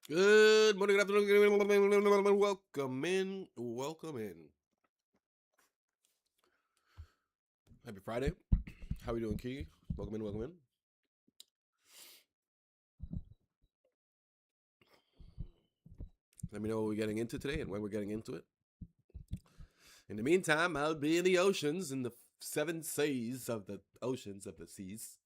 Good morning, good afternoon, good evening, welcome in, welcome in. Happy Friday. How we doing, Key? Welcome in, welcome in. Let me know what we're getting into today and when we're getting into it. In the meantime, I'll be in the oceans, in the seven seas of the oceans of the seas.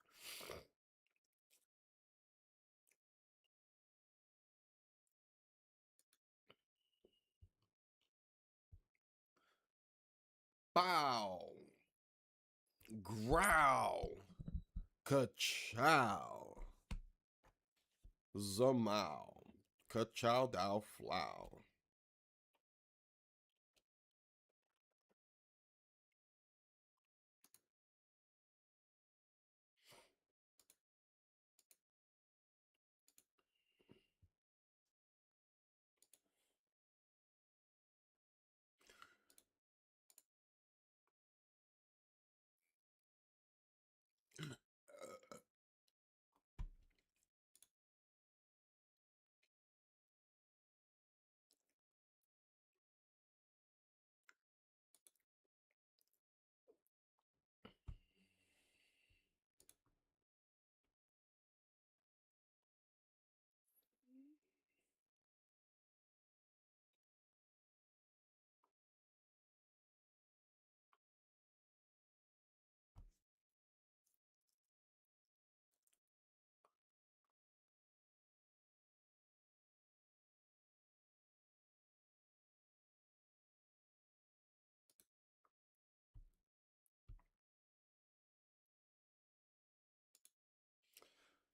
Bow, growl, ka-chow, zomow, ka-chow, dow, flow.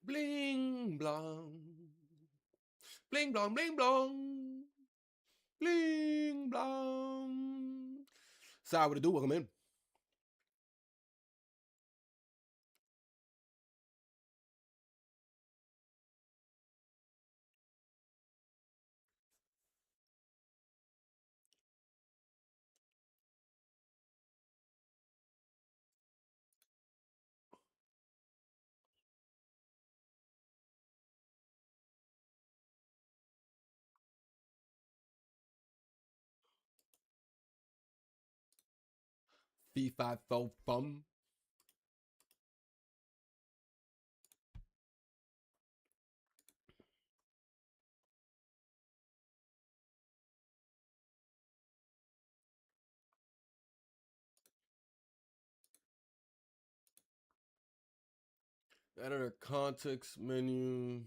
Bling blong, bling blong, bling blong. Bling blong. Sorry, what to do? Welcome in. Fee fi fo fum. Editor context menu.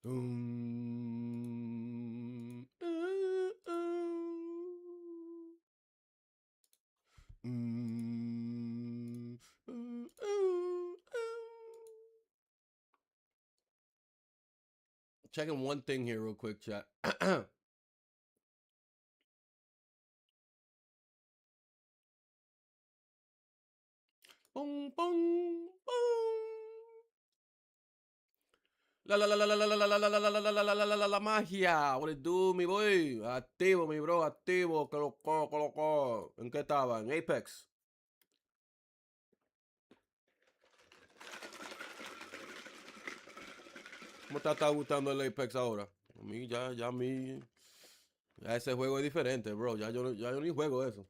Mm, Checking one thing here, real quick, chat. Boom, boom, boom. La magia. What it do, mi boy? Activo, mi bro, activo. Colocó, colocó. ¿En qué estaba? En Apex. ¿Cómo te está gustando el Apex ahora? A mí, ya a mí. Ya ese juego es diferente, bro. Ya yo ni juego eso.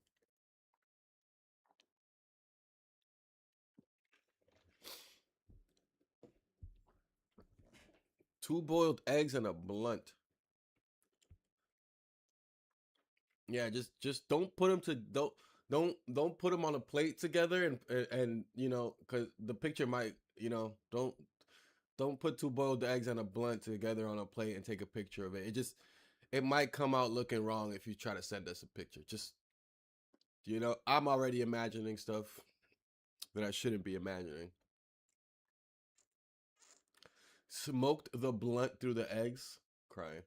Two boiled eggs and a blunt. Yeah, just don't put them to don't put them on a plate together and you know because the picture might don't put two boiled eggs and a blunt together on a plate and take a picture of it. It might come out looking wrong if you try to send us a picture. Just I'm already imagining stuff that I shouldn't be imagining. Smoked the blunt through the eggs. Crying.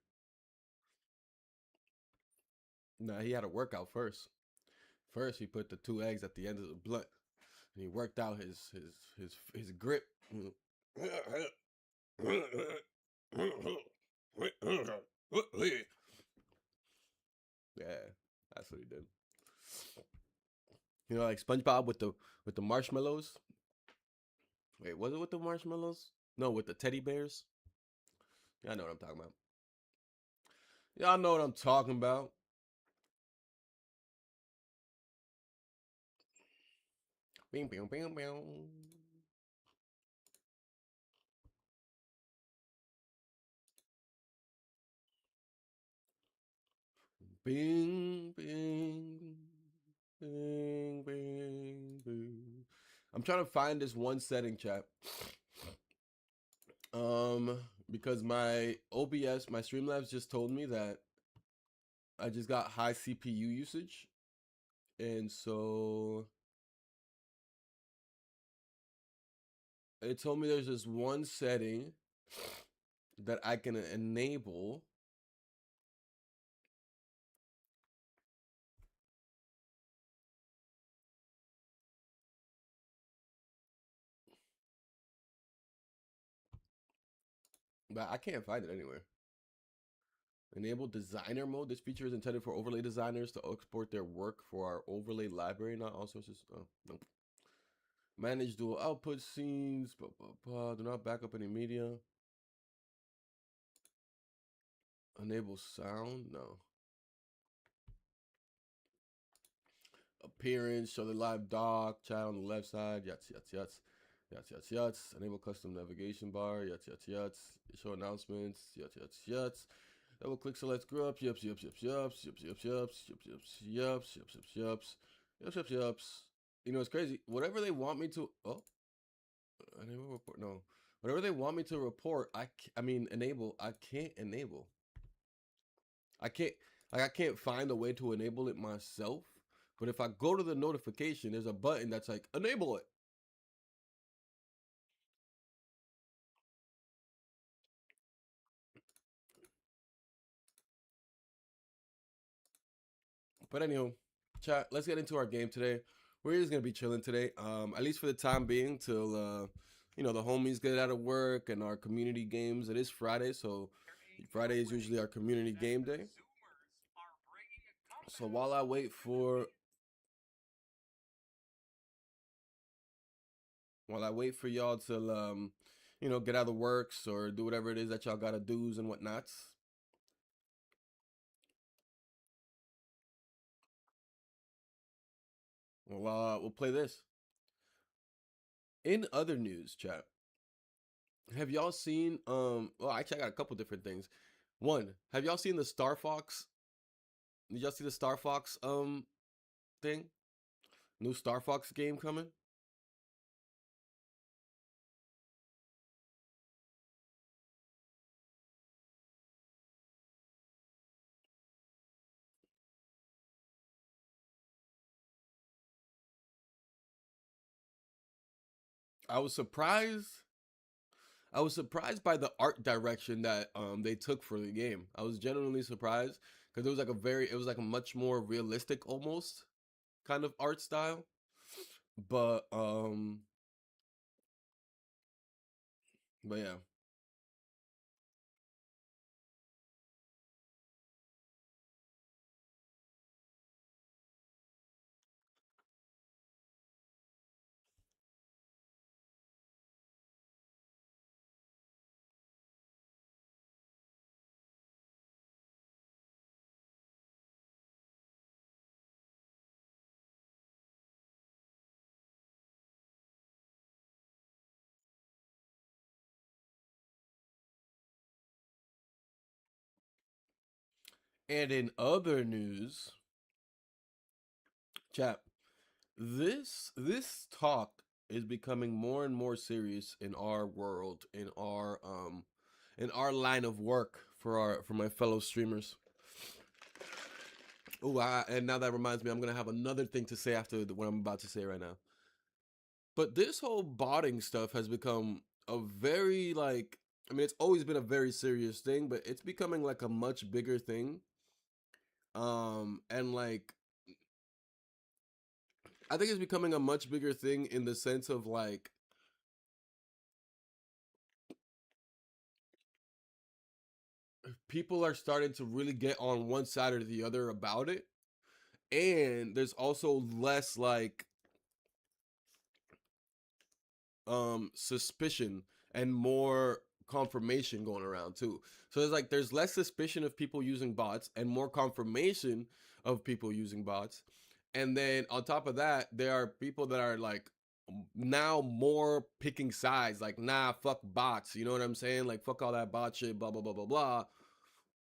Nah, he had a workout first. First, he put the two eggs at the end of the blunt. and he worked out his grip. Yeah, that's what he did. You know, like SpongeBob with the marshmallows. Wait, was it with the marshmallows? No, with the teddy bears. Yeah, I know what I'm talking about. Y'all know what I'm talking about. Bing, bing, bing, bing. Bing, bing, bing, bing, bing. I'm trying to find this one setting, chat. Because my OBS, my Streamlabs just told me that I just got high CPU usage, and so it told me there's this one setting that I can enable. But I can't find it anywhere. Enable designer mode. This feature is intended for overlay designers to export their work for our overlay library, not all sources. Oh, nope. Manage dual output scenes. Blah, blah, blah. Do not back up any media. Enable sound. No. Appearance. Show the live dock. Chat on the left side. Yats, yats, yats. Yats, yats, yats. Enable custom navigation bar. Yats, yats, yats. Show announcements. Yats, yats, yats. Double click select group. Yups, yups, yups, yups, yups, yups, yups, yups, yups, yups, yups, yups, yups, yups, yups, yups. You know, it's crazy. Whatever they want me to, oh, enable report. No, whatever they want me to report, I mean, enable. I can't enable. I can't, like, I can't find a way to enable it myself. But if I go to the notification, there's a button that's like enable it. But anyway, chat. Let's get into our game today. We're just gonna be chilling today, at least for the time being, till you know, the homies get out of work and our community games. It is Friday, so Friday is usually our community game day. So while I wait for y'all to you know, get out of the works or do whatever it is that y'all gotta do's and whatnots. We'll play this. In other news, chat, have y'all seen well, actually I got a couple different things. One, have y'all seen the Star Fox? Did y'all see the Star Fox thing? New Star Fox game coming? I was surprised. I was surprised by the art direction that they took for the game. I was genuinely surprised because it was like a much more realistic almost kind of art style. But but yeah. And in other news, chap, this talk is becoming more and more serious in our world, in our line of work for my fellow streamers. Oh, and now that reminds me, I'm gonna have another thing to say after what I'm about to say right now. But this whole botting stuff has become a very like, I mean, it's always been a very serious thing, but it's becoming like a much bigger thing. And like I think it's becoming a much bigger thing in the sense of like people are starting to really get on one side or the other about it, and there's also less like suspicion and more confirmation going around too. So it's like there's less suspicion of people using bots and more confirmation of people using bots. And then on top of that, there are people that are like now more picking sides, like nah, fuck bots. You know what I'm saying? Like fuck all that bot shit, blah blah blah blah blah.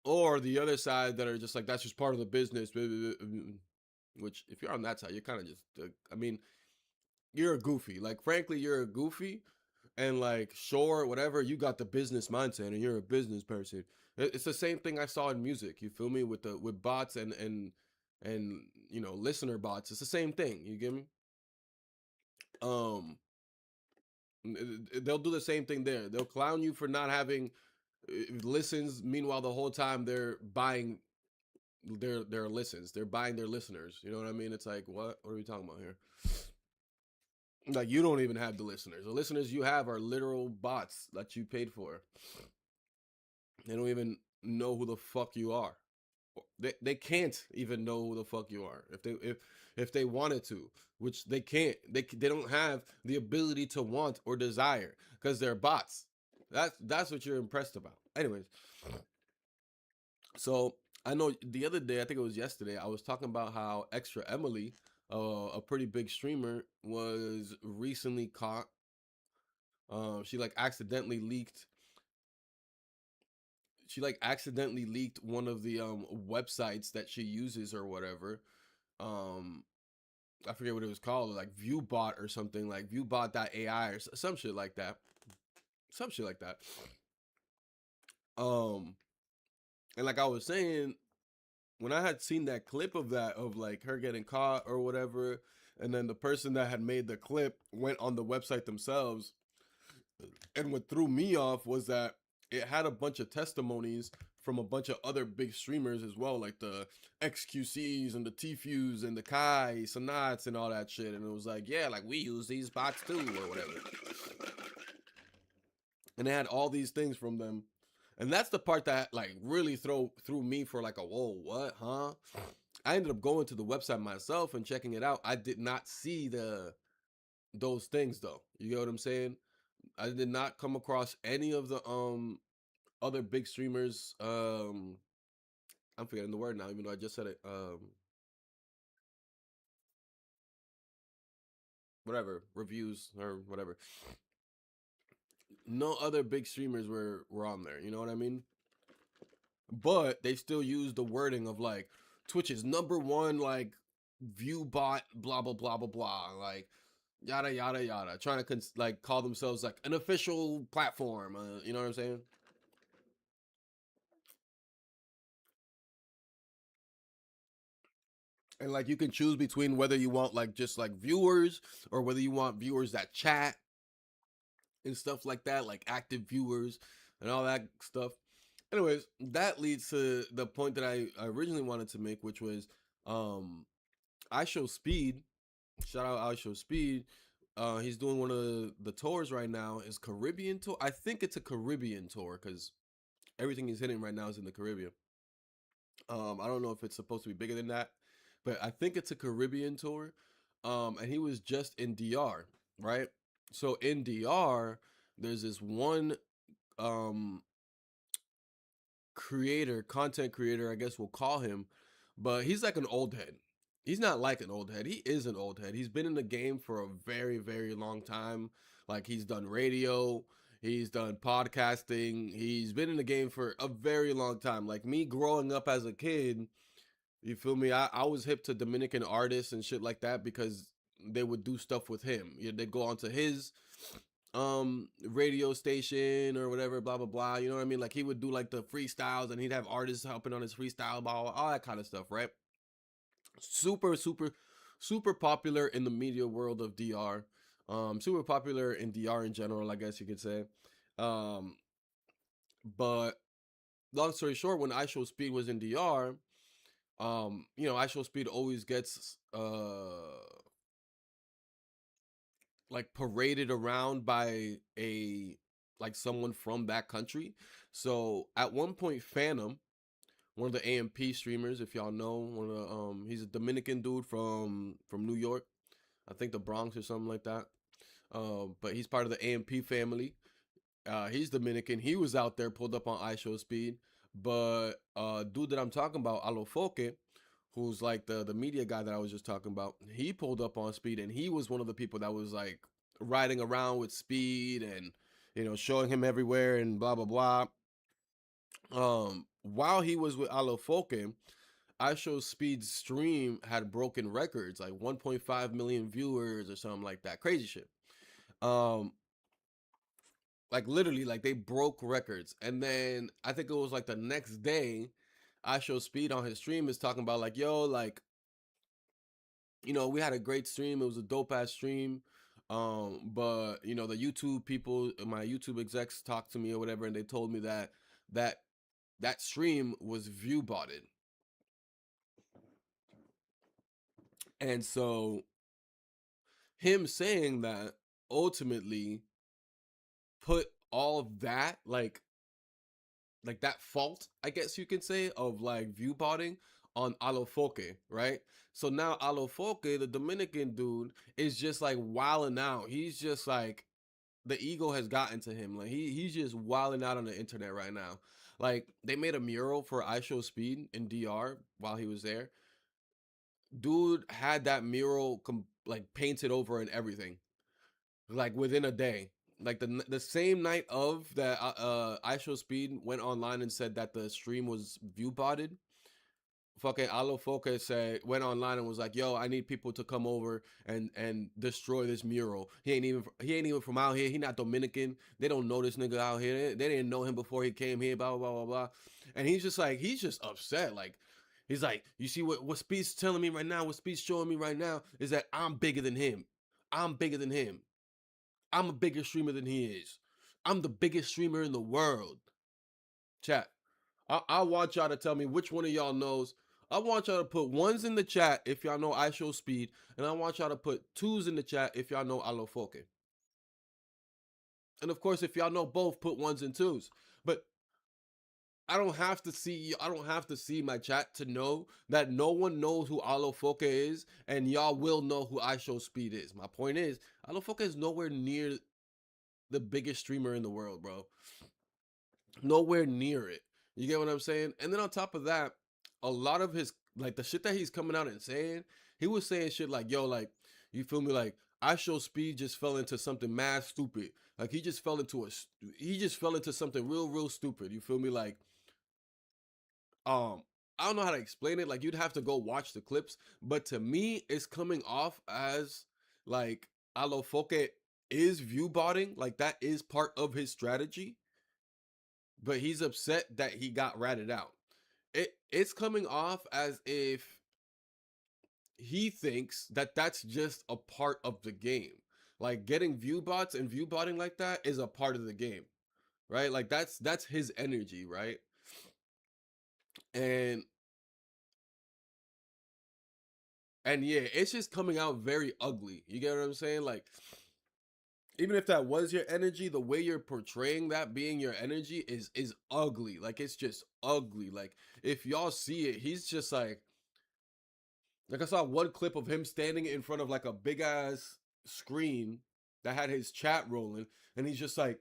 Or the other side that are just like that's just part of the business. Which if you're on that side, you're kind of just, I mean, you're a goofy. Like frankly, you're a goofy, and like sure whatever, you got the business mindset and you're a business person. It's the same thing I saw in music, you feel me, with the with bots and you know, listener bots. It's the same thing, you get me. um they'll do the same thing there. They'll clown you for not having listens, meanwhile the whole time they're buying their listens, they're buying their listeners, you know what I mean? It's like what are we talking about here? Like you don't even have the listeners you have are literal bots that you paid for. They don't even know who the fuck you are. They can't even know who the fuck you are if they wanted to, which they can't. They don't have the ability to want or desire because they're bots. That's what you're impressed about. Anyways, so I know the other day, I think it was yesterday, I was talking about how Extra Emily, a pretty big streamer, was recently caught. She like accidentally leaked she like accidentally leaked one of the websites that she uses or whatever. um I forget what it was called, like viewbot or something, like viewbot.ai or some shit like that, some shit like that. um and like I was saying, when I had seen that clip of that, of like her getting caught or whatever, and then the person that had made the clip went on the website themselves, and what threw me off was that it had a bunch of testimonies from a bunch of other big streamers as well, like the XQCs and the Tfuse and the Kai Sanats and all that shit. And it was like, yeah, like we use these bots too or whatever. And they had all these things from them. And that's the part that like really threw me for like a whoa, what, huh? I ended up going to the website myself and checking it out. I did not see those things though. You get what I'm saying? I did not come across any of the other big streamers. I'm forgetting the word now, even though I just said it. Whatever, reviews or whatever. No other big streamers were on there. You know what I mean? But they still use the wording of like Twitch's number one like view bot, blah blah blah blah blah, like yada yada yada, trying to like call themselves like an official platform. You know what I'm saying? And like you can choose between whether you want like just like viewers or whether you want viewers that chat and stuff like that, like active viewers and all that stuff. Anyways, that leads to the point that I originally wanted to make, which was um I Show Speed. Shout out I Show Speed. He's doing one of the tours right now. Is Caribbean tour? I think it's a Caribbean tour because everything he's hitting right now is in the Caribbean. I don't know if it's supposed to be bigger than that, but I think it's a Caribbean tour. And he was just in DR, right? So in DR, there's this one um creator, content creator, I guess we'll call him, but he's like an old head. He's not like an old head. He is an old head. He's been in the game for a very, very long time. Like he's done radio, he's done podcasting. He's been in the game for a very long time. Like me growing up as a kid, you feel me? I was hip to Dominican artists and shit like that because they would do stuff with him. Yeah, they'd go onto his radio station or whatever, blah blah blah. You know what I mean? Like he would do like the freestyles and he'd have artists helping on his freestyle, blah, all that kind of stuff, right? Super, super, super popular in the media world of DR. Super popular in DR in general, I guess you could say. Um, but long story short, when I Show Speed was in DR, you know, I Show Speed always gets like paraded around by a like someone from that country. So at one point, Phantom, one of the AMP streamers, if y'all know, one of the he's a Dominican dude from New York, I think the Bronx or something like that. But he's part of the AMP family. He's Dominican. He was out there pulled up on iShow Speed, but dude that I'm talking about, Alofoque, who's like the media guy that I was just talking about, he pulled up on Speed, and he was one of the people that was like riding around with Speed and showing him everywhere and blah blah blah. While he was with Alofoque, iShow Speed's stream had broken records, like 1.5 million viewers or something like that. Crazy shit. Um, like literally, like they broke records. And then I think it was like the next day, iShow Speed on his stream is talking about like, yo, like, we had a great stream. It was a dope ass stream. But the YouTube people, my YouTube execs talked to me or whatever, and they told me that that stream was view botted. And so him saying that ultimately put all of that like that fault, I guess you can say, of like view botting on Alofoque, right? So now Alofoque, the Dominican dude, is just like wilding out. He's just like the ego has gotten to him. Like he's just wilding out on the internet right now. Like they made a mural for iShow Speed in DR while he was there. Dude had that mural like painted over and everything, like within a day. Like the same night of that, iShow Speed went online and said that the stream was view botted. Fucking Alo Focus said went online and was like, "Yo, I need people to come over and destroy this mural. He ain't even from out here. He not Dominican. They don't know this nigga out here. They didn't know him before he came here. Blah blah blah blah blah." And he's just upset. Like he's like, "You see what Speed's telling me right now? What Speed's showing me right now is that I'm bigger than him. I'm bigger than him. I'm a bigger streamer than he is. I'm the biggest streamer in the world." Chat. I want y'all to tell me which one of y'all knows. I want y'all to put ones in the chat if y'all know I Show Speed, and I want y'all to put twos in the chat if y'all know Alofoque. And of course, if y'all know both, put ones and twos. But I don't have to see my chat to know that no one knows who Alofoque is, and y'all will know who I Show Speed is. My point is, Alofoque is nowhere near the biggest streamer in the world, bro. Nowhere near it. You get what I'm saying? And then on top of that, a lot of his like the shit that he's coming out and saying, he was saying shit like, "Yo, like you feel me? Like I Show Speed just fell into something mad stupid. Like he just fell into something real stupid. You feel me? Like um." I don't know how to explain it. Like you'd have to go watch the clips, but to me, it's coming off as like Alofoque is view botting. Like that is part of his strategy, but he's upset that he got ratted out. It's coming off as if he thinks that that's just a part of the game. Like getting view bots and view botting like that is a part of the game, right? Like that's his energy, right? And and yeah, it's just coming out very ugly. You get what I'm saying? Like even if that was your energy, the way you're portraying that being your energy is ugly. Like it's just ugly. Like if y'all see it, he's just like I saw one clip of him standing in front of like a big ass screen that had his chat rolling, and he's just like,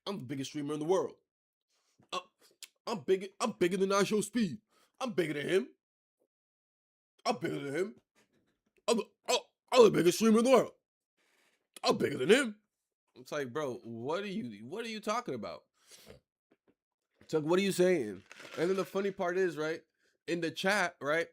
"I'm the biggest streamer in the world. Uh, I'm big. I'm bigger than I Show Speed. I'm bigger than him. I'm bigger than him. I'm the, oh, I'm the biggest streamer in the world. I'm bigger than him." It's like, bro, what are you talking about? It's like, what are you saying? And then the funny part is, right, in the chat, right,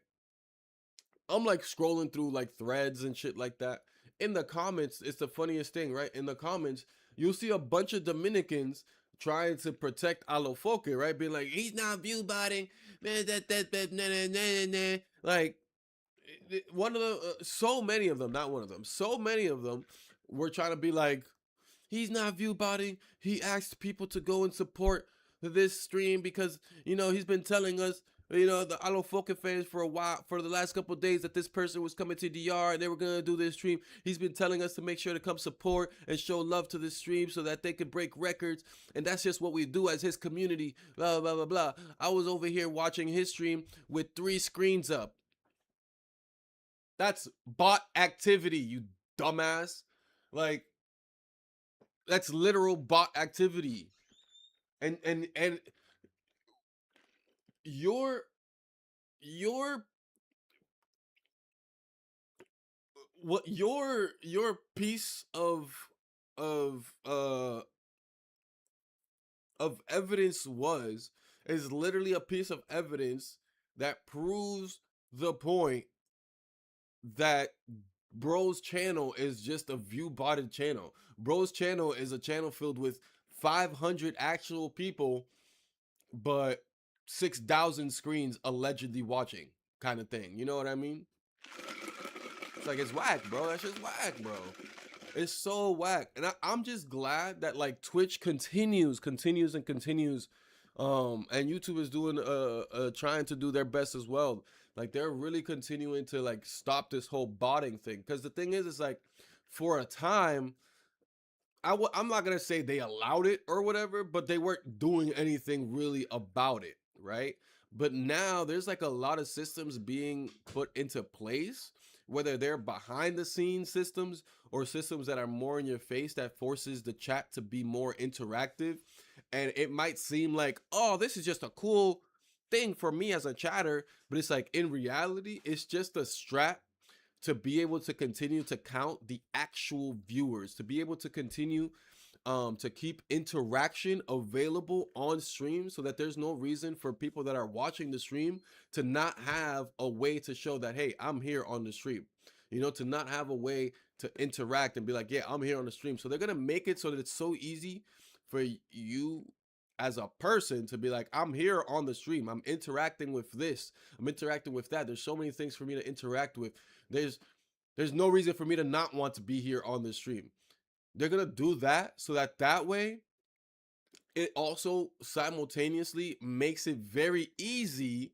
I'm like scrolling through like threads and shit like that. In the comments, it's the funniest thing, right? In the comments, you'll see a bunch of Dominicans trying to protect Alofoque, right? Being like, he's not view botting, like one of the so many of them, not one of them, so many of them were trying to be like, he's not view botting. He asked people to go and support this stream because he's been telling us You know, I don't fucking fans for a while, for the last couple of days that this person was coming to DR and they were gonna do this stream. He's been telling us to make sure to come support and show love to this stream so that they could break records. And that's just what we do as his community. Blah blah blah blah. I was over here watching his stream with 3 screens up. That's bot activity, you dumbass. Like, that's literal bot activity. And your your what your piece of uh of evidence was is literally a piece of evidence that proves the point that Bro's channel is just a view botted channel. Bro's channel is a channel filled with 500 actual people, but 6,000 screens allegedly watching, kind of thing. You know what I mean? It's like, it's whack, bro. That's just whack, bro. It's so whack. And I'm just glad that like Twitch continues and continues. And YouTube is doing trying to do their best as well. Like, they're really continuing to like stop this whole botting thing. Because the thing is like, for a time, I'm not gonna say they allowed it or whatever, but they weren't doing anything really about it, right? But now there's like a lot of systems being put into place, whether they're behind the scenes systems or systems that are more in your face that forces the chat to be more interactive. And it might seem like, oh, this is just a cool thing for me as a chatter, but it's like, in reality, it's just a strat to be able to continue to count the actual viewers, to be able to continue to keep interaction available on stream, so that there's no reason for people that are watching the stream to not have a way to show that, hey, I'm here on the stream. You know, to not have a way to interact and be like, yeah, I'm here on the stream. So they're gonna make it so that it's so easy for you as a person to be like, I'm here on the stream, I'm interacting with this, I'm interacting with that. There's so many things for me to interact with. there's there's no reason for me to not want to be here on the stream. They're gonna do that so that that way it also simultaneously makes it very easy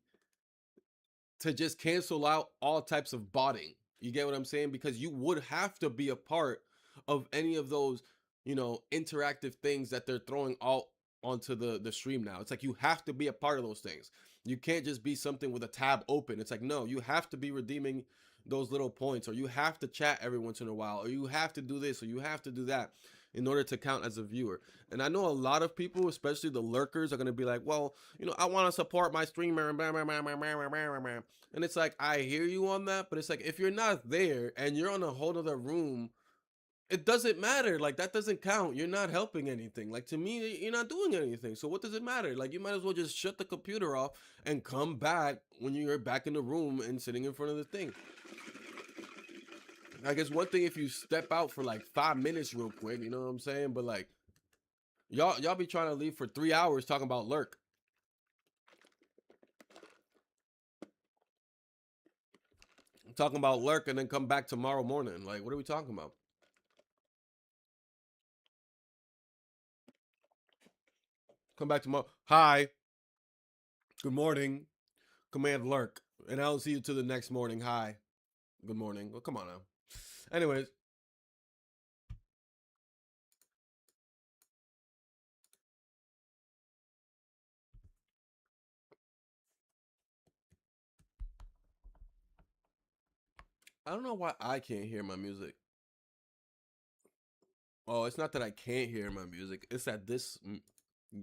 to just cancel out all types of botting. You get what I'm saying? Because you would have to be a part of any of those, you know, interactive things that they're throwing out onto the stream now. It's like, you have to be a part of those things. You can't just be something with a tab open. It's like, no, you have to be redeeming those little points, or you have to chat every once in a while, or you have to do this, or you have to do that in order to count as a viewer. And I know a lot of people, especially the lurkers, are going to be like, well, you know, I want to support my streamer, and it's like, I hear you on that, but it's like, if you're not there and you're on a whole other room, it doesn't matter. Like, that doesn't count. You're not helping anything. Like, to me, you're not doing anything. So what does it matter? Like, you might as well just shut the computer off and come back when you're back in the room and sitting in front of the thing. I guess one thing if you step out for like 5 minutes real quick, you know what I'm saying? But like, y'all be trying to leave for 3 hours talking about lurk. Talking about lurk and then come back tomorrow morning. Like, what are we talking about? Come back tomorrow. Hi. Good morning. Command lurk. And I'll see you to the next morning. Hi. Good morning. Well, come on now. Anyways, I don't know why I can't hear my music. Oh, it's not that I can't hear my music. It's that this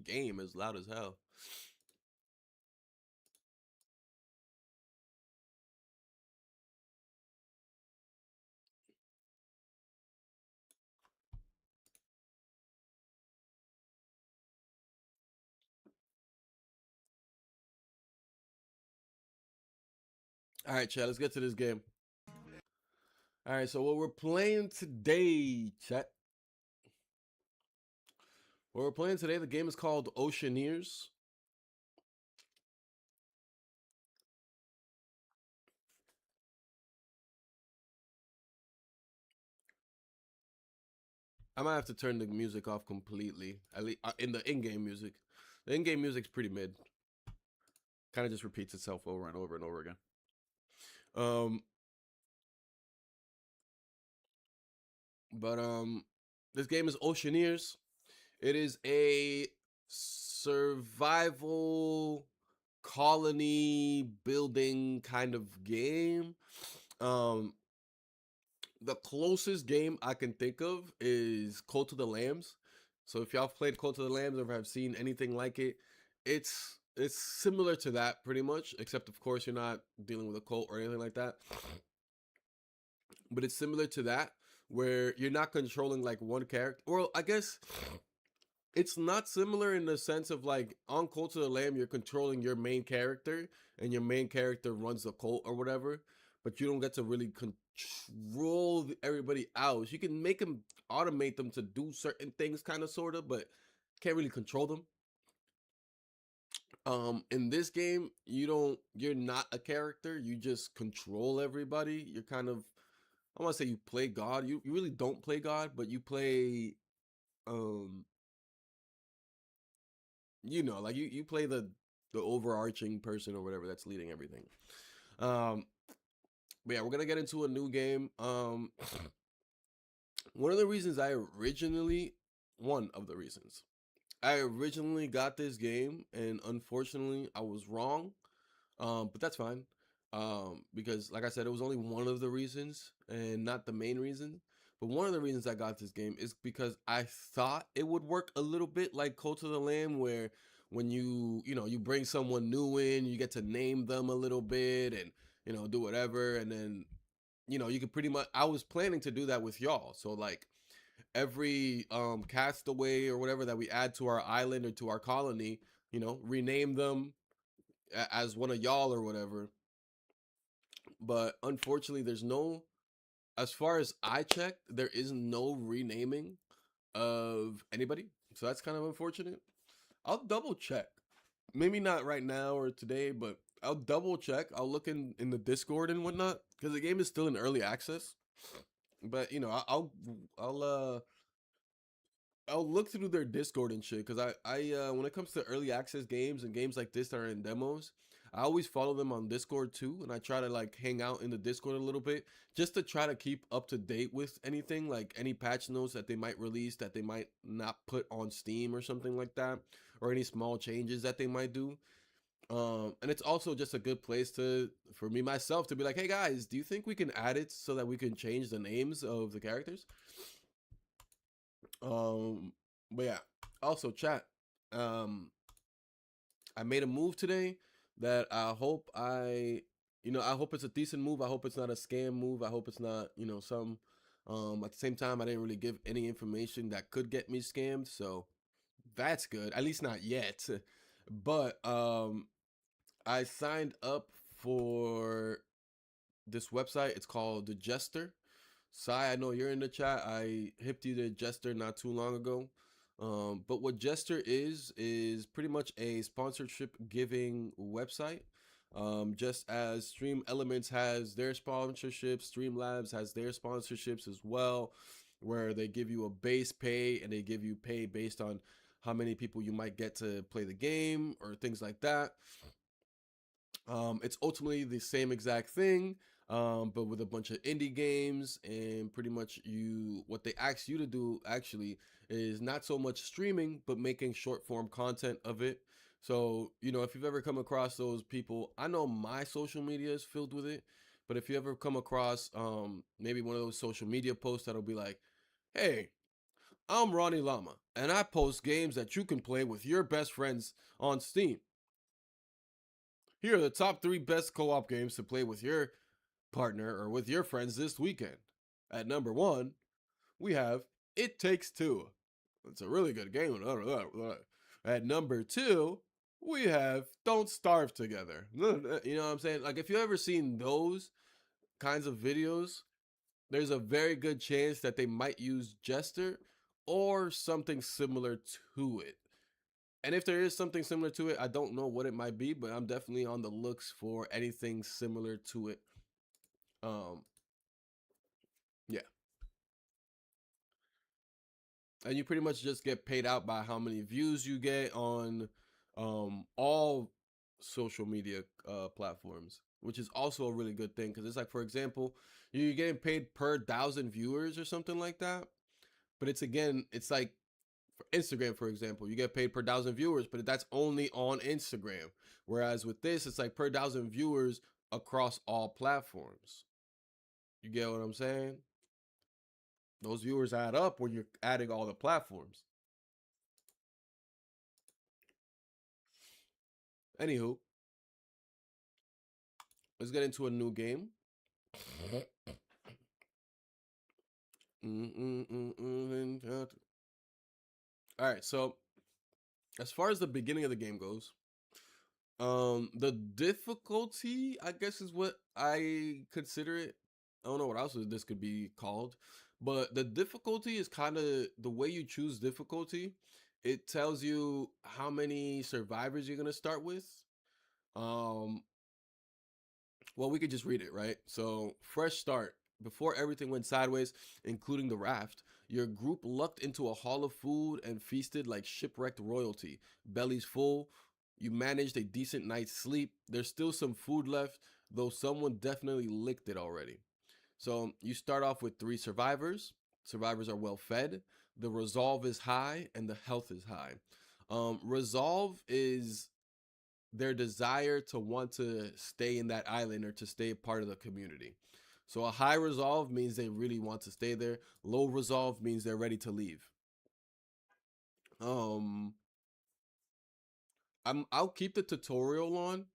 game is loud as hell. All right, chat. Let's get to this game. All right. So what we're playing today, chat. What we're playing today, the game is called Oceaneers. I might have to turn the music off completely. At least in the in-game music. The in-game music's pretty mid. Kind of just repeats itself over and over and over again. Um, but this game is Oceaneers. It is a survival colony building kind of game. Um, the closest game I can think of is Cult of the Lambs. So if y'all played Cult of the Lambs or have seen anything like it, it's similar to that pretty much, except of course you're not dealing with a cult or anything like that. But it's similar to that where you're not controlling like one character. Well, I guess it's not similar in the sense of like on Cult of the Lamb, you're controlling your main character and your main character runs the cult or whatever, but you don't get to really control everybody else. You can make them automate them to do certain things, kind of, sort of, but can't really control them. In this game, you're not a character, you just control everybody. You're kind of, I want to say you play God. You really don't play God, but you play um like you play the overarching person or whatever that's leading everything. Um, but yeah, we're gonna get into a new game. One of the reasons one of the reasons I originally got this game, and unfortunately I was wrong. But that's fine. Because like I said, it was only one of the reasons and not the main reason. But one of the reasons I got this game is because I thought it would work a little bit like Cult of the Lamb, where when you bring someone new in, you get to name them a little bit and do whatever, and then you could pretty much. I was planning to do that with y'all, so like every castaway or whatever that we add to our island or to our colony, rename them as one of y'all or whatever. But unfortunately, as far as I checked, there is no renaming of anybody. So that's kind of unfortunate. I'll double check. Maybe not right now or today, but I'll double check. I'll look in the Discord and whatnot because the game is still in early access. But I'll I'll look through their Discord and shit because I when it comes to early access games and games like this that are in demos, I always follow them on Discord too, and I try to like hang out in the Discord a little bit just to try to keep up to date with anything, like any patch notes that they might release that they might not put on Steam or something like that, or any small changes that they might do. And it's also just a good place for me myself to be like, hey guys, do you think we can add it so that we can change the names of the characters? Um, but yeah, also chat. Um, I made a move today that I hope it's a decent move. I hope it's not a scam move. I hope it's not, some. At the same time, I didn't really give any information that could get me scammed, so that's good. At least not yet. But I signed up for this website. It's called The Jester. Sai, I know you're in the chat. I hipped you to Jester not too long ago. But what Jester is pretty much a sponsorship giving website. Just as Stream Elements has their sponsorships, Streamlabs has their sponsorships as well, where they give you a base pay and they give you pay based on how many people you might get to play the game or things like that. It's ultimately the same exact thing, but with a bunch of indie games, and pretty much what they ask you to do actually is not so much streaming, but making short form content of it. So, if you've ever come across those people, I know my social media is filled with it, but if you ever come across maybe one of those social media posts that'll be like, hey, I'm Ronnie Lama, and I post games that you can play with your best friends on Steam. Here are the top 3 best co op games to play with your partner or with your friends this weekend. At number 1, we have It Takes Two. It's a really good game. At number 2, we have Don't Starve Together. You know what I'm saying? Like, if you ever seen those kinds of videos, there's a very good chance that they might use Jester or something similar to it. And if there is something similar to it, I don't know what it might be, but I'm definitely on the looks for anything similar to it. Um, yeah. And you pretty much just get paid out by how many views you get on all social media platforms, which is also a really good thing because it's like, for example, you're getting paid per thousand viewers or something like that. But it's again, it's like for Instagram, for example, you get paid per thousand viewers, but that's only on Instagram. Whereas with this, it's like per thousand viewers across all platforms. You get what I'm saying? Those viewers add up when you're adding all the platforms. Anywho, let's get into a new game. All right, so as far as the beginning of the game goes, the difficulty, I guess, is what I consider it. I don't know what else this could be called, but the difficulty is kind of the way you choose difficulty. It tells you how many survivors you're gonna start with. Um, well, we could just read it, right? So, fresh start. Before everything went sideways, including the raft, your group lucked into a haul of food and feasted like shipwrecked royalty. Bellies full, you managed a decent night's sleep. There's still some food left, though someone definitely licked it already. So, you start off with 3 survivors. Survivors are well fed, the resolve is high, and the health is high. Resolve is their desire to want to stay in that island or to stay part of the community. So a high resolve means they really want to stay there. Low resolve means they're ready to leave. Um, I'll keep the tutorial on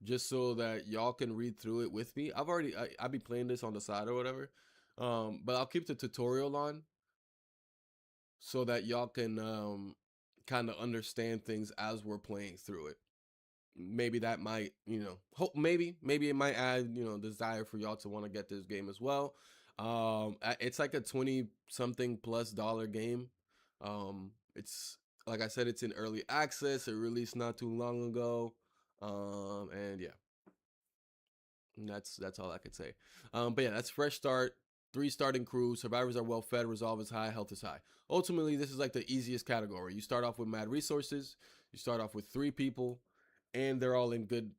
just so that y'all can read through it with me. I'll be playing this on the side or whatever. But I'll keep the tutorial on so that y'all can kind of understand things as we're playing through it. Maybe that might, hope maybe it might add, desire for y'all to want to get this game as well. It's like a 20 something plus dollar game. It's like I said, it's in early access. It released not too long ago. And yeah, that's all I could say. But yeah, that's fresh start. 3 starting crew. Survivors are well fed. Resolve is high. Health is high. Ultimately, this is like the easiest category. You start off with mad resources. You start off with 3 people, and they're all in good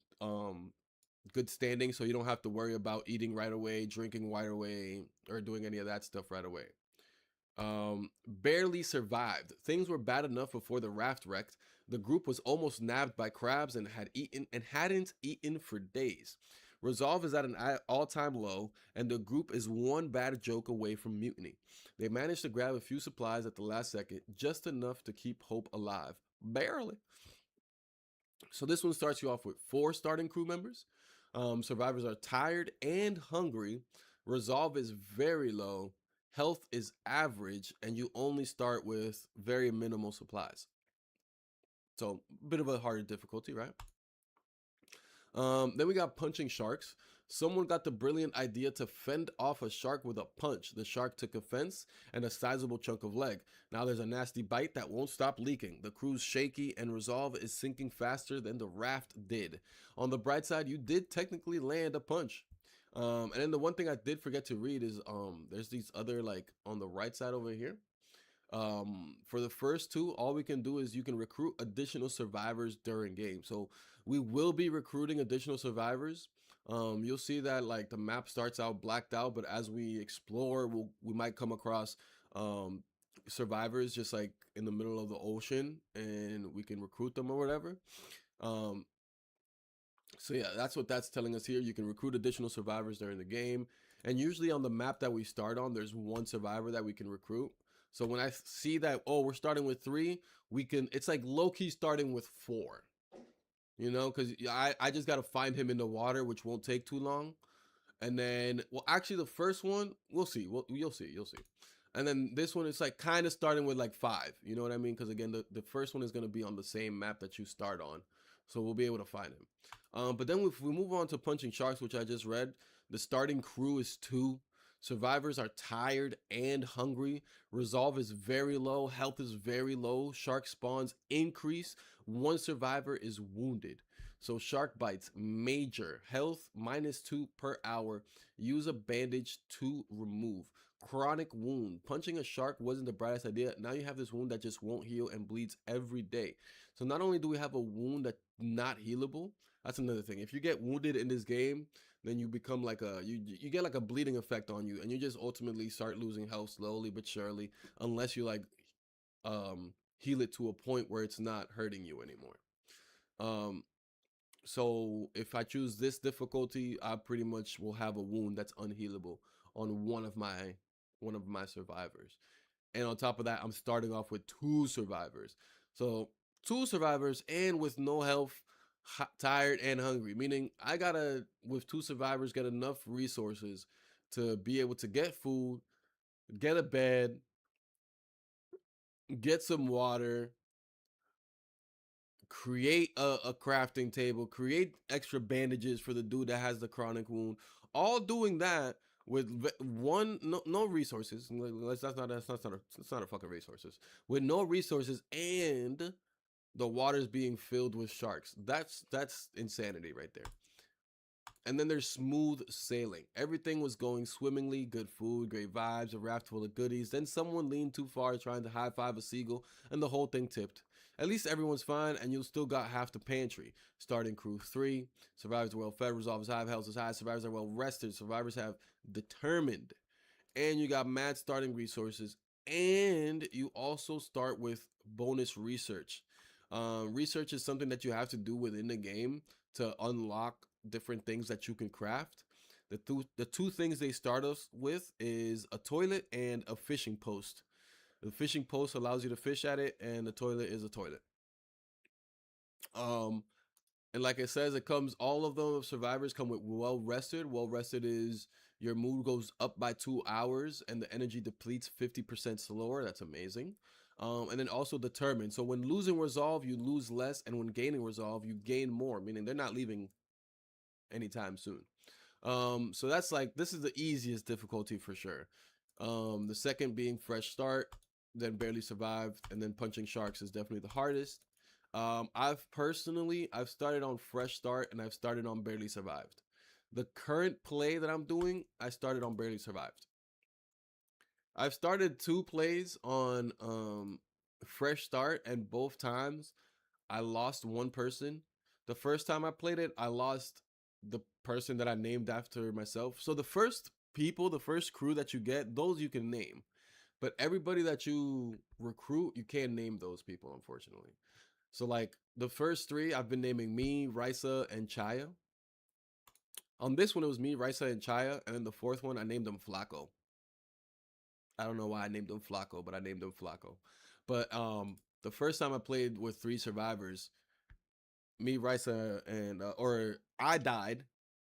standing, so you don't have to worry about eating right away, drinking right away, or doing any of that stuff right away. Barely survived. Things were bad enough before the raft wrecked. The group was almost nabbed by crabs and hadn't eaten for days. Resolve is at an all-time low, and the group is one bad joke away from mutiny. They managed to grab a few supplies at the last second, just enough to keep hope alive. Barely. So this one starts you off with 4 starting crew members. Survivors are tired and hungry. Resolve is very low. Health is average, and you only start with very minimal supplies. So a bit of a harder difficulty, right? Then we got punching sharks. Someone got the brilliant idea to fend off a shark with a punch. The shark took offense and a sizable chunk of leg. Now there's a nasty bite that won't stop leaking. The crew's shaky and resolve is sinking faster than the raft did. On the bright side, you did technically land a punch. And then the one thing I did forget to read is there's these other, like, on the right side over here. For the first 2, all we can do is you can recruit additional survivors during game. So we will be recruiting additional survivors. You'll see that like the map starts out blacked out, but as we explore, we might come across survivors just like in the middle of the ocean, and we can recruit them or whatever. Um, so yeah, that's what that's telling us here. You can recruit additional survivors during the game. And usually on the map that we start on, there's 1 survivor that we can recruit. So when I see that, oh, we're starting with 3, it's like low key starting with 4, because I just got to find him in the water, which won't take too long. And then, well, actually, the first one, we'll see. You'll see. And then this one is like kind of starting with like 5. You know what I mean? Because again, the first one is going to be on the same map that you start on. So we'll be able to find him. But then if we move on to punching sharks, which I just read, the starting crew is 2. Survivors are tired and hungry. Resolve is very low. Health is very low. Shark spawns increase. 1 survivor is wounded. So shark bites, major. Health -2 per hour. Use a bandage to remove. Chronic wound. Punching a shark wasn't the brightest idea. Now you have this wound that just won't heal and bleeds every day. So not only do we have a wound that's not healable, that's another thing. If you get wounded in this game, then you become like you get like a bleeding effect on you, and you just ultimately start losing health slowly but surely, unless you like heal it to a point where it's not hurting you anymore. Um, so if I choose this difficulty, I pretty much will have a wound that's unhealable on one of my survivors. And on top of that, I'm starting off with two survivors. So two survivors and with no health, tired and hungry. Meaning I gotta with two survivors get enough resources to be able to get food, get a bed, get some water, create a crafting table, create extra bandages for the dude that has the chronic wound. All doing that with one no resources. That's not a fucking resources. With no resources and the water's being filled with sharks. That's insanity right there. And then there's smooth sailing. Everything was going swimmingly, good food, great vibes, a raft full of goodies. Then someone leaned too far trying to high five a seagull, and the whole thing tipped. At least everyone's fine, and you'll still got half the pantry. Starting crew 3, survivors are well fed, resolve is high, health is high, survivors are well rested, survivors have determined, and you got mad starting resources, and you also start with bonus research. Research is something that you have to do within the game to unlock different things that you can craft. The two things they start us with is a toilet and a fishing post. The fishing post allows you to fish at it, and the toilet is a toilet. Um, and like it says, it comes all of the survivors come with well rested. Well rested is your mood goes up by 2 hours and the energy depletes 50% slower. That's amazing. And then also determined. So when losing resolve, you lose less, and when gaining resolve, you gain more. Meaning they're not leaving anytime soon. So that's like this is the easiest difficulty for sure. The second being fresh start, then barely survived, and then punching sharks is definitely the hardest. I've started on fresh start and I've started on barely survived. The current play that I'm doing, I started on barely survived. I've started two plays on fresh start, and both times I lost one person. The first time I played it, I lost the person that I named after myself. So the first people, the first crew that you get, those you can name. But everybody that you recruit, you can't name those people, unfortunately. So like the first three, I've been naming me, Risa, and Chaya. On this one, it was me, Risa, and Chaya, and then the fourth one, I named him Flacco. I don't know why I named him Flacco, but I named him Flacco. But the first time I played with three survivors, me, Risa, and or I died,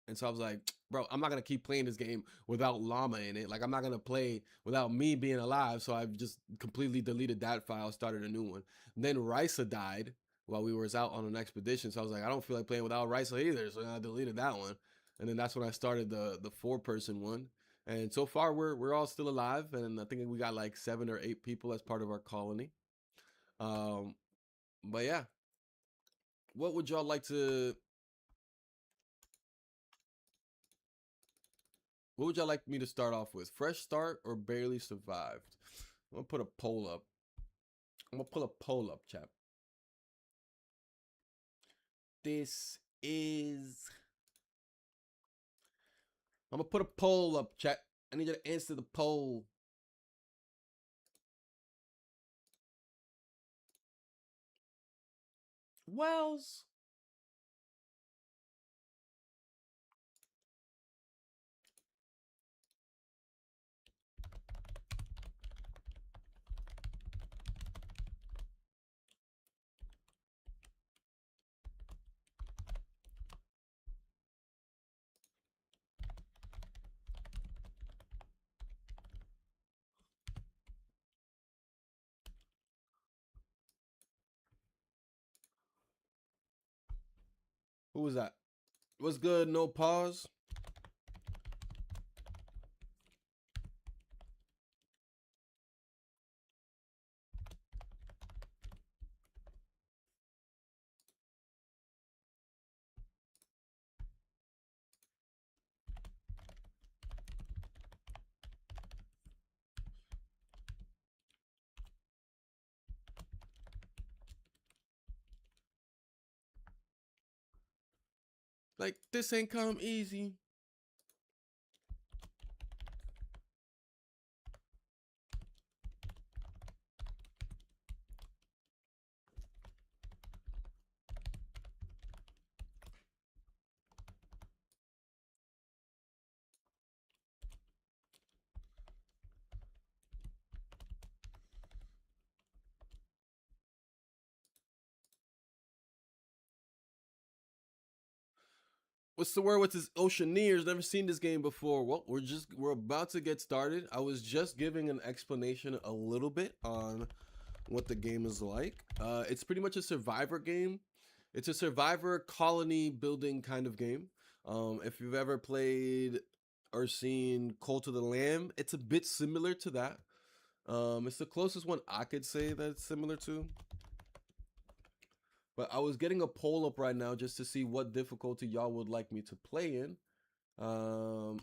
and so I was like, bro, I'm not gonna keep playing this game without Llama in it. Like I'm not gonna play without me being alive. So I just completely deleted that file, started a new one. Then Risa died while we was out on an expedition, so I was like, I don't feel like playing without Risa either. So I deleted that one, and then that's when I started the 4-person one. And so far we're all still alive, and I think we got like 7 or 8 people as part of our colony. Um, but yeah, what would y'all like to What would y'all like me to start off with? Fresh start or barely survived? I'm gonna put a poll up. I'm gonna pull a poll up, chap. This is. I'm gonna put a poll up, chat. I need you to answer the poll. Wells. Who was that? What's good? No pause. Like this ain't come easy. What's the word with this Oceaneers? Never seen this game before. Well, we're about to get started. I was just giving an explanation a little bit on what the game is like. It's pretty much a survivor game. It's a survivor colony building kind of game. If you've ever played or seen Cult of the Lamb, it's a bit similar to that. It's the closest one I could say that it's similar to. But I was getting a poll up right now just to see what difficulty y'all would like me to play in. Um,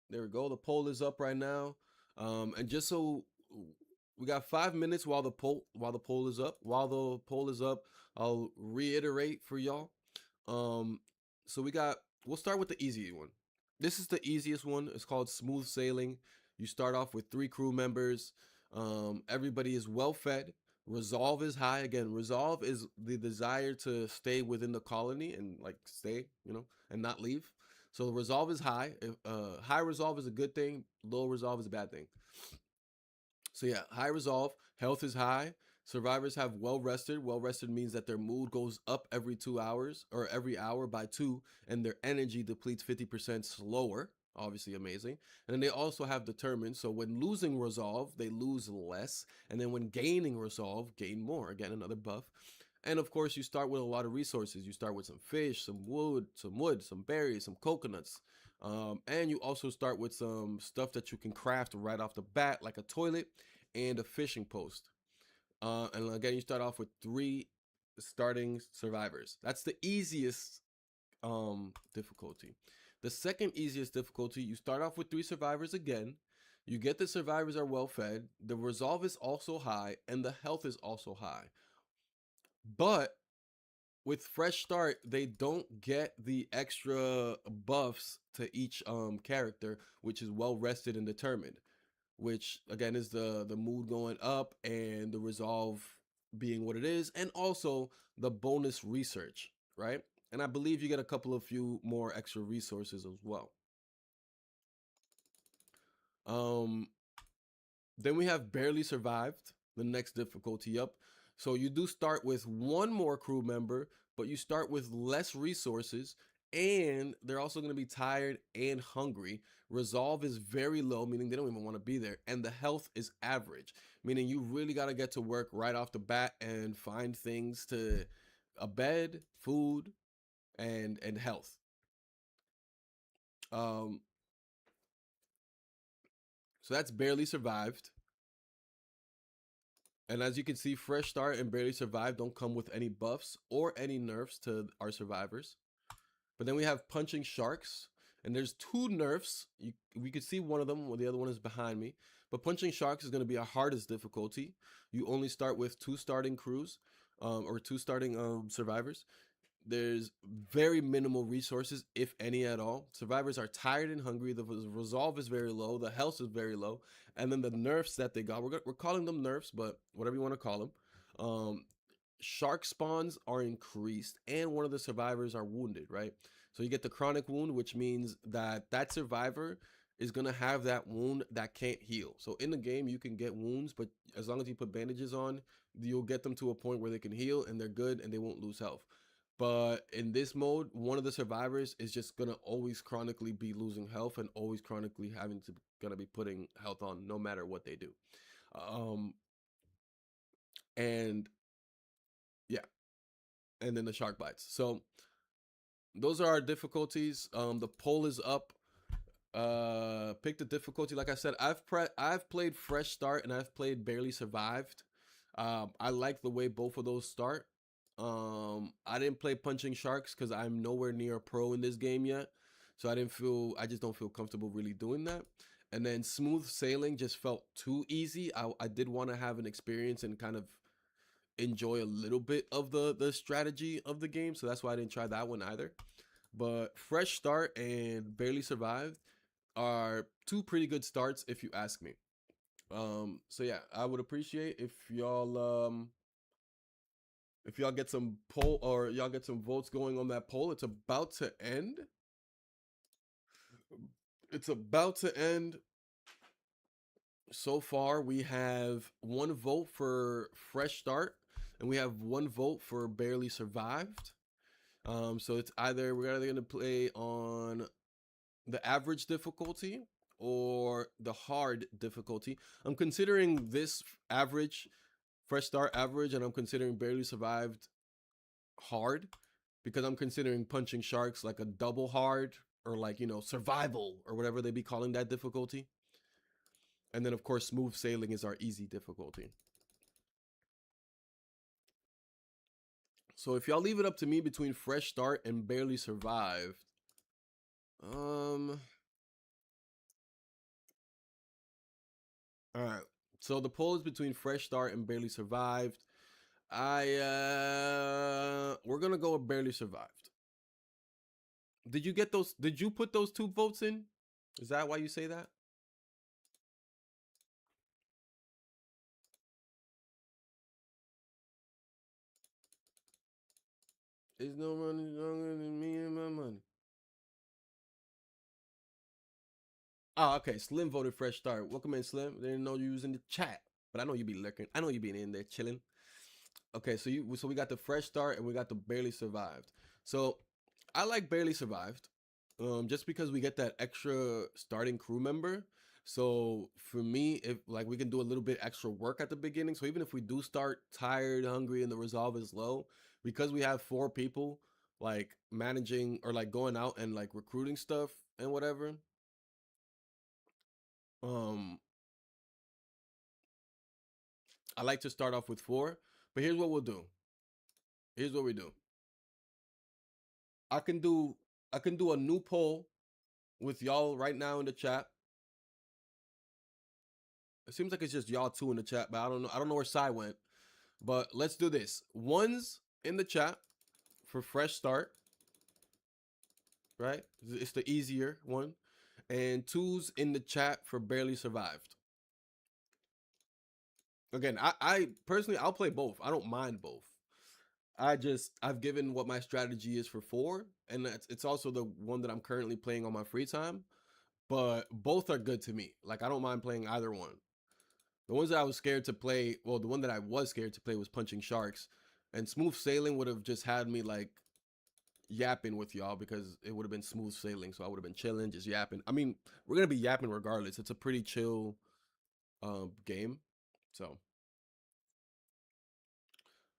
there we go. The poll is up right now. And just so we got 5 minutes while the poll is up. While the poll is up, I'll reiterate for y'all. Um, so we'll start with the easy one. This is the easiest one. It's called Smooth Sailing. You start off with 3 crew members. Everybody is well fed. Resolve is high. Again, resolve is the desire to stay within the colony and like stay, and not leave. So resolve is high. High resolve is a good thing. Low resolve is a bad thing. So yeah, high resolve, health is high. Survivors have well rested. Well rested means that their mood goes up every 2 hours or every hour by two, and their energy depletes 50% slower. Obviously amazing. And then they also have determined. So when losing resolve, they lose less. And then when gaining resolve, gain more. Again, another buff. And of course, you start with a lot of resources. You start with some fish, some wood, some berries, some coconuts. And you also start with some stuff that you can craft right off the bat, like a toilet and a fishing post. And again, you start off with 3 starting survivors. That's the easiest difficulty. The second easiest difficulty, you start off with 3 survivors again. You get the survivors are well fed, the resolve is also high, and the health is also high. But with fresh start, they don't get the extra buffs to each character, which is well rested and determined, which again is the mood going up and the resolve being what it is, and also the bonus research, right? And I believe you get a couple of few more extra resources as well. Um, Then we have barely survived, the next difficulty up. So you do start with 1 more crew member, but you start with less resources, and they're also going to be tired and hungry. Resolve is very low, meaning they don't even want to be there, and the health is average, meaning you really got to get to work right off the bat and find things to a bed, food, and health. Um, so that's barely survived. And as you can see, Fresh Start and Barely Survive don't come with any buffs or any nerfs to our survivors. But then we have Punching Sharks, and there's 2 nerfs. We could see one of them, while the other one is behind me. But Punching Sharks is going to be our hardest difficulty. You only start with 2 starting crews, or 2 starting survivors. There's very minimal resources, if any at all. Survivors are tired and hungry. The resolve is very low. The health is very low. And then the nerfs that they got, we're calling them nerfs, but whatever you want to call them. Um, Shark spawns are increased, and one of the survivors are wounded, right? So you get the chronic wound, which means that that survivor is going to have that wound that can't heal. So in the game, you can get wounds, but as long as you put bandages on, you'll get them to a point where they can heal and they're good and they won't lose health. But in this mode, one of the survivors is just gonna always chronically be losing health and always chronically having to gonna be putting health on no matter what they do. Um, and yeah, and then the shark bites. So those are our difficulties. The poll is up. Pick the difficulty. Like I said, I've played Fresh Start and I've played Barely Survived. I like the way both of those start. I didn't play Punching Sharks because I'm nowhere near a pro in this game yet, so I just don't feel comfortable really doing that. And then Smooth Sailing just felt too easy. I did want to have an experience and kind of enjoy a little bit of the strategy of the game, so that's why I didn't try that one either. But Fresh Start and Barely Survived are two pretty good starts if you ask me. So yeah, I would appreciate if y'all get some poll or y'all get some votes going on that poll. It's about to end. It's about to end. So far, we have one vote for Fresh Start, and we have one vote for Barely Survived. So it's either we're either gonna play on the average difficulty or the hard difficulty. I'm considering this average, Fresh Start average, and I'm considering Barely Survived hard because I'm considering punching sharks like a double hard or like survival or whatever they be calling that difficulty. And then of course smooth sailing is our easy difficulty. So if y'all leave it up to me between Fresh Start and Barely Survived, um, all right. So the poll is between Fresh Start and Barely Survived. We're gonna go with Barely Survived. Did you get those? Did you put those two votes in? Is that why you say that? There's no money stronger than me and my money. Oh, okay. Slim voted Fresh Start. Welcome in, Slim. They didn't know you was in the chat, but I know you be lurking. I know you be in there chilling. Okay, so we got the Fresh Start and we got the Barely Survived. So I like Barely Survived, just because we get that extra starting crew member. So for me, if like we can do a little bit extra work at the beginning. So even if we do start tired, hungry, and the resolve is low, because we have four people like managing or like going out and like recruiting stuff and whatever. Um, I like to start off with four. But here's what we'll do. Here's what we do. I can do I can do a new poll with y'all right now in the chat. It seems like it's just y'all two in the chat, but I don't know. I don't know where Sai went. But let's do this. One's in the chat for Fresh Start, right? It's the easier one. And two's in the chat for Barely Survived. Again, I personally I'll play both. I don't mind both. I've given what my strategy is for four, and it's also the one that I'm currently playing on my free time. But both are good to me. Like I don't mind playing either one. The ones that I was scared to play, well, the one that I was scared to play was Punching Sharks, and Smooth Sailing would have just had me like yapping with y'all because it would have been smooth sailing. So I would have been chilling, just yapping. I mean, we're gonna be yapping regardless. It's a pretty chill game. So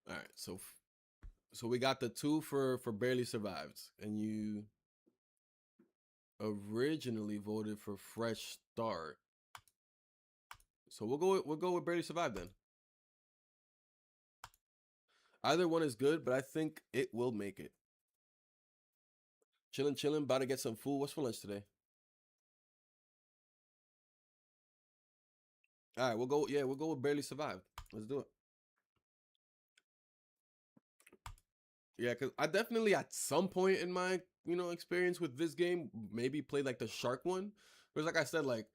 all right, so we got the two for Barely Survived, and you originally voted for Fresh Start. So we'll go with Barely Survived then. Either one is good, but I think it will make it. Chilling, chilling. About to get some food. What's for lunch today? All right, we'll go. Yeah, we'll go with Barely Survived. Let's do it. Yeah, because I definitely at some point in my experience with this game maybe played like the shark one. Because like I said, like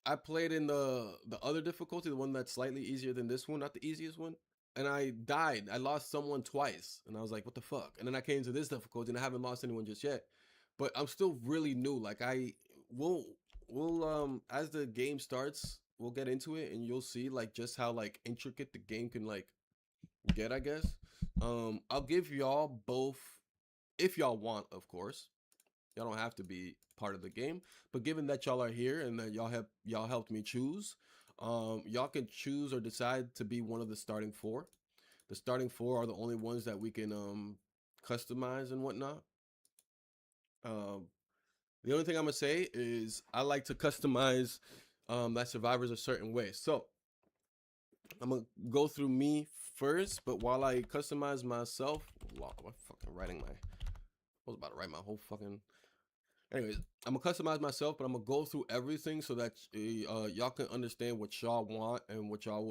I played in the other difficulty, the one that's slightly easier than this one, not the easiest one, and I died. I lost someone twice, and I was like, what the fuck? And then I came to this difficulty, and I haven't lost anyone just yet. But I'm still really new. Like I will will as the game starts, we'll get into it, and you'll see like just how like intricate the game can like get, I guess. I'll give y'all both if y'all want, of course. Y'all don't have to be part of the game, but given that y'all are here and that y'all helped me choose, y'all can choose or decide to be one of the starting four. The starting four are the only ones that we can customize and whatnot. Um, the only thing I'm gonna say is I like to customize that survivors a certain way. So I'm gonna go through me first, but while I customize myself, I'm fucking writing my. I was about to write my whole fucking. Anyways, I'm gonna customize myself, but I'm gonna go through everything so that y'all can understand what y'all want and what y'all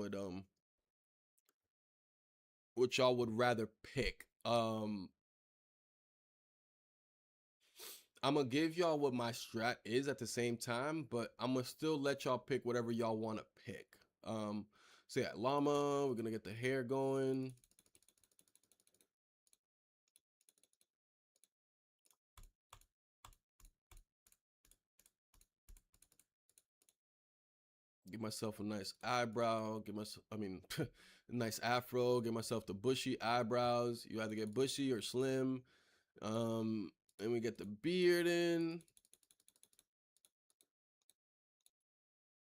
would rather pick. I'm gonna give y'all what my strat is at the same time, but I'm gonna still let y'all pick whatever y'all want to pick. Um, so yeah, llama. We're gonna get the hair going. Give myself a nice eyebrow. Give myself, I mean, a nice afro. Give myself the bushy eyebrows. You either get bushy or slim. Um, and we get the beard in.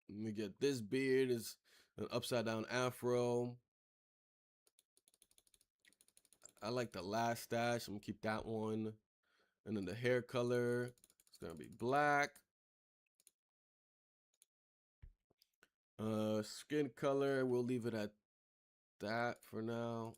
And we get this beard is an upside down afro. I like the last stash. I'm gonna keep that one. And then the hair color, it's gonna be black. Skin color, we'll leave it at that for now.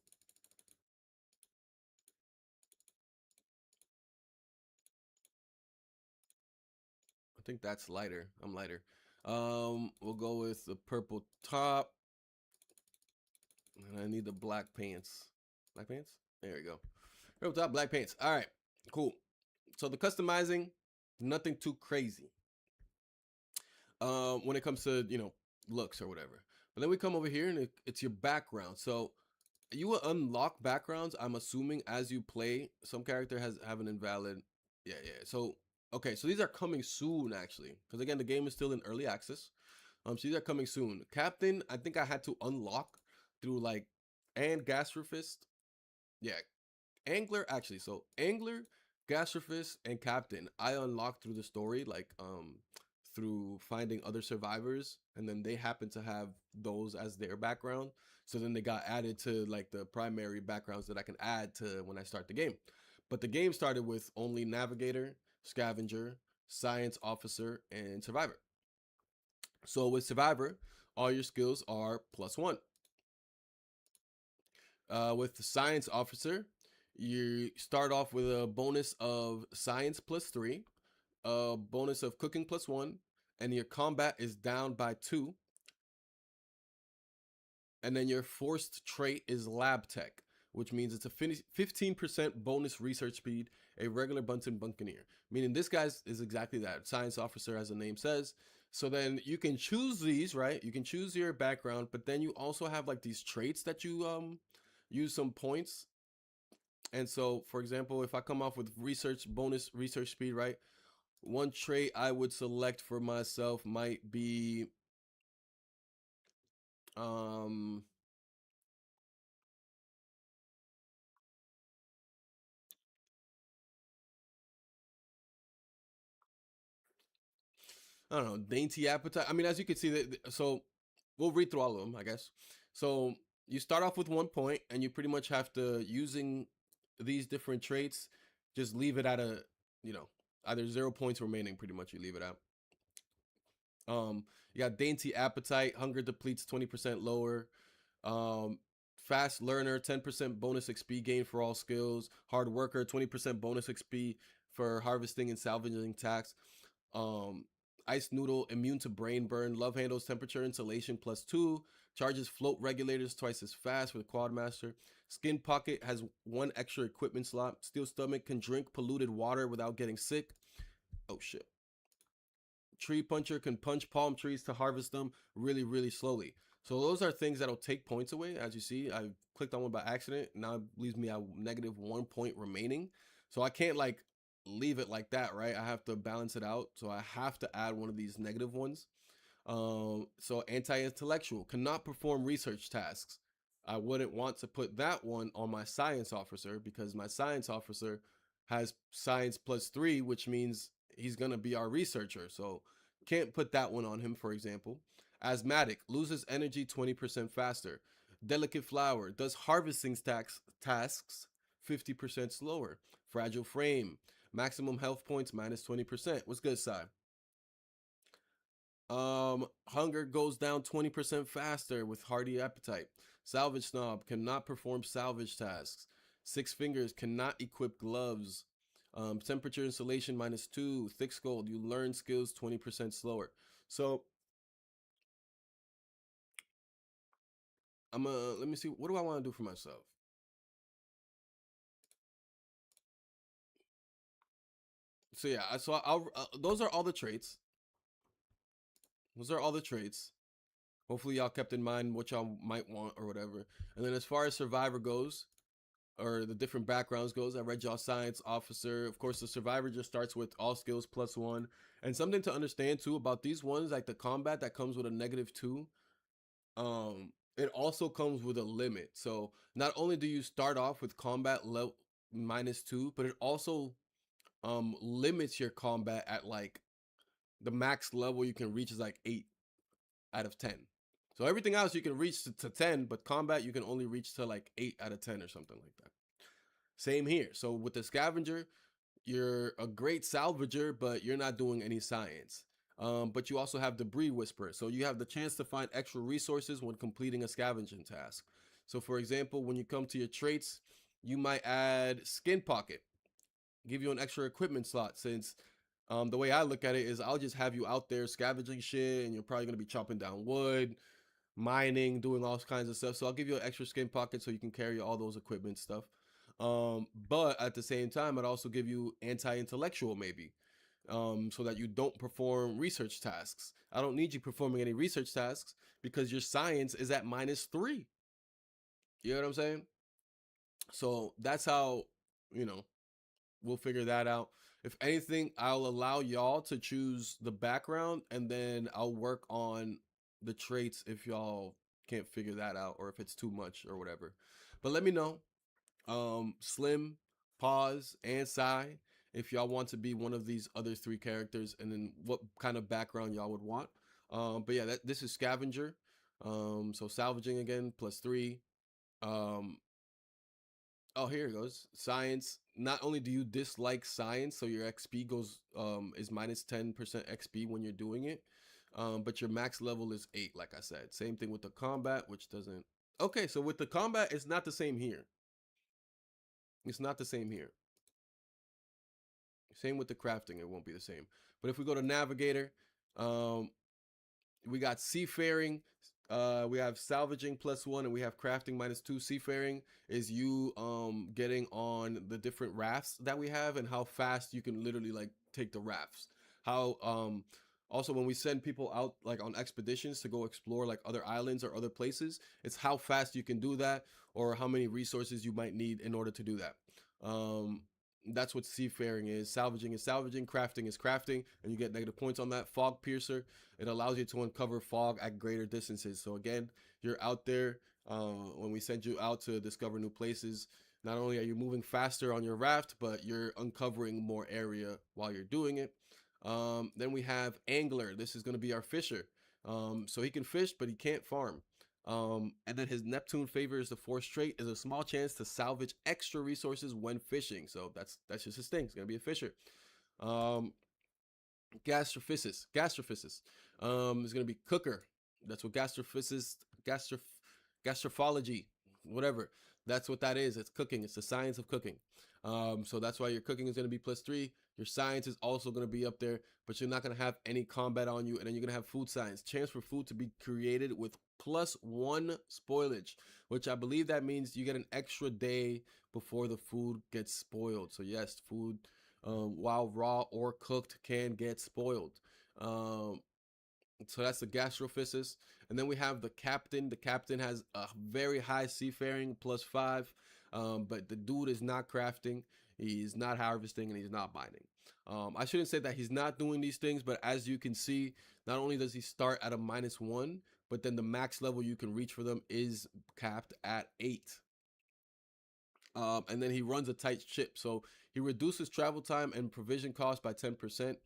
I think that's lighter. I'm lighter. We'll go with the purple top. And I need the black pants. Black pants? There we go. Purple top, black pants. All right, cool. So the customizing, nothing too crazy. When it comes to, looks or whatever. But then we come over here and it's your background. So you will unlock backgrounds, I'm assuming, as you play. Some character have an invalid. Yeah, yeah. So okay, so these are coming soon actually. Because again, the game is still in early access. So these are coming soon. Captain, I think I had to unlock through like and Gastrofist. Yeah, Angler actually. So Angler, Gastrofist, and Captain, I unlocked through the story, like through finding other survivors, and then they happen to have those as their background. So then they got added to like the primary backgrounds that I can add to when I start the game. But the game started with only Navigator, Scavenger, Science Officer, and Survivor. So with Survivor, all your skills are +1. With the Science Officer, you start off with a bonus of Science +3, a bonus of Cooking +1, and your combat is down by 2. And then your forced trait is Lab Tech, which means it's a 15% bonus research speed, a regular Bunsen Buccaneer. Meaning this guy is exactly that, Science Officer, as the name says. So then you can choose these, right? You can choose your background, but then you also have like these traits that you use some points. And so, for example, if I come off with research bonus research speed, right? One trait I would select for myself might be um I don't know, dainty appetite. I mean, as you can see, so we'll read through all of them, I guess. So you start off with 1 point, and you pretty much have to, using these different traits, just leave it at a, you know, either 0 points remaining. Pretty much, you leave it at. You got dainty appetite, hunger depletes 20% lower. Um, fast learner, 10% bonus XP gain for all skills. Hard worker, 20% bonus XP for harvesting and salvaging tasks. Um, Ice Noodle, immune to brain burn. Love handles temperature insulation +2. Charges float regulators twice as fast with Quadmaster. Skin Pocket has 1 extra equipment slot. Steel Stomach can drink polluted water without getting sick. Oh shit. Tree Puncher can punch palm trees to harvest them really, really slowly. So those are things that'll take points away. As you see, I clicked on one by accident. Now it leaves me at -1 point remaining. So I can't like leave it like that, right? I have to balance it out. So I have to add one of these negative ones. So anti-intellectual cannot perform research tasks. I wouldn't want to put that one on my science officer because my science officer has science +3, which means he's gonna be our researcher. So can't put that one on him, for example. Asthmatic loses energy 20% faster. Delicate flower does harvesting tasks 50% slower. Fragile frame maximum health points -20%. What's good, side? Hunger goes down 20% faster with hearty appetite. Salvage snob cannot perform salvage tasks. Six fingers cannot equip gloves. Temperature insulation -2. Thick skull, you learn skills 20% slower. So let me see. What do I want to do for myself? So yeah, so I'll those are all the traits. Those are all the traits. Hopefully y'all kept in mind what y'all might want or whatever. And then as far as survivor goes, or the different backgrounds goes, I read y'all science officer. Of course, the survivor just starts with all skills +1. And something to understand too about these ones, like the combat that comes with a -2, it also comes with a limit. So not only do you start off with combat level -2, but it also limits your combat at like the max level you can reach is like 8 out of 10. So everything else you can reach to 10, but combat you can only reach to like 8 out of 10 or something like that. Same here. So with the scavenger, you're a great salvager, but you're not doing any science. But you also have debris whisperer, so you have the chance to find extra resources when completing a scavenging task. So for example, when you come to your traits, you might add skin pocket, give you an extra equipment slot, since the way I look at it is I'll just have you out there scavenging shit and you're probably going to be chopping down wood, mining, doing all kinds of stuff. So I'll give you an extra skin pocket so you can carry all those equipment stuff. But at the same time, I'd also give you anti-intellectual maybe, so that you don't perform research tasks. I don't need you performing any research tasks because your science is at -3. You know what I'm saying? So that's how, you know, we'll figure that out. If anything, I'll allow y'all to choose the background and then I'll work on the traits if y'all can't figure that out or if it's too much or whatever. But let me know. Slim, Pause, and Psy, if y'all want to be one of these other three characters and then what kind of background y'all would want. But yeah, this is Scavenger. So salvaging again, +3. Um, Oh, here it goes. Science. Not only do you dislike science, so your XP goes is -10% XP when you're doing it, but your max level is 8, like I said. Same thing with the combat, which doesn't. Okay, so with the combat, it's not the same here. It's not the same here. Same with the crafting, it won't be the same. But if we go to navigator, um, we got seafaring, we have salvaging +1, and we have crafting -2. Seafaring is you getting on the different rafts that we have and how fast you can literally like take the rafts. How also when we send people out like on expeditions to go explore like other islands or other places, it's how fast you can do that or how many resources you might need in order to do that. um that's what seafaring is. Salvaging is salvaging, crafting is crafting, and you get negative points on that. Fog piercer, it allows you to uncover fog at greater distances. So again, you're out there, when we send you out to discover new places, not only are you moving faster on your raft, but you're uncovering more area while you're doing it. Then we have angler. This is going to be our fisher. So he can fish, but he can't farm. And then his Neptune favor is the fourth trait, is a small chance to salvage extra resources when fishing. So that's just his thing. He's gonna be a fisher. Um, Gastrophysis is going to be cooker. That's what gastrophology, whatever. That's what that is. It's cooking. It's the science of cooking. So that's why your cooking is going to be +3. Your science is also going to be up there, but you're not going to have any combat on you. And then you're going to have food science, chance for food to be created with +1 spoilage, which I believe that means you get an extra day before the food gets spoiled. So yes, food, while raw or cooked, can get spoiled. Um, so that's the gastrophysis. And then we have the captain. The captain has a very high seafaring +5, but the dude is not crafting, he's not harvesting, and he's not mining. I shouldn't say that he's not doing these things, but as you can see, not only does he start at a -1, but then the max level you can reach for them is capped at 8. And then he runs a tight ship. So he reduces travel time and provision cost by 10%.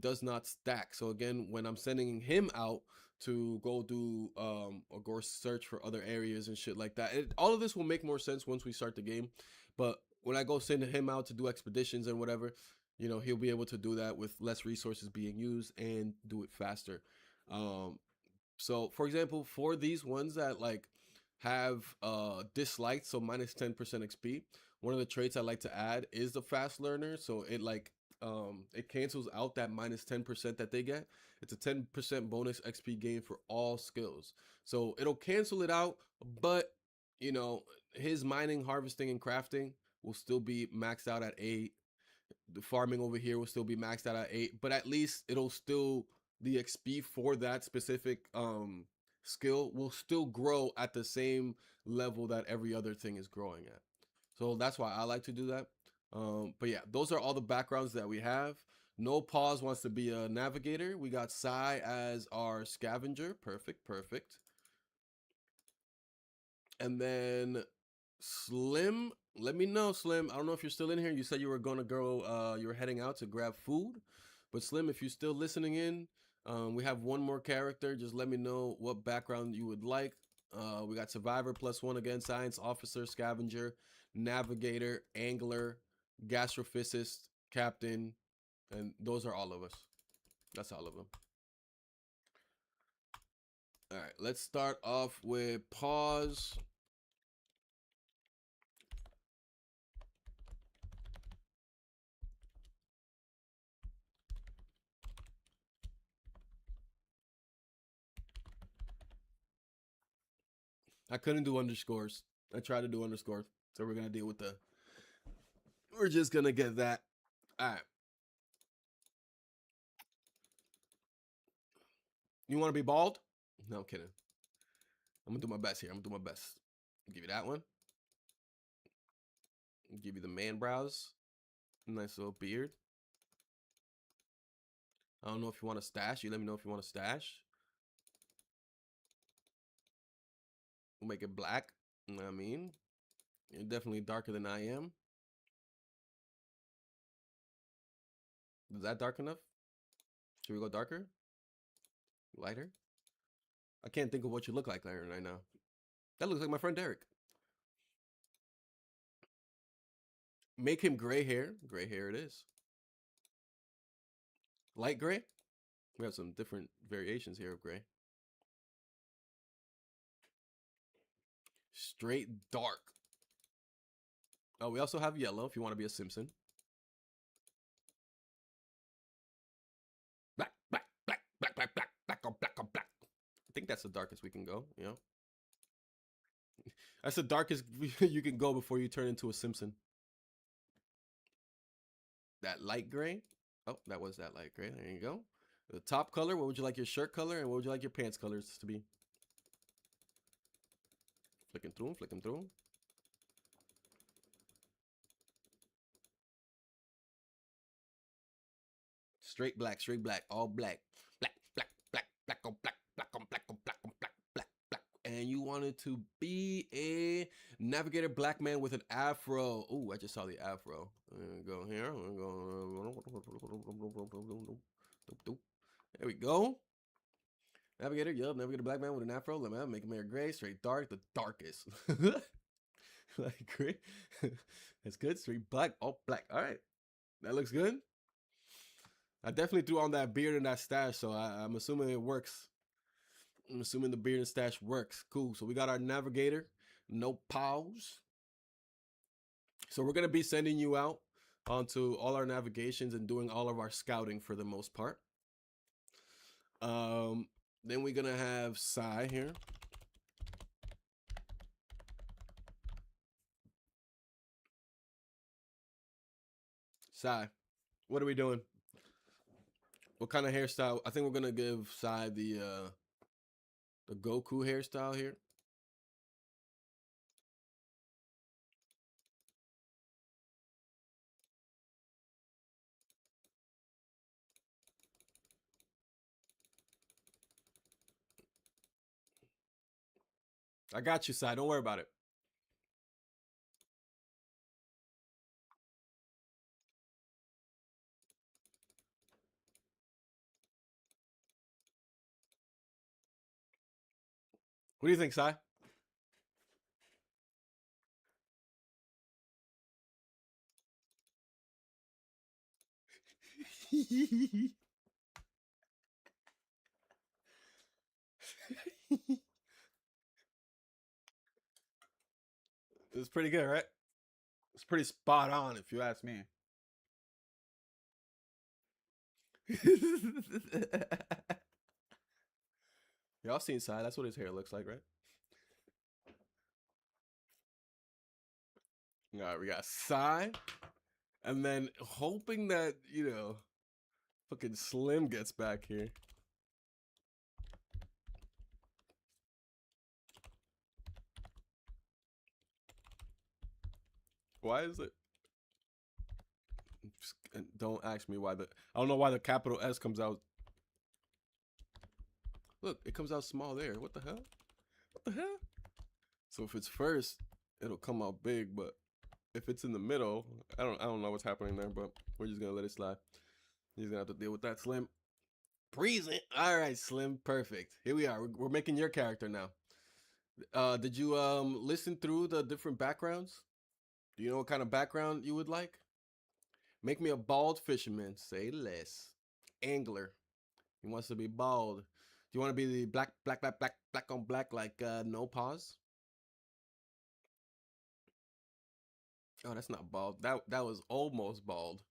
Does not stack. So again, when I'm sending him out to go do or go search for other areas and shit like that, all of this will make more sense once we start the game. But when I go send him out to do expeditions and whatever, he'll be able to do that with less resources being used and do it faster. Um, so for example, for these ones that like have disliked, so -10% XP, one of the traits I like to add is the fast learner. So it like it cancels out that -10% that they get. It's a 10% bonus XP gain for all skills. So it'll cancel it out, but his mining, harvesting, and crafting will still be maxed out at 8. The farming over here will still be maxed out at 8, but at least it'll still the XP for that specific skill will still grow at the same level that every other thing is growing at. So that's why I like to do that. But yeah, those are all the backgrounds that we have. No Pause wants to be a navigator. We got Sai as our scavenger. Perfect, perfect. And then Slim, let me know, Slim. I don't know if you're still in here. You said you were gonna go. You were heading out to grab food, but Slim, if you're still listening in, we have one more character. Just let me know what background you would like. We got Survivor +1 again, Science Officer, Scavenger, Navigator, Angler, Gastrophysicist, Captain, and those are all of us. That's all of them. All right, let's start off with Pause. I couldn't do underscores. I tried to do underscores. So we're gonna deal with the. We're just gonna get that. All right. You want to be bald? No, I'm kidding. I'm gonna do my best here. I'm gonna do my best. I'll give you that one. I'll give you the man brows. Nice little beard. I don't know if you want a stash. You let me know if you want a stash. We'll make it black. You know what I mean? You're definitely darker than I am. Is that dark enough? Should we go darker? Lighter? I can't think of what you look like right now. That looks like my friend Derek. Make him gray hair. Gray hair it is. Light gray? We have some different variations here of gray. Straight dark. Oh, we also have yellow if you want to be a Simpson. Black, black, black, black, black, black, black on black on black. I think that's the darkest we can go, you know? That's the darkest you can go before you turn into a Simpson. That light gray. Oh, that was that light gray. There you go. The top color, what would you like your shirt color and what would you like your pants colors to be? Flicking through them, flicking through them. Straight black, all black. Black, black, black, black on black, black on black on black on black, black, black. And you wanted to be a navigator black man with an afro. Oh, I just saw the afro. Go here. There we go. Navigator, yup, navigator black man with an afro. Let me make him hair gray, straight dark, the darkest. Like gray. That's good. Straight black, all black. All right. That looks good. I definitely threw on that beard and that stash, so I'm assuming it works. I'm assuming the beard and stash works. Cool. So we got our navigator. No pause. So we're going to be sending you out onto all our navigations and doing all of our scouting for the most part. Then we're going to have Sai here. Sai, what are we doing? What kind of hairstyle? I think we're gonna give Sai the Goku hairstyle here. I got you, Sai. Don't worry about it. What do you think, Sai? It's pretty good, right? It's pretty spot on, if you ask me. Y'all seen Sai? That's what his hair looks like, right? All right, we got Sai. And then hoping that, fucking Slim gets back here. Why is it? Don't ask me why the. I don't know why the capital S comes out. Look, it comes out small there. What the hell? What the hell? So if it's first, it'll come out big, but if it's in the middle, I don't know what's happening there, but we're just gonna let it slide. He's gonna have to deal with that, Slim. Present. All right, Slim. Perfect. Here we are. We're making your character now. Did you listen through the different backgrounds? Do you know what kind of background you would like? Make me a bald fisherman. Say less. Angler. He wants to be bald. Do you want to be the black, black, black, black, black on black, like no pause? Oh, that's not bald. That was almost bald.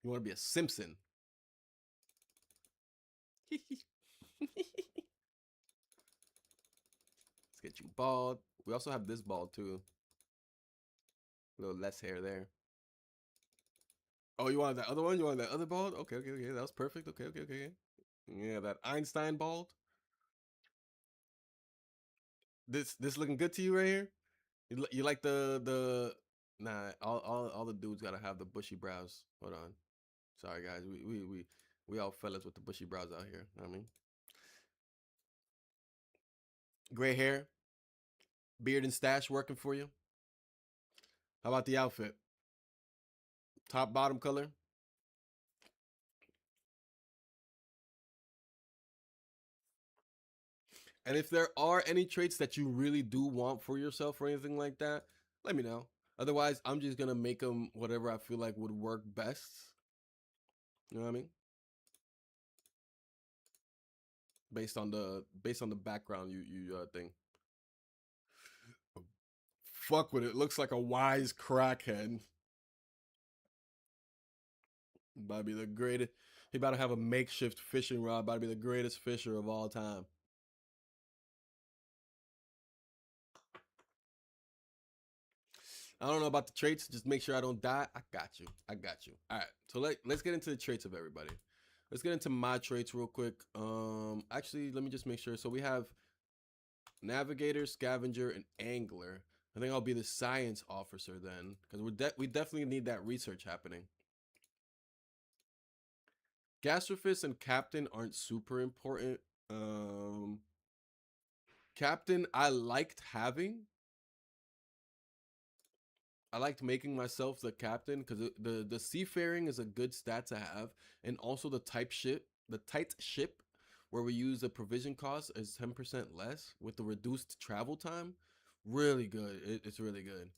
You want to be a Simpson? Let's get you bald. We also have this bald too. A little less hair there. Oh, you wanted that other one? You wanted that other bald? Okay, okay, okay. That was perfect. Okay, okay, okay. Yeah, that Einstein bald. This looking good to you right here? You like the nah? All the dudes gotta have the bushy brows. Hold on. Sorry guys, we all fellas with the bushy brows out here. You know what I mean, gray hair, beard and stash working for you. How about the outfit? Top bottom color. And if there are any traits that you really do want for yourself or anything like that, let me know. Otherwise, I'm just gonna make them whatever I feel like would work best. You know what I mean? Based on the background you think. Fuck with it. Looks like a wise crackhead. About to be the greatest. He about to have a makeshift fishing rod. About to be the greatest fisher of all time. I don't know about the traits. Just make sure I don't die. I got you. I got you. All right. So let's get into the traits of everybody. Let's get into my traits real quick. Actually, let me just make sure. So we have navigator, scavenger, and angler. I think I'll be the science officer then, because we definitely need that research happening. Gastrophist and captain aren't super important. Um, Captain, I liked having. I liked making myself the captain because the seafaring is a good stat to have, and also the tight ship, where we use the provision cost is 10% less with the reduced travel time. Really good. It's really good.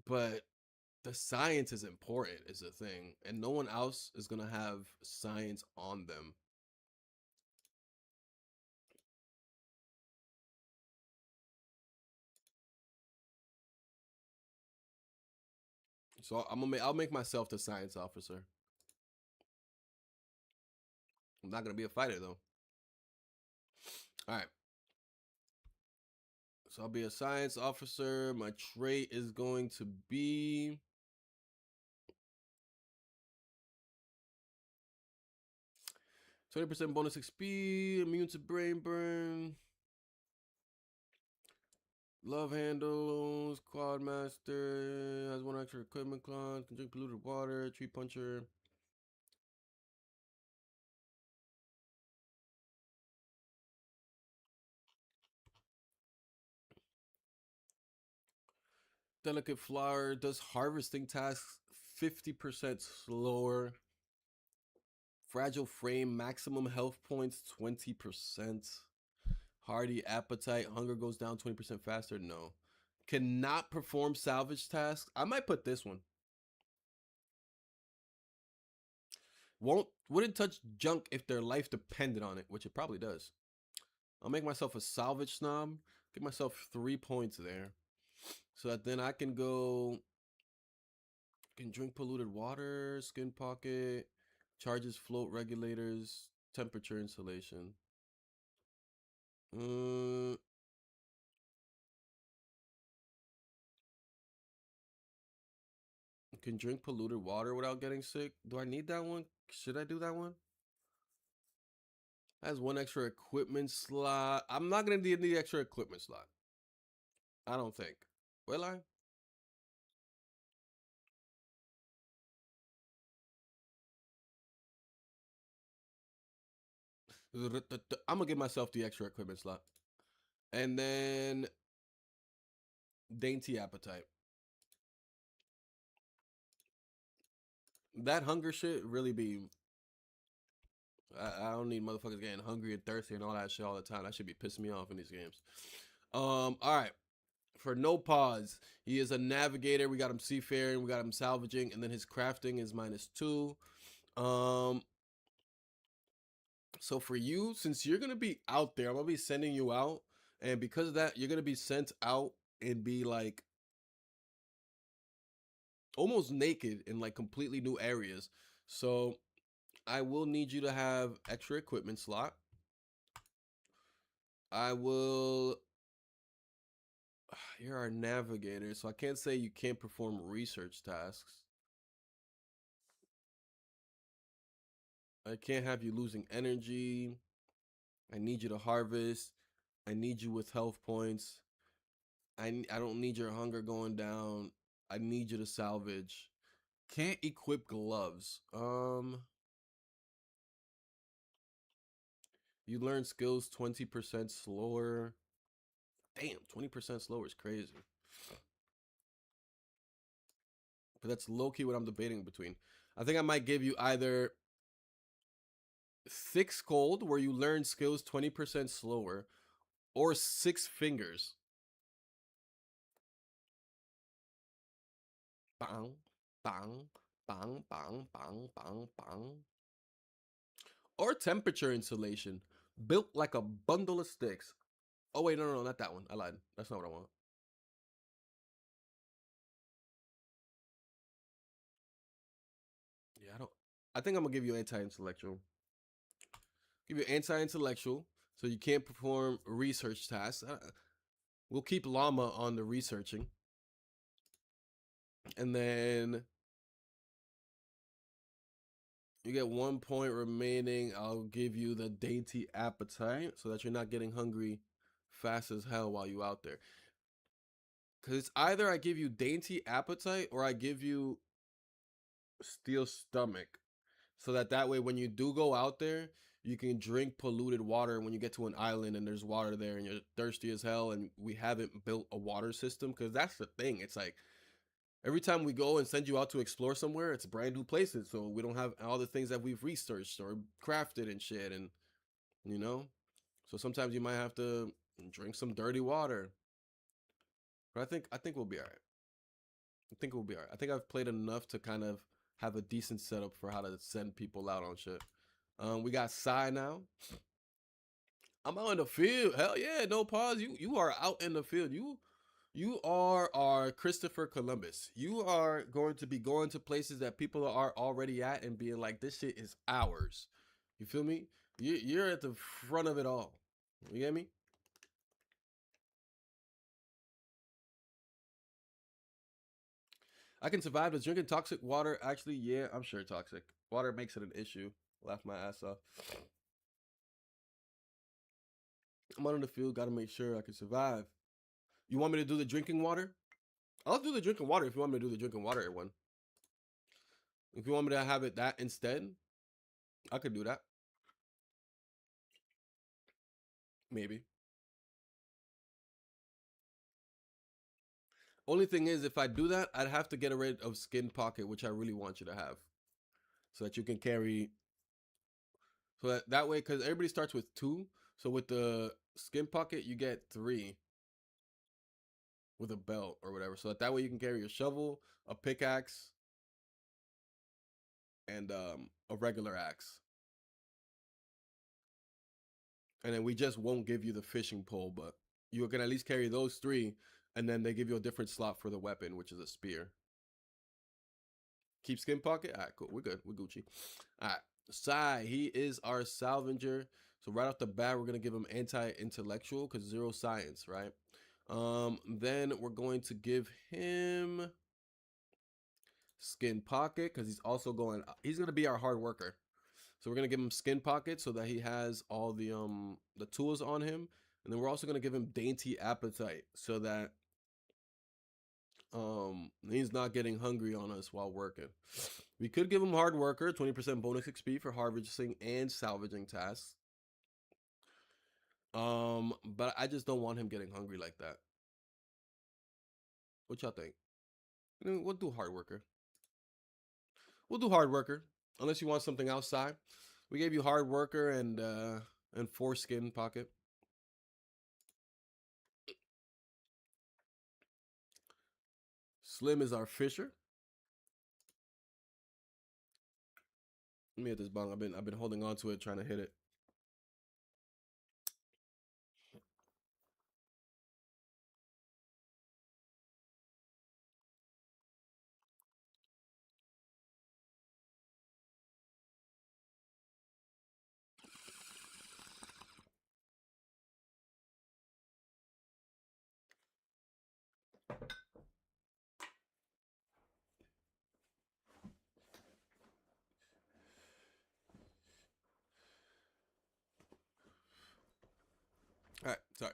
But the science is important, is the thing, and no one else is gonna have science on them. So I'll make myself the science officer. I'm not gonna be a fighter though. All right. So I'll be a science officer. My trait is going to be 20% bonus XP, immune to brain burn, love handles, quad master, has one extra equipment clause, can drink polluted water, tree puncher. Delicate flower does harvesting tasks 50% slower. Fragile frame, maximum health points 20%. Hardy appetite, hunger goes down 20% faster. No. Cannot perform salvage tasks. I might put this one. Wouldn't touch junk if their life depended on it, which it probably does. I'll make myself a salvage snob. Give myself 3 points there. So that then I can drink polluted water, skin pocket, charges float regulators, temperature insulation. can drink polluted water without getting sick. Do I need that one? Should I do that one? Has one extra equipment slot. I'm not gonna need the extra equipment slot. I don't think. Will I? I'm gonna give myself the extra equipment slot. And then dainty appetite. That hunger shit really be. I don't need motherfuckers getting hungry and thirsty and all that shit all the time. That should be pissing me off in these games. All right. For no pause, he is a navigator. We got him seafaring. We got him salvaging, and then his crafting is -2. Um, so for you, since you're gonna be out there, I'm gonna be sending you out, and because of that, you're gonna be sent out and be like almost naked in like completely new areas. So I will need you to have extra equipment slot. I will. You're our navigator, so I can't say you can't perform research tasks. I can't have you losing energy. I need you to harvest. I need you with health points. I don't need your hunger going down. I need you to salvage. Can't equip gloves. You learn skills 20% slower. Damn, 20% slower is crazy. But that's low key what I'm debating between. I think I might give you either Six Cold, where you learn skills 20% slower, or Six Fingers. Bang, bang, bang, bang, bang, bang, bang. Or temperature insulation, built like a bundle of sticks. Oh wait, no, not that one. I lied. That's not what I want. Yeah, I don't. I think I'm gonna give you anti-intellectual. Give you anti-intellectual, so you can't perform research tasks. We'll keep llama on the researching, and then you get 1 point remaining. I'll give you the dainty appetite, so that you're not getting hungry fast as hell while you out there. Because it's either I give you dainty appetite or I give you steel stomach, so that way when you do go out there, you can drink polluted water when you get to an island and there's water there and you're thirsty as hell and we haven't built a water system. Because that's the thing, it's like every time we go and send you out to explore somewhere, it's brand new places, so we don't have all the things that we've researched or crafted and shit. And you know, so sometimes you might have to drink some dirty water. But I think we'll be all right. I think we'll be all right. I think I've played enough to kind of have a decent setup for how to send people out on shit. We got Psy now. I'm out in the field. Hell yeah, no pause. You are out in the field. You are our Christopher Columbus. You are going to be going to places that people are already at and being like, this shit is ours. You feel me? You're at the front of it all. You get me? I can survive. Does drinking toxic water actually? Yeah, I'm sure toxic water makes it an issue. Laugh my ass off. I'm out in the field. Got to make sure I can survive. You want me to do the drinking water? I'll do the drinking water if you want me to do the drinking water one. If you want me to have it that instead, I could do that. Maybe. Only thing is, if I do that, I'd have to get rid of skin pocket, which I really want you to have, so that you can carry. So that way, because everybody starts with two. So with the skin pocket, you get three with a belt or whatever. So that way you can carry a shovel, a pickaxe, and a regular axe. And then we just won't give you the fishing pole, but you can at least carry those three, and then they give you a different slot for the weapon, which is a spear. Keep skin pocket. All right, cool. We're good. We're Gucci. All right. Sai, he is our salvager. So right off the bat, we're gonna give him anti-intellectual because zero science, right? Then we're going to give him Skin pocket because he's also going. He's gonna be our hard worker. So we're gonna give him skin pocket so that he has all the tools on him, and then we're also gonna give him dainty appetite so that he's not getting hungry on us while working. We could give him hard worker, 20% bonus XP for harvesting and salvaging tasks. But I just don't want him getting hungry like that. What y'all think? We'll do hard worker. We'll do hard worker. Unless you want something outside. We gave you hard worker and foreskin pocket. Slim is our fisher. Let me hit this bong. I've been holding on to it, trying to hit it. All right, sorry.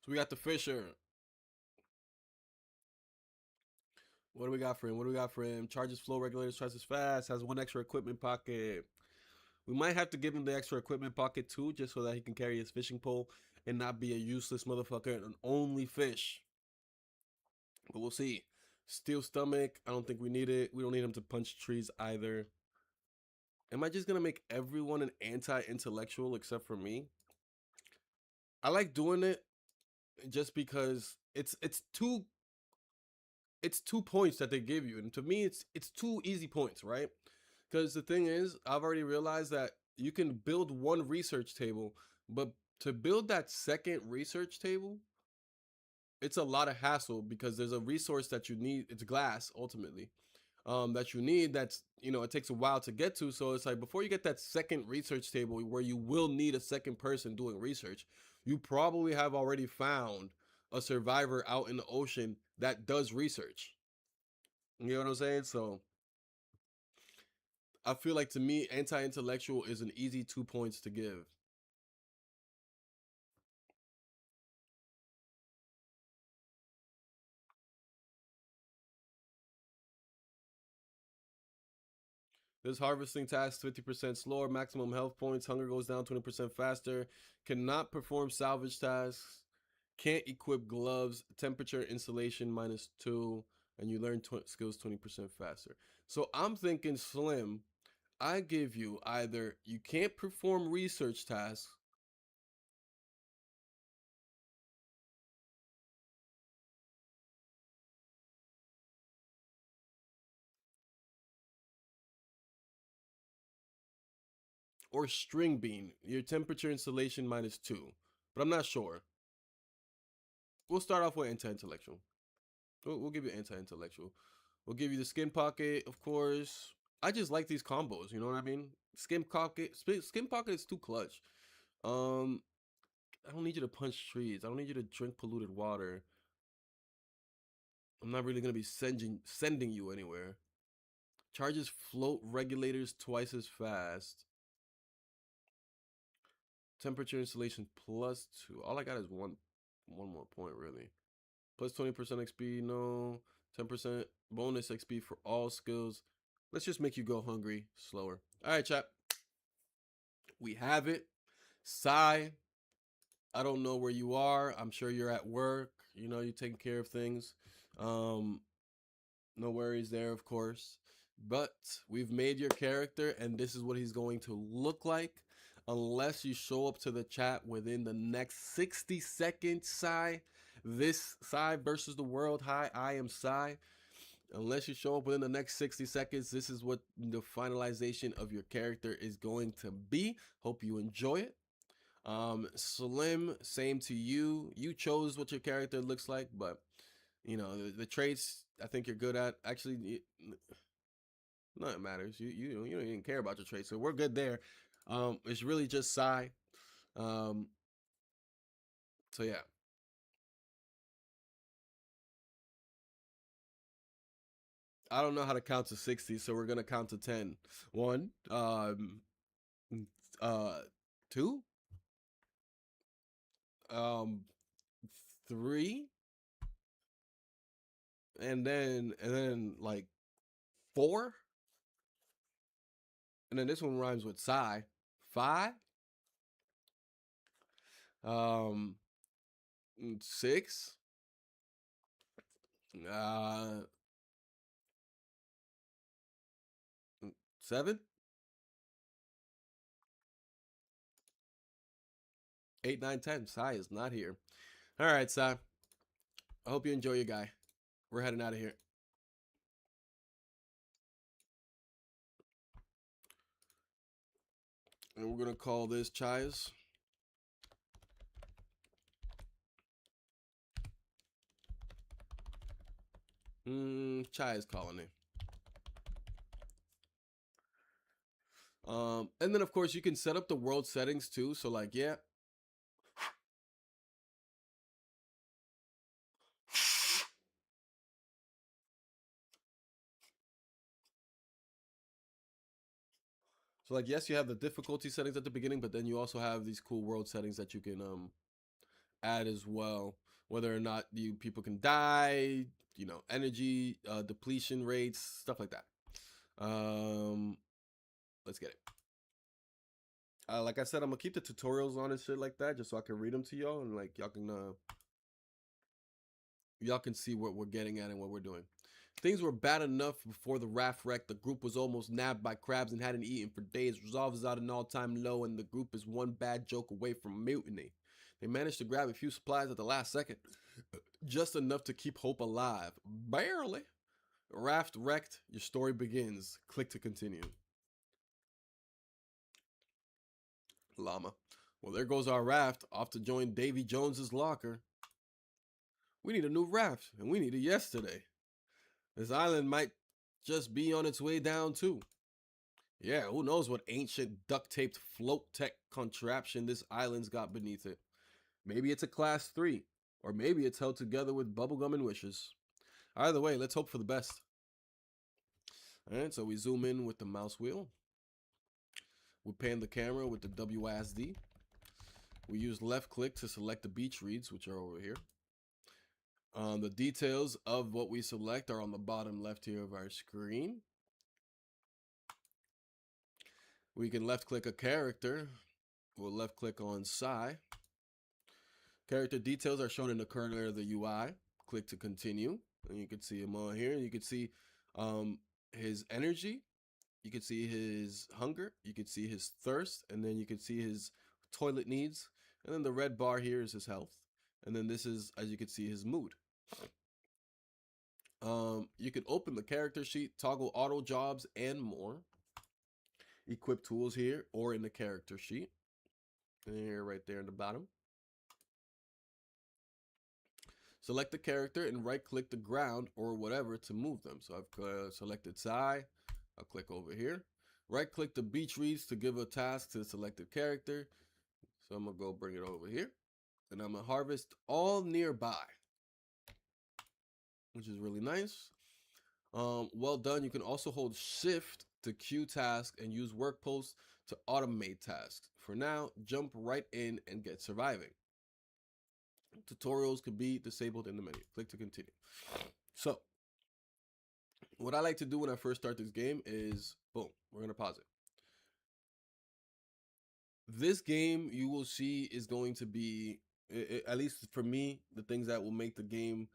So we got the fisher. What do we got for him? What do we got for him? Charges flow regulators twice as fast. Has one extra equipment pocket. We might have to give him the extra equipment pocket too, just so that he can carry his fishing pole and not be a useless motherfucker and only fish. But we'll see. Steel stomach. I don't think we need it. We don't need him to punch trees either. Am I just gonna make everyone an anti-intellectual except for me? I like doing it just because it's 2 points that they give you, and to me it's 2 easy points, right? Because the thing is, I've already realized that you can build one research table, but to build that second research table, it's a lot of hassle because there's a resource that you need. It's glass ultimately, that you need. That's it takes a while to get to. So it's like before you get that second research table where you will need a second person doing research, you probably have already found a survivor out in the ocean that does research. You know what I'm saying? So I feel like to me, anti-intellectual is an easy 2 points to give. This harvesting task 50% slower, maximum health points, hunger goes down 20% faster, cannot perform salvage tasks, can't equip gloves, temperature insulation -2, and you learn skills 20% faster. So I'm thinking Slim, I give you either you can't perform research tasks or string bean, your temperature insulation -2. But I'm not sure. We'll start off with anti-intellectual. We'll give you anti-intellectual. We'll give you the skin pocket, of course. I just like these combos. You know what I mean? Skin pocket is too clutch. Um, I don't need you to punch trees. I don't need you to drink polluted water. I'm not really gonna be sending you anywhere. Charges float regulators twice as fast. Temperature insulation +2. All I got is one more point really. Plus 20% XP, no. 10% bonus XP for all skills. Let's just make you go hungry slower. All right, chat. We have it. Sigh. I don't know where you are. I'm sure you're at work. You're taking care of things. Um, no worries there, of course. But we've made your character, and this is what he's going to look like. Unless you show up to the chat within the next 60 seconds, Psy. This Psy versus the world. Hi, I am Psy. Unless you show up within the next 60 seconds, this is what the finalization of your character is going to be. Hope you enjoy it. Slim, same to you. You chose what your character looks like, but the traits I think you're good at. Actually, none it matters. You don't even care about your traits, so we're good there. It's really just Psy. Um, so yeah. I don't know how to count to 60, so we're gonna count to 10. One, uh, two, um, three, and then like four, and then this one rhymes with sigh. Five, um, six, uh, seven, eight, nine, 10. Sai is not here. All right, Sai. I hope you enjoy your guy. We're heading out of here. And we're gonna call this Chais. Chais Colony. And then of course you can set up the world settings too. So like, yeah. So like, yes, you have the difficulty settings at the beginning, but then you also have these cool world settings that you can add as well. Whether or not you people can die, energy depletion rates, stuff like that. Let's get it. Like I said, I'm gonna keep the tutorials on and shit like that, just so I can read them to y'all and like y'all can see what we're getting at and what we're doing. Things were bad enough before the raft wreck. The group was almost nabbed by crabs and hadn't eaten for days. Resolve is at an all-time low, and the group is one bad joke away from mutiny. They managed to grab a few supplies at the last second, just enough to keep hope alive. Barely. Raft wrecked. Your story begins. Click to continue. Llama. Well, there goes our raft, off to join Davy Jones's locker. We need a new raft, and we need it yesterday. This island might just be on its way down, too. Yeah, who knows what ancient duct taped float tech contraption this island's got beneath it. Maybe it's a class 3, or maybe it's held together with bubblegum and wishes. Either way, let's hope for the best. Alright, so we zoom in with the mouse wheel. We pan the camera with the WASD. We use left click to select the beach reads, which are over here. The details of what we select are on the bottom left here of our screen. We can left click a character. We'll left click on Sai. Character details are shown in the corner of the UI. Click to continue, and you can see him on here. You can see his energy. You can see his hunger. You can see his thirst, and then you can see his toilet needs. And then the red bar here is his health. And then this is, as you can see, his mood. You can open the character sheet, toggle auto jobs, and more. Equip tools here or in the character sheet. There, right there in the bottom. Select the character and right click the ground or whatever to move them. So I've selected Sai. I'll click over here. Right click the beach reads to give a task to the selected character. So I'm gonna go bring it over here. And I'm gonna harvest all nearby, which is really nice. Well done. You can also hold shift to queue tasks and use work posts to automate tasks. For now, jump right in and get surviving. Tutorials could be disabled in the menu. Click to continue. So, what I like to do when I first start this game is, boom, we're gonna pause it. This game, you will see, is going to be, at least for me, the things that will make the game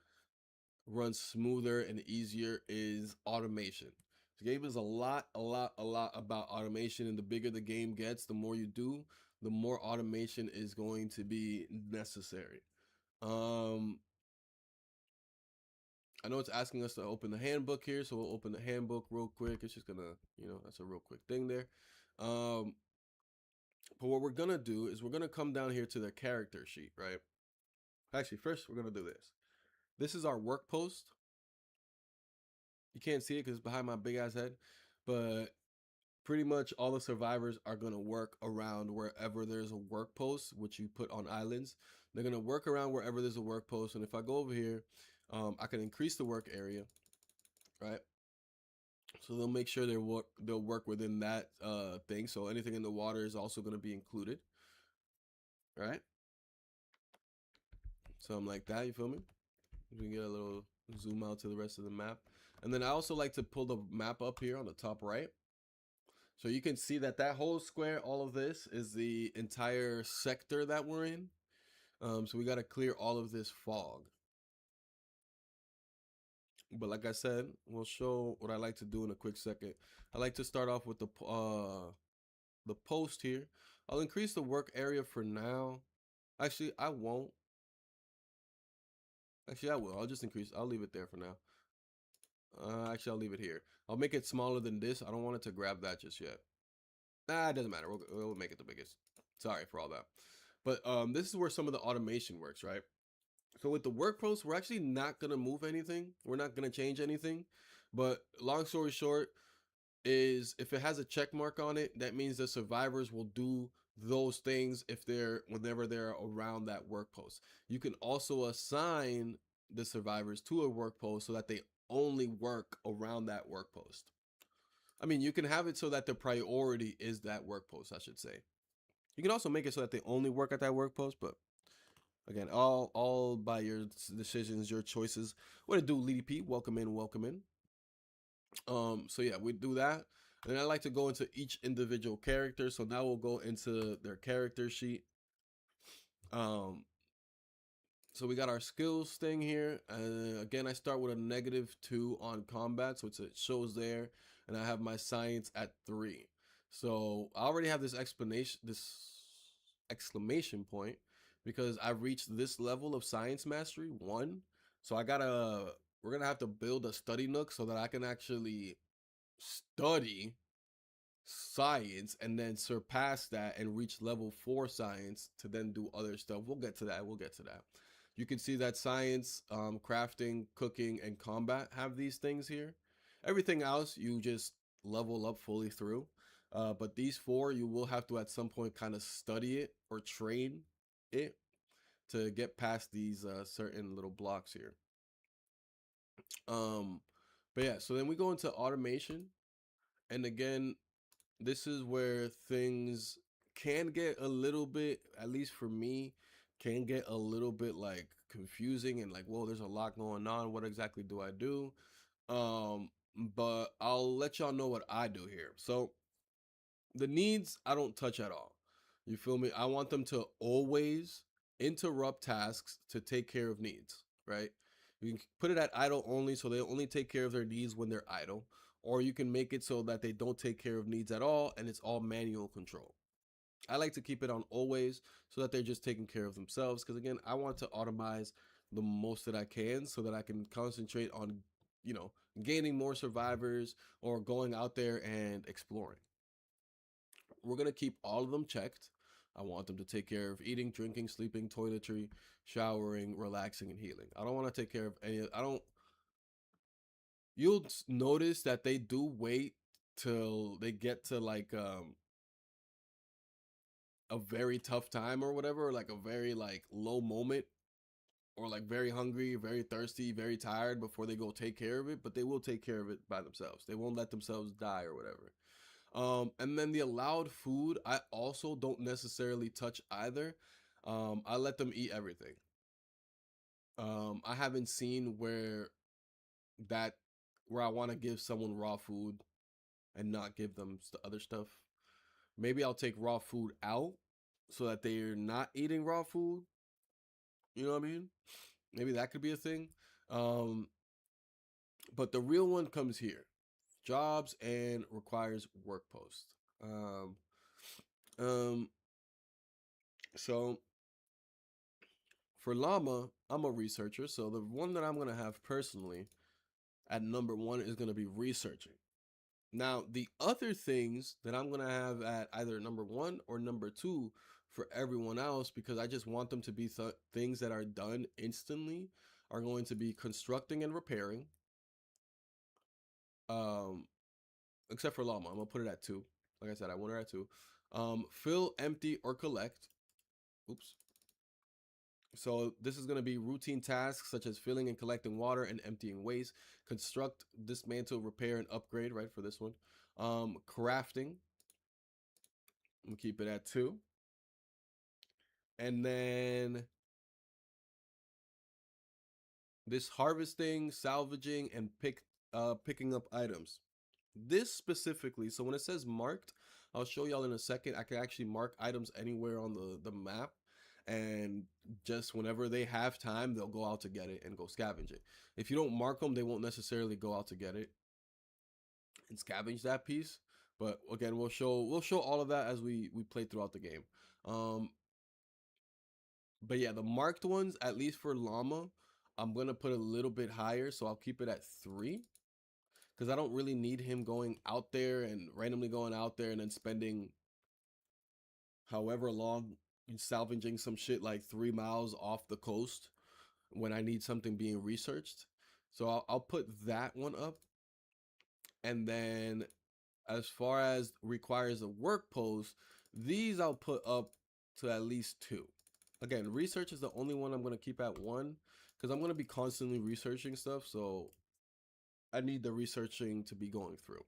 run smoother and easier is automation. The game is a lot about automation, and the bigger the game gets, the more you do, the more automation is going to be necessary. I know it's asking us to open the handbook here, so we'll open the handbook real quick. It's just gonna, that's a real quick thing there. But what we're gonna do is we're gonna come down here to the character sheet, right? Actually, first we're gonna do this. This is our work post. You can't see it because it's behind my big ass head, but pretty much all the survivors are gonna work around wherever there's a work post, which you put on islands. They're gonna work around wherever there's a work post, and if I go over here, I can increase the work area, right? So they'll make sure they'll work within that thing. So anything in the water is also going to be included, right? Something like that. You feel me? We can get a little zoom out to the rest of the map, and then I also like to pull the map up here on the top right, so you can see that that whole square, all of this is the entire sector that we're in. So we got to clear all of this fog. But like I said, we'll show what I like to do in a quick second. I like to start off with the post here. I'll increase the work area for now. Actually, I won't. Actually, I will. I'll just increase. I'll leave it there for now. Actually, I'll leave it here. I'll make it smaller than this. I don't want it to grab that just yet. Nah, it doesn't matter. We'll make it the biggest. Sorry for all that. But this is where some of the automation works, right? So with the work post, we're actually not gonna move anything. We're not gonna change anything. But long story short, is if it has a check mark on it, that means the survivors will do those things if they're whenever they're around that work post. You can also assign the survivors to a work post so that they only work around that work post. I mean, you can have it so that the priority is that work post, I should say. You can also make it so that they only work at that work post, but again, all by your decisions, your choices. What to do, Lady P? Welcome in, welcome in. So yeah, we do that. And then I like to go into each individual character. So now we'll go into their character sheet. Um, so we got our skills thing here. Again, I start with a -2 on combat, so it shows there, and I have my science at 3. So I already have this exclamation point, because I've reached this level of science mastery 1. So we're gonna have to build a study nook so that I can actually study science and then surpass that and reach level 4 science to then do other stuff. We'll get to that. We'll get to that. You can see that science, crafting, cooking, and combat have these things here. Everything else you just level up fully through. But these 4 you will have to at some point kind of study it or train it to get past these certain little blocks here. Um, but yeah, so then we go into automation, and again, this is where things can get a little bit, at least for me, can get a little bit like confusing and like, whoa, there's a lot going on. What exactly do I do? But I'll let y'all know what I do here. So the needs I don't touch at all. You feel me? I want them to always interrupt tasks to take care of needs, right? You can put it at idle only, so they only take care of their needs when they're idle, or you can make it so that they don't take care of needs at all and it's all manual control. I like to keep it on always so that they're just taking care of themselves, because again, I want to automize the most that I can so that I can concentrate on, you know, gaining more survivors or going out there and exploring. We're going to keep all of them checked. I want them to take care of eating, drinking, sleeping, toiletry, showering, relaxing, and healing. I don't want to take care of any. I don't. You'll notice that they do wait till they get to like a very tough time or whatever, or like a very like low moment, or like very hungry, very thirsty, very tired before they go take care of it. But they will take care of it by themselves. They won't let themselves die or whatever. And then the allowed food, I also don't necessarily touch either. I let them eat everything. I haven't seen that where I want to give someone raw food and not give them other stuff. Maybe I'll take raw food out so that they're not eating raw food. You know what I mean? Maybe that could be a thing. Um, but the real one comes here: jobs and requires work post. Um, um, so for llama, I'm a researcher, so the one that I'm gonna have personally at number 1 is gonna be researching. Now, the other things that I'm gonna have at either number 1 or number 2 for everyone else, because I just want them to be things that are done instantly, are going to be constructing and repairing. Um, except for llama, I'm gonna put it at 2. Like I said, I want it at 2. Fill, empty, or collect. Oops. So this is going to be routine tasks such as filling and collecting water and emptying waste. Construct, dismantle, repair, and upgrade. Right for this one. Crafting. I'm gonna keep it at 2. And then this harvesting, salvaging, and picking up items. This specifically, so when it says marked, I'll show y'all in a second. I can actually mark items anywhere on the map, and just whenever they have time, they'll go out to get it and go scavenge it. If you don't mark them, they won't necessarily go out to get it and scavenge that piece. But again, we'll show all of that as we play throughout the game. Um, but yeah, the marked ones, at least for llama, I'm gonna put a little bit higher, so I'll keep it at 3 because I don't really need him going out there and randomly going out there and then spending however long salvaging some shit like 3 miles off the coast when I need something being researched. So I'll put that one up. And then as far as requires a work post, these I'll put up to at least 2. Again, research is the only one I'm going to keep at 1 because I'm going to be constantly researching stuff. So I need the researching to be going through.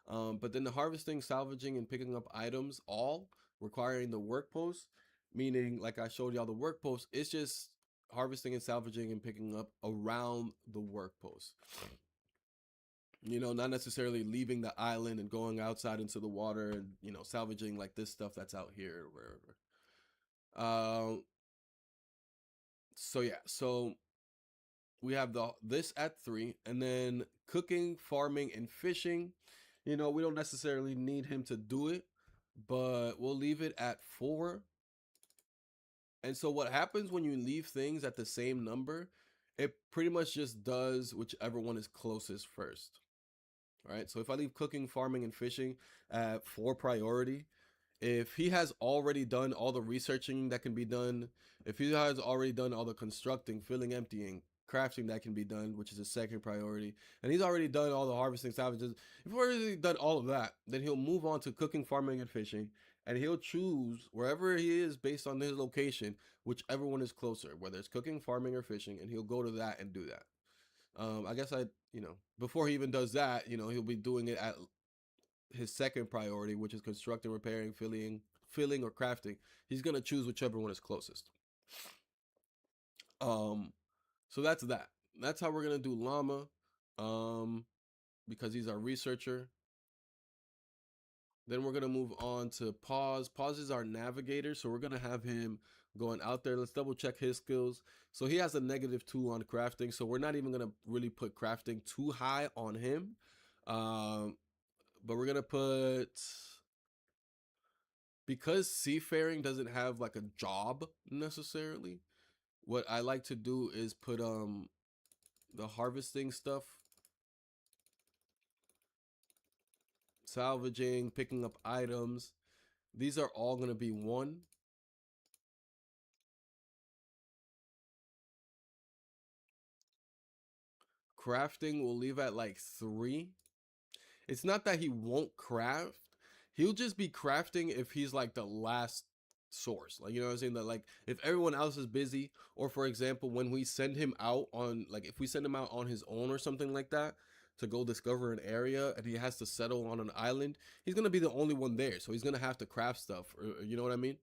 But then the harvesting, salvaging, and picking up items all requiring the work post, meaning like I showed y'all the work post, it's just harvesting and salvaging and picking up around the work post. You know, not necessarily leaving the island and going outside into the water and, you know, salvaging like this stuff that's out here or wherever. So yeah, so we have this at 3, and then cooking, farming, and fishing. You know, we don't necessarily need him to do it, but we'll leave it at 4. And so what happens when you leave things at the same number, it pretty much just does whichever one is closest first. All right. So if I leave cooking, farming, and fishing at 4 priority, if he has already done all the researching that can be done, if he has already done all the constructing, filling, emptying, crafting that can be done, which is his second priority, and he's already done all the harvesting, salvages, if he's already done all of that, then he'll move on to cooking, farming, and fishing, and he'll choose wherever he is based on his location, whichever one is closer, whether it's cooking, farming, or fishing, and he'll go to that and do that. I guess before he even does that, he'll be doing it at his second priority, which is constructing, repairing, filling or crafting. He's gonna choose whichever one is closest. Um, so that's that. That's how we're gonna do llama, um, because he's our researcher. Then we're gonna move on to pause. Pause is our navigator, so we're gonna have him going out there. Let's double check his skills. So he has a -2 on crafting, so we're not even gonna really put crafting too high on him. But we're gonna put, because seafaring doesn't have like a job necessarily, what I like to do is put the harvesting stuff, salvaging, picking up items. These are all going to be 1. Crafting we'll leave at like 3. It's not that he won't craft. He'll just be crafting if he's like the last source. Like, you know what I'm saying? That like if everyone else is busy, or for example, when we send him out on, like if we send him out on his own or something like that to go discover an area and he has to settle on an island, he's gonna be the only one there. So he's gonna have to craft stuff, or you know what I mean?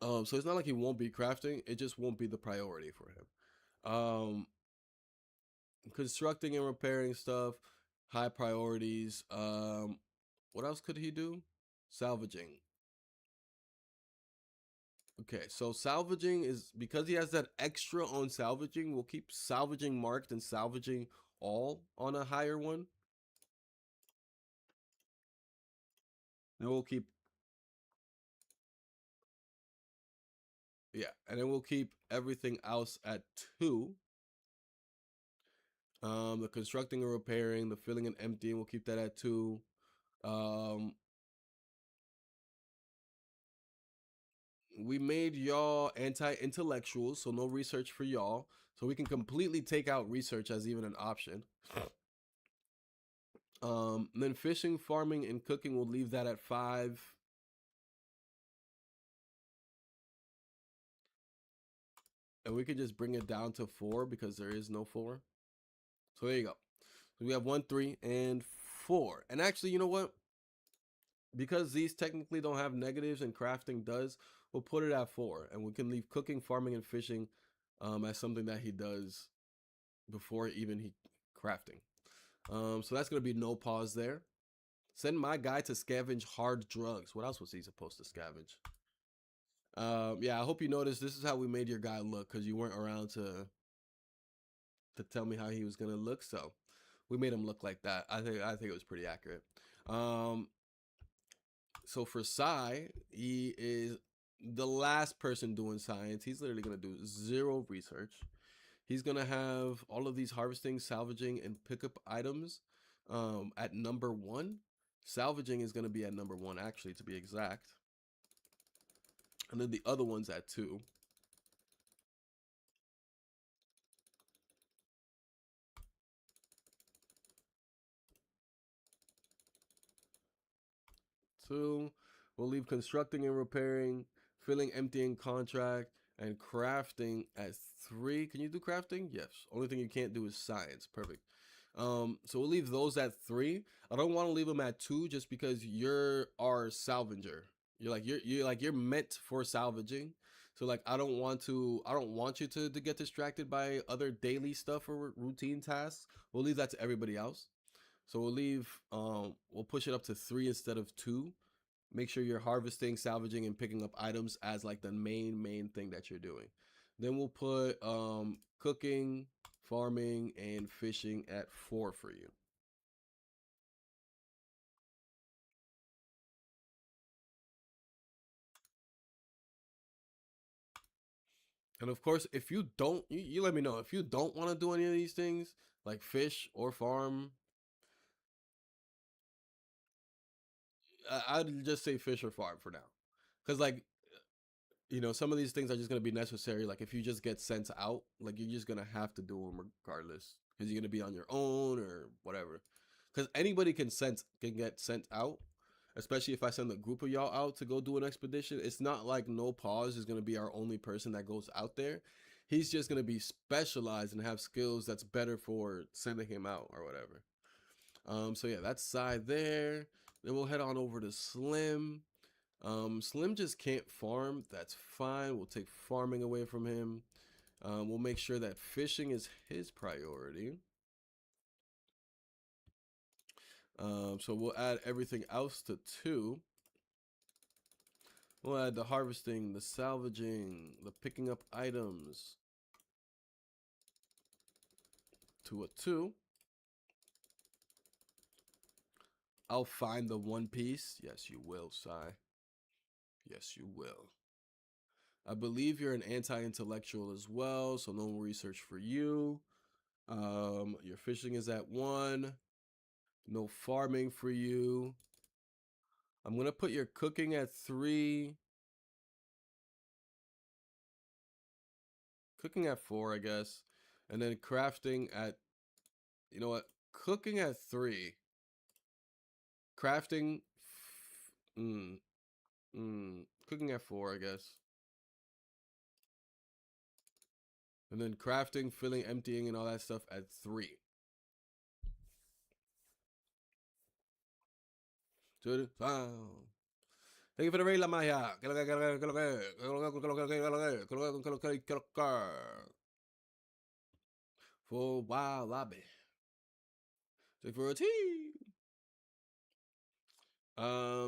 So it's not like he won't be crafting, it just won't be the priority for him. Constructing and repairing stuff, high priorities. What else could he do? Salvaging. Okay, so salvaging is because he has that extra on salvaging. We'll keep salvaging marked and salvaging all on a higher one. And we'll keep, yeah, and then we'll keep everything else at 2. The constructing and repairing, the filling and emptying, we'll keep that at 2. Um, we made y'all anti-intellectuals, so no research for y'all. So we can completely take out research as even an option. Then fishing, farming, and cooking, we'll leave that at 5. and we could just bring it down to 4 because there is no 4. So there you go. So we have 1, 3, and 4. And actually, you know what? Because these technically don't have negatives and crafting does, we'll put it at 4, and we can leave cooking, farming, and fishing as something that he does before even he crafting. So that's gonna be no pause there. Send my guy to scavenge hard drugs. What else was he supposed to scavenge? Yeah, I hope you noticed this is how we made your guy look because you weren't around to tell me how he was gonna look. So we made him look like that. I think it was pretty accurate. Um, so for Sai, he is the last person doing science. He's literally gonna do 0 research. He's gonna have all of these harvesting, salvaging, and pickup items at number 1. Salvaging is gonna be at number 1, actually, to be exact. And then the other one's at 2. 2. We'll leave constructing and repairing, filling, emptying, contract, and crafting at 3. Can you do crafting? Yes. Only thing you can't do is science. Perfect. So we'll leave those at 3. I don't want to leave them at 2 just because you're our salvager. You're meant for salvaging. So like I don't want you to get distracted by other daily stuff or routine tasks. We'll leave that to everybody else. So we'll push it up to 3 instead of 2. Make sure you're harvesting, salvaging, and picking up items as like the main thing that you're doing. Then we'll put cooking, farming, and fishing at 4 for you. And of course, if you don't, you let me know. If you don't want to do any of these things, like fish or farm, I'd just say fish or farm for now. Because like some of these things are just gonna be necessary. Like if you just get sent out, like you're just gonna have to do them regardless, because you're gonna be on your own or whatever. Because anybody can get sent out, especially if I send a group of y'all out to go do an expedition. It's not like No Pause is gonna be our only person that goes out there. He's just gonna be specialized and have skills that's better for sending him out or whatever. So yeah, that's side there. Then we'll head on over to Slim. Slim just can't farm. That's fine. We'll take farming away from him. We'll make sure that fishing is his priority. So we'll add everything else to 2. We'll add the harvesting, the salvaging, the picking up items to a 2. I'll find the One Piece. Yes, you will, Sai. Yes, you will. I believe you're an anti-intellectual as well, so no research for you. Your fishing is at 1. No farming for you. I'm gonna put your cooking at 3. Cooking at 4, I guess. And then crafting at, you know what? Cooking at 3. Crafting, mm, cooking at 4, I guess. And then crafting, filling, emptying, and all that stuff at 3. To the sound. Thank you for the raid, La Maya. For wild lobby. Take for a tea.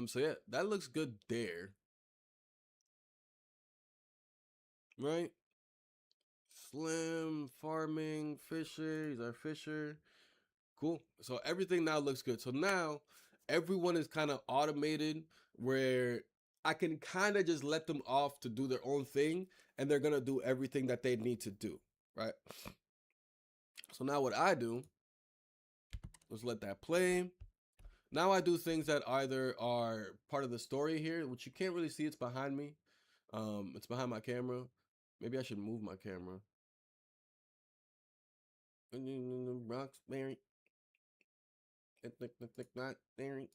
So yeah, that looks good there. Right? Slim, farming, fisher. He's our fisher. Cool. So everything now looks good. So now everyone is kind of automated where I can kind of just let them off to do their own thing and they're going to do everything that they need to do. Right. So now what I do is let that play. Now I do things that either are part of the story here, which you can't really see. It's behind me. It's behind my camera. Maybe I should move my camera. Roxbury. Not there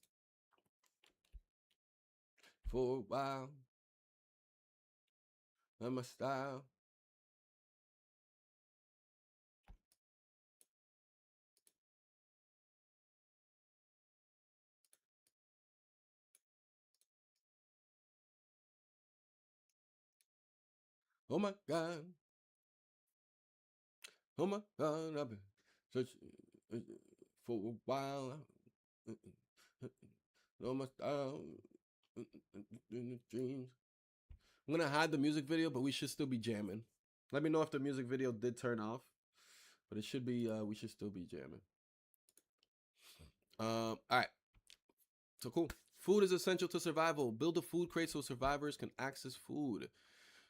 for a while. Not my style. Oh my God. Oh my God. I've been searching for a while. Oh my style in the dreams. I'm gonna hide the music video, but we should still be jamming. Let me know if the music video did turn off, but it should be. We should still be jamming. All right. So cool. Food is essential to survival. Build a food crate so survivors can access food.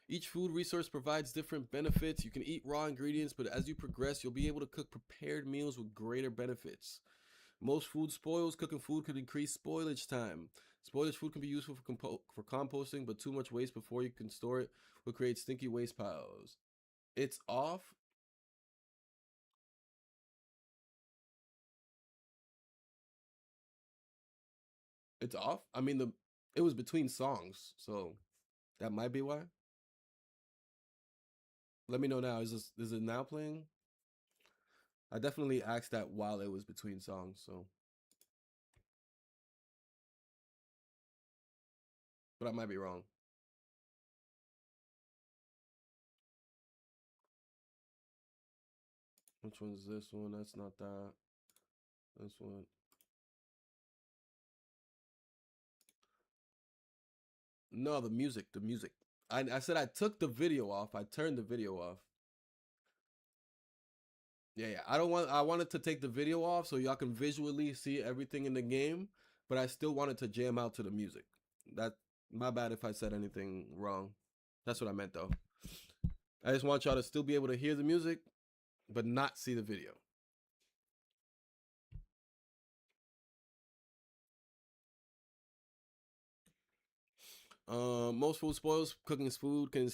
Each food resource provides different benefits. You can eat raw ingredients, but as you progress, you'll be able to cook prepared meals with greater benefits. Most food spoils. Cooking food could increase spoilage time. Spoilage food can be useful for composting, but too much waste before you can store it will create stinky waste piles. It's off. It's off. I mean, the it was between songs, so that might be why. Let me know now. Is it now playing? I definitely asked that while it was between songs, so but I might be wrong. Which one's this one? That's not that. This one. No, the music. The music. I said I took the video off. I turned the video off. Yeah, yeah. I don't want. I wanted to take the video off so y'all can visually see everything in the game, but I still wanted to jam out to the music. That my bad if I said anything wrong. That's what I meant though. I just want y'all to still be able to hear the music, but not see the video. Most food spoils. Cooking food can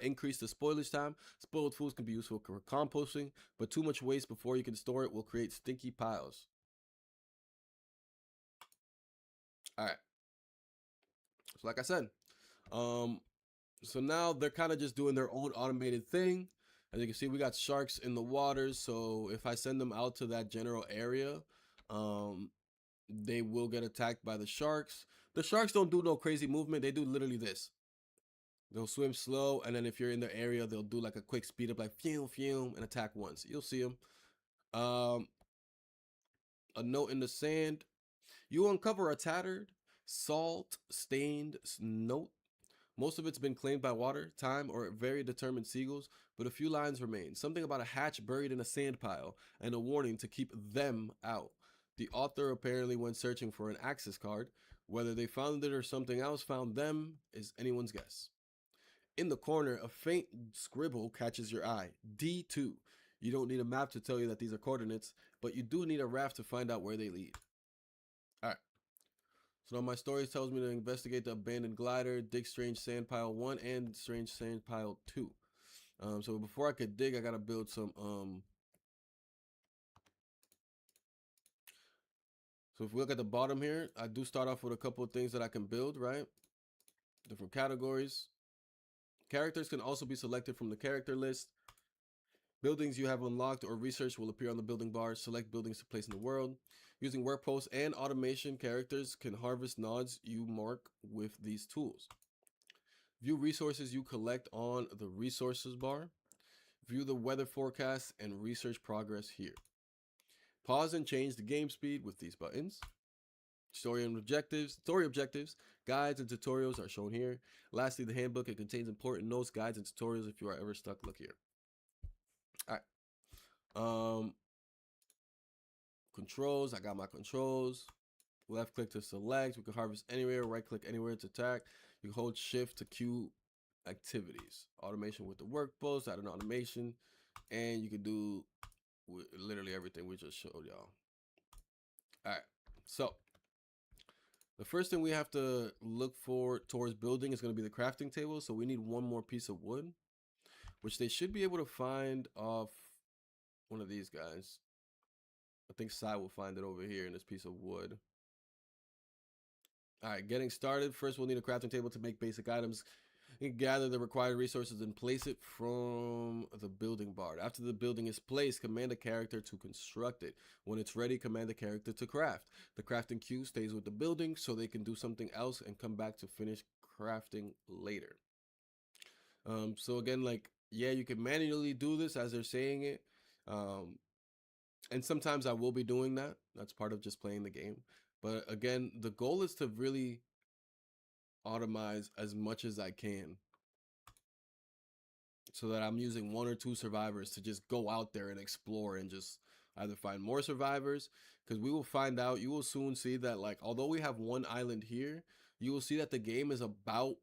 increase the spoilage time. Spoiled foods can be useful for composting, but too much waste before you can store it will create stinky piles. All right. So, like I said, um, so now they're kind of just doing their own automated thing. As you can see, we got sharks in the waters. So if I send them out to that general area, um, they will get attacked by the sharks. The sharks don't do no crazy movement. They do literally this. They'll swim slow, and then if you're in their area, they'll do like a quick speed up, like fume, fume, and attack once. You'll see them. Um, a note in the sand. You uncover a tattered, salt-stained note. Most of it's been claimed by water, time, or very determined seagulls, but a few lines remain. Something about a hatch buried in a sand pile, and a warning to keep them out. The author apparently went searching for an access card. Whether they found it or something else found them is anyone's guess. In the corner, a faint scribble catches your eye. D2. You don't need a map to tell you that these are coordinates, but you do need a raft to find out where they lead. Alright. So now my story tells me to investigate the abandoned glider, dig Strange Sand Pile 1 and Strange Sand Pile 2. So before I could dig, I gotta build some so if we look at the bottom here, I do start off with a couple of things that I can build, right? Different categories. Characters can also be selected from the character list. Buildings you have unlocked or researched will appear on the building bar. Select buildings to place in the world. Using work posts and automation, characters can harvest nodes you mark with these tools. View resources you collect on the resources bar. View the weather forecast and research progress here. Pause and change the game speed with these buttons. Story objectives, guides and tutorials are shown here. Lastly, the handbook. It contains important notes, guides, and tutorials if you are ever stuck. Look here. All right. Controls. I got my controls. Left click to select. We can harvest anywhere. Right click anywhere to attack. You can hold shift to queue activities. Automation with the work post. Add an automation, and you can do literally everything we just showed y'all. All right. So the first thing we have to look for towards building is going to be the crafting table. So we need one more piece of wood, which they should be able to find off one of these guys. I think Sai will find it over here in this piece of wood. All right, getting started. First, we'll need a crafting table to make basic items. You can gather the required resources and place it from the building bar. After the building is placed, command a character to construct it. When it's ready, command the character to craft. The crafting queue stays with the building so they can do something else and come back to finish crafting later. So again, like yeah, you can manually do this as they're saying it. Um, and sometimes I will be doing that. That's part of just playing the game. But again, the goal is to really automize as much as I can so that I'm using one or two survivors to just go out there and explore and just either find more survivors because we will find out you will soon see that like although we have one island here, you will see that the game is about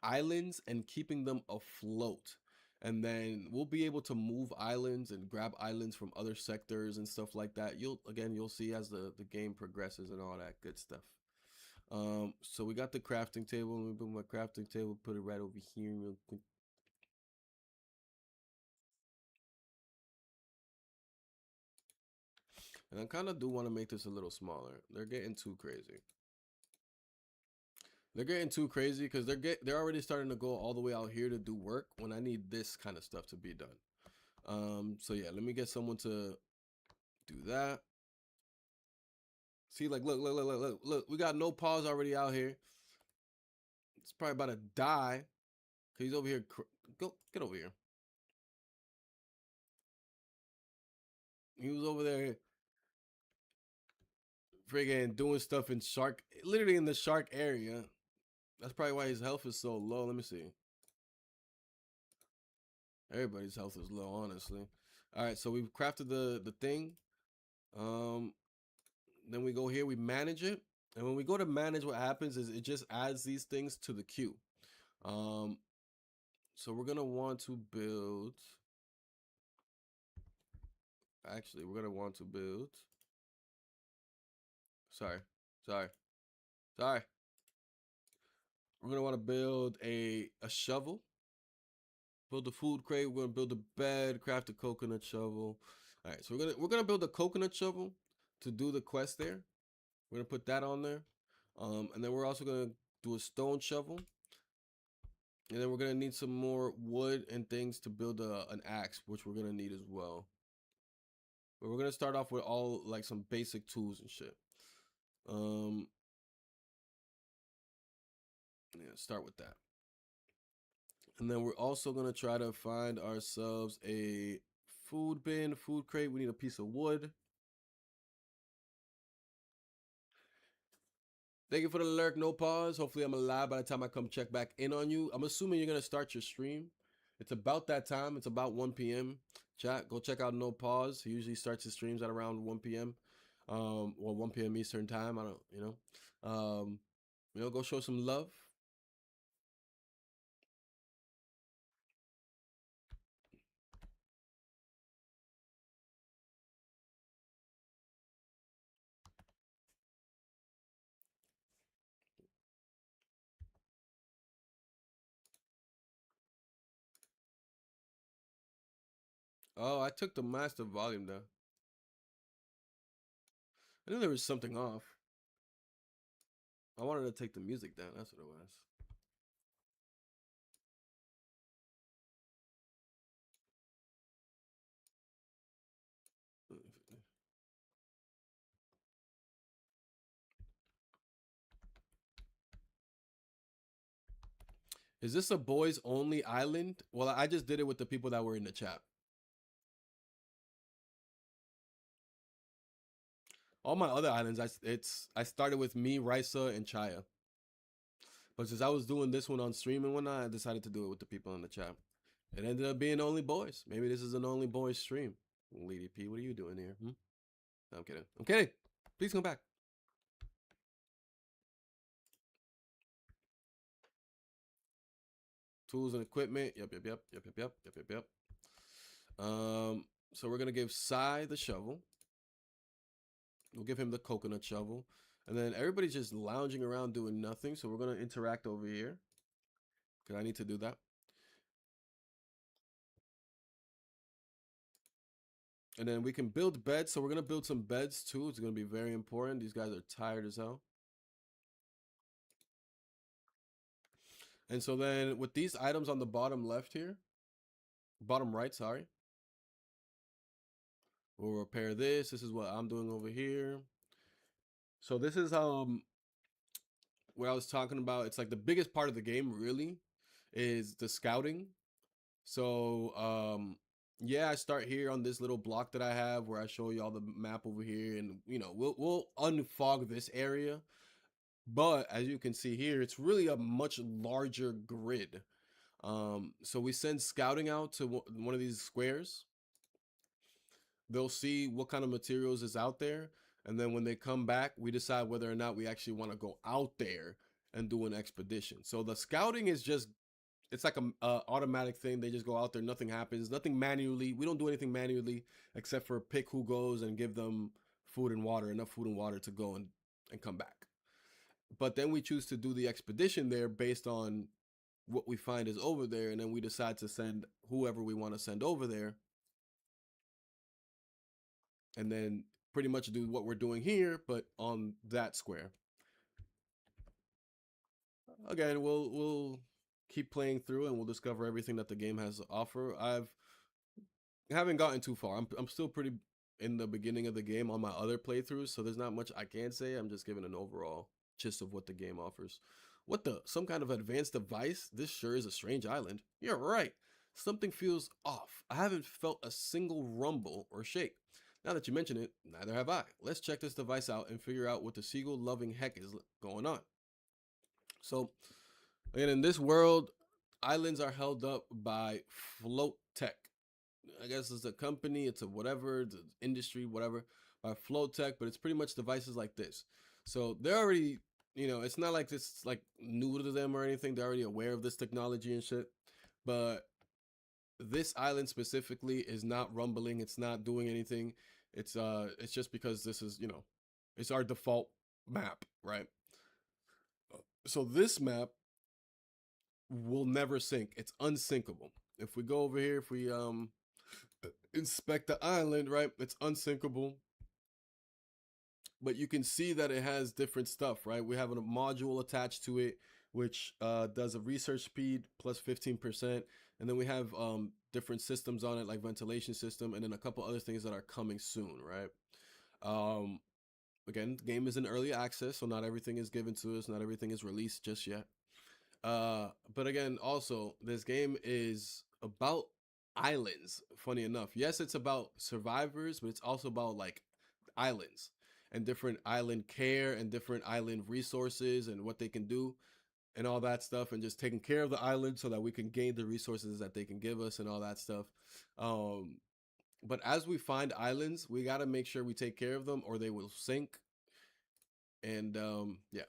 islands and keeping them afloat. And then we'll be able to move islands and grab islands from other sectors and stuff like that. You'll see as the game progresses and all that good stuff. So we got the crafting table. Let me put my crafting table, put it right over here real quick. And I kind of do want to make this a little smaller. They're getting too crazy. They're getting too crazy because they're already starting to go all the way out here to do work when I need this kind of stuff to be done. So yeah, let me get someone to do that. See, like, look. We got no pause already out here. It's probably about to die. Cause he's over here. Go, get over here. He was over there, friggin' doing stuff in shark, literally in the shark area. That's probably why his health is so low. Let me see. Everybody's health is low, honestly. All right, so we've crafted the thing. Um, then we go here, we manage it, and when we go to manage, what happens is it just adds these things to the queue. Um, so we're gonna want to build. Actually, we're gonna want to build. Sorry, sorry, sorry. We're gonna want to build a shovel. Build a food crate. We're gonna build a bed. Craft a coconut shovel. All right, so we're gonna build a coconut shovel to do the quest there. We're gonna put that on there, and then we're also gonna do a stone shovel, and then we're gonna need some more wood and things to build an axe, which we're gonna need as well. But we're gonna start off with all like some basic tools and shit. Um, yeah, start with that. And then we're also gonna try to find ourselves a food bin, food crate. We need a piece of wood. Thank you for the lurk, no pause. Hopefully I'm alive by the time I come check back in on you. I'm assuming you're gonna start your stream. It's about that time. It's about 1 p.m. Chat, go check out No Pause. He usually starts his streams at around 1 p.m. Well, 1 p.m. Eastern time. I don't, go show some love. Oh, I took the master volume down. I knew there was something off. I wanted to take the music down. That's what it was. Is this a boys only island? Well, I just did it with the people that were in the chat. All my other islands, I started with me, Risa, and Chaya. But since I was doing this one on stream and whatnot, I decided to do it with the people in the chat. It ended up being only boys. Maybe this is an only boys stream. Lady P, what are you doing here? No, I'm kidding. I'm kidding. Please come back. Tools and equipment. Yep. So we're gonna give Sai the shovel. We'll give him the coconut shovel. And then everybody's just lounging around doing nothing. So we're going to interact over here. Because I need to do that. And then we can build beds. So we're going to build some beds too. It's going to be very important. These guys are tired as hell. And so then with these items on the bottom left here, bottom right, sorry. We'll repair this. This is what I'm doing over here. So this is what I was talking about. It's like the biggest part of the game, really, is the scouting. So yeah, I start here on this little block that I have where I show you all the map over here, and we'll unfog this area. But as you can see here, it's really a much larger grid. So we send scouting out to one of these squares. They'll see what kind of materials is out there, and then when they come back, we decide whether or not we actually want to go out there and do an expedition. So the scouting is just, it's like a automatic thing. They just go out there, nothing happens, nothing manually. We don't do anything manually except for pick who goes and give them food and water, enough food and water to go and come back. But then we choose to do the expedition there based on what we find is over there, and then we decide to send whoever we want to send over there, and then pretty much do what we're doing here, but on that square. Again, we'll keep playing through and we'll discover everything that the game has to offer. Haven't gotten too far. I'm still pretty in the beginning of the game on my other playthroughs, so there's not much I can say. I'm just giving an overall gist of what the game offers. What the? Some kind of advanced device? This sure is a strange island. You're right. Something feels off. I haven't felt a single rumble or shake. Now that you mention it, neither have I. Let's check this device out and figure out what the seagull loving heck is going on. So, again, in this world, islands are held up by float tech. I guess it's a company, it's a whatever, the industry, whatever, by float tech, but it's pretty much devices like this. So they're already, it's not like this like new to them or anything. They're already aware of this technology and shit. But this island specifically is not rumbling. It's not doing anything. It's just because this is, it's our default map, right? So this map will never sink. It's unsinkable. If we go over here, if we inspect the island, right, it's unsinkable. But you can see that it has different stuff, right? We have a module attached to it, which does a research speed plus 15%. And then we have different systems on it, like ventilation system, and then a couple other things that are coming soon, right? Um, Again, the game is in early access, so not everything is given to us, not everything is released just yet. But again, also, this game is about islands, funny enough. Yes, it's about survivors, but it's also about like islands and different island care and different island resources and what they can do and all that stuff, and just taking care of the island so that we can gain the resources that they can give us and all that stuff. Um, but as we find islands, we got to make sure we take care of them or they will sink. And yeah,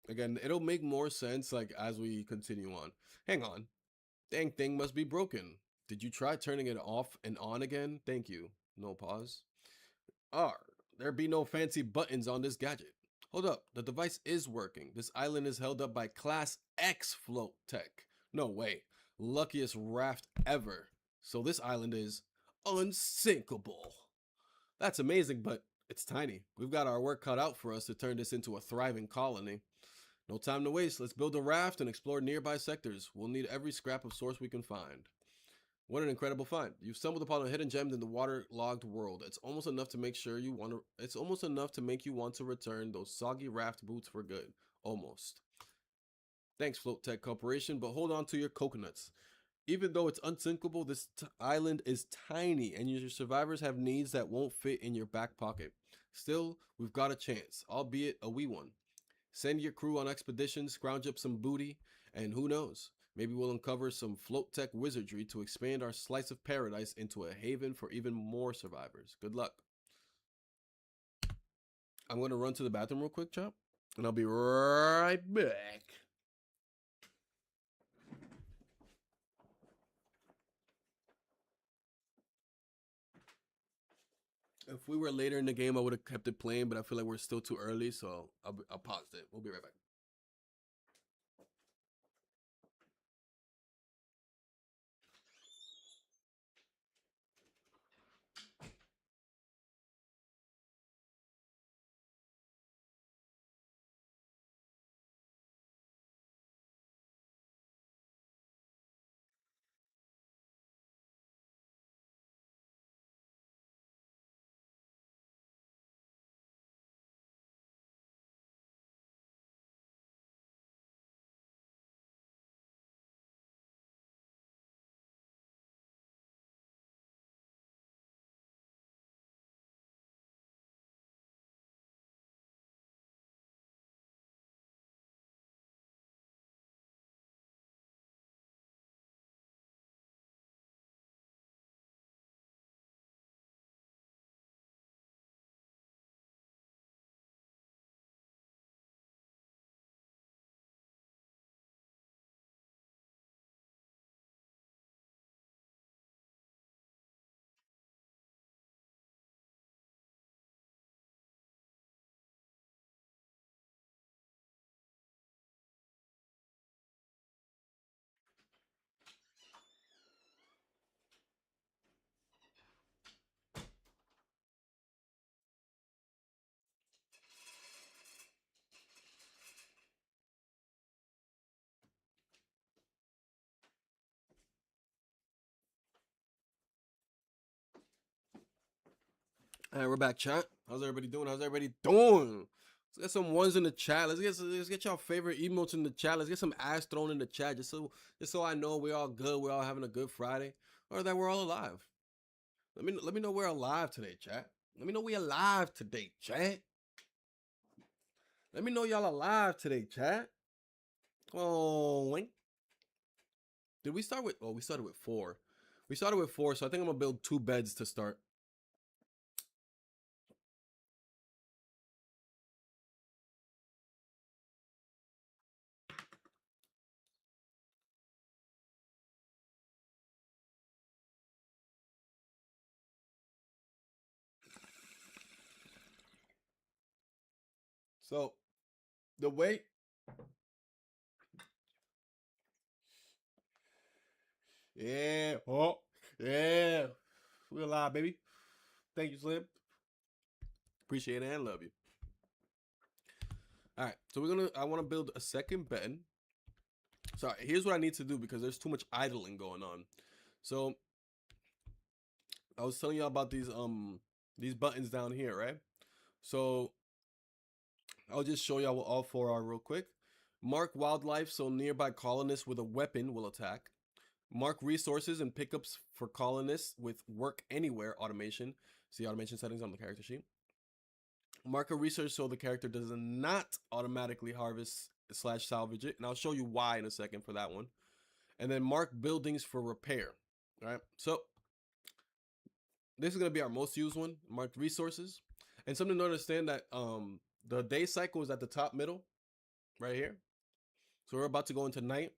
again, it'll make more sense like as we continue on. Hang on. Dang thing must be broken. Did you try turning it off and on again? Thank you. No pause. R. There be no fancy buttons on this gadget. Hold up. The device is working. This island is held up by Class X float tech. No way. Luckiest raft ever. So this island is unsinkable. That's amazing, but it's tiny. We've got our work cut out for us to turn this into a thriving colony. No time to waste. Let's build a raft and explore nearby sectors. We'll need every scrap of source we can find. What an incredible find. You've stumbled upon a hidden gem in the waterlogged world. It's almost enough to make you want to return those soggy raft boots for good. Almost. Thanks, Float Tech Corporation, but hold on to your coconuts. Even though it's unsinkable, this island is tiny and your survivors have needs that won't fit in your back pocket. Still, we've got a chance, albeit a wee one. Send your crew on expeditions, scrounge up some booty, and who knows, maybe we'll uncover some float tech wizardry to expand our slice of paradise into a haven for even more survivors. Good luck. I'm going to run to the bathroom real quick, Chop, and I'll be right back. If we were later in the game, I would have kept it playing, but I feel like we're still too early, so I'll pause it. We'll be right back. All right, we're back, chat. How's everybody doing? How's everybody doing? Let's get some ones in the chat. Let's get y'all favorite emotes in the chat. Let's get some ass thrown in the chat, just so I know we're all good. We're all having a good Friday, or that we're all alive. Let me know we're alive today, chat. Let me know we alive today, chat. Let me know y'all alive today, chat. Oh, wait. Did we start with? Oh, we started with four. We started with four, so I think I'm gonna build two beds to start. So the way, yeah, oh, yeah, we alive, baby. Thank you, Slim. Appreciate it and love you. All right, so we're gonna. I want to build a second bed. So here's what I need to do because there's too much idling going on. So I was telling you about these buttons down here, right? So I'll just show y'all what all four are real quick. Mark wildlife so nearby colonists with a weapon will attack. Mark resources and pickups for colonists with work anywhere automation. See automation settings on the character sheet. Mark a research so the character does not automatically harvest slash salvage it. And I'll show you why in a second for that one. And then mark buildings for repair. All right. So this is going to be our most used one. Marked resources. And something to understand that the day cycle is at the top middle right here. So we're about to go into night.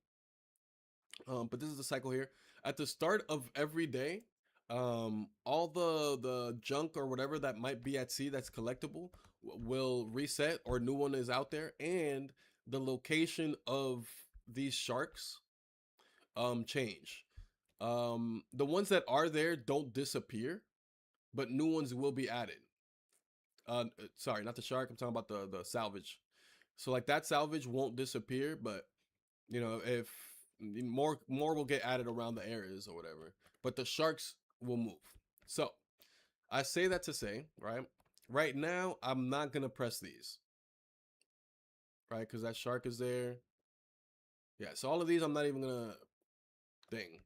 But this is the cycle here. At the start of every day, all the junk or whatever that might be at sea that's collectible will reset, or new one is out there, and the location of these sharks change. The ones that are there don't disappear, but new ones will be added. Sorry, not the shark. I'm talking about the salvage. So like that salvage won't disappear, but if more will get added around the areas or whatever, but the sharks will move. So I say that to say, right now I'm not gonna press these, right, because that shark is there. Yeah, so all of these I'm not even gonna thing,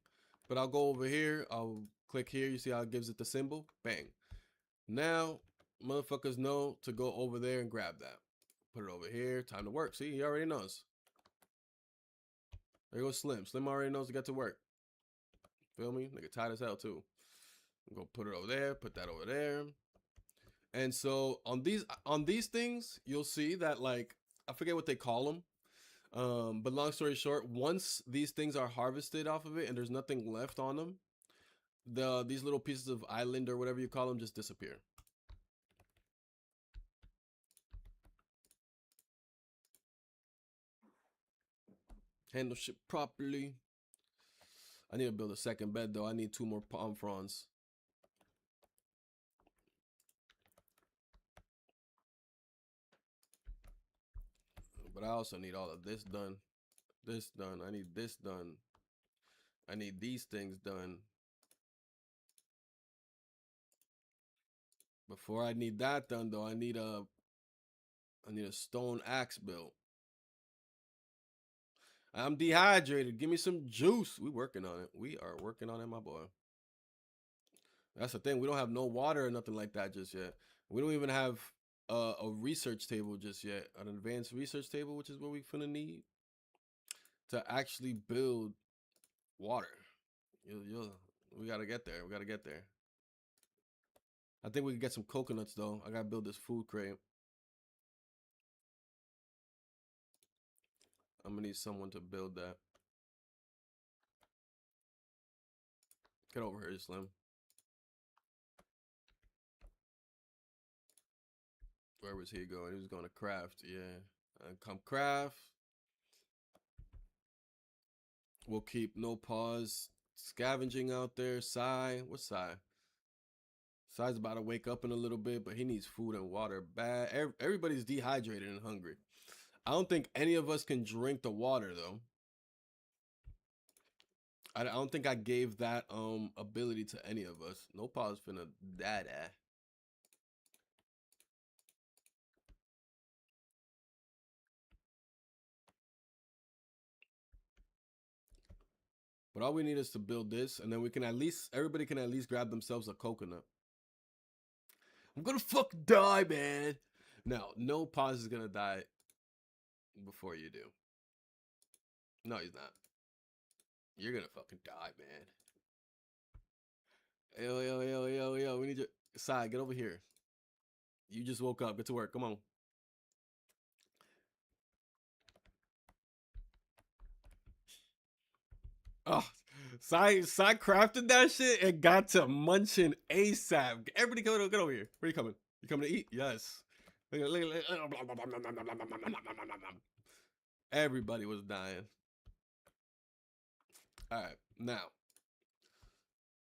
but I'll go over here, I'll click here, you see how it gives it the symbol, bang. Now motherfuckers know to go over there and grab that, put it over here, time to work. See, he already knows. There goes Slim already knows to get to work. Feel me? Nigga tired as hell too. Go put it over there, put that over there. And so on these things, you'll see that, like, I forget what they call them. But long story short, once these things are harvested off of it and there's nothing left on them, these little pieces of island or whatever you call them just disappear. Handle shit properly. I need to build a second bed though. I need 2 more palm fronds. But I also need all of this done. This done. I need this done. I need these things done. Before I need that done though, I need a stone axe built. I'm dehydrated. Give me some juice. We working on it. We are working on it, my boy. That's the thing. We don't have no water or nothing like that just yet. We don't even have a research table just yet. An advanced research table, which is what we finna need to actually build water. We gotta get there. We gotta get there. I think we can get some coconuts though. I gotta build this food crate. I'm gonna need someone to build that. Get over here, Slim. Where was he going? He was going to craft. Yeah. Come craft. We'll keep no pause. Scavenging out there. Sai. What's Sai? Sai's about to wake up in a little bit, but he needs food and water bad. Everybody's dehydrated and hungry. I don't think any of us can drink the water though. I don't think I gave that ability to any of us. No pause finna dada. But all we need is to build this, and then we can at least everybody can at least grab themselves a coconut. I'm gonna fucking die, man. No, no pause is gonna die before you do. No, he's not. You're gonna fucking die, man. Yo, yo, yo, yo, yo. We need your side. Get over here. You just woke up. Get to work. Come on. Oh, Sai crafted that shit and got to munching ASAP. Everybody get over here. Where you coming? You coming to eat? Yes. Everybody was dying. All right, now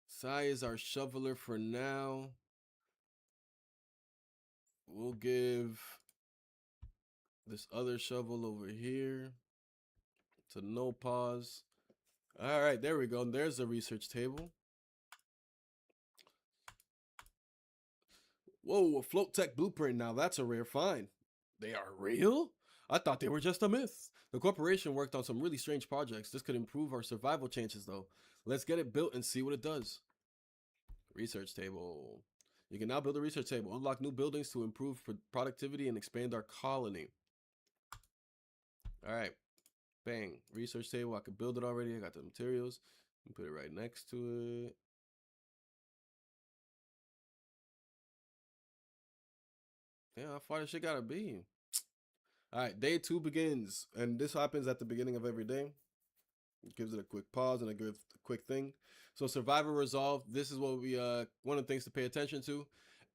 Sai is our shoveler for now. We'll give this other shovel over here to no pause. All right, there we go. There's the research table. Whoa, a float tech blueprint. Now that's a rare find. They are real? I thought they were just a myth. The corporation worked on some really strange projects. This could improve our survival chances, though. Let's get it built and see what it does. Research table. You can now build a research table. Unlock new buildings to improve productivity and expand our colony. All right. Bang. Research table. I could build it already. I got the materials. Put it right next to it. Yeah, how far this shit gotta be? All right, day 2 begins, and this happens at the beginning of every day. It gives it a quick pause and a good quick thing. So survivor resolve. This is what we one of the things to pay attention to.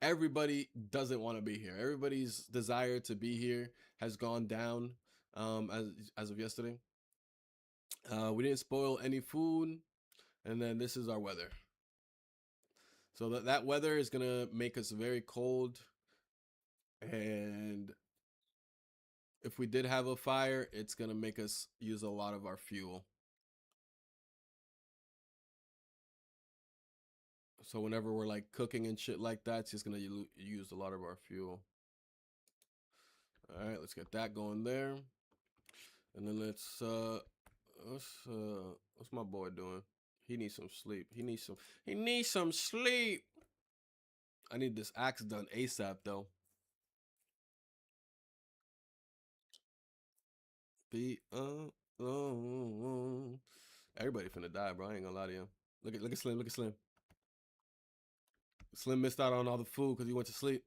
Everybody doesn't want to be here. Everybody's desire to be here has gone down as of yesterday. We didn't spoil any food, and then this is our weather. So that weather is gonna make us very cold, and if we did have a fire, it's gonna make us use a lot of our fuel. So whenever we're like cooking and shit like that, it's just gonna use a lot of our fuel. All right, let's get that going there, and then what's my boy doing? He needs some sleep. He needs some sleep. I need this axe done ASAP though. Be alone. Everybody finna die, bro. I ain't gonna lie to you. Look at Slim. Look at Slim. Slim missed out on all the food because he went to sleep.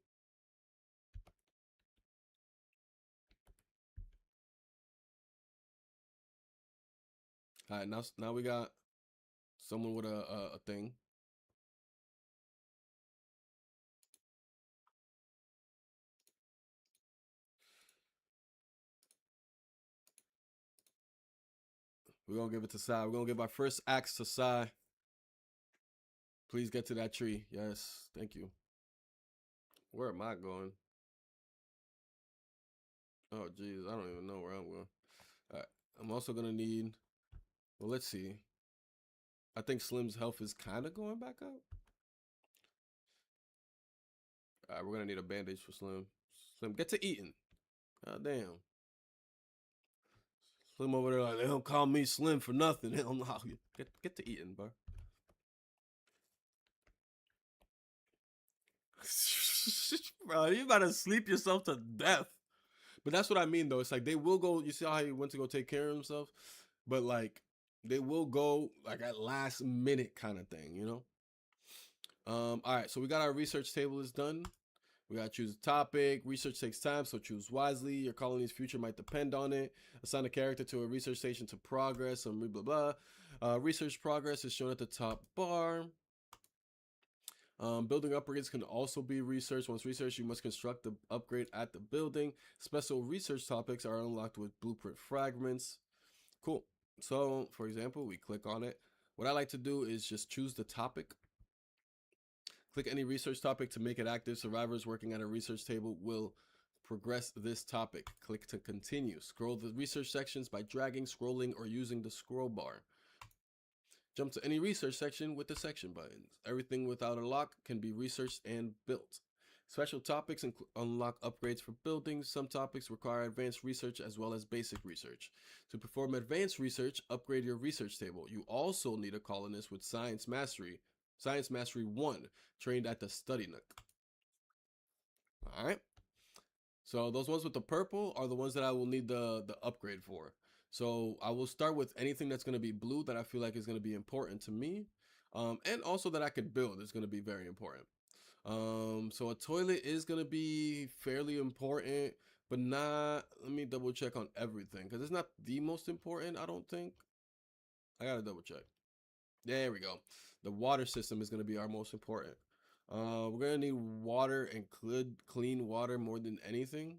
All right, now we got someone with a thing. We're gonna give it to Sai. We're gonna give our first axe to Sai. Please get to that tree. Yes, thank you. Where am I going? Oh, geez, I don't even know where I'm going. All right, I'm also gonna need. Well, let's see. I think Slim's health is kind of going back up. All right, we're gonna need a bandage for Slim. Slim, get to eating. God damn. Slim over there like they don't call me Slim for nothing. They don't know how you get to eating, bro. Bro, you about to sleep yourself to death. But that's what I mean, though. It's like they will go. You see how he went to go take care of himself, but like they will go like at last minute kind of thing, you know. All right, so we got our research table is done. We gotta choose a topic. Research takes time, so choose wisely. Your colony's future might depend on it. Assign a character to a research station to progress. Some blah blah. Research progress is shown at the top bar. Building upgrades can also be researched. Once researched, you must construct the upgrade at the building. Special research topics are unlocked with blueprint fragments. Cool. So, for example, we click on it. What I like to do is just choose the topic. Click any research topic to make it active. Survivors working at a research table will progress this topic. Click to continue. Scroll the research sections by dragging, scrolling, or using the scroll bar. Jump to any research section with the section buttons. Everything without a lock can be researched and built. Special topics unlock upgrades for buildings. Some topics require advanced research as well as basic research. To perform advanced research, upgrade your research table. You also need a colonist with Science Mastery 1, trained at the Study Nook. All right. So those ones with the purple are the ones that I will need the upgrade for. So I will start with anything that's going to be blue that I feel like is going to be important to me, and also that I could build is going to be very important. So a toilet is going to be fairly important, but not. Let me double check on everything because it's not the most important. I don't think. I gotta double check. There we go. The water system is going to be our most important. We're gonna need water and clean water more than anything.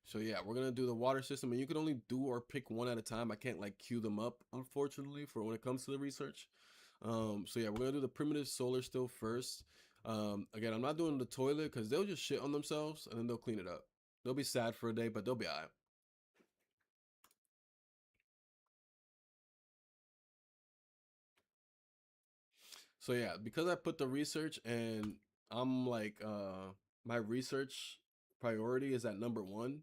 So yeah, we're gonna do the water system, and you can only do or pick one at a time. I can't like queue them up, unfortunately, for when it comes to the research. So yeah, we're gonna do the primitive solar still first. Again, I'm not doing the toilet because they'll just shit on themselves and then they'll clean it up. They'll be sad for a day, but they'll be alright. So yeah, because I put the research and I'm like my research priority is at number one,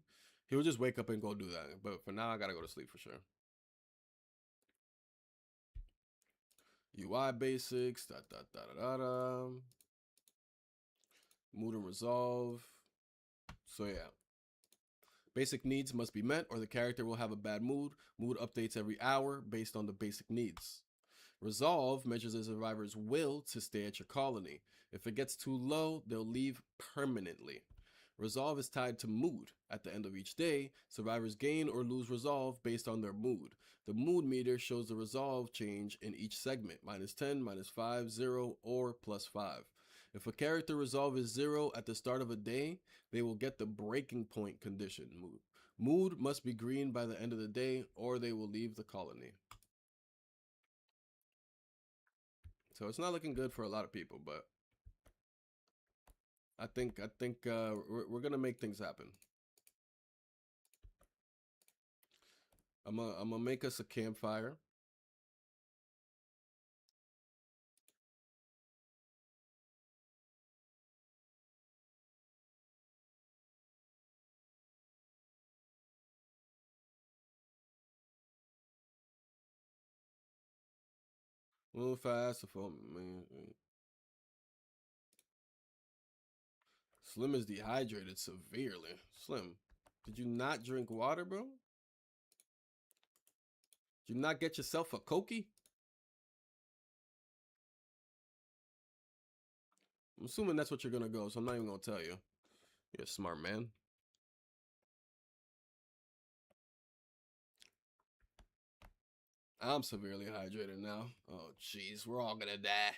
he'll just wake up and go do that. But for now I gotta go to sleep for sure. UI basics, mood and resolve. So yeah. Basic needs must be met or the character will have a bad mood. Mood updates every hour based on the basic needs. Resolve measures a survivor's will to stay at your colony. If it gets too low, they'll leave permanently. Resolve is tied to mood. At the end of each day, survivors gain or lose resolve based on their mood. The mood meter shows the resolve change in each segment -10, -5, 0, or +5. If a character resolve is 0 at the start of a day, they will get the breaking point condition mood. Mood must be green by the end of the day or they will leave the colony. So it's not looking good for a lot of people, but I think we're gonna make things happen. I'm gonna make us a campfire. Move fast. Slim is dehydrated severely. Slim, did you not drink water, bro? Did you not get yourself a Koki? I'm assuming that's what you're gonna go, so I'm not even gonna tell you. You're a smart man. I'm severely hydrated now. Oh, jeez, we're all gonna die.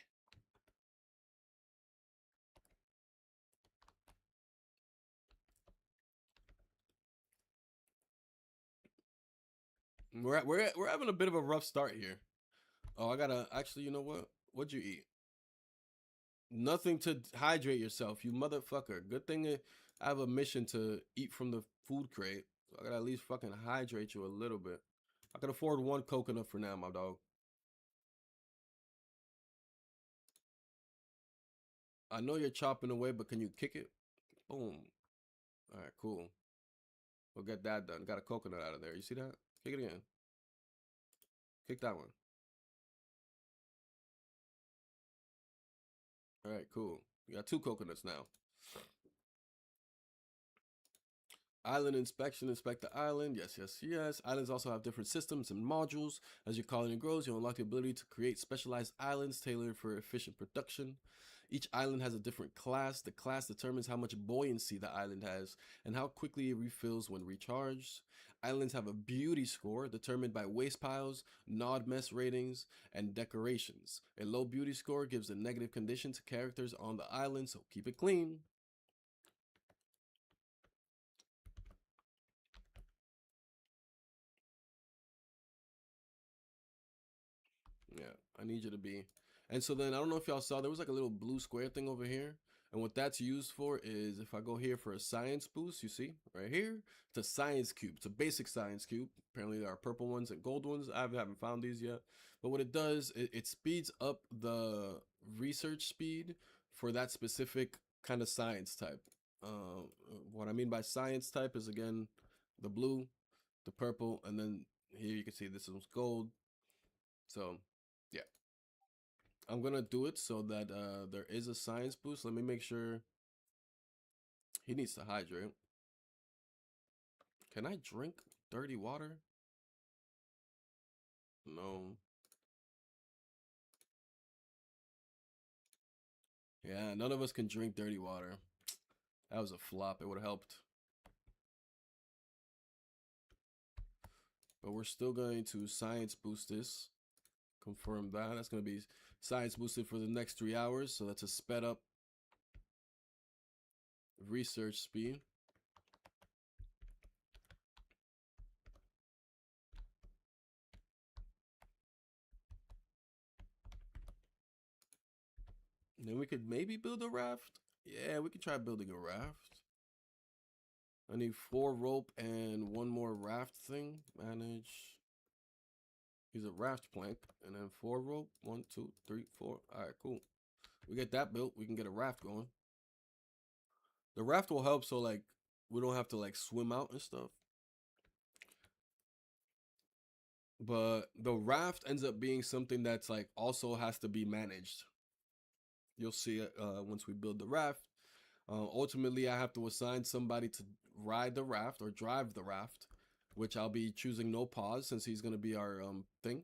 We're having a bit of a rough start here. Oh, I gotta actually. You know what? What'd you eat? Nothing to hydrate yourself, you motherfucker. Good thing I have a mission to eat from the food crate. So I gotta at least fucking hydrate you a little bit. I can afford one coconut for now, my dog. I know you're chopping away, but can you kick it? Boom. All right, cool. We'll get that done. Got a coconut out of there. You see that? Kick it again. Kick that one. All right, cool. You got two coconuts now. Island inspection, inspect the island. Yes, yes, yes. Islands also have different systems and modules. As your colony grows, you unlock the ability to create specialized islands tailored for efficient production. Each island has a different class. The class determines how much buoyancy the island has and how quickly it refills when recharged. Islands have a beauty score determined by waste piles, nod mess ratings, and decorations. A low beauty score gives a negative condition to characters on the island, so keep it clean. Yeah, I need you to be. And so then I don't know if y'all saw there was like a little blue square thing over here. And what that's used for is if I go here for a science boost, you see right here, it's a science cube. It's a basic science cube. Apparently there are purple ones and gold ones. I haven't found these yet. But what it does, it speeds up the research speed for that specific kind of science type. What I mean by science type is again the blue, the purple, and then here you can see this is gold. So yeah, I'm gonna do it so that there is a science boost. Let me make sure he needs to hydrate. Can I drink dirty water? No. Yeah, none of us can drink dirty water. That was a flop. It would have helped. But we're still going to science boost this. Confirm that. That's going to be science boosted for the next 3 hours. So that's a sped up research speed. And then we could maybe build a raft. Yeah, we could try building a raft. I need 4 rope and 1 more raft thing. Manage. Use a raft plank and then 4 rope. 1, 2, 3, 4. All right, cool. We get that built. We can get a raft going. The raft will help so like we don't have to like swim out and stuff. But the raft ends up being something that's like also has to be managed. You'll see it once we build the raft. Ultimately, I have to assign somebody to ride the raft or drive the raft, which I'll be choosing no pause since he's gonna be our thing.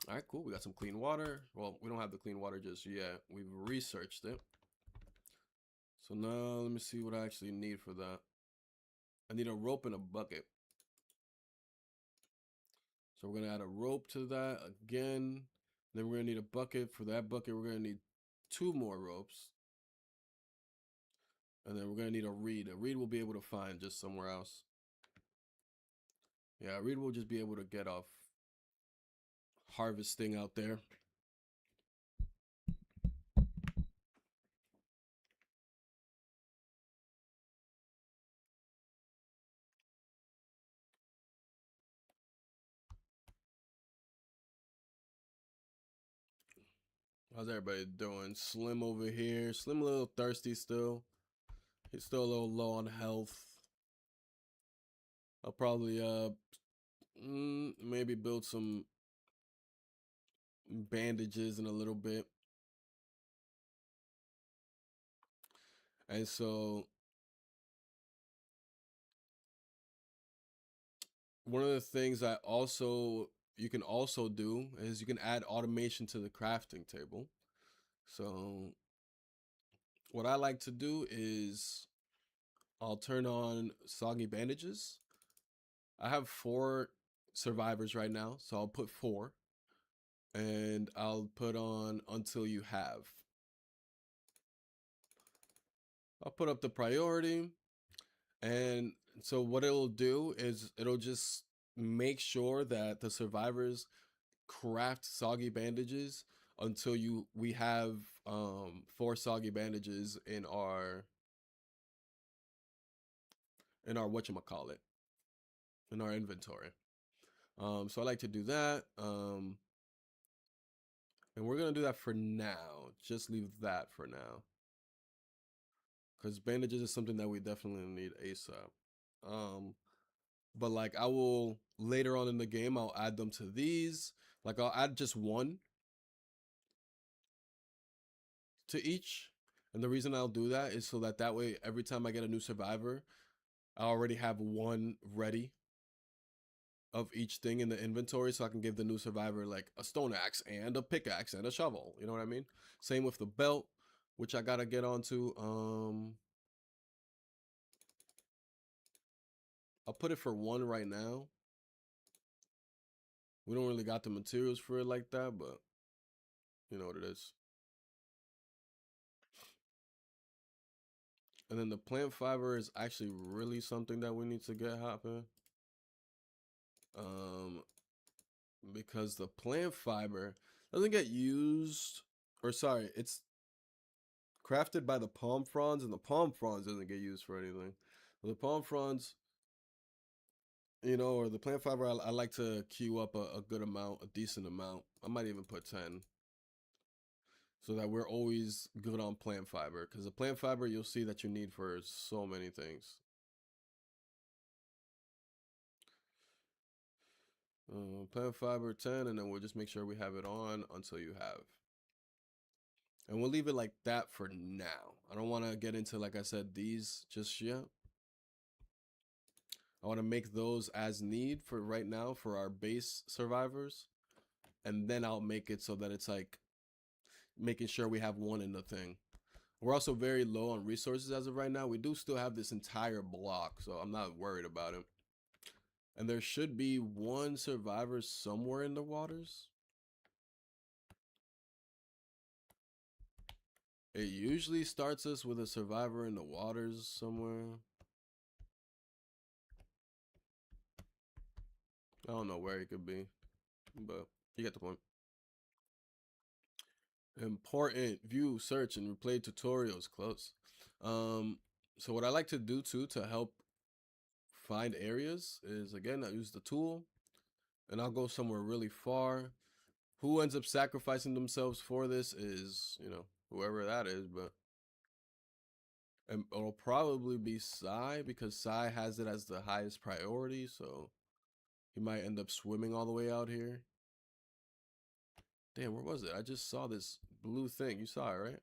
All right, cool. We got some clean water. Well, we don't have the clean water just yet. We've researched it. So now let me see what I actually need for that. I need a rope and a bucket. So we're gonna add a rope to that again. Then we're gonna need a bucket. For that bucket, we're gonna need 2 more ropes. And then we're gonna need a reed. A reed we'll be able to find just somewhere else. Yeah, a reed will just be able to get off harvesting out there. How's everybody doing? Slim over here. Slim a little thirsty still. He's still a little low on health. I'll probably maybe build some bandages in a little bit. And so one of the things I also you can also do is you can add automation to the crafting table. So what I like to do is I'll turn on soggy bandages. I have 4 survivors right now, so I'll put 4 and I'll put on until you have. I'll put up the priority, and so what it'll do is it'll just make sure that the survivors craft soggy bandages until we have 4 soggy bandages in our whatchamacallit, in our inventory. So I like to do that. And we're gonna do that for now. Just leave that for now. Because bandages is something that we definitely need ASAP. But like I will later on in the game, I'll add them to these. Like I'll add just 1 to each. And the reason I'll do that is so that that way every time I get a new survivor, I already have 1 ready of each thing in the inventory, so I can give the new survivor like a stone axe and a pickaxe and a shovel. You know what I mean? Same with the belt, which I gotta get onto. I'll put it for 1 right now. We don't really got the materials for it like that, but you know what it is. And then the plant fiber is actually really something that we need to get happen. Because the plant fiber doesn't get used, or sorry, it's crafted by the palm fronds, and the palm fronds doesn't get used for anything. The palm fronds, or the plant fiber, I like to queue up a good amount, a decent amount. I might even put 10. so that we're always good on plant fiber. Because the plant fiber, you'll see that you need for so many things. Plant fiber 10, and then we'll just make sure we have it on until you have. And we'll leave it like that for now. I don't want to get into, like I said, these just yet. I want to make those as need for right now for our base survivors. And then I'll make it so that it's like making sure we have one in the thing. We're also very low on resources as of right now. We do still have this entire block, so I'm not worried about it. And there should be one survivor somewhere in the waters. It usually starts us with a survivor in the waters somewhere. I don't know where it could be, but you get the point. Important view, search, and replay tutorials. Close. So what I like to do too to help find areas is, again, I use the tool, and I'll go somewhere really far. Who ends up sacrificing themselves for this is, you know, whoever that is, but and it'll probably be Sai, because Sai has it as the highest priority, so he might end up swimming all the way out here. Damn, where was it? I just saw this blue thing. You saw it, right?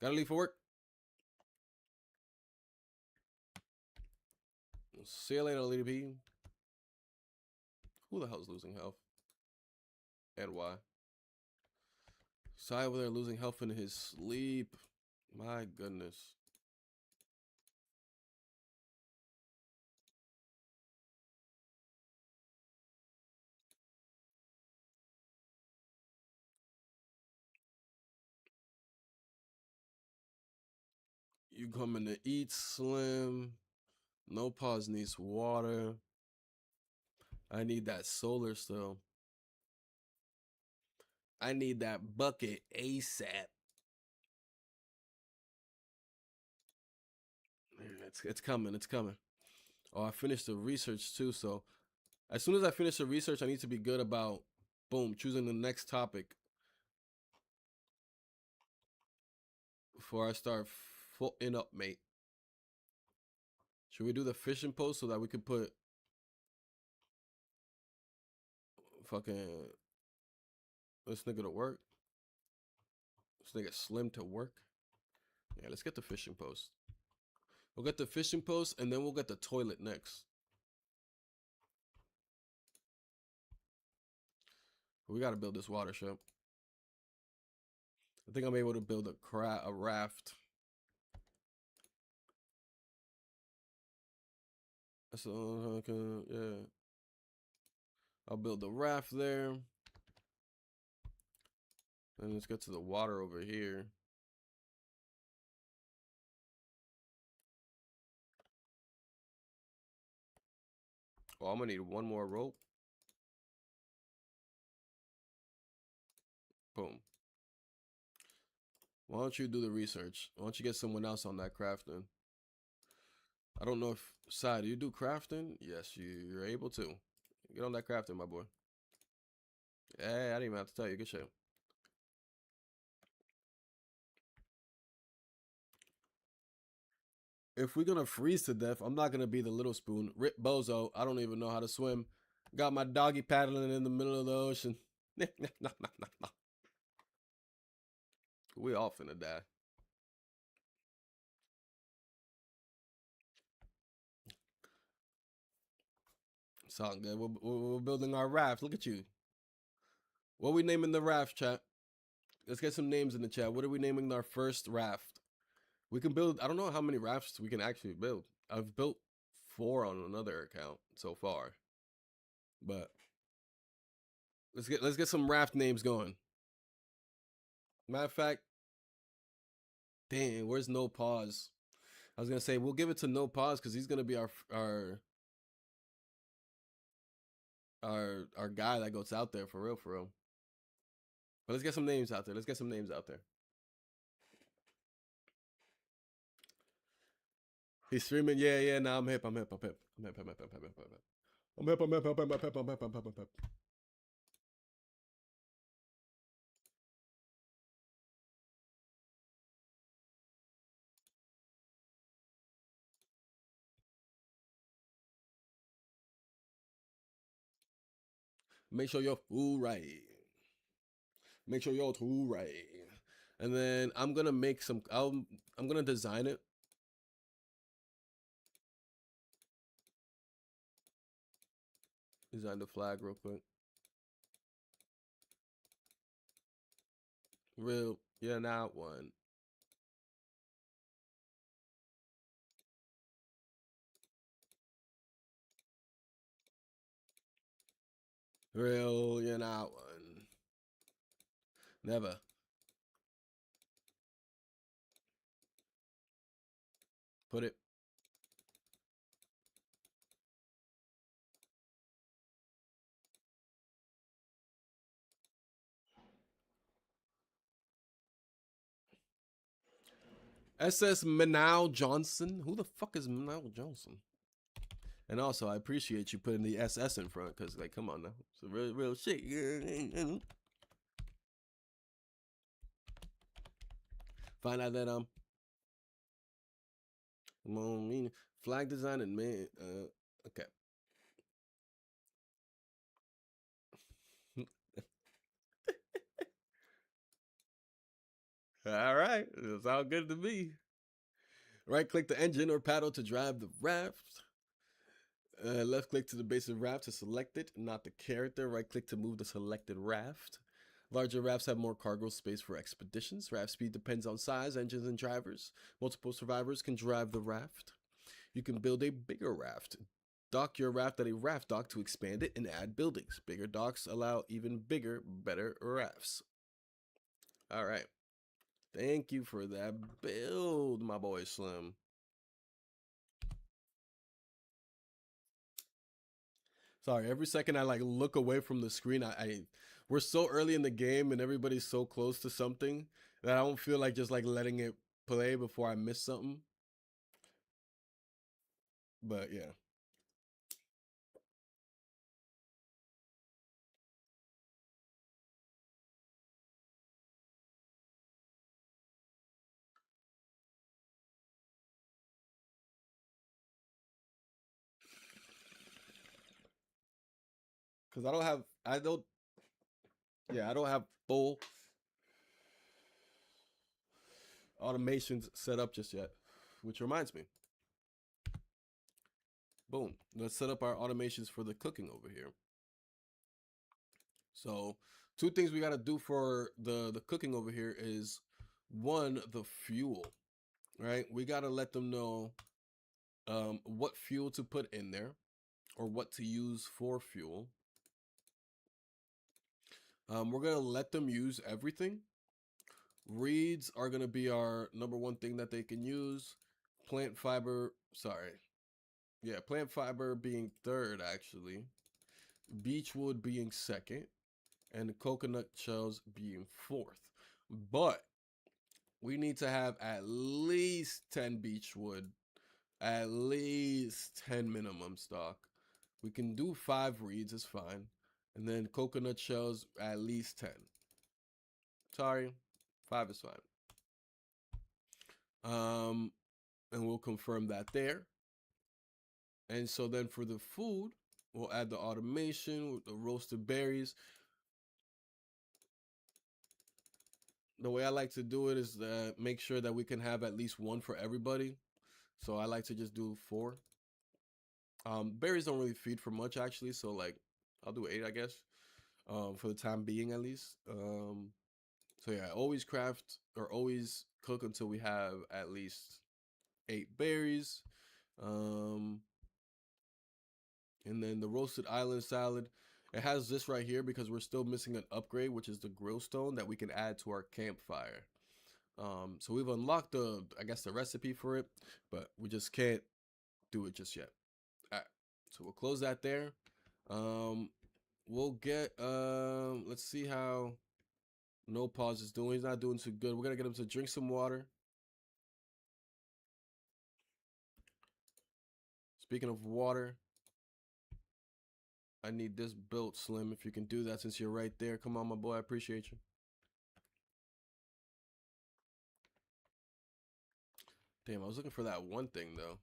Gotta leave for work. See you later, Lady P. Who the hell's losing health? And why? Sai over there losing health in his sleep. My goodness. You coming to eat, Slim? No pause needs water. I need that solar still. I need that bucket ASAP. It's coming. It's coming. Oh, I finished the research too. So as soon as I finish the research, I need to be good about, boom, choosing the next topic before I start footing up, mate. Should we do the fishing post so that we could put fucking this nigga to work? This nigga Slim to work? Yeah, let's get the fishing post. We'll get the fishing post, and then we'll get the toilet next. We gotta build this water ship. I think I'm able to build a raft. So yeah, I'll build the raft there. And let's get to the water over here. Oh, I'm gonna need one more rope. Boom. Why don't you do the research? Why don't you get someone else on that crafting? I don't know if, Sai, do you do crafting? Yes, you're able to. Get on that crafting, my boy. Hey, I didn't even have to tell you. Good shit. If we're gonna freeze to death, I'm not gonna be the little spoon. Rip Bozo. I don't even know how to swim. Got my doggy paddling in the middle of the ocean. We all finna die. Sound good. We're building our raft. Look at you. What are we naming the raft, chat? Let's get some names in the chat. What are we naming our first raft? We can build, I don't know how many rafts we can actually build. I've built 4 on another account so far. But let's get some raft names going. Matter of fact, dang, where's No Pause? I was gonna say we'll give it to No Pause because he's gonna be our guy that goes out there for real, for real. But let's get some names out there. Let's get some names out there. He's streaming. Yeah, yeah. Nah, I'm hip. I'm hip. I'm hip. I'm hip. I'm hip. I'm hip. I'm hip. I'm hip. I'm hip. I'm hip. I'm hip. I'm hip. I'm hip. I'm hip. I'm hip. Make sure your food right. Make sure your food right. And then I'm gonna make some. I'm gonna design it. Design the flag real quick. Real, yeah, not one. Real, you're not one. Never. Put it. SS Manow Johnson. Who the fuck is Manow Johnson? And also, I appreciate you putting the SS in front because, like, come on now, it's a real shit. Find out that flag design and man. Okay. All right, it's all good to me. Right click the engine or paddle to drive the raft. Left click to the base of raft to select it, not the character. Right click to move the selected raft. Larger rafts have more cargo space for expeditions. Raft speed depends on size, engines, and drivers. Multiple survivors can drive the raft. You can build a bigger raft. Dock your raft at a raft dock to expand it and add buildings. Bigger docks allow even bigger, better rafts. All right. Thank you for that build, my boy Slim. Sorry, every second I like look away from the screen, I we're so early in the game and everybody's so close to something that I don't feel like just like letting it play before I miss something. But yeah. Cause I don't have full automations set up just yet. Which reminds me. Boom. Let's set up our automations for the cooking over here. So two things we gotta do for the cooking over here is one, the fuel. Right? We gotta let them know what fuel to put in there or what to use for fuel. We're gonna let them use everything. Reeds are gonna be our number one thing that they can use. Plant fiber, sorry, yeah, plant fiber being third actually. Beechwood being second, and the coconut shells being fourth. But we need to have at least 10 beechwood, at least 10 minimum stock. We can do 5 reeds, it's fine. And then coconut shells, at least 10. Sorry, 5 is fine. And we'll confirm that there. And so then for the food, we'll add the automation with the roasted berries. The way I like to do it is make sure that we can have at least one for everybody. So I like to just do 4. Berries don't really feed for much actually, so like I'll do 8, I guess, for the time being at least. So yeah, always craft or always cook until we have at least 8 berries. Um, and then the roasted island salad. It has this right here because we're still missing an upgrade, which is the grill stone that we can add to our campfire. So we've unlocked I guess the recipe for it, but we just can't do it just yet. All right, so we'll close that there. Um, we'll get, let's see how No Pause is doing. He's not doing too good. We're gonna get him to drink some water. Speaking of water, I need this built, Slim. If you can do that since you're right there. Come on, my boy. I appreciate you. Damn, I was looking for that one thing, though.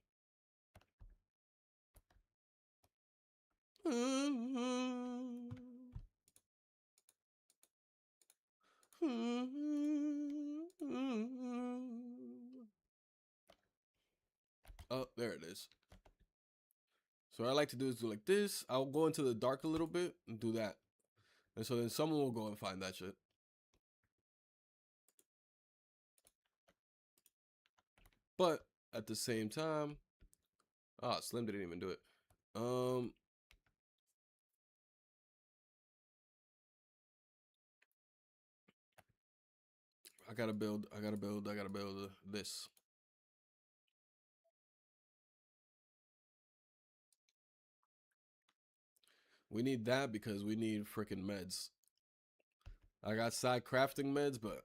Oh, there it is. So what I like to do is do like this. I'll go into the dark a little bit and do that. And so then someone will go and find that shit. But at the same time, Slim didn't even do it. I gotta build this. We need that because we need freaking meds. I got side crafting meds, but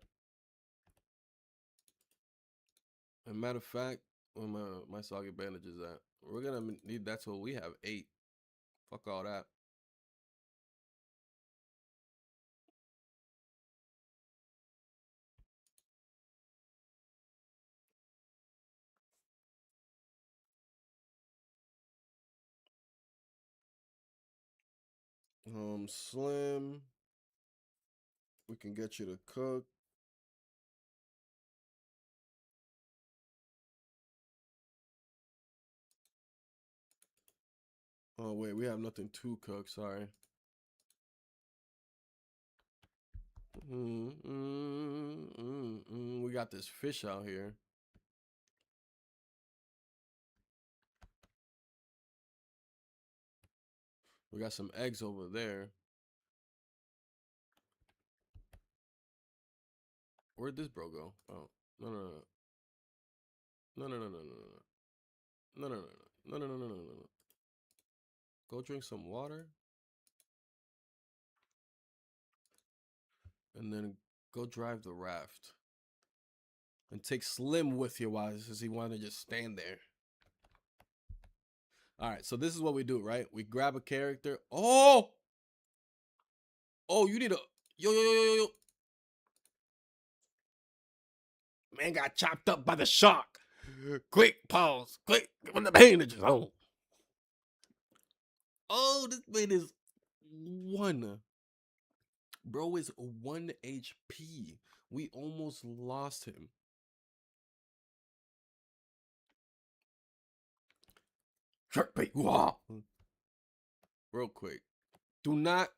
as a matter of fact, where my soggy bandages at? We're gonna need that till we have 8. Fuck all that. Slim, we can get you to cook. Oh wait, we have nothing to cook. Sorry. We got this fish out here. We got some eggs over there. Where'd this bro go? Oh, no, no, no, no, no, no, no, no, no, no, no, no, no, no, no, no, no, no. Go drink some water, and then go drive the raft, and take Slim with you. Why? Because he wanted to just stand there. All right, so this is what we do, right? We grab a character. Oh, you need a yo. Man got chopped up by the shark. Quick, pause. Quick, when the bandages on. Oh, this man is 1. Bro is 1 HP. We almost lost him. Real quick. Do not.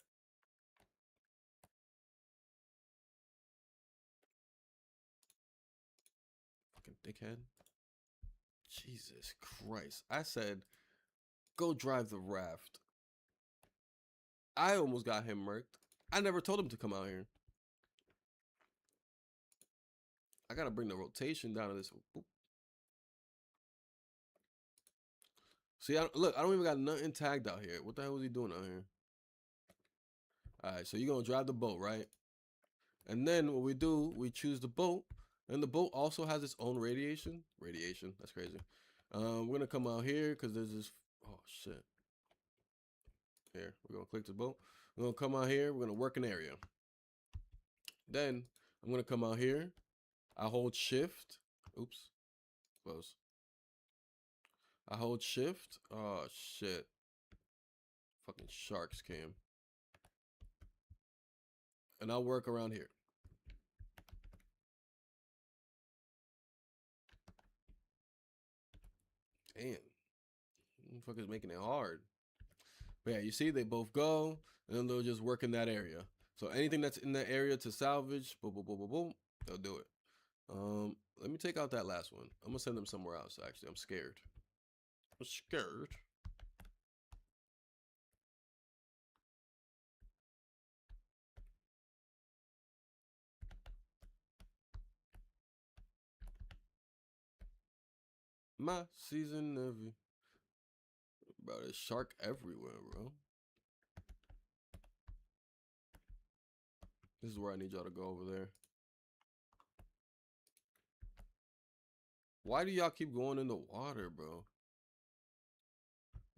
Fucking dickhead. Jesus Christ. I said, go drive the raft. I almost got him murked. I never told him to come out here. I gotta bring the rotation down to this. Boop. See, look, I don't even got nothing tagged out here. What the hell was he doing out here? All right, so you're gonna drive the boat, right? And then what we do, we choose the boat, and the boat also has its own radiation. Radiation, that's crazy. We're gonna come out here because there's this. Oh shit. Here, we're gonna click the boat. We're gonna come out here. We're gonna work an area. Then I'm gonna come out here. I hold shift. Oops, close. I hold shift. Oh shit. Fucking sharks came. And I'll work around here. Damn. Motherfuckers making it hard. But yeah, you see, they both go, and then they'll just work in that area. So anything that's in that area to salvage, boom, boom, boom, boom, boom, they'll do it. Let me take out that last one. I'm gonna send them somewhere else. Actually, I'm scared. I'm scared. My season Navy. Bro, there's shark everywhere, bro. This is where I need y'all to go over there. Why do y'all keep going in the water, bro?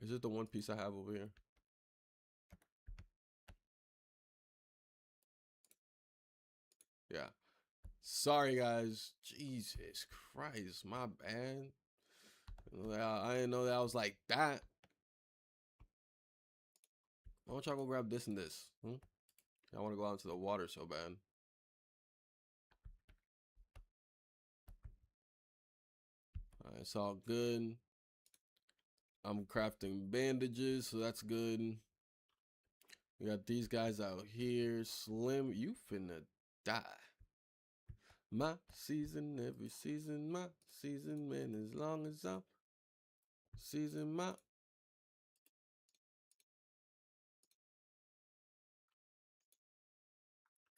Is it the one piece I have over here? Yeah. Sorry, guys. Jesus Christ, my bad. I didn't know that I was like that. Why don't y'all go grab this and this? I want to go out into the water so bad. That's all good. I'm crafting bandages, so that's good. We got these guys out here. Slim, you finna die. My season, every season, my season, man, as long as I'm season my.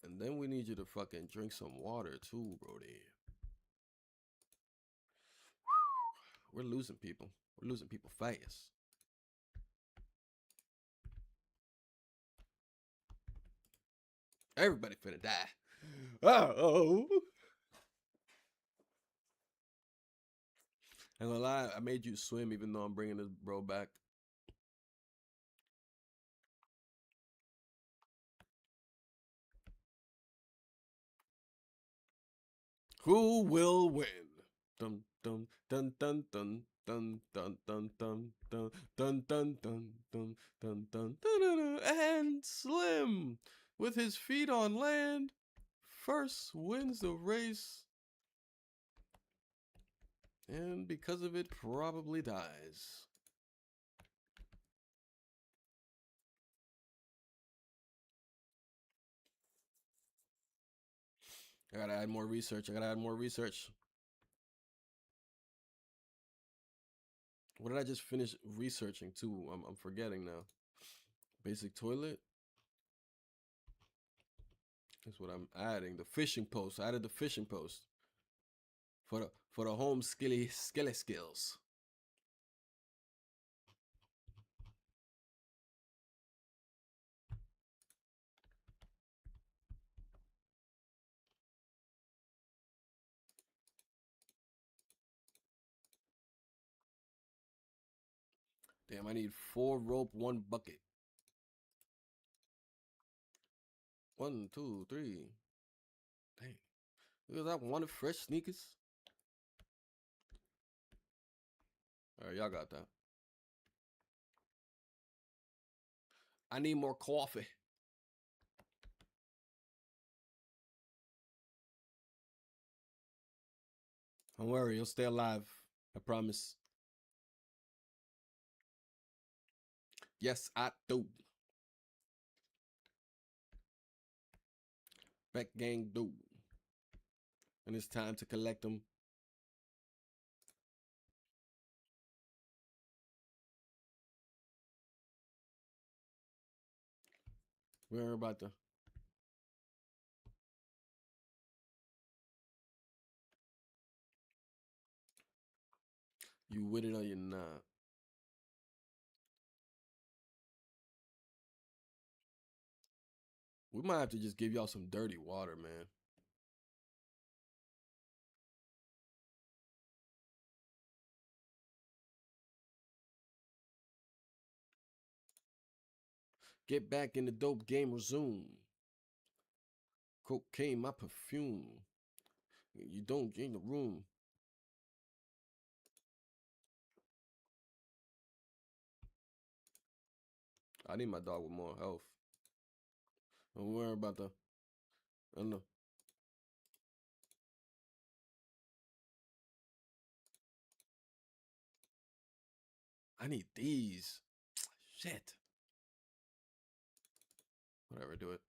And then we need you to fucking drink some water too, Brody. We're losing people. We're losing people fast. Everybody finna die. Oh. I'm gonna lie, I made you swim even though I'm bringing this bro back. Who will win? Dun dun dun dun dun dun dun dun dun dun dun dun dun dun dun dun dun. And Slim, with his feet on land, first wins the race, and because of it, probably dies. I gotta add more research. I gotta add more research. What did I just finish researching too? I'm forgetting now. Basic toilet is what I'm adding. The fishing post. I added the fishing post for the home skilly skills. Damn, I need 4 rope, 1 bucket. 1, 2, 3. Dang. Look at that, 1 fresh sneakers. All right, y'all got that. I need more coffee. Don't worry, you'll stay alive. I promise. Yes, I do. Back gang do. And it's time to collect them. We're about to. You with it or you're not? We might have to just give y'all some dirty water, man. Get back in the dope game, resume. Cocaine, my perfume. You don't get in the room. I need my dog with more health. Don't worry about the. I know. I need these. Shit. Whatever, do it.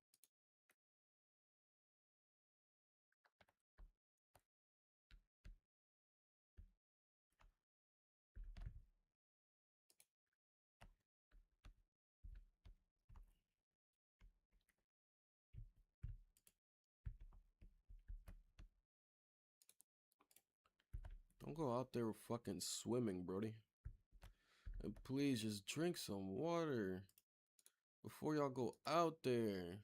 Don't go out there fucking swimming, Brody. And please just drink some water before y'all go out there.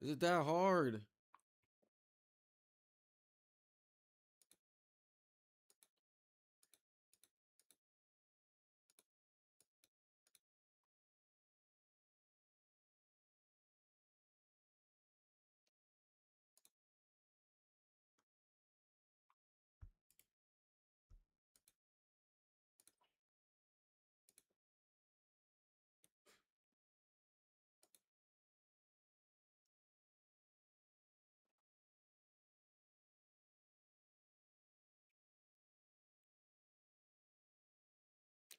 Is it that hard?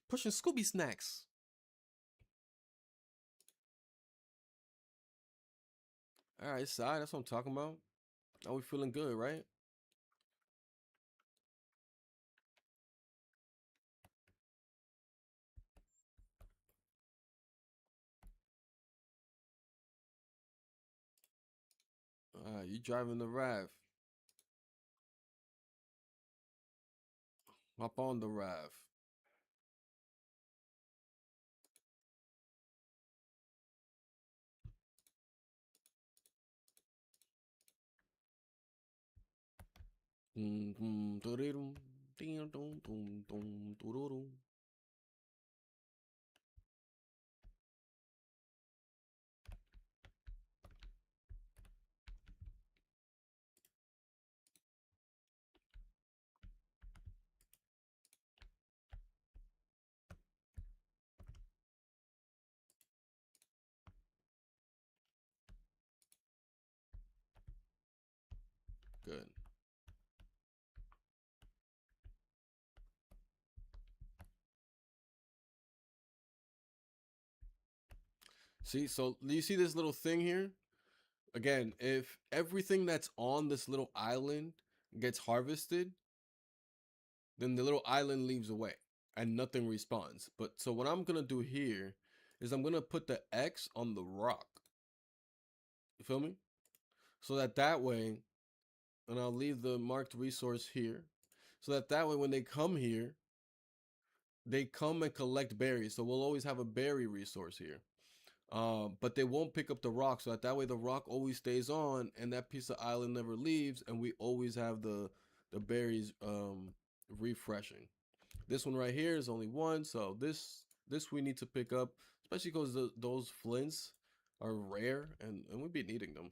Pushing Scooby snacks. All right, side. That's what I'm talking about. Are we feeling good, right? All right, you driving the Rav. Hop on the Rav. Good. See, so you see this little thing here? Again, if everything that's on this little island gets harvested, then the little island leaves away and nothing respawns. But so what I'm gonna do here is I'm gonna put the X on the rock. You feel me? So that way, and I'll leave the marked resource here, so that way when they come here, they come and collect berries. So we'll always have a berry resource here. But they won't pick up the rock, so that way the rock always stays on, and that piece of island never leaves, and we always have the berries refreshing. This one right here is only one, so this we need to pick up, especially because those flints are rare, and we'd be needing them.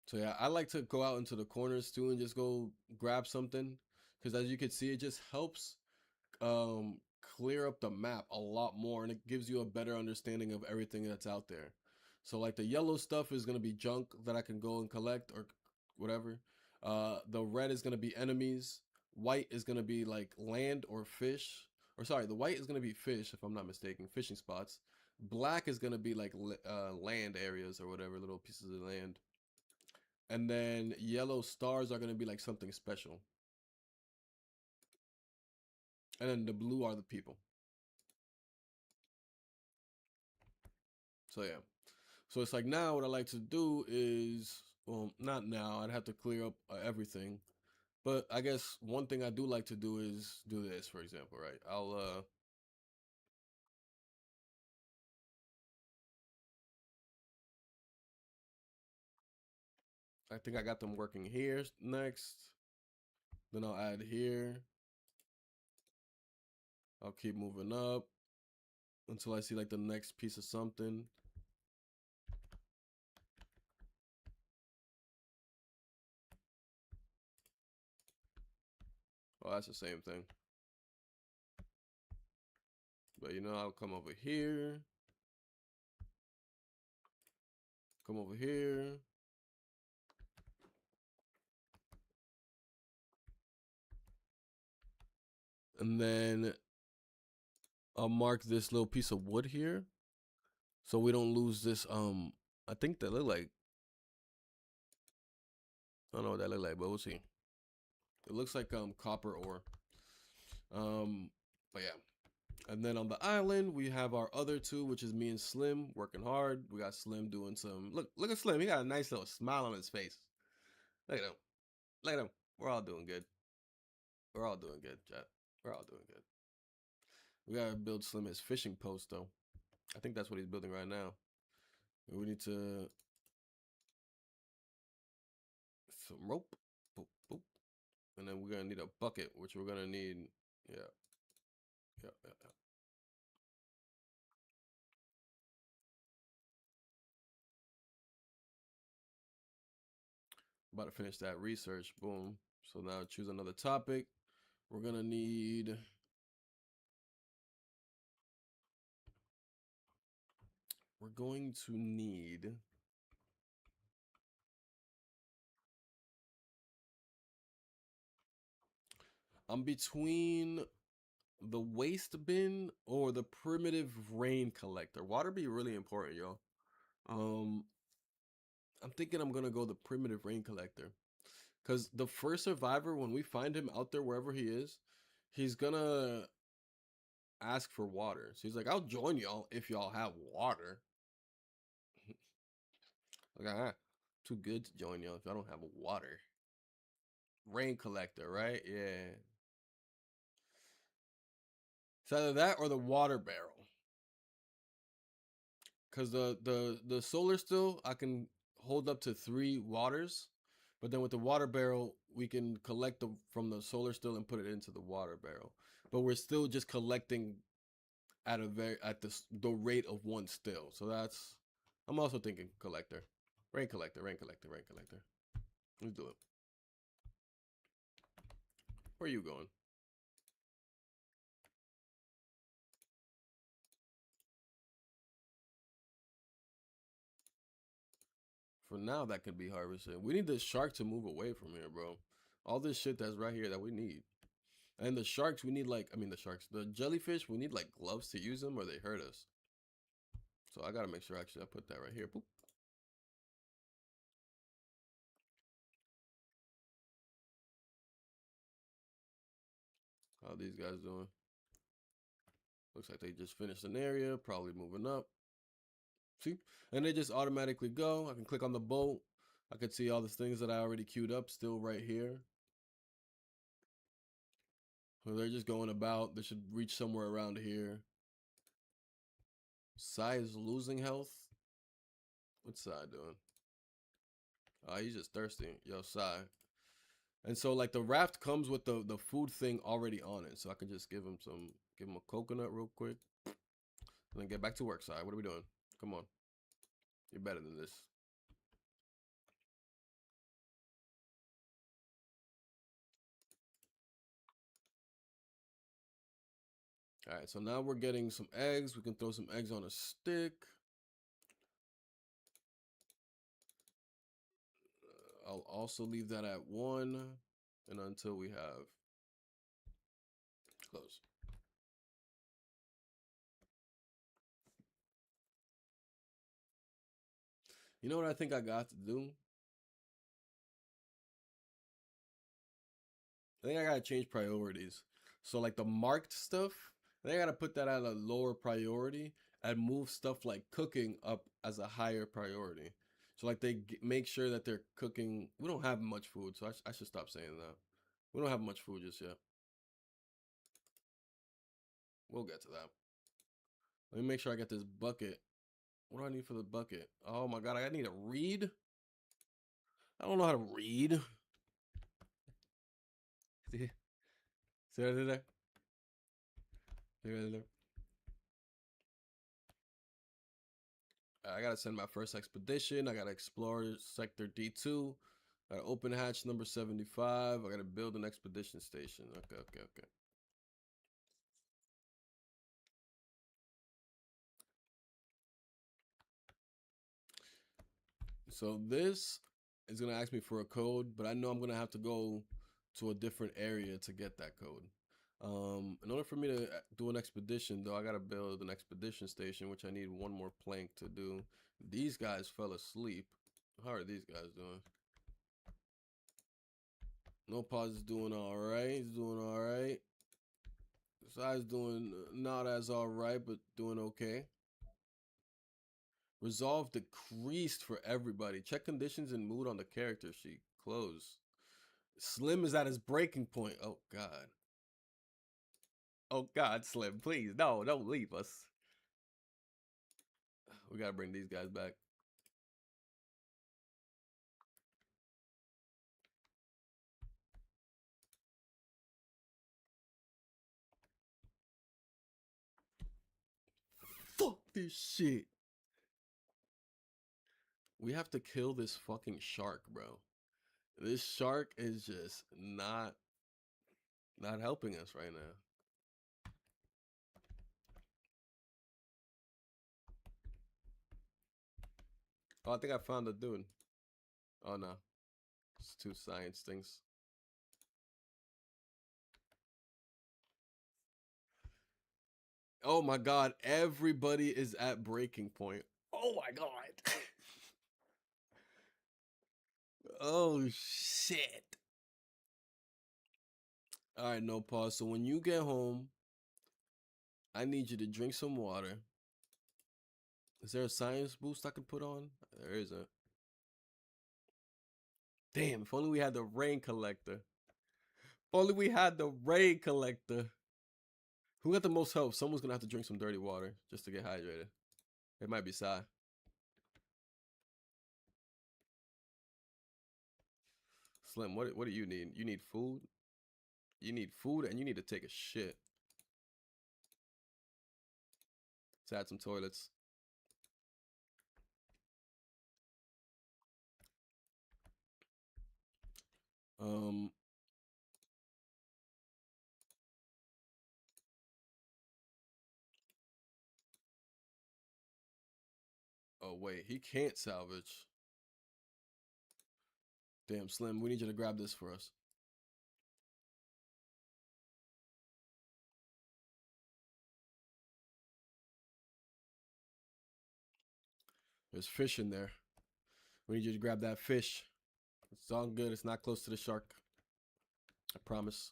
So yeah, I like to go out into the corners too and just go grab something, because as you can see, it just helps um clear up the map a lot more, and it gives you a better understanding of everything that's out there. So like the yellow stuff is going to be junk that I can go and collect or whatever. The red is going to be enemies. White is going to be like land or fish, or sorry, the white is going to be fish if I'm not mistaken, fishing spots. Black is going to be like land areas or whatever, little pieces of land. And then yellow stars are going to be like something special. And then the blue are the people. So yeah. So it's like now what I like to do is, well, not now. I'd have to clear up everything. But I guess one thing I do like to do is do this, for example, right? I think I got them working here next. Then I'll add here. I'll keep moving up until I see like the next piece of something. Oh, that's the same thing. But you know, I'll come over here. Come over here. And then I'll mark this little piece of wood here, so we don't lose this. I think that look like, I don't know what that look like, but we'll see. It looks like copper ore. But yeah. And then on the island we have our other two, which is me and Slim working hard. We got Slim doing some look at Slim. He got a nice little smile on his face. Look at him. Look at him. We're all doing good. We're all doing good, chat. We're all doing good. We gotta build Slim his fishing post though. I think that's what he's building right now. We need to some rope. Boop, boop. And then we're gonna need a bucket, which we're gonna need. Yeah, yeah. About to finish that research. Boom. So now choose another topic. We're gonna need. going to need. I'm between the waste bin or the primitive rain collector. Water be really important, yo. Um, I'm thinking I'm gonna go the primitive rain collector. Cause the first survivor, when we find him out there wherever he is, he's gonna ask for water. So he's like, I'll join y'all if y'all have water. Like, too good to join y'all if I don't have water. Rain collector, right? Yeah. It's either that or the water barrel. Cause the solar still I can hold up to 3 waters, but then with the water barrel we can collect the from the solar still and put it into the water barrel. But we're still just collecting at a very at the rate of 1 still. So that's I'm also thinking collector, rain collector, rain collector, rain collector. Let's do it. Where are you going? For now, that could be harvested. We need the shark to move away from here, bro. All this shit that's right here that we need. And the sharks, we need like, I mean the sharks, the jellyfish, we need like gloves to use them or they hurt us. So I gotta make sure actually I put that right here. Boop. How these guys doing? Looks like they just finished an area, probably moving up. See? And they just automatically go. I can click on the boat. I can see all the things that I already queued up still right here. So they're just going about. They should reach somewhere around here. Sai is losing health. What's Sai doing? He's just thirsty. Yo, Sai. And so like the raft comes with the food thing already on it. So I can just give him a coconut real quick. And then get back to work, Sai. What are we doing? Come on. You're better than this. Alright, so now we're getting some eggs. We can throw some eggs on a stick. I'll also leave that at 1. And until we have close. You know what I think I got to do? I think I gotta change priorities. So like the marked stuff, I think I gotta put that at a lower priority and move stuff like cooking up as a higher priority. So like they make sure that they're cooking. We don't have much food, so I should stop saying that. We don't have much food just yet. We'll get to that. Let me make sure I get this bucket. What do I need for the bucket? Oh my god, I need to read. I don't know how to read. See, see what I did there? See what I did there? I gotta send my first expedition. I gotta explore sector D2. I gotta open hatch number 75. I gotta build an expedition station. Okay, okay, okay. So this is gonna ask me for a code, but I know I'm gonna have to go to a different area to get that code. In order for me to do an expedition, though, I gotta build an expedition station, which I need 1 more plank to do. These guys fell asleep. How are these guys doing? No pause is doing all right. He's doing all right. Sai's doing not as all right, but doing okay. Resolve decreased for everybody. Check conditions and mood on the character sheet. Close. Slim is at his breaking point. Oh God. Oh God, Slim, please, no, don't leave us. We gotta bring these guys back. Fuck this shit. We have to kill this fucking shark, bro. This shark is just not helping us right now. Oh, I think I found the dude. Oh no, it's two science things. Oh my god, everybody is at breaking point. Oh my god. Oh shit. All right, no pause. So when you get home, I need you to drink some water. Is there a science boost I can put on? There isn't. Damn, if only we had the rain collector. If only we had the rain collector. Who got the most help? Someone's gonna have to drink some dirty water just to get hydrated. It might be Sai. Slim, what do you need? You need food? You need food and you need to take a shit. Let's add some toilets. Um oh wait, he can't salvage. Damn, Slim, we need you to grab this for us. There's fish in there. We need you to grab that fish. It's all good. It's not close to the shark. I promise.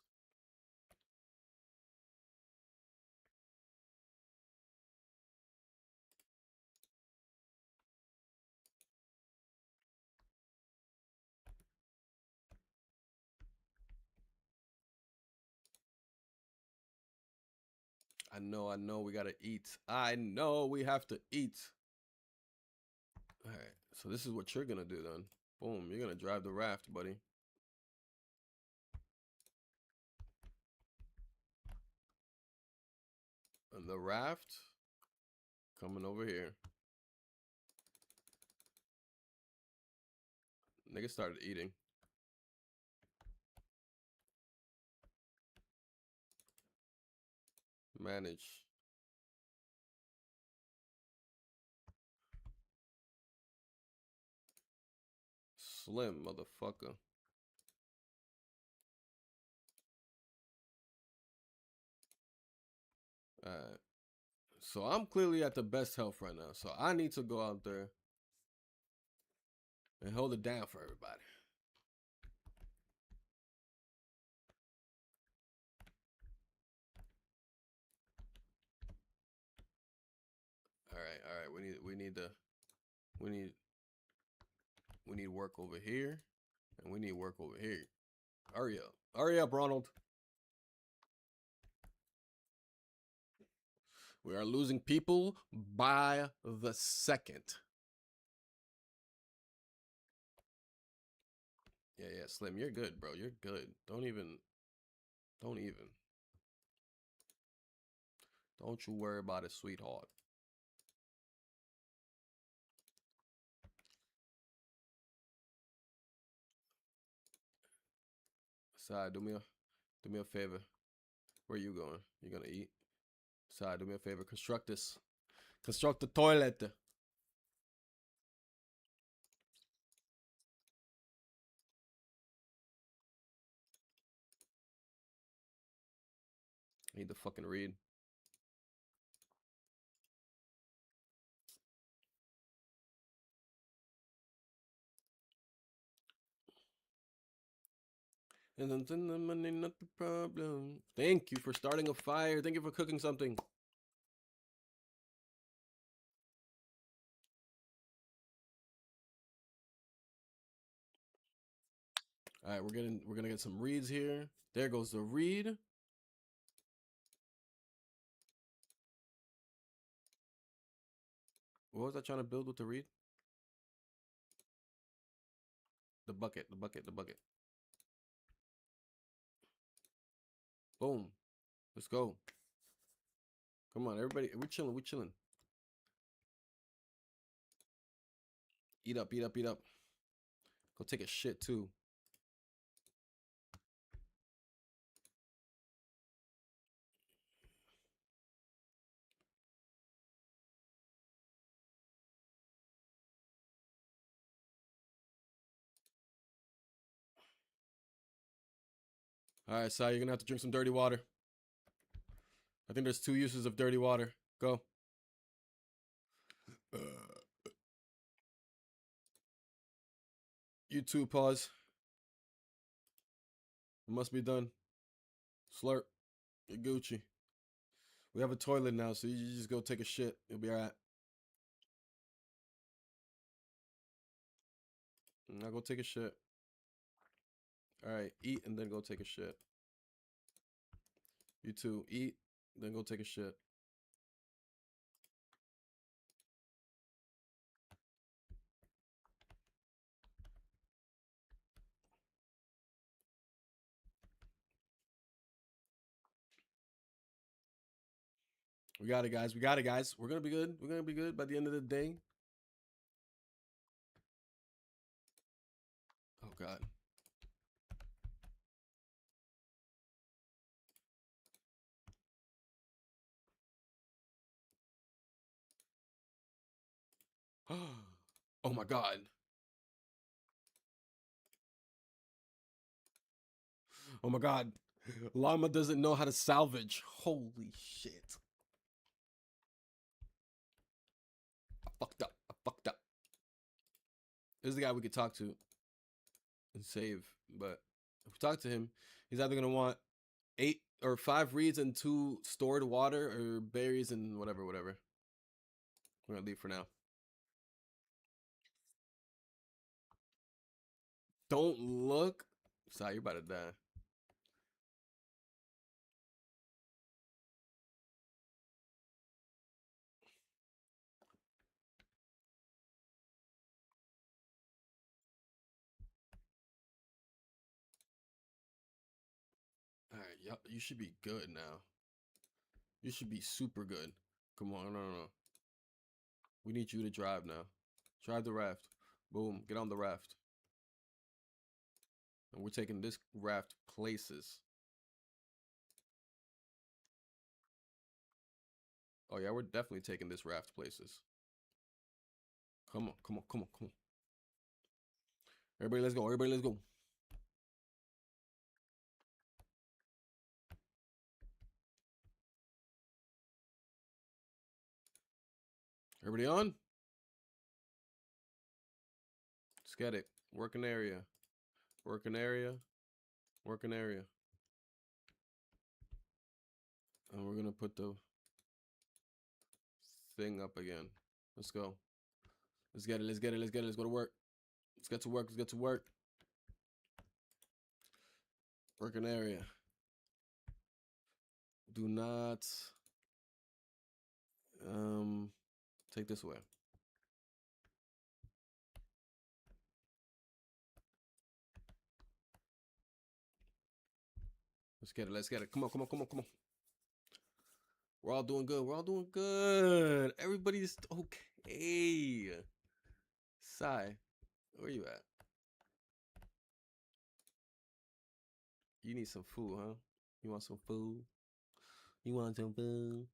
I know we gotta eat. I know we have to eat. Alright, so this is what you're gonna do then. Boom, you're gonna drive the raft, buddy. And the raft coming over here. Nigga started eating. Manage. Slim, motherfucker. Alright. So I'm clearly at the best health right now. So I need to go out there and hold it down for everybody. All right. We need we need work over here, and we need work over here. Hurry up, Ronald. We are losing people by the second. Yeah, Slim, you're good, bro. You're good. Don't even. Don't you worry about it, sweetheart. Side, do me a favor. Where you going? You gonna eat? Side, do me a favor. Construct this. Construct the toilet. I need to fucking read. And then the money, not the problem. Thank you for starting a fire. Thank you for cooking something. All right, we're gonna get some reeds here. There goes the reed. What was I trying to build with the reed? The bucket, the bucket, the bucket. Boom. Let's go. Come on, everybody. We're chilling. We're chilling. Eat up, eat up, eat up. Go take a shit too. All right, Si, you're gonna have to drink some dirty water. I think there's 2 uses of dirty water. Go. Uh, you too, pause. It must be done. Slurp. You're Gucci. We have a toilet now, so you just go take a shit. You'll be alright. Now go take a shit. Alright, eat and then go take a shit. You too. Eat, then go take a shit. We got it, guys. We got it, guys. We're gonna be good. We're gonna be good by the end of the day. Oh God. Oh my God. Oh my God. Llama doesn't know how to salvage. Holy shit. I fucked up. I fucked up. This is the guy we could talk to and save. But if we talk to him, he's either gonna want 8 or 5 reeds and 2 stored water, or berries and whatever, whatever. We're gonna leave for now. Don't look. Sorry, you're about to die. All right, yep, you should be good now. You should be super good. Come on, no, no, no. We need you to drive now. Drive the raft. Boom, get on the raft. And we're taking this raft places. Oh yeah, we're definitely taking this raft places. Come on, come on, come on, come on. Everybody, let's go. Everybody, let's go. Everybody on? Let's get it. Working area. Working area. Working area. And we're gonna put the thing up again. Let's go. Let's get it. Let's get it. Let's get it. Let's go to work. Let's get to work. Let's get to work. Working area. Do not take this away. Let's get it. Let's get it. Come on, come on, come on, come on. We're all doing good. We're all doing good. Everybody's okay. Sigh. Where you at? You need some food, huh? You want some food? You want some food?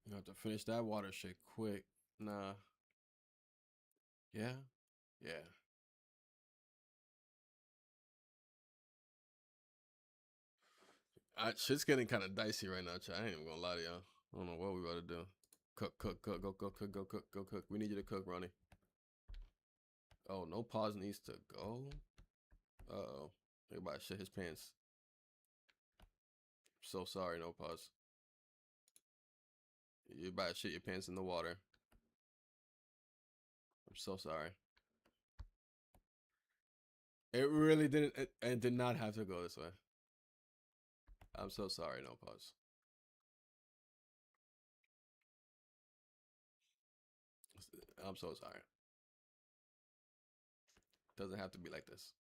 You have to finish that water shit quick. Nah. Yeah? Yeah. Shit's getting kind of dicey right now, chat. I ain't even gonna lie to y'all. I don't know what we about to do. Cook, cook, cook, go cook, go cook, go cook. We need you to cook, Ronnie. Oh, no pause needs to go. Uh-oh. Everybody shit his pants. So sorry, no pause. You about to shit your pants in the water. I'm so sorry. It really didn't. It did not have to go this way. I'm so sorry, no pause. I'm so sorry. Doesn't have to be like this.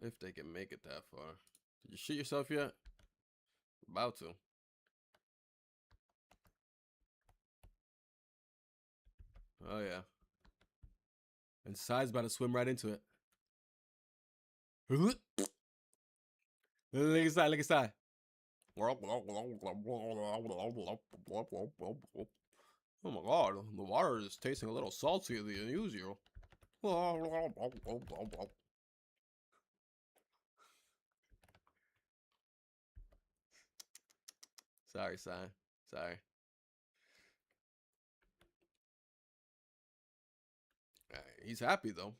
If they can make it that far. Did you shit yourself yet? About to. Oh yeah. And Sai's about to swim right into it. Look at Sai, look at Sai. Oh my god, the water is tasting a little saltier than usual. Sorry, Sai. Sorry. He's happy though.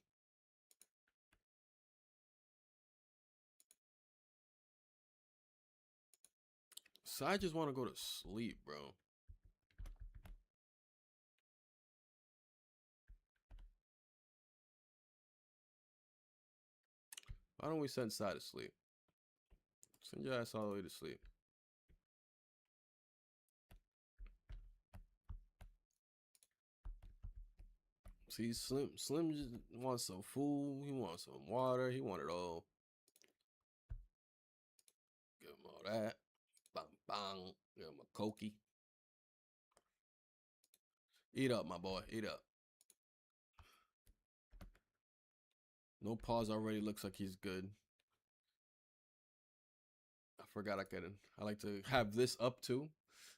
Sai just want to go to sleep, bro. Why don't we send Sai to sleep? Send your ass all the way to sleep. See, Slim just wants some food. He wants some water. He want it all. Give him all that. Bang, bang. Give him a cokey. Eat up, my boy. Eat up. No pause already. Looks like he's good. I forgot I couldn't. I like to have this up too.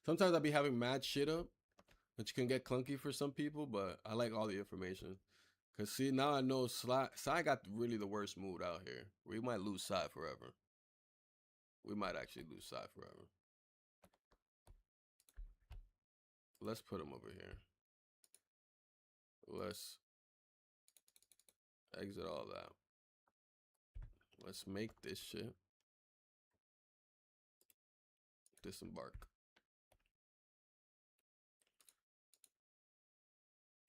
Sometimes I'll be having mad shit up, which can get clunky for some people, but I like all the information. Cause see, now I know Sai got really the worst mood out here. We might lose Sai forever. We might actually lose Sai forever. Let's put him over here. Let's exit all that. Let's make this shit. Disembark.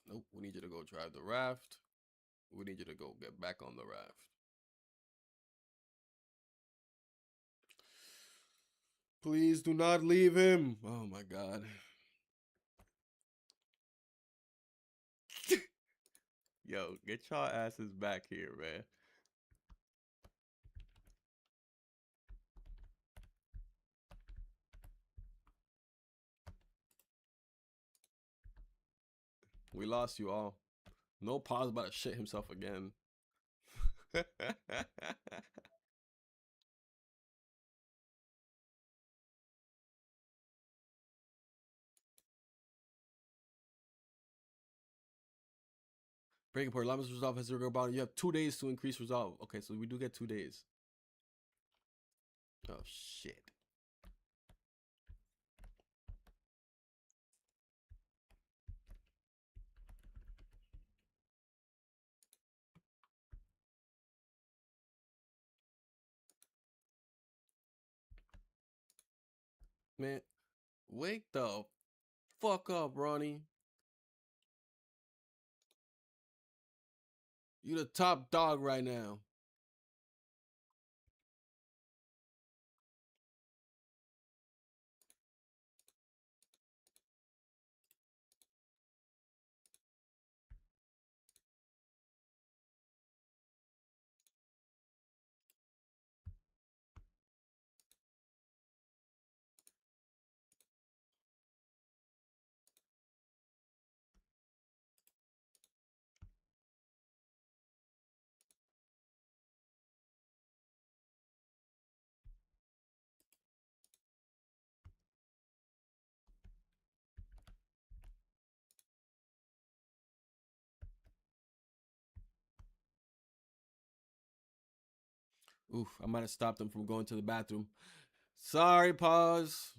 Nope, we need you to go drive the raft. We need you to go get back on the raft. Please do not leave him. Oh my god. Yo, get y'all asses back here, man. We lost you all. No pause about to shit himself again. Breaking point. Llamas resolve has zero bound. You have 2 days to increase resolve. Okay, so we do get 2 days. Oh shit. Man, wake the fuck up, Ronnie. You the top dog right now. Oof, I might have stopped him from going to the bathroom. Sorry, pause.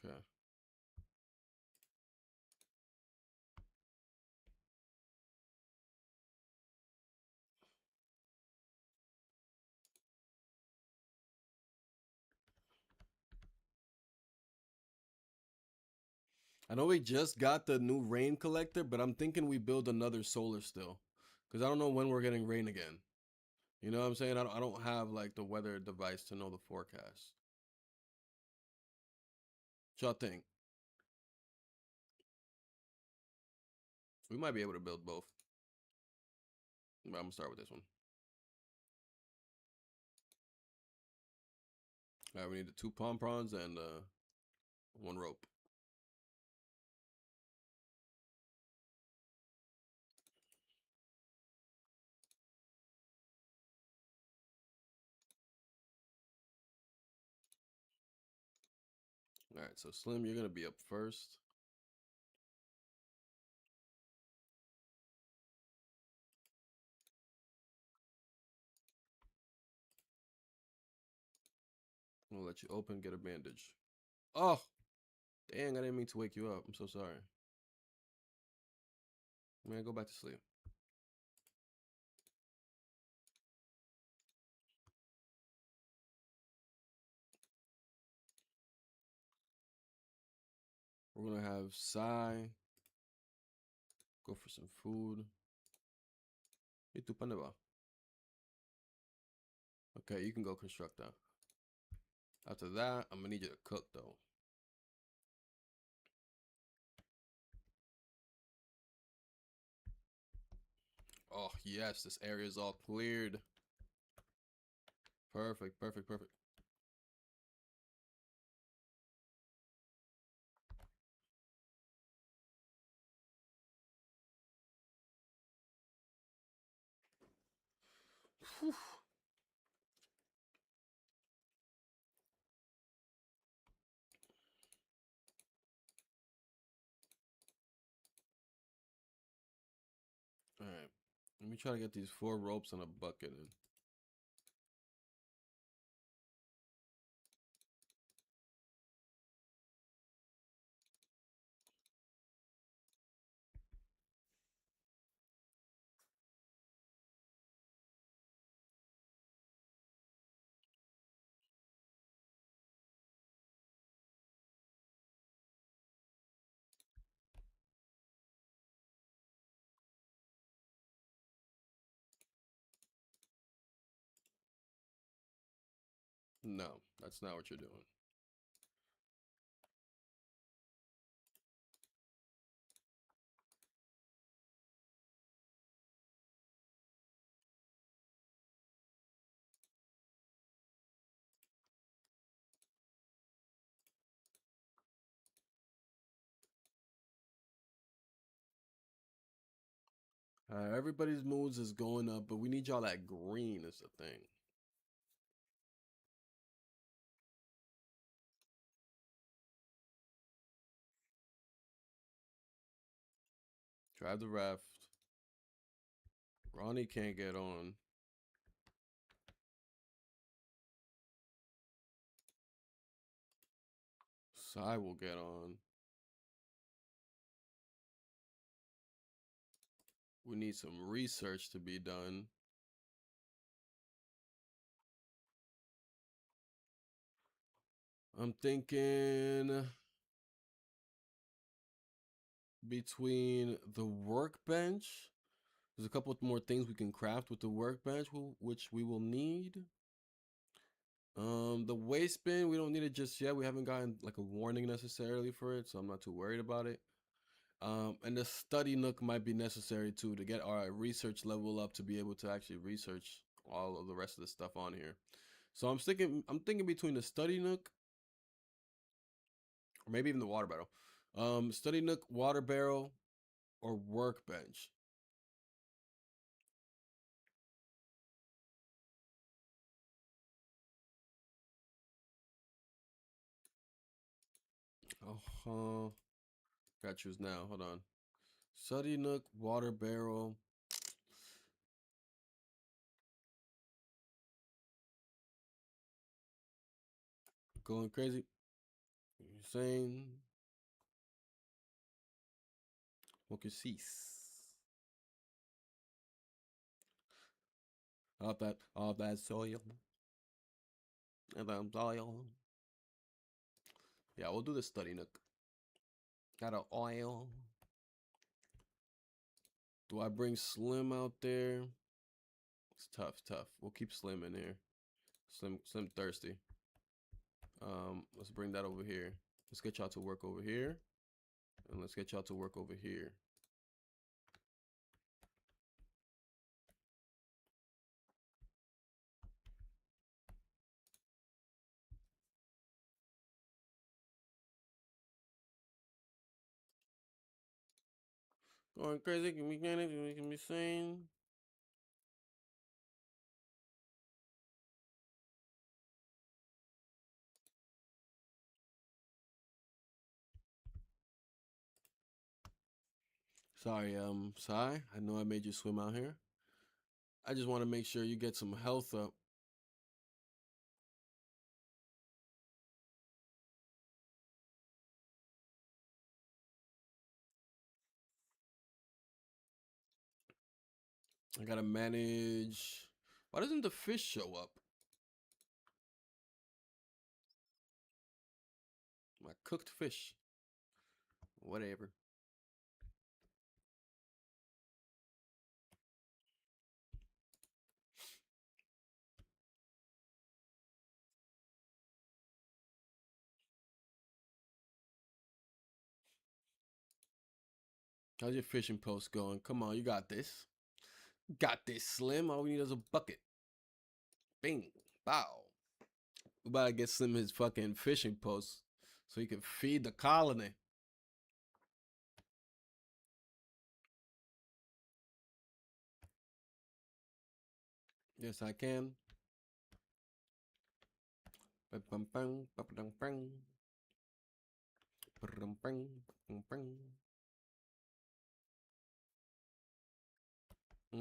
Okay. I know we just got the new rain collector, but I'm thinking we build another solar still, because I don't know when we're getting rain again. You know what I'm saying? I don't have like the weather device to know the forecast. So I think we might be able to build both. But I'm gonna start with this one. All right, we need the two pom poms and one rope. All right, so Slim, you're gonna be up first. I'm gonna let you open, get a bandage. Oh, dang! I didn't mean to wake you up. I'm so sorry. Man, go back to sleep. We're gonna have Sai go for some food. ¿Y tu pan va? Okay, you can go construct that. After that, I'm gonna need you to cook though. Oh yes, this area is all cleared. Perfect, perfect, perfect. Whew. All right, let me try to get these 4 ropes and a bucket in. No, that's not what you're doing. Everybody's moods is going up, but we need y'all at green is the thing. Drive the raft. Ronnie can't get on. Sai will get on. We need some research to be done. I'm thinking between the workbench. There's a couple more things we can craft with the workbench, which we will need. The waste bin, we don't need it just yet. We haven't gotten like a warning necessarily for it, so I'm not too worried about it. And the study nook might be necessary too to get our research level up to be able to actually research all of the rest of the stuff on here. So I'm thinking between the study nook or maybe even the water barrel. Study nook, water barrel, or workbench. Uh-huh. Gotta choose now. Hold on. Study nook, water barrel. Going crazy. saying? What you cease? All that soil. And then soil. Yeah, we'll do the study nook. Got an oil. Do I bring Slim out there? It's tough, tough. We'll keep Slim in here. Slim thirsty. Let's bring that over here. Let's get y'all to work over here. And let's get y'all to work over here. Going crazy, can be sane. Sorry, Sai. I know I made you swim out here. I just want to make sure you get some health up. I gotta manage. Why doesn't the fish show up? My cooked fish. Whatever. How's your fishing post going? Come on, you got this. Got this, Slim. All we need is a bucket. Bing. Bow. We about to get Slim his fucking fishing post so he can feed the colony. Yes, I can. You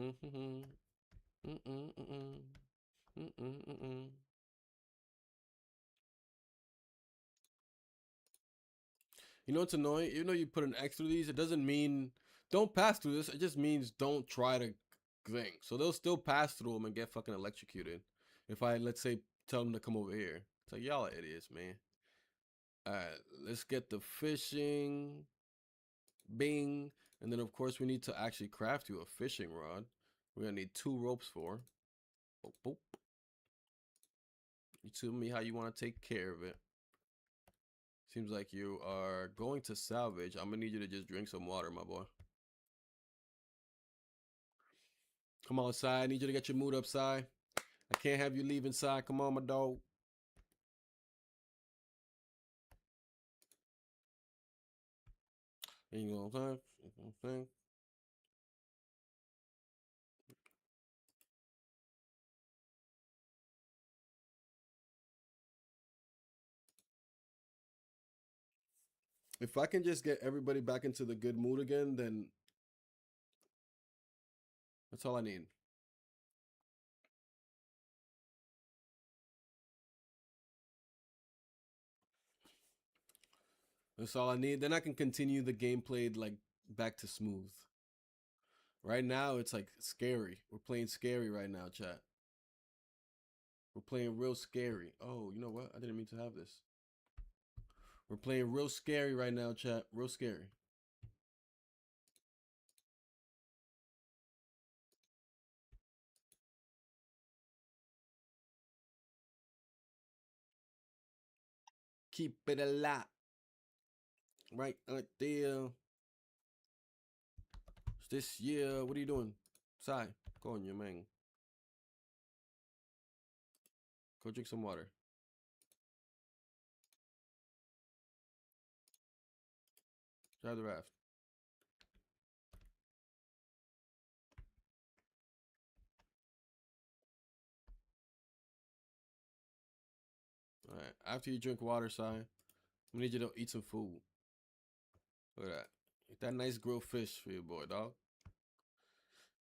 know what's annoying? Even though you put an X through these, it doesn't mean don't pass through this. It just means don't try to thing. So they'll still pass through them and get fucking electrocuted. If I, let's say, tell them to come over here. It's like, y'all are idiots, man. Alright, let's get the fishing. Bing. And then, of course, we need to actually craft you a fishing rod. We're going to need 2 ropes for. Boop, boop. You tell me how you want to take care of it. Seems like you are going to salvage. I'm going to need you to just drink some water, my boy. Come on, Si. I need you to get your mood up, Si. I can't have you leave inside. Come on, my dog. You know what I'm saying? If I can just get everybody back into the good mood again, then that's all I need. That's all I need. Then I can continue the gameplay like back to smooth. Right now, it's like scary. We're playing scary right now, chat. We're playing real scary. Oh, you know what? I didn't mean to have this. We're playing real scary right now, chat. Real scary. Keep it alive. Right there. It's this year. What are you doing? Sai, go on, your man. Go drink some water. Drive the raft. All right. After you drink water, Sai, we need you to eat some food. Look at that. Eat that nice grilled fish for your boy, dog.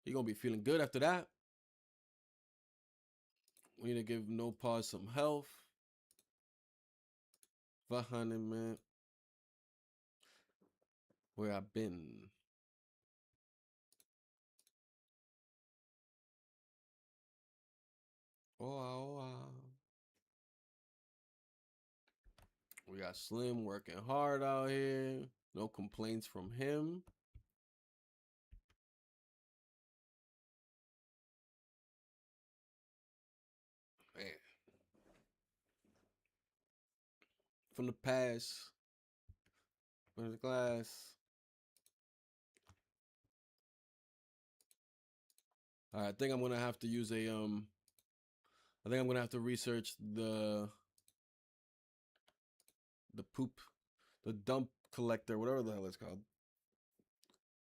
He gonna be feeling good after that. We need to give No Pause some health. 500, man. Where I've been. Oh, oh, oh. We got Slim working hard out here. No complaints from him. Man, from the past, from the glass. All right, I think I'm gonna have to use a I think I'm gonna have to research the poop, the dump collector, whatever the hell it's called.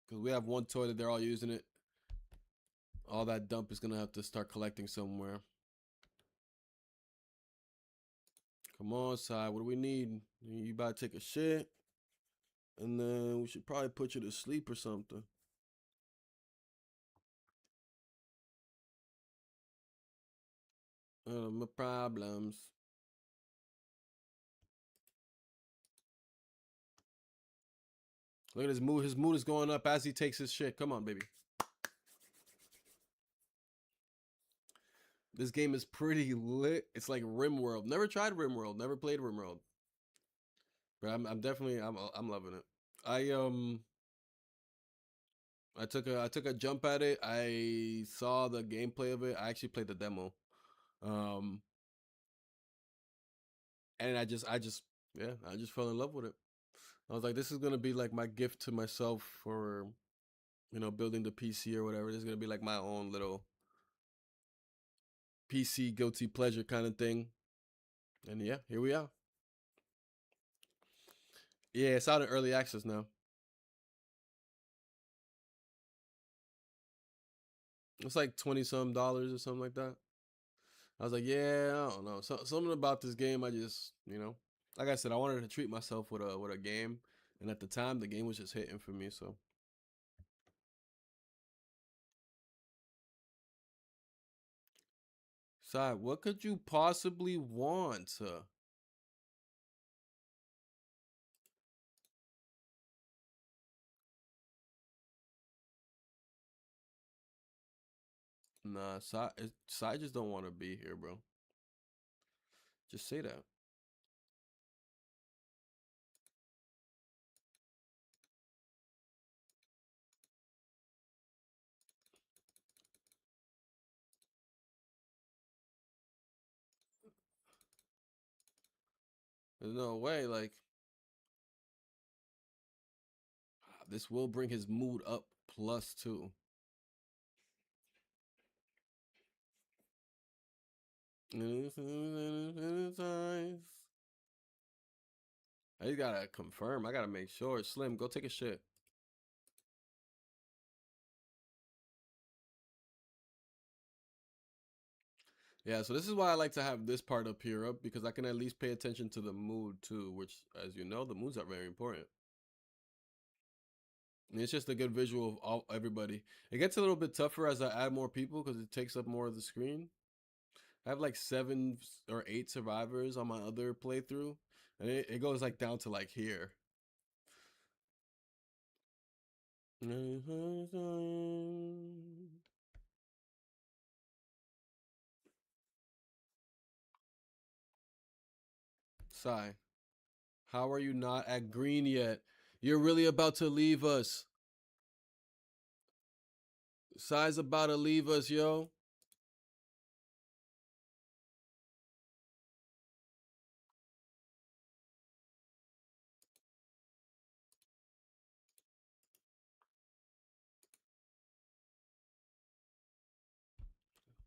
Because we have one toilet, they're all using it. All that dump is gonna have to start collecting somewhere. Come on, side. What do we need? You about to take a shit, and then we should probably put you to sleep or something. My problems. Look at his mood. His mood is going up as he takes his shit. Come on, baby. This game is pretty lit. It's like RimWorld. Never tried RimWorld. Never played RimWorld. But I'm definitely I'm loving it. I took a jump at it. I saw the gameplay of it. I actually played the demo. Um and I just fell in love with it. I was like, this is gonna be like my gift to myself for building the PC or whatever. This is gonna be like my own little PC guilty pleasure kind of thing. And yeah, here we are. Yeah, it's out in early access now. It's like 20 some dollars or something like that. I was like, yeah, I don't know. Something about this game, I just, like I said, I wanted to treat myself with a game, and at the time, the game was just hitting for me. So, side, what could you possibly want? Nah, side just don't want to be here, bro. Just say that. There's no way. Like, this will bring his mood up +2. I just gotta confirm. I gotta make sure. Slim, go take a shit. Yeah, so this is why I like to have this part up here up because I can at least pay attention to the mood too, which, as you know, the moods are very important. And it's just a good visual of everybody. It gets a little bit tougher as I add more people because it takes up more of the screen. I have like 7 or 8 survivors on my other playthrough, and it goes like down to like here. Sigh. How are you not at green yet? You're really about to leave us. Sai's about to leave us, yo.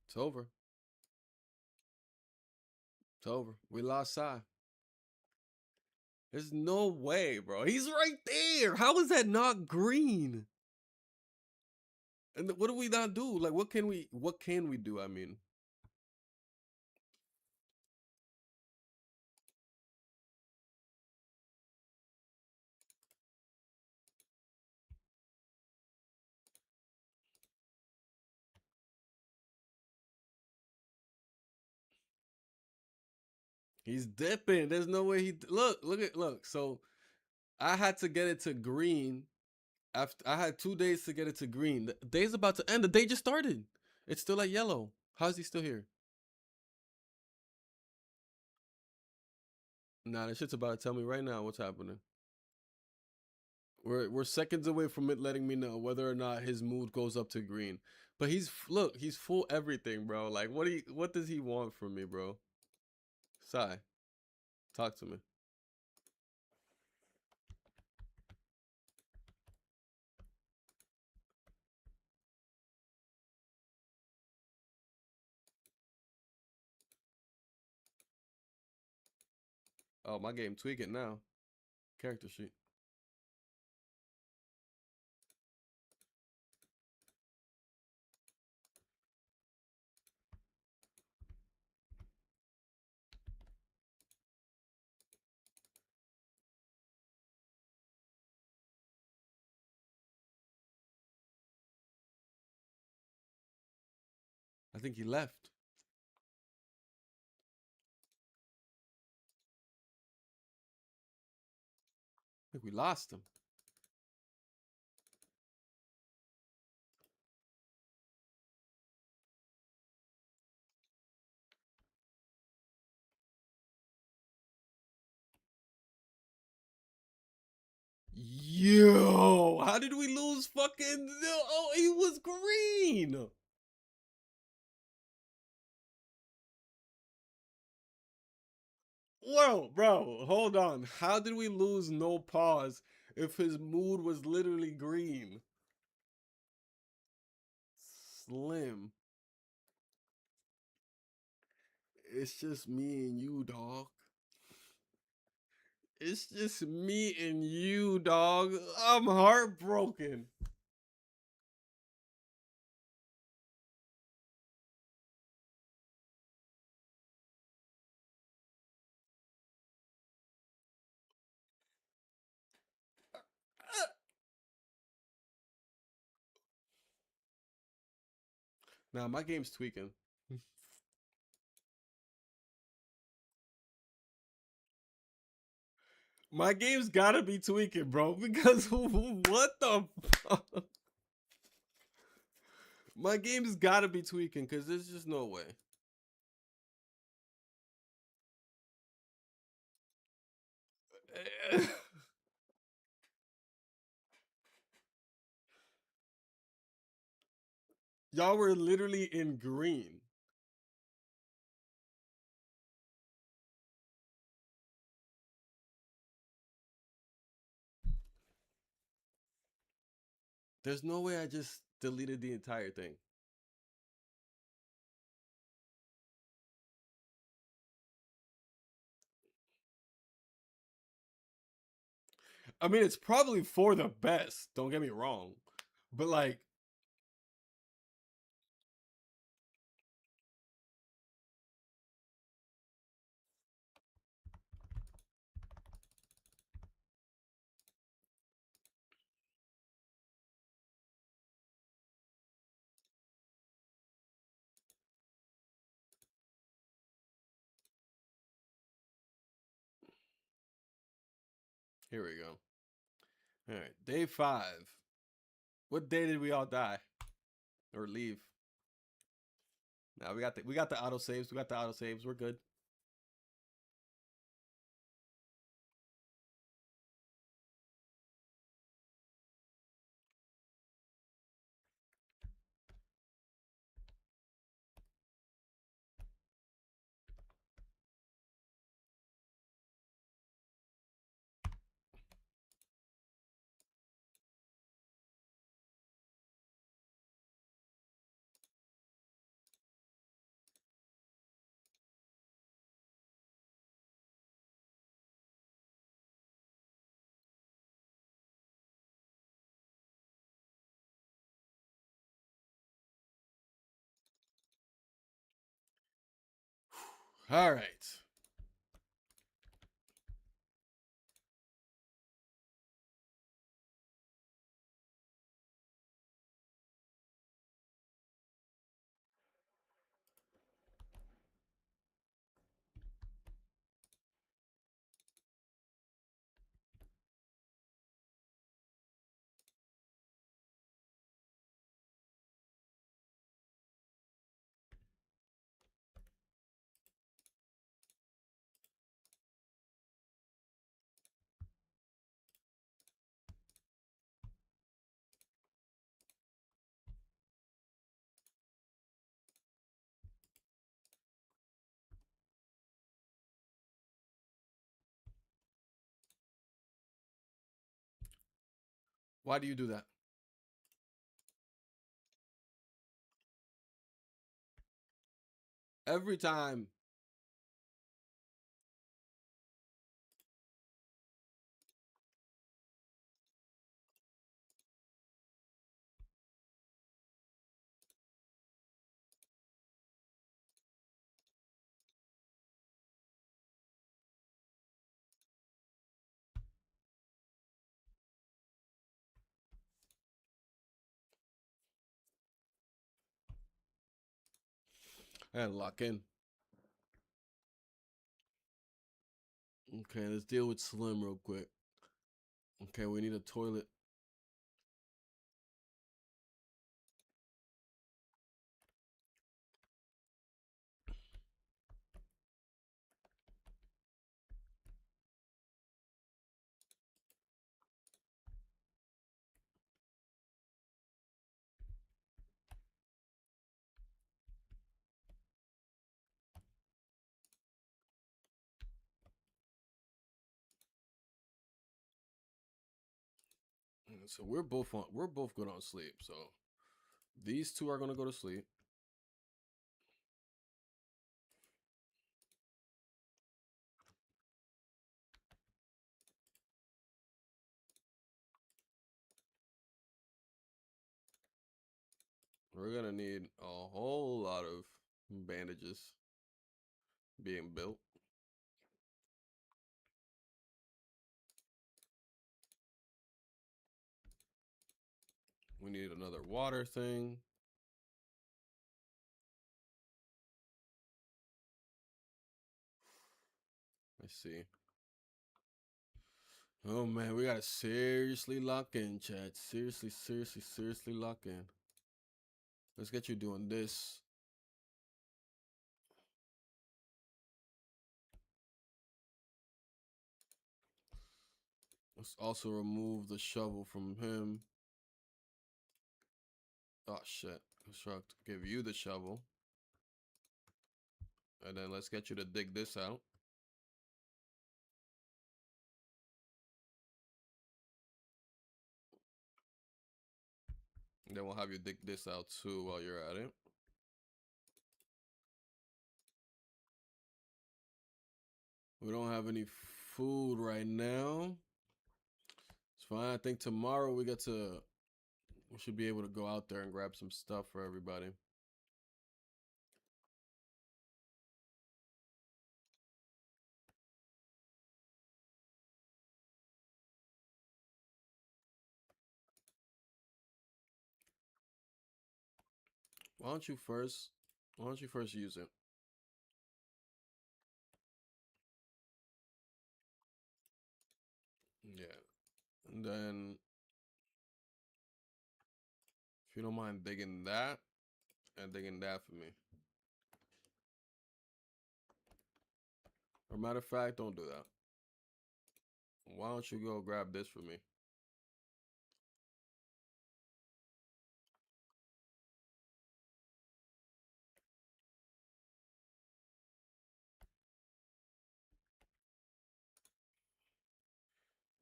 It's over. It's over. We lost Sai. There's no way, bro. He's right there. How is that not green? And what do we not do? Like, what can we do? I mean, he's dipping. There's no way look. So I had to get it to green after I had 2 days to get it to green. The day's about to end. The day just started. It's still at yellow. How's he still here? Nah, that shit's about to tell me right now what's happening. We're seconds away from it letting me know whether or not his mood goes up to green. But he's full everything, bro. Like what does he want from me, bro? Sai, talk to me. Oh, my game tweaking now. Character sheet. I think he left. I think we lost him. Yo, how did we lose fucking oh, he was green. Whoa, bro, hold on. How did we lose no pause if his mood was literally green? Slim. It's just me and you, dog. It's just me and you, dog. I'm heartbroken. Nah, my game's tweaking. My game's gotta be tweaking, bro. Because what the fuck? My game's gotta be tweaking because there's just no way. Y'all were literally in green. There's no way I just deleted the entire thing. I mean, it's probably for the best. Don't get me wrong, but like, here we go. All right, day 5. What day did we all die or leave? Now we got the auto saves. We got the auto saves. We're good. All right. Why do you do that? Every time. And lock in. Okay, let's deal with Slim real quick. Okay, we need a toilet. So we're both good on sleep. So these two are gonna go to sleep. We're gonna need a whole lot of bandages being built. We need another water thing. Let's see. Oh man, we gotta seriously lock in, Chad. Seriously, seriously, seriously lock in. Let's get you doing this. Let's also remove the shovel from him. Oh shit. Construct. Give you the shovel. And then let's get you to dig this out. And then we'll have you dig this out too while you're at it. We don't have any food right now. It's fine. I think tomorrow we should be able to go out there and grab some stuff for everybody. Why don't you first? Why don't you first use it? Yeah. And then, if you don't mind digging that and digging that for me. Or matter of fact, don't do that. Why don't you go grab this for me?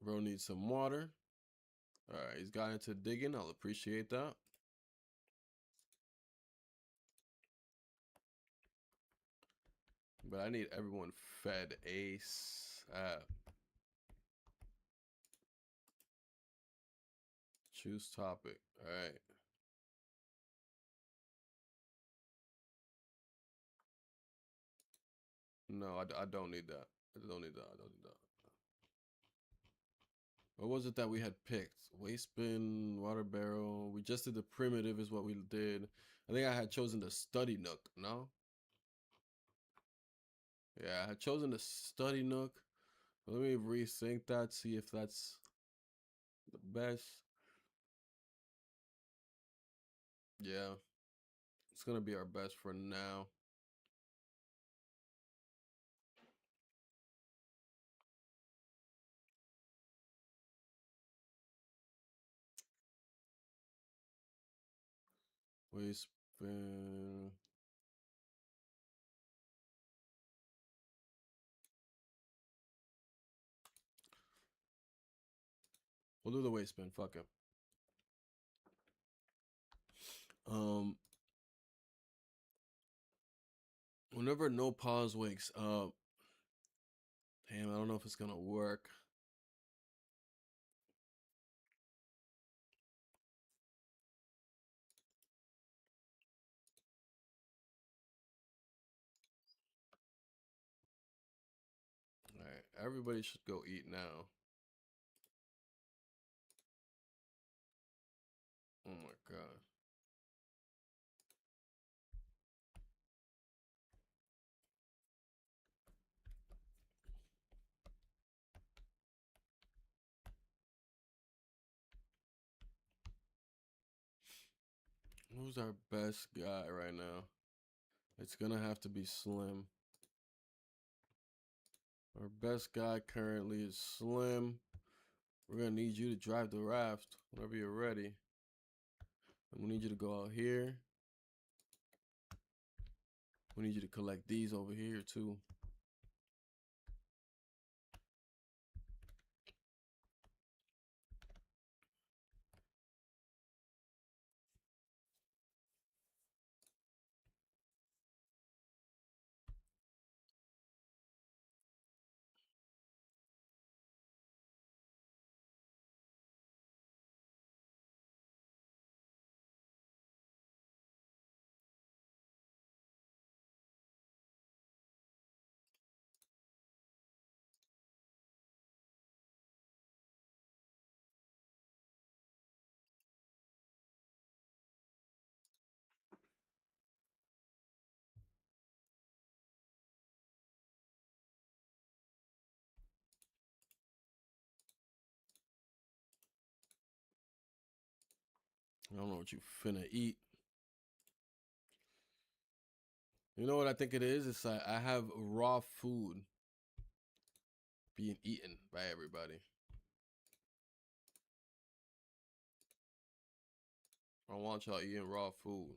Bro needs some water. All right, he's got into digging. I'll appreciate that. But I need everyone fed ASAP. Choose topic. All right. No, I don't need that. I don't need that. I don't need that. What was it that we had picked? Waste bin, water barrel. We just did the primitive is what we did. I think I had chosen the study nook, no? Yeah, I had chosen the study nook. Let me rethink that, see if that's the best. Yeah, it's gonna be our best for now. Waste bin. We'll do the waste bin. Fuck it. Um, whenever no pause wakes up, damn, I don't know if it's gonna work. All right, everybody should go eat now. Oh my god. Who's our best guy right now? It's gonna have to be Slim. Our best guy currently is Slim. We're gonna need you to drive the raft whenever you're ready. And we need you to go out here. We need you to collect these over here too. I don't know what you finna eat. You know what I think it is? It's like I have raw food being eaten by everybody. I don't want y'all eating raw food.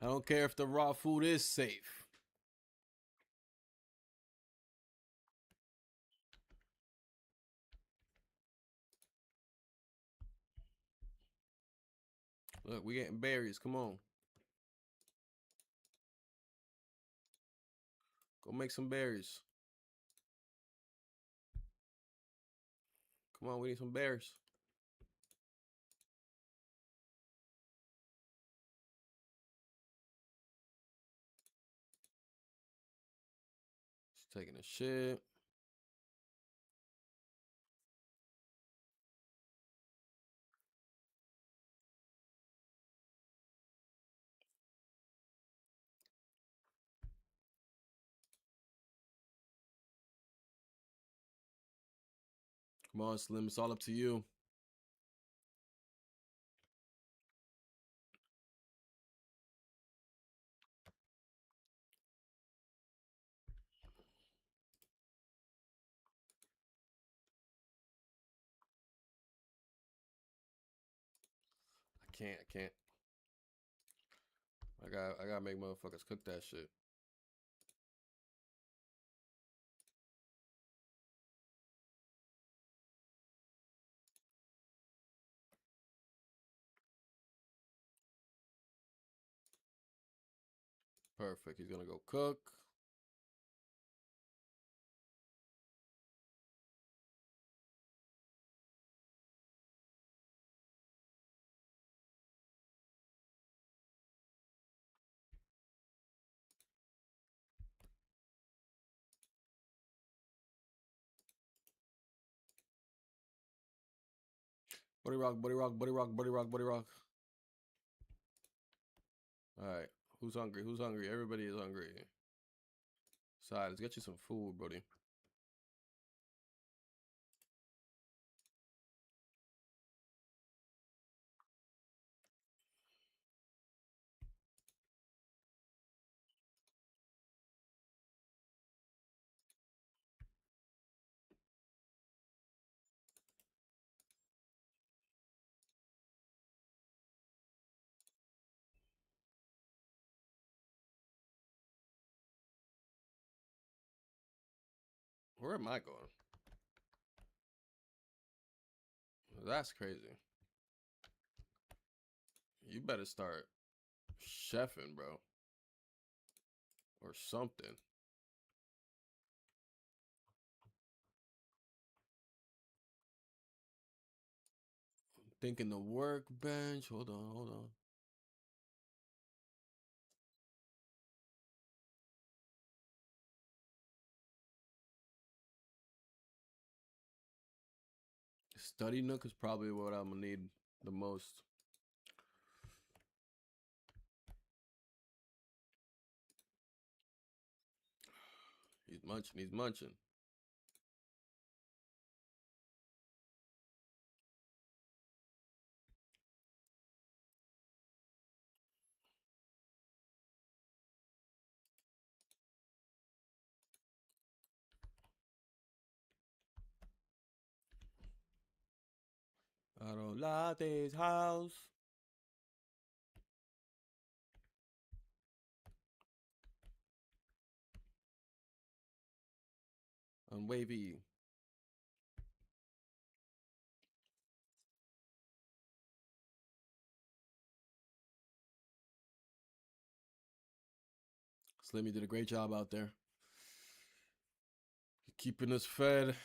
I don't care if the raw food is safe. Look, we getting berries. Come on. Go make some berries. Come on, we need some berries. Just taking a shit. Come on, Slim. It's all up to you. I can't. I can't. I gotta make motherfuckers cook that shit. Perfect. He's gonna go cook. Buddy rock, buddy rock, buddy rock, buddy rock, buddy rock. All right. Who's hungry? Who's hungry? Everybody is hungry. Side, let's get you some food, buddy. Where am I going? That's crazy. You better start chefing, bro, or something. Thinking the workbench. Hold on, hold on. Study nook is probably what I'm gonna need the most. He's munching. He's munching. I don't like this house. I'm wavy. Slimmy did a great job out there, keeping us fed.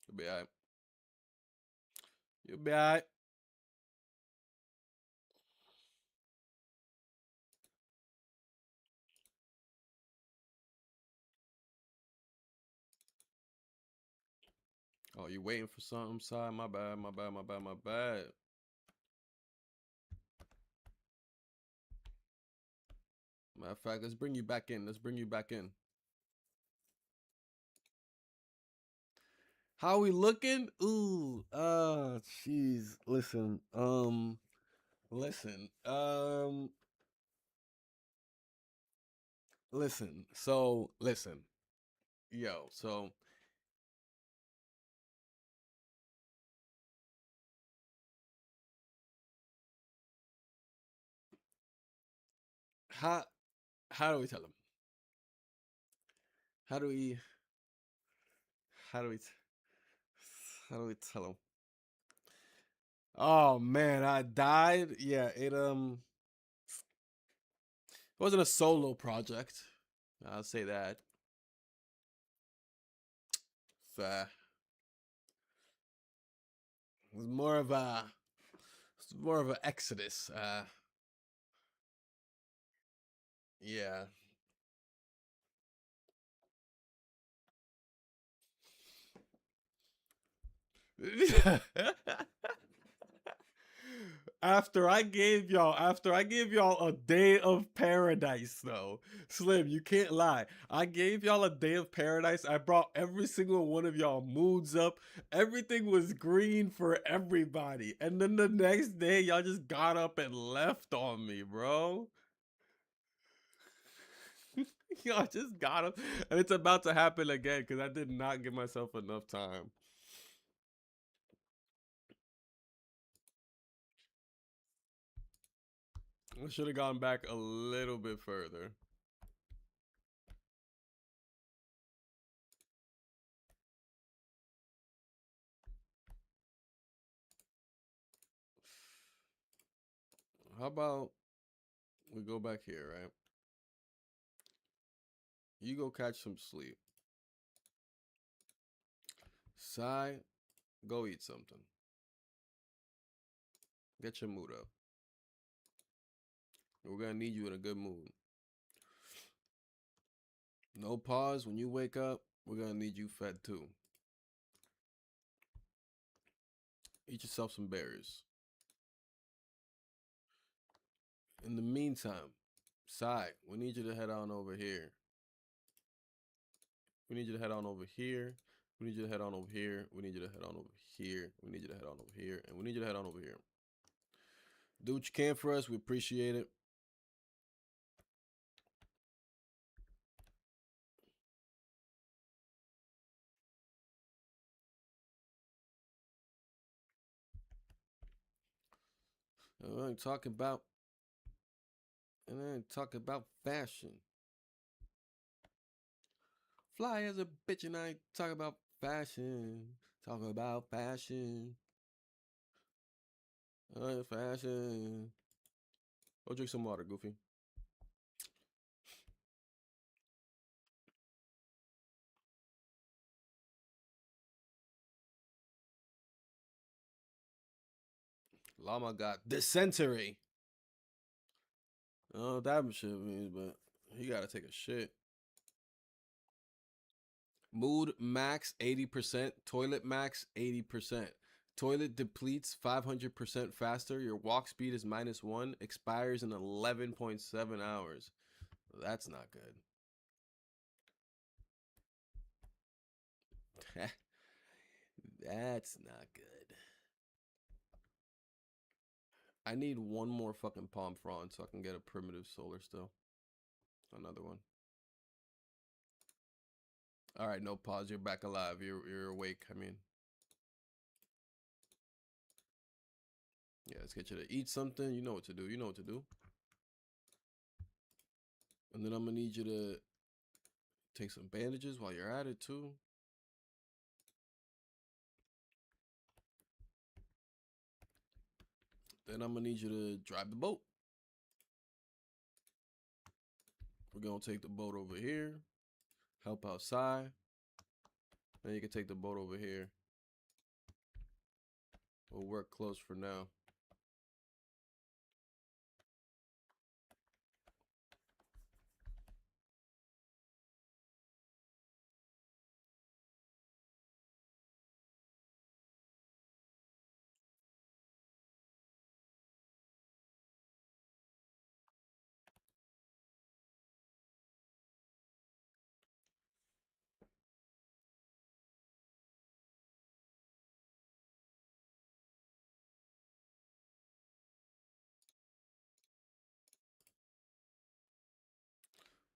You'll be alright. You'll be alright. Oh, you waiting for something, side? My bad, my bad, my bad, my bad. Matter of fact, let's bring you back in. Let's bring you back in. How we looking? Ooh, jeez. Listen, listen. So, listen, yo. So, how how do we tell him? How do we how do we how do we tell him? Oh man, I died. Yeah, it wasn't a solo project. I'll say that. It was more of an exodus. Yeah. After I gave y'all a day of paradise though. Slim, you can't lie. I gave y'all a day of paradise. I brought every single one of y'all moods up. Everything was green for everybody. And then the next day y'all just got up and left on me, bro. Y'all just got up and it's about to happen again because I did not give myself enough time. I should have gone back a little bit further. How about we go back here, right? You go catch some sleep. Sai, go eat something. Get your mood up. We're gonna need you in a good mood. No pause when you wake up. We're gonna need you fed too. Eat yourself some berries. In the meantime, Sai, we need you to head on over here. We need you to head on over here. We need you to head on over here. We need you to head on over here. We need you to head on over here. And we need you to head on over here. Do what you can for us. We appreciate it. And then talk about fashion. Fly as a bitch and I talk about fashion. Talk about fashion. Fashion. Go drink some water, Goofy. Llama got dysentery. Oh, that shit means, but he gotta take a shit. Mood max 80%. Toilet max 80%. Toilet depletes 500% faster. Your walk speed is -1. Expires in 11.7 hours. That's not good. That's not good. I need one more fucking palm frond so I can get a primitive solar still. Another one. All right, no pause. You're back alive. You're awake. I mean, yeah. Let's get you to eat something. You know what to do. You know what to do. And then I'm gonna need you to take some bandages while you're at it too. Then I'm gonna need you to drive the boat. We're gonna take the boat over here. Help outside. Then you can take the boat over here. We'll work close for now.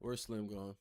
Where's Slim going?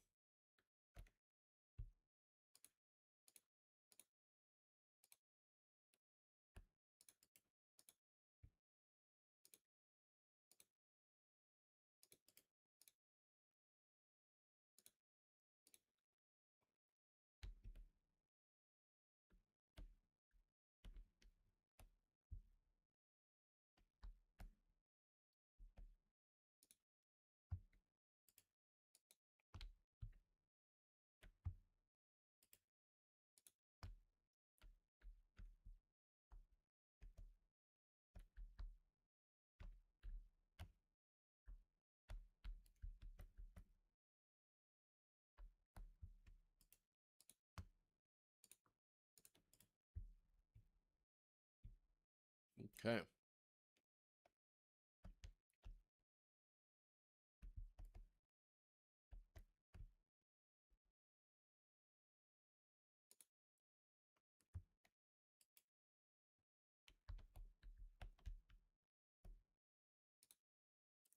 Okay.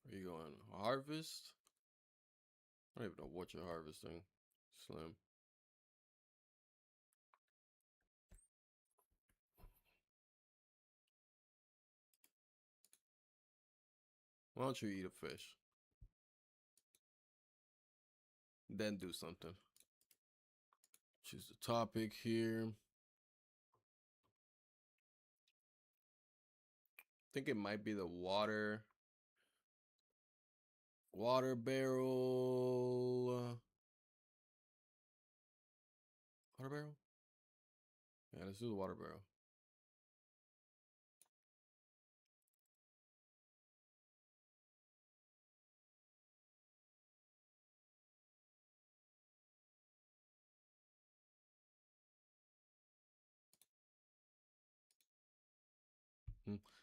Where you going? Harvest? I don't even know what you're harvesting, Slim. Why don't you eat a fish? Then do something. Choose the topic here. I think it might be the water barrel. Water barrel? Yeah, let's do the water barrel.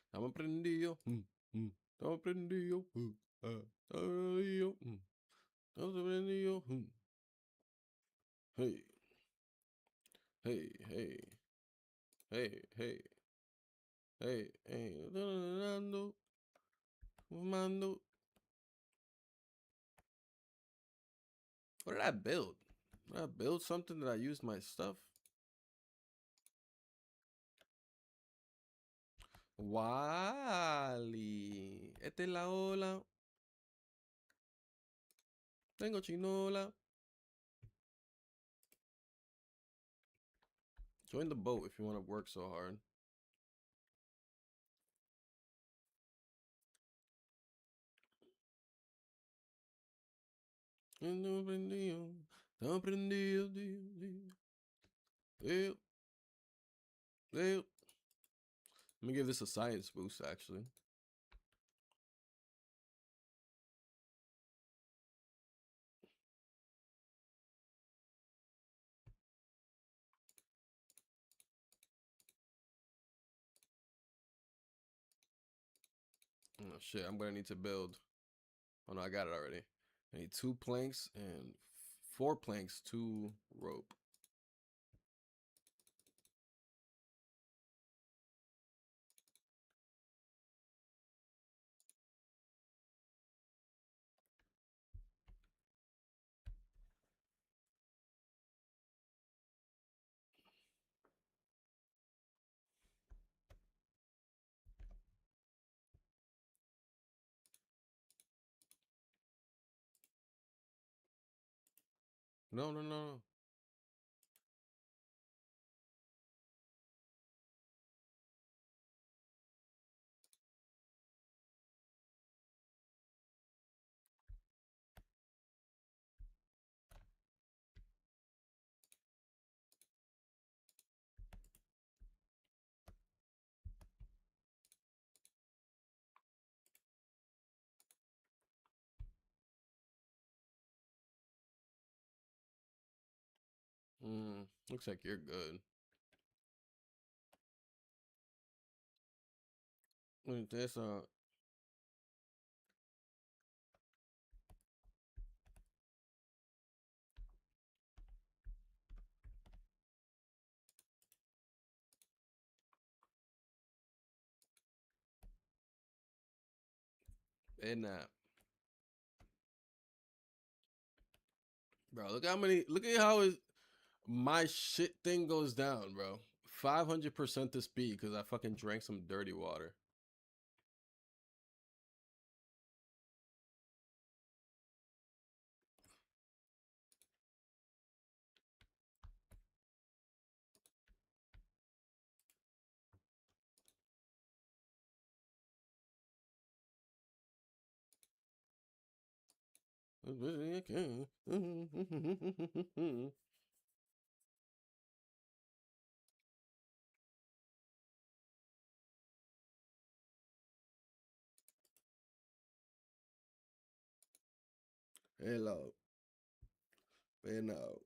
Estamos prendidos. Estamos prendidos. Estamos prendidos. Hey, hey, hey, hey, hey, hey, hey. Fumando, fumando. What did I build? Did I build something that I used my stuff? Wally. Esta es la ola. Tengo chinola. Join the boat if you want to work so hard. Estamos prendidos. Estamos prendidos. Let me give this a science boost, actually. Oh shit, I'm gonna need to build. Oh no, I got it already. I need 2 planks and 4 planks, 2 rope. No, no, no. Looks like you're good. That's and bro, look at how my shit thing goes down, bro. 500% the speed because I fucking drank some dirty water. Hello. Hello.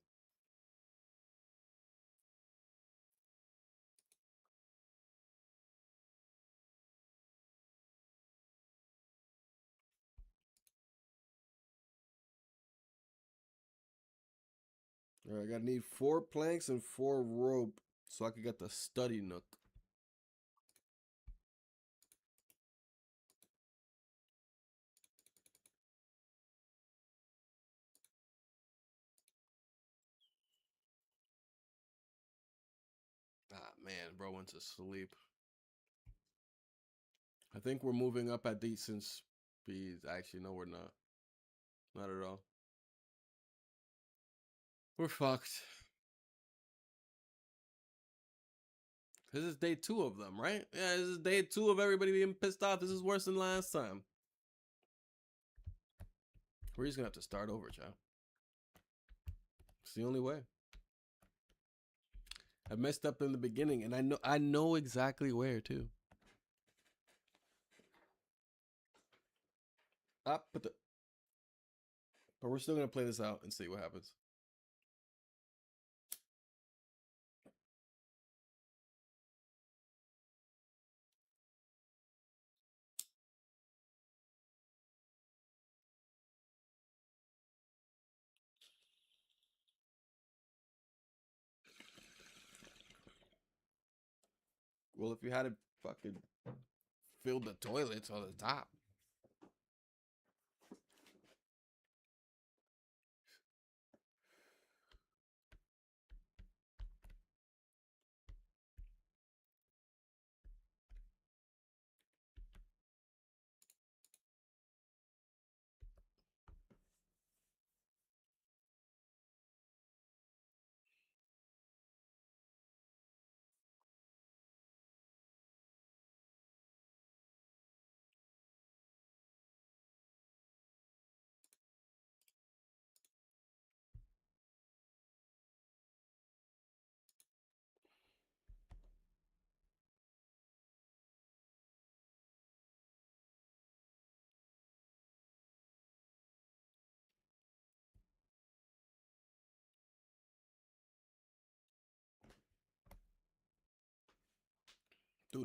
All right, I gotta need 4 planks and 4 rope so I can get the study nook. Ah man, bro went to sleep. I think we're moving up at decent speeds. Actually, no, we're not. Not at all. We're fucked. This is day 2 of them, right? Yeah, this is day 2 of everybody being pissed off. This is worse than last time. We're just gonna have to start over, child. It's the only way. I messed up in the beginning, and I know exactly where too. But we're still gonna play this out and see what happens. Well, if you had it fucking filled the toilets on the top.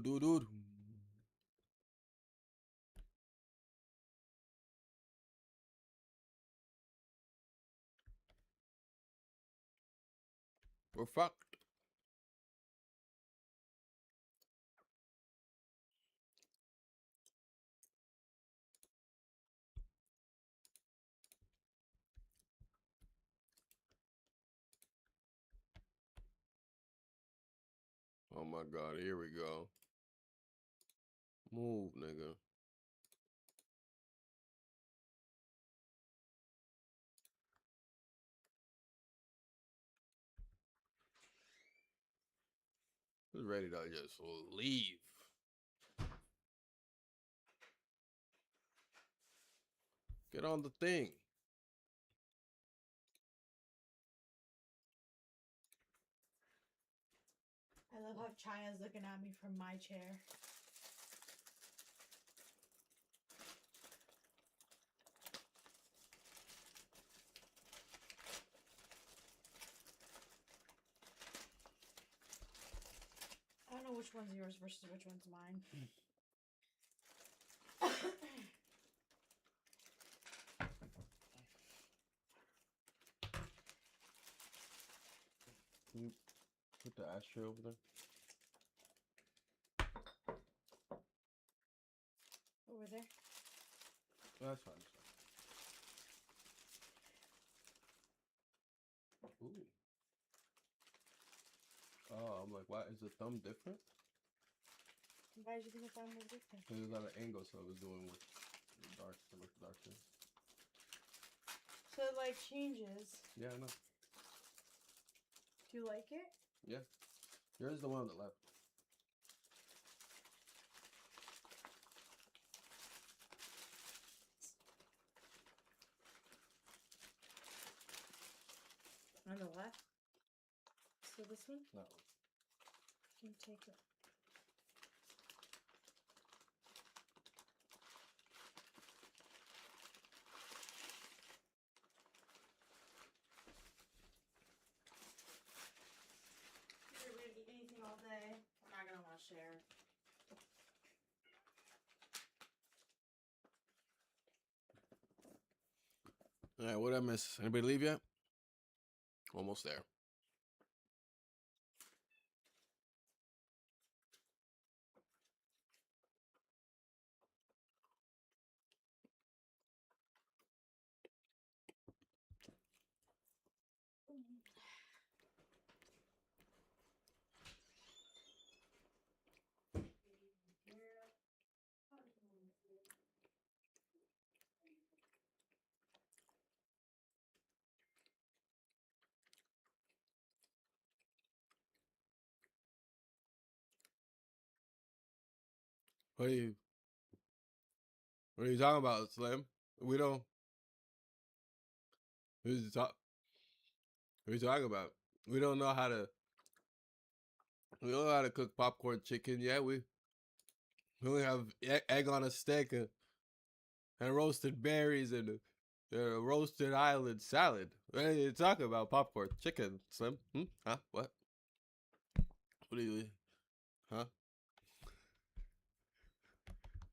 Dude. We're fucked. Oh my god, here we go. Move, nigga. Who's ready to just leave? Get on the thing. I love how China's looking at me from my chair. I don't know which one's yours versus which one's mine. Can you put the ashtray over there? Over there? Oh, that's fine. Ooh. Oh, I'm like, why is the thumb different? Why did you think the thumb was different? Because it's at an angle, so it was doing with the dark, the dark thing. So it like changes. Yeah, I know. Do you like it? Yeah. Yours is the one on the left. On the left? So this one? No. You take it. You're gonna eat anything all day? I'm not gonna want to share. All right, what did I miss? Anybody leave yet? Almost there. What are you? What are you talking about, Slim? We don't. Who's talk? What are you talking about? We don't know how to. We don't know how to cook popcorn chicken yet. We only have egg on a stick and roasted berries and roasted island salad. What are you talking about? Popcorn chicken, Slim? Huh? What? What are you? Huh?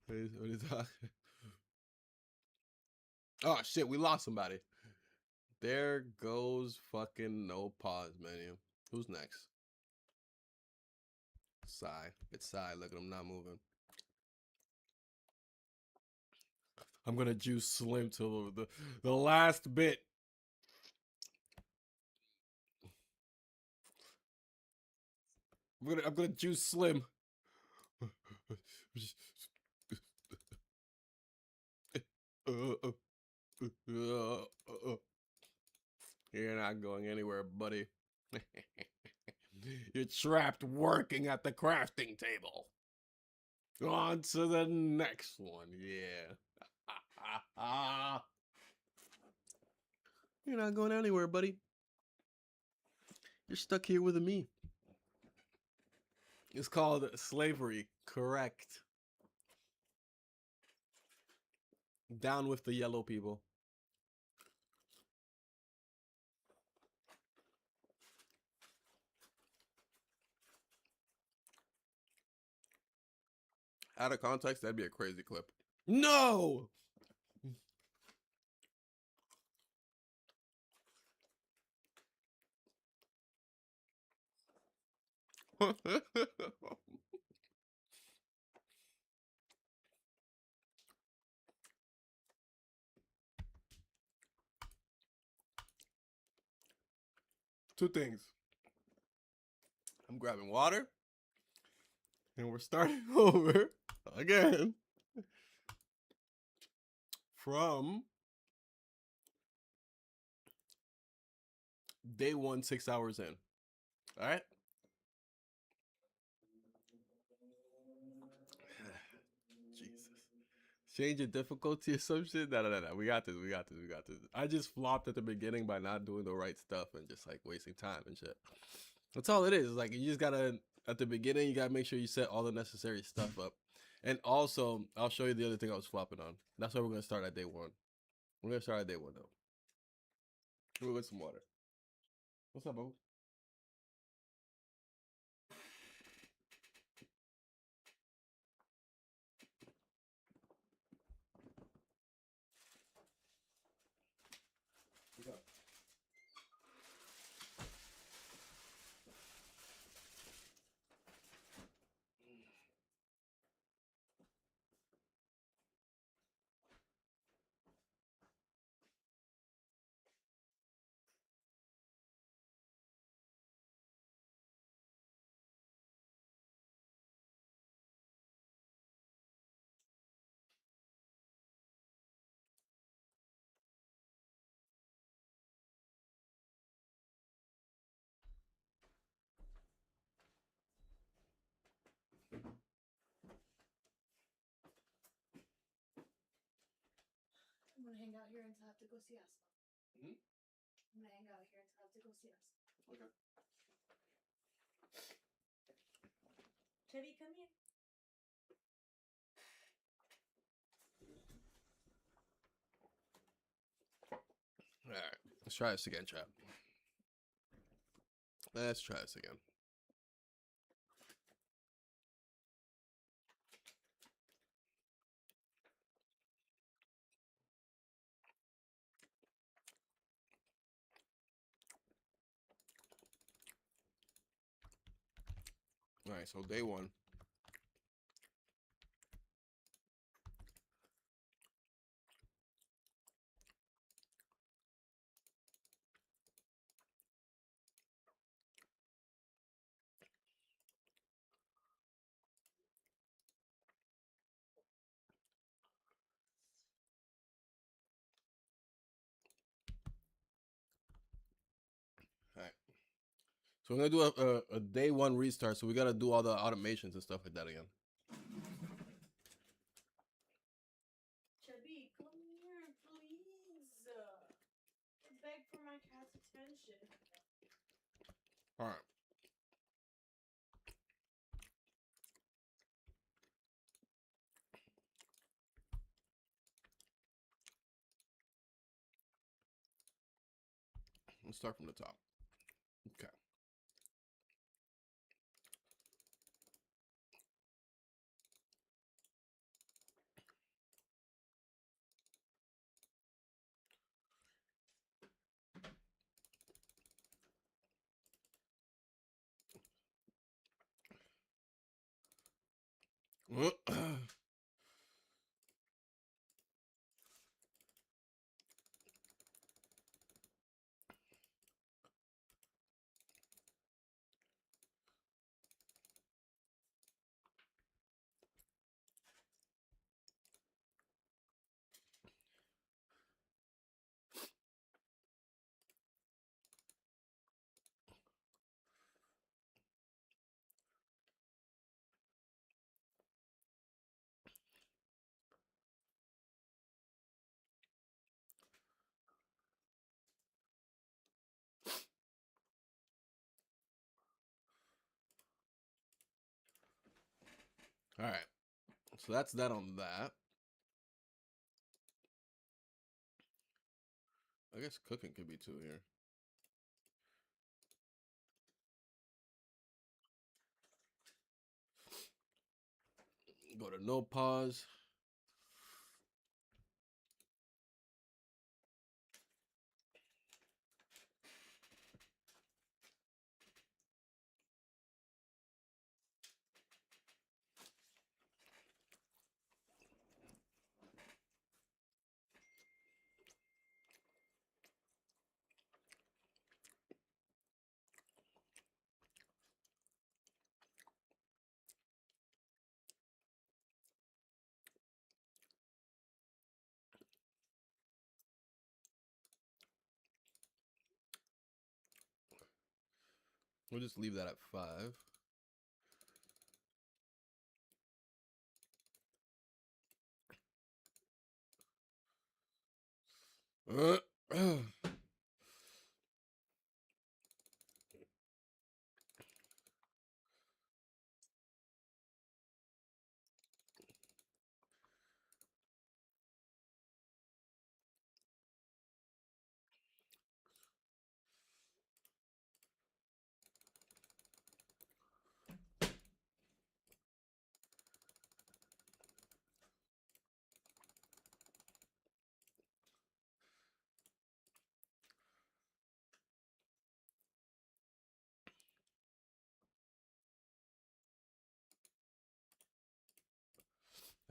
What are you talking? Oh shit! We lost somebody. There goes fucking no pause menu. Who's next? Sigh. It's sigh. Look at him not moving. I'm gonna juice Slim till the last bit. I'm gonna juice Slim. You're not going anywhere, buddy. You're trapped working at the crafting table. On to the next one, yeah. You're not going anywhere, buddy. You're stuck here with me. It's called slavery. Correct. Down with the yellow people. Out of context, that'd be a crazy clip. No! Two things. I'm grabbing water, and we're starting over again from day one, 6 hours in. All right? Jesus. Change the difficulty or some shit? No. We got this. I just flopped at the beginning by not doing the right stuff and just like wasting time and shit. That's all it is. Like you just gotta at the beginning, you gotta make sure you set all the necessary stuff up. And also, I'll show you the other thing I was flopping on. That's why we're gonna start at day one. We're gonna start at day one though. We'll get some water. What's up, bro? What's up? I'm gonna hang out here until I have to go see us. Hmm? I'm gonna hang out here until I have to go see us. Okay. Chevy, come here. All right. Let's try this again, chat. Let's try this again. All right. So day one. All right. So we're gonna do a day one restart. So we gotta do all the automations and stuff like that again. Chevy, come here, please. Beg for my cat's attention. All right. Let's start from the top. Okay. All right. So that's that on that. I guess cooking could be two here. Go to no pause. We'll just leave that at 5.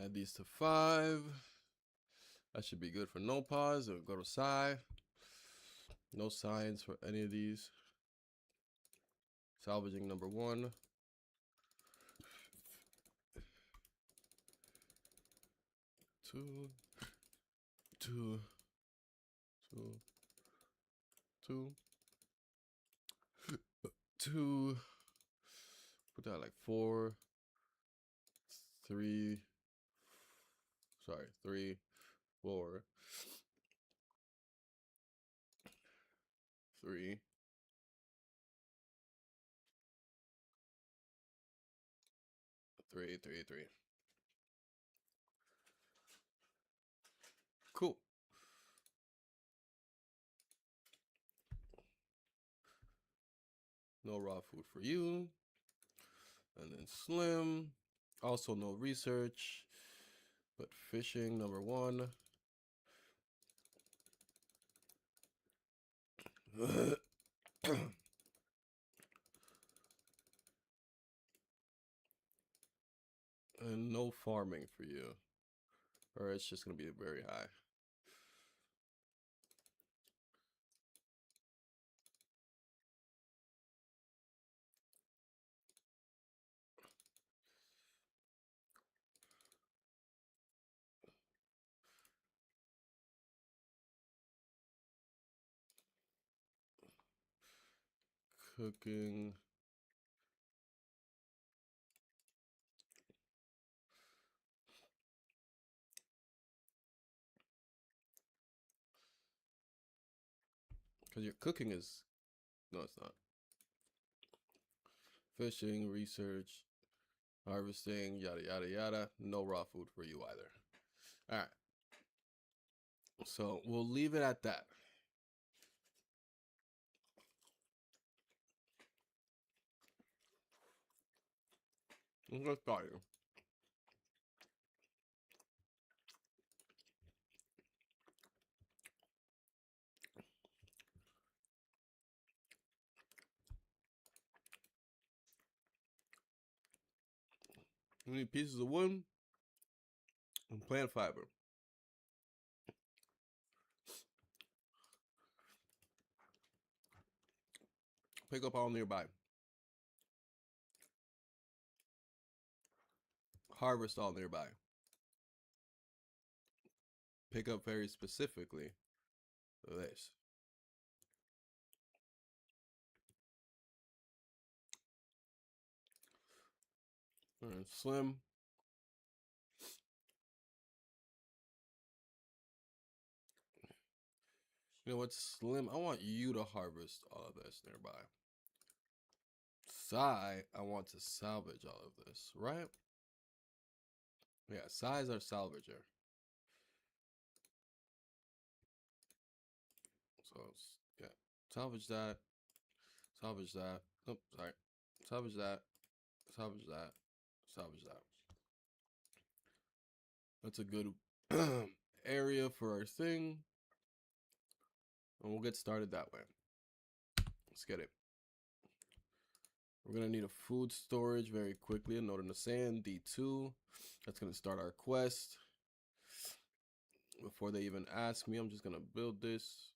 Add these to 5. That should be good for no pause. Or go to psi. No signs for any of these. Salvaging number 1. 2, 2, 2, 2, 2. Put that like 4, 3. Sorry, 3, 4, 3. 3, 3, 3. Cool. No raw food for you. And then slim. Also no research. But fishing number 1. And no farming for you. Or it's just going to be very high. Cooking. Because your cooking is... No, it's not. Fishing, research, harvesting, yada, yada, yada. No raw food for you either. All right. So we'll leave it at that. Let's start here. We need pieces of wood and plant fiber. Pick up all nearby. Harvest all nearby. Pick up very specifically this. And Slim. You know what, Slim? I want you to harvest all of this nearby. Sai, I want to salvage all of this, right? Yeah, Sai's our salvager. So, yeah. Salvage that. Salvage that. Oh, sorry. Salvage that. Salvage that. Salvage that. That's a good area for our thing. And we'll get started that way. Let's get it. We're going to need a food storage very quickly. A note in the sand, D2. That's going to start our quest. Before they even ask me, I'm just going to build this.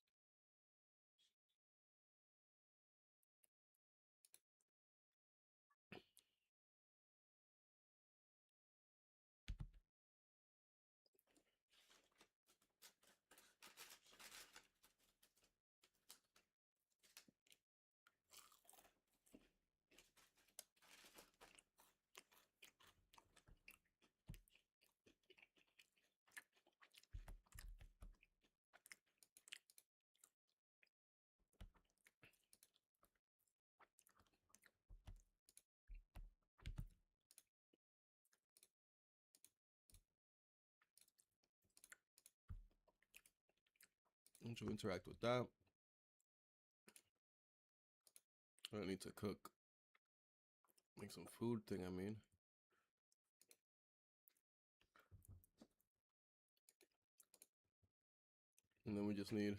Once you interact with that, I need to cook. Make some food thing, I mean. And then we just need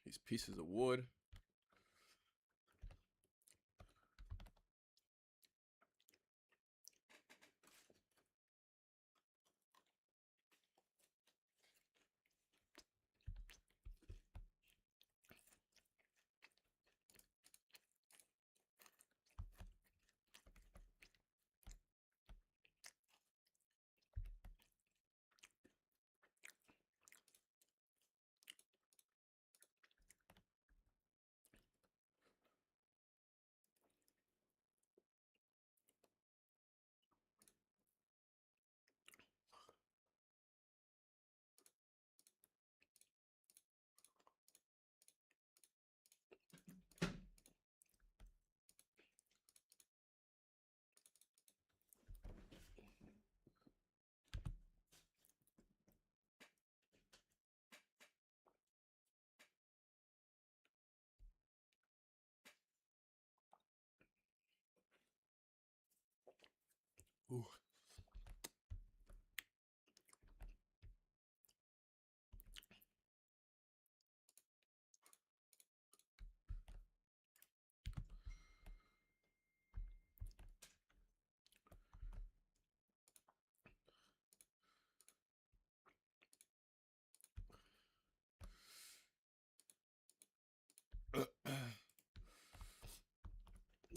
these pieces of wood. Ooh.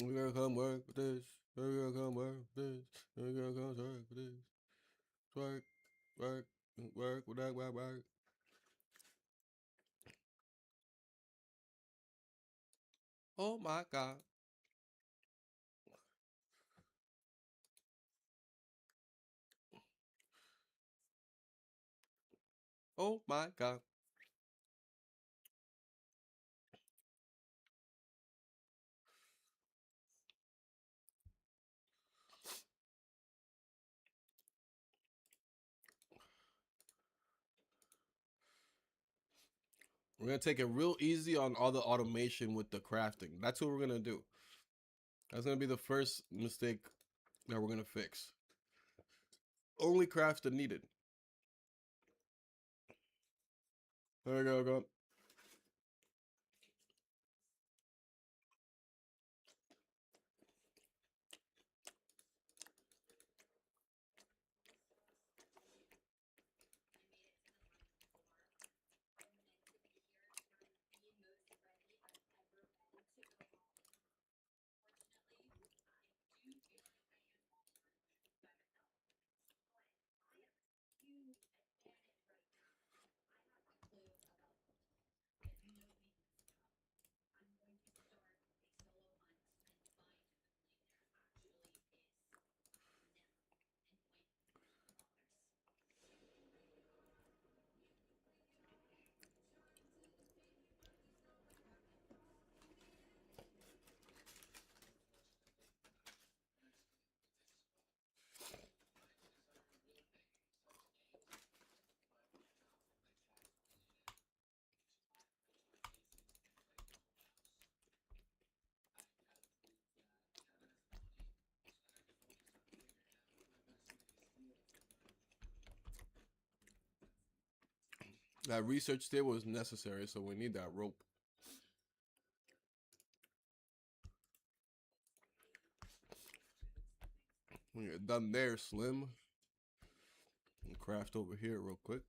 We gotta come work with this. We gotta come work with this. We gotta come work with this. Work, work, work, work, work, work. Oh my God. Oh my God. We're gonna take it real easy on all the automation with the crafting. That's what we're gonna do. That's gonna be the first mistake that we're gonna fix. Only craft the needed. There we go. That research there was necessary, so we need that rope. When you're done there, Slim, and craft over here real quick.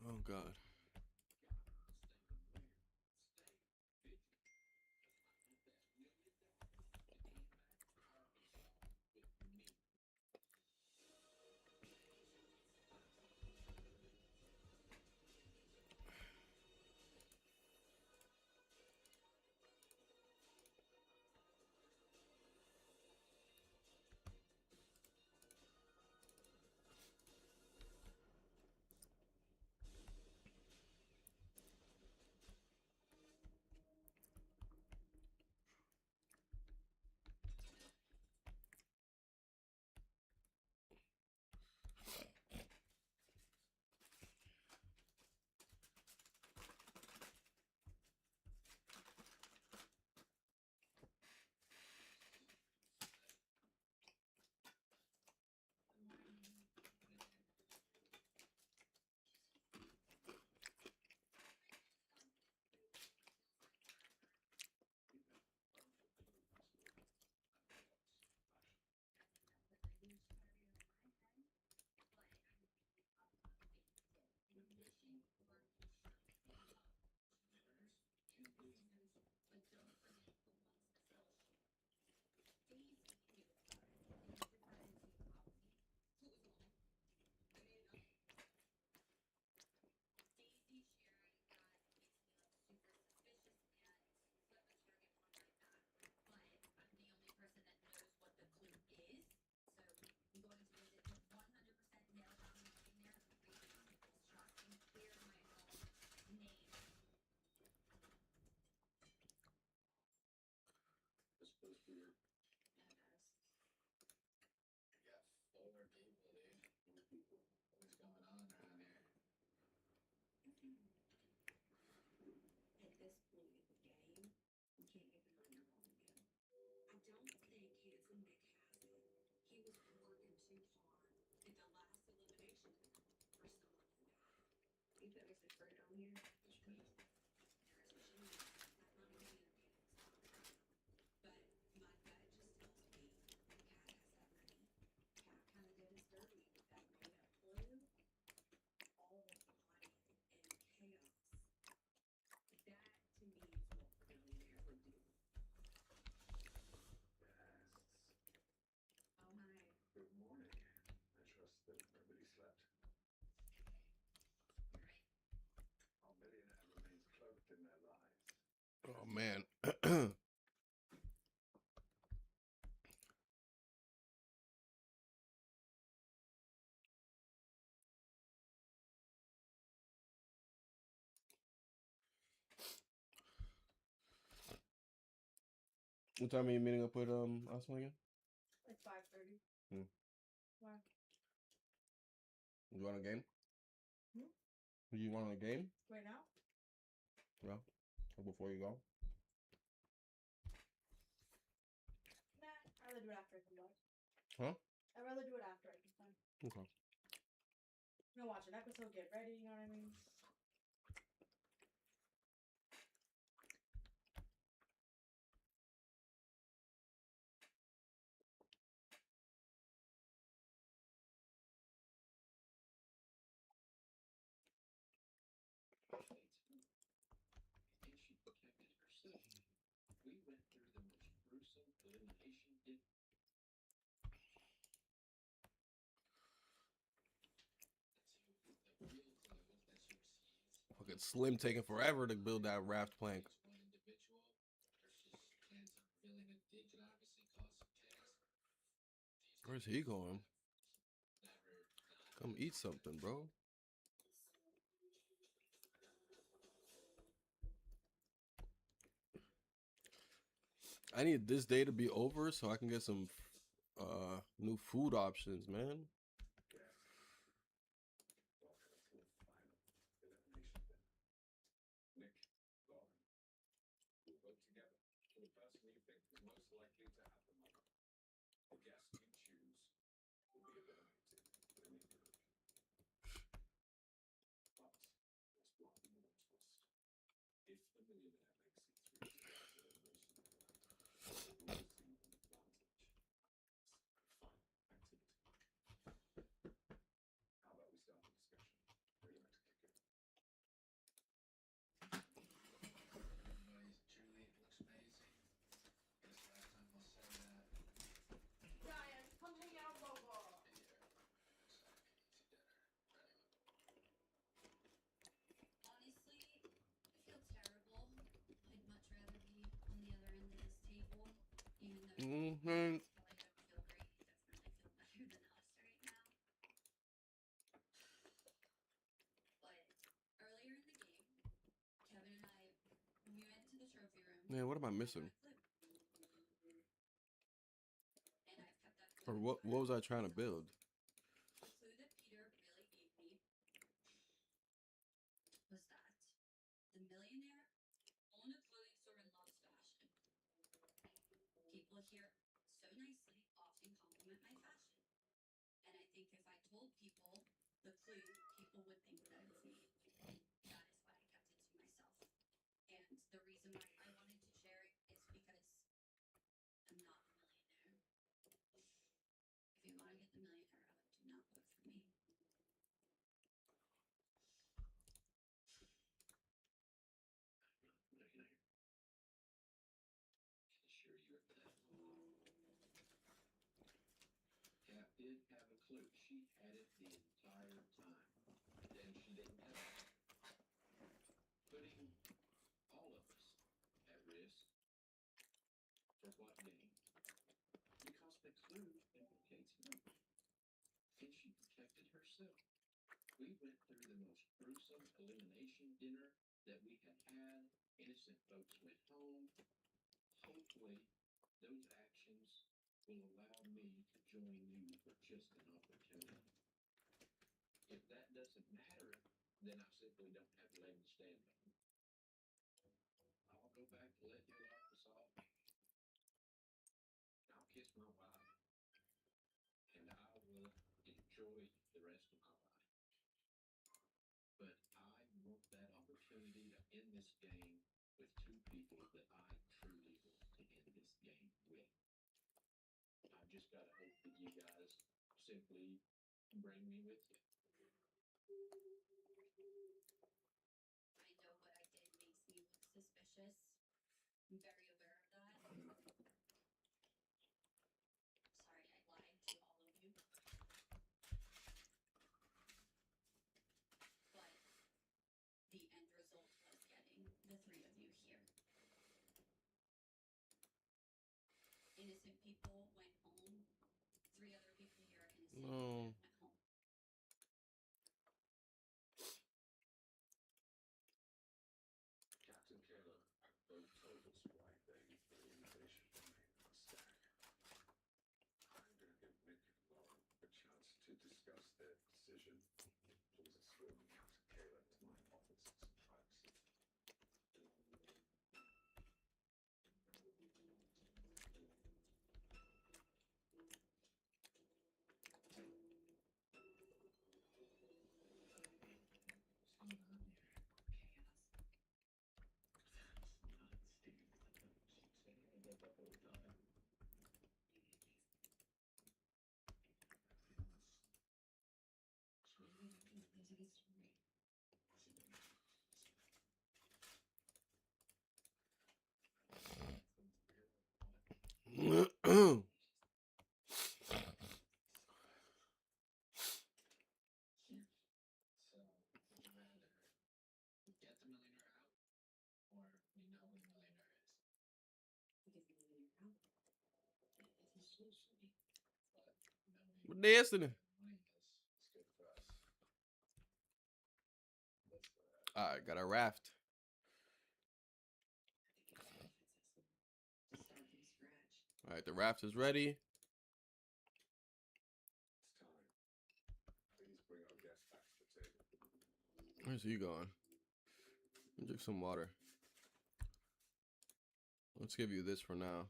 Oh God. Oh man. What time are you meeting up with Asma again? Like 5:30. Hmm. Why? You want a game? Hmm? You want a game? Right now? Yeah. Or before you go? Nah, I'd rather do it after I come back. Huh? I'd rather do it after I come back. Okay. You know, watch an episode, get ready, you know what I mean? Fucking Slim taking forever to build that raft plank. Where's he going? Come eat something, bro. I need this day to be over so I can get some new food options, man. Ryan, come hang out over. Honestly, I feel terrible. I'd much rather be on the other end of this table, even though Mm-hmm. I probably don't feel great. You definitely feel better than us right now. But earlier in the game, Kevin and I, we went to the trophy room. Man, what am I I got missing? a clue. And I've kept that Or clue what? for What was I trying to myself. build? The clue that Peter really gave me was that the millionaire owned a clothing store and loves fashion. People here so nicely often compliment my fashion. And I think if I told people the clue, people would think that of me. That is why I kept it to myself. And the reason why I wanted to share it is because I'm not a millionaire. If you want to get the millionaire out, do not vote for me. Cat did have a clue. She had it the entire time. And she didn't tell us. Putting all of us at risk. For what gain? Because the clue implicates her. And she protected herself. We went through the most gruesome elimination dinner that we had had. Innocent folks went home. Hopefully, those actions will allow me to join you for just an opportunity. If that doesn't matter, then I simply don't have a leg to stand on. I'll go back to let you off the saw. I'll kiss my wife, and I will enjoy the rest of my life. But I want that opportunity to end this game with two people that I truly want to end this game with. I've just got to hope that you guys simply bring me with you. I know what I did makes me look suspicious. I'm very aware of that. Sorry, I lied to all of you. But the end result was getting the three of you here. Innocent people went home. Three other people here are innocent No. and went home. Captain Caleb, I both told us why thank you for the invitation to remain on stack. I'm going to give Nick and Lauren a chance to discuss their decision. Please escort Captain Caleb to my office in some privacy. What destiny? All right, got a raft. All right, the raft is ready. Where's he going? Drink some water. Let's give you this for now.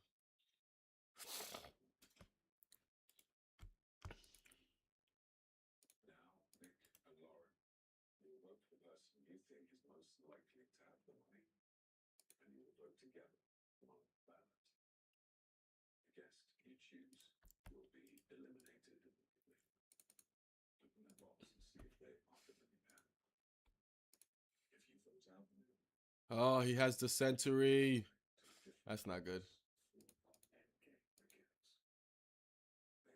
Oh, he has the century. That's not good.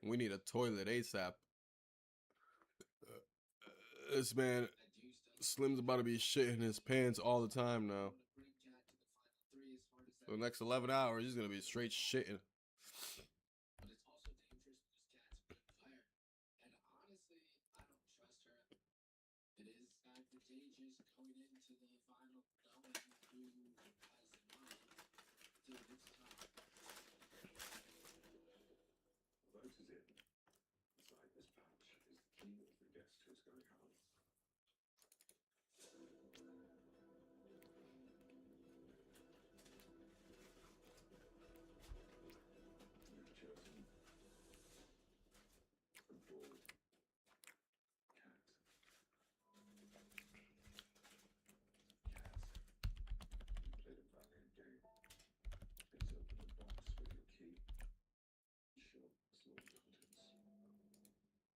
We need a toilet ASAP. This man, Slim's about to be shitting his pants all the time now. For the next 11 hours, he's going to be straight shitting.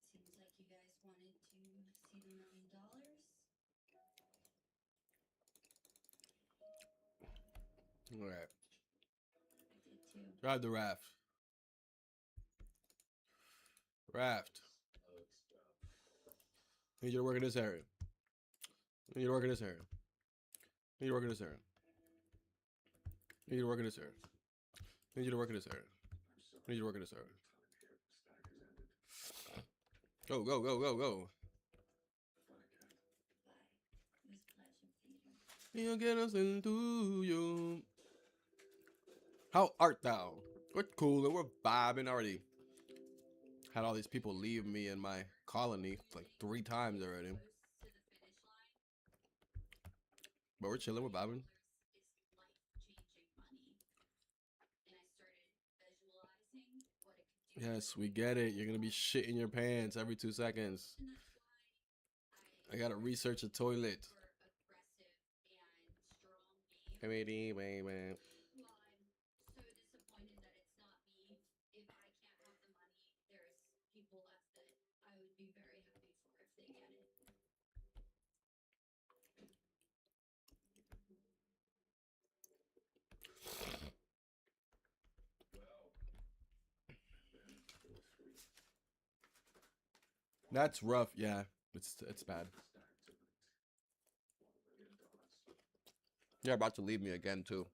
Seems like you guys wanted to see the $1 million. All right. I did too. Drive the raft. Raft. I need you to work in this area. I need you to work in this area. I need you to work in this area. I need you to work in this area. I need you to work in this area. I need you to work in this area. Go, go, go, go, go. Bye. It was a pleasure, Peter. He'll get us into you. How art thou? We're cool and we're vibing already. Had all these people leave me in my colony like 3 times already. Close to the finish line. But we're chilling, we're vibing. Is life-changing money. And I started visualizing what it could do. Yes, we get it. You're gonna be shitting your pants every 2 seconds. And that's why I gotta research a toilet. for aggressive and strong being. Baby, baby. Well, I'm so disappointed that it's not me. If I can't have the money, there's people left that I would be very happy for if they get it. That's rough, yeah. It's bad. You're about to leave me again too. I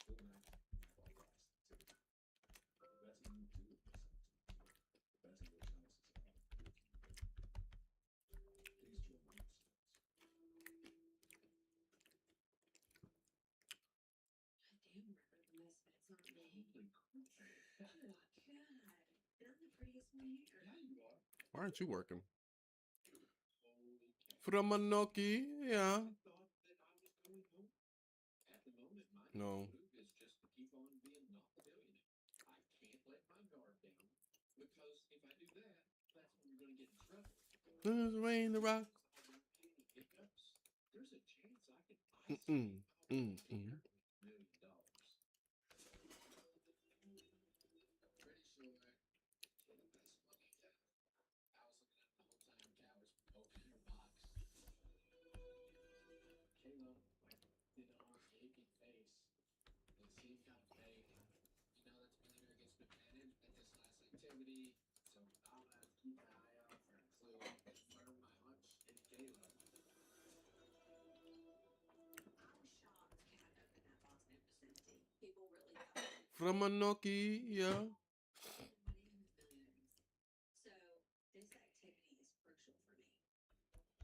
damn remember the mess, but it's not me. Oh my god. And I'm the prettiest one here. Why aren't you working? From Anoki, yeah. No. Is just to keep on being not the billionaire. I can't let my guard down because if I do that, that's when we're going to get in trouble. This rain the rock. Hiccups. There's a chance I could Mm-mm. $1 Mm-mm. million. Pretty sure the best way. I was looking at the whole time Cal was opening her box. Kayla, did a whole aching face. It seemed kind of fake. You know that's Millionaire gets been managed at this last activity, so I'll have to keep an eye out for a clue to confirm my hunch in Kayla. I'm shocked Kat From a Nokia. So this activity is crucial for me.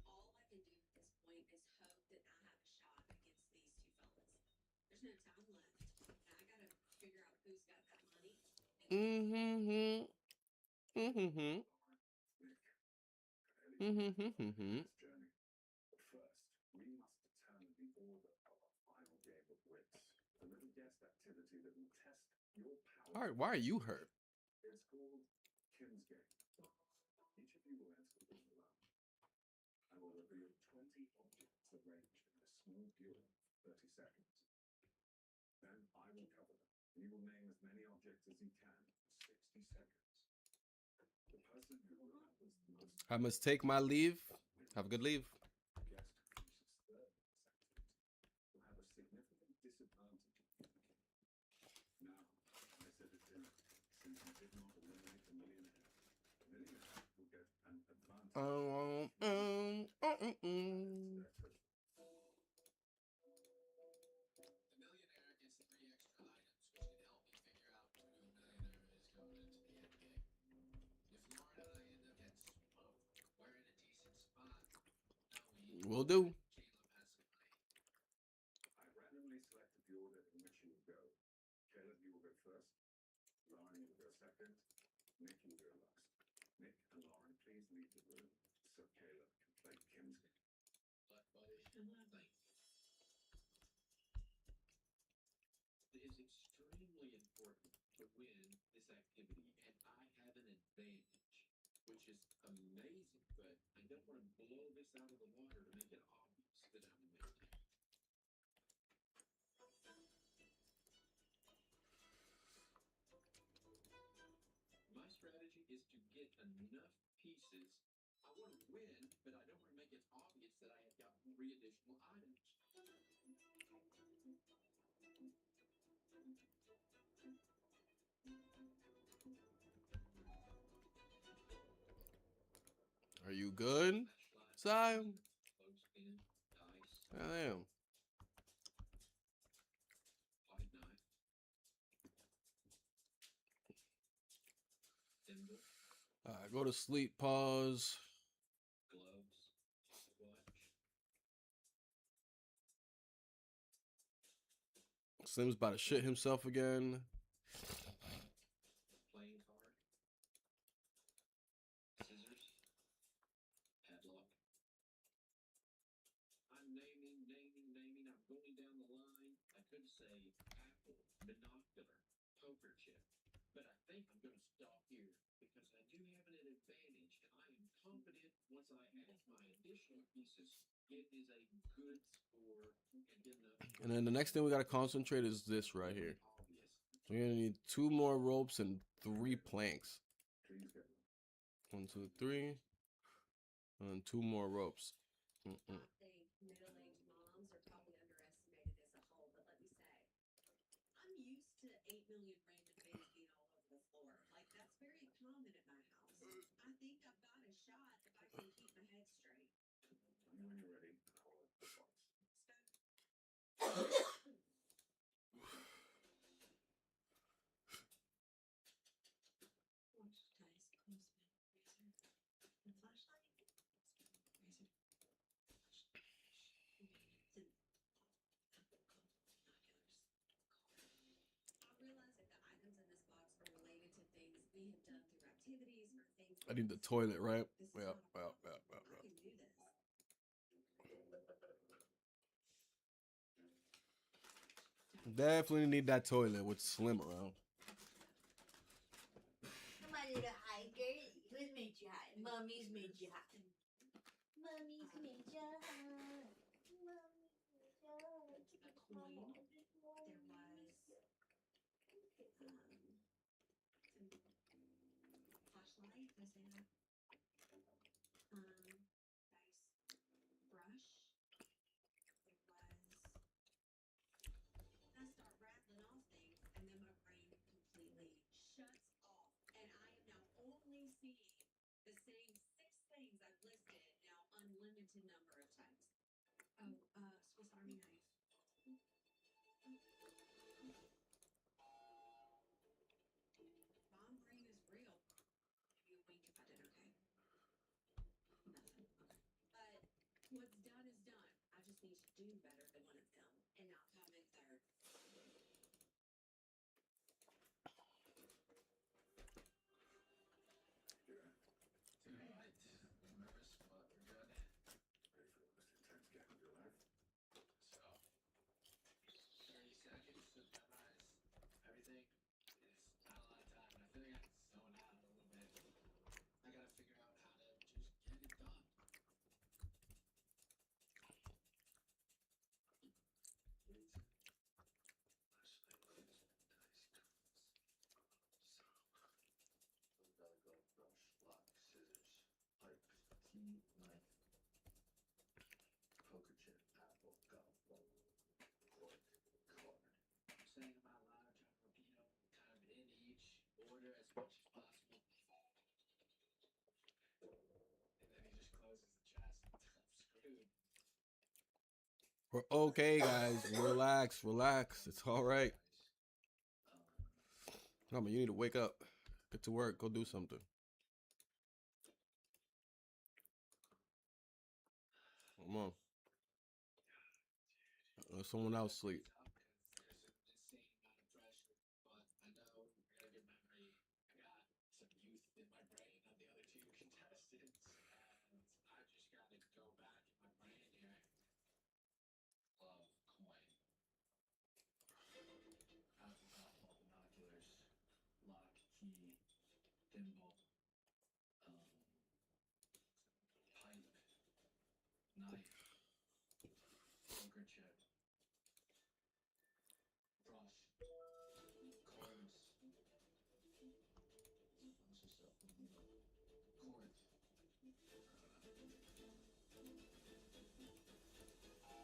All I can do at this point is hope that I have a shot against these two fellas. There's no time left, and I gotta figure out who's got that money. Mm-hmm. Mm-hmm. Mm-hmm. Journey. But first, we must determine the order of our final game of wits. A little guessed activity that will test your power. All right, why are you hurt? It's called Kim's Game. Each of you will enter the room alone. I will reveal 20 objects arranged in a small bureau for 30 seconds. Then I will cover them. You will name as many objects as you can for 60 seconds. The person who remembers the most I must take my leave. Have a good leave. guest who finishes third in this activity will have a significant disadvantage. Now, I said it didn't, since you did not eliminate the millionaire. The millionaire will get an advantage. Their total. The millionaire gets 3 extra items, which can help me figure out who a millionaire is going into the end game. If Lauren and I end up getting smoked, we're in a decent spot. Will do. Caleb has some money. I randomly selected the order in which you will go. Caleb, you will go first. Lauren, you will go second. Nick, you will go last. Nick and Lauren, please leave the room so Caleb can play Kim's game. But, buddy, thank you. It is extremely important to win this activity, and I have an advantage, which is amazing, but I don't want to blow this out of the water to make it obvious that I'm the millionaire. My strategy is to get enough pieces. I want to win, but I don't want to make it obvious that I have got 3 additional items. Are you good? Flashlight, Zion? clothespin, dice, I am. pocket knife, thimble, Go to sleep. Pause. gloves, watch, Slim's about to shit himself again. playing card, scissors, padlock. I'm naming. I'm going down the line. I could say apple, binocular, poker chip. But I think I'm going to stop here because I do have an advantage, and I am confident once I add my additional pieces, it is a good score and good enough. And then the next thing we gotta concentrate is this right here. Obvious. So we're gonna need 2 more ropes and 3 planks. Please get 1, 2, 3. And then 2 more ropes. I think middle-aged moms are probably underestimated as a whole, but let me say, I'm used to 8 million random babies being all over the floor. Like, that's very common at my house. I think I've got a shot if I can keep my head straight. Tell me when you're ready, and I'll open the box. Watch, dice, clothespin, razor, and flashlight. Razor, I realize if the items in this box are related to things we have done through activities or things. I need the toilet, right? This is Yep, not a yep, problem. yep, yep, I yep. can do this. Definitely need that toilet with Slim around. Come on, little high girl. Who's made you hot? Mommy's made you hot. Mommy's made you hot. Mommy's made you hot. A coin. There was flashlight. Did I say that? Dice, brush. I start rattling off things, and then my brain completely shuts off, and I am now only seeing the same 6 things I've listed now unlimited number of times. Oh, Swiss Army knife. do better than one of them and not come in third. Tonight, nervous, but we're good. Ready for the most intense game of your life? So, 30 seconds to memorize everything. It's not a lot of time, and I feel like I zone out a little bit. I gotta figure out how to just get it done. Umbrella glove, brush, lock, scissors, pipe, tea, knife, poker chip, apple, golf ball, cork, card. I'm saying them out loud, trying to repeat them kind of in each order as much as possible. And then he just closes the chest. I'm screwed. We're okay, guys. Relax, relax. It's all right. No, man, you need to wake up. Get to work. Go do something. Come on. Let someone else sleep. There's an insane amount of pressure, but I know I got a good memory. I got some youth in my brain on the other two contestants, and I just got to go back in my brain here. Glove, coin, apple, golf ball, binoculars, lock, key, thimble, pipe, knife,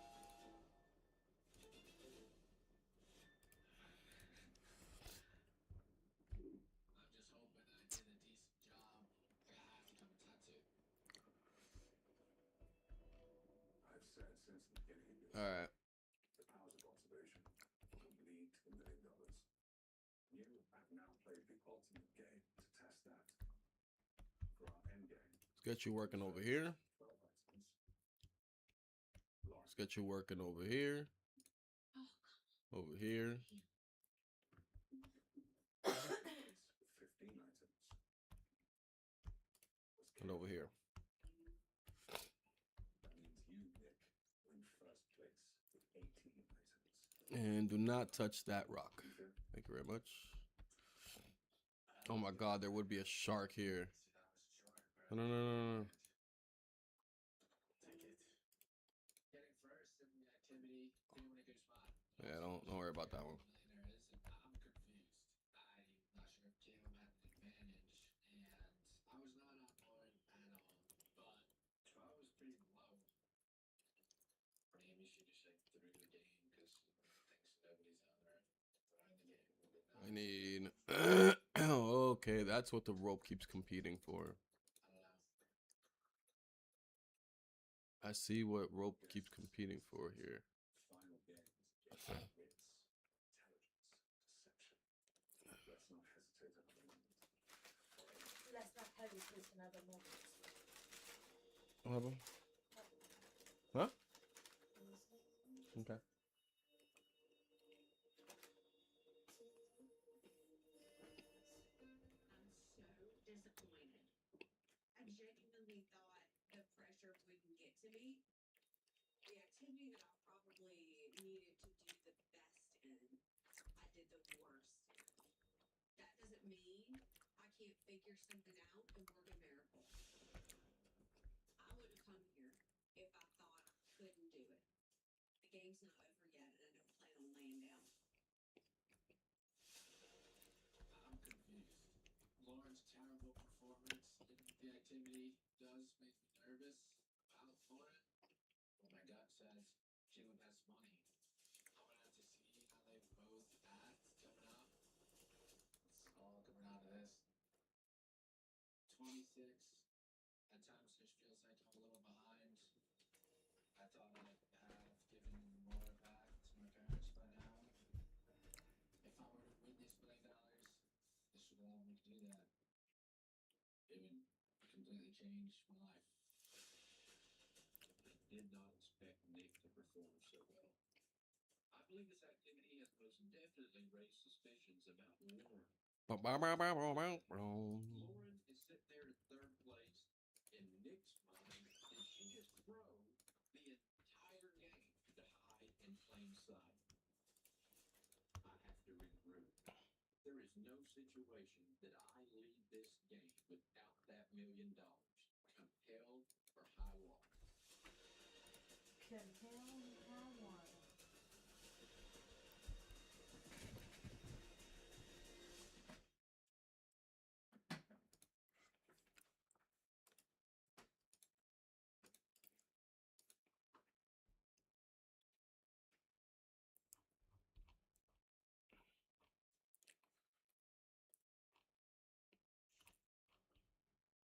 poker chip, brush, cords. What's this stuff? Cord. I'm just hoping I did a decent job. I have to come a tattoo. I've said since the beginning of this, All right. the powers of observation will lead to $1 million. You have now played the ultimate game to test that. For our end game, Let's get you working over here. 12 items. Let's get you working over here. Over here. 15 items. And over here. That means you, Nick, win first place with 18 items. And do not touch that rock. Thank you very much. Oh my god, there would be a shark here. No, no, no, no, no. Take it. Getting first in the activity, put you in a good spot. Yeah, don't worry about that one. Millionaire is, and I'm confused. I'm not sure if Caleb had an advantage, and I was not on board at all. But 12 was pretty low. Or maybe you should just say through the game because thinks nobody's on there. Throughout the game, we did not. I need. Okay, that's what the rope keeps competing for. I don't know. I see what rope keeps competing for here. Final game is just wits, intelligence, deception. Let's not hesitate another moment. Let's not hesitate another moment. What happened? Huh? Okay. I'm so disappointed. I genuinely thought the pressure wouldn't get to me. The activity that I probably needed to do the best in, I did the worst in. That doesn't mean I can't figure something out and work a miracle. I wouldn't come here if I thought I couldn't do it. The game's not over yet, and I don't plan on laying down. I'm confused. Lauren's terrible performance in the activity does make me nervous about Lauren. But my gut says Caleb has money. I'm gonna have to see how they both act coming up. It's all coming out of this. 26. At times it feels like I'm a little behind. I thought I'd have given more back to my parents by now. If I were to win this $1 million, this would allow me to do that. It would completely change my life. I did not expect expect Nick to perform so well. I believe this activity has most definitely raised suspicions about Lauren. Lauren is sitting there in third place in Nick's mind. Did she just throw the entire game to hide in plain sight? I have to read the room. There is no situation that I leave this game without that $1,000,000, compelled or high water. Compel high water.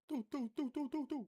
Do do do do do do.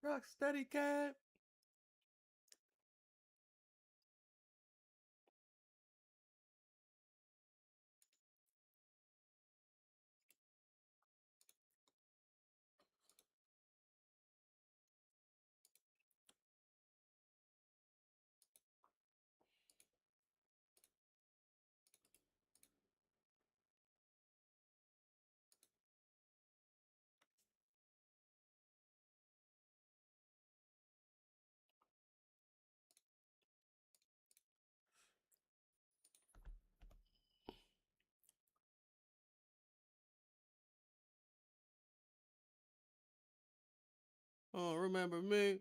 Rock steady, cat. Oh, remember me?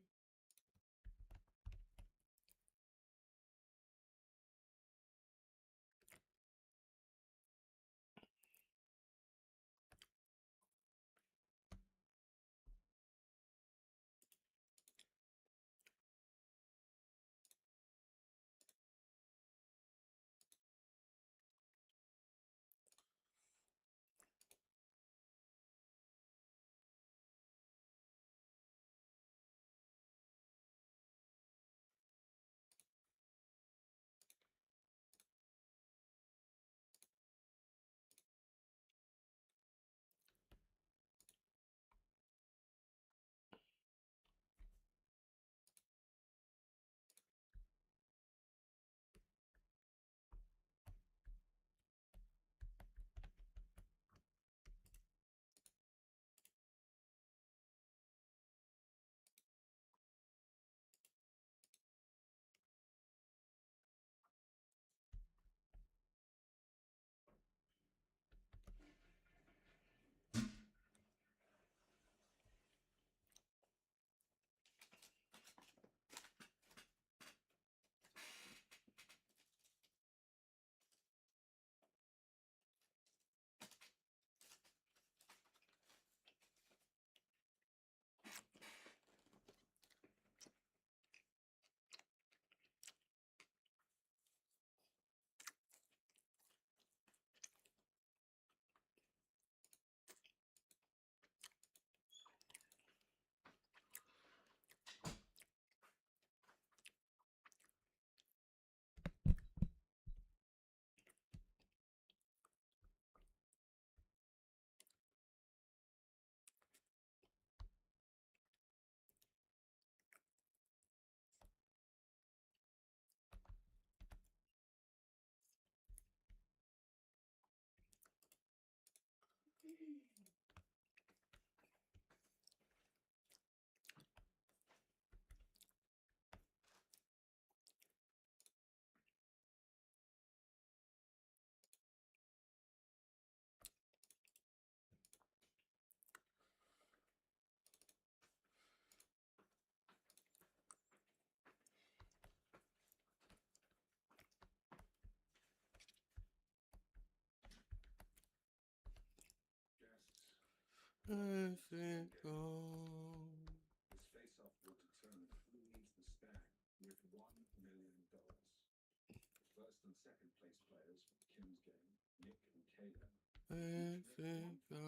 second place players from Kim's game, Nick and Caleb, Mexico.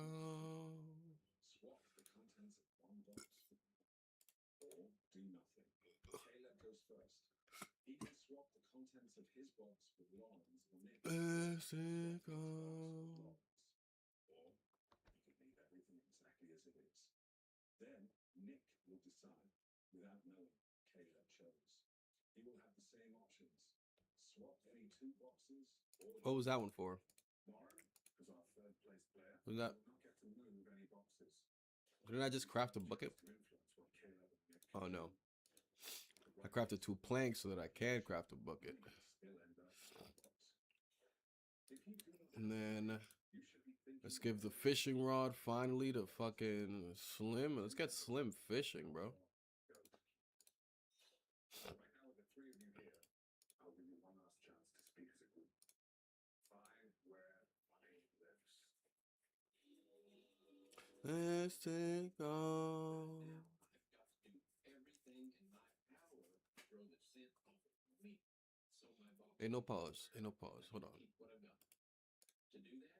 swap the contents of one box or do nothing. Caleb goes first. He can swap the contents of his box with Lauren's or Nick's. Mexico. Or he could leave everything exactly as it is. Then Nick will decide, without knowing Caleb chose. He will have the same options. Swap any two boxes or What was that one for? Lauren, as our third place player, Was that? will not get to move any boxes. Didn't I just craft a bucket? To influence what Caleb and Nick Oh can no. do. The I right crafted 2 planks so that I can craft a bucket. still end up in the box. If you do not And then you should be thinking let's give the fishing rod finally to fucking Slim. Let's get Slim fishing, bro. right now with the three of you here, I'll give you one last chance to speak as a group. Find where money lives. Mexico. I've got to do everything in my power to throw the scent off of me. So my box Ain't no pause. Ain't no pause. Hold on. keep what I've got. To do that,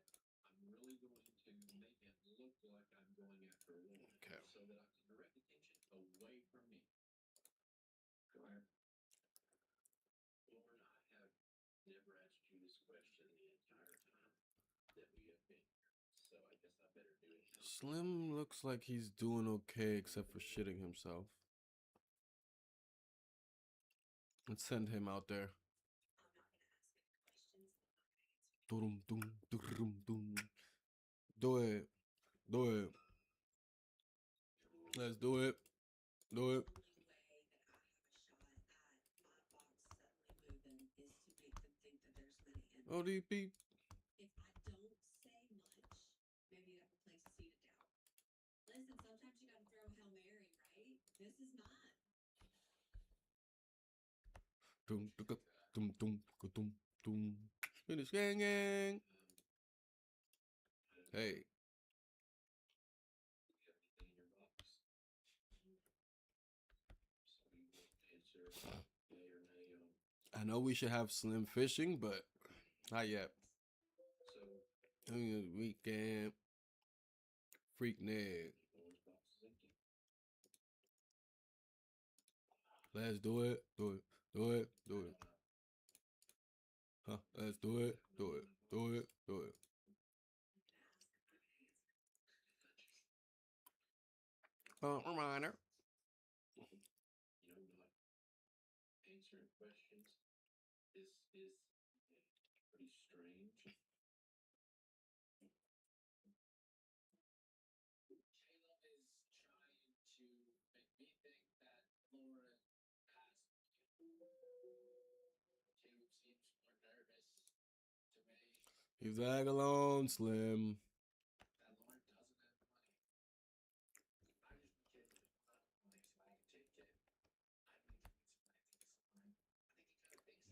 I'm really going to make it look like I'm going after Lauren. Okay. So that I can direct attention away from me. Go ahead. Lauren, I have never asked you this question the entire time that we have been here. So I guess I better do it now. Slim looks like he's doing okay except for shitting himself. Let's send him out there. I'm not gonna ask any questions. I'm not gonna answer. Dum, dum, dum, dum. Do it. Do it. Let's do it. Do it. The only way that I have a shot at my box suddenly moving is to make them think that there's money in it. ODP. If I don't say much, maybe that will plant a seed of doubt. Listen, sometimes you gotta throw a Hail Mary, right? This is mine. Dum, dum, dum, dum, dum, dum. Finish gang gang. Hey. Do you have anything in your box? So you won't answer yay or nay on. I know we should have Slim fishing, but not yet. So Weekend. Freak nigga. Lauren's box is empty. Let's do it. Do it. Do it. Do it. Huh? Let's do it. Do it. Do it. Do it. Reminder. You know, not answering questions is pretty strange. Caleb is trying to make me think that Laura asked you. Caleb seems more nervous to me. Leave that alone, Slim. That Lauren doesn't have the money. I just need Caleb to hold on to the money so I can take it. I believe he needs some money to get some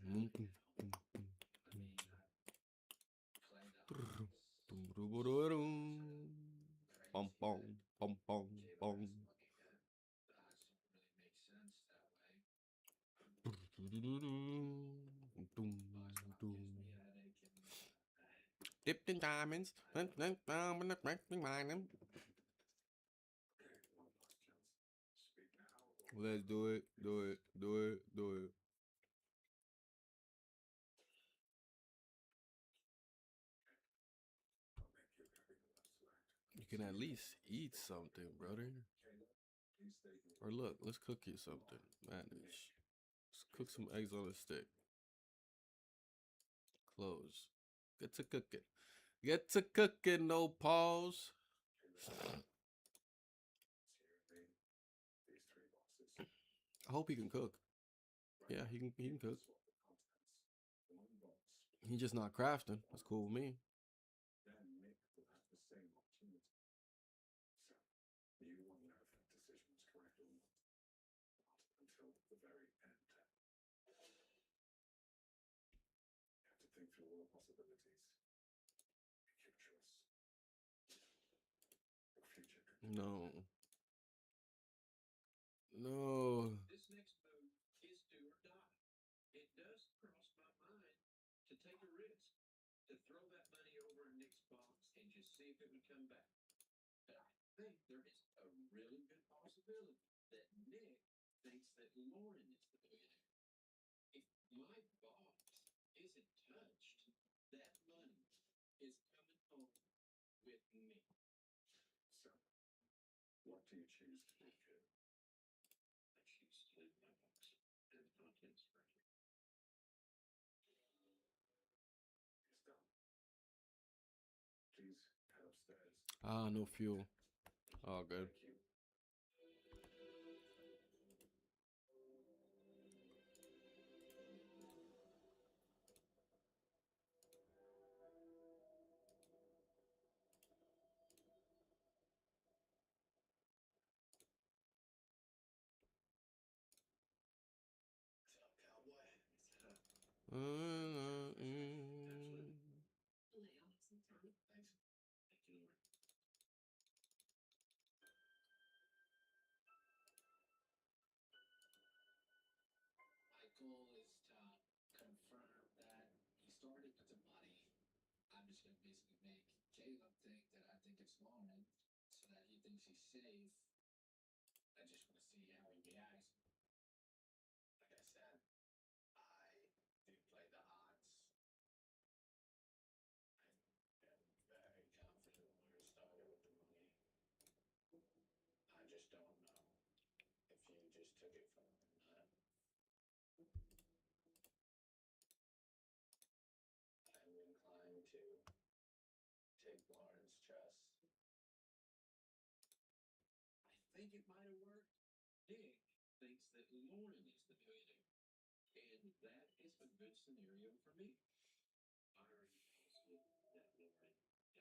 money. I think he kind of thinks that way now. I mean, I planned out this. Bum, bum, bum, bum, bum. Caleb has some really makes sense that way. Box gives me a headache and Dipped in diamonds. okay, one last chance. Speak now or Let's do it. Do it. Do it. Do it. I'll make you carry the last act. You can at least eat something, brother. Caleb, please stay here. Or look, let's cook you something. Manage. Let's cook some eggs on a stick. Close. Get to cooking. Get to cooking, no pause. Caleb, it's here, me. These 3 boxes. I hope he can cook. Right Yeah, now, he can you cook. swap the contents. One box. He's just not crafting. That's cool with me. Then Nick will have the same opportunity. So, you will know if that decision was correct or not. Not until the very end. You have to think through all the possibilities. Make your choice. Your future could be No. No. This next move is do or die. It does cross my mind to take a risk, to throw that money over in Nick's box and just see if it would come back. But I think there is a really good possibility that Nick thinks that Lauren is the millionaire. If my box isn't touched, that money is coming home with me. So, what do you choose to do, Jim? I choose to leave my box and the contents right here. It's done. Please head upstairs. Ah, no fuel. Oh, good. Thank you. What's up, cowboy? Lay off some time. Thanks. Thank you, Lauren. My goal is to confirm that he started with the money. I'm just gonna basically make Caleb think that I think it's Lauren, so that he thinks he's safe. I just want to see how he reacts. Like I said, I do play the odds. I am very confident Lauren started with the money. I just don't know if you just took it from him or not. I'm inclined to take Lauren's trust. I think it might have worked. Nick thinks that Lauren is the millionaire. And that is a good scenario for me. I already posted that Lauren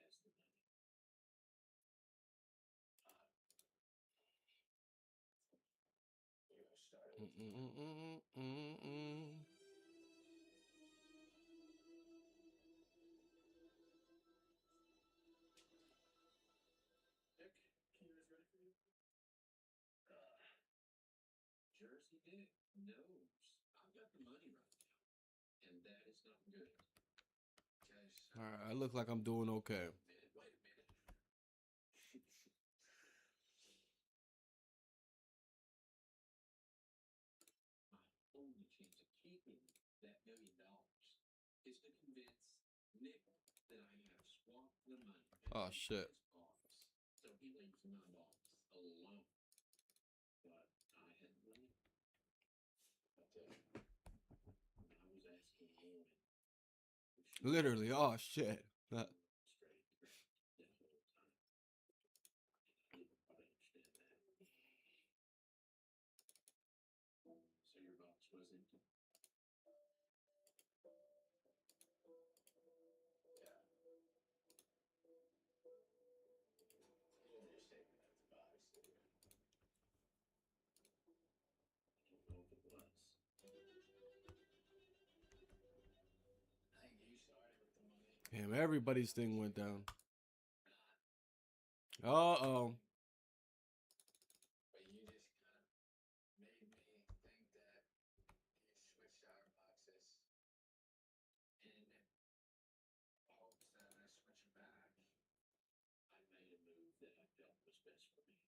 has the money. You started with the money. Nick, Kira's ready for you. Jersey Nick knows I've got the money right now, and that is not good. Okay, so All right, I look like I'm doing okay. wait a minute. My only chance of keeping that $1 million is to convince Nick that I have swapped the money Oh, back shit. his office, so he leaves my box alone. But I had the money. But when I was asking Lauren, if she Literally, oh shit. straight that whole time, I didn't quite understand that. So your box was empty? Yeah. You didn't just take me out the box, did you? I don't know if it was. I think you started with the money. Damn, everybody's thing went down. Not. Uh-oh. But you just kind of made me think that you switched our boxes in hopes that I switch them back. I made a move that I felt was best for me.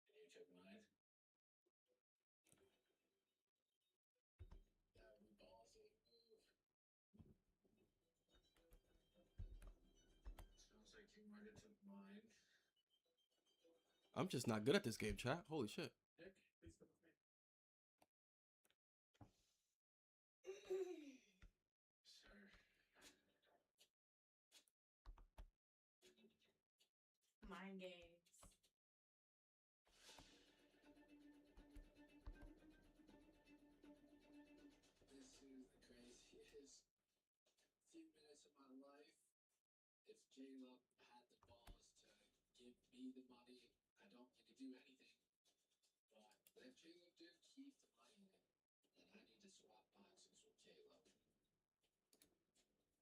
And you took mine? That would be ballsy move. Sounds like you might have took mine. I'm just not good at this game, chat. Holy shit. Nick, please come with me. Sir. Mind games. This is the craziest few minutes of my life. If Caleb had the balls to give me the money, I don't need to do anything. But if Caleb did keep the money, then I need to swap boxes with Caleb.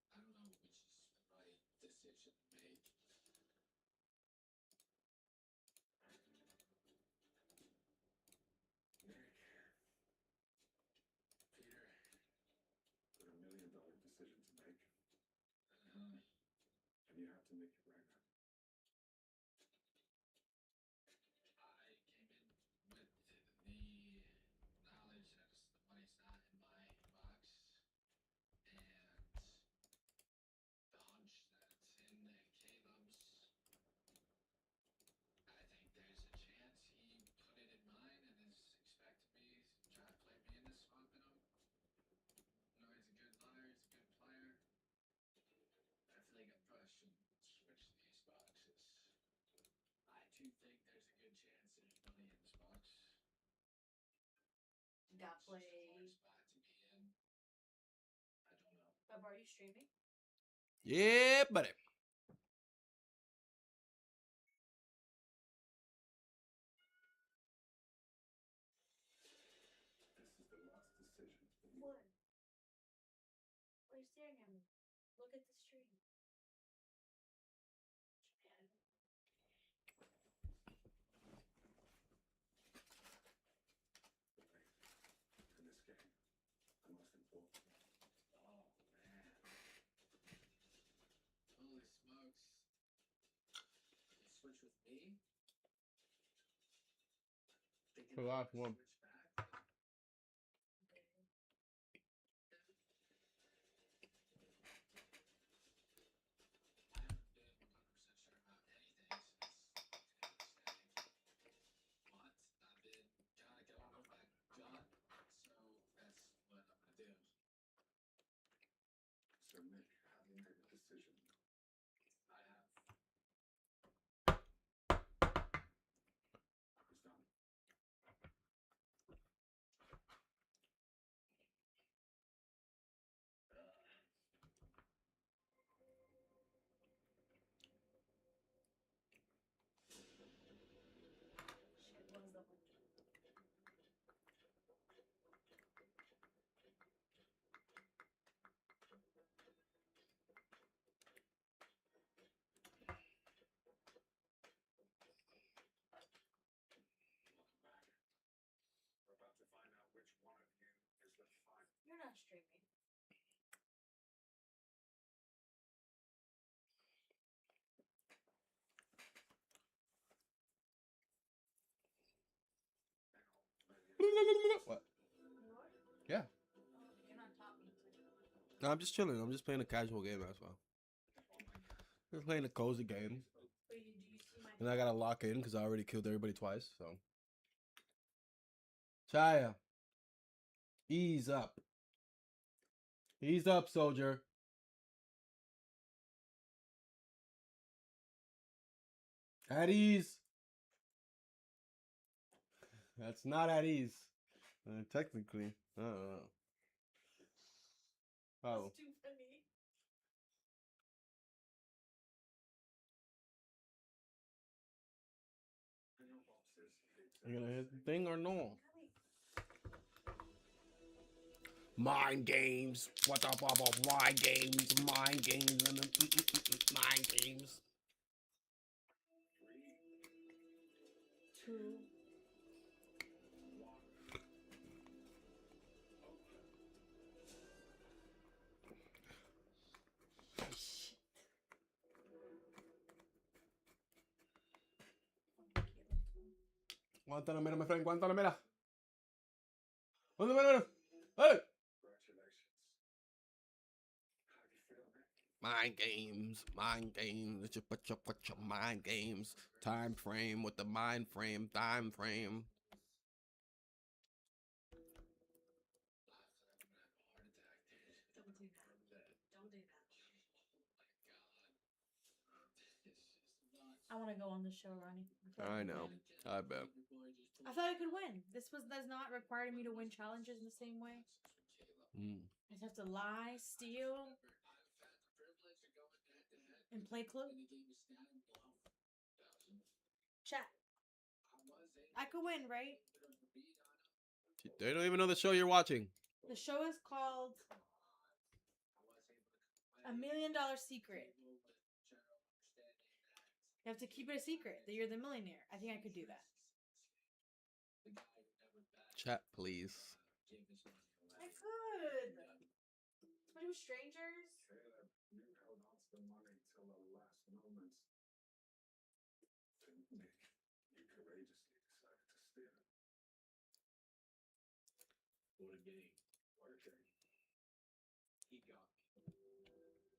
I don't know which is the right decision to make. Nick. Peter. make you pregnant. I came in with the knowledge that the money's not in my box, and the hunch that it's in Caleb's. I think there's a chance he put it in mine and is expecting me to try to play me into swapping him. You know, he's a good liar, he's a good player. I think I probably shouldn't switch these boxes. I do think there's a good chance there's money in this box. Got It's just a play. hard spot to be in. I don't know. Bob, are you streaming? Yeah, buddy. This is the last decision. What? Why are you staring at me? Look at the stream. Japan. In this game, the most important. Oh man. Holy smokes. You switch with me? Thinking The last one. switch back? I haven't been 100% sure about anything since but I've been kind of going with my gut, so that's what I'm gonna do. So Nick, have you made a decision? I have. He's done. Shit, what is the one? Welcome back. We're about to find out which one of you is the final. You're not streaming. What? You are? Yeah. Oh, you're not talking. No, I'm just chilling. I'm just playing a casual game as well. Just playing a cozy game. But do you see my? And I gotta lock in because I already killed everybody twice, so. Chaya. Ease up. Ease up, soldier. At ease. That's not at ease. Technically. I don't know. Oh. That's too funny. I know Bob says he hates You gonna it. hit the thing or no? Really? Mind games. What the fuck about mind games? Mind games and mind games. 3, 2, 2. 1. Guantanamera, my friend. Guantanamera. Guantanamera. Hey! Congratulations. How do you feel, Nick? Mind games. Mind games. It's your mind games. Time frame with the mind frame. Time frame. Laugh that I'm gonna have a heart attack, dude. Don't do that. Don't do that. Oh my god. This is nuts. I want to go on the show, Ronnie. I know. I bet. I thought I could win. This does not require me to win challenges in the same way. Mm. I just have to lie, steal, and play Clue. Chat. I could win, right? They don't even know the show you're watching. The show is called $1 Million Secret. You have to keep it a secret that you're the millionaire. I think I could do that. Chat, please. I could. Especially with strangers. Caleb, you held on to the money till the last moment. What a game. What a journey. He got me.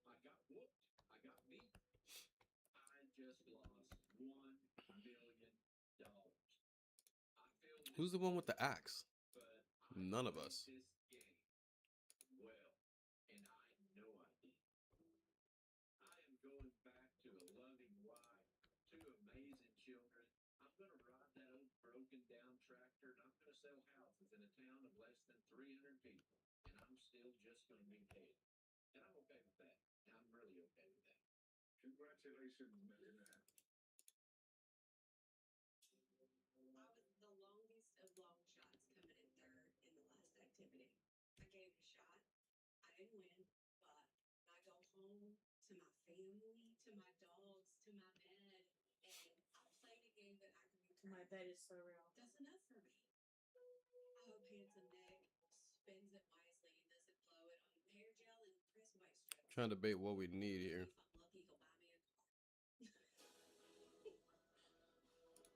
I got whooped. I got beat. I just lost $1 million. I feel Who's the one with the axe? but None of played us. this game well, and I know I did. I am going back to a loving wife, two amazing children. I'm going to ride that old broken down tractor, and I'm going to sell houses in a town of less than 300 people, and I'm still just going to be head. And I'm okay with that. And I'm really okay with that. Congratulations, millionaire. I was the longest of long shots coming in third in the last activity. I gave it a shot. I didn't win, but I go home to my family, to my dogs, to my bed, and I played a game that I can be My proud bed of. is so real. That's enough for me. I hope Handsome Nick spends it wisely and doesn't blow it on hair gel and press white strips. Trying to debate what we need here. If I'm lucky, he'll buy me a car.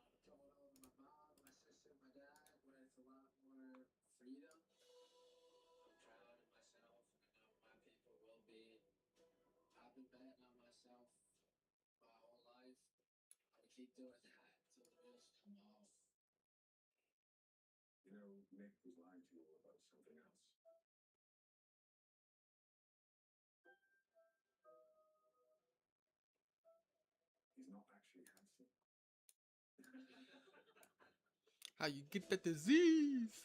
I told all my mom, my sister, my dad, what it's a lot more freedom. I'm proud of myself, and I know my people will be. I've been betting on myself my whole life. I'm gonna keep doing that until the wheels come off. You know, Nick was lying to you about something else. He's not actually handsome. How you get that disease?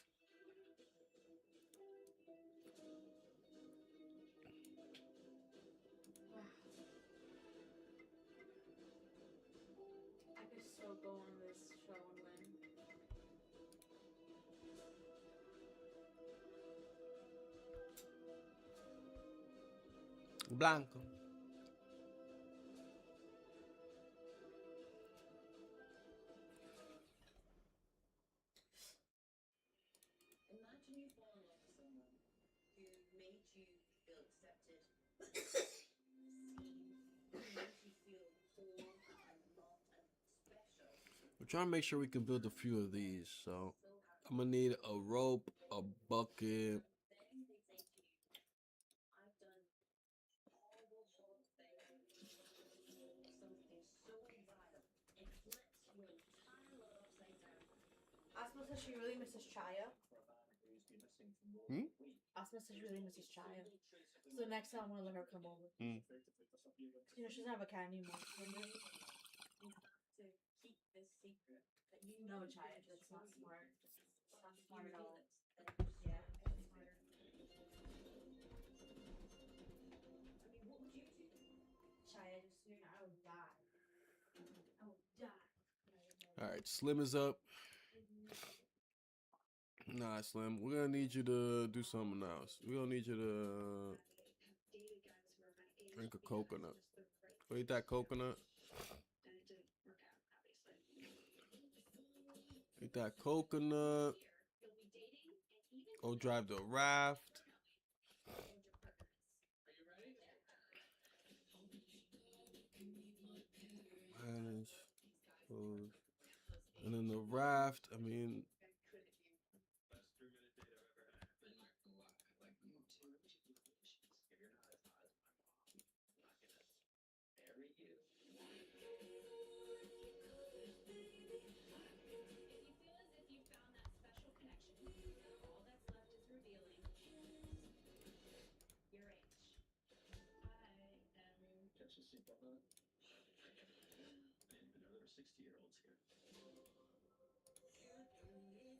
I could so go on this show and win. Blanco. Imagine you fall in love with someone who made you feel accepted, seen, who made you feel whole and loved and special. We're trying to make sure we can build a few of these. So I'm gonna need a rope, a bucket. Then they say to you, I've done horrible, horrible things. Something so vile. It flips your entire world upside down. Asma says she really misses Chaya. Hmm? Asma says she really misses Chaya. So next time I'm gonna let her come over. Mm. You know, she doesn't have a cat anymore. Remember? You have to keep this secret. But you No, know Chaya, it's that's not true. smart. But Not if smart you at reveal all. it, then you're Yeah, so it's smarter. I mean, what would you do? Chaya, just so you know, I will die. I will die. All right, Slim is up. Nah, Slim, we're gonna need you to do something else. We're gonna need you to drink a coconut. Go eat that coconut. And it didn't work out, obviously. Eat that coconut. You'll be dating and even Go drive the raft. and your partner is. Are you ready? Manage. Close. And then the raft, I mean, Best 3-minute date I've ever had. I'm not gonna lie, I like you too. If you're not as hot as my mom, I'm not gonna marry you. If you feel as if you found that special connection, all that's left is revealing your age. I am Catch a seatbelt on. I didn't even know there were 60-year-olds here. I don't want to fit in a box. Why does it matter how old I am?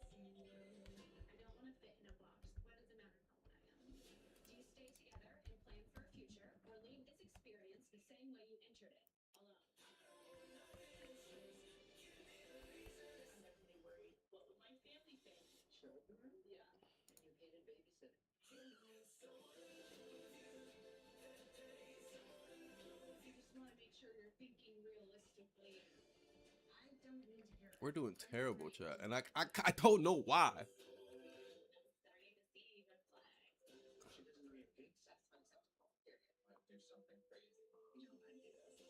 Do you stay together and plan for a future, or leave this experience the same way you entered it, alone? I'm definitely worried. What would my family think? Children? Yeah. And you hated babysitting. You just want to make sure you're thinking realistically. I don't need to hear we're it. doing terrible, chat. And I don't know why. Starting to see red flags. She doesn't know your kids. That's unacceptable. You're gonna do something crazy. No idea.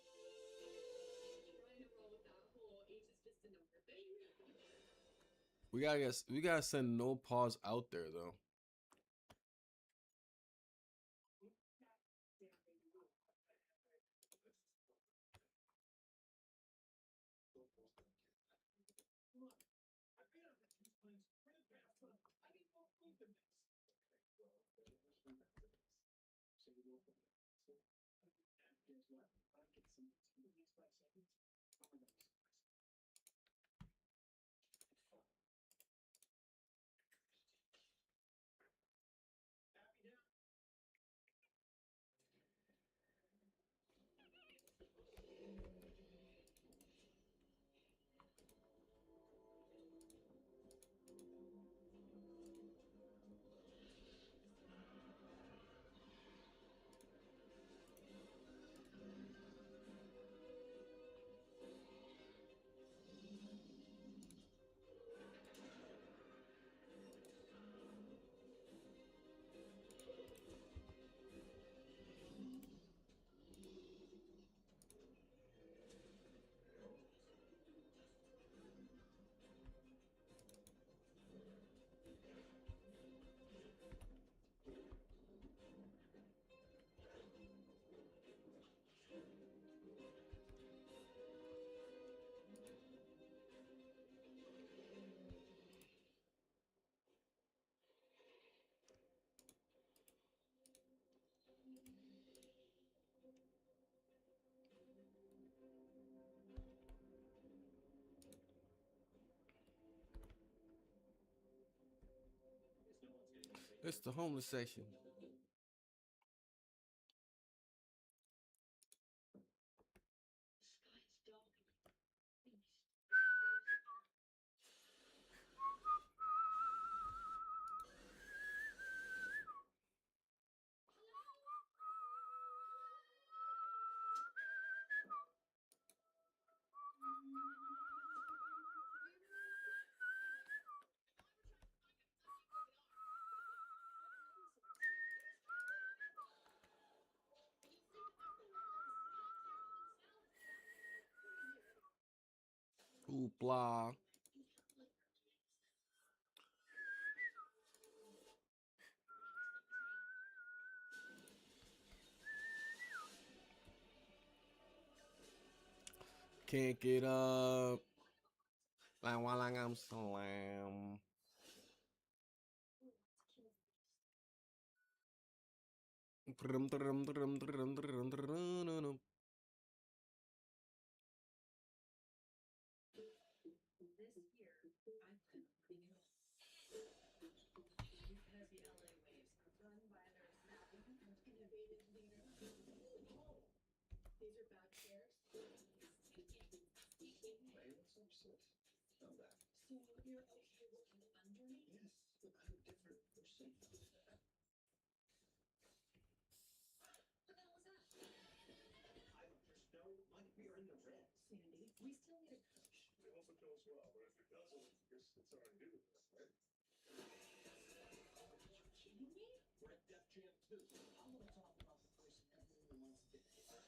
Trying to roll with that whole age is just a number thing. We gotta send no pause out there though. It's the homeless section. Hoopla. Can't get up. Slam.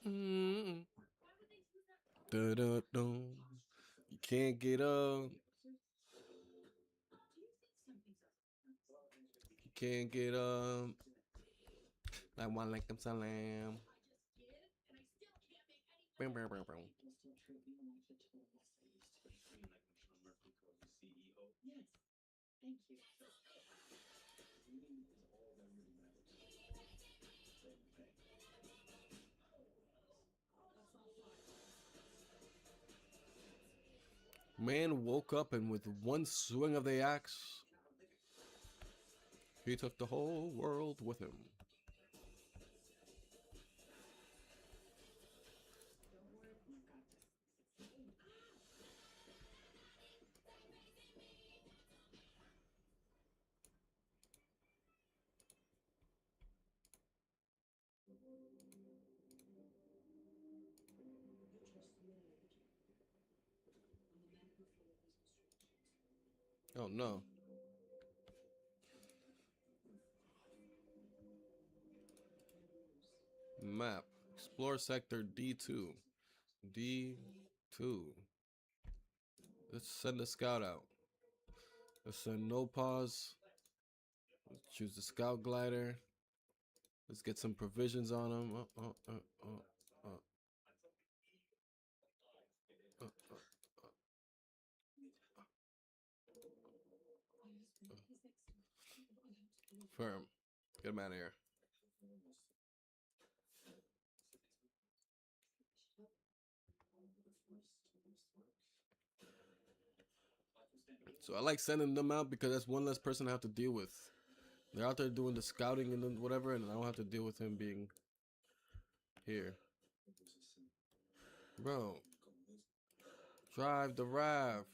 Mm. Dun. You can't get up. You can't get up. Like one like salam. Boom, boom, boom, boom. Man woke up and with one swing of the axe, he took the whole world with him. Oh no. Map. Explore sector D2. D2. Let's send a scout out. Let's send no pause. Let's choose the scout glider. Let's get some provisions on him. Firm. Get him out of here. So I like sending them out because that's one less person I have to deal with. They're out there doing the scouting and then whatever, and I don't have to deal with him being here. Bro, drive the raft.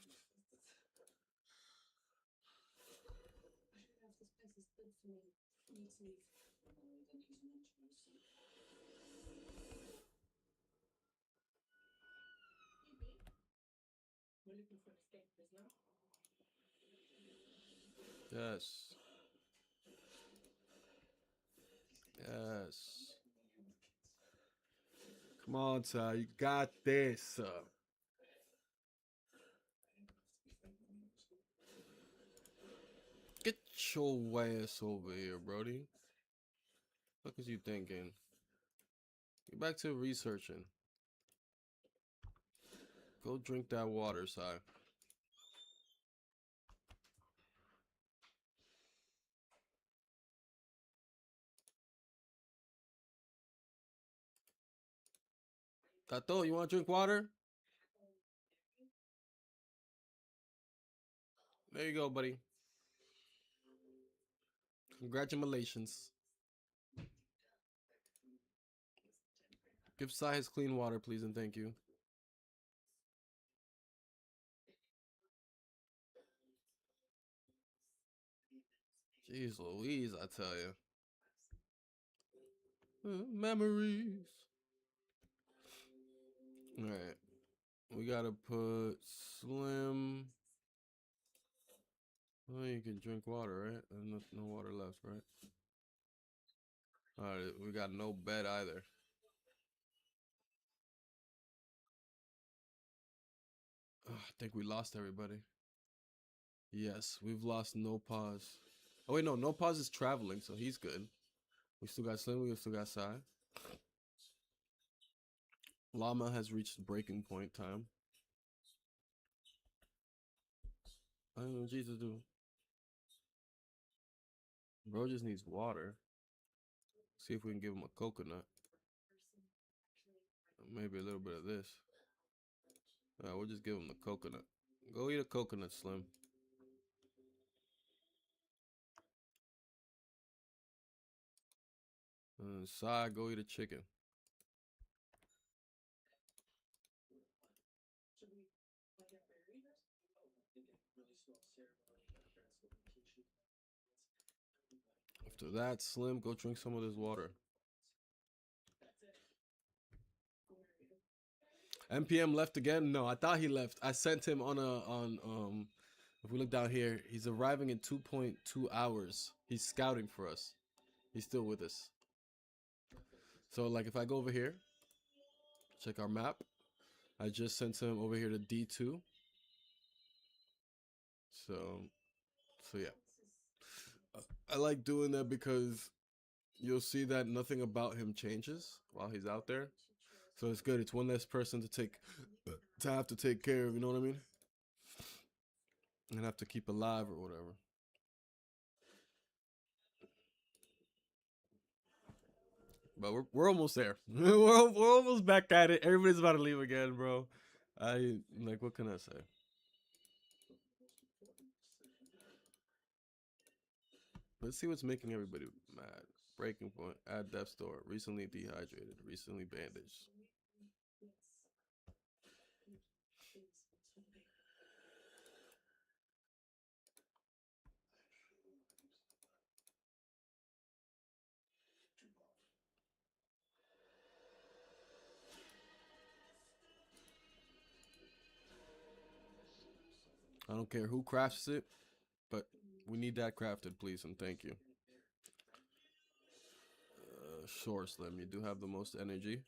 Yes. Yes. Come on, Ty. You got this. Get your ass over here, Brody. What is you thinking? Get back to researching. Go drink that water, Si. Tato, you want to drink water? There you go, buddy. Congratulations. Give Sai his clean water, please, and thank you. Jeez Louise, I tell you. Memories. Alright. We gotta put Slim. Oh, you can drink water, right? And no water left, right? Alright, we got no bed either. I think we lost everybody. Yes, we've lost No Pause. Oh wait, no Pause is traveling, so he's good. We still got Slim, we still got Sai. Llama has reached breaking point time. I don't know what Jesus do. Bro just needs water. See if we can give him a coconut. Maybe a little bit of this. We'll just give him the coconut. Go eat a coconut, Slim. Sai, go eat a chicken. After that, Slim, go drink some of this water. MPM left again? No, I thought he left. I sent him on if we look down here, he's arriving in 2.2 hours. He's scouting for us. He's still with us. So like if I go over here, check our map. I just sent him over here to D2. So yeah. I like doing that because you'll see that nothing about him changes while he's out there. So it's good. It's one less person to have to take care of, you know what I mean? And have to keep alive or whatever. But we're almost there. we're almost back at it. Everybody's about to leave again, bro. What can I say? Let's see what's making everybody mad. Breaking point. Add depth store. Recently dehydrated. Recently bandaged. I don't care who crafts it, but we need that crafted, please, and thank you. Sure, Slim, you do have the most energy.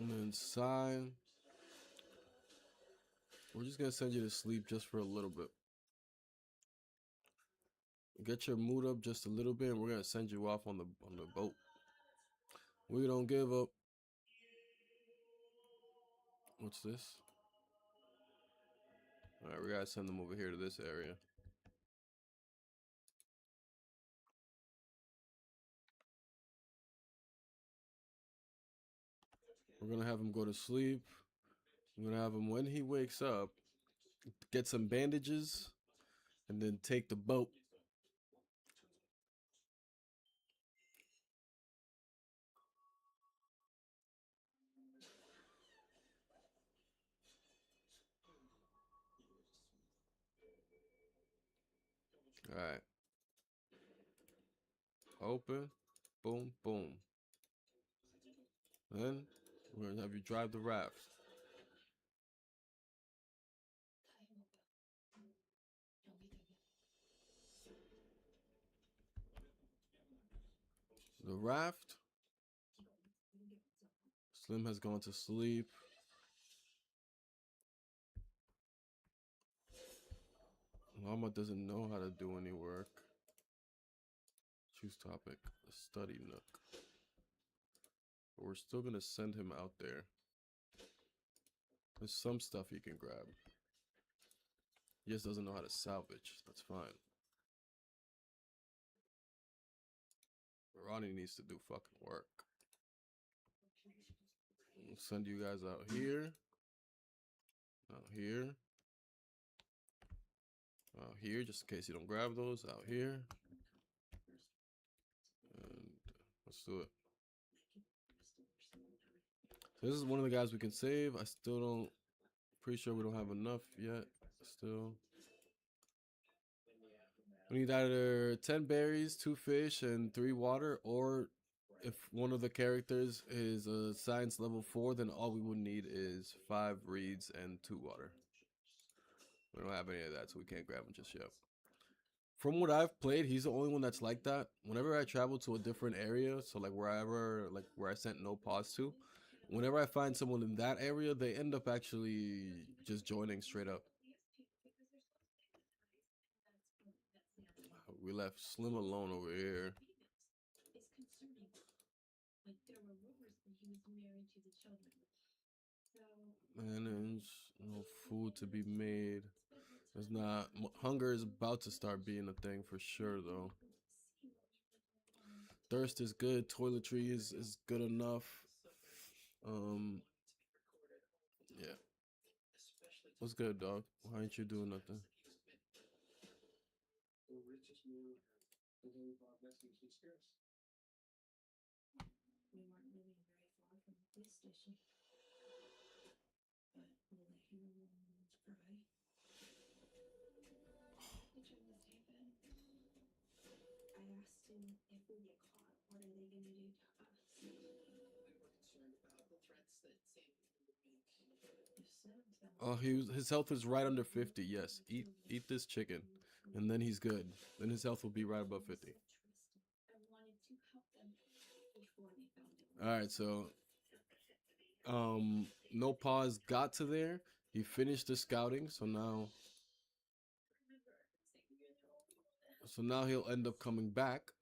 And then sign. We're just gonna send you to sleep just for a little bit. Get your mood up just a little bit, and we're gonna send you off on the boat. We don't give up. What's this? All right, we gotta send them over here to this area. We're gonna have him go to sleep. We're gonna have him when he wakes up, get some bandages, and then take the boat. All right. Open. Boom, boom. Then we're gonna have you drive the raft. The raft. Slim has gone to sleep. Llama doesn't know how to do any work. Choose topic. Study nook. But we're still gonna send him out there. There's some stuff he can grab. He just doesn't know how to salvage. That's fine. Ronnie needs to do fucking work. We'll send you guys out here. Out here. Out here, just in case you don't grab those. Out here. And let's do it. So this is one of the guys we can save. I still don't. Pretty sure we don't have enough yet. Still. We need either 10 berries, 2 fish, and 3 water, or if one of the characters is a science level 4, then all we would need is 5 reeds and 2 water. We don't have any of that, so we can't grab him just yet. From what I've played, he's the only one that's like that. Whenever I travel to a different area, so like wherever, like where I sent no pause to, whenever I find someone in that area, they end up actually just joining straight up. We left Slim alone over here. Manage, no food to be made. There's not. Hunger is about to start being a thing for sure, though. Thirst is good. Toiletry is good enough. Yeah. What's good, dog? Why ain't you doing nothing? We weren't moving very far from the police station. But will the hero cry? Which one was David? I asked him if we get caught, what are they gonna do to us? We were concerned about the threats that Sandy would make. If Sam's that Oh, his health is right under 50. Yes, eat this chicken, and then he's good. Then his health will be right above 50. I wanted to help them before they found it. All right, so no pause got to there. He finished the scouting, so now he'll end up coming back.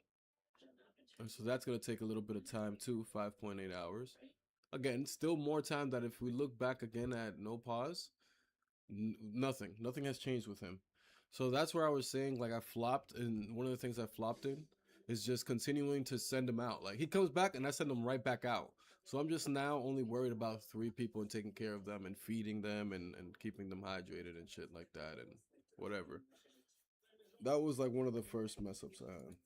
And so that's gonna take a little bit of time too, 5.8 hours. Again, still more time that if we look back again at no pause, nothing has changed with him. So that's where I was saying, like, I flopped, and one of the things I flopped in is just continuing to send him out. Like, he comes back and I send him right back out. So I'm just now only worried about 3 people and taking care of them and feeding them and keeping them hydrated and shit like that and whatever. That was like one of the first mess ups I had.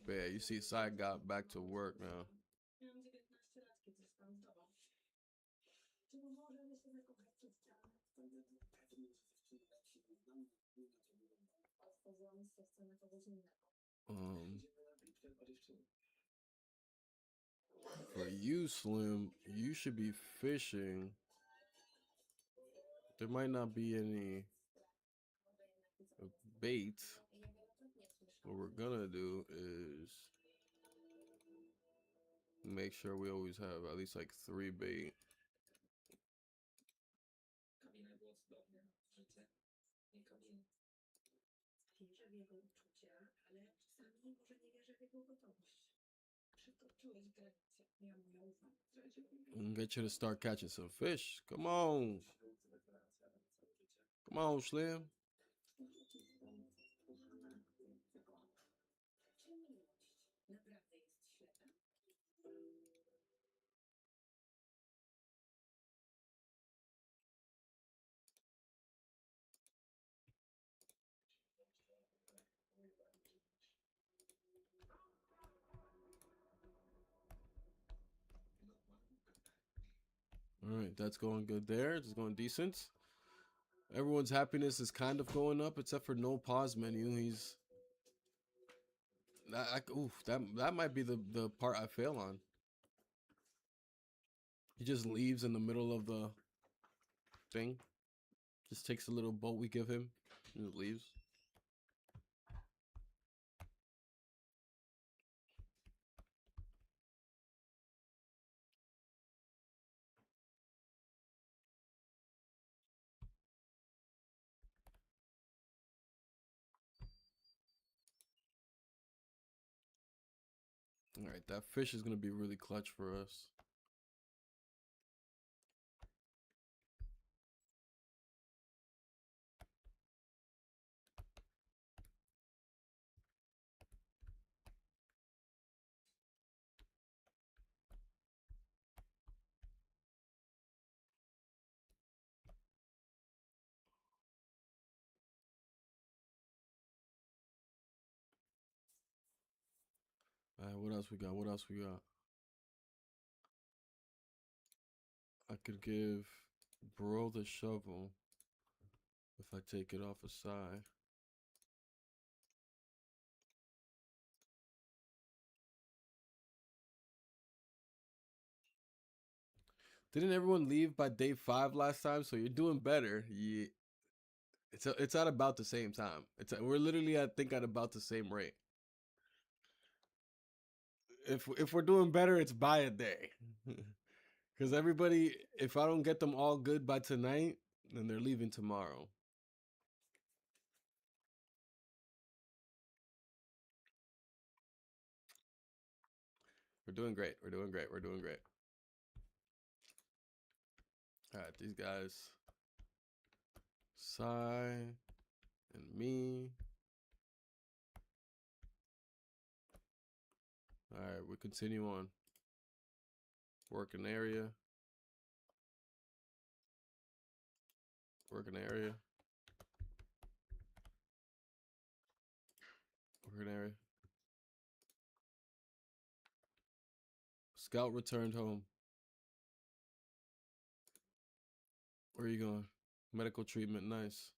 But yeah, you see, Sai got back to work now. Um, For you, Slim, you should be fishing. There might not be any bait. What we're gonna do is make sure we always have at least like 3 bait. Kabina było cudownie. Życie. Nie kabiny. Wierzę w jego uczucia, ale czasami może nie wierzę w jego gotowość. Przekroczyłeś granicę. Ja mu ufam. And get you to start catching some fish. Come on. Deklaracje, ale całe życie. Come on, Slim. Kochana, zakochana. Czy miłość naprawdę jest ślepa? All right, that's going good there. It's going decent. Everyone's happiness is kind of going up, except for no pause menu. He's that might be the part I fail on. He just leaves in the middle of the thing. Just takes a little boat we give him and just leaves. All right, that fish is gonna be really clutch for us. All right, what else we got? What else we got? I could give Bro the shovel if I take it off a side. Didn't everyone leave by day 5 last time? So you're doing better. Yeah, it's at about the same time. We're literally I think at about the same rate. If we're doing better, it's by a day. Because everybody, if I don't get them all good by tonight, then they're leaving tomorrow. We're doing great. We're doing great. We're doing great. All right, these guys, Sai and me. All right, we continue on. Working area. Working area. Working area. Scout returned home. Where are you going? Medical treatment, nice.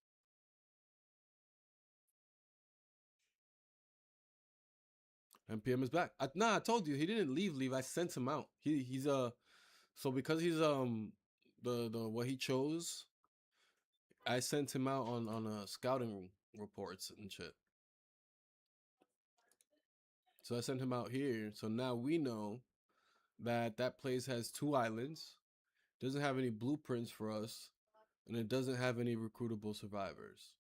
MPM is back. I told you he didn't leave. I sent him out. He's so because he's the what he chose, I sent him out on scouting reports and shit. So I sent him out here. So now we know that that place has 2 islands, doesn't have any blueprints for us, and it doesn't have any recruitable survivors.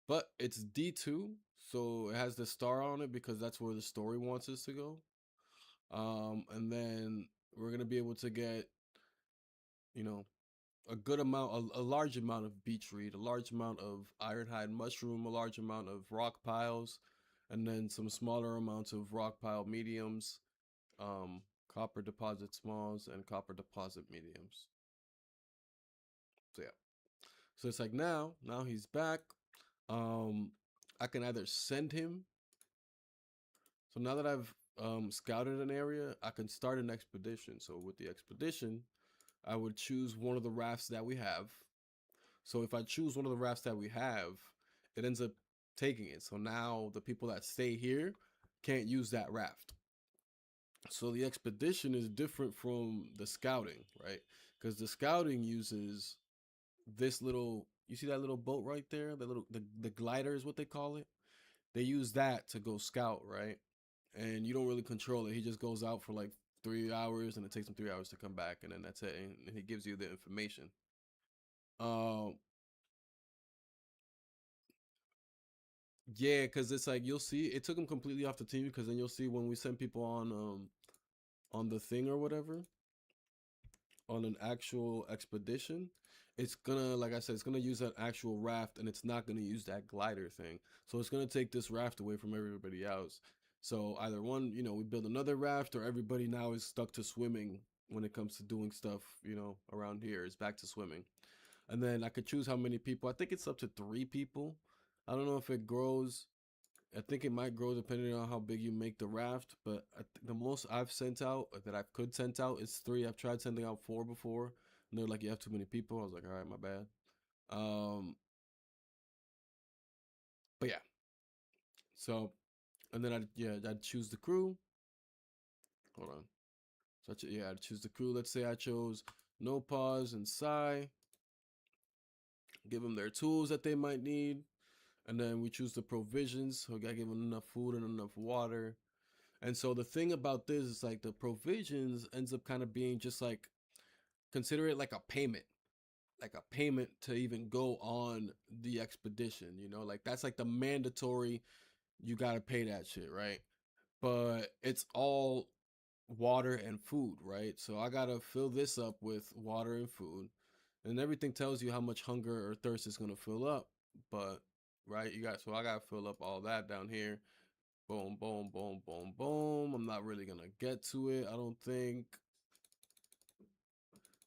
But it's D2, so it has the star on it because that's where the story wants us to go. And then we're gonna be able to get, you know, a good amount, a large amount of beach reed, a large amount of ironhide mushroom, a large amount of rock piles, and then some smaller amounts of rock pile mediums, copper deposit smalls, and copper deposit mediums. So yeah. So it's like now he's back. I can either send him. So now that I've scouted an area, I can start an expedition. So with the expedition, I would choose one of the rafts that we have. So if I choose one of the rafts that we have, it ends up taking it. So now the people that stay here can't use that raft. So the expedition is different from the scouting, right? Because the scouting uses this little, you see that little boat right there, the glider is what they call it. They use that to go scout, right? And you don't really control it. He just goes out for like 3 hours, and it takes him 3 hours to come back, and then that's it. And he gives you the information. Um, yeah, because it's like you'll see it took him completely off the team because then you'll see when we send people on the thing or whatever on an actual expedition, it's gonna, like I said, it's gonna use that actual raft and it's not gonna use that glider thing. So it's gonna take this raft away from everybody else. So either one, we build another raft, or everybody now is stuck to swimming when it comes to doing stuff, around here. It's back to swimming. And then I could choose how many people. I think it's up to 3 people. I don't know if it grows. I think it might grow depending on how big you make the raft, but the most I've sent out that I could send out is 3. I've tried sending out 4 before, and they're like, "You have too many people." I was like, "All right, my bad." Um, but yeah, so and then I'd choose the crew. Hold on, yeah, I'd choose the crew. Let's say I chose No Pause and Psy. Give them their tools that they might need, and then we choose the provisions. So we gotta give them enough food and enough water. And so the thing about this is like the provisions ends up kind of being just like, consider it like a payment to even go on the expedition, like that's like the mandatory, you got to pay that shit, right? But it's all water and food, right? So I got to fill this up with water and food, and everything tells you how much hunger or thirst is going to fill up, but right, so I got to fill up all that down here. Boom, boom, boom, boom, boom. I'm not really gonna get to it, I don't think.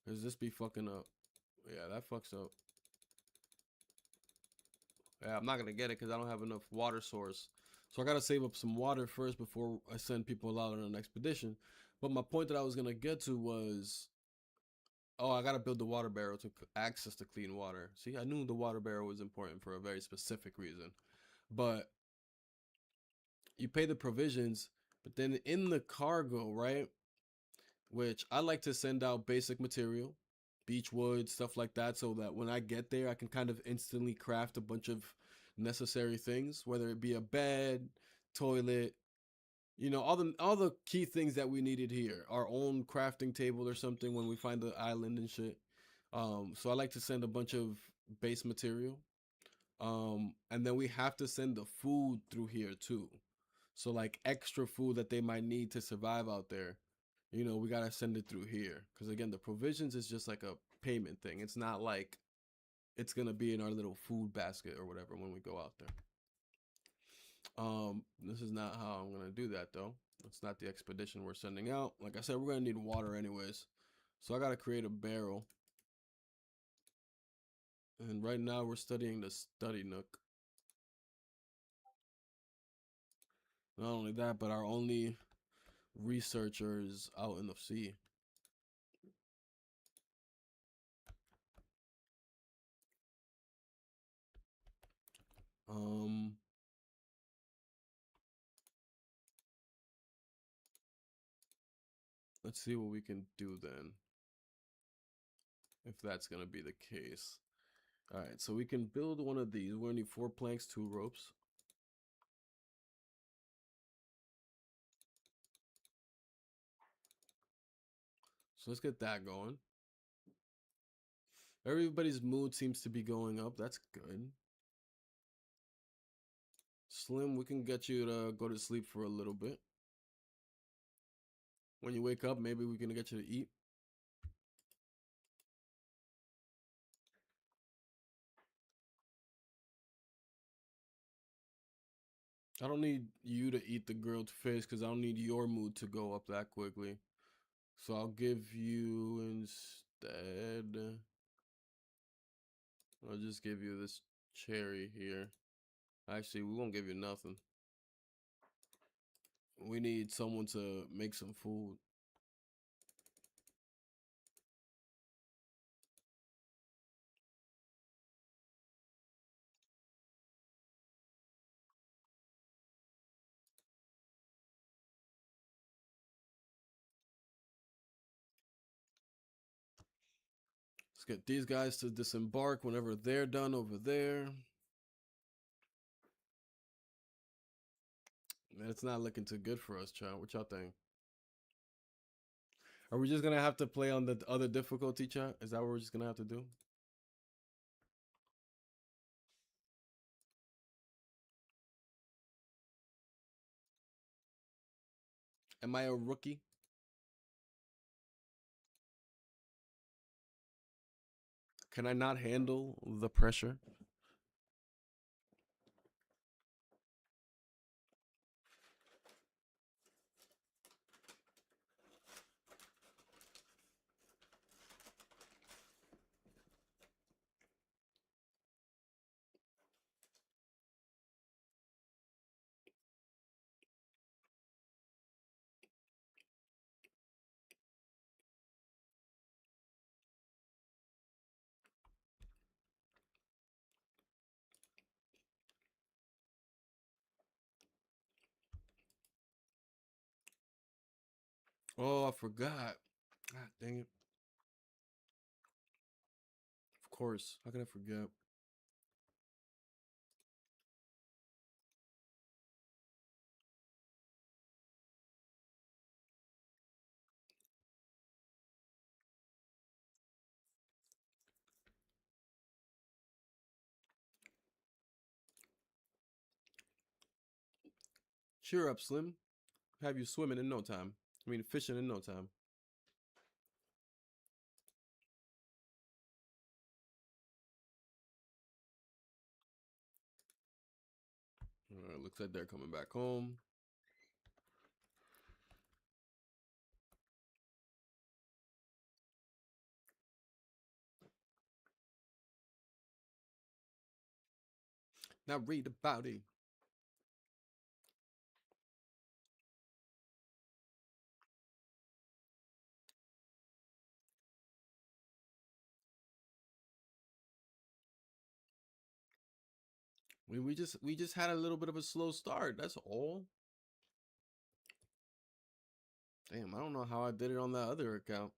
Cause this be fucking up. Yeah, that fucks up. Yeah, I'm not gonna get it because I don't have enough water source. So I gotta save up some water first before I send people out on an expedition. But my point that I was gonna get to was, oh, I gotta build the water barrel to access the clean water. See, I knew the water barrel was important for a very specific reason. But you pay the provisions, but then in the cargo, right? Which I like to send out basic material, beech wood, stuff like that, so that when I get there, I can kind of instantly craft a bunch of necessary things, whether it be a bed, toilet, all the key things that we needed here, our own crafting table or something when we find the island and shit. So I like to send a bunch of base material. And then we have to send the food through here too. So like extra food that they might need to survive out there, we gotta send it through here. Because again, the provisions is just like a payment thing. It's not like it's gonna be in our little food basket or whatever when we go out there. This is not how I'm gonna do that though. It's not the expedition we're sending out. Like I said, we're gonna need water anyways. So I gotta create a barrel. And right now we're studying the study nook. Not only that, but our only researchers out in the sea. Um, let's see what we can do then, if that's gonna be the case. All right, so we can build one of these. We're gonna need 4 planks, 2 ropes. So let's get that going. Everybody's mood seems to be going up. That's good. Slim, we can get you to go to sleep for a little bit. When you wake up, maybe we can get you to eat. I don't need you to eat the grilled fish because I don't need your mood to go up that quickly. So I'll give you instead. I'll just give you this cherry here. Actually, we won't give you nothing. We need someone to make some food. get these guys to disembark whenever they're done over there. Man, it's not looking too good for us, chat. What y'all think? Are we just gonna have to play on the other difficulty, chat? Is that what we're just gonna have to do? Am I a rookie? Can I not handle the pressure? Oh, I forgot. God dang it. Of course. How can I forget? Cheer up, Slim. Have you swimming in no time. I mean, fishing in no time. Looks like they're coming back home. Now read about it. We just had a little bit of a slow start. That's all. Damn, I don't know how I did it on that other account.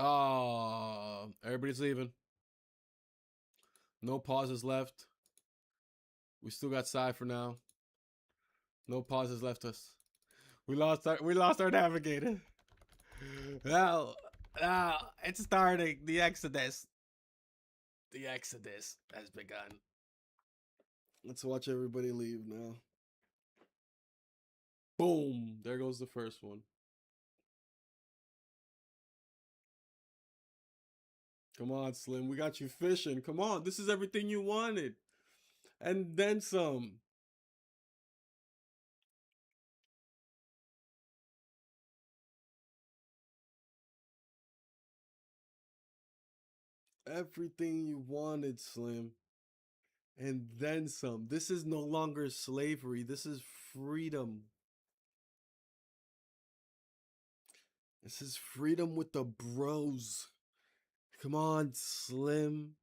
Oh, everybody's leaving. No pauses left. We still got side for now. No pauses left us. We lost our navigator. Now it's starting. The Exodus. The Exodus has begun. Let's watch everybody leave now. Boom. There goes the first one. Come on, Slim. We got you fishing. Come on. This is everything you wanted. And then some. Everything you wanted, Slim. And then some. This is no longer slavery. This is freedom. This is freedom with the bros. Come on, Slim.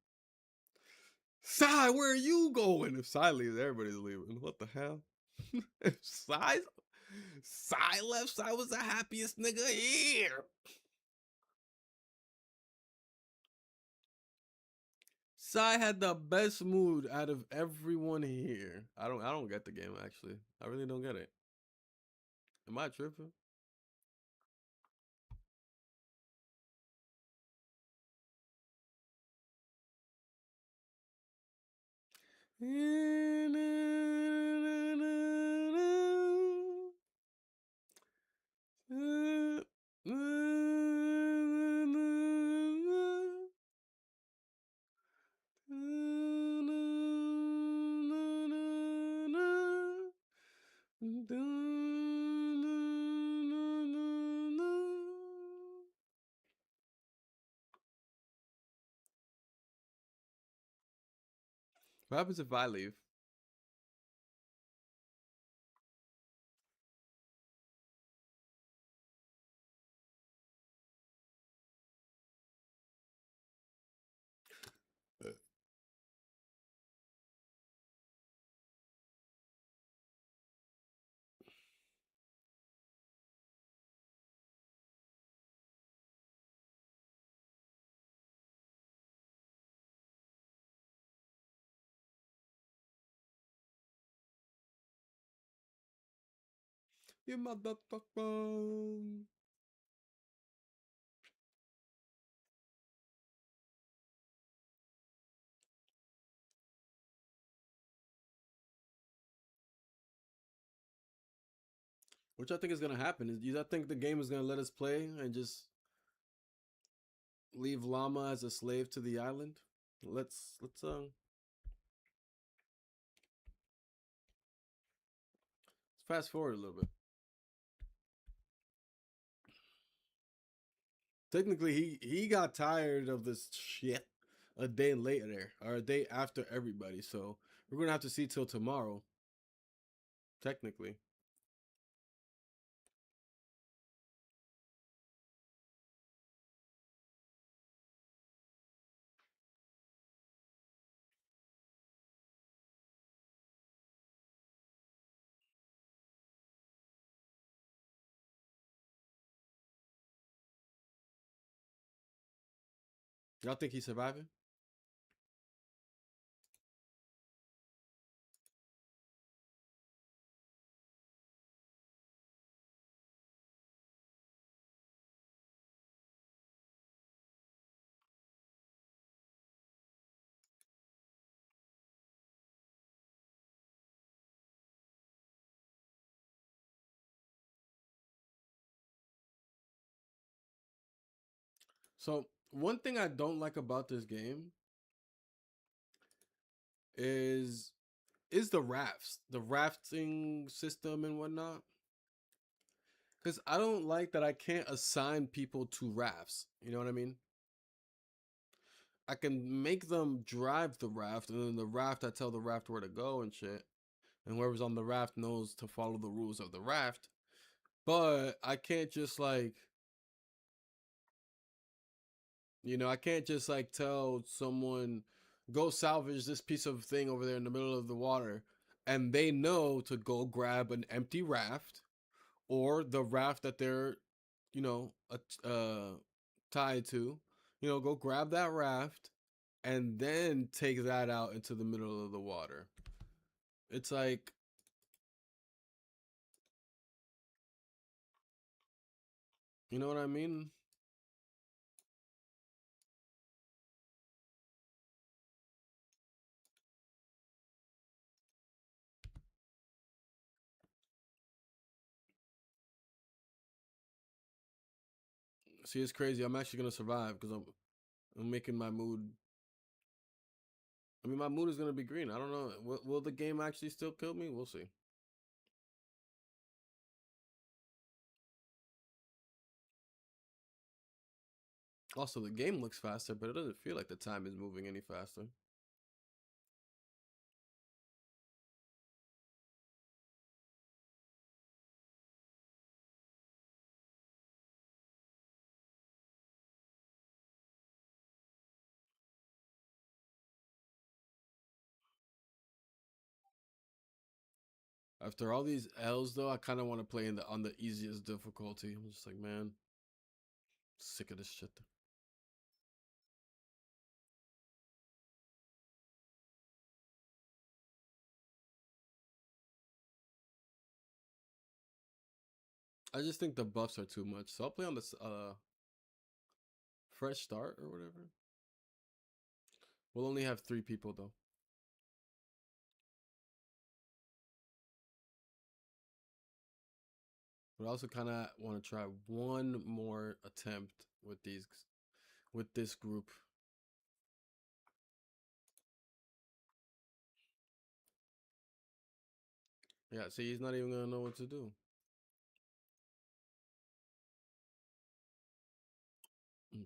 Sai, where are you going? If Sai leaves, everybody's leaving. What the hell? If Sai left, Sai was the happiest nigga here. Sai had the best mood out of everyone here. I don't get the game actually. I really don't get it. Am I tripping? What happens if I leave? You motherfucker. Which I think is gonna happen. I think the game is gonna let us play and just leave Llama as a slave to the island. Let's fast forward a little bit. Technically, he got tired of this shit a day later or a day after everybody. So we're gonna have to see till tomorrow. Technically, y'all think he's surviving? So one thing I don't like about this game is the rafts, the rafting system and whatnot. Because I don't like that I can't assign people to rafts. You know what I mean? I can make them drive the raft, and then the raft, I tell the raft where to go and shit. And whoever's on the raft knows to follow the rules of the raft. But I can't just like, I can't just like tell someone, go salvage this piece of thing over there in the middle of the water. And they know to go grab an empty raft or the raft that they're, you know, tied to, go grab that raft and then take that out into the middle of the water. It's like, you know what I mean? See, it's crazy. I'm actually gonna survive because I'm making my mood. I mean, my mood is gonna be green. I don't know. Will the game actually still kill me? We'll see. Also, the game looks faster, but it doesn't feel like the time is moving any faster. After all these L's, though, I kind of want to play on the easiest difficulty. I'm just like, man, sick of this shit. I just think the buffs are too much, so I'll play on this fresh start or whatever. We'll only have 3 people though. But I also kind of want to try one more attempt with this group. Yeah, see, he's not even gonna know what to do. Okay.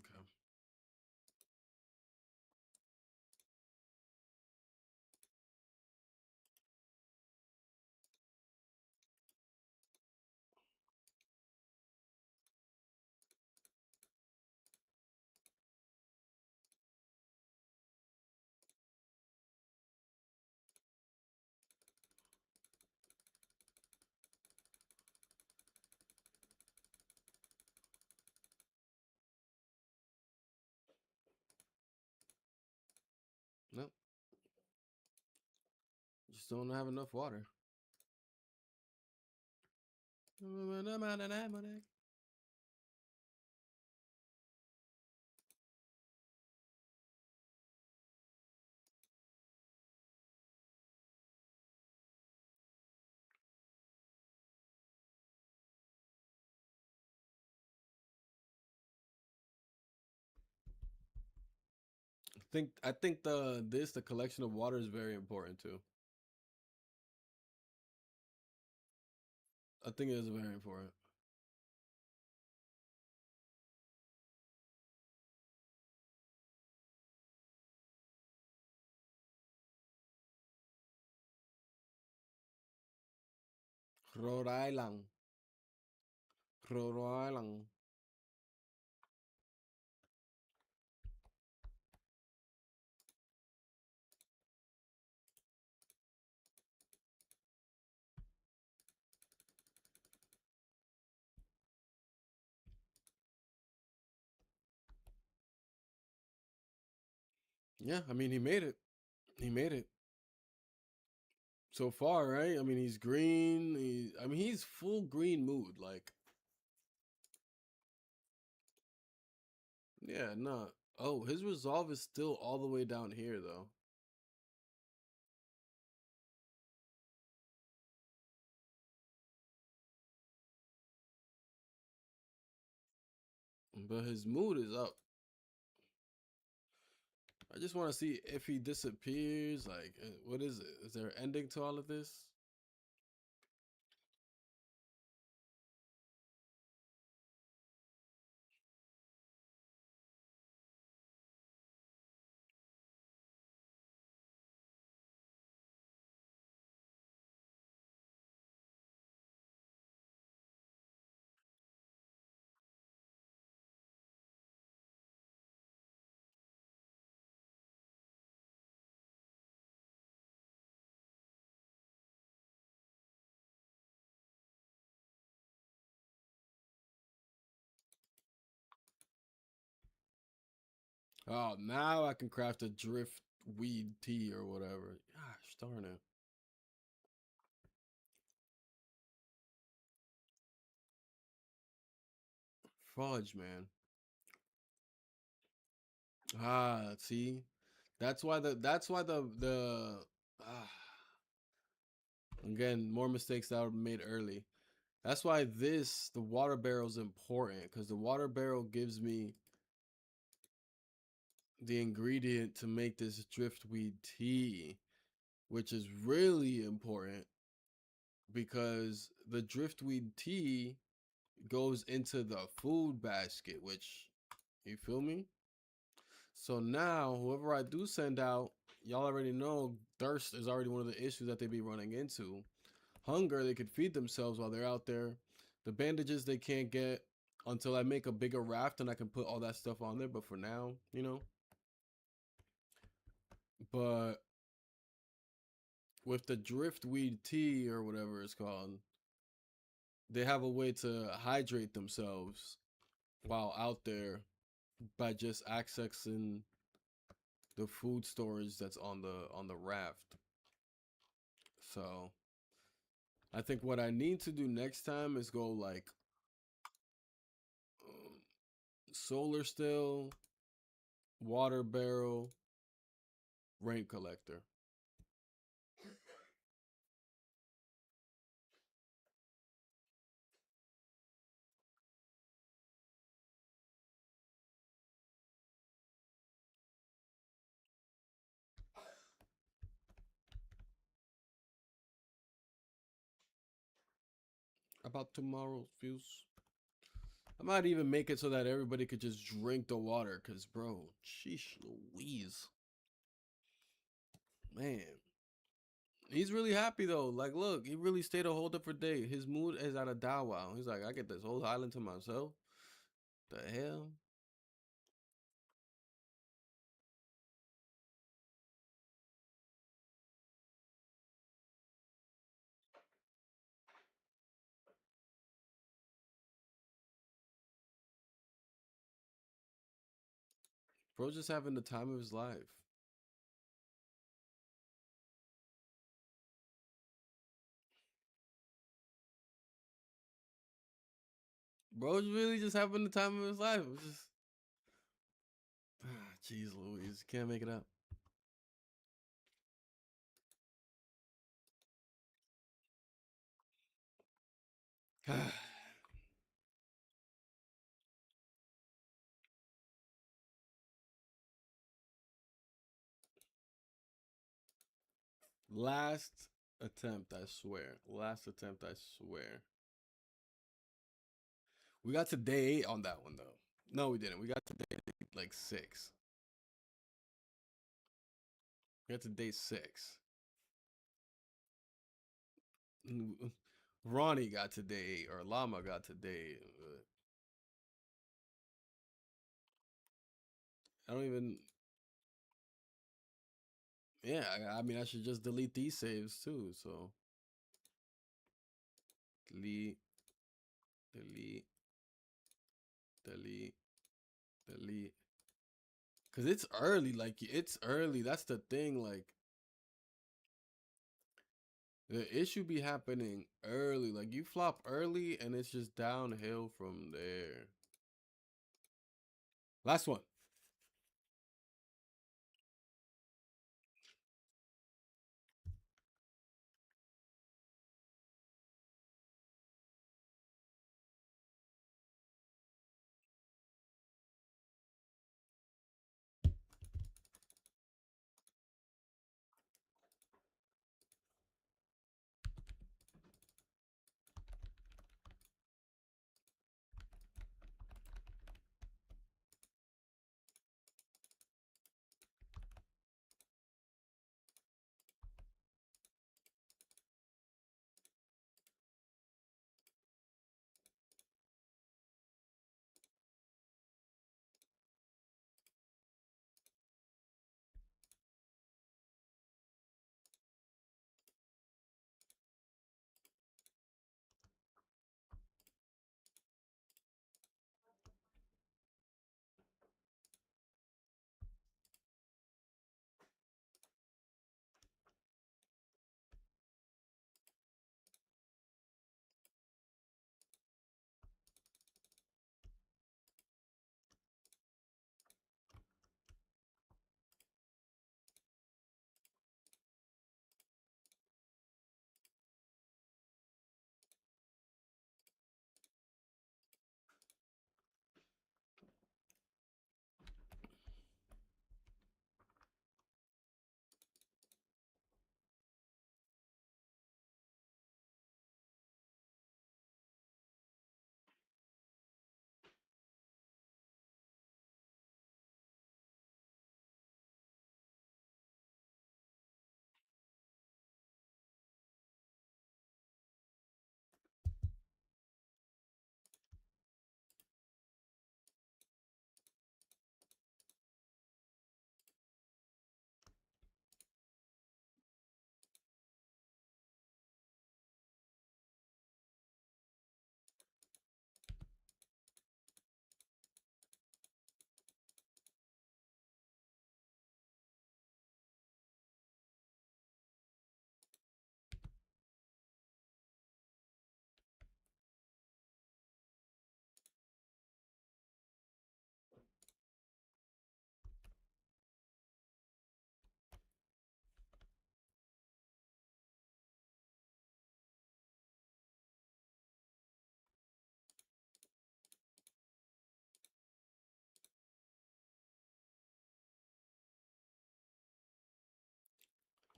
Nope. Just don't have enough water. I think the collection of water is very important too. I think it is very important. Rhode Island. Rhode Island. Yeah, I mean he made it. He made it so far, right? I mean he's green. I mean he's full green mood. Like yeah, no. Oh, his resolve is still all the way down here though. But his mood is up. I just want to see if he disappears. Like, what is it? Is there an ending to all of this? Oh, now I can craft a drift weed tea or whatever. Gosh darn it. Fudge, man. Ah, see? That's why the ah, again, more mistakes that were made early. That's why the water barrel is important because the water barrel gives me the ingredient to make this driftweed tea, which is really important because the driftweed tea goes into the food basket, which you feel me? So now, whoever I do send out, y'all already know thirst is already one of the issues that they be running into. Hunger, they could feed themselves while they're out there. The bandages they can't get until I make a bigger raft and I can put all that stuff on there. But for now, you know. But with the driftweed tea or whatever it's called, they have a way to hydrate themselves while out there by just accessing the food storage that's on the raft. So I think what I need to do next time is go like um, solar still, water barrel, rain collector. About tomorrow's views. I might even make it so that everybody could just drink the water, cause bro, sheesh Louise, man, he's really happy though. Like, look, he really stayed a whole different day. His mood is at a Dow wow. He's like, I get this whole island to myself. The hell, bro's just having the time of his life. Bro's really just having the time of his life. It's just, jeez, Louise, can't make it up. Last attempt, I swear. Last attempt, I swear. We got to day 8 on that one though. No, we didn't. We got to day like 6. We got to day 6. Ronnie got to day 8, or Llama got to day 8. I don't even. Yeah, I mean, I should just delete these saves too. So delete, delete, delete, delete. Cause it's early. Like it's early. That's the thing. Like the issue be happening early. Like you flop early, and it's just downhill from there. Last one.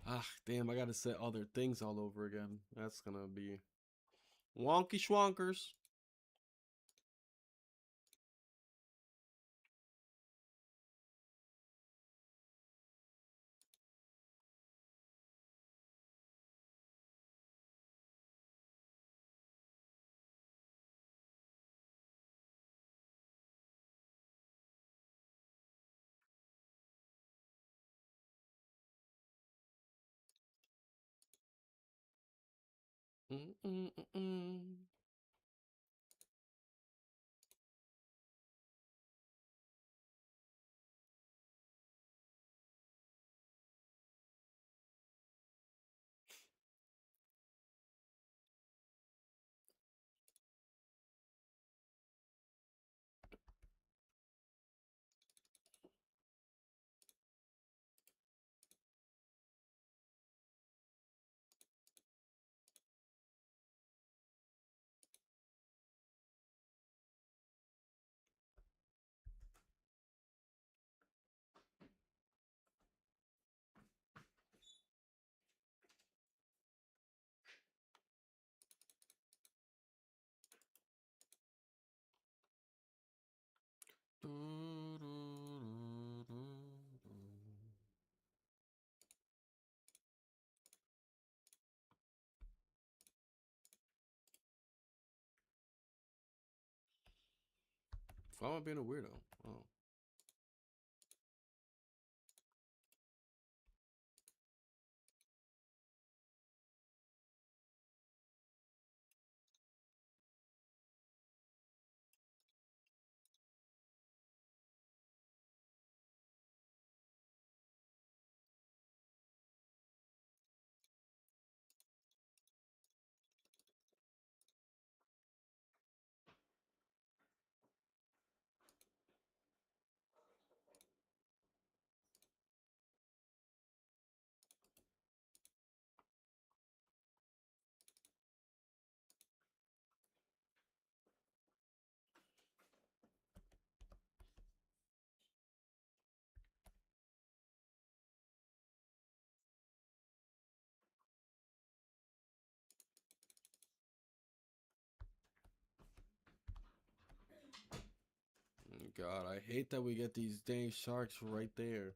Ah, damn! I gotta set other things all over again. That's gonna be wonky schwonkers. Mm-mm-mm-mm. Why am I being a weirdo? Oh. God, I hate that we get these dang sharks right there.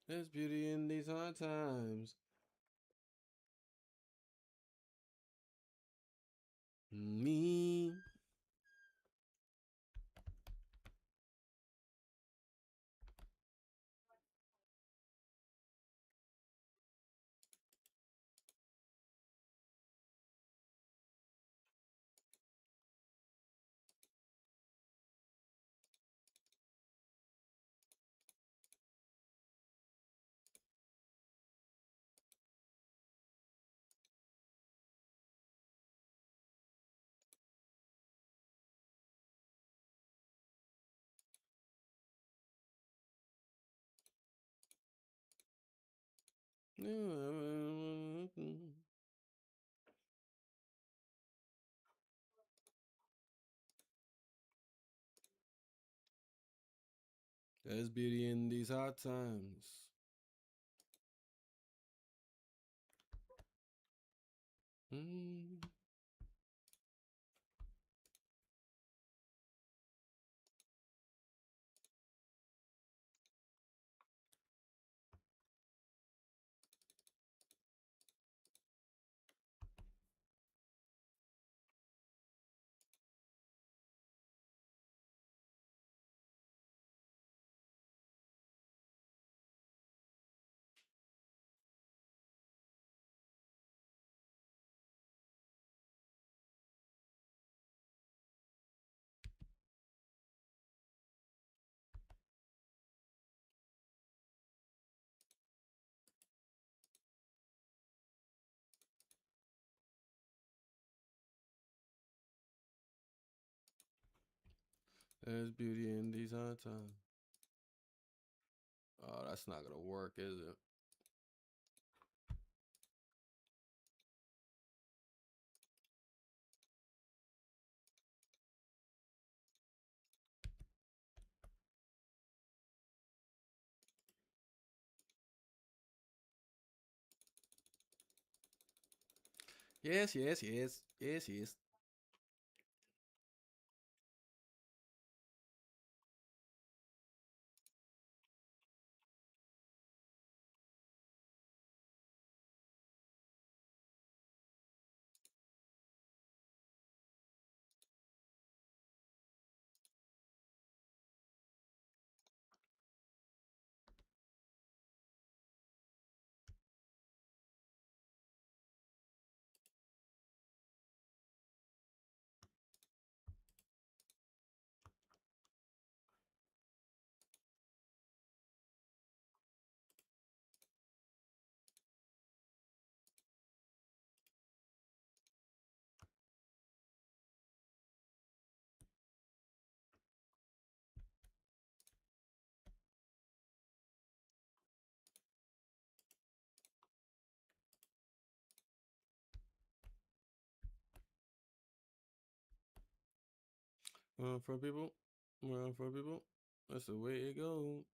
There's beauty in these hard times. Me. There's beauty in these hard times. Mm. There's beauty in these hard times. Oh, that's not gonna work, is it? Yes, yes, yes, yes, yes. For people, for people. That's the way it goes.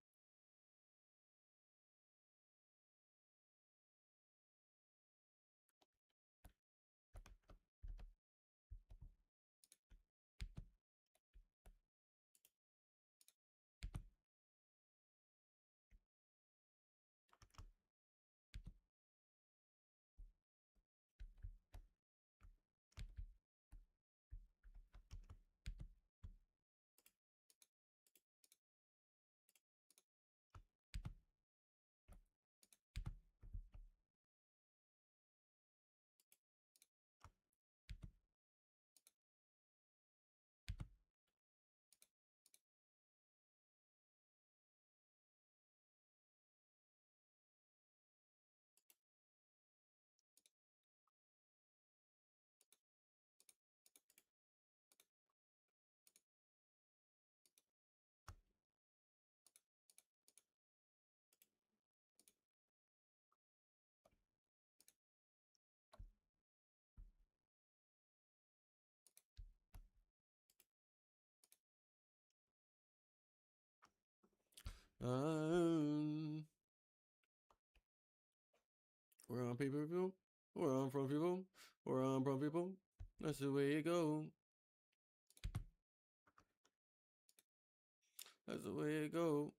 Um, we're on people. We're on from people. We're on from people. That's the way it goes. That's the way it goes.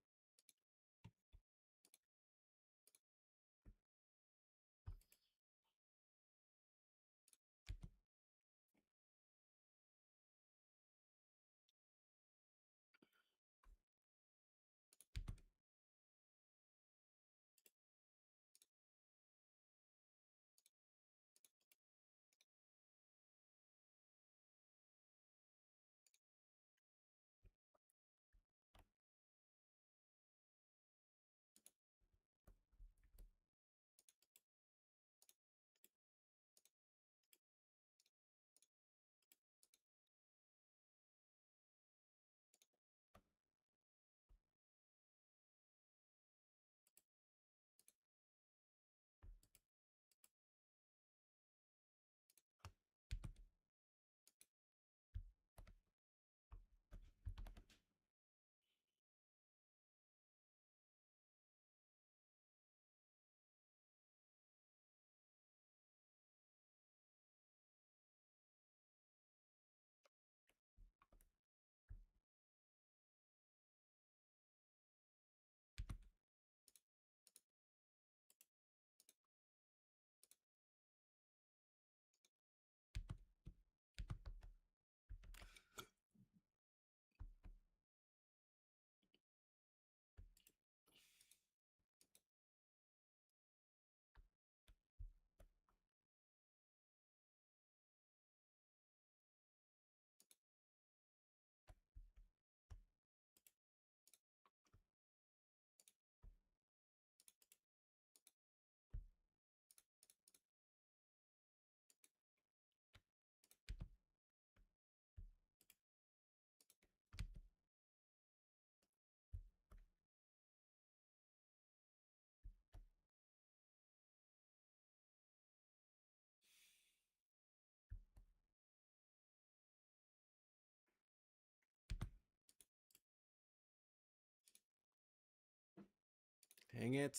Hang it.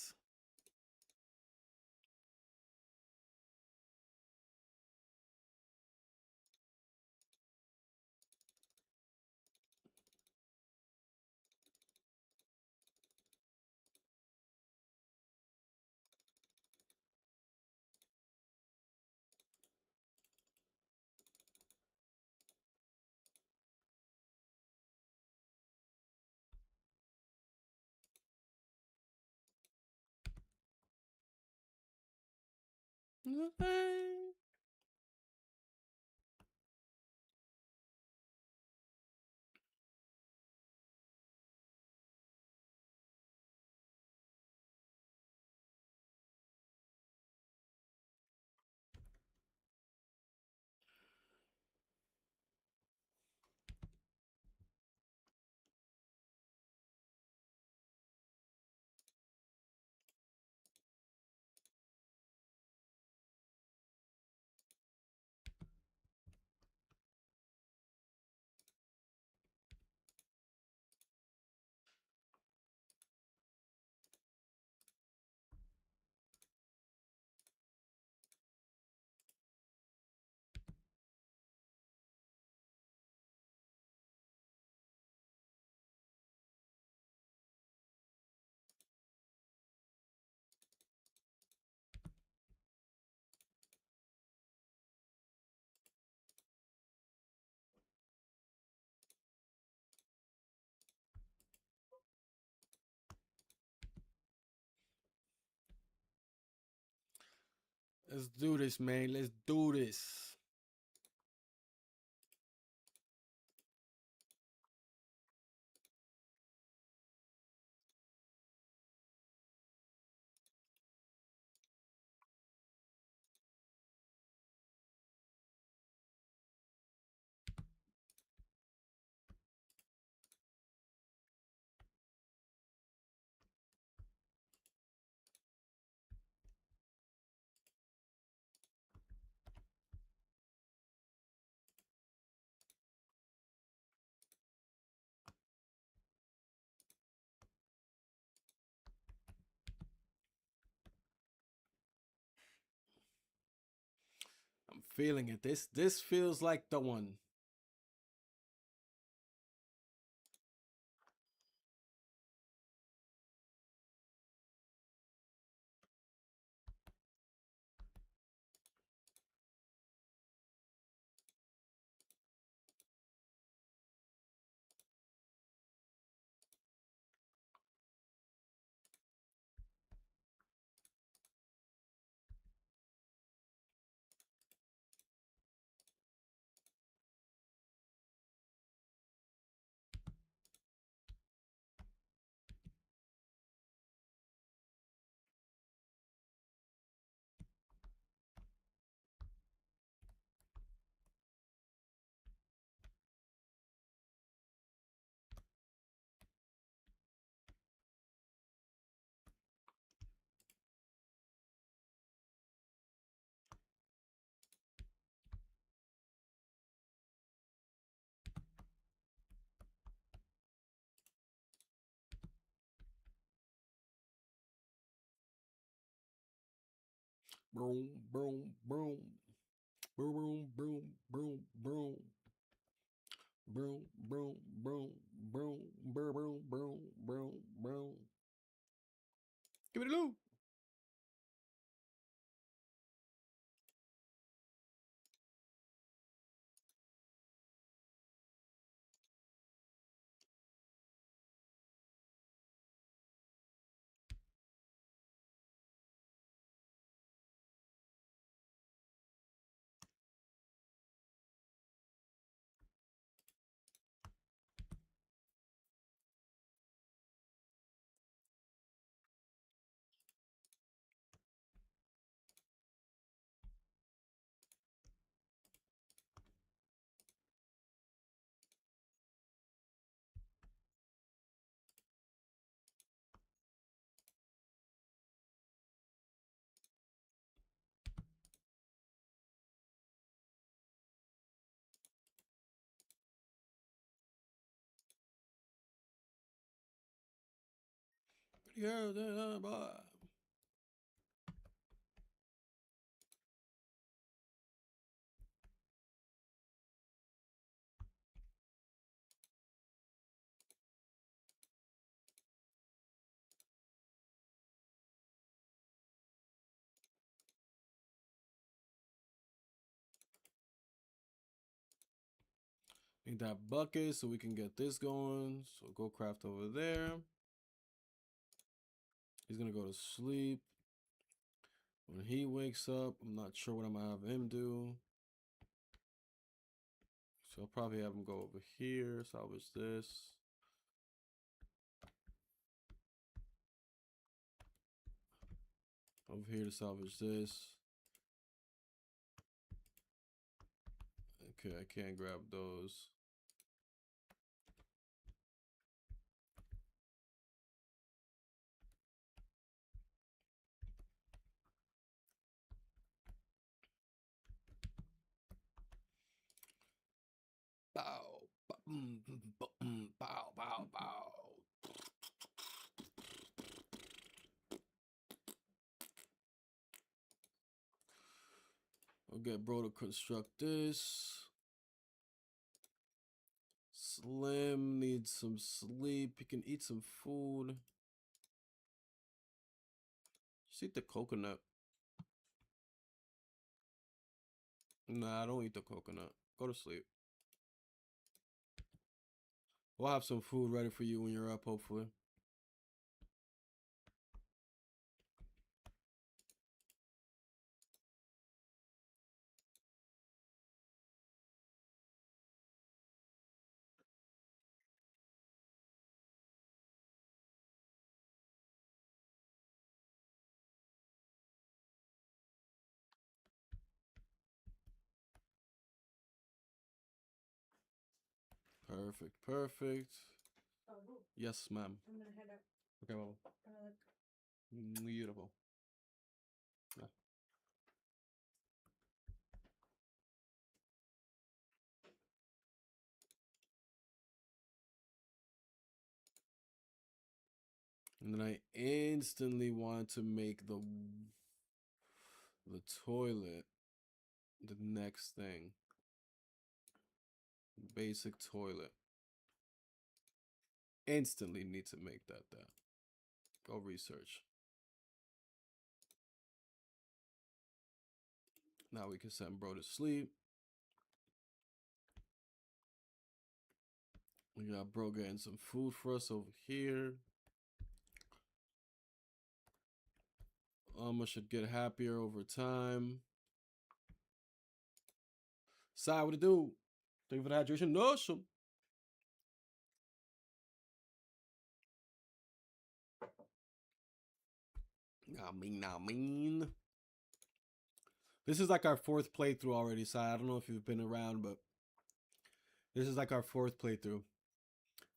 Let's do this, man. Let's do this. I'm feeling it. This feels like the one. Boom, boom, boom. Boom, boom, boom, boom. Boom, boom, boom, boom, boom, boom, boom, boom, boom. Give me the loot. Yeah, boy. Need that bucket so we can get this going. So go craft over there. He's gonna go to sleep. When he wakes up, I'm not sure what I'm gonna have him do. So I'll probably have him go over here, salvage this. Over here to salvage this. Okay, I can't grab those. Bow, bow, bow, bow. I'll get bro to construct this. Slim needs some sleep. He can eat some food. Just eat the coconut. Nah, don't eat the coconut. Go to sleep. We'll have some food ready for you when you're up, hopefully. Perfect, perfect. Babu, Yes, ma'am. I'm gonna head up. Okay, well, beautiful. Yeah. And then I instantly want to make the toilet the next thing. Basic toilet. Instantly need to make that. Go research. Now we can send bro to sleep. We got bro getting some food for us over here. I should get happier over time. Side, what to do? Thank you for the hydration. No, some. I mean. This is like our fourth playthrough already, Side. I don't know if you've been around, but this is like our fourth playthrough.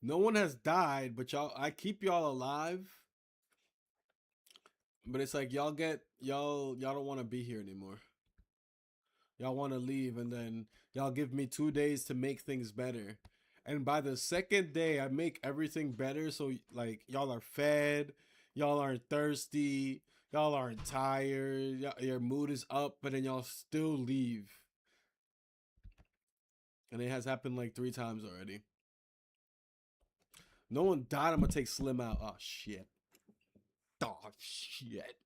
No one has died, but I keep y'all alive. But it's like y'all don't want to be here anymore. Y'all want to leave, and then y'all give me 2 days to make things better. And by the second day, I make everything better. So like y'all are fed, y'all aren't thirsty, y'all aren't tired, your mood is up, but then y'all still leave. And it has happened like 3 times already. No one died. I'm gonna take Slim out. Oh shit. Oh shit.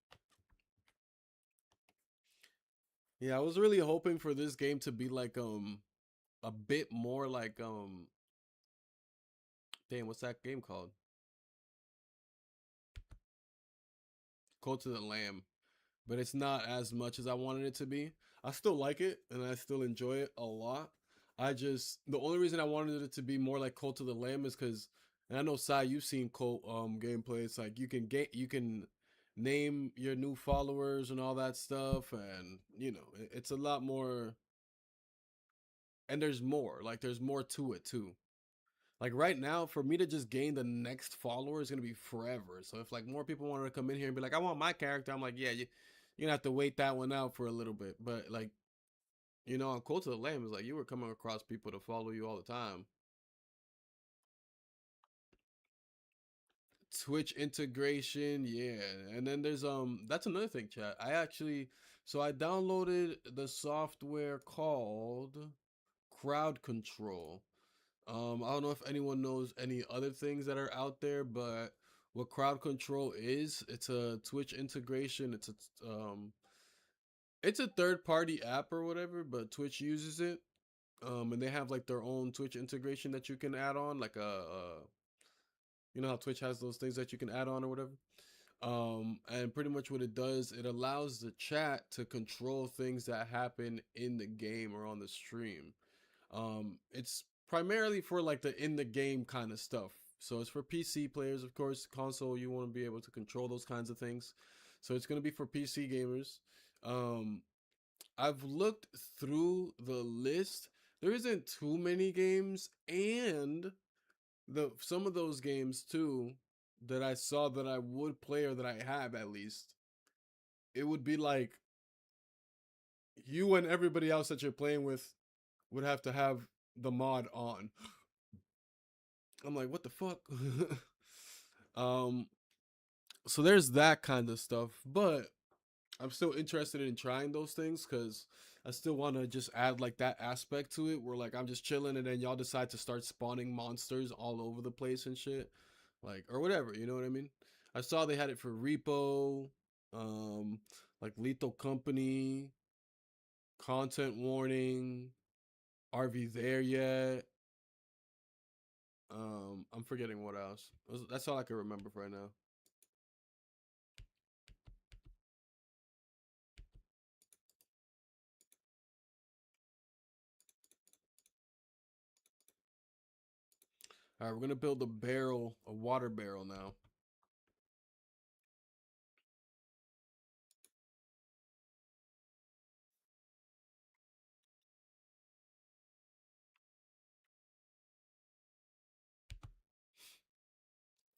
Yeah, I was really hoping for this game to be like a bit more like damn, what's that game called? Cult to the Lamb. But it's not as much as I wanted it to be. I still like it and I still enjoy it a lot. The only reason I wanted it to be more like Cult of the Lamb is because, and I know Sai, you've seen Cult gameplay. It's like you can name your new followers and all that stuff, and it's a lot more. And there's more, like there's more to it too. Like right now, for me to just gain the next follower is gonna be forever. So if like more people wanted to come in here and be like, I want my character, I'm like, yeah, you're gonna have to wait that one out for a little bit. But like, on Cult of the Lamb is like you were coming across people to follow you all the time. Twitch integration, yeah. And then there's that's another thing, chat. I downloaded the software called Crowd Control. I don't know if anyone knows any other things that are out there, but what Crowd Control is, it's a Twitch integration. It's a third party app or whatever, but Twitch uses it. And they have like their own Twitch integration that you can add on, like you know how Twitch has those things that you can add on or whatever. And pretty much what it does, it allows the chat to control things that happen in the game or on the stream. It's primarily for like the in the game kind of stuff. So it's for PC players, of course. Console, you want to be able to control those kinds of things. So it's going to be for PC gamers. Um, I've looked through the list. There isn't too many games, and the some of those games too that I saw that I would play or that I have at least. It would be like you and everybody else that you're playing with would have to have the mod on. I'm like, what the fuck? um, so there's that kind of stuff, but I'm still interested in trying those things because I still want to just add like that aspect to it where like I'm just chilling and then y'all decide to start spawning monsters all over the place and shit, like or whatever. You know what I mean? I saw they had it for Repo, um, like Lethal Company, Content Warning, RV there yet? I'm forgetting what else. That's all I can remember right now. All right, we're gonna build a water barrel now.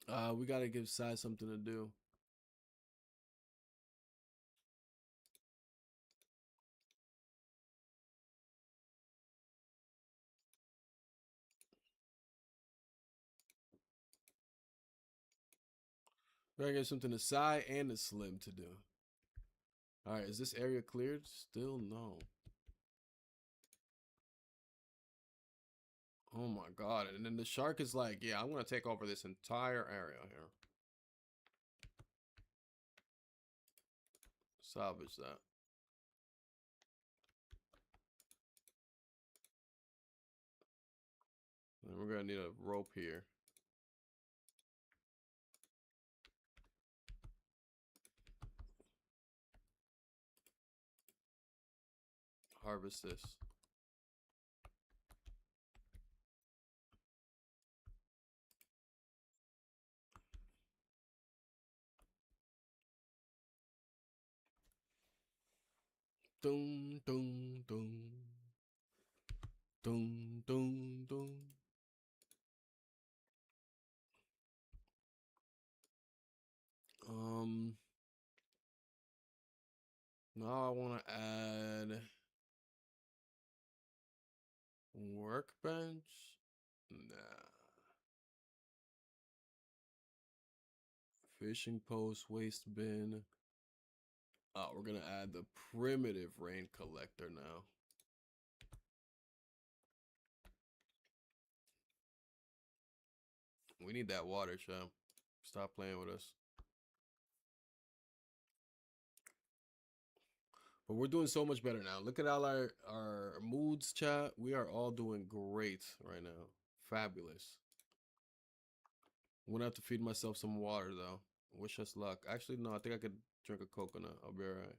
We gotta give Sai something to do. We gotta give something to Sai and to Slim to do. All right, is this area cleared? Still no. Oh my god! And then the shark is like, "Yeah, I'm gonna take over this entire area here." Salvage that. And we're gonna need a rope here. Harvest this. Dum dum dum. Dum dum dum. Um Now I wanna add workbench. Nah. Fishing post, waste bin. Oh, we're gonna add the primitive rain collector now. We need that water, champ. Stop playing with us. But we're doing so much better now. Look at all our moods, chat. We are all doing great right now. Fabulous. I'm gonna have to feed myself some water though. Wish us luck. Actually, no, I think I could drink a coconut. I'll be alright.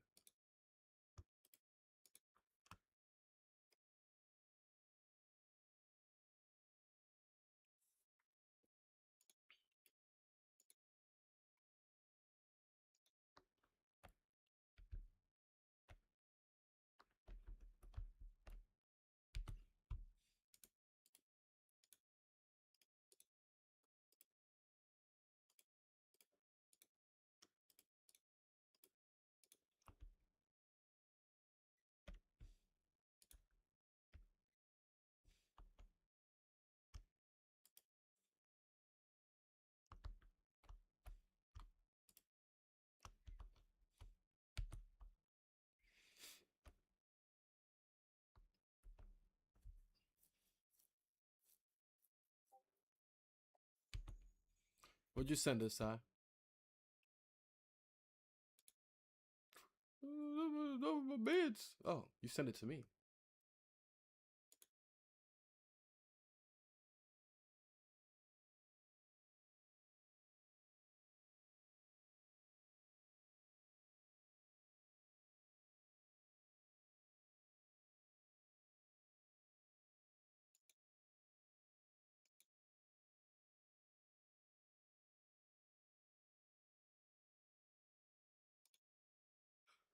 What'd you send us, Sai? My bids. Oh, you sent it to me.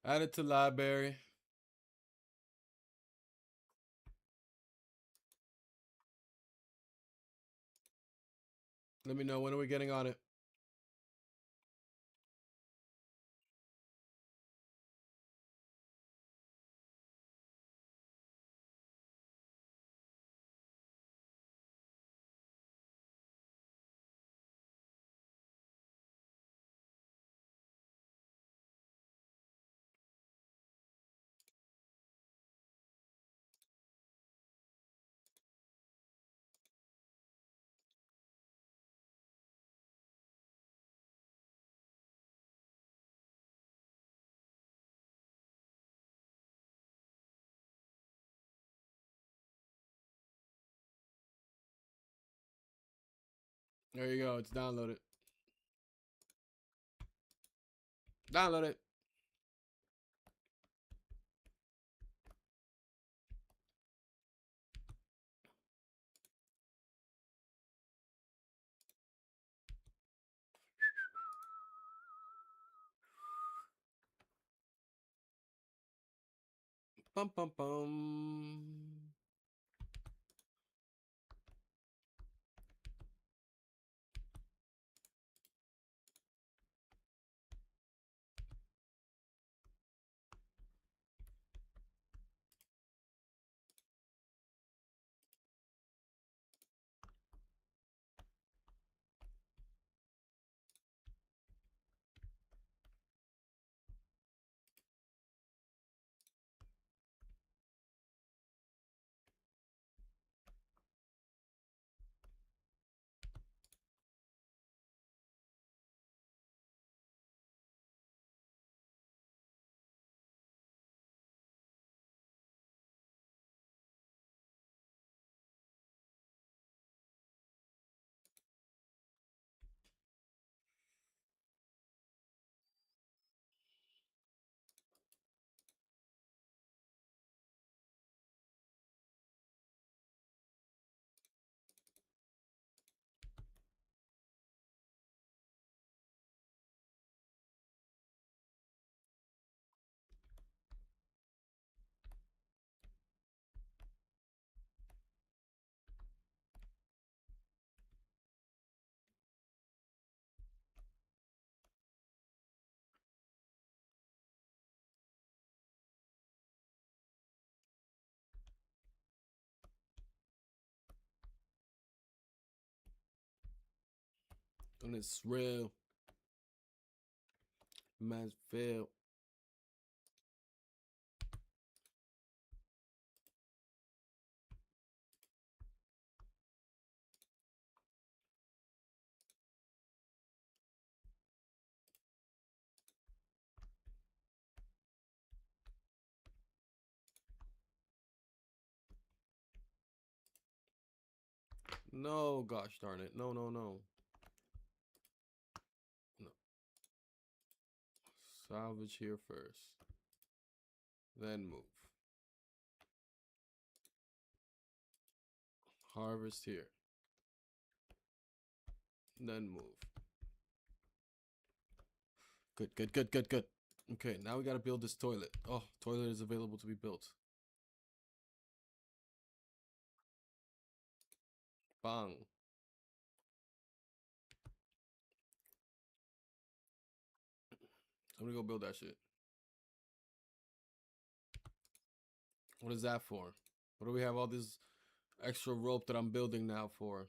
Add it to library. Let me know when are we getting on it. There you go. It's downloaded. Download it. Bum bum bum. And it's real. Man's fail. No, gosh darn it. No, no, no. No. Salvage here first. Then move. Harvest here. Then move. Good, good, good, good, good. Okay, now we gotta build this toilet. Oh, toilet is available to be built. Bang. Somebody go build that shit. What is that for? What do we have all this extra rope that I'm building now for?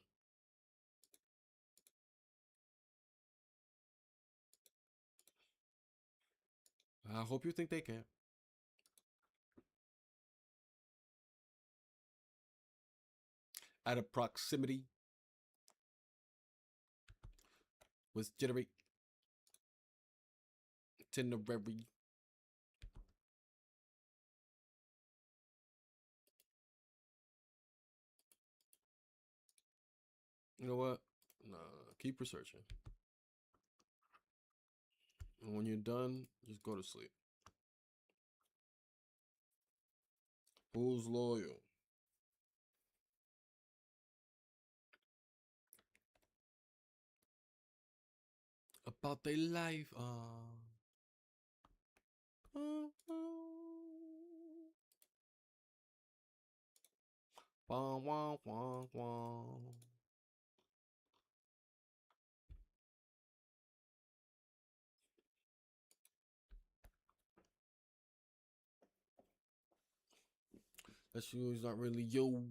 I hope you think they can. At a proximity was generate itinerary. You know what? Nah, keep researching. And when you're done, just go to sleep. Who's loyal? About their life. Wah, wah, wah, wah. That's you. It's not really you.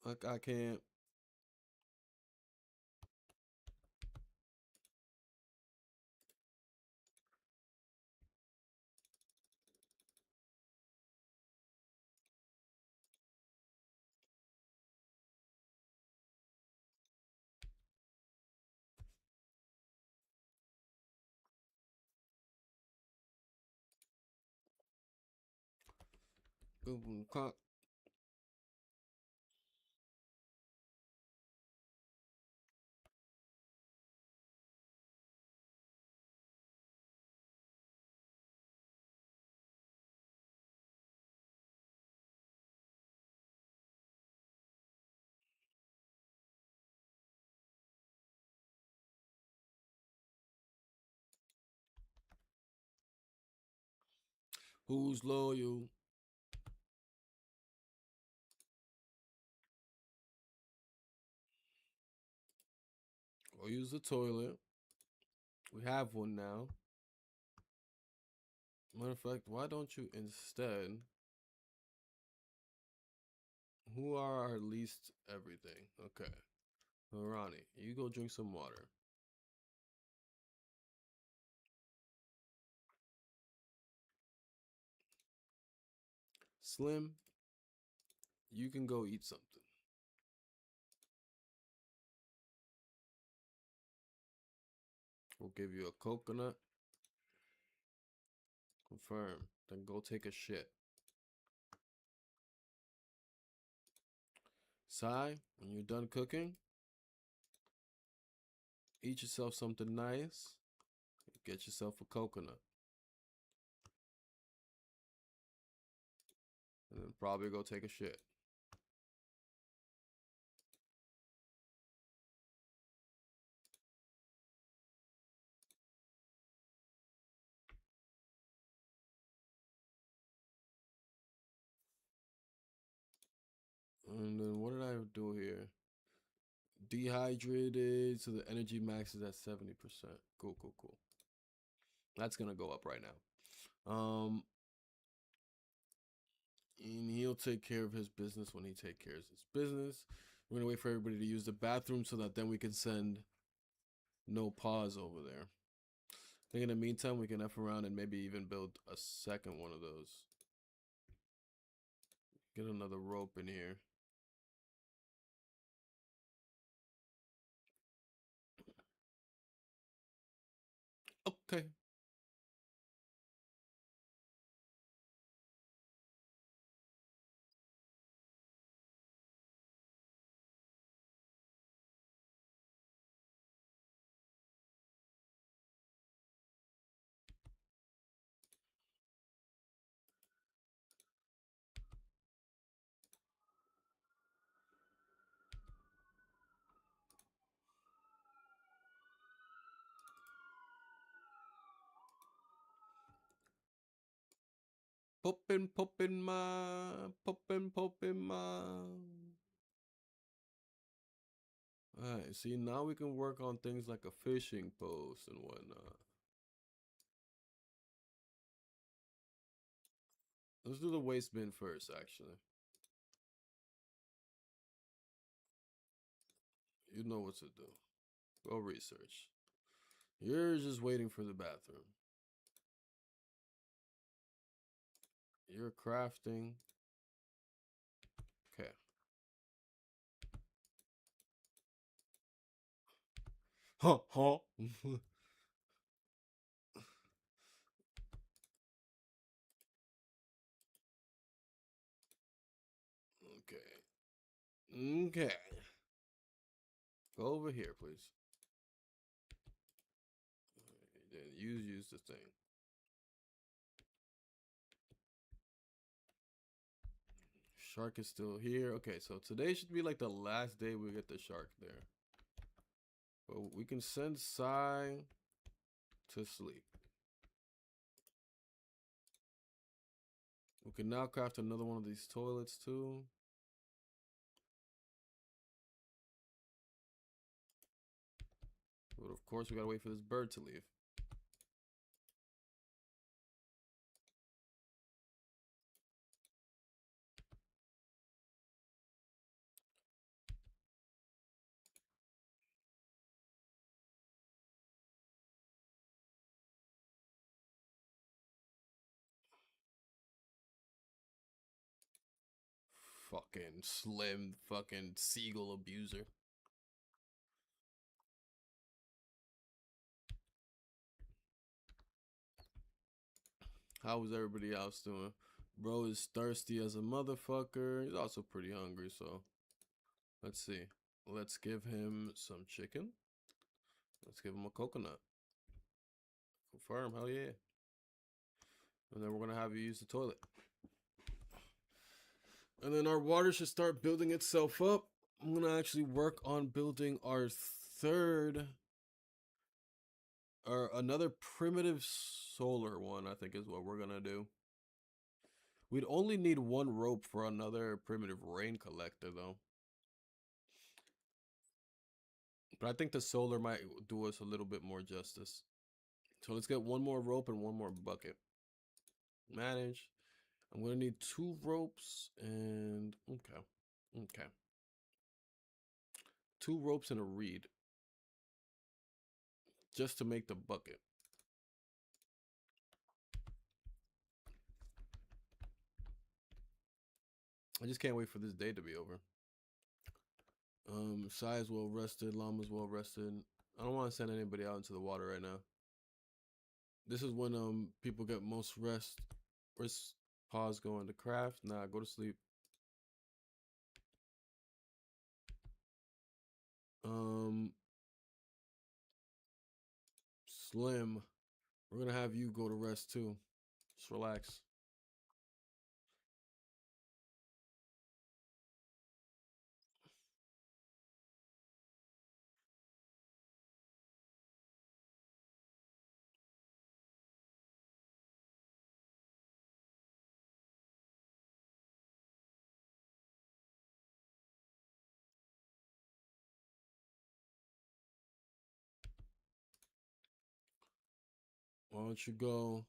Like I can't. Can't. Who's loyal? Go use the toilet. We have one now. Matter of fact, why don't you instead? Who are our least everything? Okay. Ronnie, you go drink some water. Slim, you can go eat something. We'll give you a coconut. Confirm. Then go take a shit. Sai, when you're done cooking, eat yourself something nice. Get yourself a coconut. And then probably go take a shit. And then what did I do here? Dehydrated, so the energy max is at 70%. Cool, cool, cool. That's gonna go up right now. And he'll take care of his business when he take care of his business. We're gonna wait for everybody to use the bathroom so that then we can send no pause over there. I think in the meantime we can F around and maybe even build a second one of those. Get another rope in here. Okay. Poppin' ma. Alright, see, now we can work on things like a fishing post and whatnot. Let's do the waste bin first, actually. You know what to do. Go research. You're just waiting for the bathroom. You're crafting. Okay. Huh, huh. Okay. Okay. Go over here, please. Then use the thing. Shark is still here. Okay, so today should be like the last day we get the shark there. But we can send Sai to sleep. We can now craft another one of these toilets too. But of course we gotta wait for this bird to leave. Fucking slim fucking seagull abuser. How was everybody else doing? Bro is thirsty as a motherfucker. He's also pretty hungry, so let's see. Let's give him some chicken. Let's give him a coconut. Confirm, hell yeah. And then we're gonna have you use the toilet. And then our water should start building itself up. I'm gonna actually work on building our third or another primitive solar one, I think is what we're gonna do. We'd only need one rope for another primitive rain collector though. But I think the solar might do us a little bit more justice. So let's get one more rope and one more bucket. Manage. I'm gonna need 2 ropes and okay. Okay. 2 ropes and a reed. Just to make the bucket. I just can't wait for this day to be over. Sai's well rested, Llama's well rested. I don't want to send anybody out into the water right now. This is when people get most rest. Where's Pause going to craft? Nah, go to sleep. Slim, we're gonna have you go to rest too. Just relax. Why don't you go?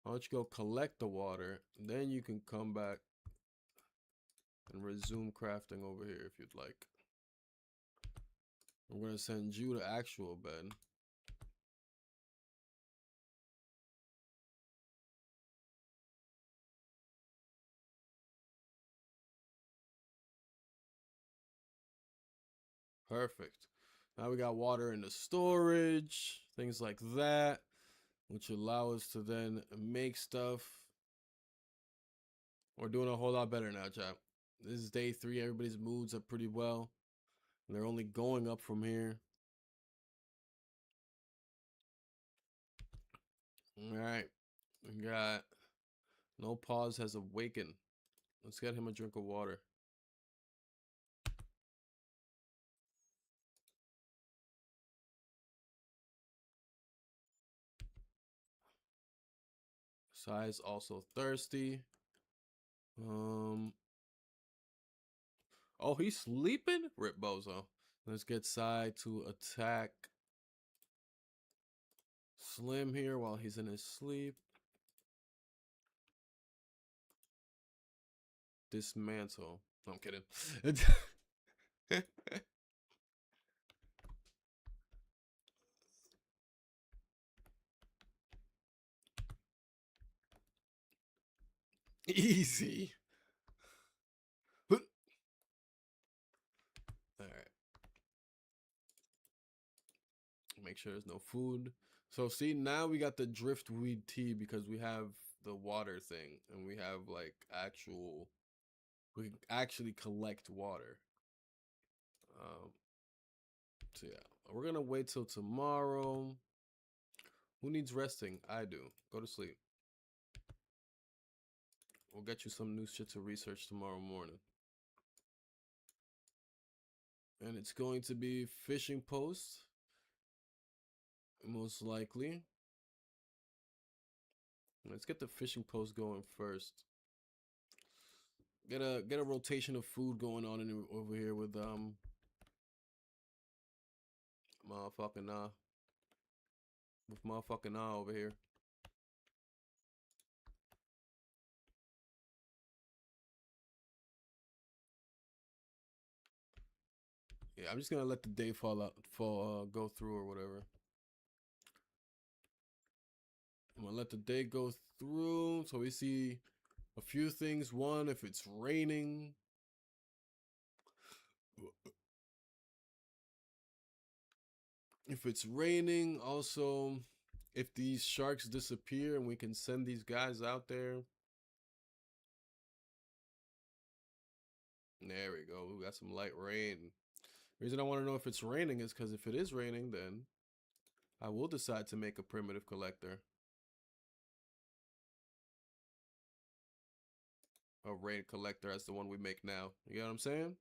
Why don't you go collect the water? Then you can come back and resume crafting over here if you'd like. I'm gonna send you to actual bed. Perfect. Now we got water in the storage, things like that, which allow us to then make stuff. We're doing a whole lot better now, chap. This is day 3. Everybody's moods are pretty well. And they're only going up from here. All right. We got no pause has awakened. Let's get him a drink of water. Sai's also thirsty. Oh, he's sleeping? Rip Bozo. Let's get Sai to attack Slim here while he's in his sleep. Dismantle. No, I'm kidding. Easy. All right. Make sure there's no food. So see, now we got the driftweed tea because we have the water thing and we have like we can actually collect water. So yeah, we're gonna wait till tomorrow. Who needs resting? I do. Go to sleep. We'll get you some new shit to research tomorrow morning. And it's going to be fishing post, most likely. Let's get the fishing post going first. Get a rotation of food going on over here with motherfucking over here. Yeah, I'm just gonna let the day go through or whatever. I'm gonna let the day go through so we see a few things. One, if it's raining. If it's raining, also if these sharks disappear and we can send these guys out there. There we go. We got some light rain. The reason I want to know if it's raining is because if it is raining, then I will decide to make a primitive collector. A rain collector as the one we make now. You get what I'm saying?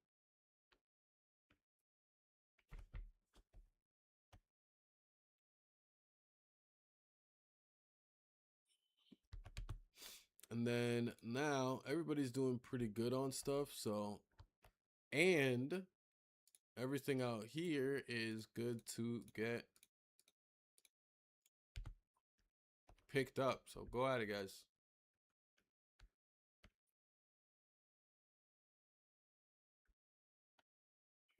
And then now everybody's doing pretty good on stuff. So, and everything out here is good to get picked up. So go at it, guys.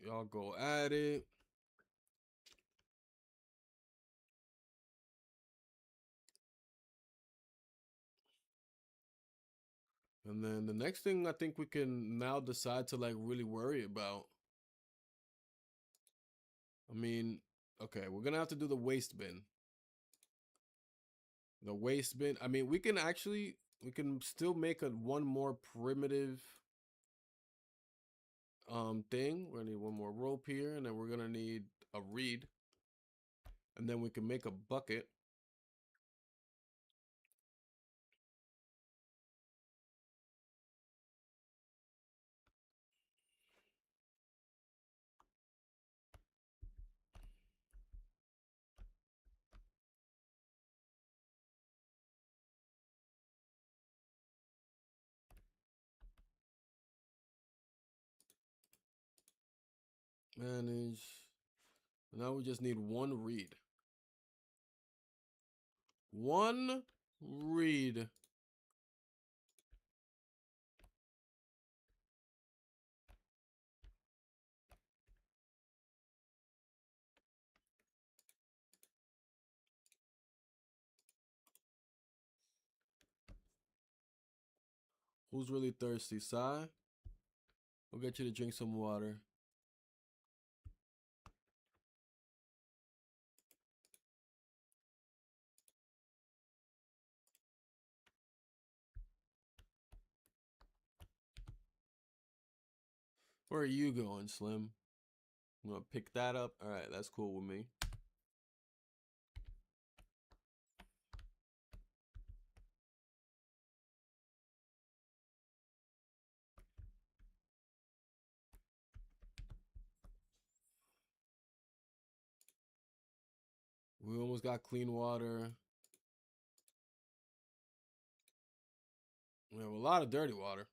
Y'all go at it. And then the next thing I think we can now decide to like really worry about. I mean, okay, we're gonna have to do the waste bin. The waste bin. I mean, we can still make a one more primitive thing. We're gonna need one more rope here, and then we're gonna need a reed. And then we can make a bucket. Manage. Now we just need one reed. One read. Who's really thirsty? Sai? We'll get you to drink some water. Where are you going, Slim? I'm gonna pick that up. All right, that's cool with me. We almost got clean water. We have a lot of dirty water.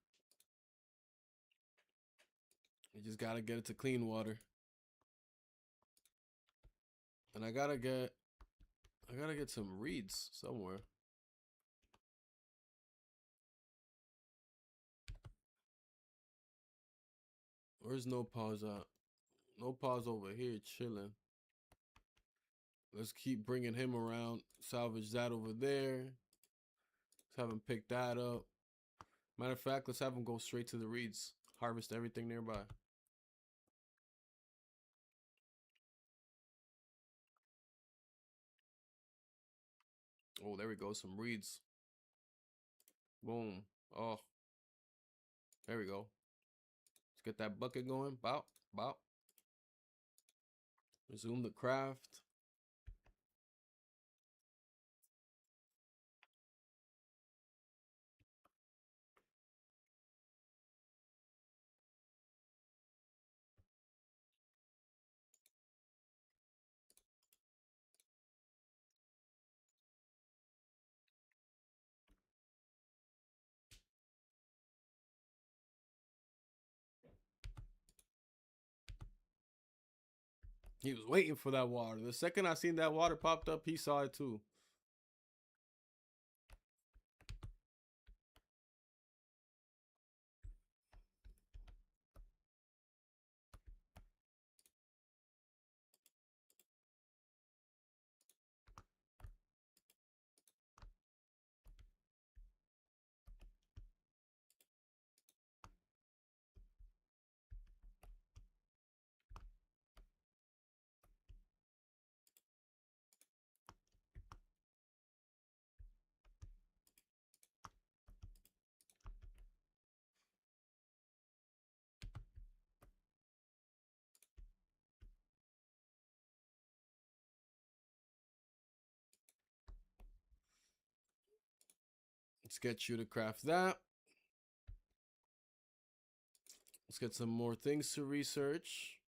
We just gotta get it to clean water. And I gotta get some reeds somewhere. Where's No Pause at? No Pause over here chilling. Let's keep bringing him around. Salvage that over there. Let's have him pick that up. Matter of fact, let's have him go straight to the reeds. Harvest everything nearby. Oh, there we go. Some reeds. Boom. Oh. There we go. Let's get that bucket going. Bop. Bop. Resume the craft. He was waiting for that water. The second I seen that water popped up, he saw it too. Let's get you to craft that. Let's get some more things to research.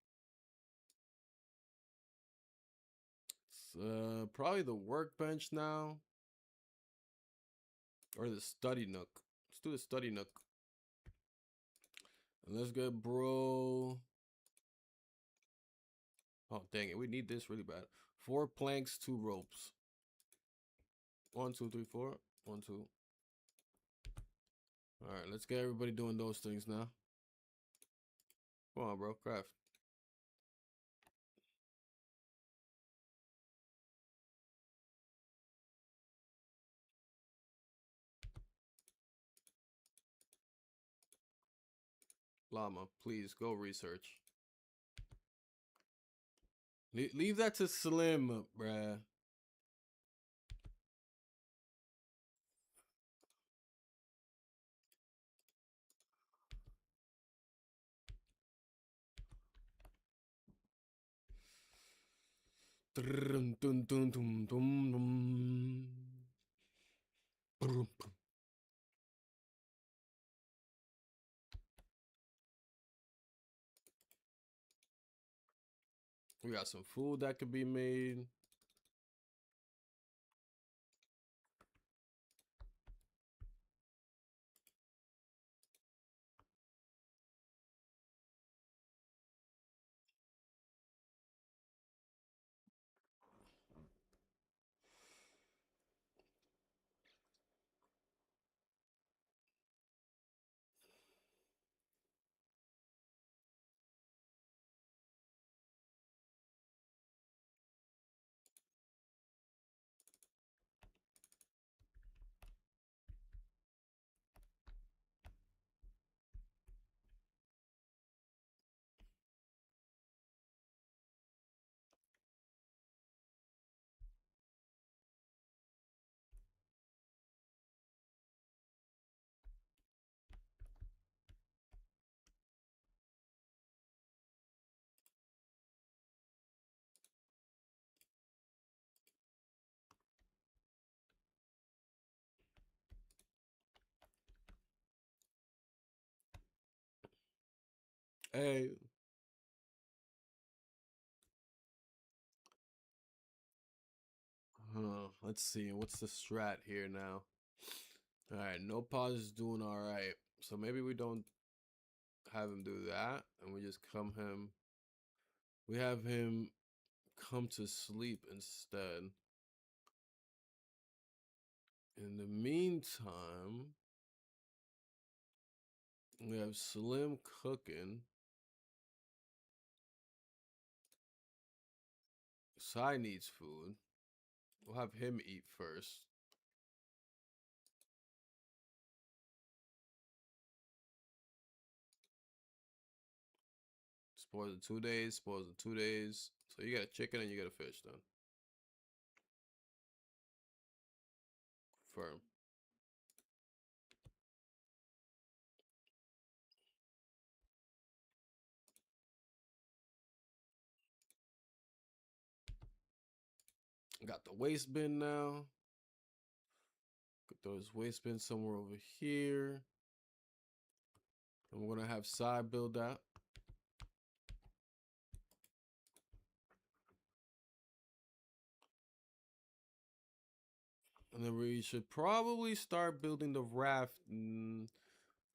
Probably the workbench now. Or the study nook. Let's do the study nook. And let's get bro. Oh, dang it. We need this really bad. 4 planks, 2 ropes. 1, 2, 3, 4. 1, 2. Alright, let's get everybody doing those things now. Come on, bro. Craft. Llama, please go research. Leave that to Slim, bruh. Dun, dun, dun, dun, dun, dun. We got some food that could be made. Hey. Let's see. What's the strat here now? All right, no pause is doing all right. So maybe we don't have him do that, and we just come him. We have him come to sleep instead. In the meantime, we have Slim cooking. Sai needs food. We'll have him eat first. Spoils in 2 days. Spoils in 2 days. So you got a chicken and you got a fish then. Firm. Got the waste bin now. Could throw his waste bin somewhere over here. And we're gonna have side build that. And then we should probably start building the raft.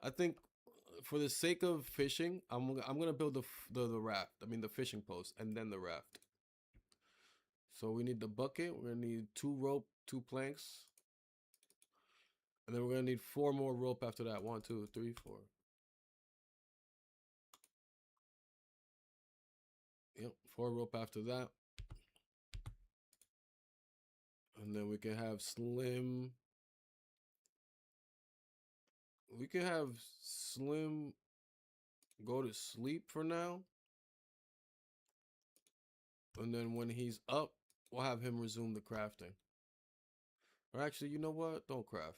I think for the sake of fishing, I'm gonna build the raft. I mean the fishing post and then the raft. So we need the bucket. We're gonna need 2 rope, 2 planks, and then we're gonna need 4 more rope after that. 1, 2, 3, 4. Yep, 4 rope after that, and then we can have Slim. We can have Slim go to sleep for now, and then when he's up, we'll have him resume the crafting. Or actually, you know what? Don't craft.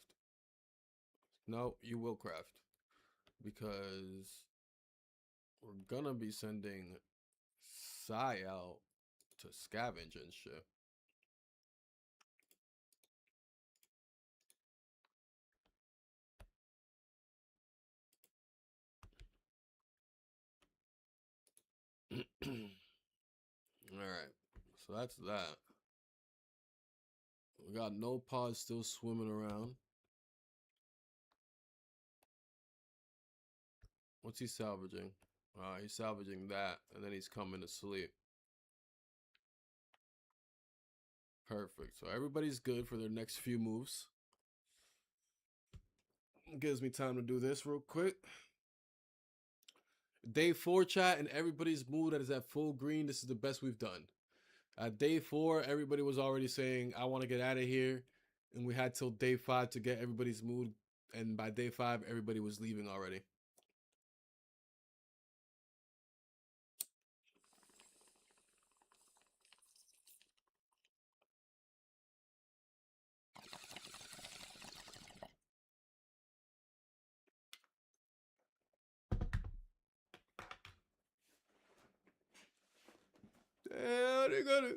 No, you will craft because we're gonna be sending Sai out to scavenge and shit. All right, so that's that. We got no pods still swimming around. What's he salvaging? He's salvaging that, and then he's coming to sleep. Perfect. So everybody's good for their next few moves. Gives me time to do this real quick. Day 4 chat, and everybody's mood that is at full green. This is the best we've done. At day 4, everybody was already saying, I want to get out of here. And we had till day 5 to get everybody's mood. And by day 5, everybody was leaving already. Damn, they gonna.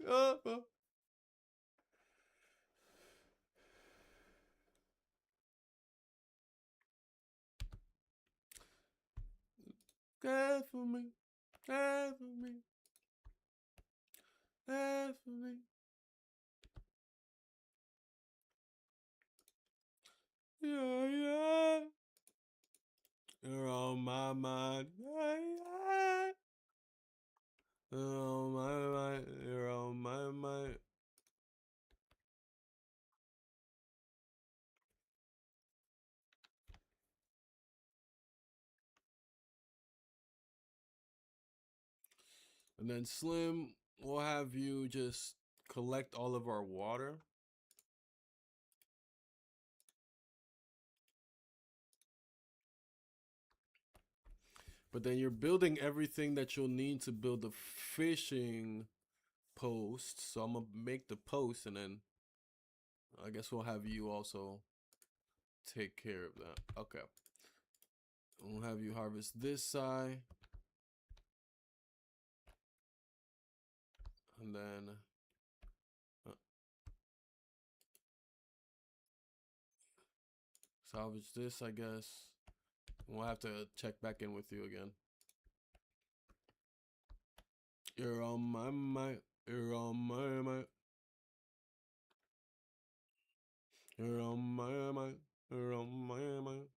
Care for me, care for me, care for me. Yeah, yeah. You're on my mind. Yeah, yeah. You're on my mind. You're on my mind. And then Slim, we'll have you just collect all of our water. But then you're building everything that you'll need to build the fishing post. So I'm gonna make the post, and then I guess we'll have you also take care of that. Okay. We'll have you harvest this side. And then salvage this, I guess. We'll have to check back in with you again. You're on my mind. You're on my mind. You're on my mind. You're on my mind.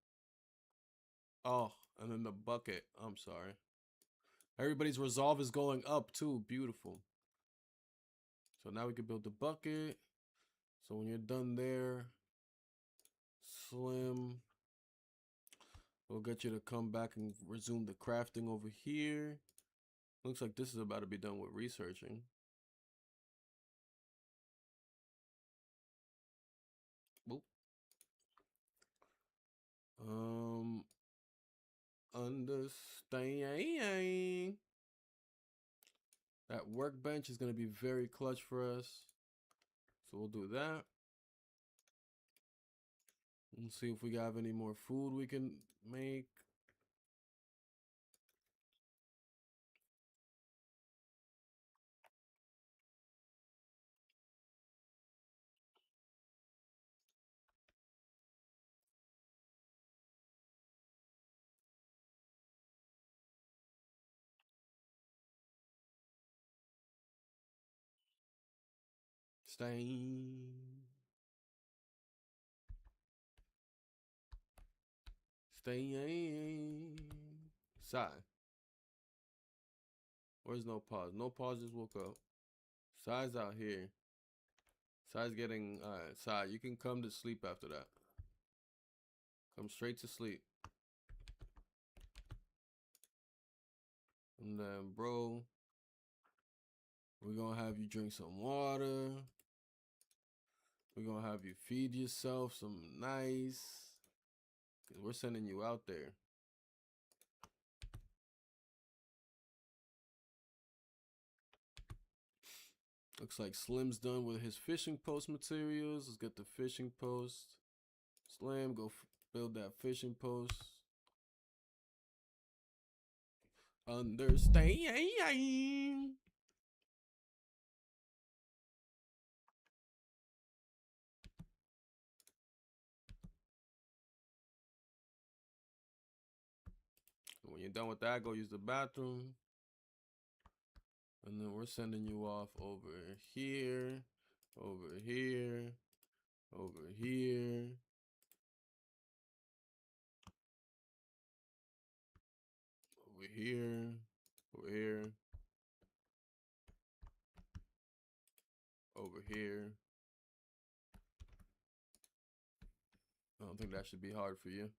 Oh, and then the bucket. I'm sorry. Everybody's resolve is going up too. Beautiful. So now we can build the bucket. So when you're done there, Slim, we'll get you to come back and resume the crafting over here. Looks like this is about to be done with researching. Boop. Understand. That workbench is going to be very clutch for us. So we'll do that. And see if we have any more food we can make. Stain. Stain. Sigh. Where's no pause? No pause just woke up. Sai's out here. Sai's getting alright. Sai, you can come to sleep after that. Come straight to sleep. And then, bro, we're gonna have you drink some water. We're gonna have you feed yourself some nice. Cause we're sending you out there. Looks like Slim's done with his fishing post materials. Let's get the fishing post. Slim, go build that fishing post. Understand. When you're done with that, go use the bathroom. And then we're sending you off over here, over here, over here. Over here, over here, over here. I don't think that should be hard for you.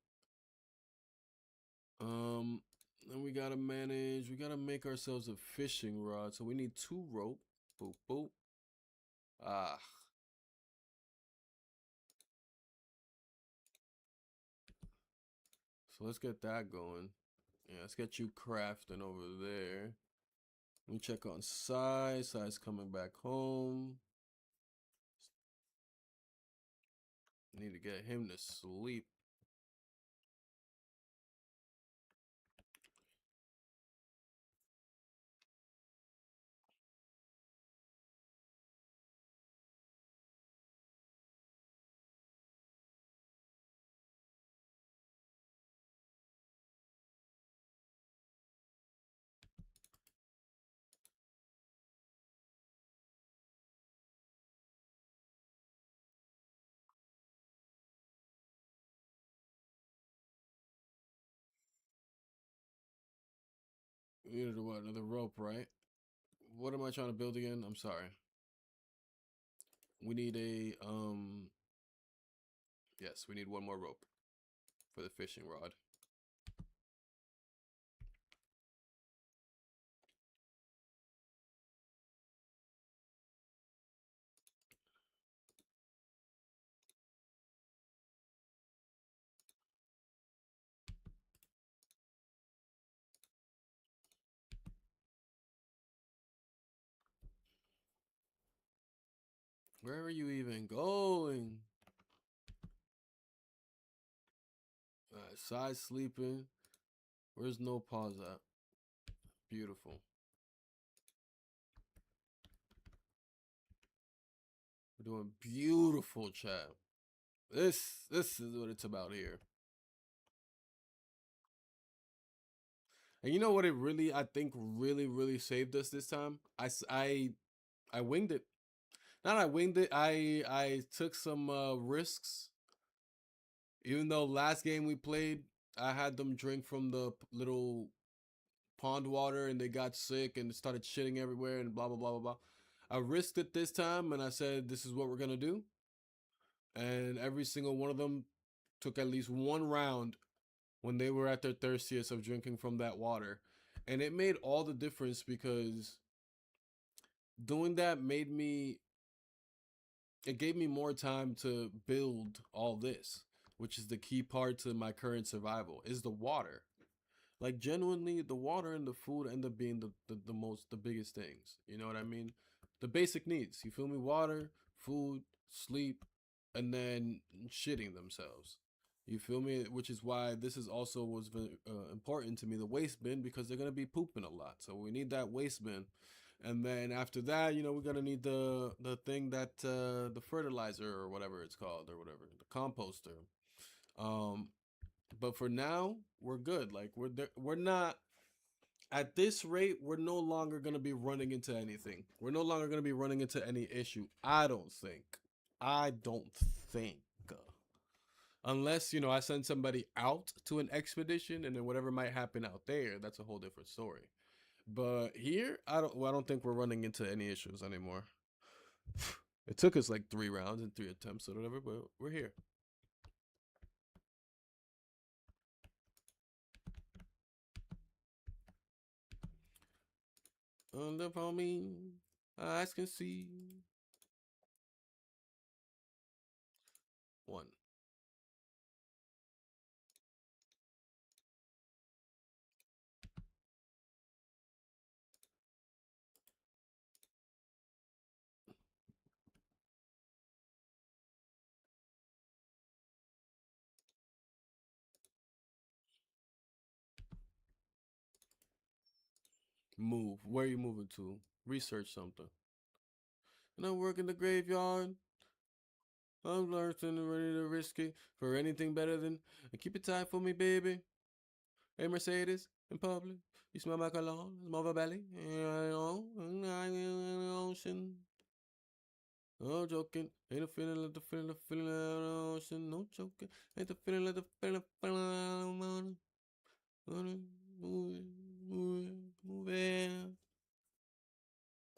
Then we gotta manage, we gotta make ourselves a fishing rod. So we need 2 rope. Boop, boop. Ah. So let's get that going. Yeah, let's get you crafting over there. Let me check on Sai. Sai's coming back home. Need to get him to sleep. We needed what? Another rope, right? What am I trying to build again? I'm sorry. We need a yes, we need 1 more rope for the fishing rod. Where are you even going? Alright, Sai's sleeping. Where's no pause at? Beautiful. We're doing beautiful, chat. This is what it's about here. And you know what? It really, I think, really saved us this time. I winged it. Not I winged it. I took some risks. Even though last game we played, I had them drink from the little pond water and they got sick and started shitting everywhere and blah blah blah blah blah. I risked it this time and I said this is what we're gonna do. And every single one of them took at least one round when they were at their thirstiest of drinking from that water. And it made all the difference because doing that made me it gave me more time to build all this, which is the key part to my current survival, is the water. Like genuinely the water and the food end up being the biggest things. You know what I mean? The basic needs. You feel me? Water, food, sleep, and then shitting themselves. You feel me? Which is why this is also was important to me, the waste bin, because they're gonna be pooping a lot. So we need that waste bin. And then after that, we're gonna need the thing that the fertilizer or whatever it's called or whatever, the composter. Um, but for now, we're good. Like we're there, we're not at this rate. We're no longer gonna be running into anything. We're no longer gonna be running into any issue. I don't think. I don't think. Unless I send somebody out to an expedition, and then whatever might happen out there, that's a whole different story. But here, I don't. Well, I don't think we're running into any issues anymore. It took us like 3 rounds and 3 attempts or whatever, but we're here. Under for me, eyes can see. One. Move. Where are you moving to? Research something. And I work in the graveyard. I'm learning and ready to risk it for anything better than keep it tight for me, baby. Hey, Mercedes, in public. You smell my cologne, smell my belly. Ocean. No joking. Ain't a feeling like the feeling of the ocean. No joking. Ain't the feeling like the feeling of the mountain. Moving.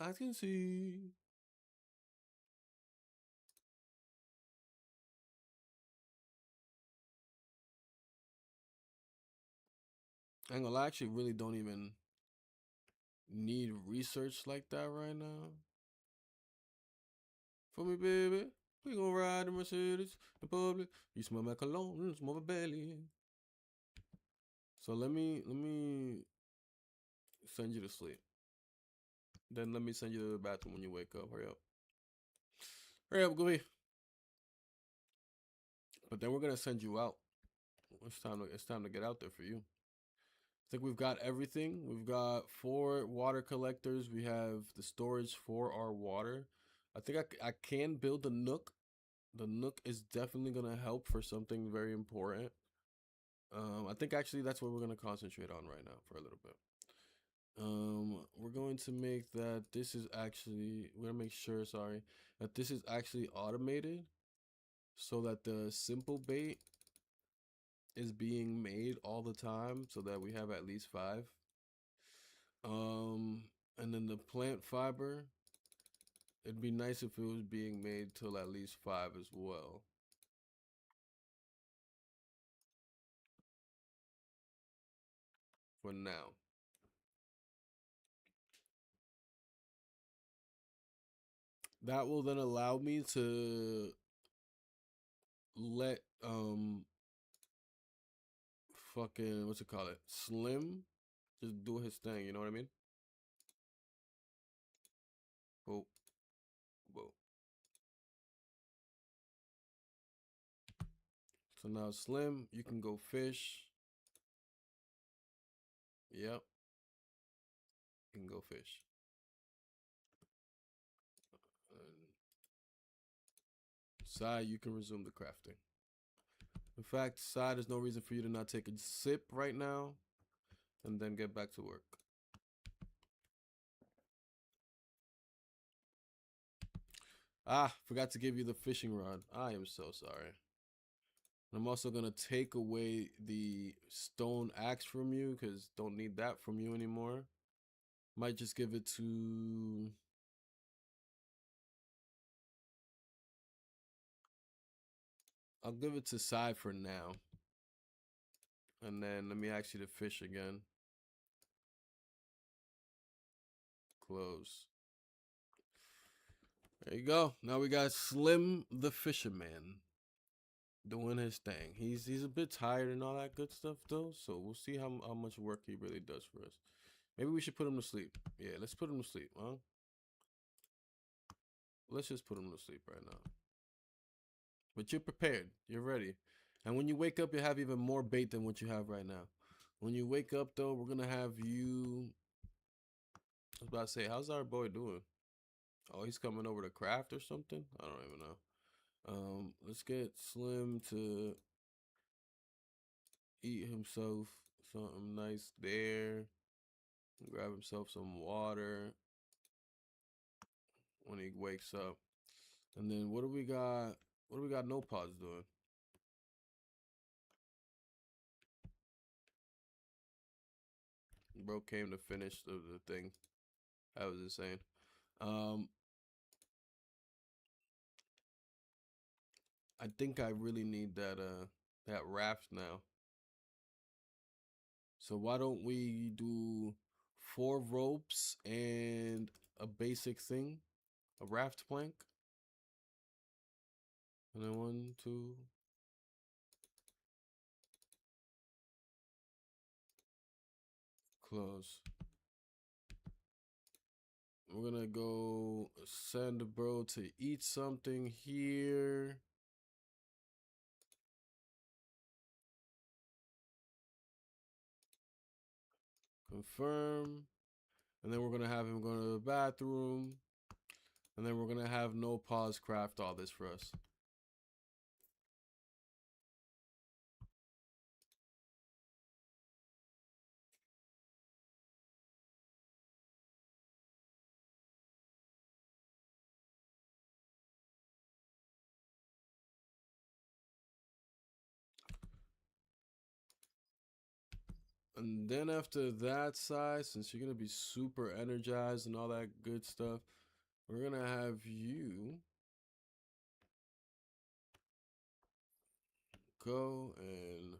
I can see. I ain't gonna lie, I actually really don't even need research like that right now. For me, baby, we gon' ride the Mercedes in public. You smell my cologne, smell my belly. So let me send you to sleep. Then let me send you to the bathroom when you wake up. Hurry up. Hurry up, go here. But then we're gonna send you out. It's time to get out there for you. I think we've got everything. We've got 4 water collectors. We have the storage for our water. I think I can build the nook. The nook is definitely gonna help for something very important. I think actually that's what we're gonna concentrate on right now for a little bit. We're going to make that this is actually we're gonna make sure, sorry, that this is actually automated so that the simple bait is being made all the time so that we have at least 5. Um, and then the plant fiber, it'd be nice if it was being made till at least 5 as well. For now. That will then allow me to let fucking what's it called it? Slim just do his thing, you know what I mean? Oh, whoa. So now Slim, you can go fish. Yep, you can go fish. And Sai, you can resume the crafting. In fact, Sai, there's no reason for you to not take a sip right now. and then get back to work. Ah, forgot to give you the fishing rod. I am so sorry. I'm also gonna take away the stone axe from you because don't need that from you anymore. Might just give it to. I'll give it to Sai for now. And then let me ask you to fish again. Close. There you go. Now we got Slim the Fisherman doing his thing. He's a bit tired and all that good stuff though, so we'll see how much work he really does for us. Maybe we should put him to sleep. Yeah, let's put him to sleep, huh? Let's just put him to sleep right now. But you're prepared. You're ready. And when you wake up, you have even more bait than what you have right now. When you wake up though, we're gonna have you. I was about to say, how's our boy doing? Oh, he's coming over to craft or something? I don't even know. Let's get Slim to eat himself something nice there. Grab himself some water when he wakes up. And then what do we got? What do we got no pods doing? Bro came to finish the thing. That was insane. Um I think I really need that raft now. So why don't we do 4 ropes and a basic thing? A raft plank? And then 1, 2. Close. We're gonna go send bro to eat something here. Confirm. And then we're gonna have him go to the bathroom. And then we're gonna have no pause craft all this for us. And then after that side, since you're gonna be super energized and all that good stuff, we're gonna have you go and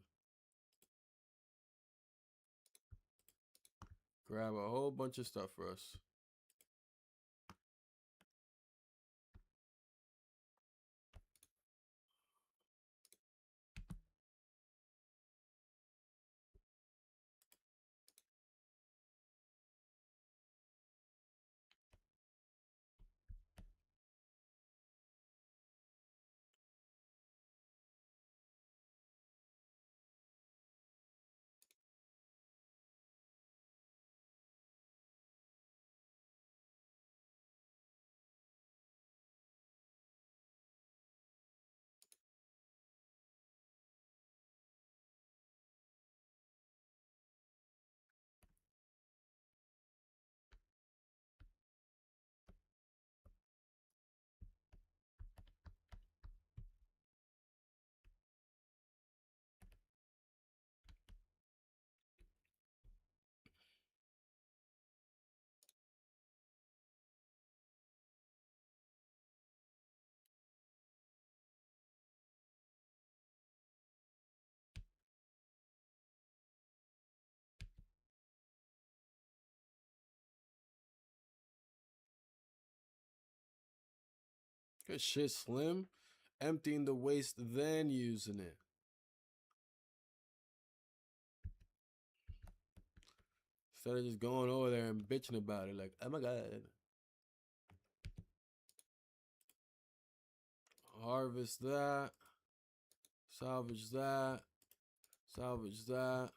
grab a whole bunch of stuff for us. Good shit, Slim. Emptying the waste, then using it. Instead of just going over there and bitching about it, like, oh my god. Harvest that. Salvage that. Salvage that.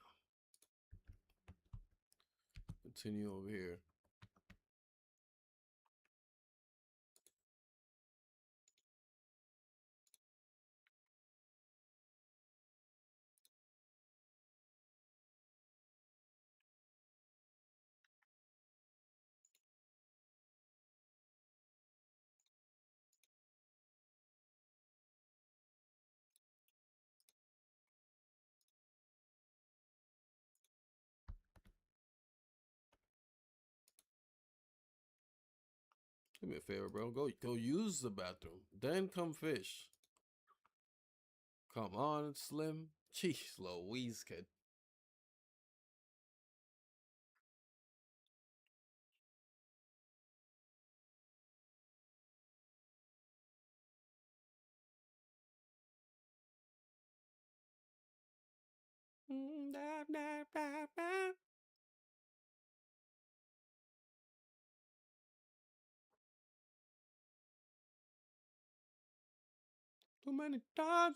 Continue over here. Do me a favor, bro. Go use the bathroom. Then come fish. Come on, Slim. Jeez Louise, kid. Too many times.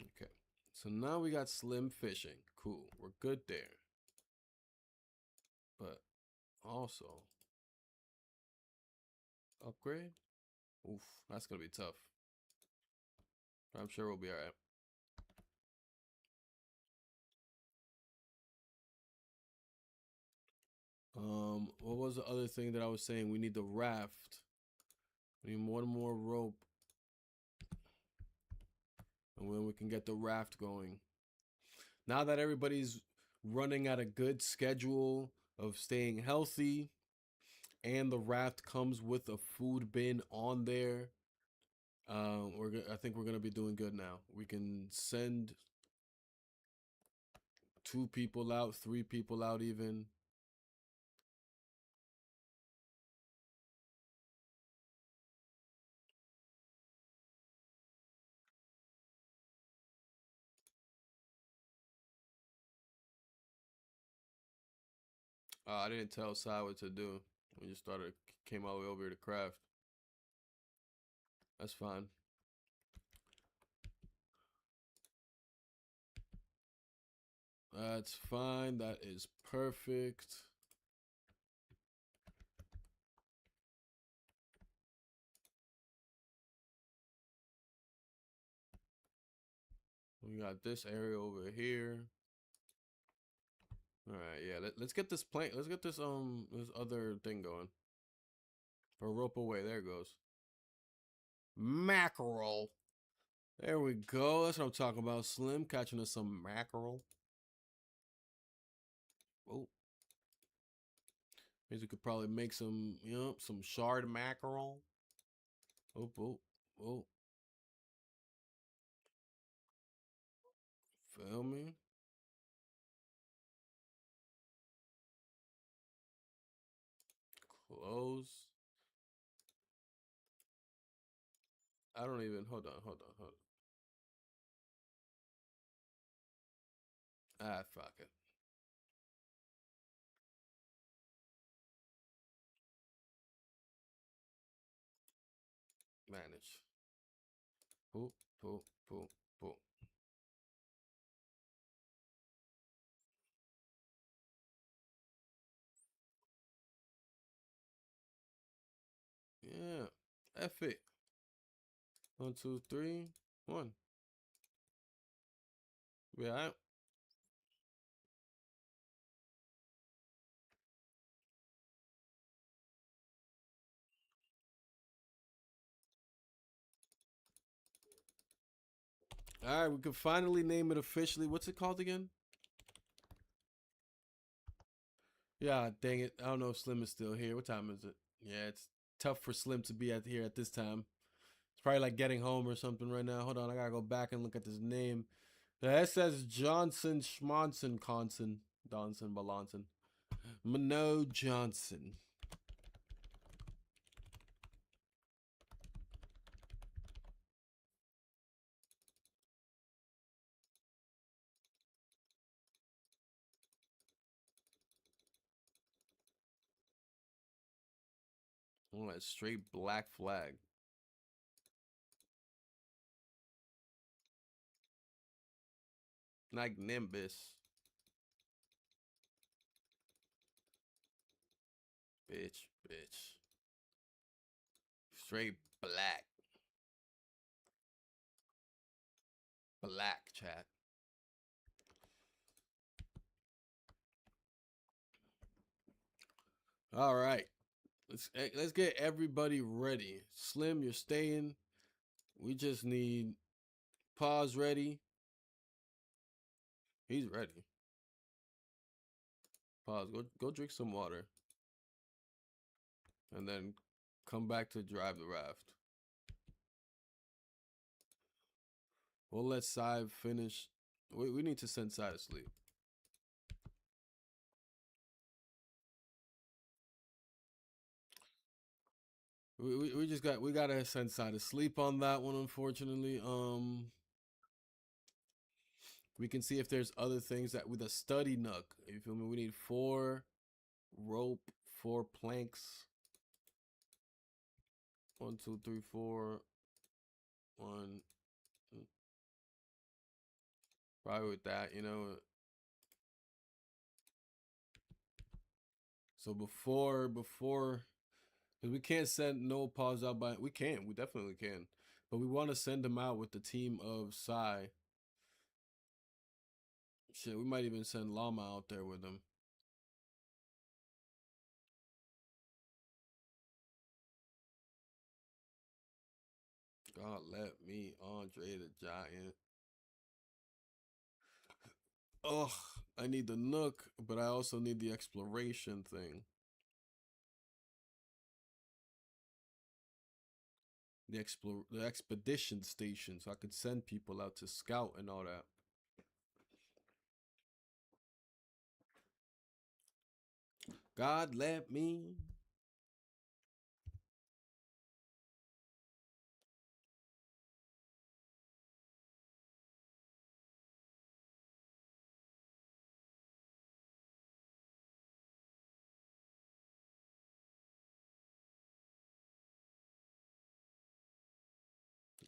Okay. So now we got Slim fishing. Cool. We're good there. But also, upgrade? Oof, that's gonna be tough. I'm sure we'll be alright. What was the other thing that I was saying? We need the raft. We need one more rope. And then we can get the raft going. Now that everybody's running at a good schedule of staying healthy, and the raft comes with a food bin on there, I think we're gonna be doing good now. We can send 2 people out, 3 people out, even. I didn't tell Sai what to do. We just came all the way over here to craft. That's fine. That's fine. That is perfect. We got this area over here. All right, yeah. Let's get this plank. Let's get this other thing going. Or rope away. There it goes. Mackerel. There we go. That's what I'm talking about. Slim catching us some mackerel. Oh, means we could probably make some, some shard mackerel. Oh, oh, oh. Feel me? Close. I don't even. Hold on. Ah, fuck it. Manage. Poop, poop, poop, poop. Yeah. F it. 1, 2, 3, 1. Yeah. All right, we can finally name it officially. What's it called again? Yeah, dang it. I don't know if Slim is still here. What time is it? Yeah, it's tough for Slim to be here at this time. It's probably like getting home or something right now. Hold on, I gotta go back and look at this name. The S says Johnson Schmonson Conson. Donson Balanson. Mano Johnson. Oh, that straight black flag. Like Nimbus. Bitch. Straight black. Black chat. All right. Let's get everybody ready. Slim, you're staying. We just need Pause ready. He's ready. Pause. Go drink some water. And then come back to drive the raft. We'll let Sai finish. We need to send Sai to sleep. We gotta send Sai to sleep on that one, unfortunately. We can see if there's other things that with a study nook. You feel me? We need 4 rope, 4 planks. 1, 2, 3, 4. 1. Probably with that, you know. So before, because we can't send no pause out by, we definitely can, but we want to send them out with the team of Psy. Shit, we might even send Llama out there with them. God let me, Andre the Giant. Ugh, I need the Nook, but I also need the exploration thing. The expedition station, so I could send people out to scout and all that. God let me.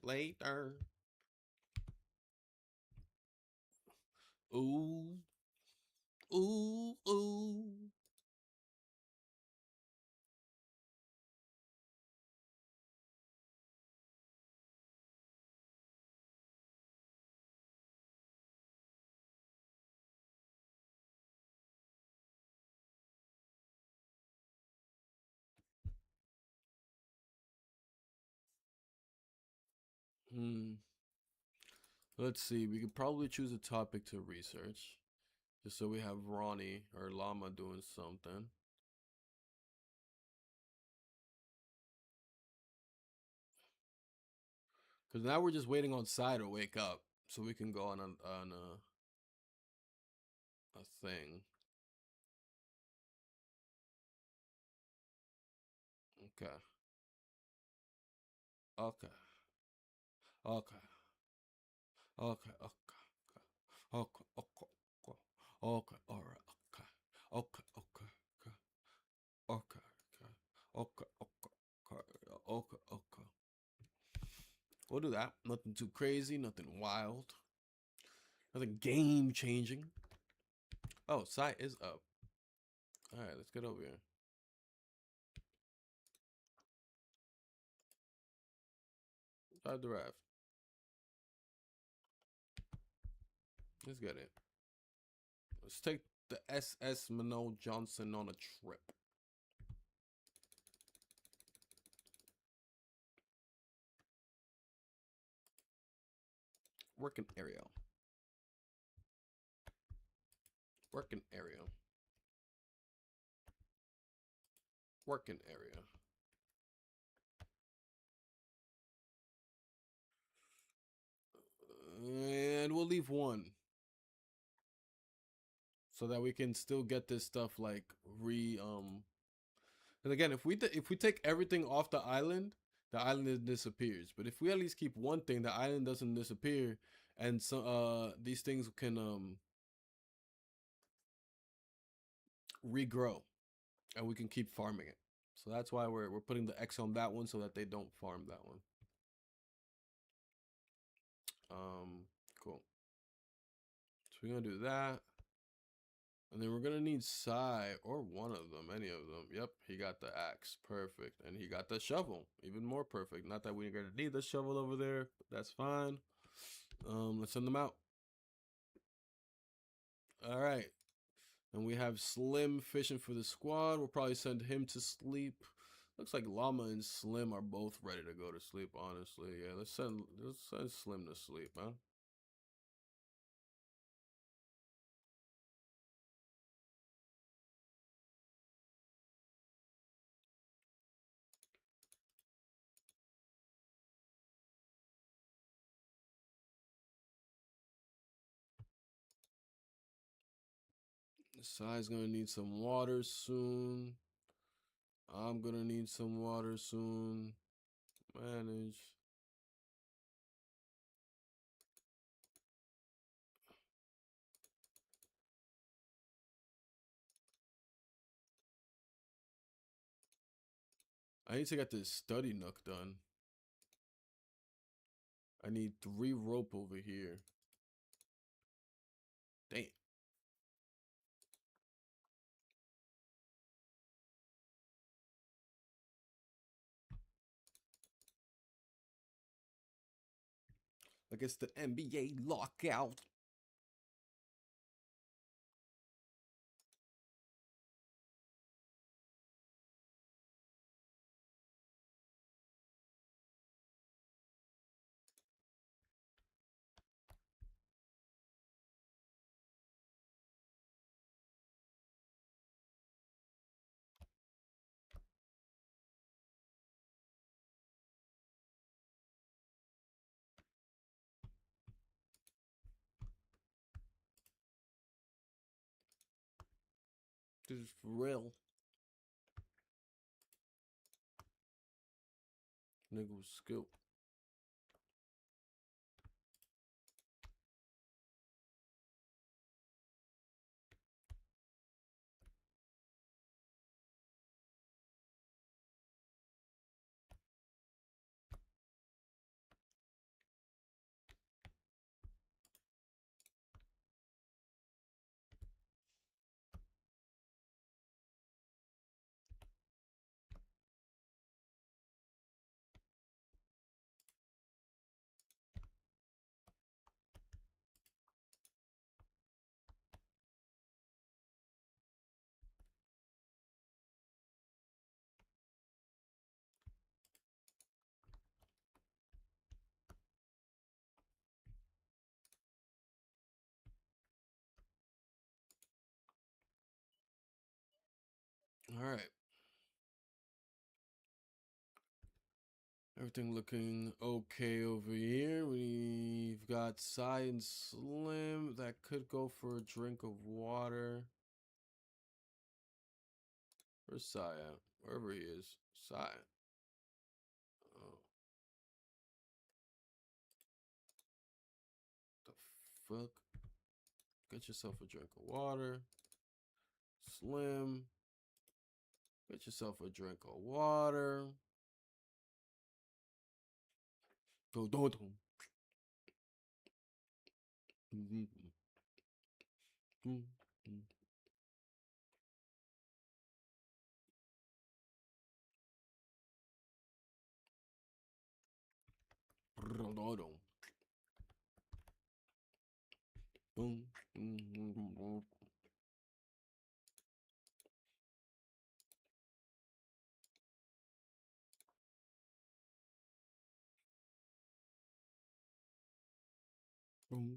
Later. Ooh. Ooh, ooh. Hmm. Let's see. We could probably choose a topic to research, just so we have Ronnie or Llama doing something. Because now we're just waiting on Sai to wake up, so we can go on a thing. Okay. Okay. Okay. Okay. Okay. Okay. Okay. Okay. Okay. All right. Okay. Okay. Okay. Okay. Okay. Okay. Okay. Okay. Okay. Okay. We'll do that. Nothing too crazy. Nothing wild. Nothing game changing. Oh, Sai is up. All right, let's get over here. Start the raft. Let's get it. Let's take the SS Minot Johnson on a trip. Working area. Working area. Working area. And we'll leave 1. So that we can still get this stuff like and again, if we take everything off the island disappears. But if we at least keep one thing, the island doesn't disappear, and so these things can regrow, and we can keep farming it. So that's why we're putting the X on that one so that they don't farm that one. Cool. So we're gonna do that. And then we're gonna need Sai or one of them, any of them. Yep, he got the axe, perfect, and he got the shovel, even more perfect. Not that we're gonna need the shovel over there, but that's fine. Let's send them out. All right, and we have Slim fishing for the squad. We'll probably send him to sleep. Looks like Llama and Slim are both ready to go to sleep, honestly. Yeah, let's send Slim to sleep, huh? Sai's gonna need some water soon. I'm gonna need some water soon. Manage. I need to get this study nook done. I need 3 rope over here. Damn. I guess the NBA lockout. This is for real. Nigga was skilled. All right. Everything looking okay over here. We've got Sai and Slim that could go for a drink of water. Where's Sai at? Wherever he is. Sai. Oh. The fuck? Get yourself a drink of water. Slim. Get yourself a drink of water. Go, do, do. Boom,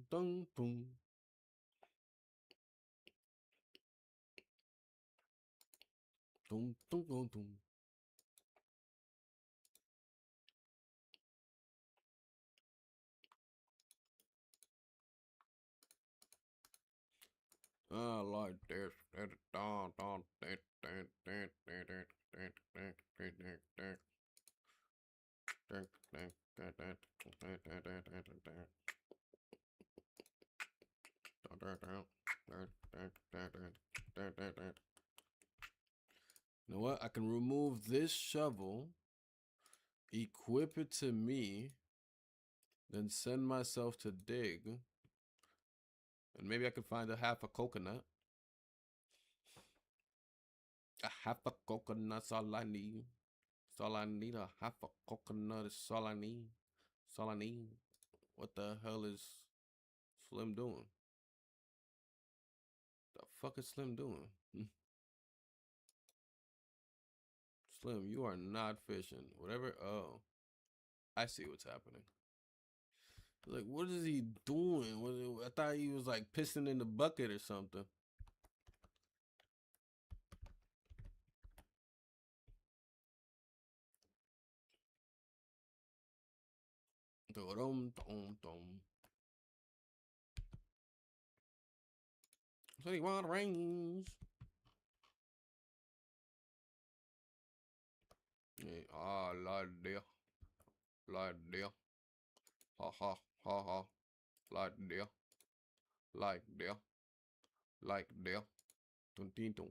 boom, boom. Boom, boom, boom, boom. I like this. You know what? I can remove this shovel, equip it to me, then send myself to dig. And maybe I can find a half a coconut. A half a coconut's all I need. It's all I need. A half a coconut is all I need. It's all I need. What the hell is Slim doing? The fuck is Slim doing? Slim, you are not fishing. Whatever. Oh, I see what's happening. Like, what is he doing? I thought he was like pissing in the bucket or something. Dum dum dum. So you want range? Yeah, like there, like there, ha ha ha ha, like there, like there, like there. Dun, dun, dun.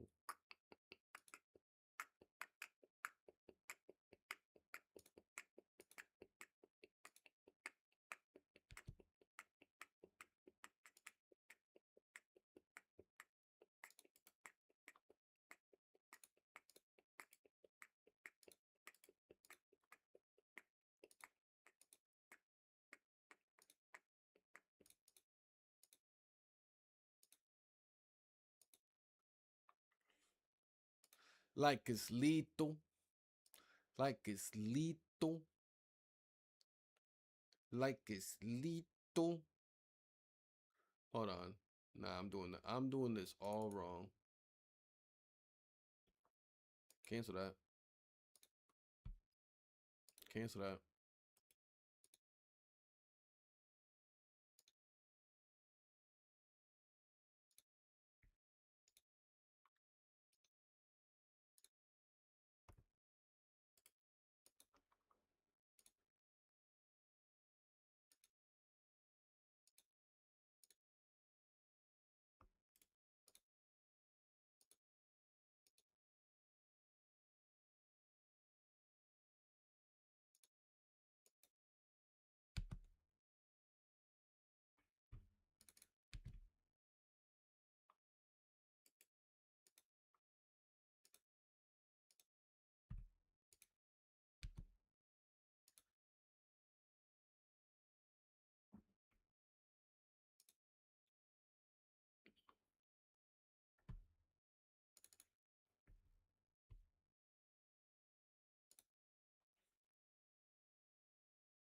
Like it's lethal, like it's lethal, like it's lethal. Hold on. Nah, I'm doing this all wrong. Cancel that. Cancel that.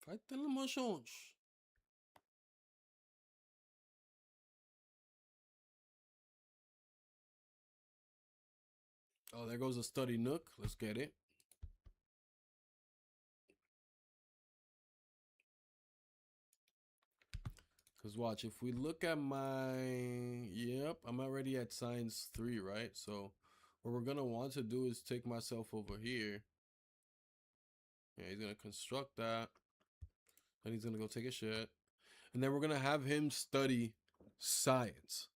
Vai ter emotions. Oh, there goes a study nook. Let's get it. Because watch, if we look at yep, I'm already at science 3, right? So what we're going to want to do is take myself over here. Yeah, he's going to construct that. Then he's going to go take a shit. And then we're going to have him study science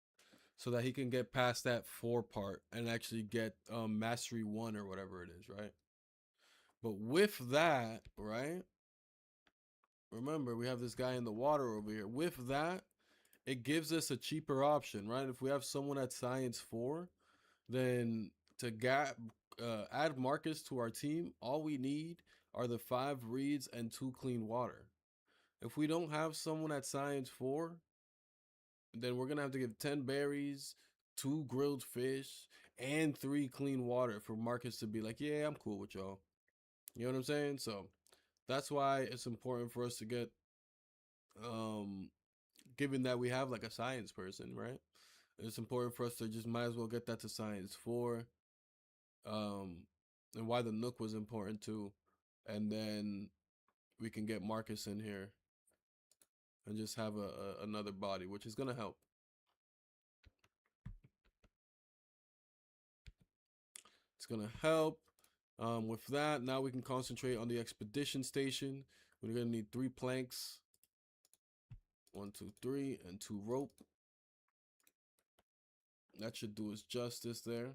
so that he can get past that 4 part and actually get mastery 1 or whatever it is, right? But with that, right? Remember, we have this guy in the water over here. With that, it gives us a cheaper option, right? If we have someone at science 4, then to add Marcus to our team, all we need are the 5 reeds and 2 clean water. If we don't have someone at science 4, then we're gonna have to give 10 berries, 2 grilled fish, and 3 clean water for Marcus to be like, yeah, I'm cool with y'all. You know what I'm saying? So that's why it's important for us to get given that we have like a science person, right? It's important for us to just might as well get that to science 4. Um and why the Nook was important too. And then we can get Marcus in here and just have another body, which is gonna help. It's gonna help. With that, now we can concentrate on the expedition station. We're gonna need 3 planks. 1, 2, 3, and 2 rope. That should do us justice there.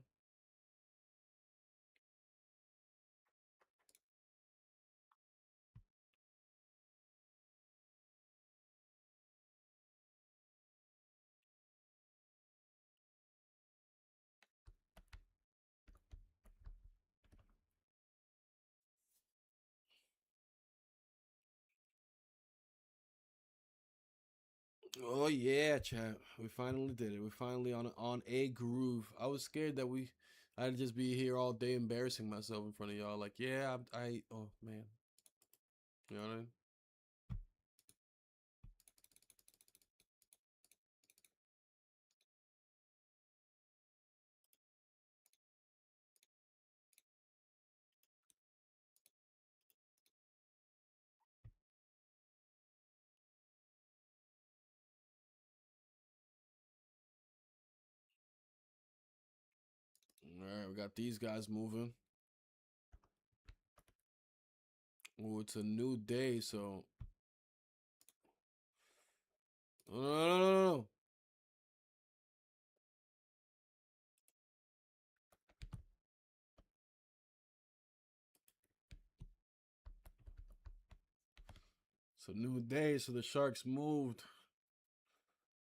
Oh yeah, chat. We finally did it. We finally on a groove. I was scared that I'd just be here all day embarrassing myself in front of y'all. Like, yeah, oh man, you know what I mean? All right, we got these guys moving. Oh, it's a new day, so no, no, no, no, no. It's a new day, so the Sharks moved.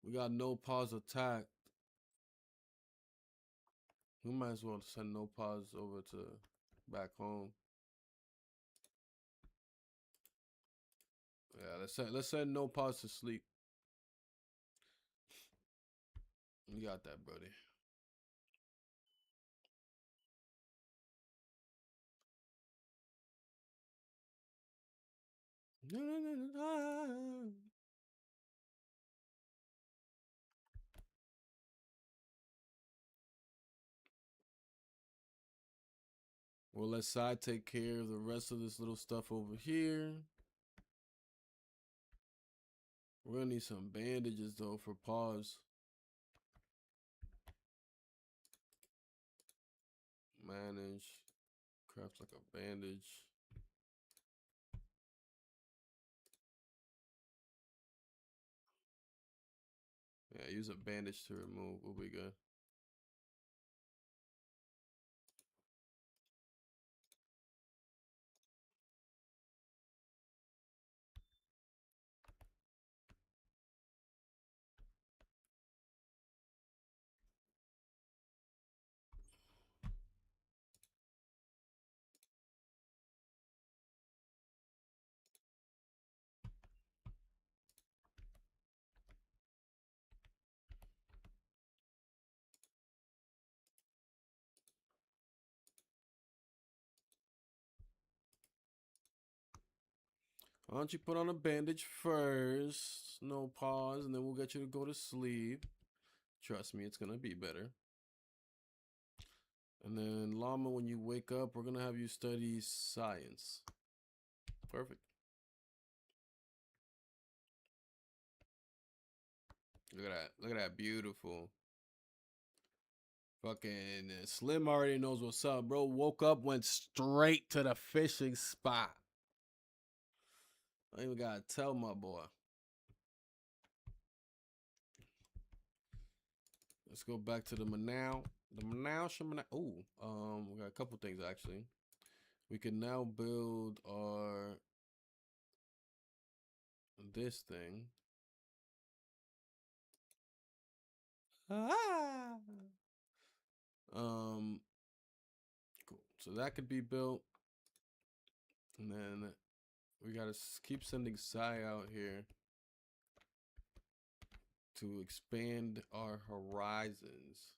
We got no pause attack. We might as well send no pause over to back home. Yeah, let's send no pause to sleep. You got that, buddy. We'll let Side take care of the rest of this little stuff over here. We're gonna need some bandages though for pause. Manage. Craft like a bandage. Yeah, use a bandage to remove. We'll be good. Why don't you put on a bandage first? No pause, and then we'll get you to go to sleep. Trust me, it's gonna be better. And then Llama, when you wake up, we're gonna have you study science. Perfect. Look at that. Look at that. Beautiful. Fucking Slim already knows what's up, bro. Woke up, went straight to the fishing spot. I even gotta tell my boy. Let's go back to the Manaus. The Manaus. Oh, we got a couple things actually. We can now build our this thing. Ah. Cool. So that could be built, and then we gotta keep sending Sai out here to expand our horizons.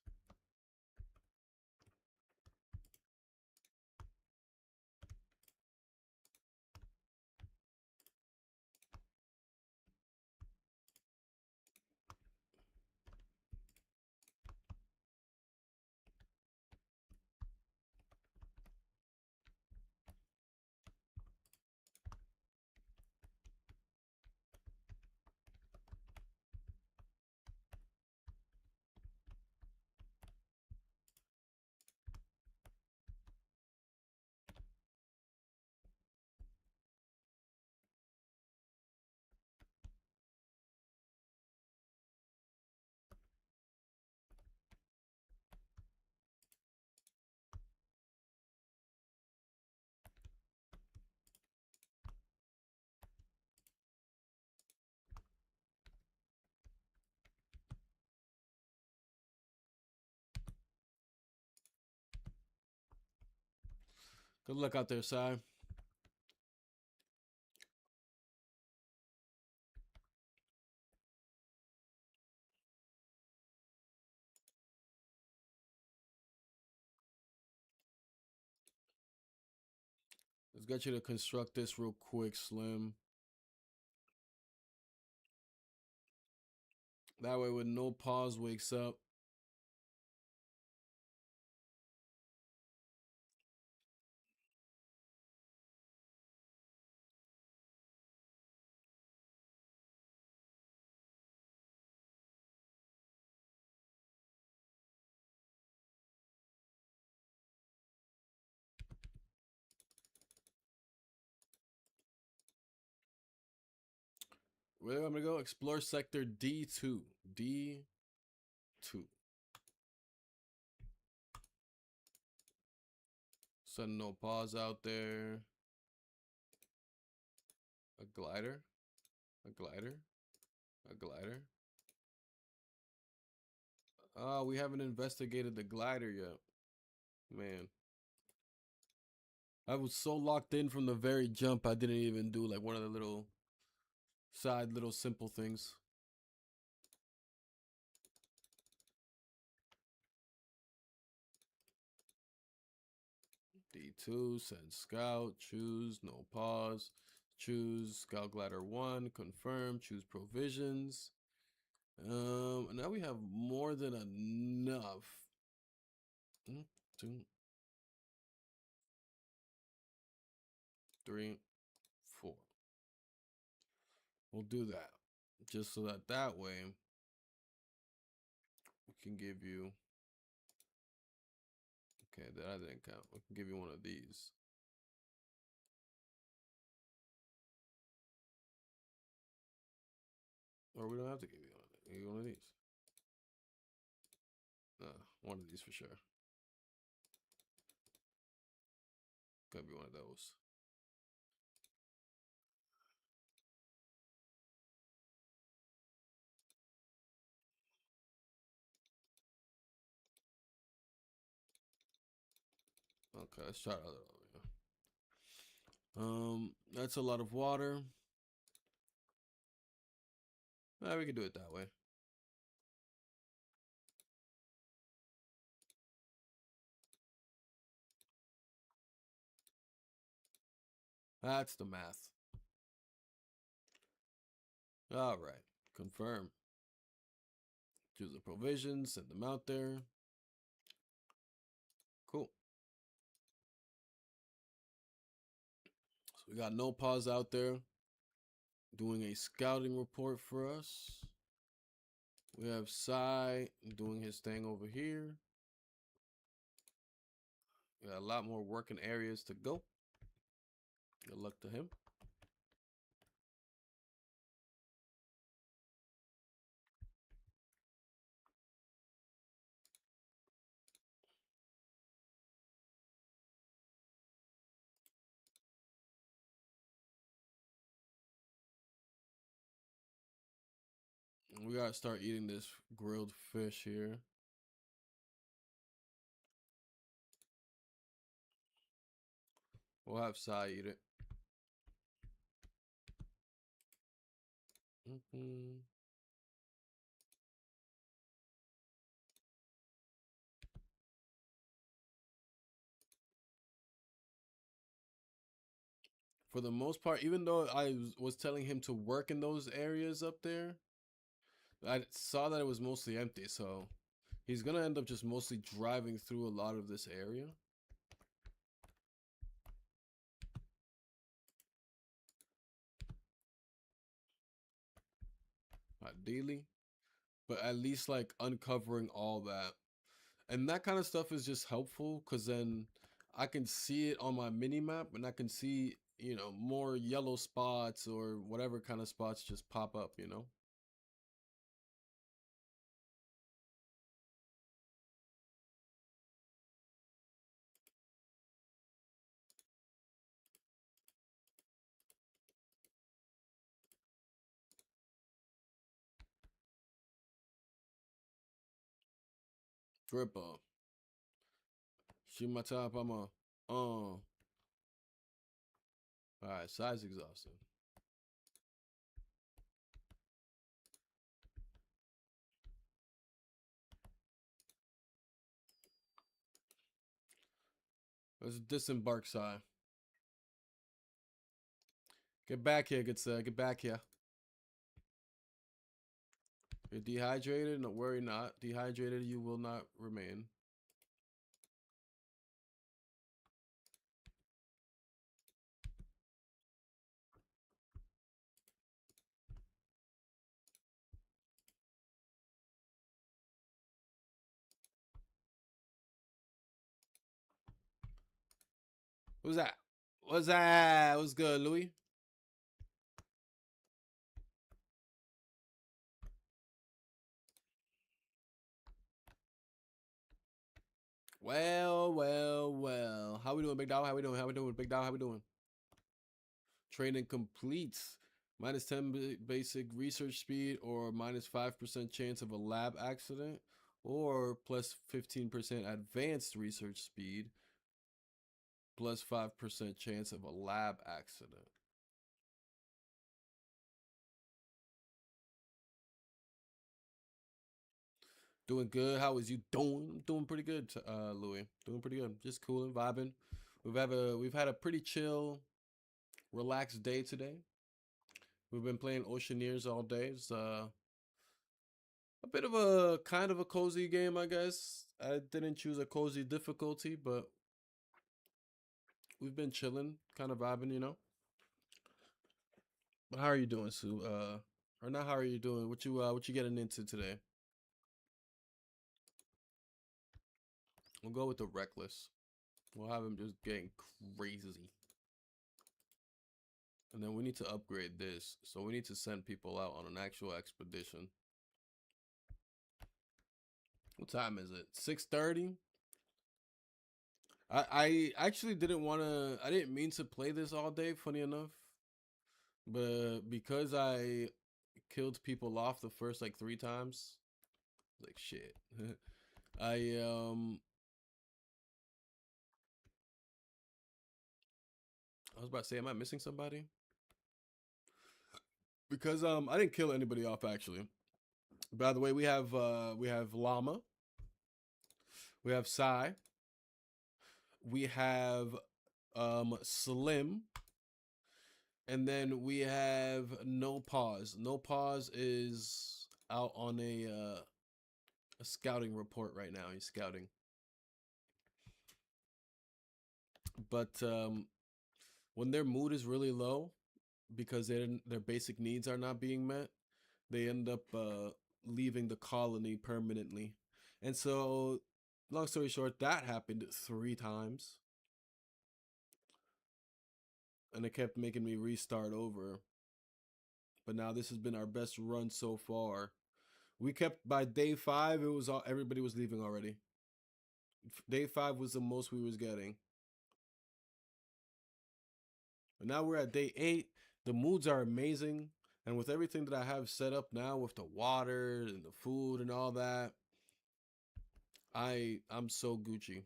Good luck out there, Sai. Let's get you to construct this real quick, Slim. That way, when no pause wakes up. Where am I gonna go? Explore sector D2. D2. Send no pause out there. A glider. A glider. A glider. Ah, we haven't investigated the glider yet. Man. I was so locked in from the very jump, I didn't even do like one of the little side little simple things. D2, send scout, choose, no pause, choose scout glider 1, confirm, choose provisions. Now we have more than enough. 2, 3, 4. We'll do that just so that that way we can give you. Okay, that didn't count. We can give you one of these. Or we don't have to give you one. Give you one of these. One of these for sure. Could be one of those. Okay, let's try it out. That's a lot of water. We can do it that way. That's the math. All right, confirm. Choose the provisions, send them out there. Cool. So we got no pause out there doing a scouting report for us. We have Sai doing his thing over here. We got a lot more working areas to go. Good luck to him. We gotta start eating this grilled fish here. We'll have Sai eat it. For the most part, even though I was telling him to work in those areas up there, I saw that it was mostly empty, so he's gonna end up just mostly driving through a lot of this area. Ideally, but at least like uncovering all that. And that kind of stuff is just helpful because then I can see it on my mini map and I can see, more yellow spots or whatever kind of spots just pop up, REPO. Shoot my top, I'm a, all right, size exhausted. Let's disembark, Sai. Get back here, good sir. Get back here. You're dehydrated? No, worry not. Dehydrated, you will not remain. Who's that? What's that? What's good, Louis? Well, well, well. How we doing, Big Dog? How we doing? How we doing, Big Dog? How we doing? Training completes. Minus 10 basic research speed or minus 5% chance of a lab accident or plus 15% advanced research speed plus 5% chance of a lab accident. Doing good. How is you doing? I'm doing pretty good, Louis. Doing pretty good. Just cooling, vibing. We've had a pretty chill, relaxed day today. We've been playing Oceaneers all day. It's a bit of a kind of a cozy game, I guess. I didn't choose a cozy difficulty, but we've been chilling, kind of vibing, you know. But how are you doing, Sue? Or not? How are you doing? What you getting into today? We'll go with the reckless. We'll have him just getting crazy. And then we need to upgrade this. So we need to send people out on an actual expedition. What time is it? 6:30? I actually didn't want to, I didn't mean to play this all day, funny enough. But because I killed people off the first like 3 times, like shit. I I was about to say, am I missing somebody? Because I didn't kill anybody off actually. By the way, we have Llama, we have Sai, we have Slim, and then we have No Pause. No Pause is out on a scouting report right now. He's scouting. But when their mood is really low because their basic needs are not being met, they end up leaving the colony permanently. And so, long story short, that happened 3 times. And it kept making me restart over. But now this has been our best run so far. We kept by day 5, it was all everybody was leaving already. Day 5 was the most we was getting. But now we're at day 8. The moods are amazing. And with everything that I have set up now with the water and the food and all that, I'm so Gucci.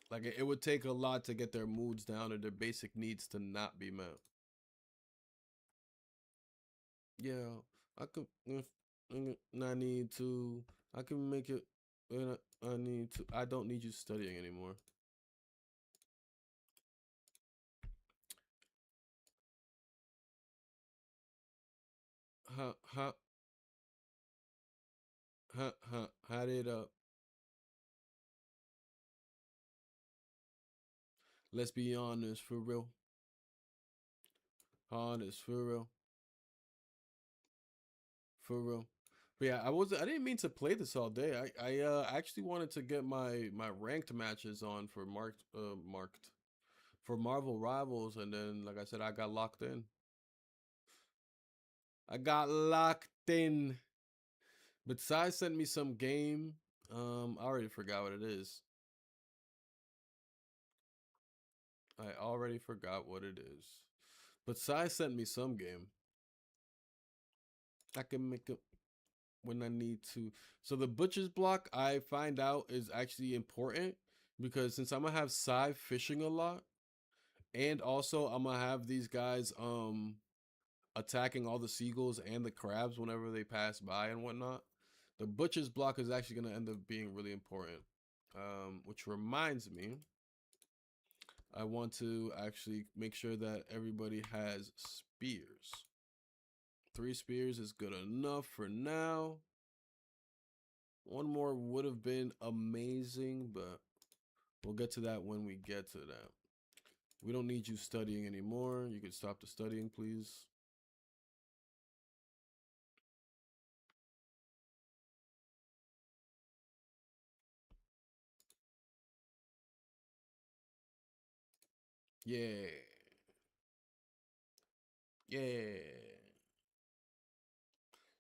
Like it would take a lot to get their moods down or their basic needs to not be met. Yeah, I could if I need to. I can make it when I need to. I don't need you studying anymore. Huh, had it up. Let's be honest, for real. Honest, for real. For real. But yeah, I didn't mean to play this all day. I actually wanted to get my ranked matches on for marked for Marvel Rivals, and then like I said, I got locked in. I got locked in. But Sai sent me some game. I already forgot what it is. I already forgot what it is. But Sai sent me some game. I can make it when I need to. So the butcher's block I find out is actually important because since I'm gonna have Sai fishing a lot, and also I'm gonna have these guys attacking all the seagulls and the crabs whenever they pass by and whatnot. The butcher's block is actually gonna end up being really important. Which reminds me, I want to actually make sure that everybody has spears. 3 spears is good enough for now. One more would have been amazing, but we'll get to that when we get to that. We don't need you studying anymore. You can stop the studying, please. Yeah. Yeah.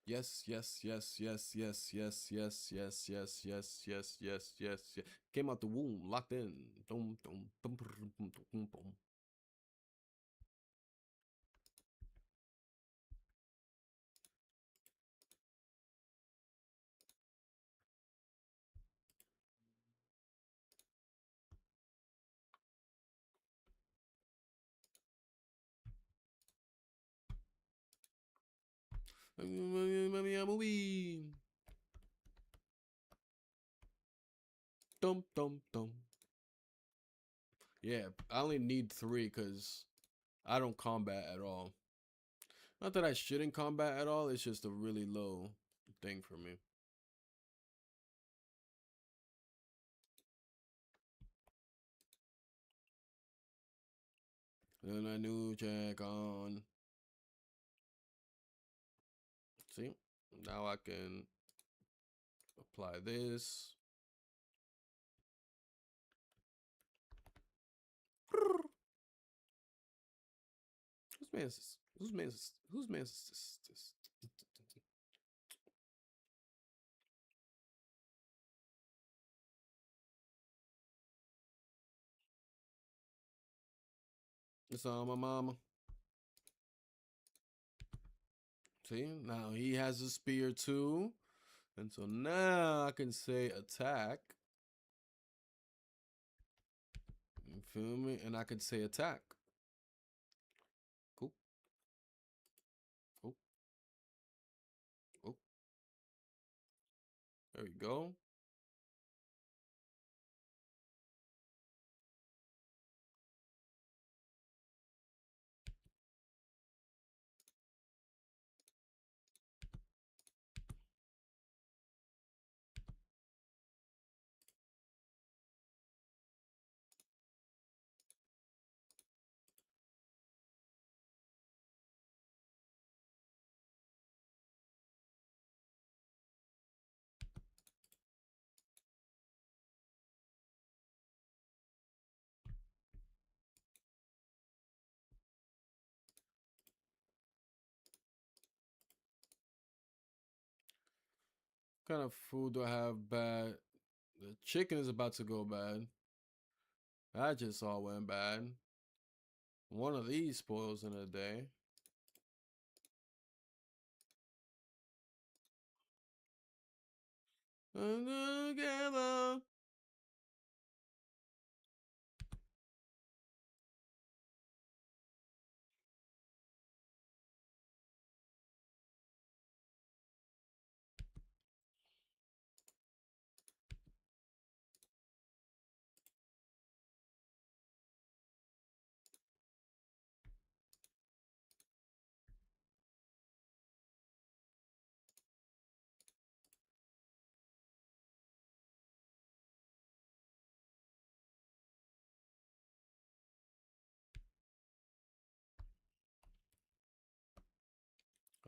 Yes, yes, yes, yes, yes, yes, yes, yes, yes, yes, yes, yes, yes, yes. Came out the womb, locked in. Dum, dum, bum, bum, bum, bum, bum. Mommy, I'm a wee. Dum, dum, dum. Yeah, I only need 3 because I don't combat at all. Not that I shouldn't combat at all, it's just a really low thing for me. Then a new check on. See? Now I can apply this. Whose man is this? Whose man is this? Whose man is this? It's on my mama. See? Now he has a spear too. And so now I can say attack. You feel me? And I can say attack. Cool. Cool. Cool. There we go. What kind of food do I have bad? The chicken is about to go bad. That just all went bad. One of these spoils in a day. Together.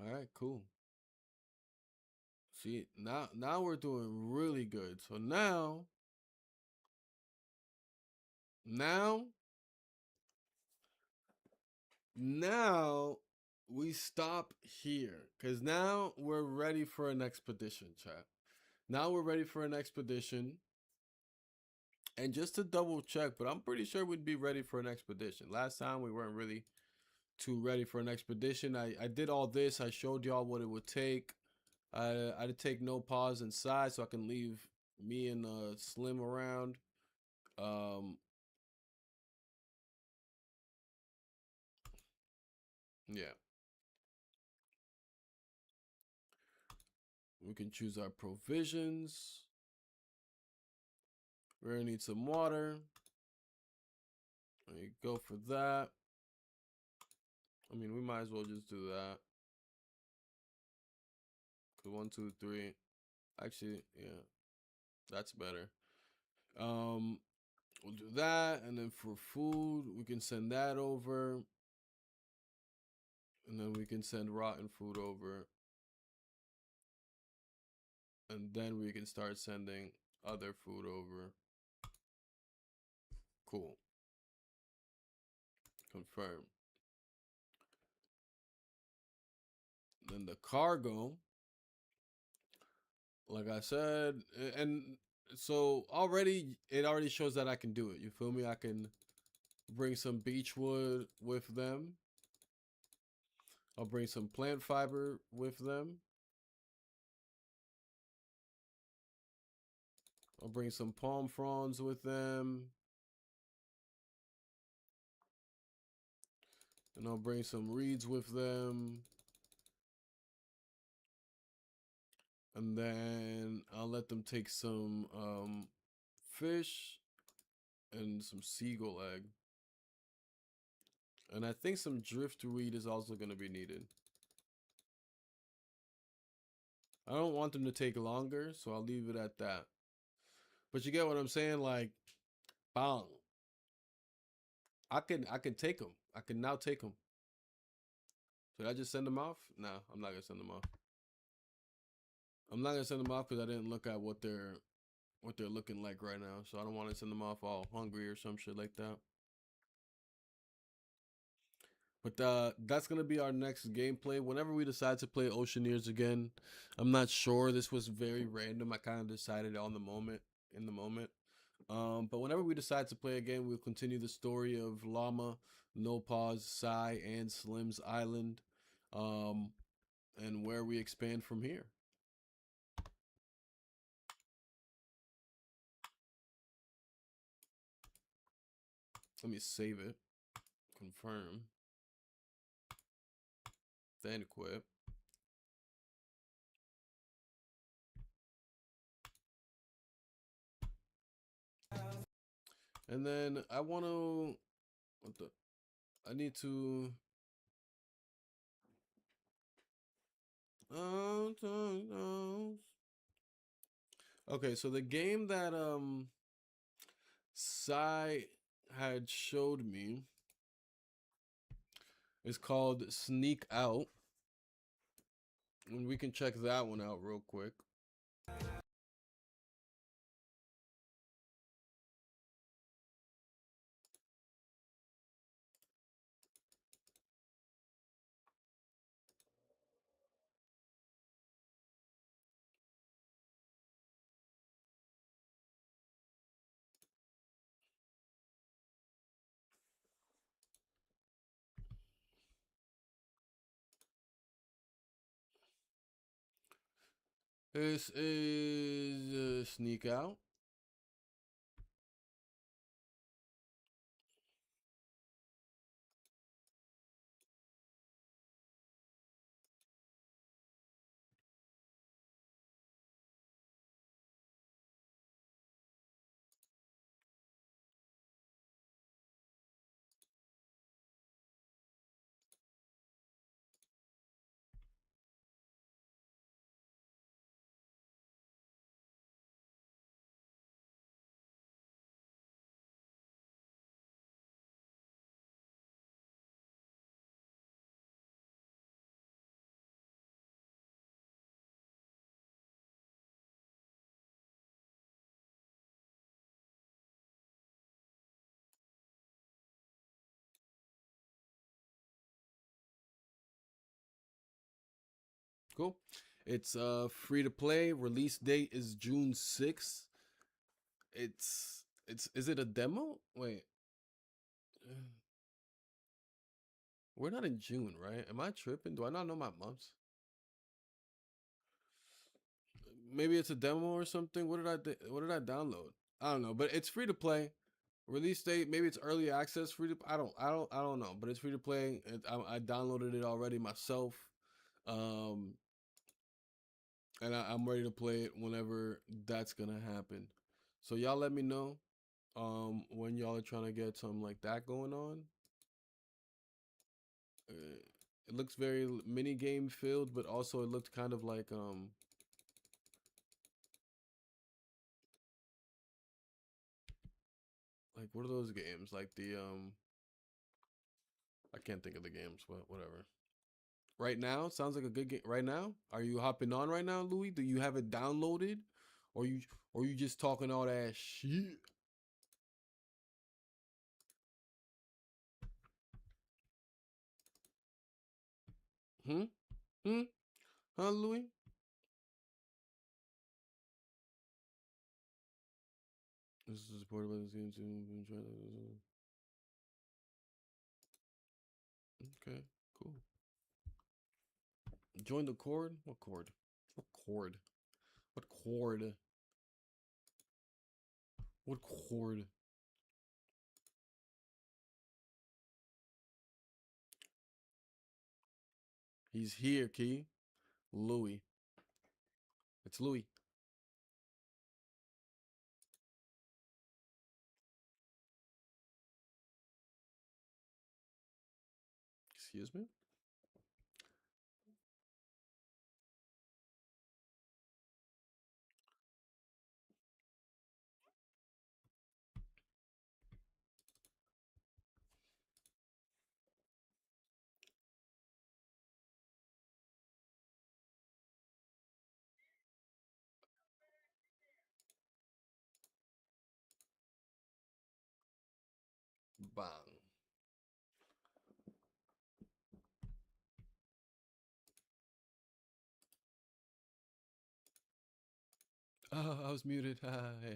All right, cool. See, now we're doing really good. So now now we stop here cuz now we're ready for an expedition, chat. Now we're ready for an expedition. And just to double check, but I'm pretty sure we'd be ready for an expedition. Last time we weren't really too ready for an expedition. I did all this. I showed y'all what it would take. I did take no pause inside so I can leave me and Slim around. Um, yeah. We can choose our provisions. We're gonna need some water. There you go for that. I mean, we might as well just do that. 'Cause 1, 2, 3. Actually, yeah, that's better. We'll do that, and then for food, we can send that over, and then we can send rotten food over, and then we can start sending other food over. Cool. Confirm. Then the cargo, like I said, and so already it already shows that I can do it. You feel me? I can bring some beech wood with them. I'll bring some plant fiber with them. I'll bring some palm fronds with them. And I'll bring some reeds with them. And then I'll let them take some fish and some seagull egg. And I think some driftweed is also going to be needed. I don't want them to take longer, so I'll leave it at that. But you get what I'm saying? Like, bang. I can take them. I can now take them. Should I just send them off? Nah, I'm not gonna send them off. I'm not gonna send them off because I didn't look at what they're looking like right now. So I don't want to send them off all hungry or some shit like that. But that's gonna be our next gameplay. Whenever we decide to play Oceaneers again, I'm not sure. This was very random. I kind of decided on the moment, in the moment. But whenever we decide to play again, we'll continue the story of Llama, No Pause, Psy, and Slim's Island, and where we expand from here. Let me save it, confirm, then quit. And then I want to, I need to, okay, so the game that Sai had showed me is called Sneak Out, and we can check that one out real quick. This is Sneak Out. Cool. It's free to play. Release date is June 6th. It's is it a demo? Wait. We're not in June, right? Am I tripping? Do I not know my months? Maybe it's a demo or something. What did I download? I don't know, but it's free to play. Release date, maybe it's early access, free to. I don't know, but it's free to play. I downloaded it already myself, um, and I'm ready to play it whenever that's gonna happen. So y'all let me know when y'all are trying to get something like that going on. It looks very mini game filled, but also it looked kind of like what are those games? Like the I can't think of the games, but whatever. Right now, sounds like a good game. Right now, are you hopping on right now, Louis? Do you have it downloaded, or you just talking all that shit? Hmm. Hmm. Huh, Louis? This is supported by the team. Okay, cool. Join the cord. What cord? What cord? What cord? What cord? He's here, Key. Louis. It's Louis. Excuse me? Bang. Oh, I was muted. Yeah.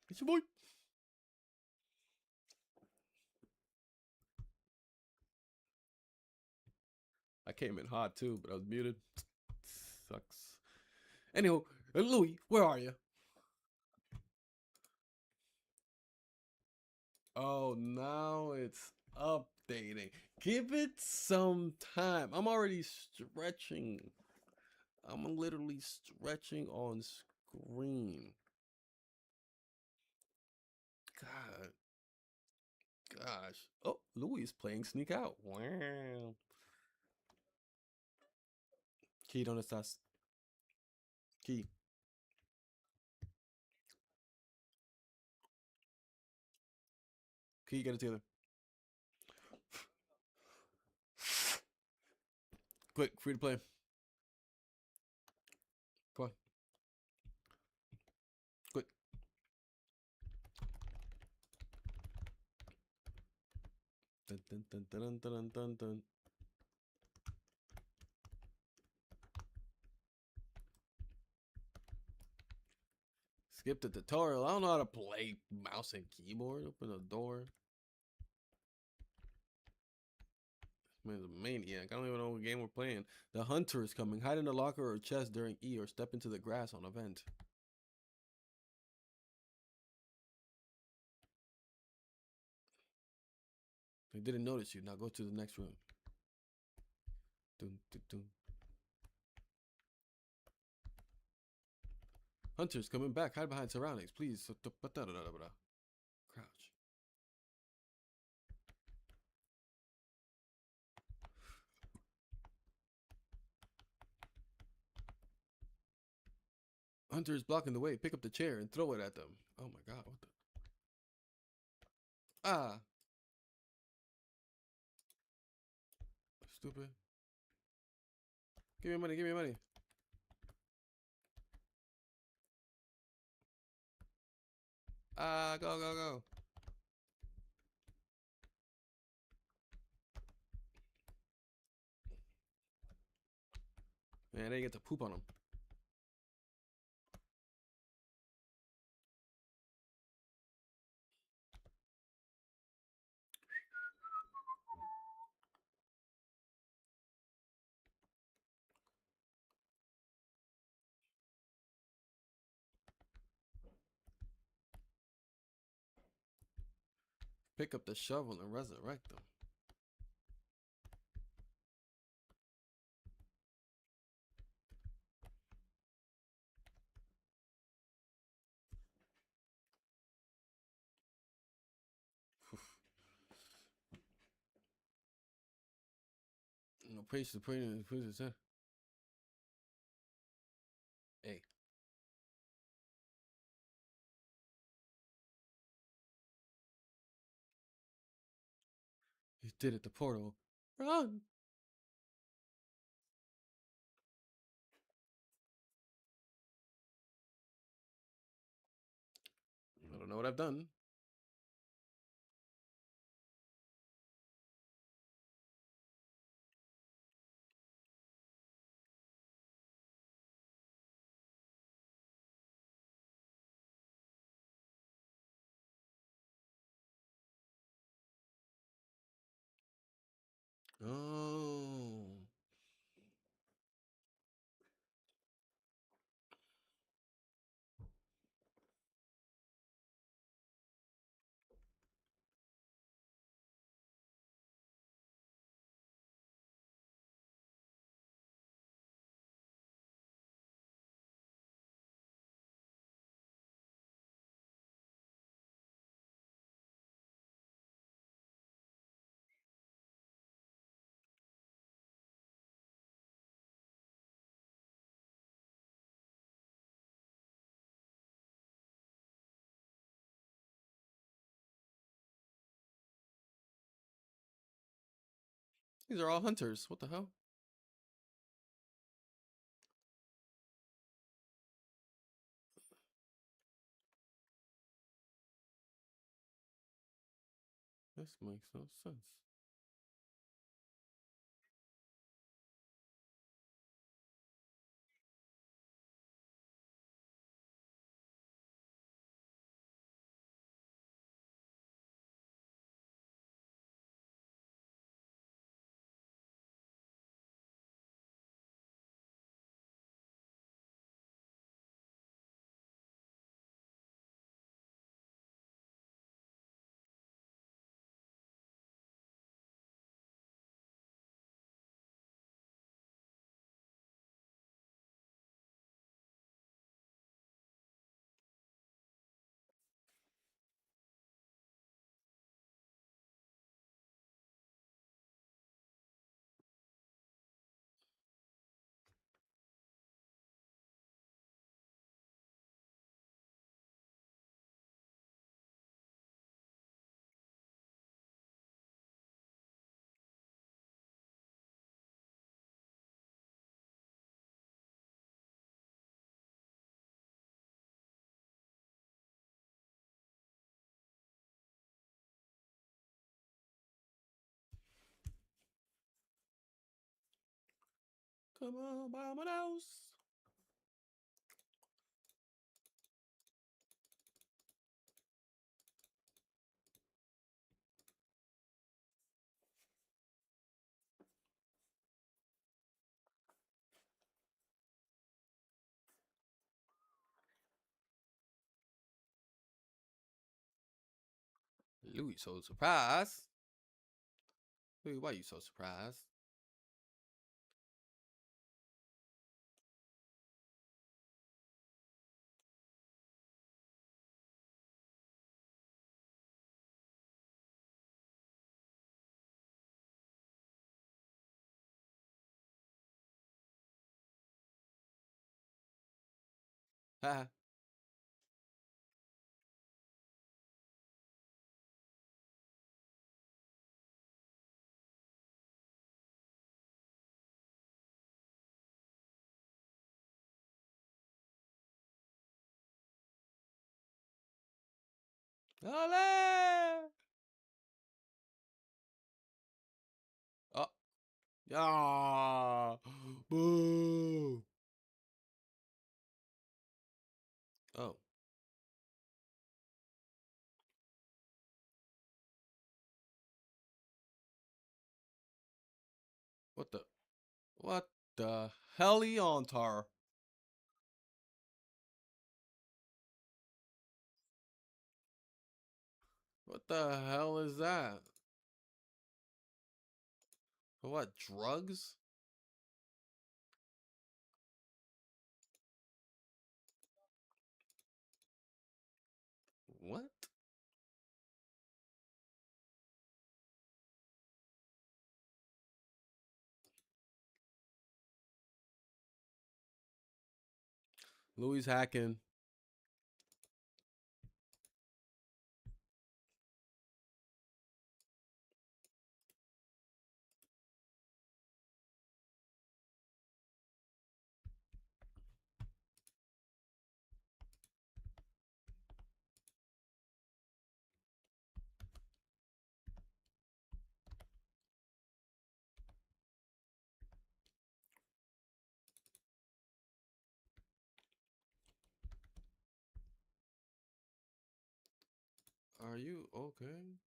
It's your boy. I came in hot too, but I was muted. Sucks. Anywho, Louis, where are you? Oh, now it's updating. Give it some time. I'm already stretching. I'm literally stretching on screen. God, gosh. Oh, Louis is playing Sneak Out. Wow. Key, don't estás? Key. Key, get it together. Quick, free to play. Come on, quick. Dun, dun, dun, dun, dun, dun, dun. Skip the tutorial. I don't know how to play mouse and keyboard. Open a door. Man's a maniac. I don't even know what game we're playing. The hunter is coming. Hide in the locker or chest during E or step into the grass on event. They didn't notice you. Now go to the next room. Dun, dun, dun. Hunter's coming back. Hide behind surroundings. Please. Crouch. Hunter is blocking the way. Pick up the chair and throw it at them. Oh my god. What the? Ah. Stupid. Give me money. Give me money. Ah. Go, go, go. Man, they get to poop on them. Pick up the shovel and resurrect them. Patient putting Hey. He did it, the portal. Run! I don't know what I've done. Oh. These are all hunters. What the hell? This makes no sense. Come on, vámonos. Louis so surprised. Louis, why you so surprised? Haha. Ale! Oh, yeah. Boo. Oh, what the? What the hell, What the hell is that? What, drugs? What? Louis hacking. Are you okay?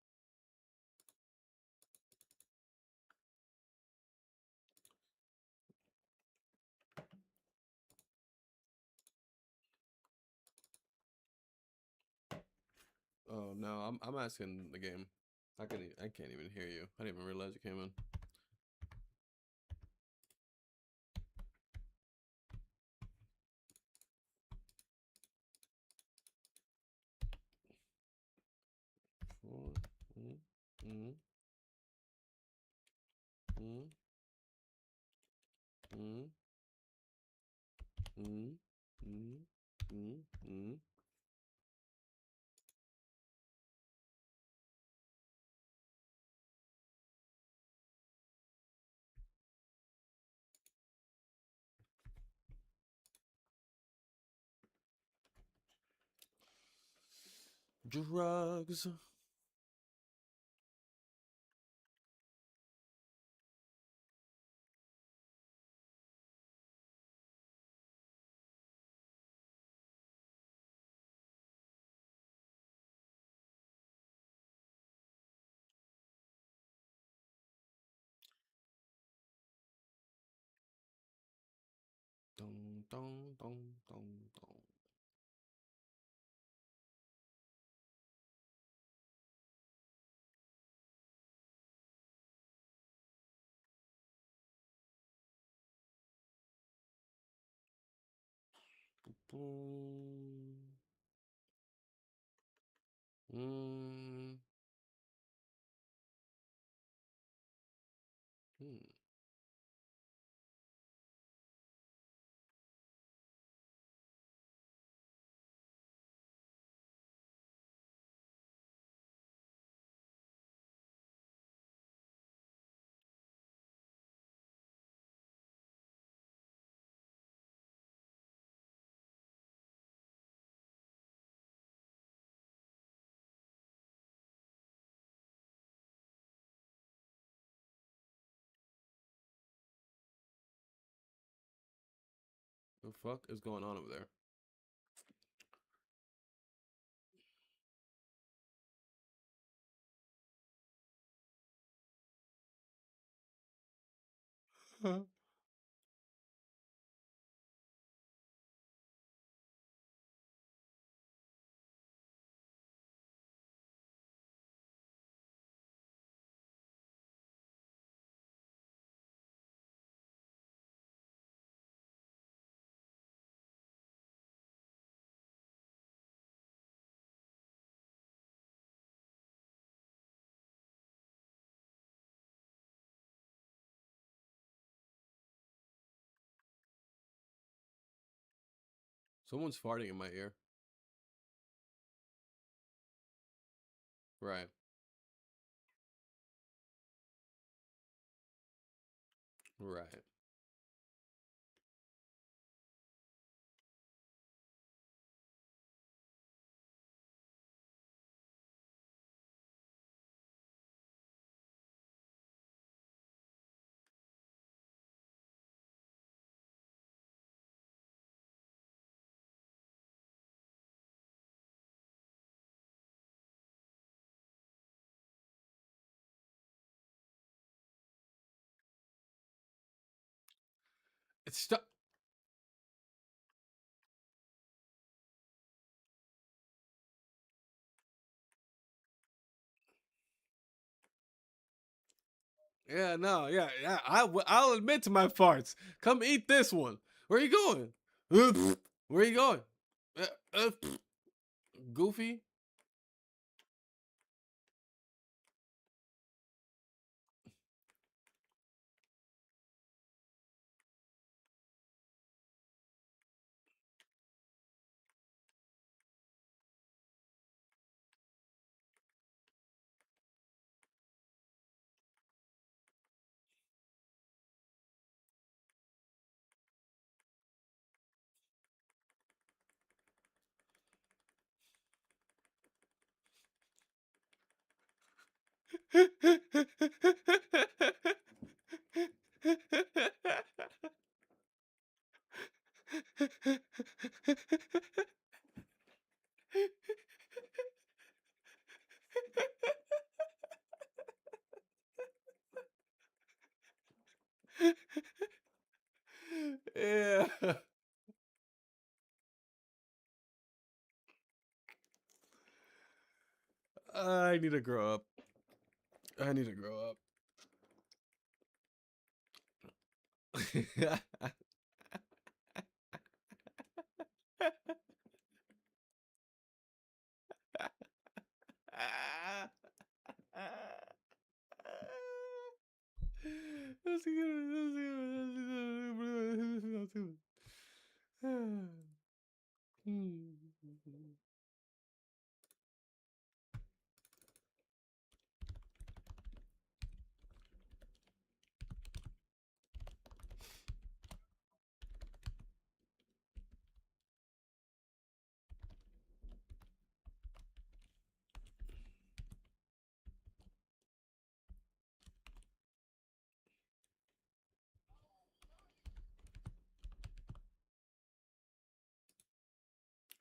Oh no, I'm asking the game. I can't even hear you. I didn't even realize you came in. Four, mm, mm, mm, mm, mm, mm, mm, mm. Drugs. Dong, dong, dong, dong, dong. Boom. Mm, hmm. The fuck is going on over there? Someone's farting in my ear. Right. Right. It's stuck. Yeah, no, yeah, yeah. I'll admit to my farts. Come eat this one. Where you going? Where you going? Goofy. Yeah. I need to grow up. I need to grow up. That's good.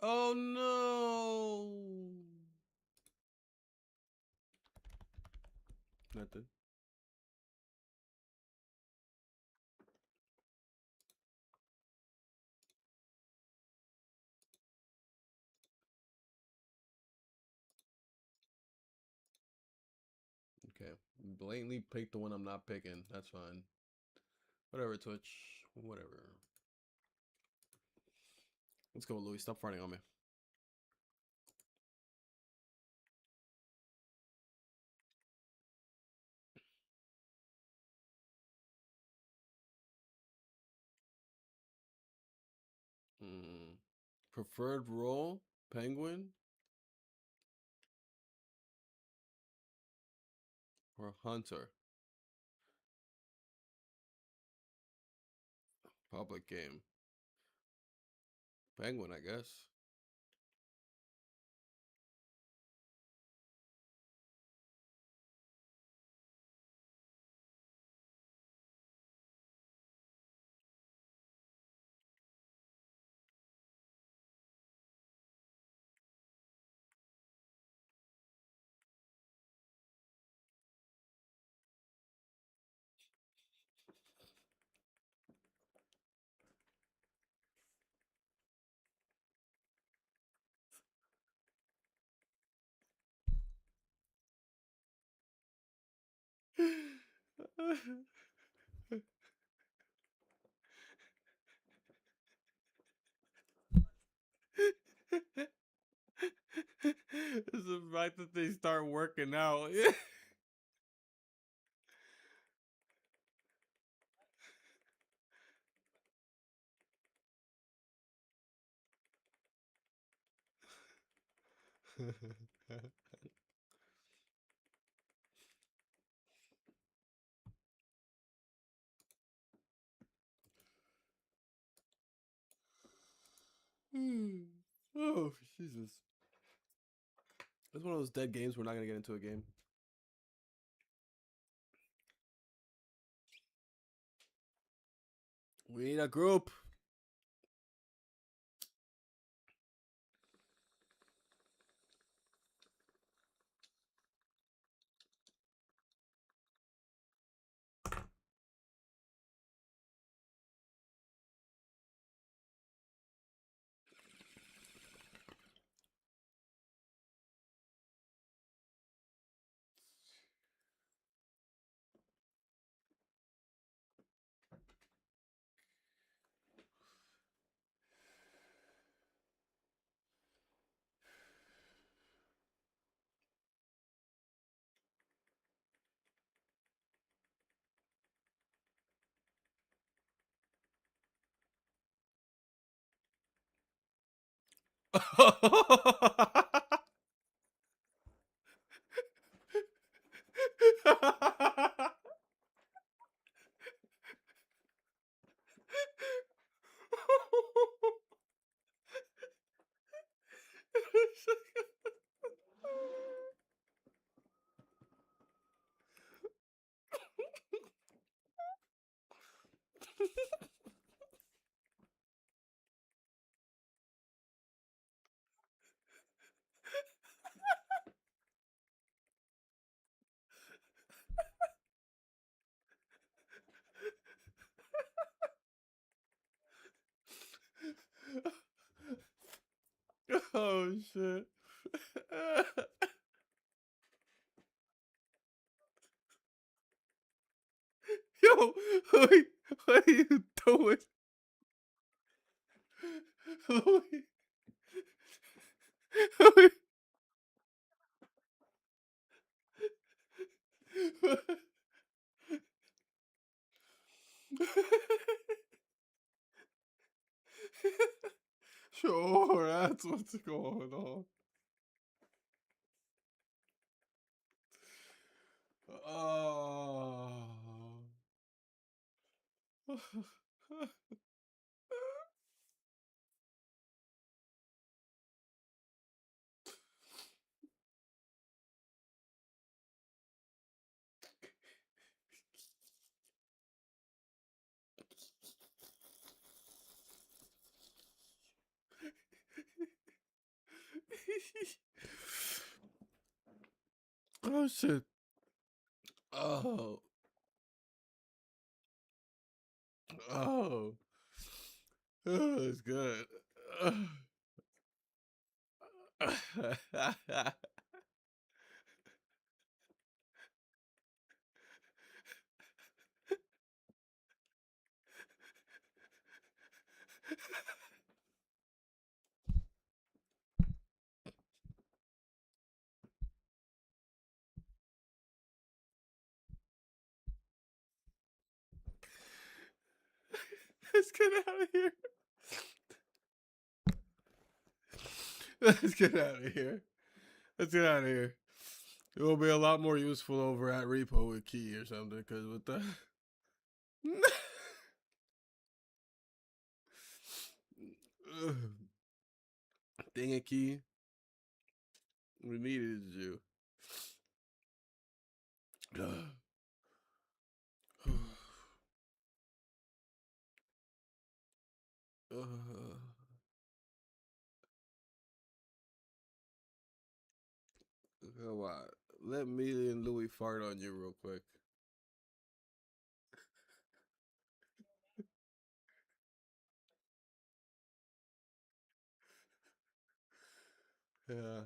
Oh no. Nothing. Okay. Blatantly pick the one I'm not picking. That's fine. Whatever, Twitch. Whatever. Let's go, Louis. Stop farting on me. Mm. Preferred role? Penguin or hunter? Public game. Penguin, I guess. It's the fact that they start working out. Oh, Jesus. It's one of those dead games we're not going to get into a game. We need a group. Oh shit. Yo, wait, what are you doing? Wait, wait. Sure, that's what's going on. Oh. Oh shit. Oh. Oh. Oh, it's good. Let's get out of here. Let's get out of here. Let's get out of here. It will be a lot more useful over at Repo with Key or something. Because with the dang it, Key, we needed you. Come on, let me and Louis fart on you real quick. Yeah.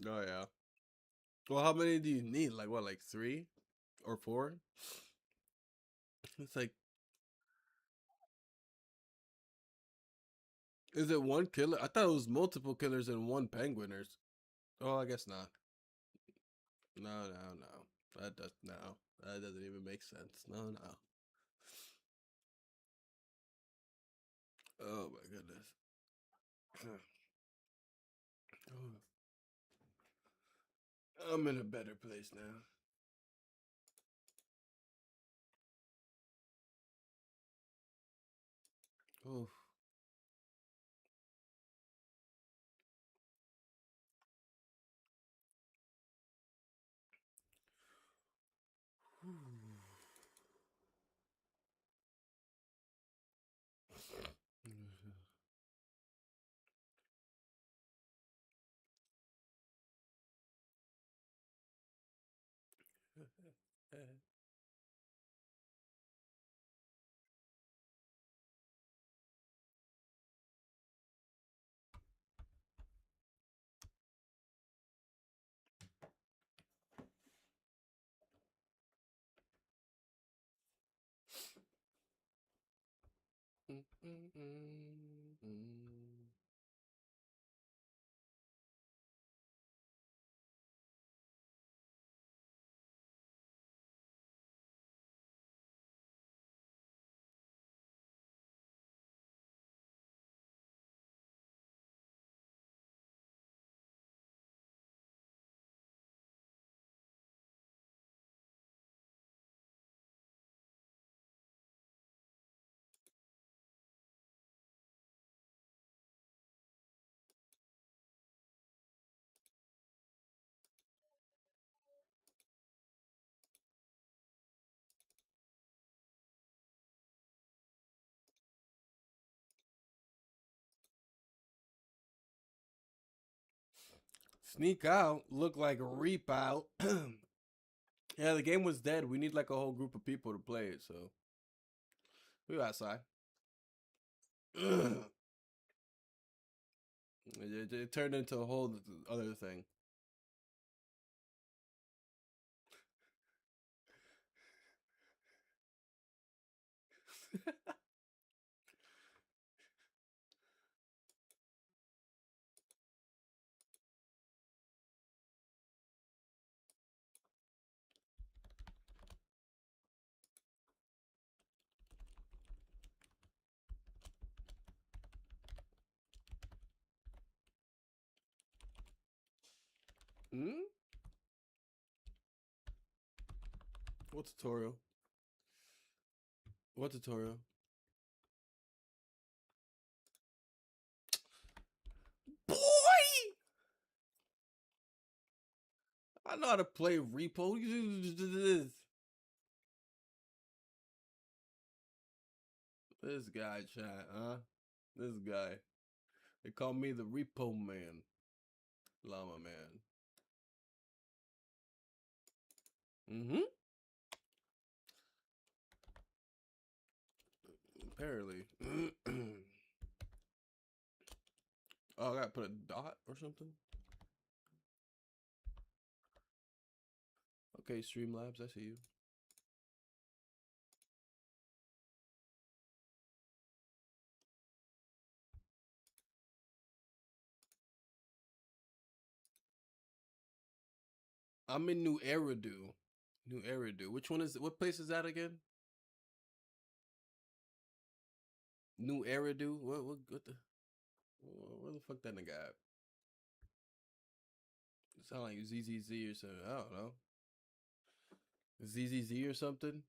Oh yeah. Well, how many do you need? Like what? Like 3 or 4? It's like, is it one killer? I thought it was multiple killers and one penguiners. Oh, I guess not. No, no, no. That does no. That doesn't even make sense. No, no. Oh my goodness. I'm in a better place now. Oh. Sneak out, look like reap out. Yeah, the game was dead. We need like a whole group of people to play it, so we outside. It turned into a whole other thing. Hmm? What tutorial? What tutorial? Boy! I know how to play repo. This guy, chat, huh? This guy. They call me the repo man. Llama man. Mm-hmm. Apparently. Oh, I gotta put a dot or something? Okay, Streamlabs, I see you. I'm in New Eridu. New Eridu. Which one is it? What place is that again? New Eridu? What the where the fuck that nigga at? It sound like ZZZ or something. I don't know. ZZZ or something?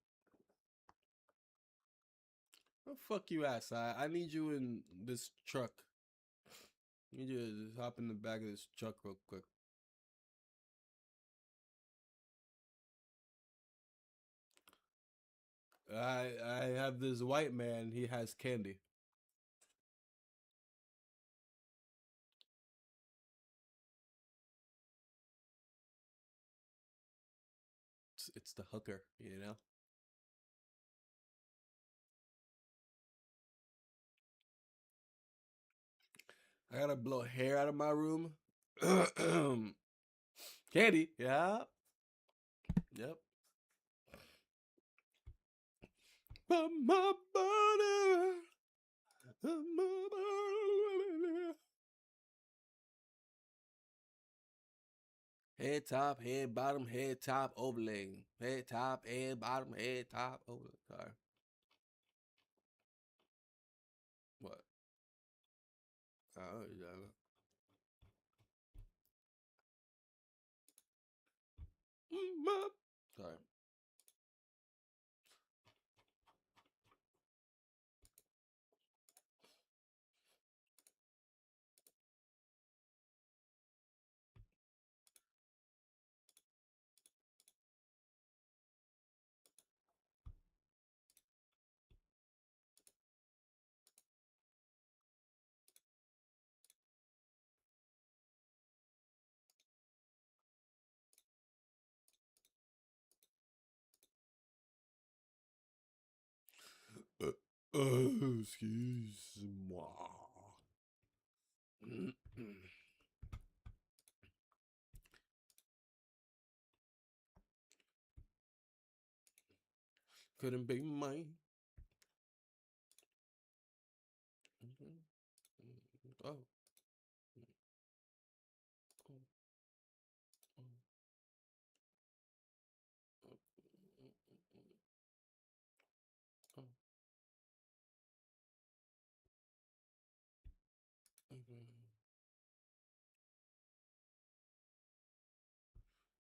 Where the fuck you at, Si? I need you in this truck. I need you to just hop in the back of this truck real quick. I have this white man. He has candy. It's the hooker, you know. I gotta blow hair out of my room. Candy, yeah, yep. But my body, my body. Head top, head bottom, head top, overlay. Head top, head bottom, head top, overlay. Sorry. What? Oh, yeah. Sorry. Excuse-moi. Couldn't be mine. Oh.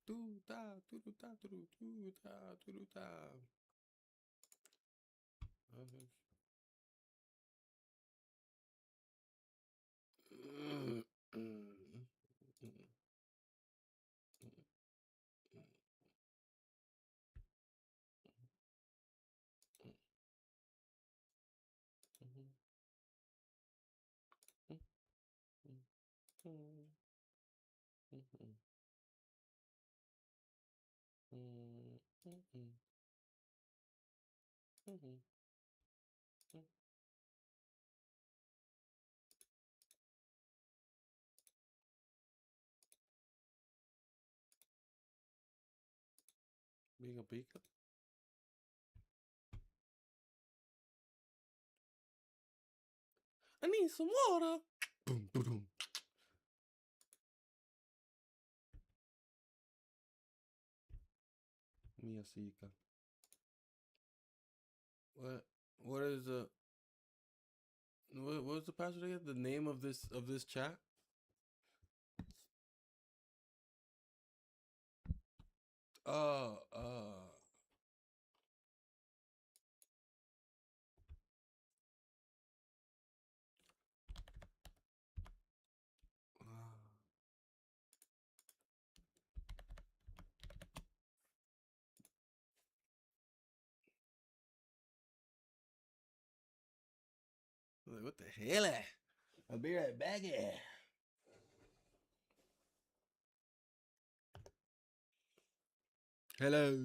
Do da do do da do do do da do do da. Pica pica. I need some water. Boom, boom, boom. Mia Sika. What is what was the password again? The name of this chat? Uh uh what the hell? I'll be right back. Hello.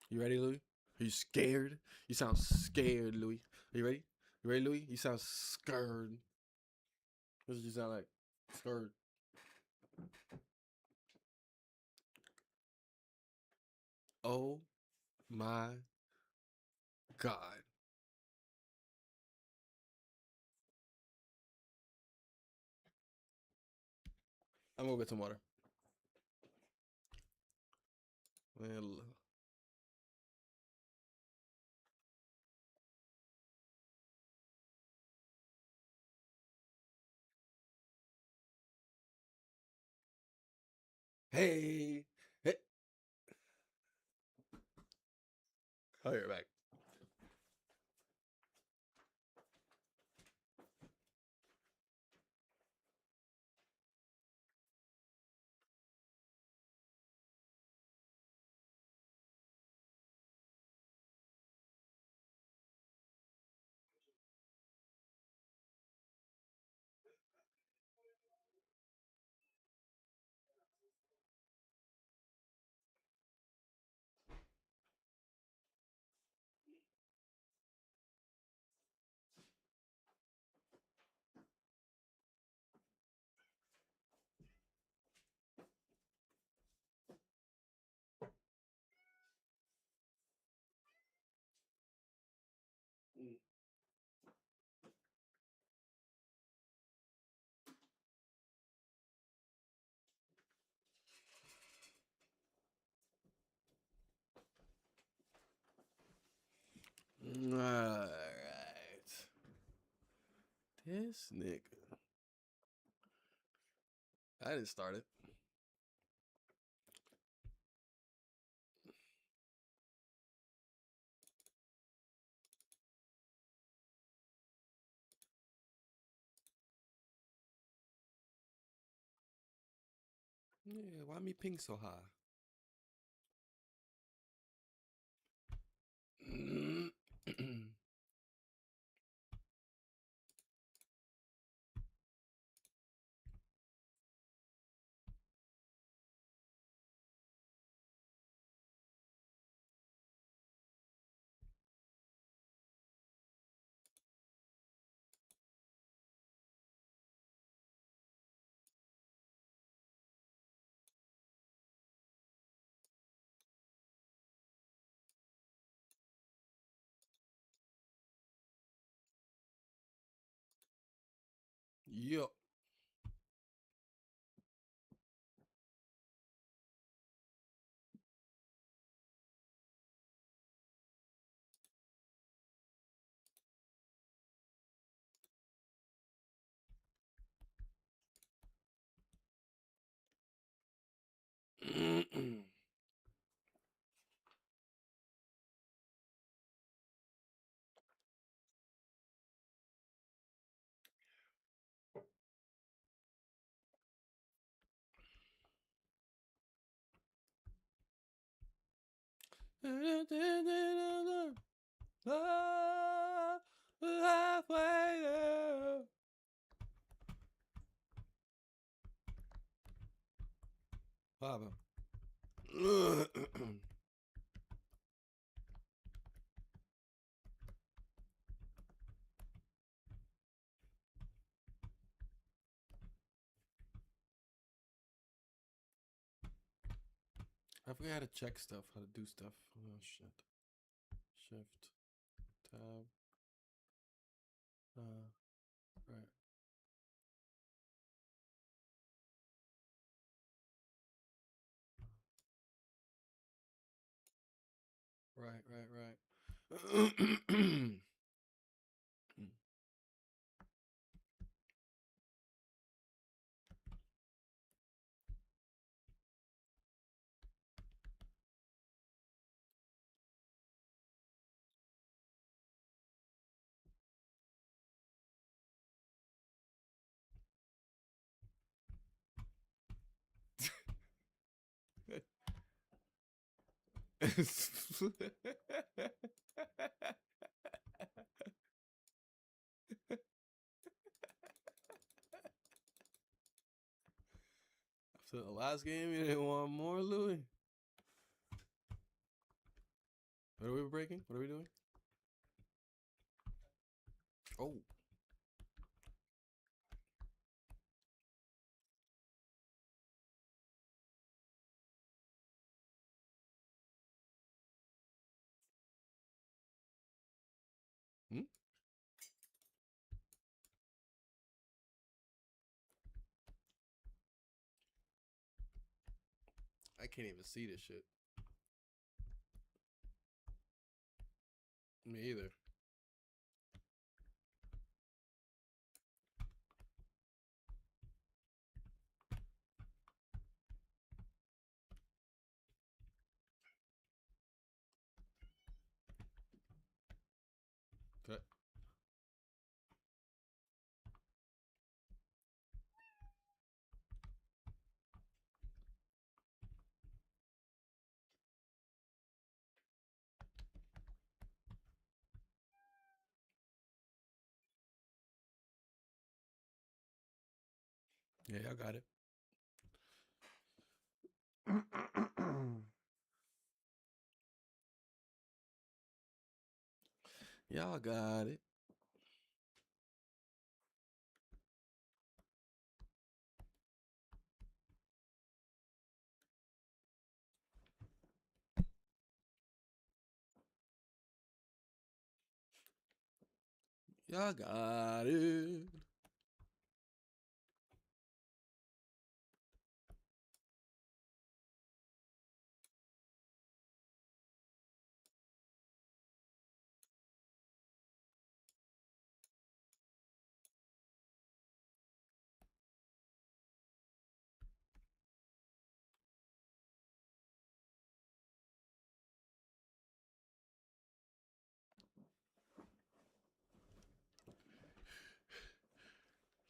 You ready, Louis? Are you scared? You sound scared, Louis. Are you ready? You ready, Louis? You sound scared. What does you sound like? Scared. Oh my God. I'm gonna get some water. Well, hey. Hey. Oh, you're back. All right. This nigga. I didn't start it. Yeah, why me ping so high? Yup. Halfway there. What happened? I forgot how to check stuff, how to do stuff. Oh shit. Shift, tab. Right. Right. After the last game, you didn't want more, Louis? What are we breaking? What are we doing? Oh. Hmm? I can't even see this shit. Me either. Cut. Yeah, I got it. Y'all got it. Y'all got it.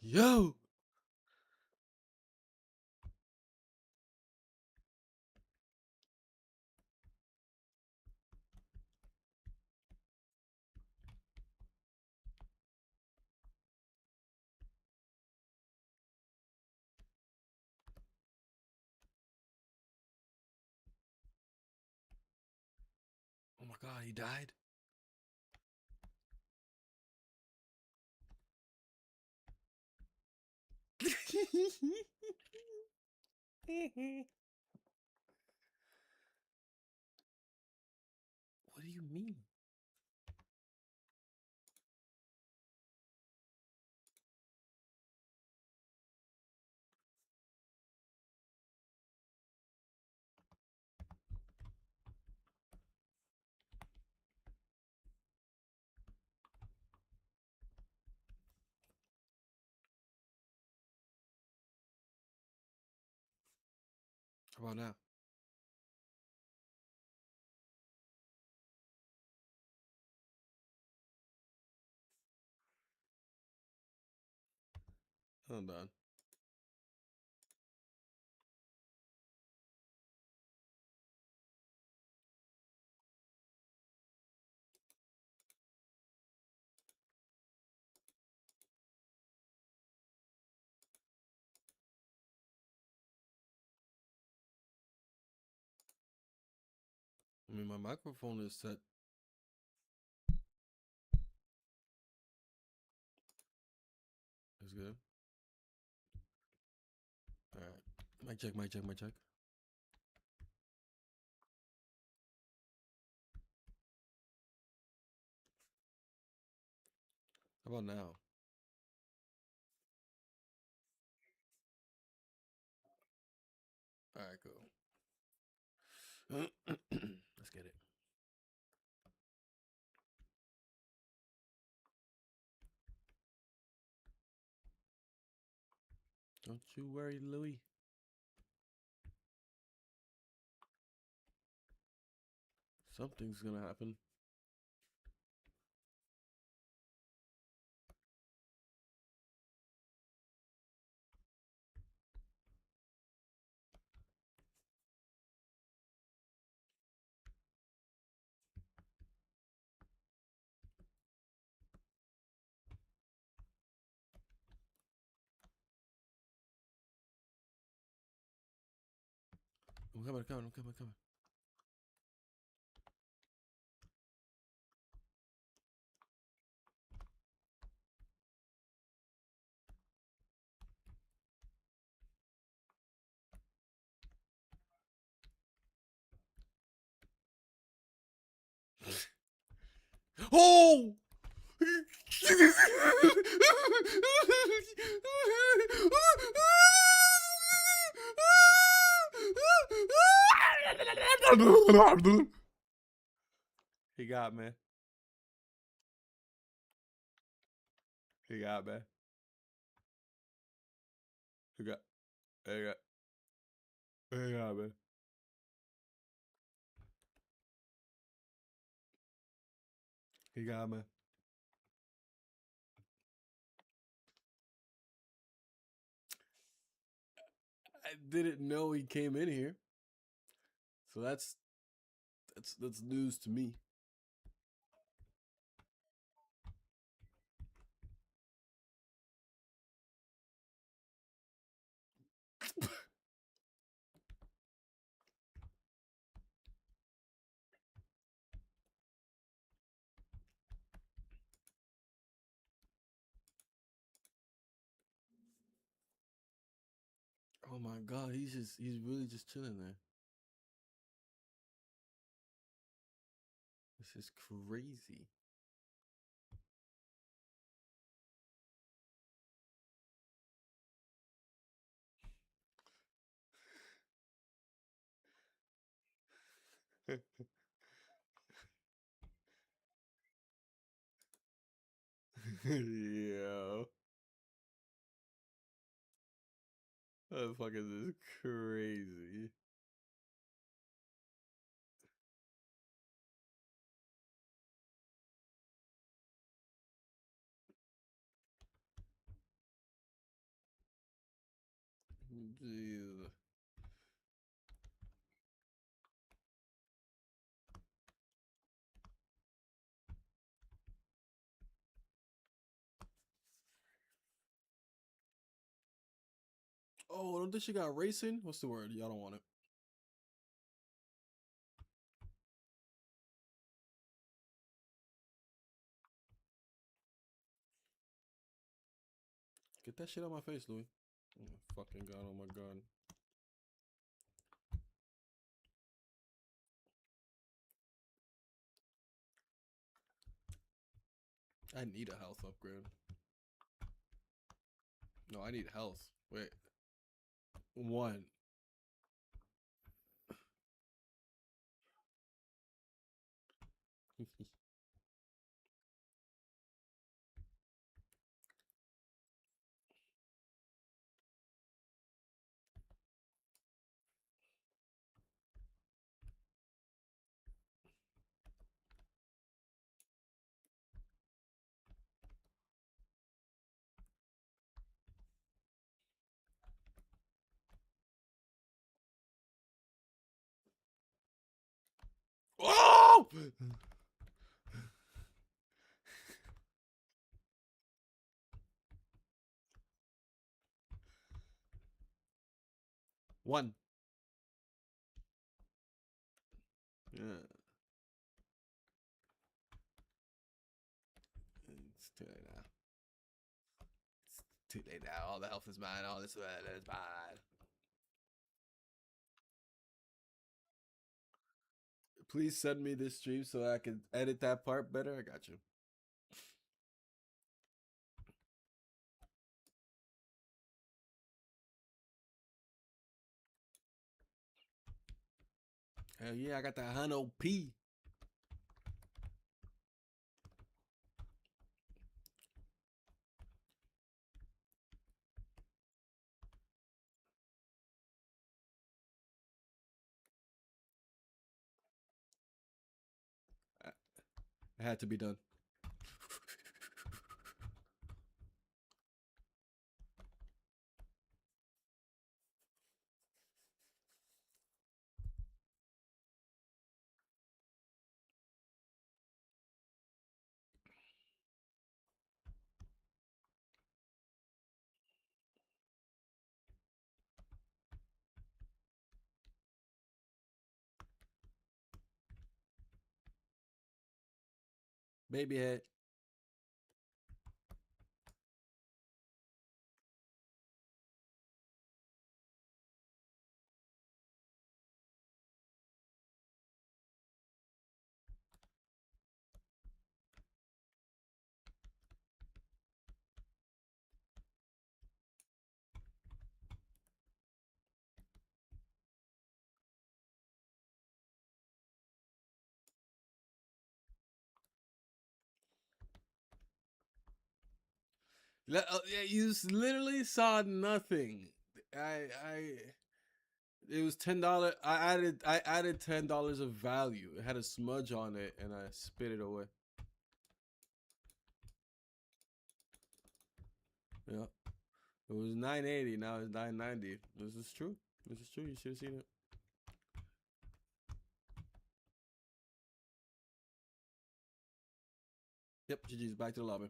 Yo. Oh my god, he died. What do you mean? How about now? I'm done. I mean, my microphone is set. It's good. All right. Mic check, mic check, mic check. How about now? All right, cool. Let's get it. Don't you worry, Louis. Something's gonna happen. I'm coming. Oh! He got me. He got me. He got. He got. He got me. He got me. I didn't know he came in here, so that's news to me. Oh my god, he's really just chilling there. This is crazy. Yo, what the fuck is this crazy? Jeez. Oh, don't think she got racing? What's the word? Y'all don't want it. Get that shit out my face, Louis. Oh my fucking god, oh my god. I need a health upgrade. No, I need health. Wait. One. Oh! One. Yeah. It's too late now. It's too late now. All the health is mine. All this is mine. Please send me this stream so I can edit that part better. I got you. Hell yeah, I got that Huno P. It had to be done. Baby head. Yeah, you literally saw nothing. I. It was $10. I added $10 of value. It had a smudge on it, and I spit it away. Yeah, it was $9.80. Now it's $9.90. This is true. This is true. You should have seen it. Yep, GG's back to the lobby.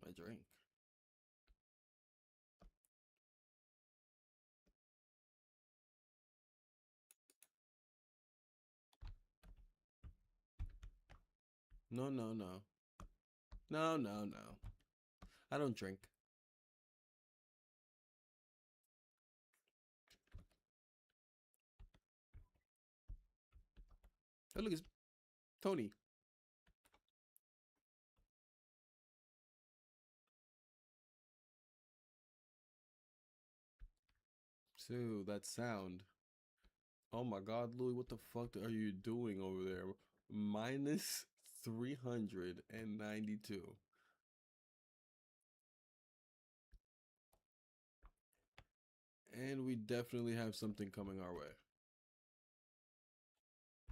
My drink. No, no, no. No, no, no. I don't drink. Oh, look, it's Tony. So that sound. Oh my God, Louis, what the fuck are you doing over there? Minus 392. And we definitely have something coming our way.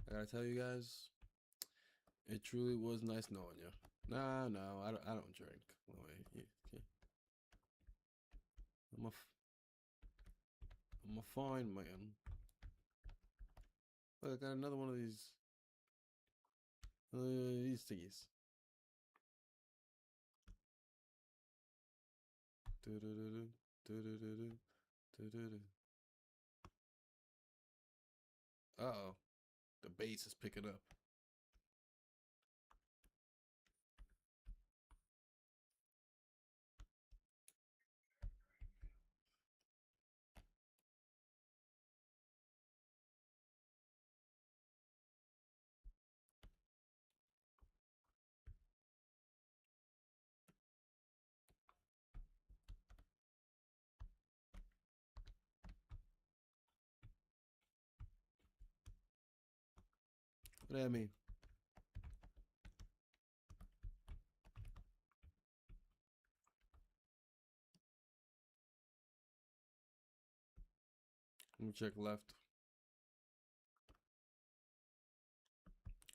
I gotta tell you guys, it truly was nice knowing you. No, no, I don't drink. No way. I'm a, I'm a fine man. Look, I got another one of these thingies. Uh-oh, the bass is picking up. What do that mean? Let me check left.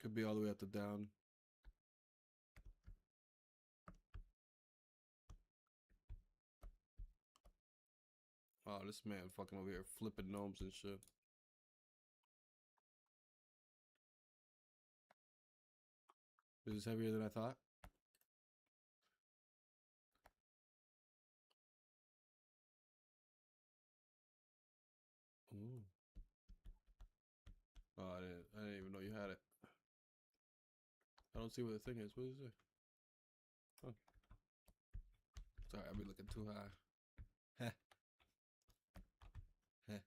Could be all the way up to down. Oh, this man fucking over here flipping gnomes and shit. This is heavier than I thought. Ooh. Oh, I didn't even know you had it. I don't see what the thing is. What is it? Oh. Sorry, I'll be looking too high. Heh. Heh.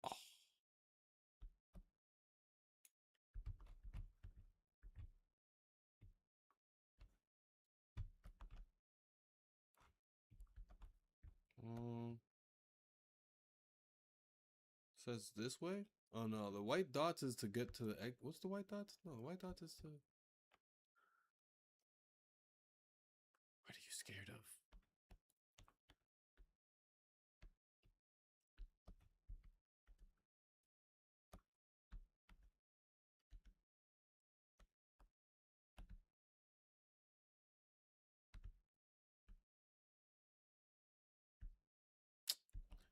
Oh. Says this way? Oh no, the white dots is to get to the egg. What's the white dots? No, the white dots is to. What are you scared of?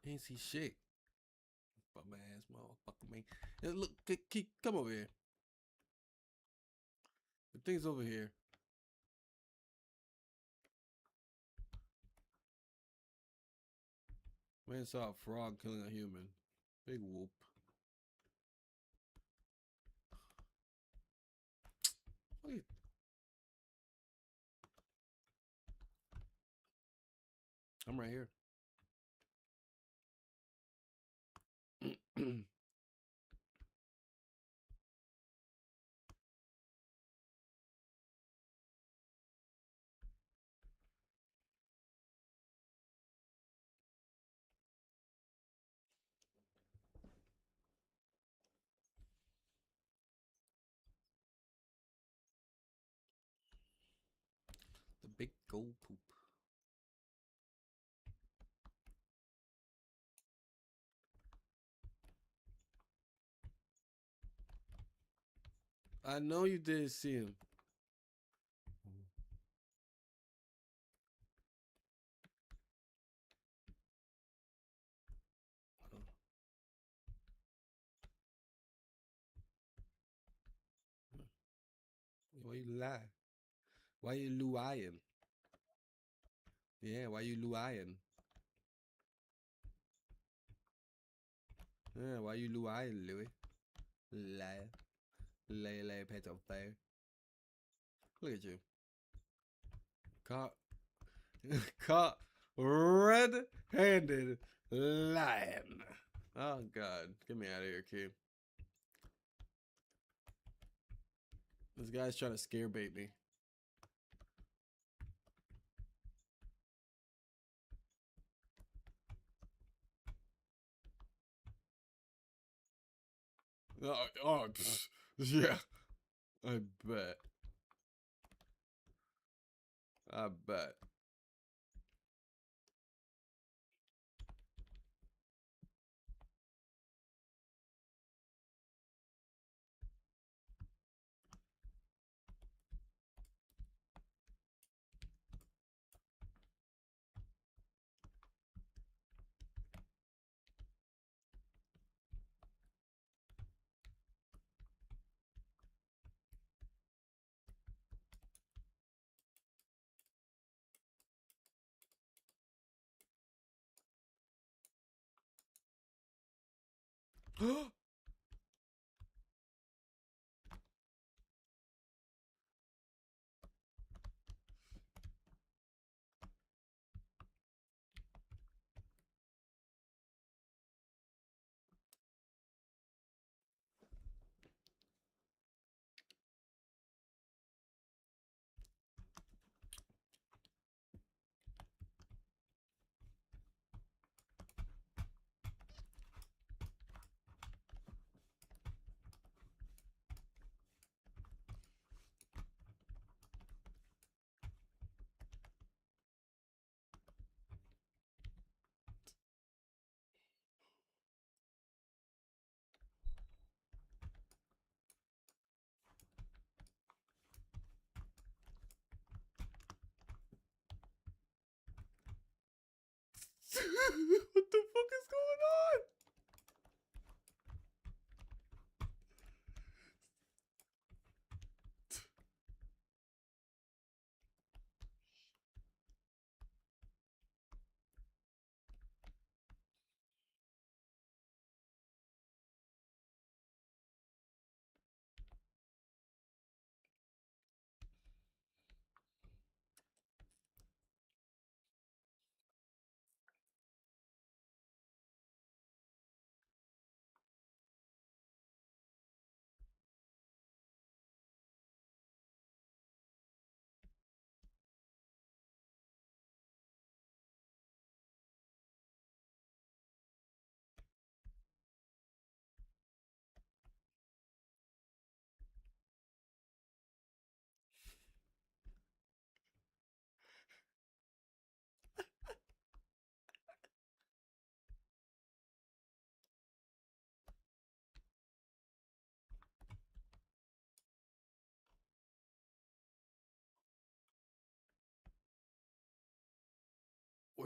Ain't see shit. Bum ass motherfucker, man. Yeah, look, come over here. The thing's over here. Man saw a frog killing a human. Big whoop. Wait. I'm right here. The big gold poop. I know you didn't see him. Why you lie? Why you lying? Yeah, why you lying? Yeah, why you lying, Louis? Liar. Lay petal fair. Look at you. Caught caught red-handed lying. Oh god. Get me out of here, kid. This guy's trying to scare bait me. Yeah. I bet. I bet.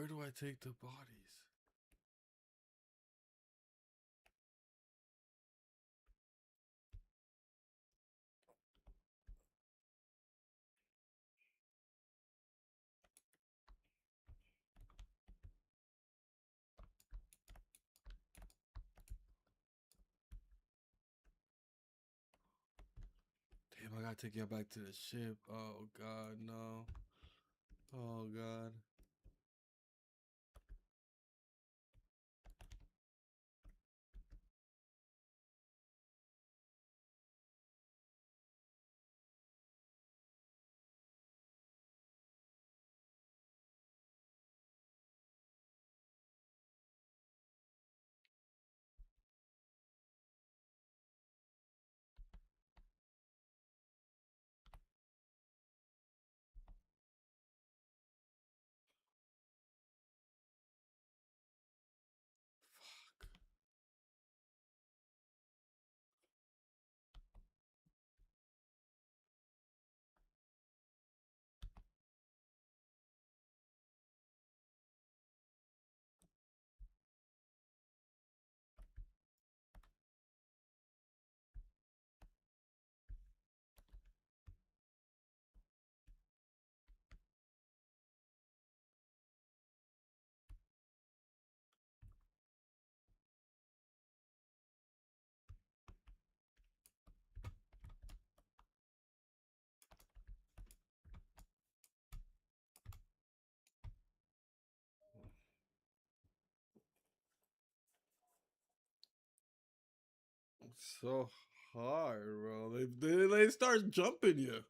Where do I take the bodies? Damn, I gotta take you back to the ship. Oh God, no. Oh God. It's so hard, bro. They start jumping you.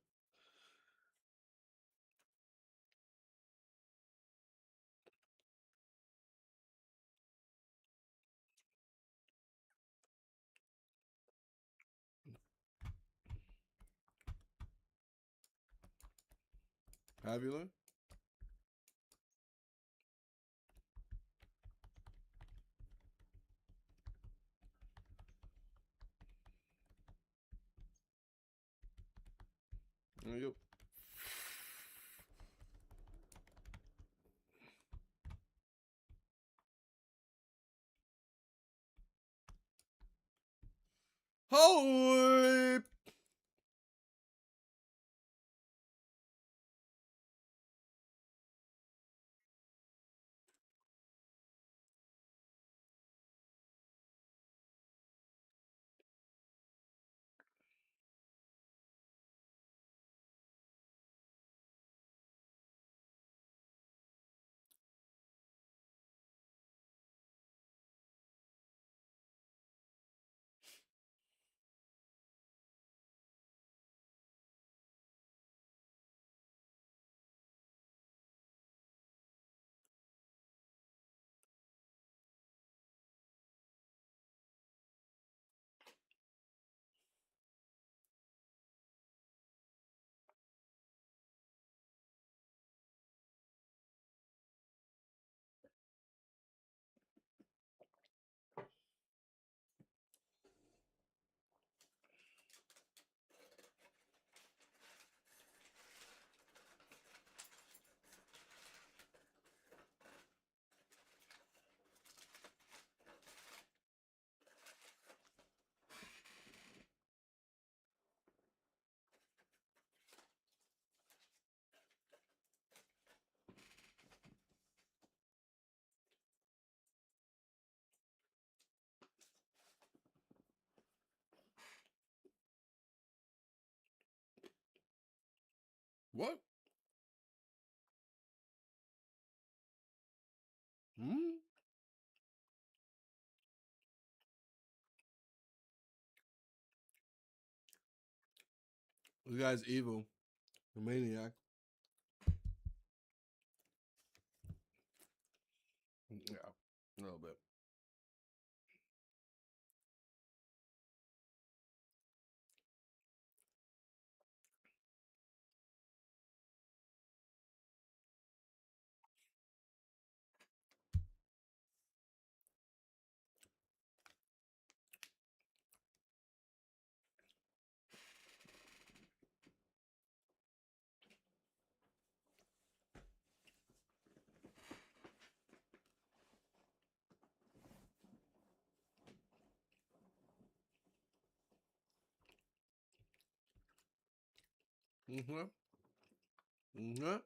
Have you learned? Yep. Holy! What? Hmm? This guy's evil. A maniac. Yeah. A little bit. Mm-hmm. Mm-hmm.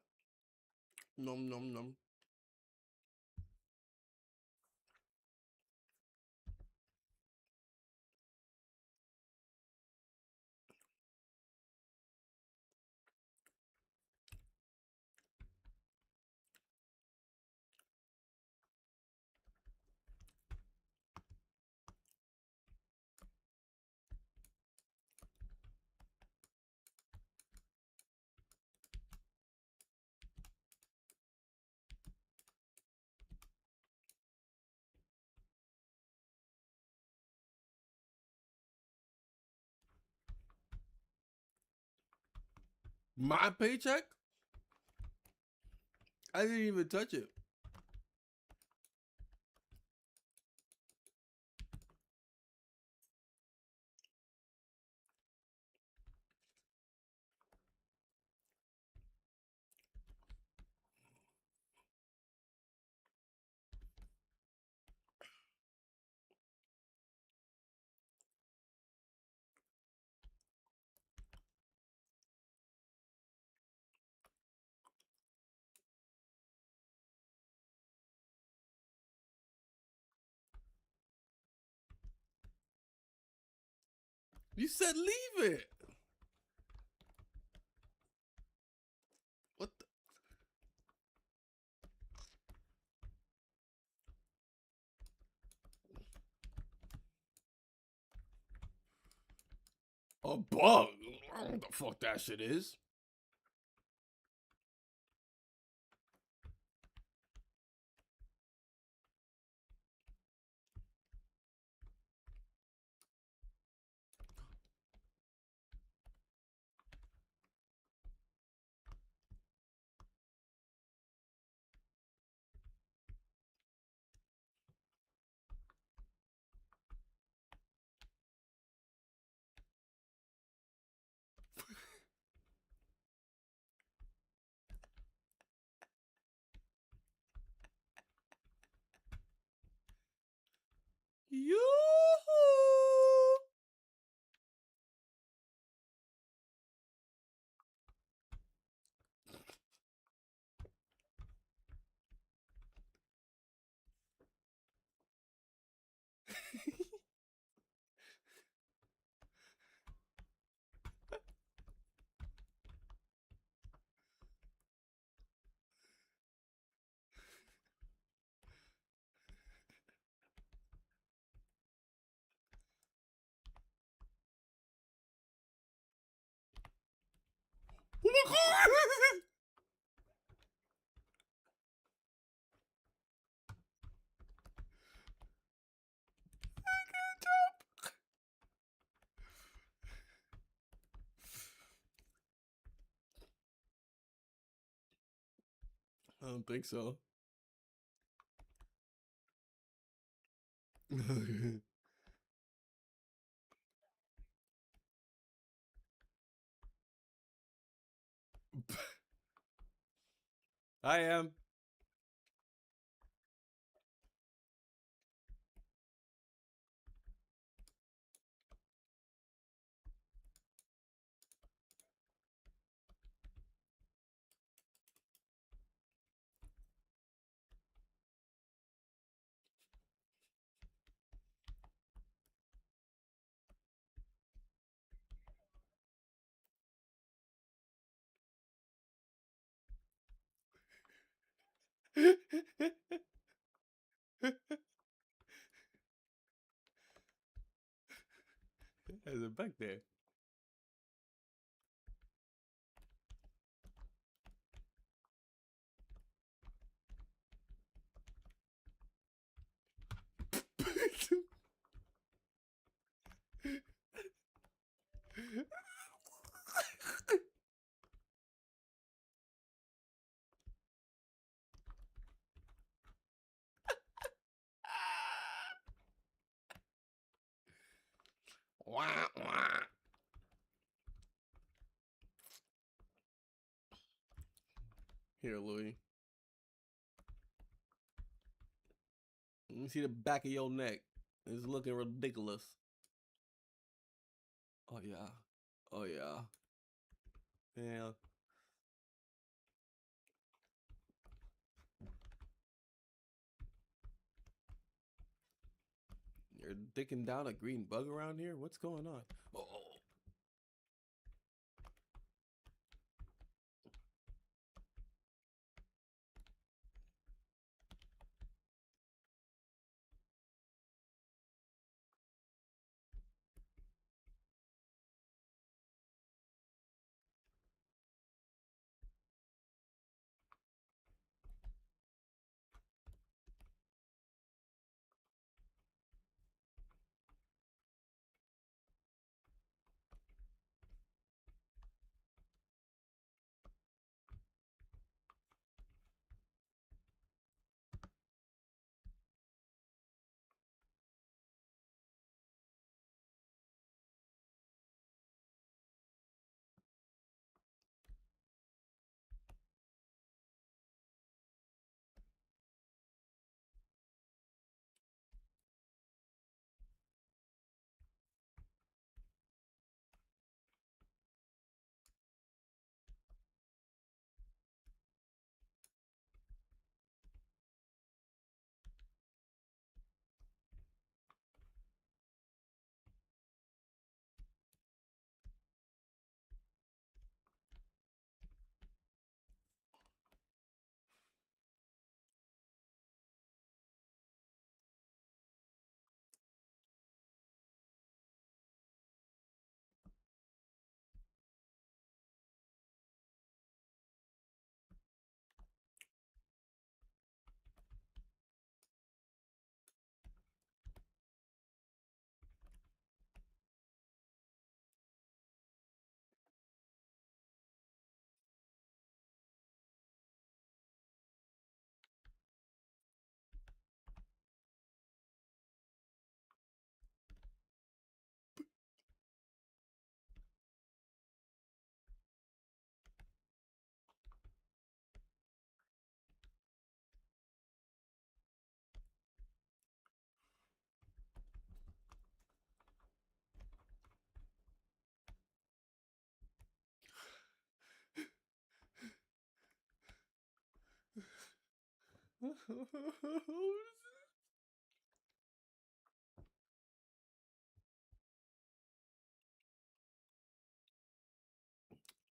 Nom nom nom. My paycheck? I didn't even touch it. You said leave it. What the? A bug? I don't know what the fuck that shit is. Yoo-hoo! Oh my god! I don't think so. I am. Has it back there? Wah, wah. Here, Louis. Let me see the back of your neck. It's looking ridiculous. Oh yeah. Oh yeah. Yeah. You're digging down a green bug around here? What's going on? Oh.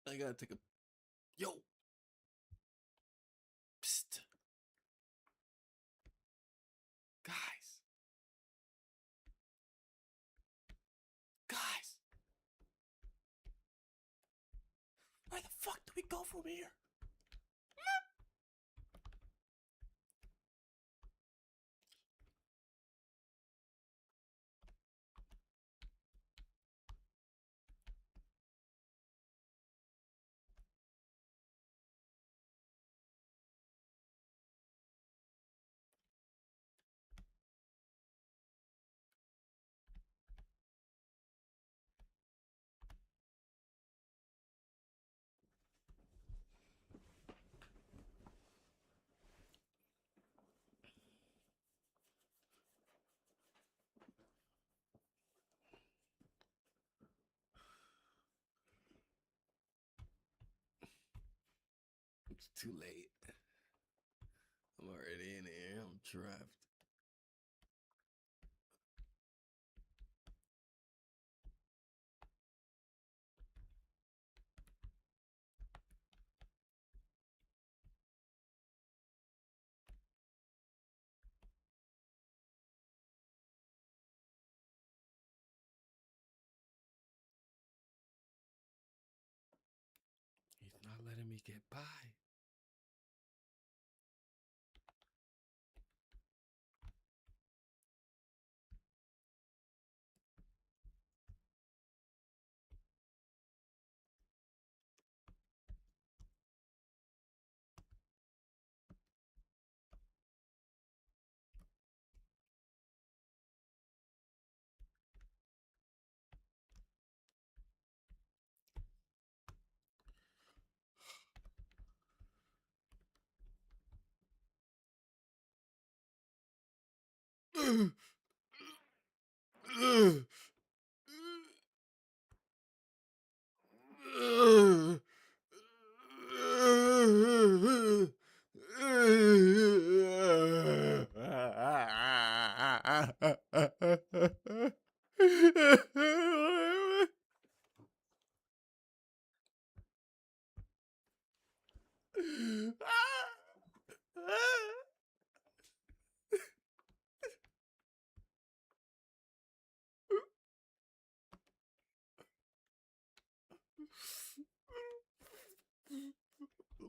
I gotta take a yo. Psst. Guys. Guys. Where the fuck do we go from here? It's too late. I'm already in here. I'm trapped. He's not letting me get by.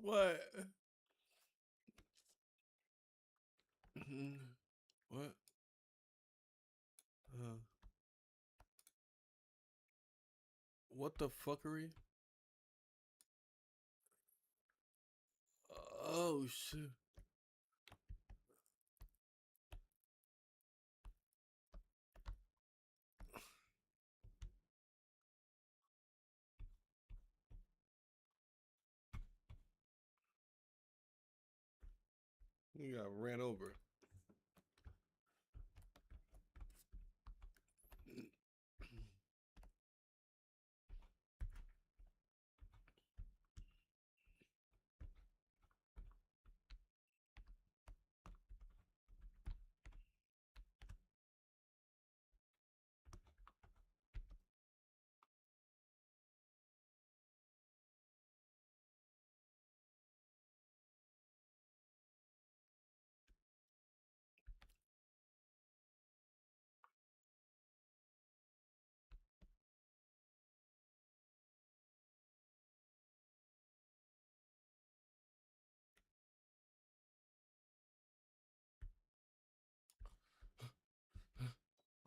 What? What? Uh, what the fuckery? Oh shit. You got ran over.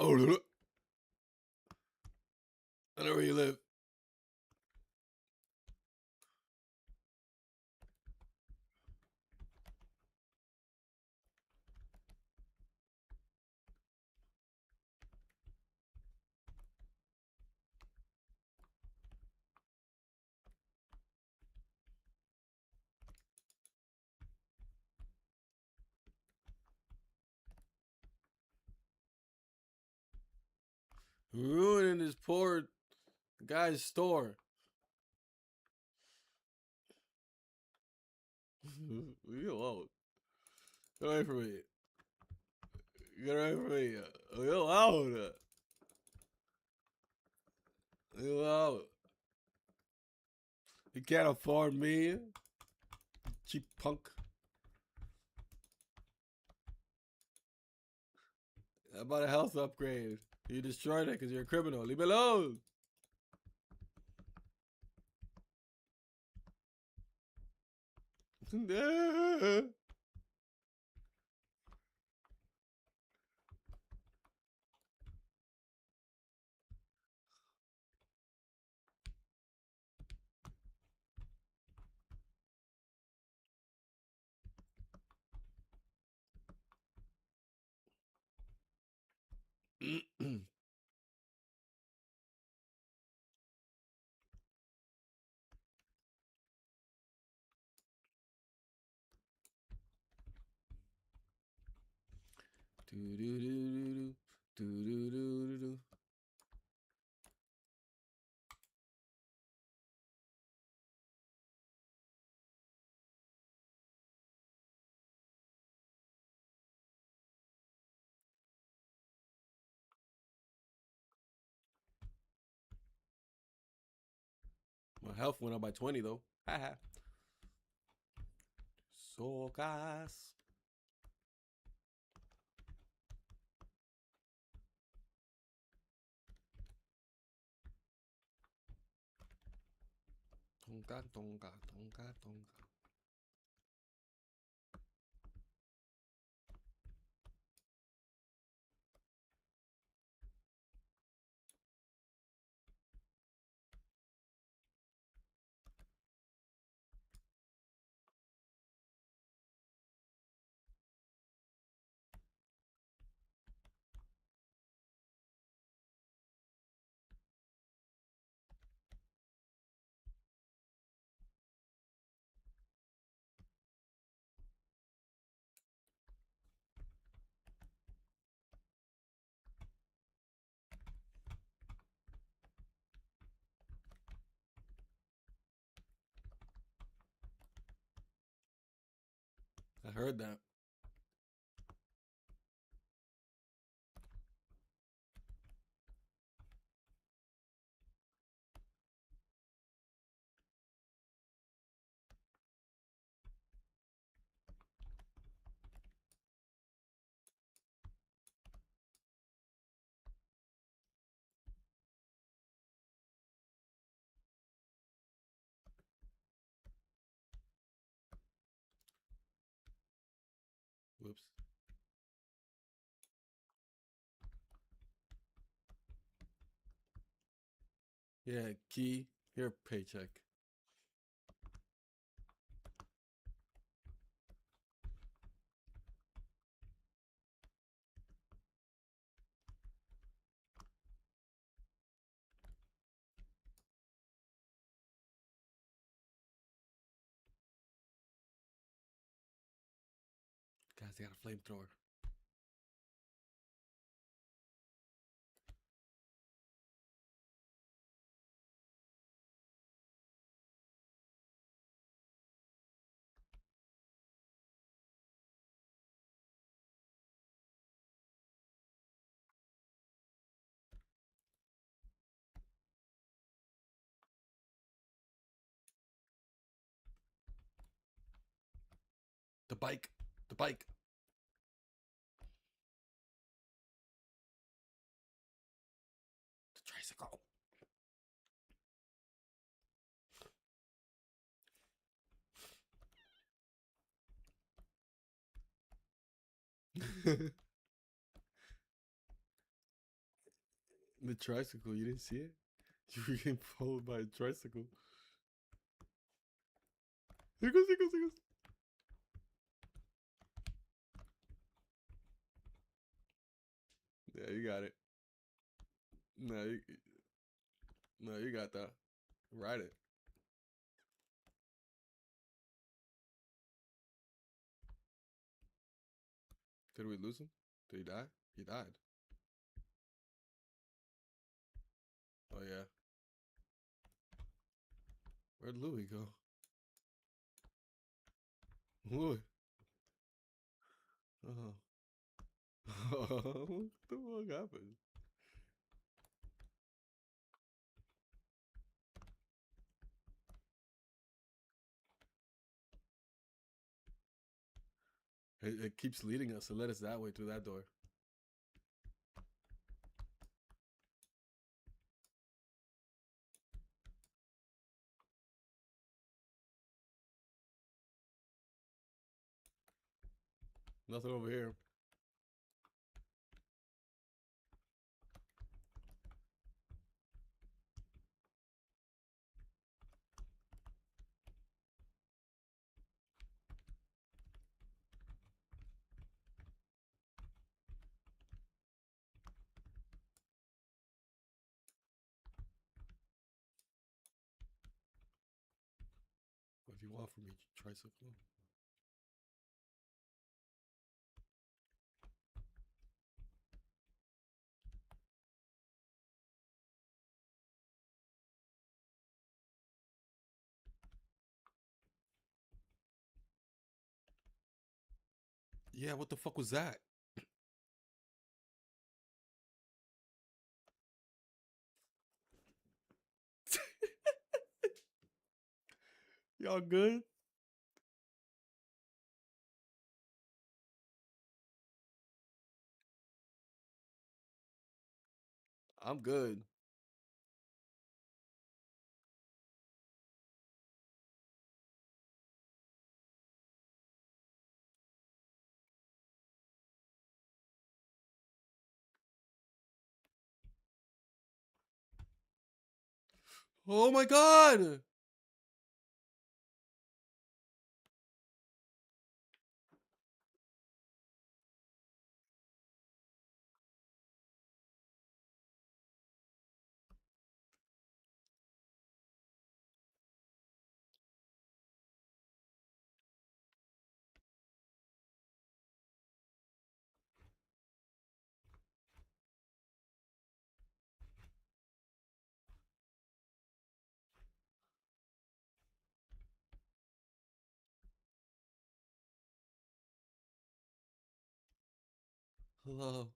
Oh, I know where you live. Ruining this poor guy's store. You alone. Get away from me. Get away from me. You alone. You alone. You can't afford me. Cheap punk. How about a health upgrade? You destroyed it because you're a criminal. Leave me alone. Do-do-do-do-do. Do-do-do-do-do. My health went up by 20 though. Haha. Socas. Tonka, tonka, tonka, tonka. I heard that. Whoops. Yeah, key. Here, paycheck. Guys, they got a flamethrower. The bike. The bike. The tricycle. The tricycle. You didn't see it? You were getting followed by a tricycle. Here goes, here goes, here goes. Yeah, you got it. No, you got that. Ride it. Did we lose him? Did he die? He died. Oh yeah. Where'd Louis go? Louis. Oh. What the fuck happened? It keeps leading us. It led us that way through that door. Nothing over here. What do you want from me, tricycle? Yeah, what the fuck was that? Y'all good? I'm good. Oh my god! Hello.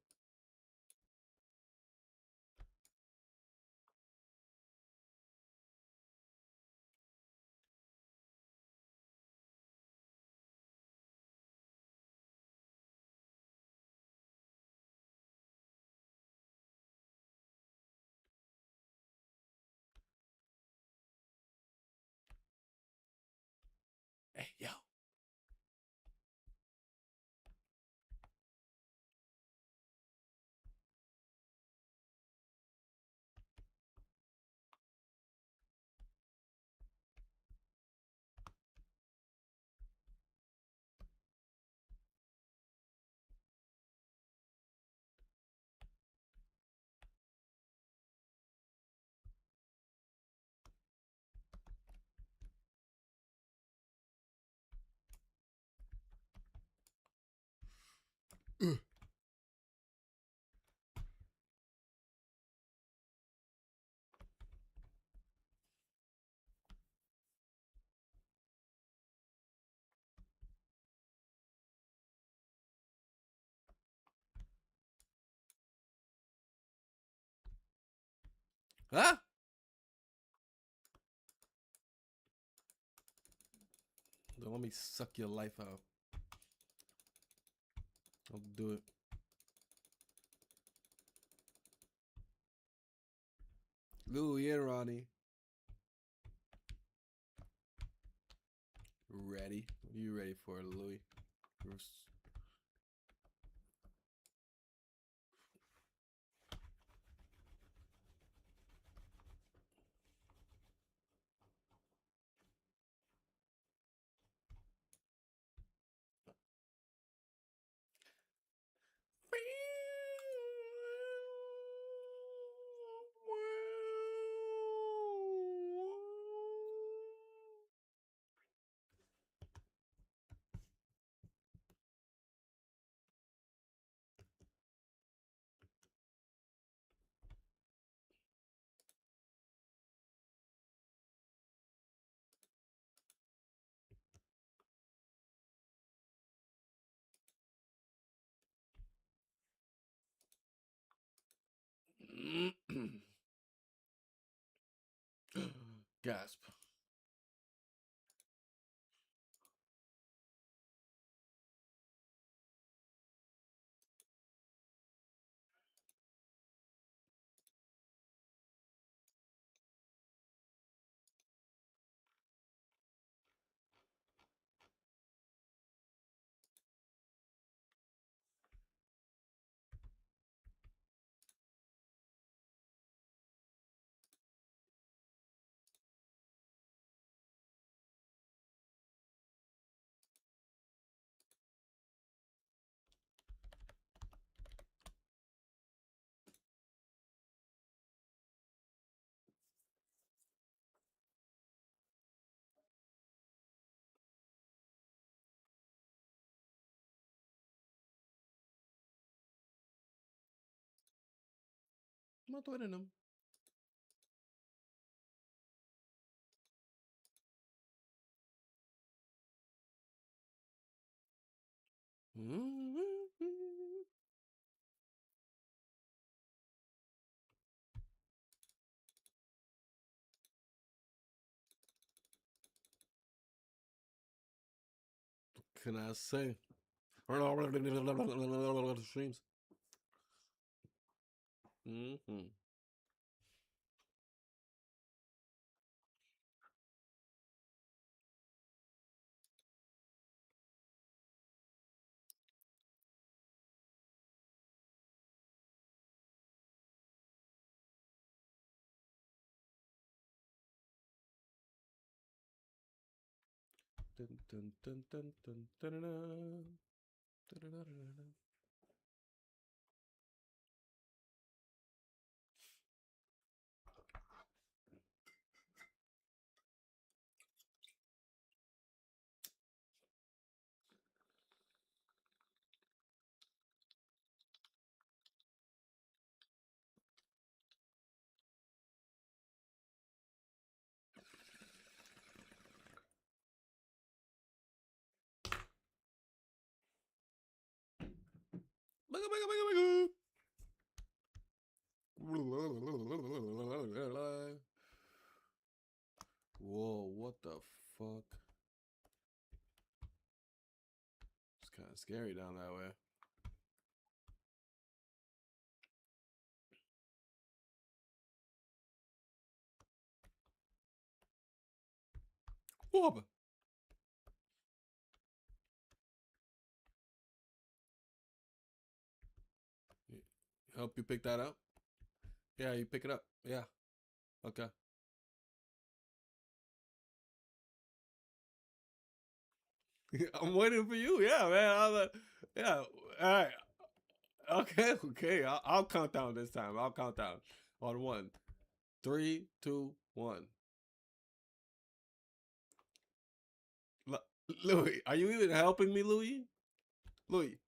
Hey, yo. Huh? Don't let me suck your life out. I'll do it. Louie and Ronnie. Ready? What are you ready for, Louie? Gasp. I'm not winning them. Can I say? Streams. Mm-hmm. Dun, dun, dun, dun, dun, dun, dun, dun. Dun-dun-dun-dun-dun. Bugga, bugga, bugga, bugga. Whoa, what the fuck? It's kind of scary down that way. Whoa. Help you pick that up? Yeah, you pick it up. Yeah. Okay. I'm waiting for you. Yeah, man. Yeah. All right. Okay. Okay. I'll count down this time. I'll count down on 1, 3, 2, 1. Louis, are you even helping me, Louis? Louis,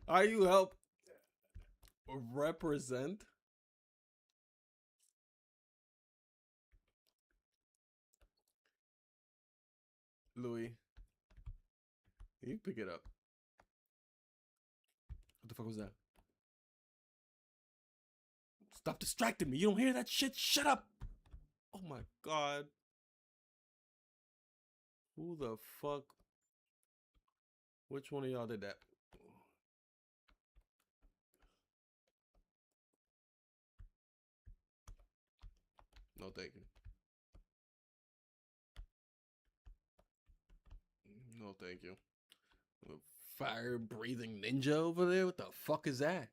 are you help represent? Louis, you pick it up. What the fuck was that? Stop distracting me. You don't hear that shit? Shut up. Oh my god. Who the fuck? Which one of y'all did that? No, thank you. No, thank you. Fire breathing ninja over there? What the fuck is that?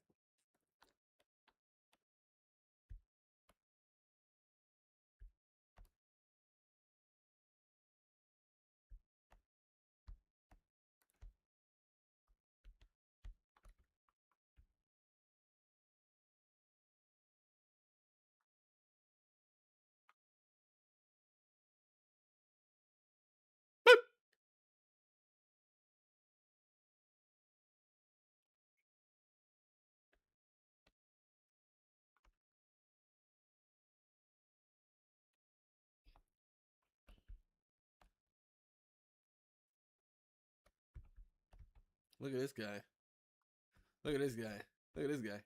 Look at this guy. Look at this guy. Look at this guy.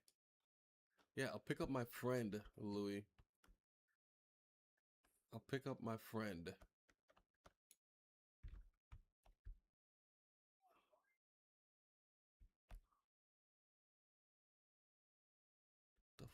Yeah, I'll pick up my friend, Louis. I'll pick up my friend. The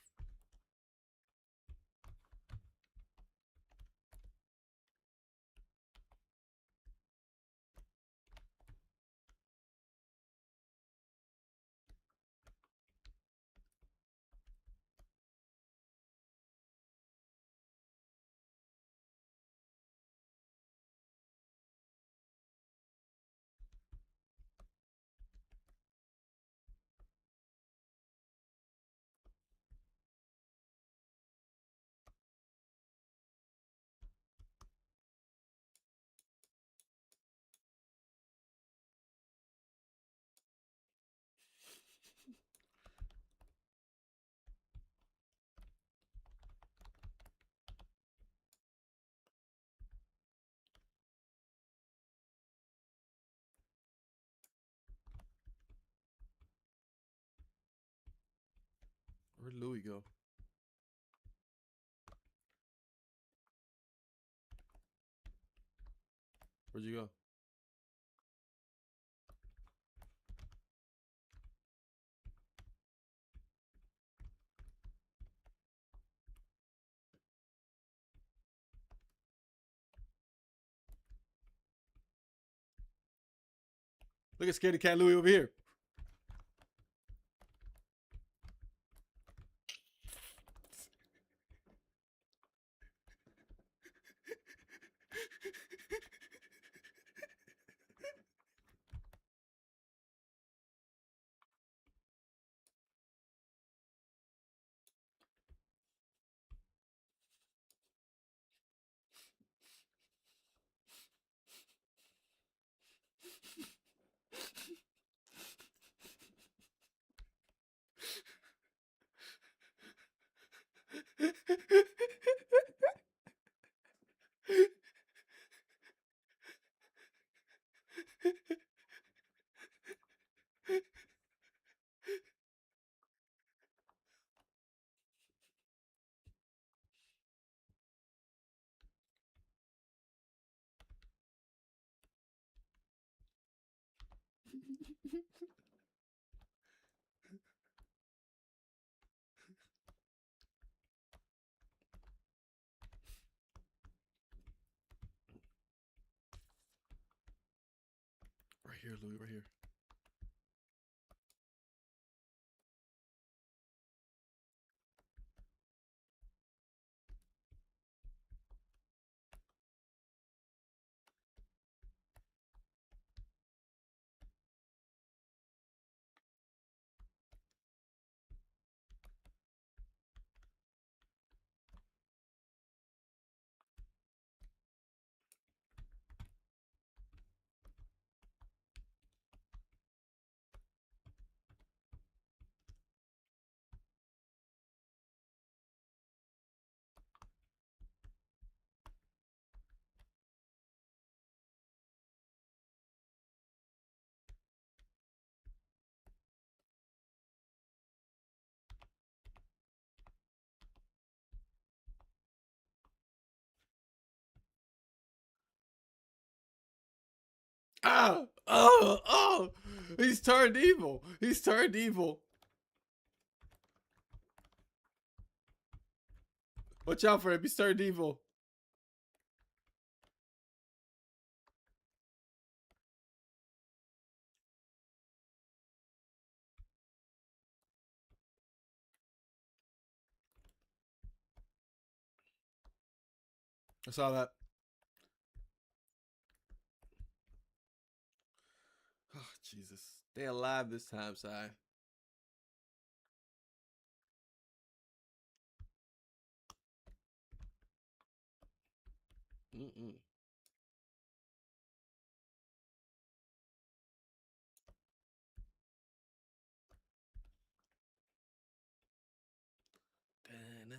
Where'd Louis go? Where'd you go? Look at Scaredy Cat Louis over here. Right here, Louis, right here. Ah! Oh! Oh! He's turned evil. He's turned evil. Watch out for him. He's turned evil. I saw that. Oh, Jesus. They alive this time, Si. Mm-mm. Dana.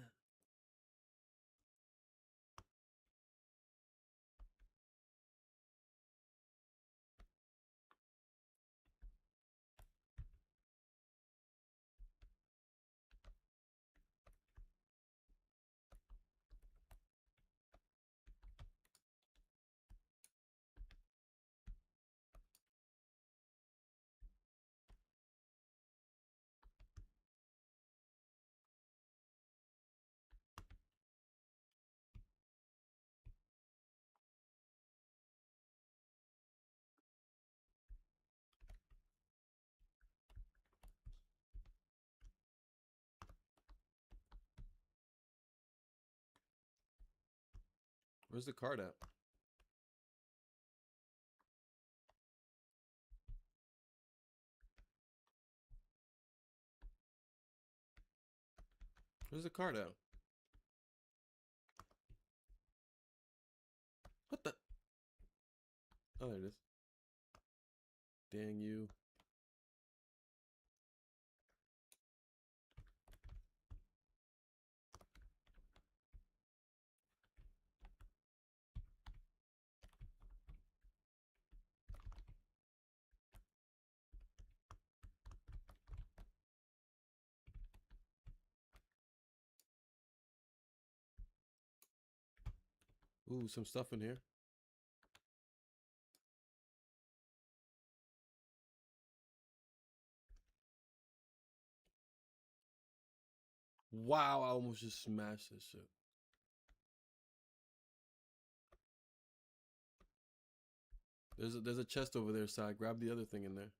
Where's the card at? Where's the card at? What the? Oh, there it is. Dang you. Ooh, some stuff in here. Wow, I almost just smashed this shit. There's a chest over there, Si. Grab the other thing in there.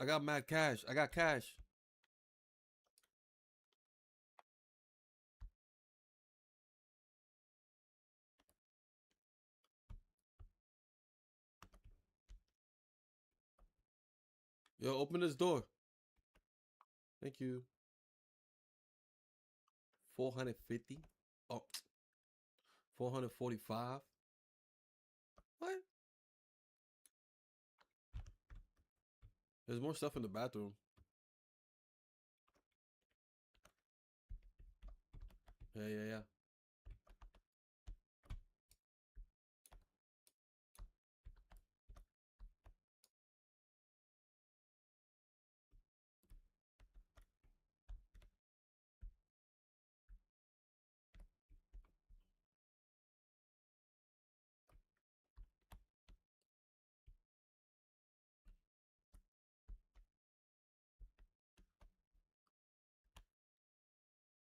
I got mad cash. I got cash. Yo, open this door. Thank you. 450. Oh, 445. What? There's more stuff in the bathroom. Yeah, yeah, yeah.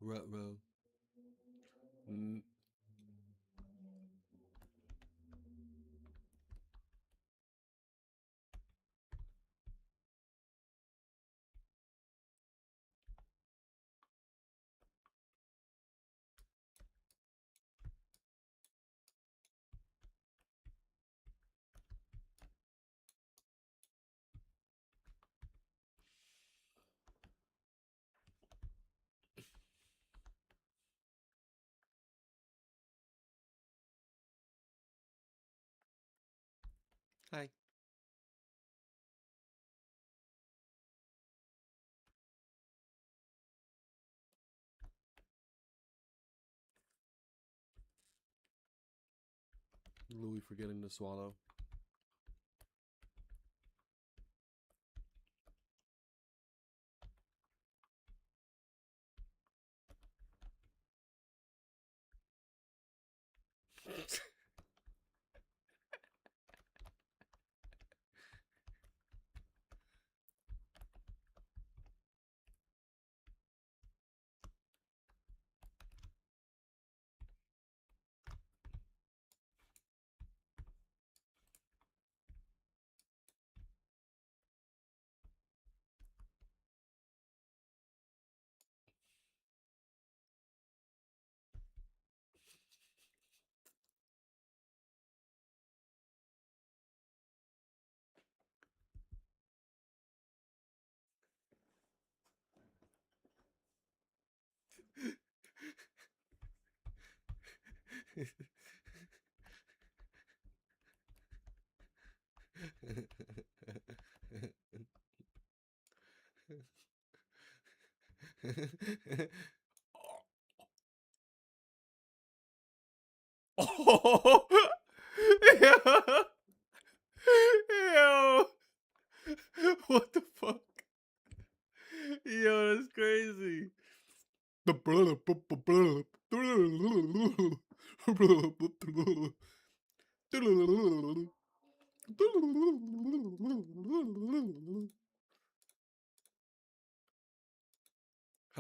Rut row. Mm. Hi. Louis forgetting to swallow. Oh, yo, what the fuck? Yo, that's crazy. How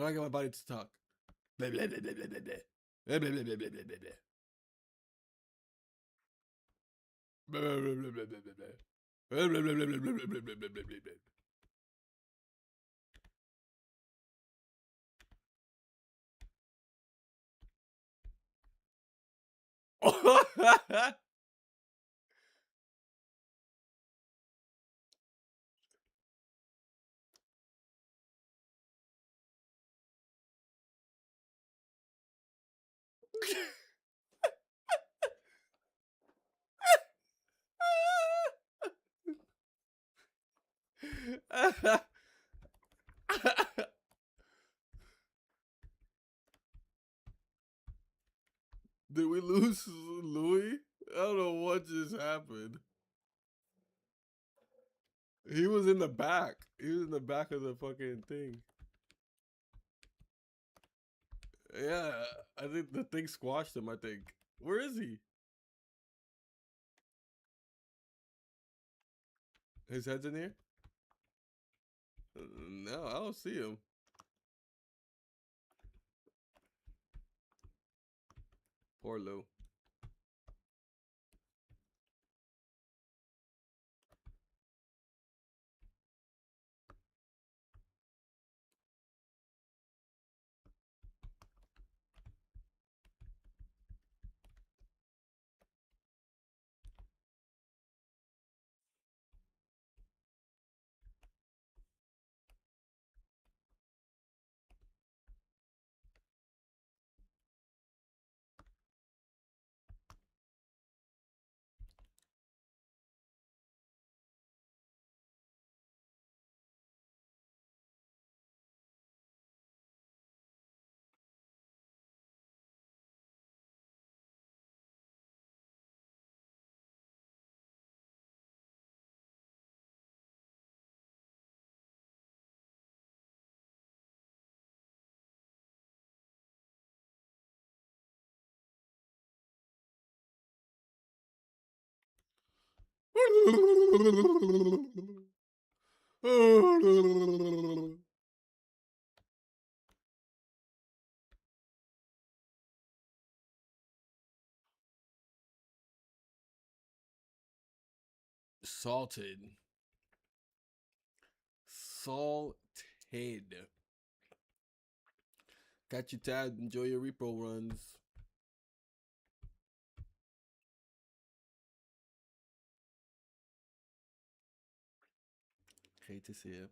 do I get my body to talk? Blah, blah, blah, blah, blah, blah, blah. Blah, blah, blah, blah, blah, blah, blah. Blah, blah, blah, blah, blah, blah, blah, blah. Blah, blah, blah, blah, blah, blah, blah, blah, blah, blah, blah. Oh, did we lose Louis? I don't know what just happened. He was in the back. He was in the back of the fucking thing. Yeah, I think the thing squashed him, I think. Where is he? His head's in here? No, I don't see him. Poor Lou. Salted. Salted. Got you tabbed. Enjoy your repo runs. Hate to see it.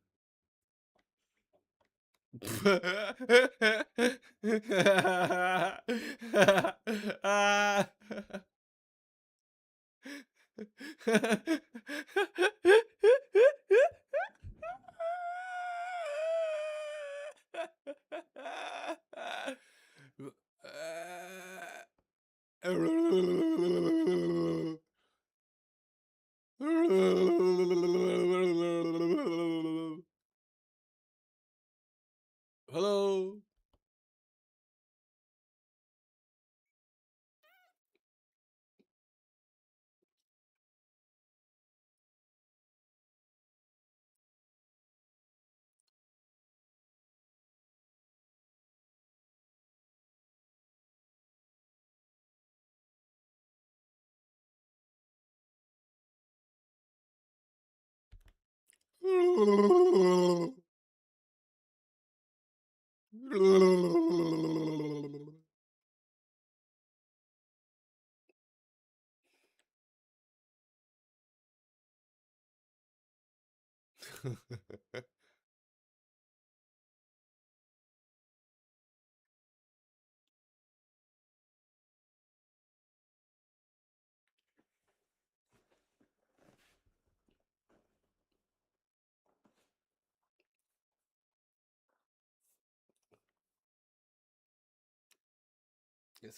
This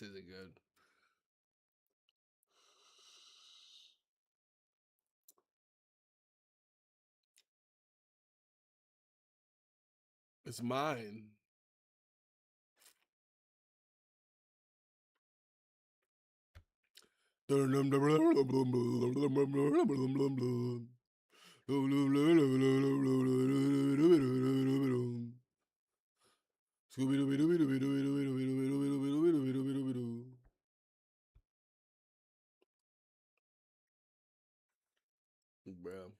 isn't good. It's mine. Bro.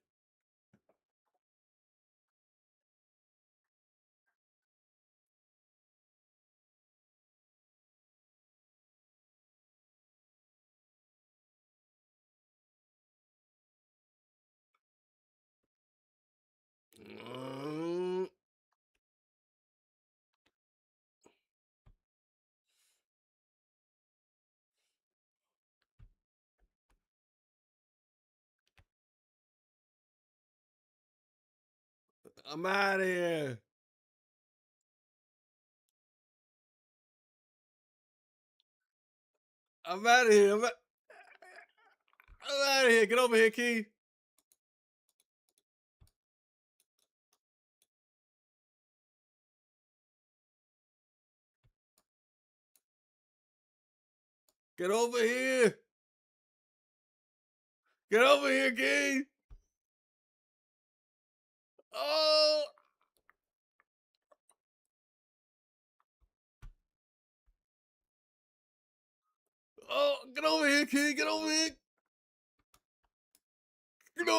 I'm out of here. I'm out of here. I'm out of here. Get over here, Key. Get over here. Get over here, Key. Oh. Oh, get over here, Key. Get over here. No.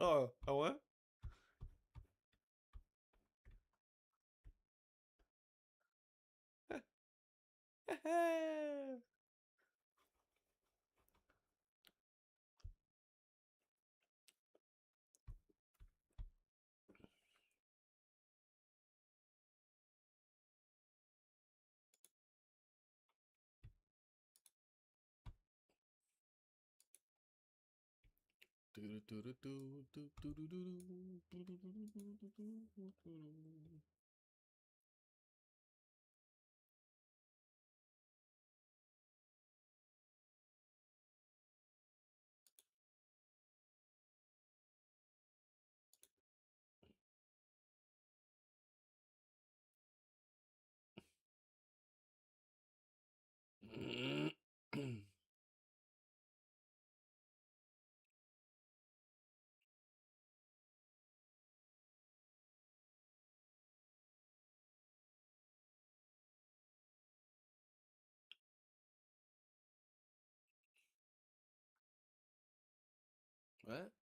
Oh, I what? What?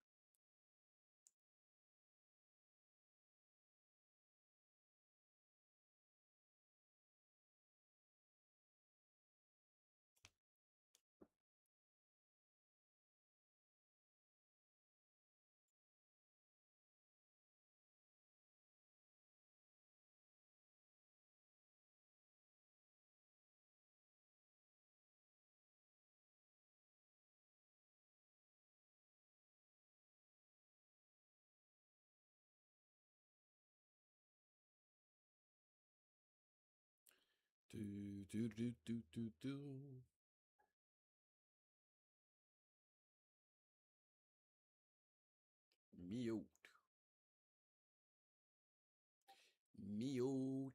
Do do do do do do. Mute. Mute.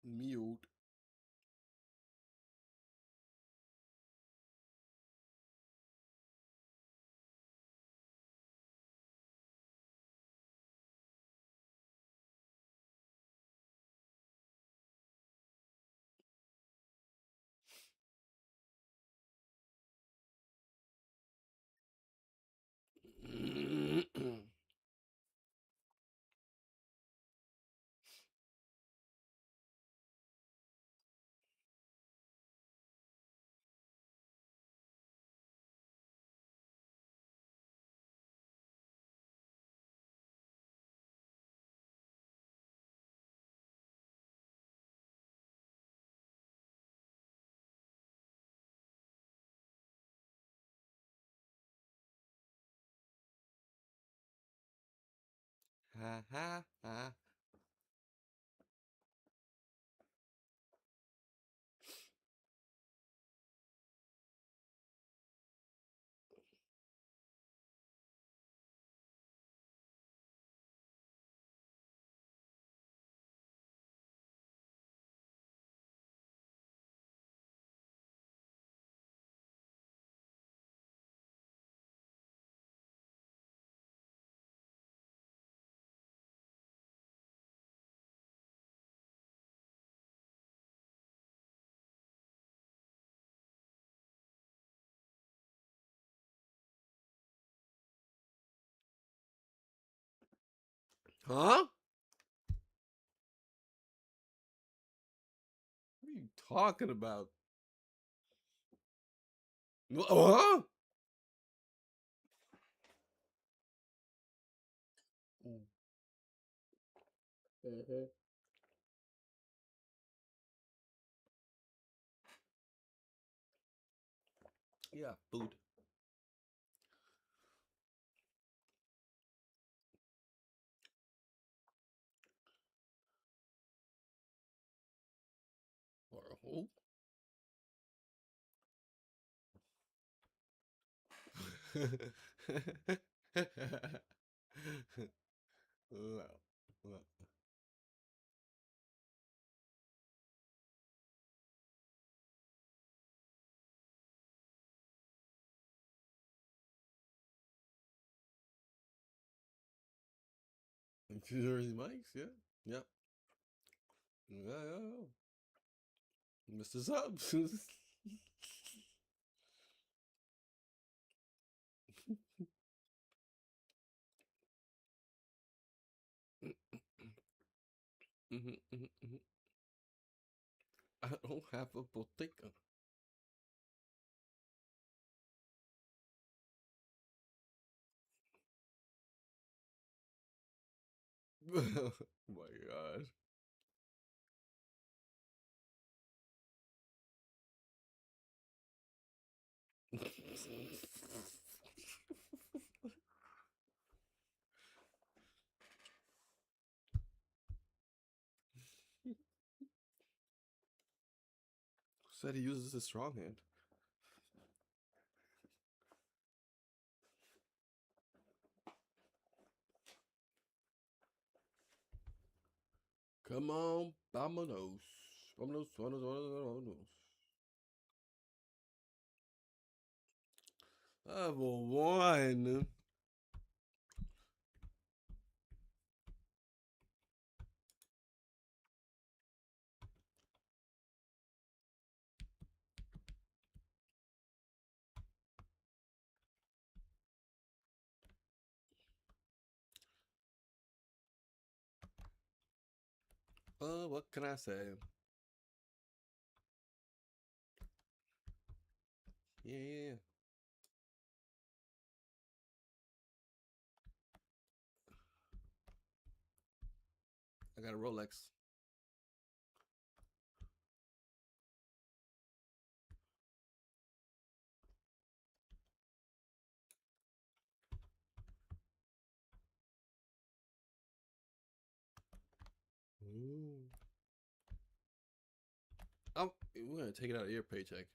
Mute. ha ha ha. Huh? What are you talking about? Huh? Mm-hmm. Yeah, food. Or a hole. No. No. Jersey Mike's, yeah. Yep. Yeah, yeah, yeah. Mr. Subs. Mhm, mhm, mhm. I don't have a bodega. Oh my god. Said he uses his strong hand. Come on, vámonos. Vámonos, vámonos, vámonos, vámonos. Level one. What can I say? Yeah, yeah, yeah. I got a Rolex. Ooh. Oh, we're gonna take it out of your paycheck.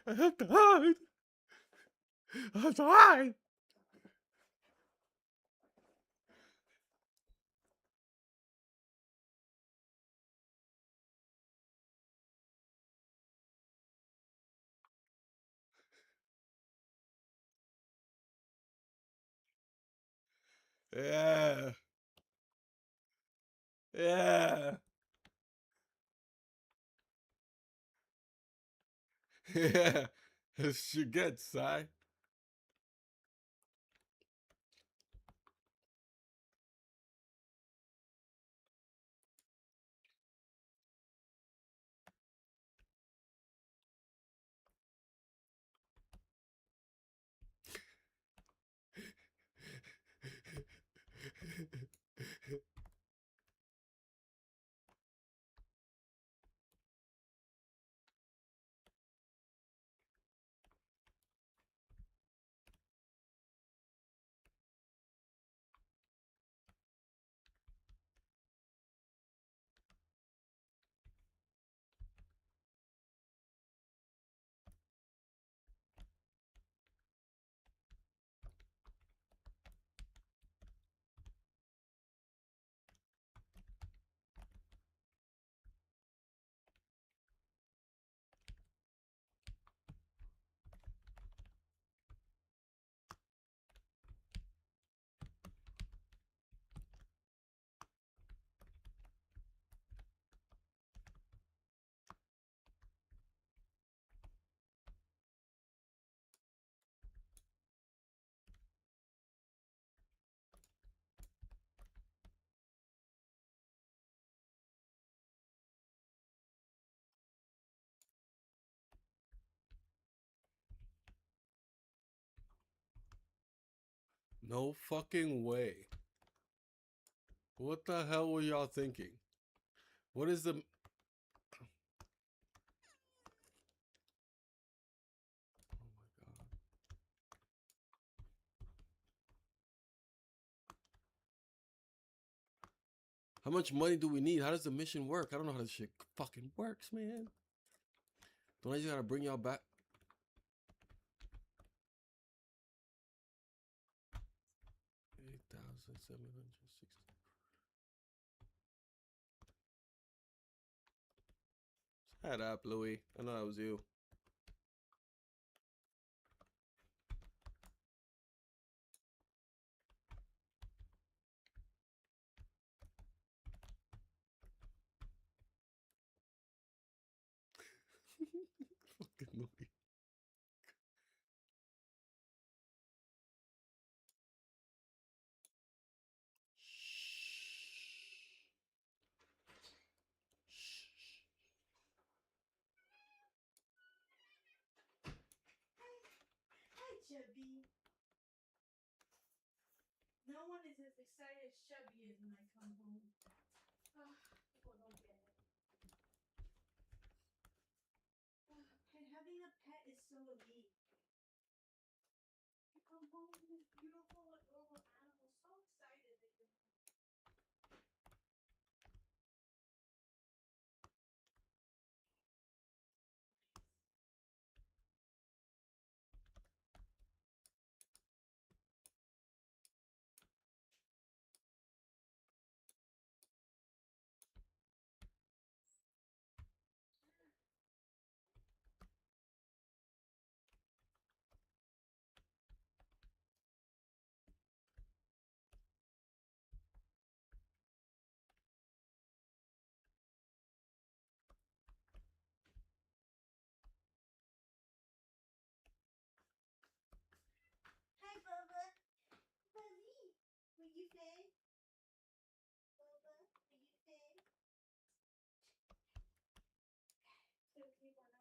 I have to hide. I have to hide. Yeah. Yeah. Yeah. As she gets, Si. No fucking way. What the hell were y'all thinking? What is the... Oh my god. How much money do we need? How does the mission work? I don't know how this shit fucking works, man. Don't I just gotta bring y'all back? 8,760. Shut up, Louis. I know that was you. Fucking Louis. Hi, Chubby. No one is as excited as Chubby is when I come home. Oh, people don't get it. Oh, and having a pet is so elite. You come home to this beautiful, adorable animal, so excited that you're home. Hi, Bubba. Bubby, will you play? Bubba, will you play? So keep on up.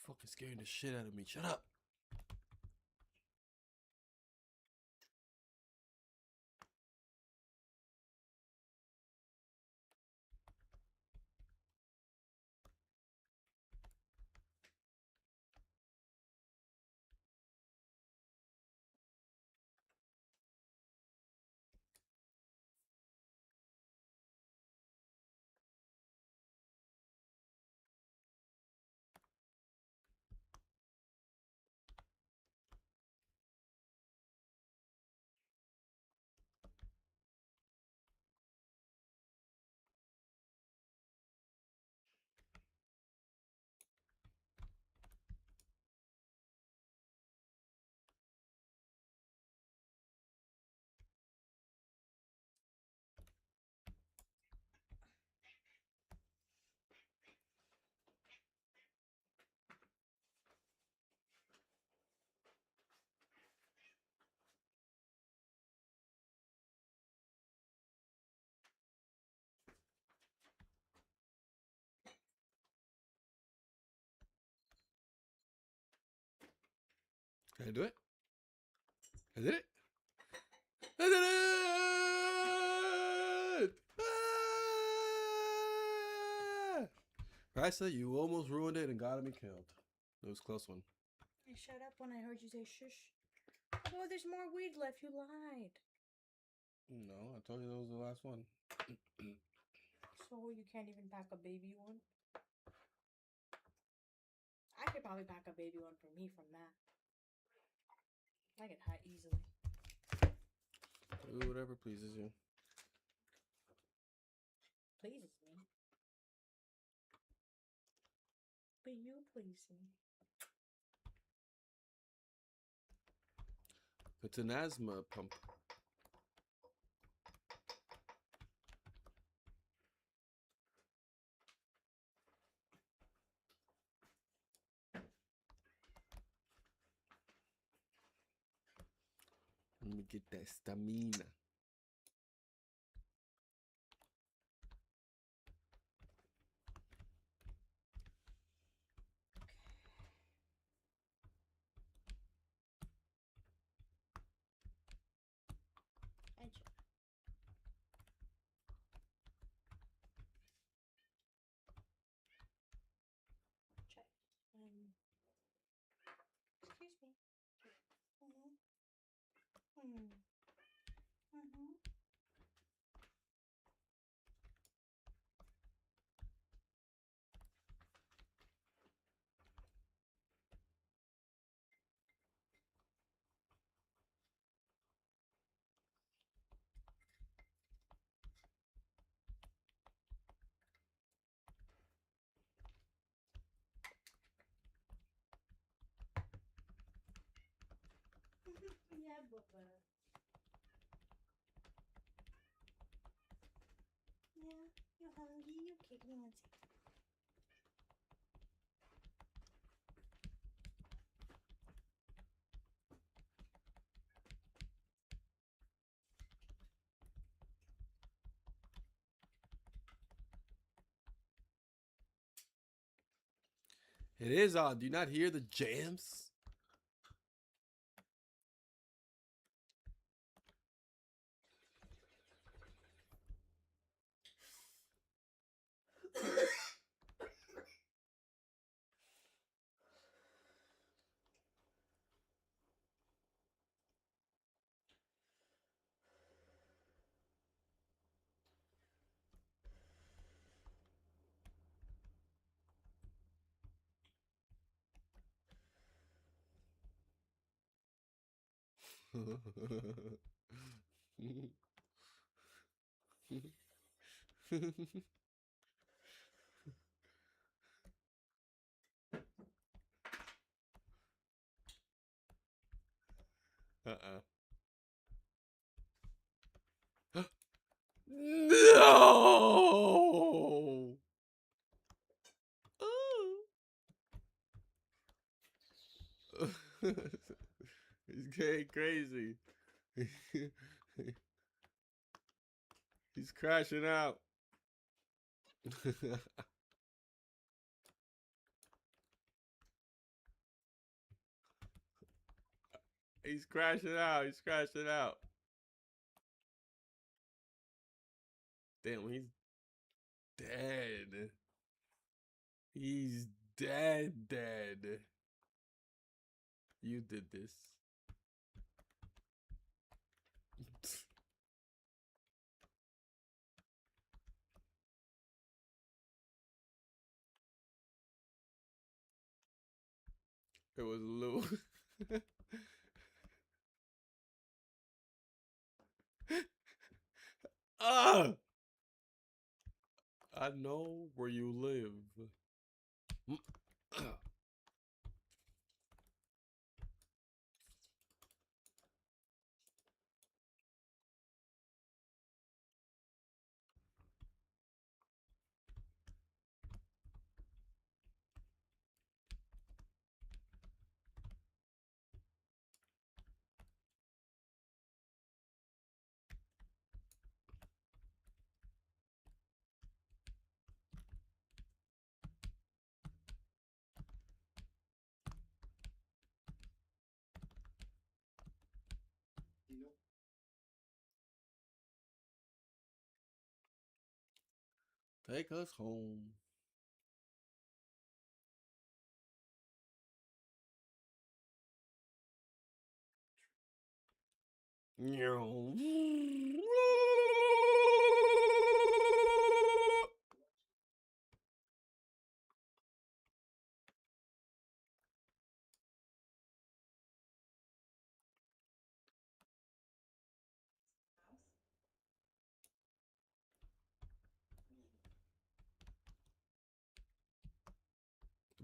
Fucking scaring the shit out of me. Shut up. Can I do it? I did it. I did it! Ah! Rasa, you almost ruined it and got me killed. It was a close one. I shut up when I heard you say shush. Oh, there's more weed left. You lied. No, I told you that was the last one. So you can't even pack a baby one? I could probably pack a baby one for me from that. I get high easily. Do whatever pleases you. Pleases me. But you please me. It's an asthma pump. Let me get that stamina. I check. Check. Excuse me. Yeah, but yeah, you hungry? Okay, give me one second. It is odd. Do you not hear the jams? Uh-uh. No! He's getting crazy. He's crashing out. He's crashing out. He's crashing out. Damn, he's dead. He's dead, dead. You did this. It was Lou. Ah! I know where you live. Take us home.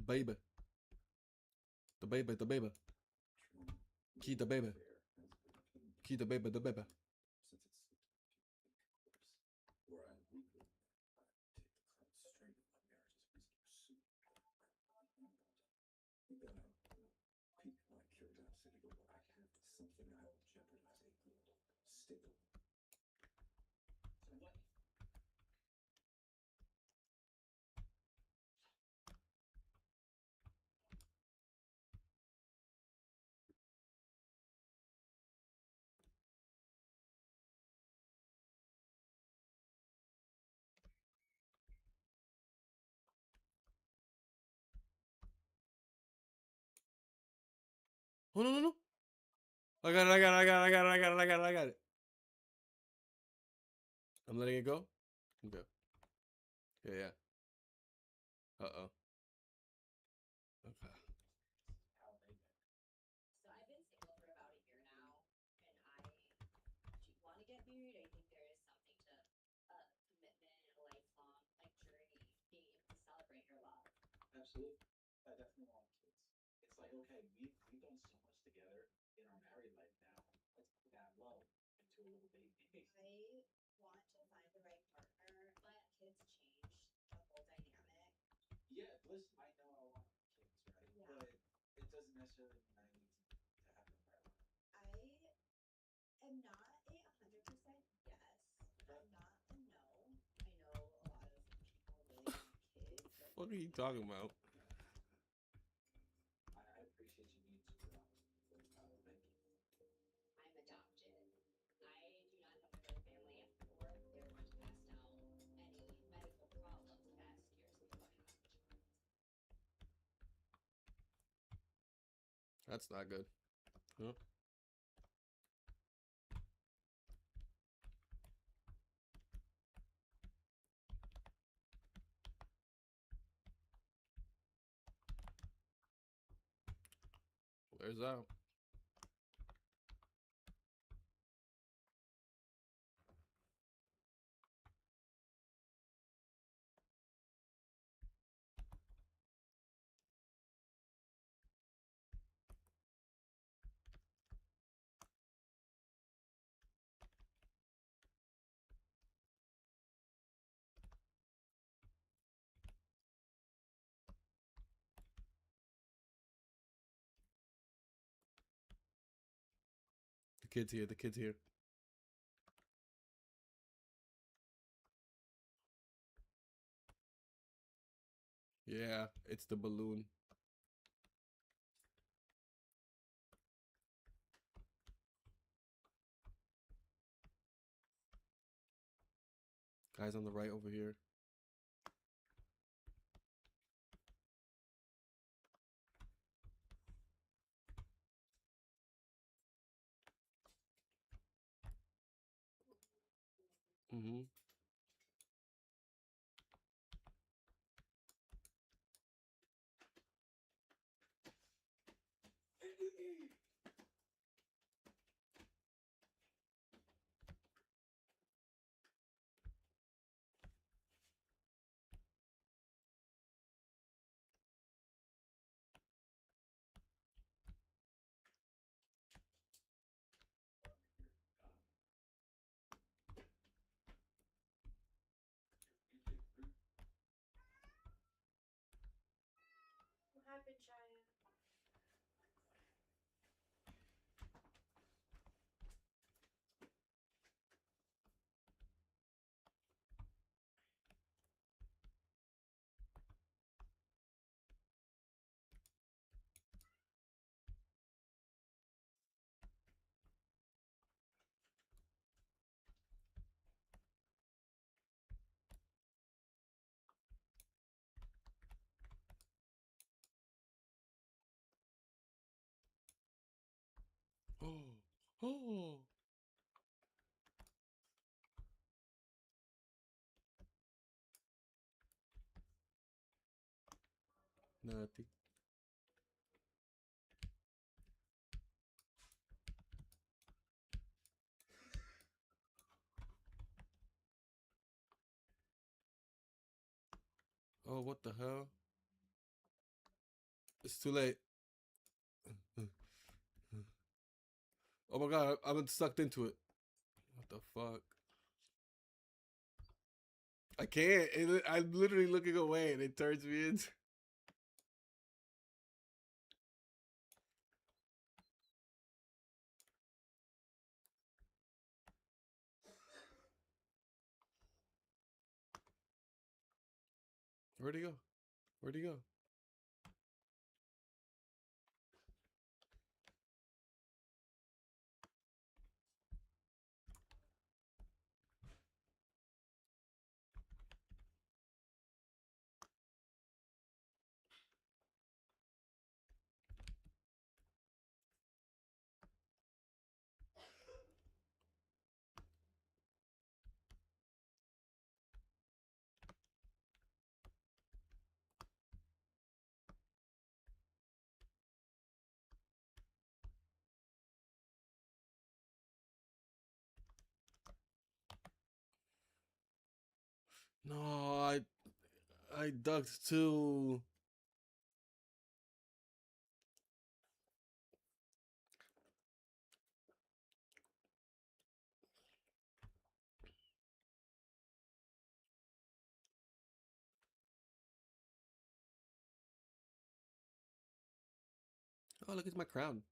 Baby. The baby, the baby. Keep the baby. Keep the baby, the baby. Since it's where I legally take the current string of my marriage's whiskey soup. Then I pique my curiosity to what I have is something I will jeopardize a good, stable. So what? Oh, no, no, no. I got it, I got it, I got it, I got it, I got it, I got it, I got it. I'm letting it go? Okay. Yeah, yeah. Uh-oh. Okay. How they met. So I've been single for about a year now, and do you want to get married? I think there is something to commitment and a lifelong journey, being able to celebrate your love. Absolutely. I definitely want kids. It's like, okay, we've done so much together in our married life now. Let's put that love into a little baby. I want to find the right partner, but kids change the whole dynamic. Yeah, listen, I know I want kids, right? Yeah. But it doesn't necessarily mean I need to have them right away. I am not a 100% yes. I'm not a no. I know a lot of people really want kids, but What are you talking about? I appreciate you being super honest. Thank you. I'm adopted. I do not have my birth family, or if they were to pass down any medical problems past years before I have a child. That's not good. Huh? Where's that? The kid's here, the kid's here. Yeah, it's the balloon. Guys on the right over here. Mm-hmm. Oh. Nothing. Oh, what the hell? It's too late. Oh my god, I'm sucked into it. What the fuck? I can't. I'm literally looking away and it turns me into. Where'd he go? Where'd he go? No, I ducked too. Oh, look, it's my crown.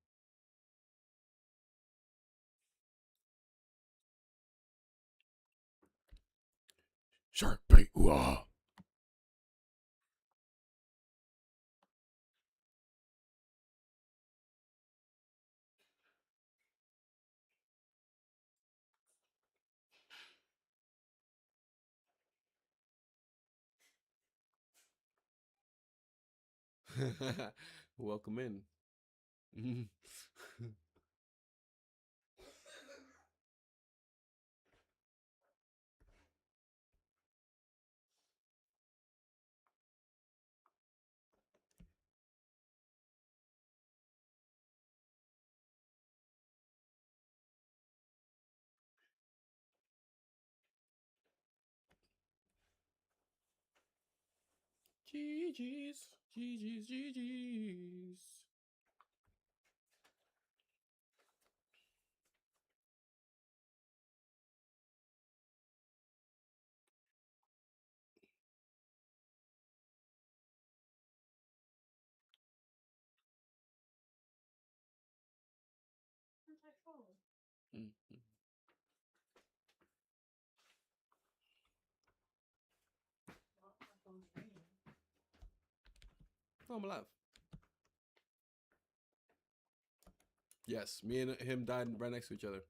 Shark bait. Ooh, ah. Welcome in. GG's. GG's. GG's. Where's my phone? Mm. Well, my phone's ringing. Oh, I'm alive. Yes, me and him died right next to each other.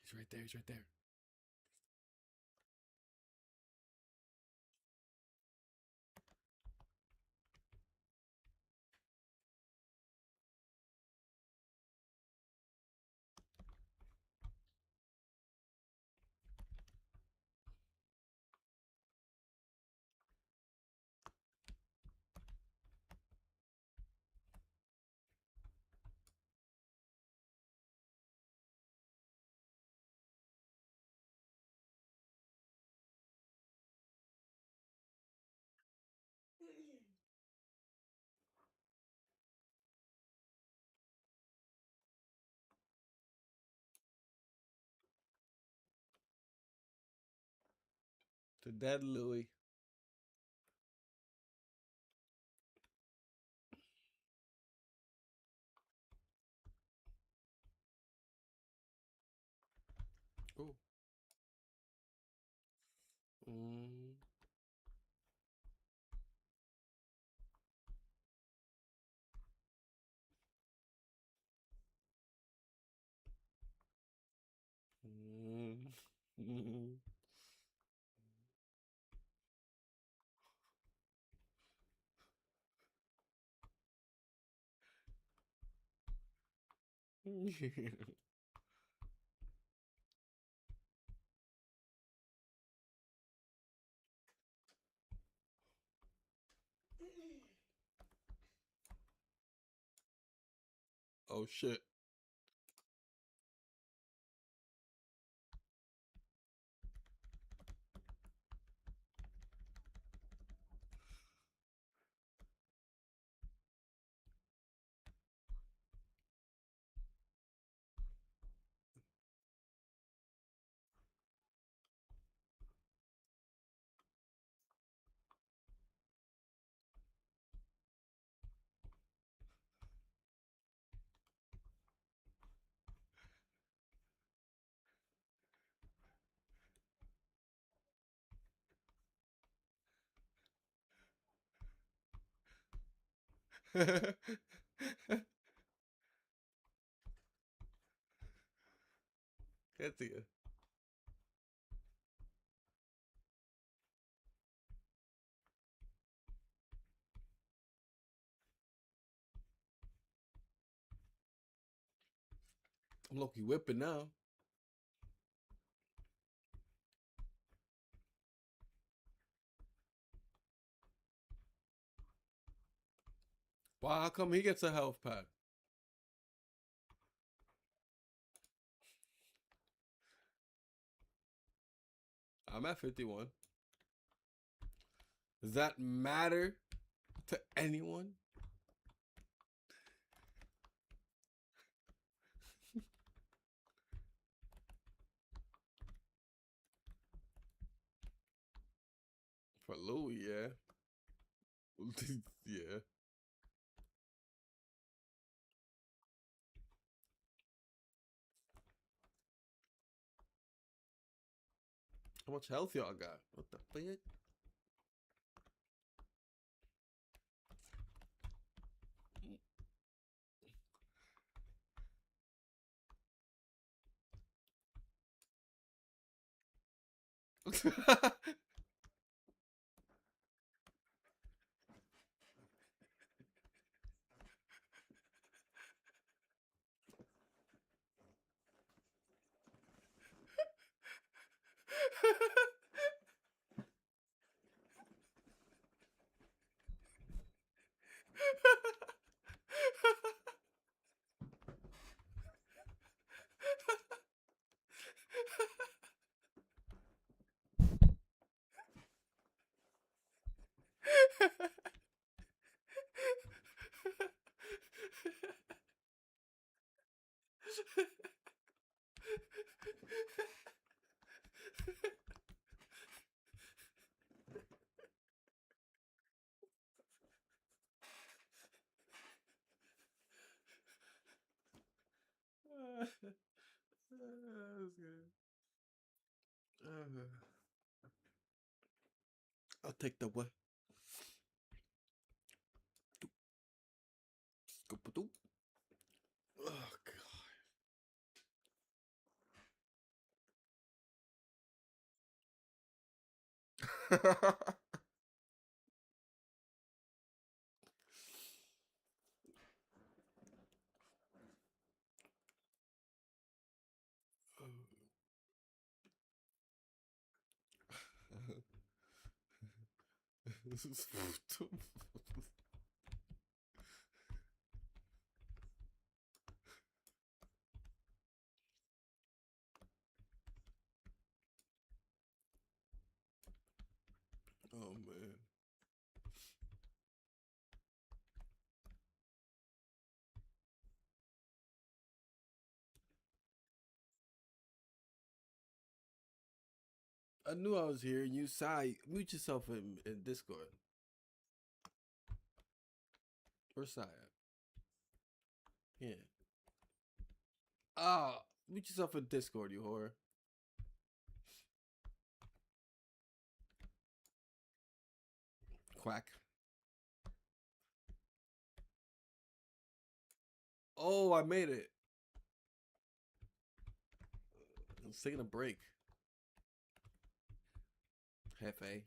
He's right there. He's right there. Dead Louis. Ooh. Mm. Mm. Oh shit. Get to you. I'm Loki whipping now. Wow, how come he gets a health pack? I'm at 51. Does that matter to anyone? For Louis, yeah. Yeah. How much health y'all got? What the fuck? That was good. I'll take the what? Oh god. This is oh man. I knew I was here. You sigh. Mute yourself in Discord. Where's Sai at? Yeah. Ah, mute yourself in Discord, you whore. Quack. Oh, I made it. I was taking a break. Hefe.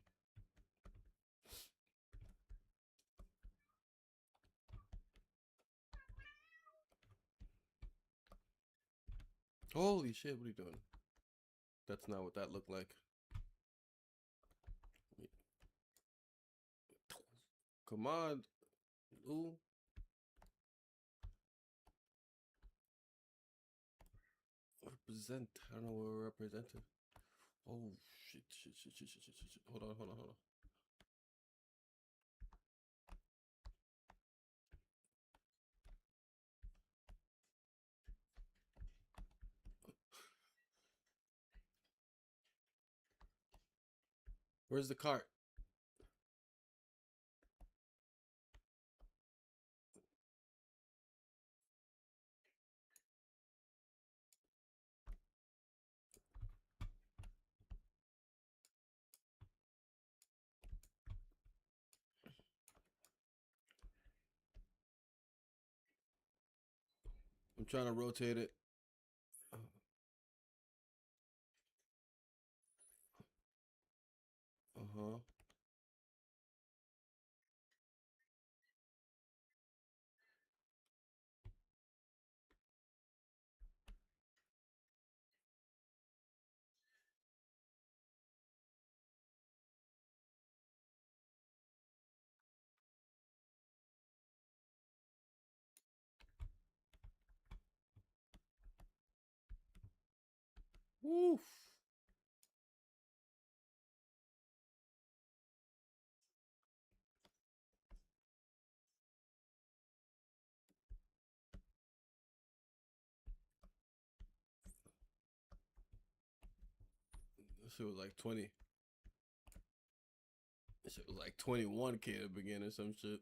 Holy shit, what are you doing? That's not what that looked like. Come on. Ooh. Represent. I don't know what we're representing. Oh shit. Hold on. Where's the cart? I'm trying to rotate it. Uh-huh. Woof. This shit was like 20. This shit was like 21K at the beginning or some shit.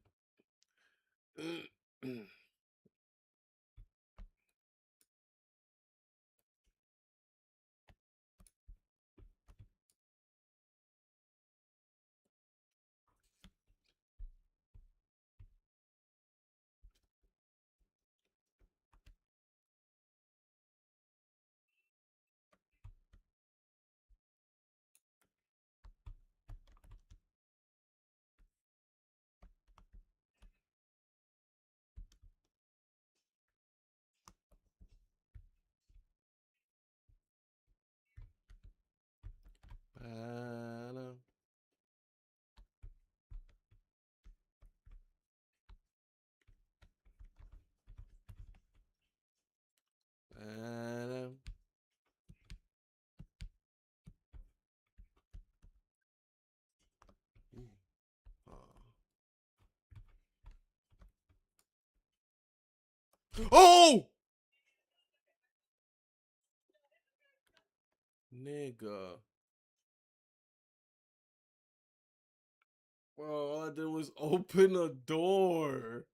Ba-da, ba-da. Ooh. Oh! Nigga. Bro, all I did was open a door.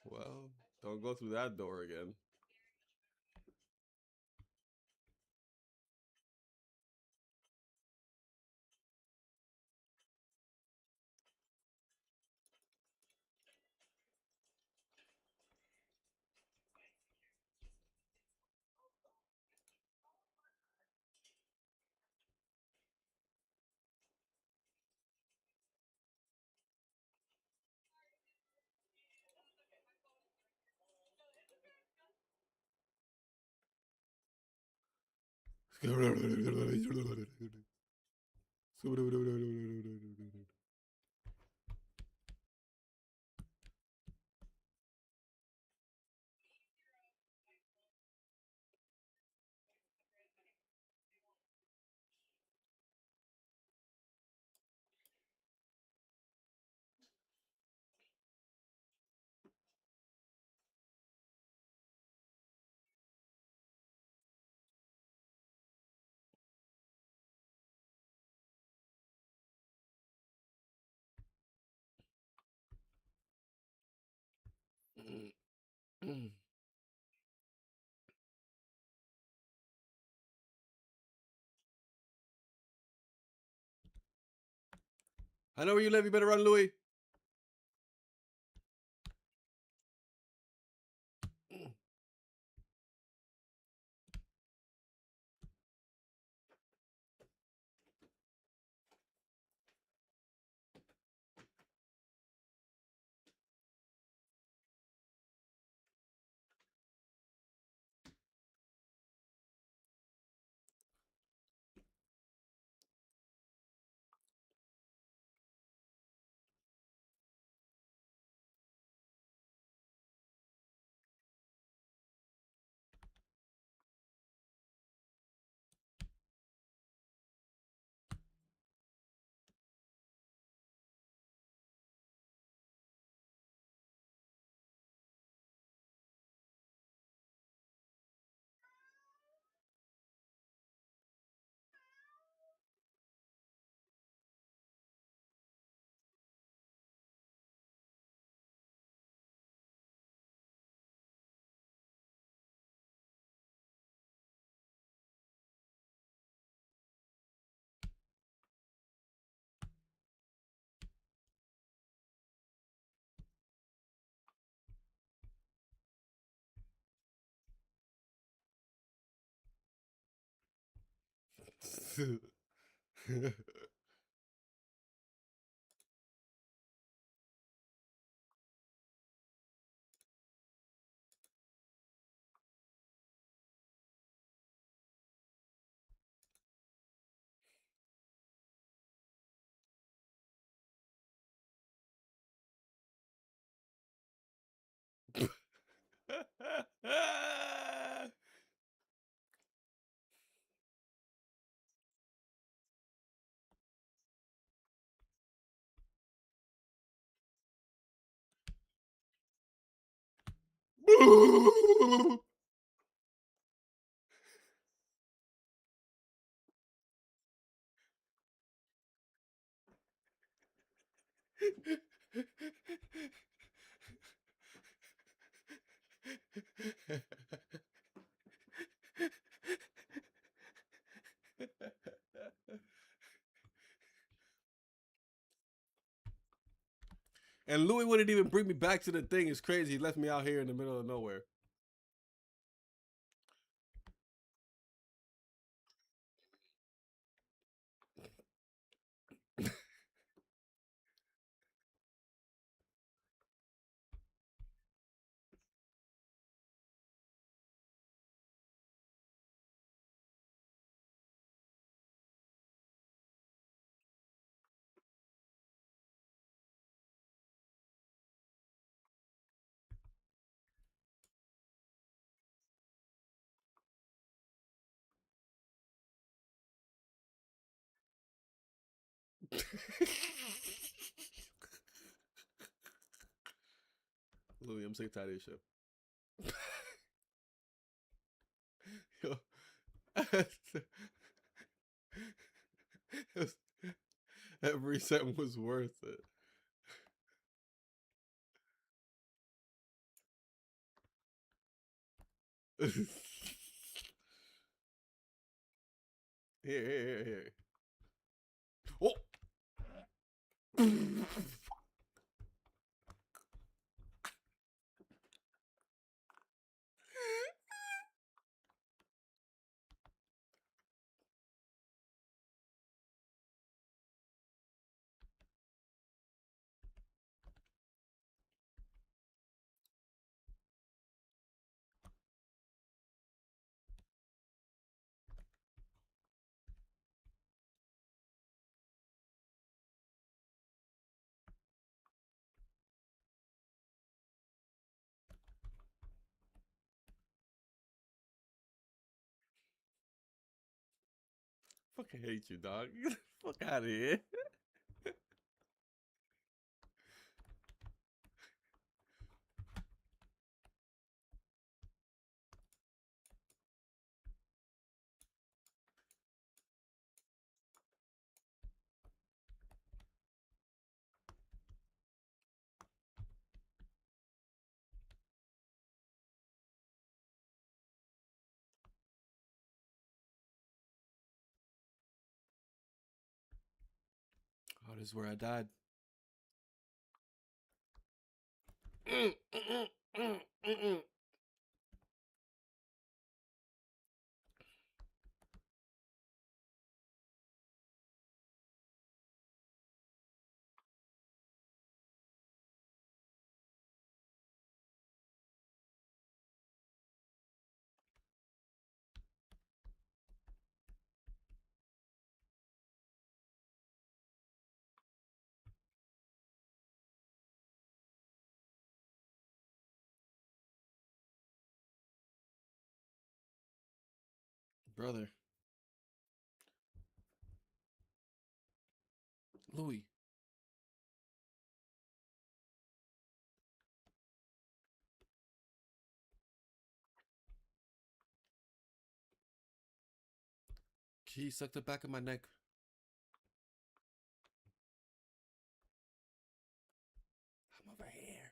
Well, don't go through that door again. I know where you live. You better run, Louis. And Louis wouldn't even bring me back to the thing. It's crazy. He left me out here in the middle of nowhere. Louis, I'm sick and tired of this shit. Yo. Every cent was worth it. Here. Oh! Fucking hate you, dog. Get the fuck out of here. Oh, this is where I died. Brother. Louis. He sucked the back of my neck. I'm over here.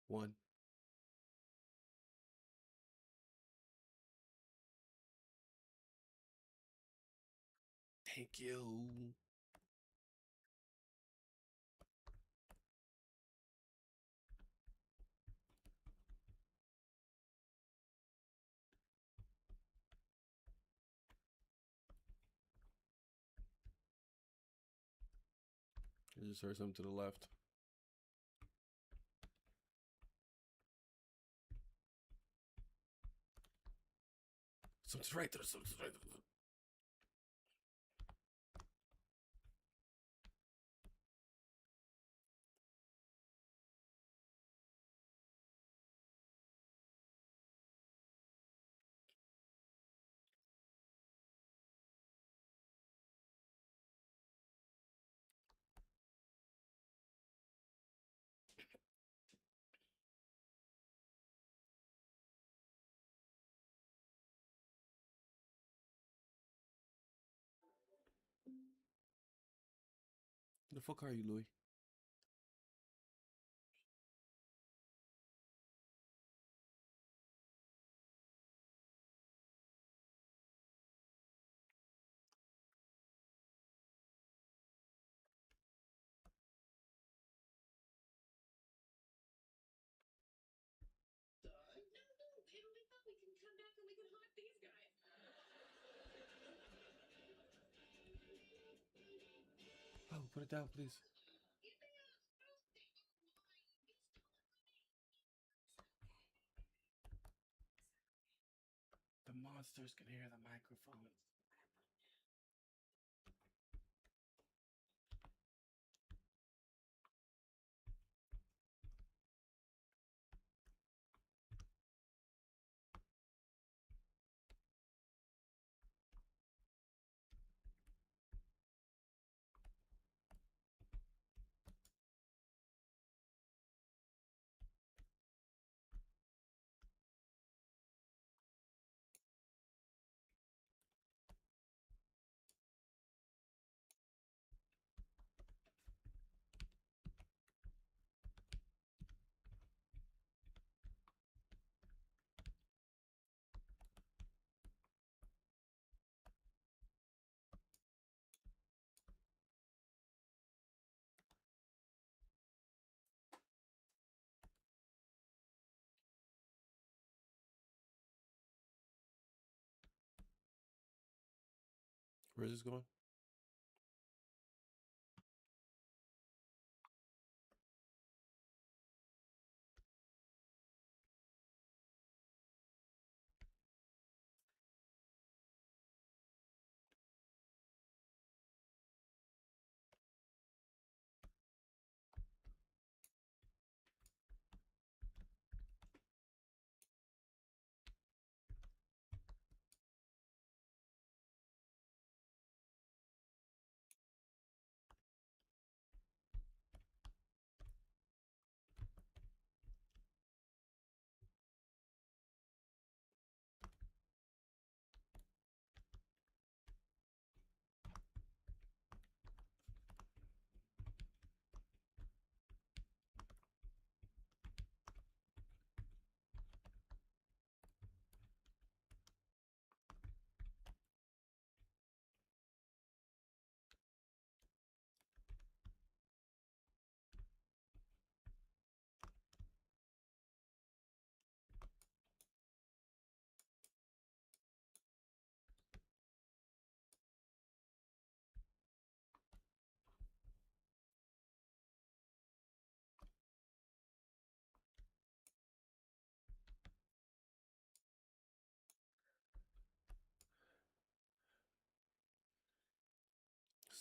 One. Thank you. I just heard something to the left. Something's right there. Something's right there. The fuck are you, Louis? No, it'll be fun. We can come back and we can haunt these guys. Oh, put it down, please. The monsters can hear the microphone. Where's this going?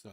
Sigh.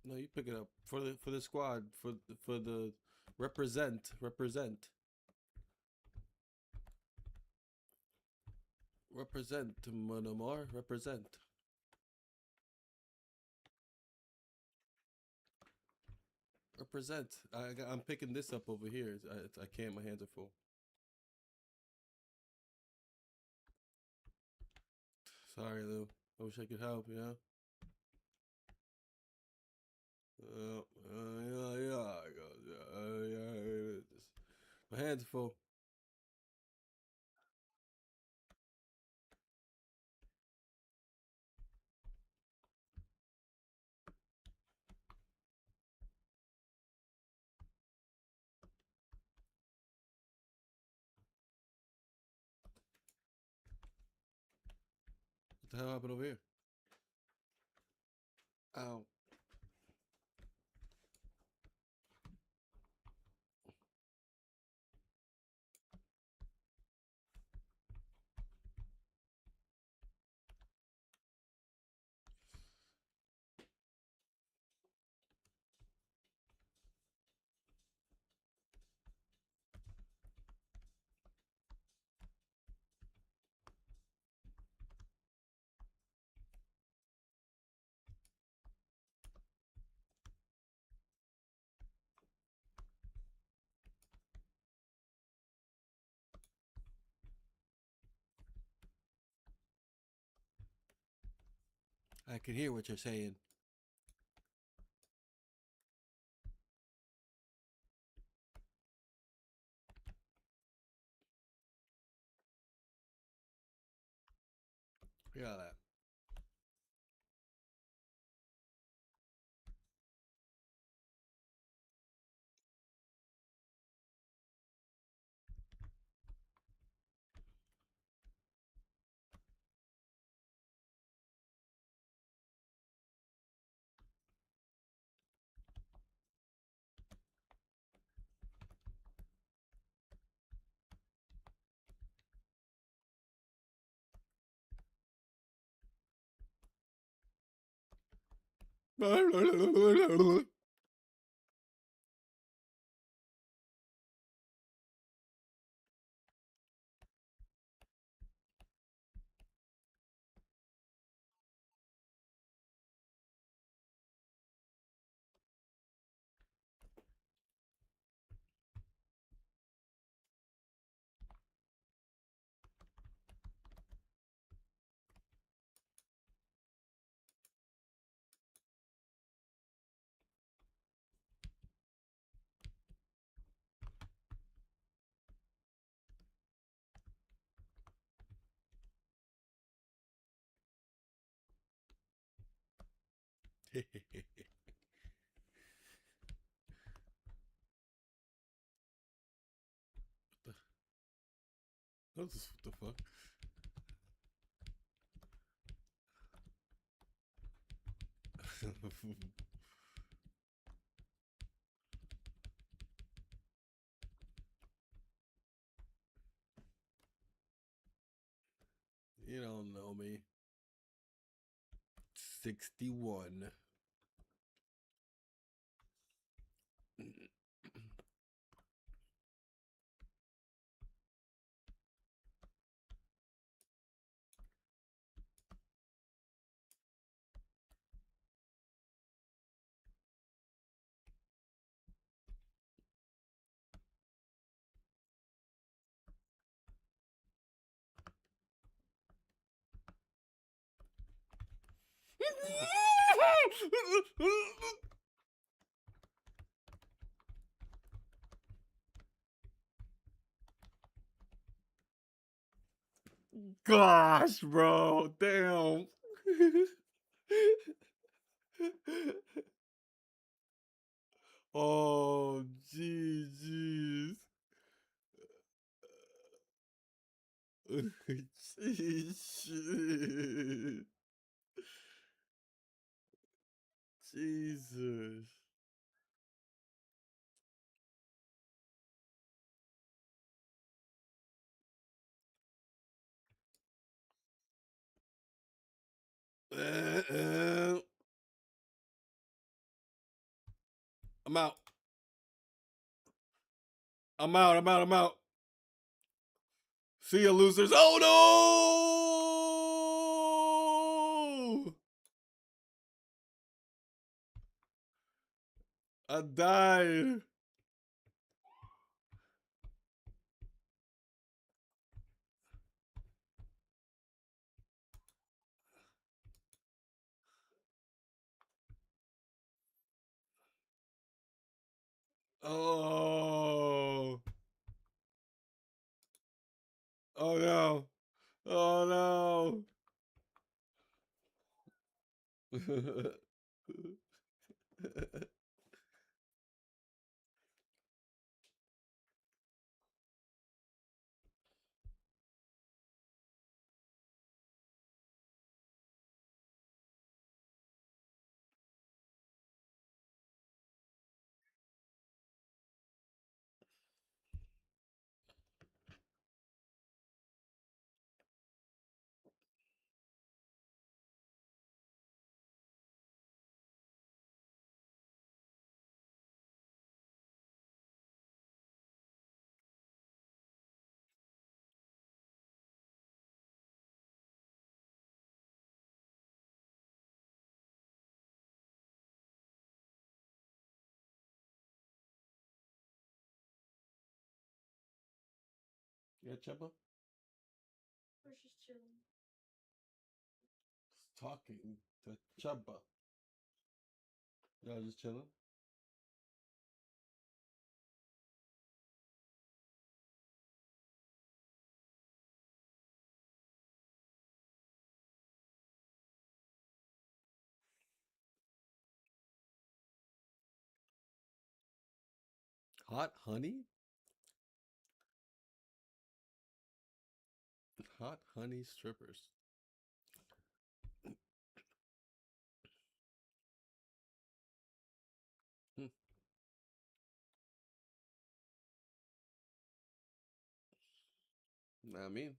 No, you pick it up for the squad for the represent Monomar represent. Represent. I'm picking this up over here. I can't. My hands are full. Sorry, Lou. I wish I could help. You know. Yeah. I go. Yeah. My hands are full. What the hell happened over here? Ow. I can hear what you're saying. Yeah, that. What the fuck? You don't know me. 61. gosh, bro. Damn. Oh, jeez. Jeez. Jesus. I'm out. I'm out. I'm out. I'm out. See you, losers. Oh no! I died. Oh. Oh no. Oh no. Yeah, Chubba? We're just chilling. Talking to Chubba. Y'all just chilling? Hot honey? Hot honey strippers. Hmm. Not me.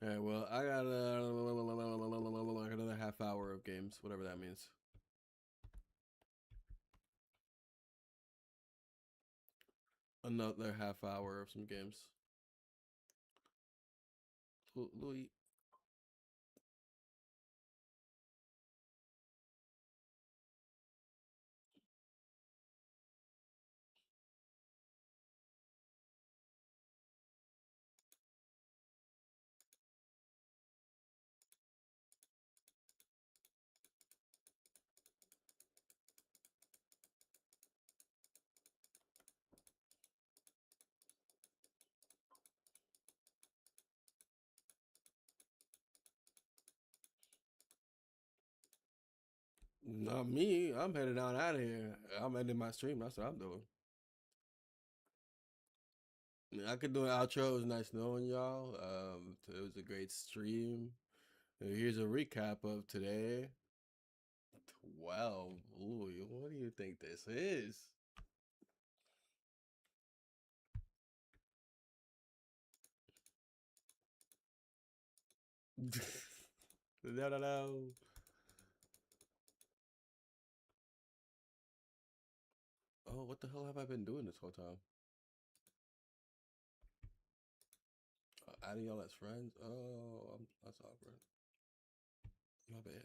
All right, well, I got another half hour of games, whatever that means. Another half hour of some games. Louis. Not me. I'm headed on out of here. I'm ending my stream. That's what I'm doing. I could do an outro. It was nice knowing y'all. It was a great stream. Here's a recap of today. 12. Ooh, what do you think this is? No, no, no. Oh, what the hell have I been doing this whole time? Adding y'all as friends? Oh, that's awkward. My bad.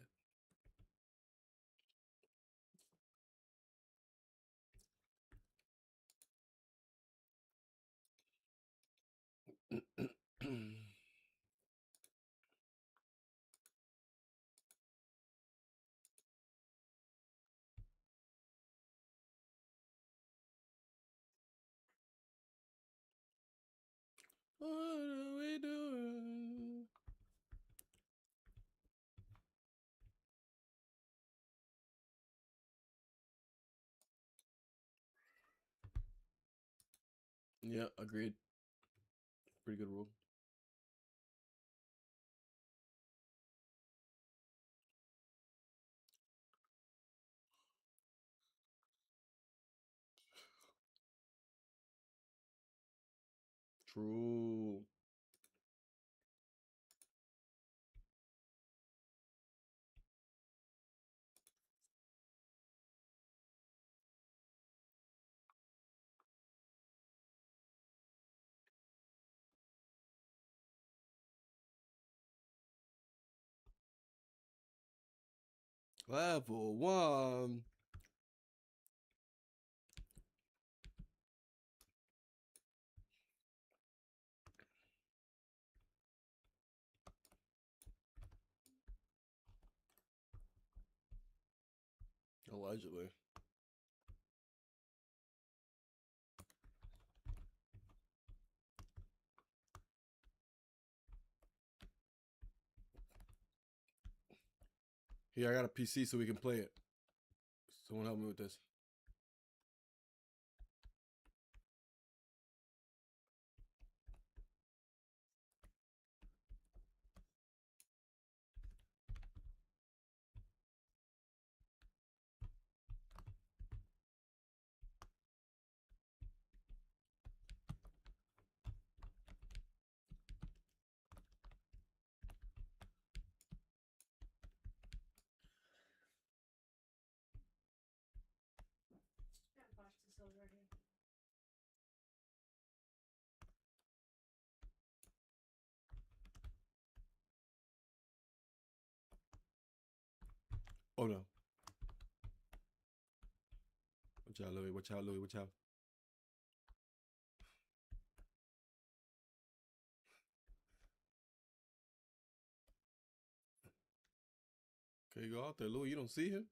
What are we doing? Yeah, agreed. Pretty good rule. True. Level 1. Allegedly. Here, I got a PC so we can play it. Someone help me with this. Gotta watch this over here. Oh no. Watch out, Louis. Watch out, Louis. Watch out. Okay, go out there, Louis. You don't see him?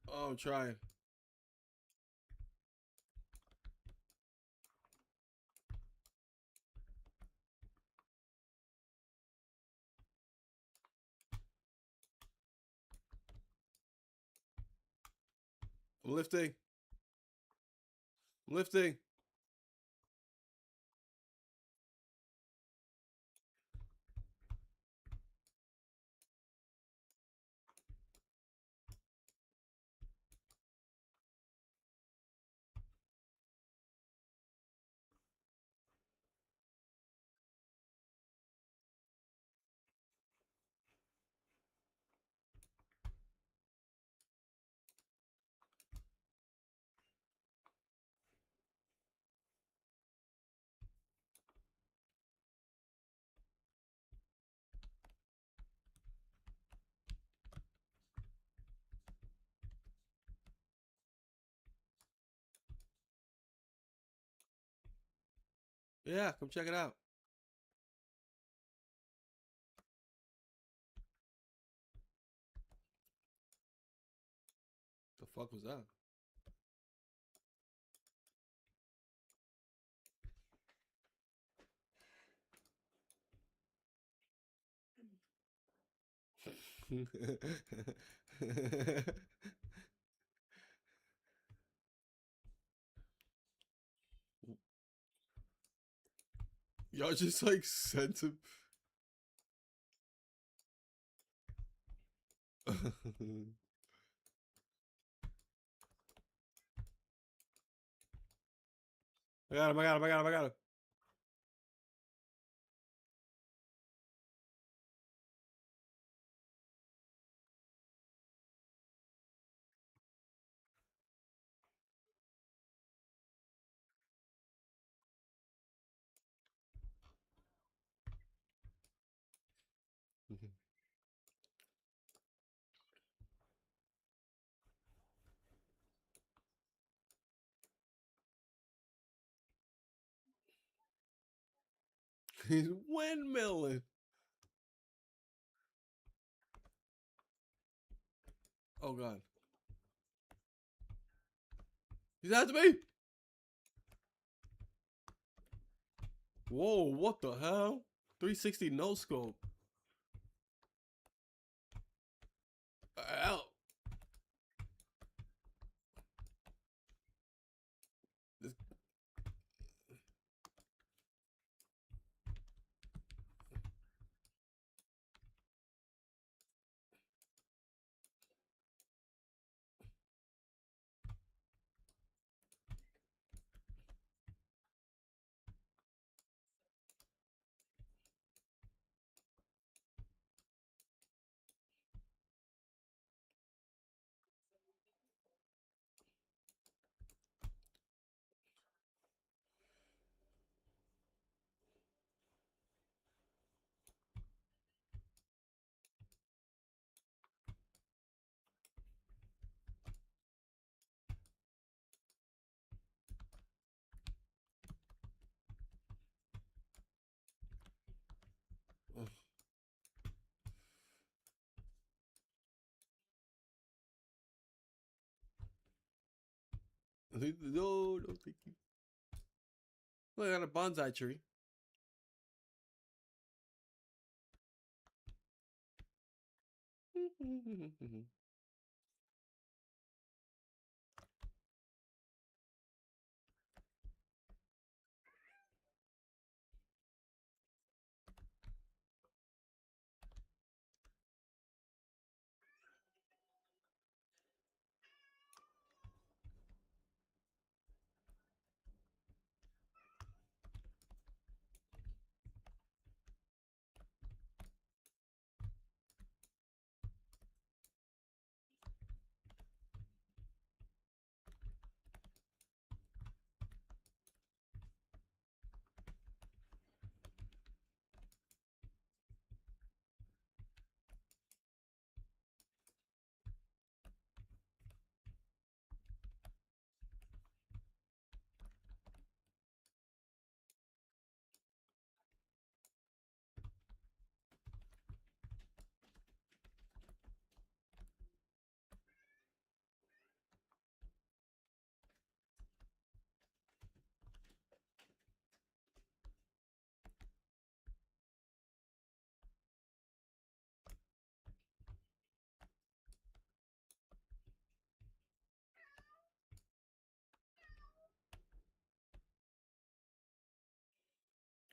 Oh, I'm trying. I'm lifting. I'm lifting. Yeah, come check it out. The fuck was that? Y'all just like sent him. I got him, I got him, I got him, I got him. He's windmilling. Oh god. He's after me. Whoa, what the hell? 360 no scope. Ow. This- No, no, thank you. Look, I got a bonsai tree.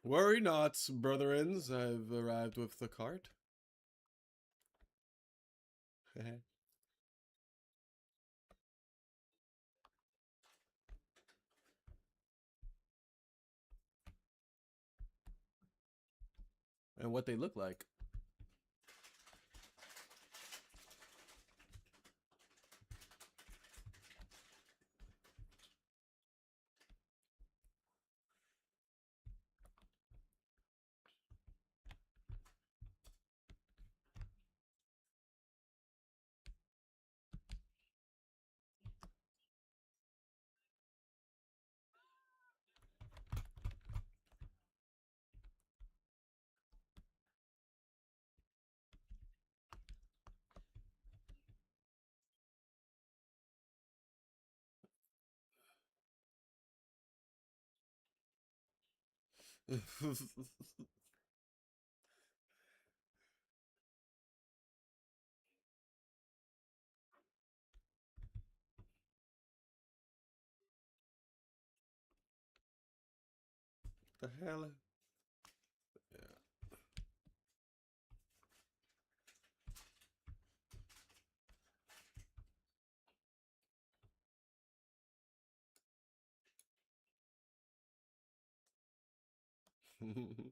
Worry not, brethrens. I've arrived with the cart. And what they look like. The hell? Yeah.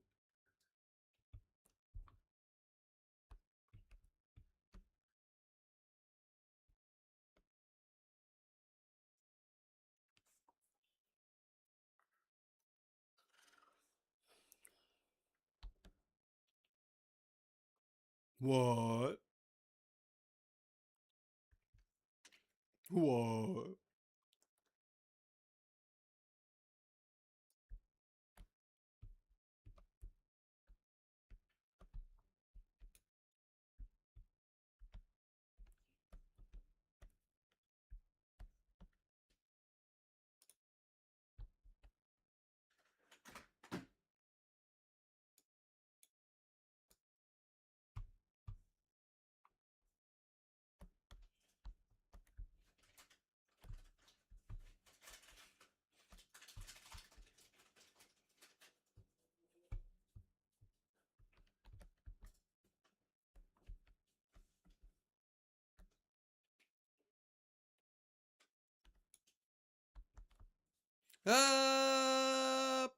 What? What? Up.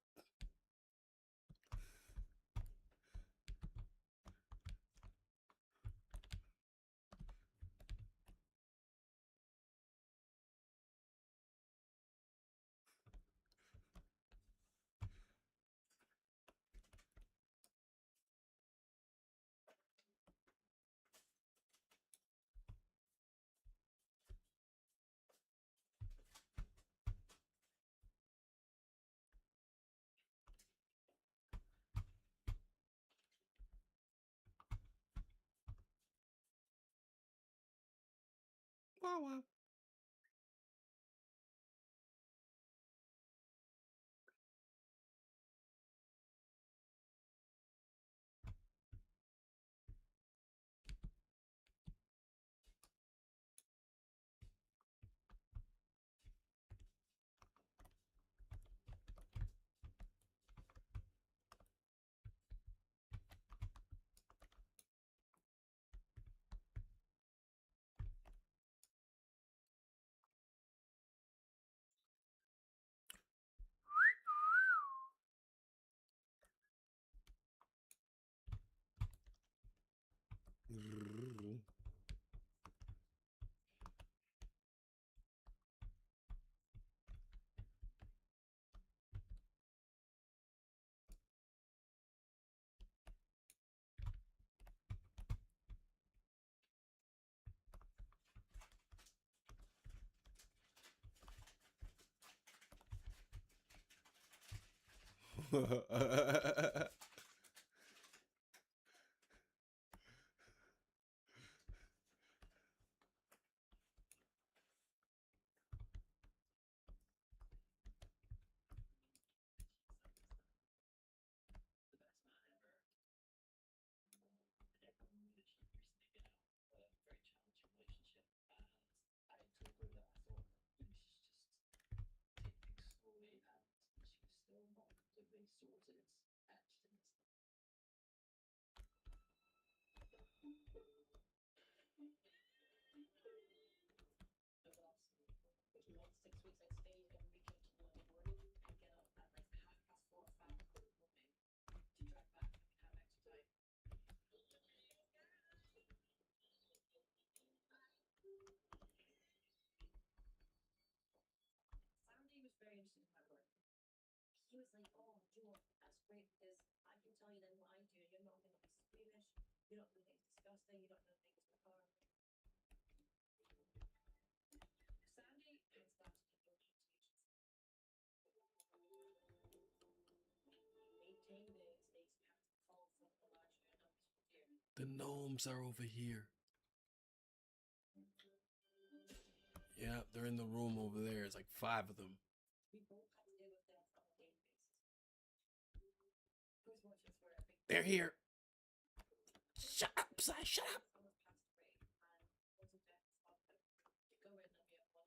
Wow, wow. The best man ever. And everyone knew that she recently been out of a very challenging relationship, and I told her that I thought maybe she should just take things slowly, and she was still not completely sorted, and she didn't listen. Over the last, which month, 6 weeks, I'd stay every weekend on Monday morning and get up at like 4:30 or 5 o'clock in the morning to drive back so I could have extra time. Sandy was very interested in my work. He was like, "Oh, do you know what? That's great because I can tell you then what I do. You're not going to be squeamish. You're not going to think it's disgusting. You're not going to think it's macabre." Sandy had started to build into agency. Maintain the state's path fall from the larger numbers for fear. The gnomes are over here. Yeah, they're in the room over there. It's like 5 of them. We both had to deal with them on a daily basis. Ghost watchers were a big They're here. Shut up, Si. Shut up. someone passed away, and lots of deaths of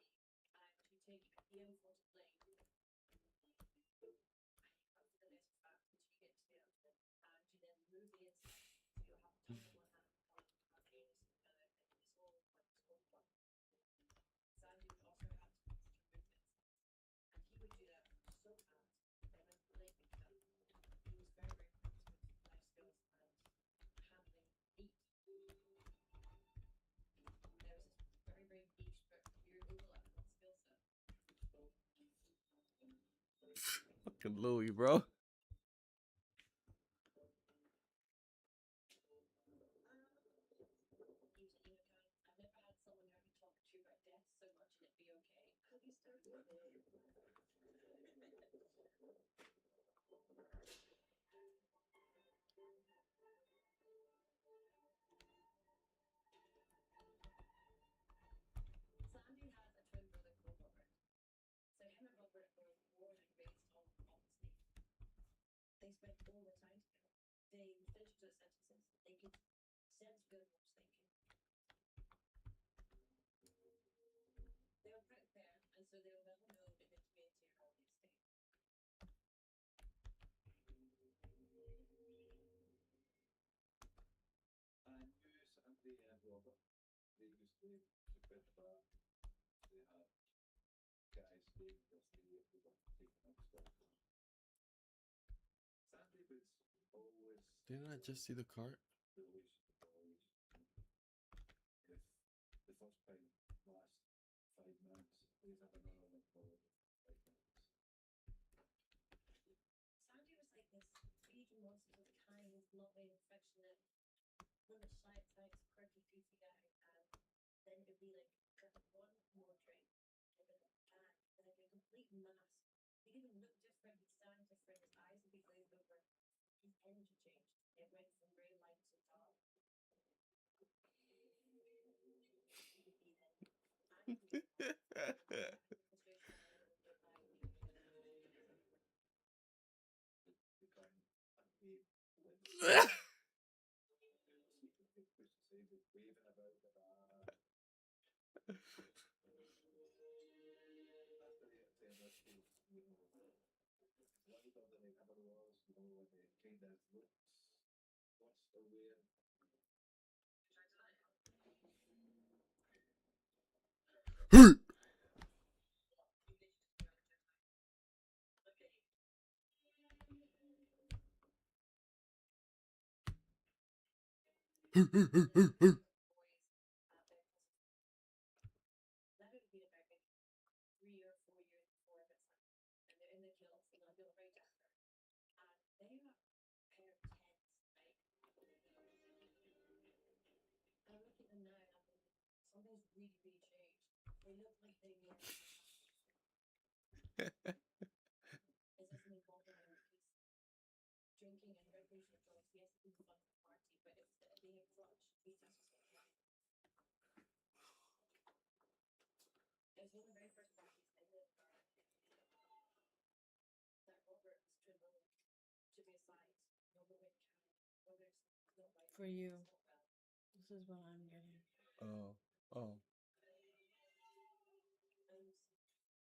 them to go in and be a body, and to take him for to blame. And you cut through the net of facts until you get to the end of it, and you then remove the insects, so you'll have the tongue in one hand, the collar in the anus in the other, and it's all part of this whole fun. Sandy would also have to remove the insects, and he would do that so fast that it meant delayed being done. He was very, very prompt with knife skills and handling meat. There was this very, very niche but weird overlap in that skill set. Fucking Louis, bro. He was an emo guy. I've never had someone who I could talk to about death so much and it be okay. He started. Sandy has a twin brother called Robert. So him and Robert were born and raised on the state. They spent all their time together. They would finish their sentences. They could sense where Rob was thinking. They were quite fair, and so they were well known in the community around the estate. I knew Sandy and Robert. They used to quit the bar. They had guys dangerous to be able to take the next step. Sadly, it's always Didn't I just see the cart? always. If the first time lasts 5 minutes, please have another one followed 5 minutes. Sandy was like this big monster kind of loving, affectionate, little shy type, quirky, goofy guy, and then it would be like one more drink, and then bang, and like a complete mask. He'd even look different, he'd stand different, his eyes would be glazed over, his energy changed. It went from very light to dark. The kind and wave with waving about the bar. That's the way it's saying this to it's louder than it ever was, when it kind of looks what's aware. That would be about maybe 3 or 4 years before this, and they're in the kills, and they'll go right down there. And they are a pair of tents, right? And I look at them now, and I'm thinking, something's really, really changed. They look like they were. Is there something involved in them? Because drinking and recreational drugs, yes, it can be fun for the party, but if being a crutch means that's just not fun. It was one of the very first parties I did that Robert was driven to be aside. Robert went Robert's not right. For you. It's not well. This is what I'm getting. Oh. Oh. I was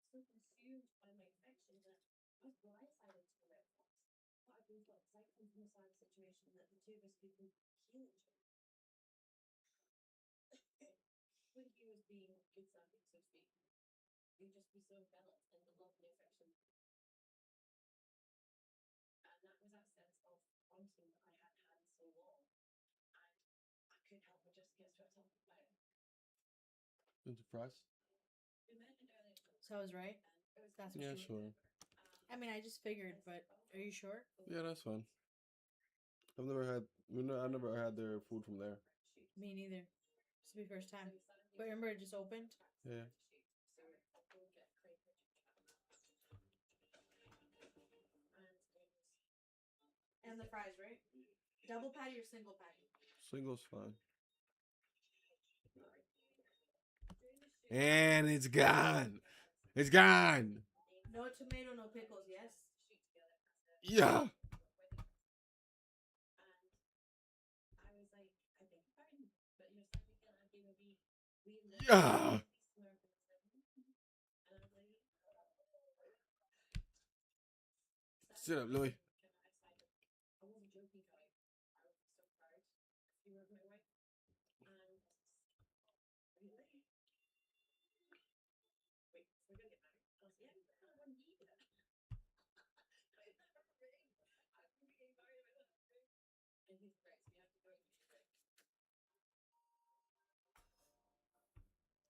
so consumed by my infection that I was blindsided to the red box. But I've been thought, because I come from a sad situation that the two of us could heal each other. When he was being good Sandy, so to speak, you'd just be so enveloped in the love and the affection. And that was that sense of wanting that I hadn't had so long. And I couldn't help but just get swept up by it. Into fries? We mentioned earlier. So I was right? It was That's Yeah, what you sure. I mean, I just figured, but are you sure? Yeah, that's fine. I've never had. I never had their food from there. Me neither. This will be first time. But remember, it just opened. Yeah. And the fries, right? Double patty or single patty? Single's fine. And it's gone. It's gone. No tomato, no pickles, yes? Yeah. Yeah. Sit up, Louis. I wasn't joking, guy. I was so proud. You were my wife. And really? Wait, we're gonna get married? I was like, yeah, I wouldn't need it. I never ring. I'm getting married with that ring. And he's great, so we have to go and do it. He said he'd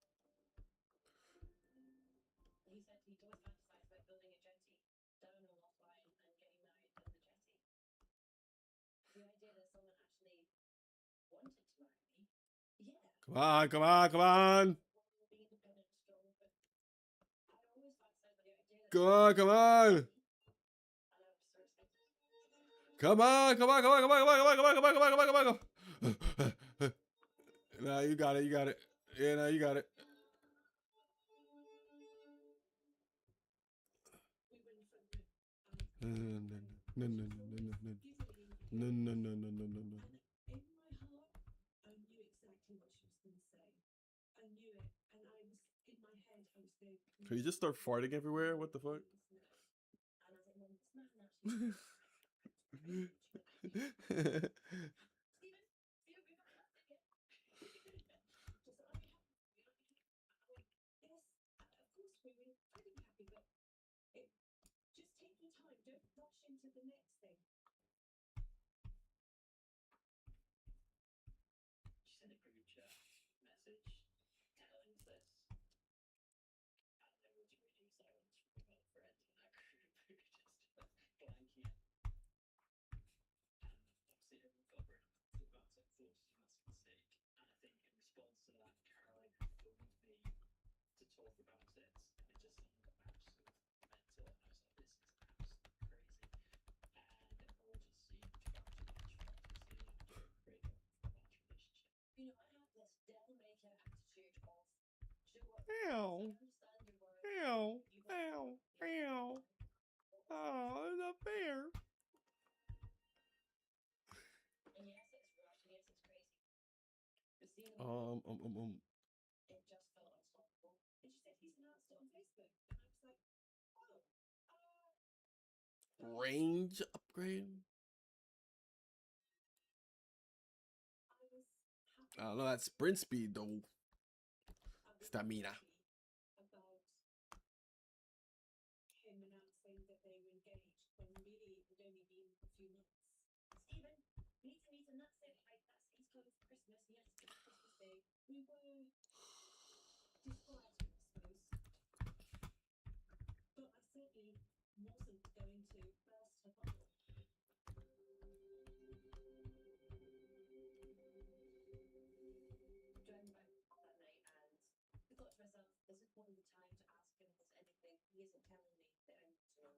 always fantasized about building a jetty down on Loch Lyon and getting married on the jetty. The idea that someone actually wanted to marry me, yeah. Come on, come on, come on. Being independent and strong, but I always fantasized about the idea that Come on, come on. and I was so excited. Come on, come on, come on, come on, come on, come on, come on, come on, come on, come on, come on. Nah, you got it, you got it. Yeah, nah, you got it. No, no, no, no, no, no, no, no, no, no, no, no, no, no. And in my heart, I knew exactly what she was going to say. I knew it, and I was in my head. I was going. Can you just start farting everywhere? What the fuck? And I was like, Mom, this man actually. Stephen, we're not that yet. Just are you happy? We're not happy. I'm like, yes, of course we're really happy. Ow, ow, ow. Oh, it's not fair. And yes, it's rough, and yes, it's crazy. But seeing the it just felt unstoppable. And she said he's announced it on Facebook, and I was like, oh, Range upgrade. I was happy. I don't know. That's sprint speed though. I was Stamina. happy about him announcing that they were engaged when really it would only been a few months. Stephen, we need to meet, and that's it. Like, that's East Coast Christmas. Yes, it's Christmas Day. We were disquieted, I suppose. But I certainly wasn't going to burst her bubble. Driving back that night, and I thought to myself, this is probably the time to ask him if there's anything he isn't telling me that I need to know.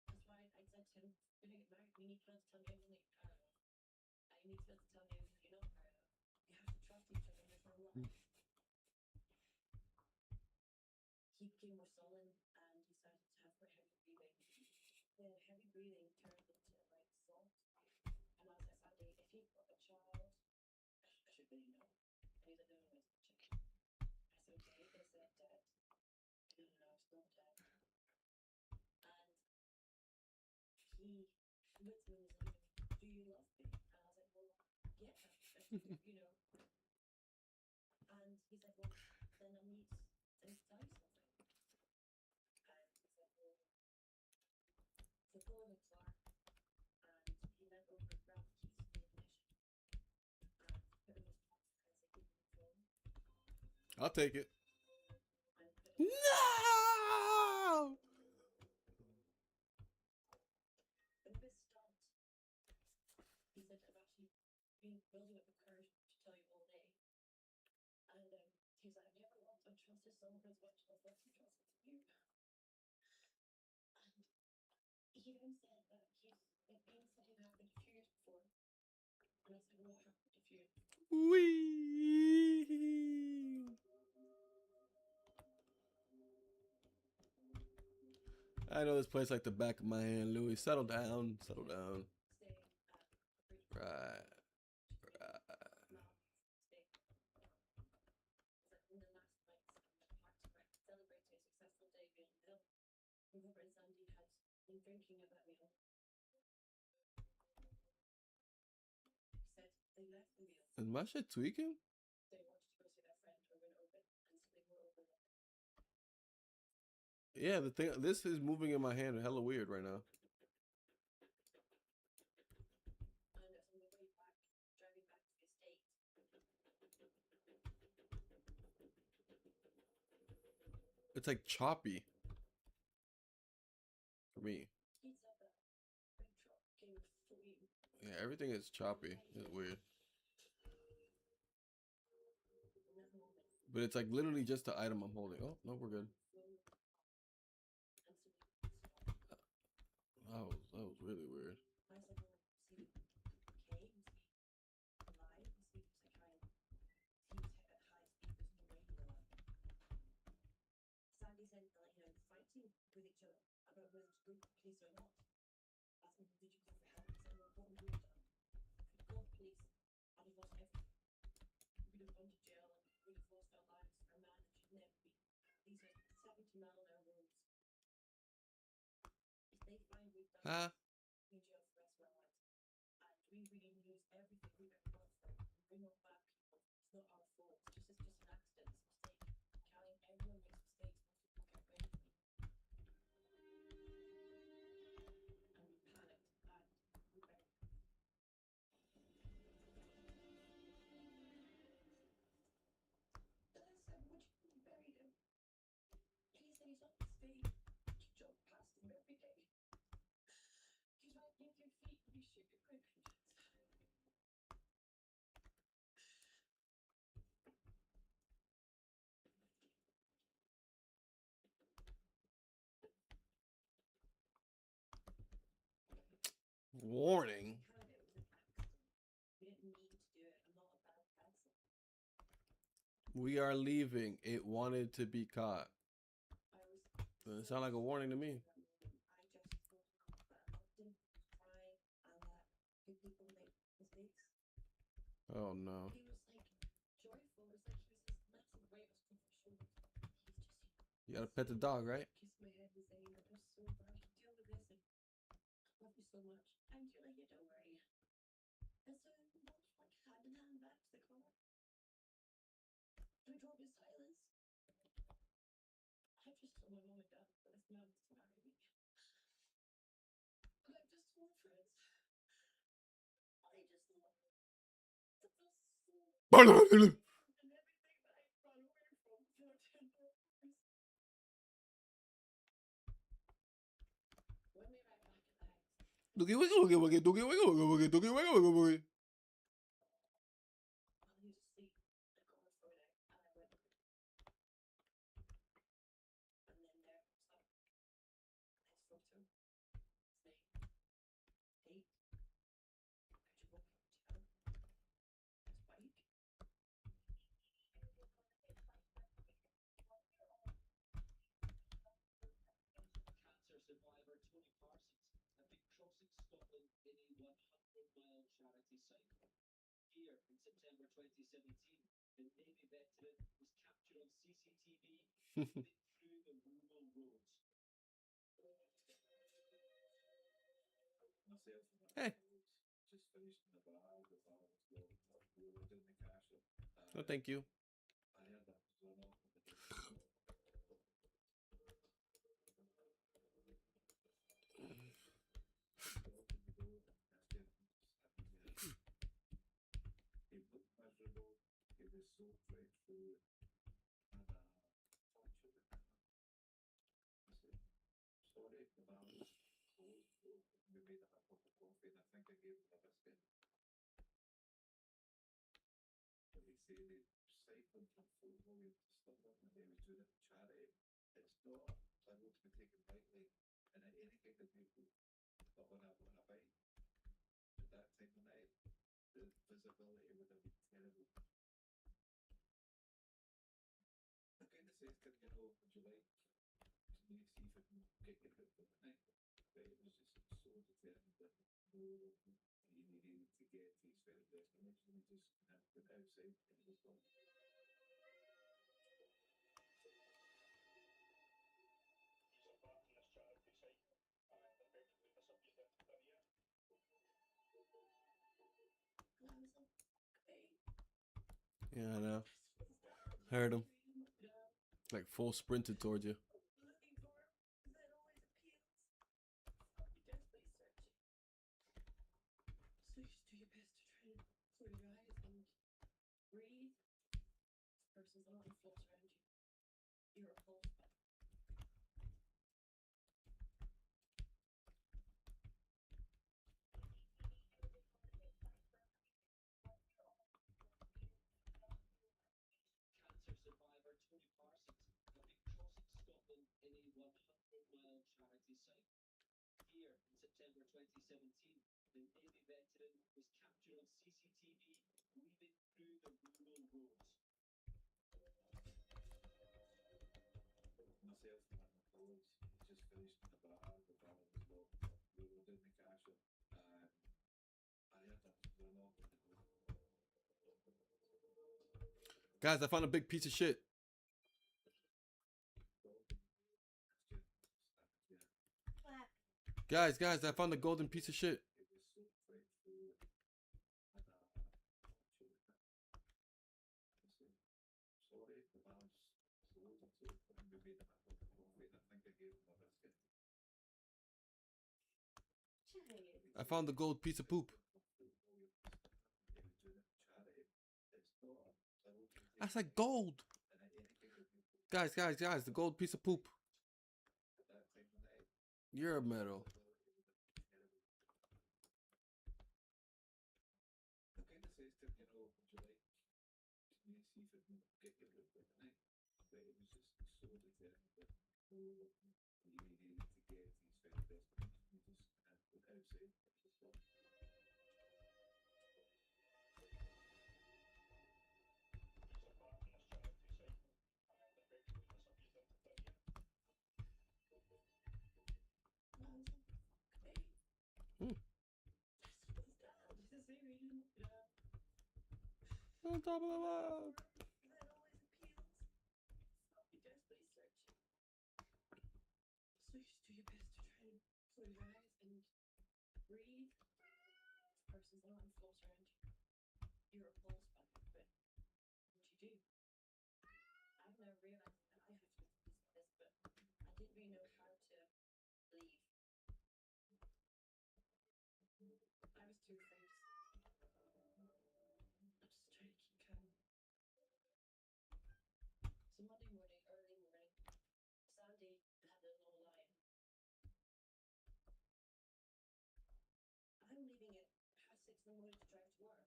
That's why I said to him, we're gonna get married. We need to be able to tell me everything that you know. I need to be able to tell me everything you know. We have to trust each other. There's no lie. He became more sullen and he started to have quite heavy breathing. The heavy breathing turned into like salt. And I was like, Sandy, if you've got a child, I should really know. And he's like, no, no, it's not check. I said, okay, is it dead? No, no, no, it's not dead. And he looked at me and was like, do you love me? And I was like, well, yeah, I do, you know. And he said, well, then I need to tell you something. And he said, well, so pull in the car. And he went over and grabbed the keys to the ignition and put them in his pocket and said, give me the phone. I'll take it. And put it in. No. I'm a bit stunned. He said, I've actually been building up the courage to tell you all day. And he was like, I've never loved or trusted someone as much as I've loved and trusted you. And he then said that things that had happened a few years before. And I said, well, what happened a few years before? Wee. I know this place like the back of my hand, Louis. Settle down. Settle down. Staying at a pretty Right. in the last nights celebrating a successful day beyond the hill. Robert and Sandy had been drinking at that meal. He said they left the meal. Is my shit tweaking? They wanted to go see their friend over and open, and so they were over there. Yeah, the thing. This is moving in my hand. Hella weird right now. And as on the way back, driving back to the estate, It's like choppy for me. he said that big truck came with 3. Yeah, everything is choppy. It's weird. In that moment, But it's like literally just the item I'm holding. Oh no, we're good. and so we stopped. That was really weird. I said, well, was he okay? Was he alive? Was he like he was hit at high speed, there's no radio on. Sandy said that, you know, fighting with each other about whether to go to the police or not. Asked me, did you call for help? I said, well, what would you have done? If we'd called the police, I'd have lost everything. We'd have gone to jail and we'd have lost our lives for a man that should never be. These are 70-mile-an-hour roads. If they find we've done Huh? in jail for the rest of our lives. And we really lose everything we've ever worked for. And we're not bad people. It's not our fault. It's just an accident. It's a mistake. Callie, everyone makes mistakes. Most people get away with them. And we panicked and we buried him. And I said, would you really buried him? He said he's on his feet. You jog past him every day. He's right near your feet and you shoot your quick engines. Warning. Kind of, it was an accident. We didn't mean to do it. I'm not a bad person. We are leaving. It wanted to be caught. I was It sound like a warning to me. I just often cry and let big people make mistakes. Oh no. He was like joyful. It's like he was just letting the weight off my shoulders. He's just, You gotta pet the dog, right? kissed my head and saying that I'm so glad I can deal with this and I love you so much. I'm Julia, don't worry. And so we walked like hand in hand back to the car. We drove in silence. I've just told my mom and dad that this man wants to marry me. And I've just told friends. I just thought that was so and everything that I've run away from for 10 years. When we arrived back at the house, Doogie wiggle, wiggle, wiggle, doogie wiggle, wiggle, wiggle, doogie wiggle, wiggle, wiggle. while he was asleep, I got my phone out and I went over. And then there was his photo, his name, date, how'd you walk out of town, his bike. Cancer survivor Tony Parsons have been crossing Scotland in a 100-mile charity cycle. Here in September 2017, the Navy veteran was captured on CCTV moving through the rural roads. Myself and Hey. just finished in the bar. The bar was loaded in the castle. No, thank you. I had that run off with the he looked miserable. He was so dreadful. And I should have I said, sorry, the bar was closed. We made him a cup of coffee and I think I gave him a biscuit. But he said he cycled from Fulham to Stirling and he was doing it for charity. It's not liable to be taken lightly in any kind of vehicle, but on a bike at that time of night, the visibility would have been terrible. I kind of says to him, would you like me to see if I can get you hooked up at night? But it was just so determined that he needed to get to his very destination. He just went outside and it was gone. And I was like, okay. Yeah, I know. Heard him. Like full sprinted towards you. Looking for him, because it always appeals. You desperately search. So you just do your best to try and close your eyes and breathe. This person's not in floats around you. You're repulsed by Cancer survivor Tony Parsons have been crossing Scotland in a 100-mile charity cycle. Here in September 2017, the Navy veteran was captured on CCTV weaving through the rural roads. Myself and my colleagues just finished in the bar. The bar was locked. We were in the castle. I had that run off with the Guys, I found a big piece of shit. Clap. Guys, I found a golden piece of shit. It was so dreadful. And sorry, the bar was closed. And we made him a cup of coffee and I think I gave him a biscuit. Giant. I found the gold piece of poop. That's like gold. Guys, the gold piece of poop. You're a metal. I kind of says to him, would you like me to see if I can get you hooked up at night? But it was just so determined that he needed to get to his very destination. He just went outside and it was gone. On top of the world. That always appeals. Sloppy desperately searching. So you just do your best to try and close your eyes and breathe. This person's a lot of force around you. You're repulsed by them, but what do you do? I've never realized that I have weaknesses like this, but I didn't really know how to leave. I was too afraid to sleep. I just tried to keep calm. So Monday morning, early morning, Sandy had a long line. I'm leaving at 6:30 in the morning to drive to work.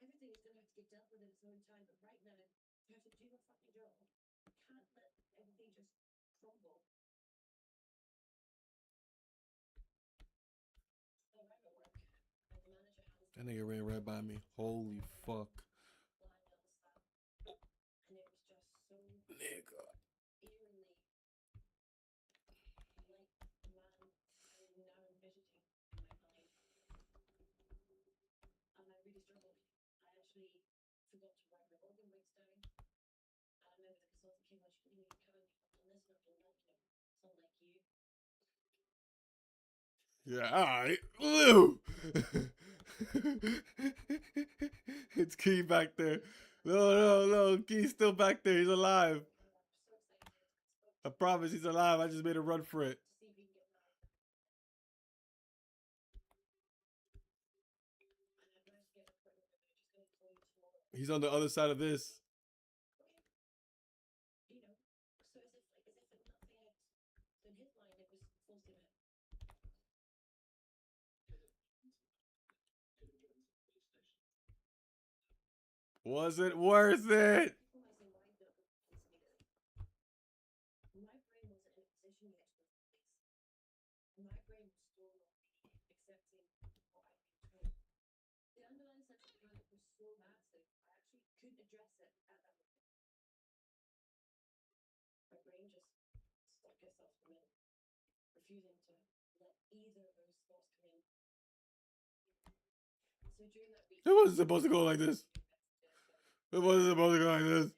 Everything is going to have to get dealt with in its own time, but right now, I have to do my fucking job. I can't let everything just crumble. I arrive at work, and the manager hands That nigga ran right by me. Holy fuck. lying on the slab. And it was just so Nigga. eerily like the man I'm now envisaging in my mind. And I really struggled. I actually forgot to write my organ weights down. And I remember the consultant came on, she goes, Kevin, I've done this and I've done that, it's not like you. Yeah, alright. Woo! It's Key back there. No. Key's still back there. He's alive. I'm so excited. I spoke I promise he's alive. I just made a run for it. to see if we can get an answer. And I've managed to get an appointment with her. She's going to call you tomorrow. He's on the other side of this. Okay. So as if nothing had. So in his mind, it was full steam ahead. Was it worth it? People might say, why don't you consider it? My brain wasn't in a position yet to go for this. My brain was still not accepting what I'd been told. The underlying sense of panic was so massive, I actually couldn't address it at that moment. My brain just stuck itself for a minute, refusing to let either of those thoughts come in. So during that week, It wasn't supposed to go like this. It wasn't supposed to go like this.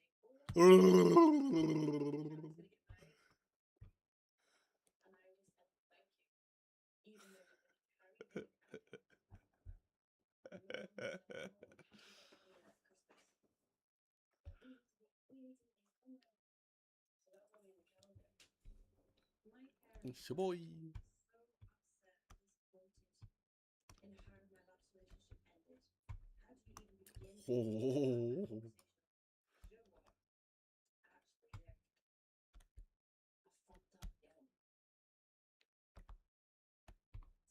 It's your boy. So upset and disappointed in how my last relationship ended. How do you even begin to have that conversation? You know what? Actually, Nick, I fucked up again.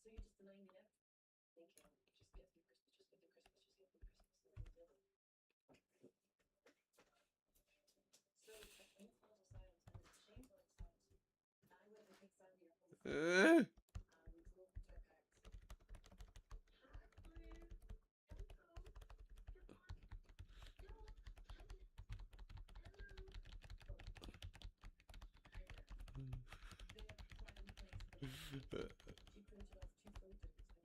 So you're just denying me now? Thinking, just get through Christmas, just get through Christmas, just get through Christmas, and then we'll deal with it. So, in the pause of silence, and as shameful as it sounds, I went and picked Sandy up on the phone. And we drove to her parents. She printed off 2 photos and got them framed with him and I.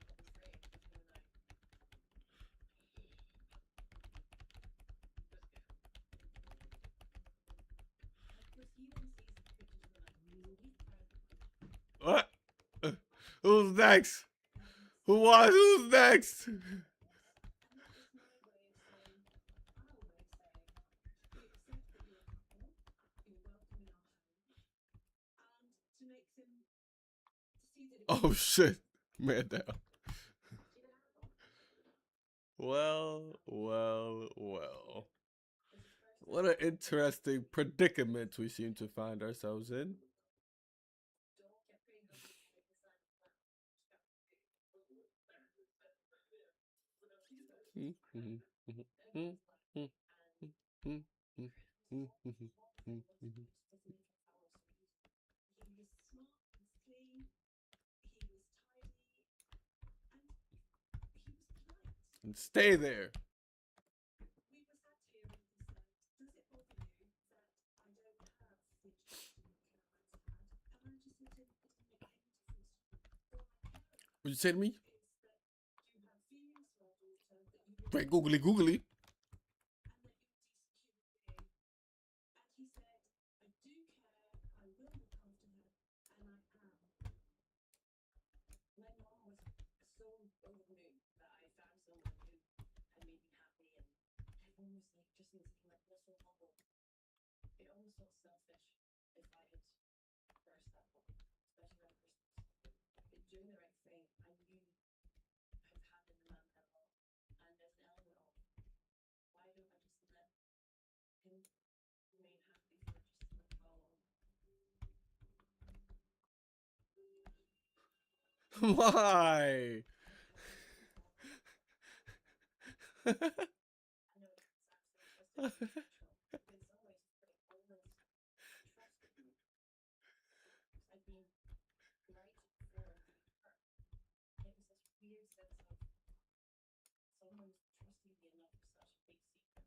And of course, he then sees the pictures of them, so he's proud of them. What? Who's next? And Who's next? and that was my way of saying, our way of saying, we accept that you're a couple, you're welcome in our home, and to make them to see that it Oh was shit. Man down. you know, Well. was the first What an interesting predicament we seem to find ourselves in. don't get pretty hungry to make the sign of the He was smart, he was clean, he was tidy, and he was polite. And stay there. We were sat here and he said, does it bother you that I don't have the attraction that Caroline's had? And I just said to him, it doesn't make any difference to me. All I care about What'd you say to me? is Great googly googly. And it was this cute way. And he said, I do care, I will look after her, and I am. My mom was so over the moon that I found someone who had made me happy, and everyone was like, just seems like you're so humble. It almost felt selfish if I had burst that bubble, especially around Christmas. But doing the right thing, I knew I've handed the man that off, and there's an element of why don't I just let him remain happy for just a little while longer? Why? I know it sounds so twisted and conventional, but in some ways it's pretty always trusted me. Because I'd been right before and being hurt. And it was this weird sense of someone trusting me enough for such a big secret.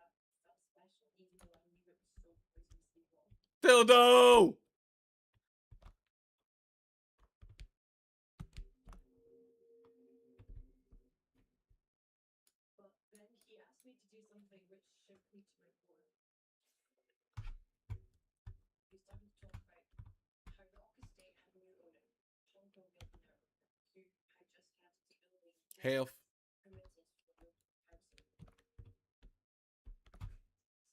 That felt special, even though I knew it was so poisonously wrong. Dildo. But then he asked me to do something which shook me to my core. He started to talk about how the Rock estate had a new owner, Hong Kong billionaire, who had just handed the building Health. permitted for local housing.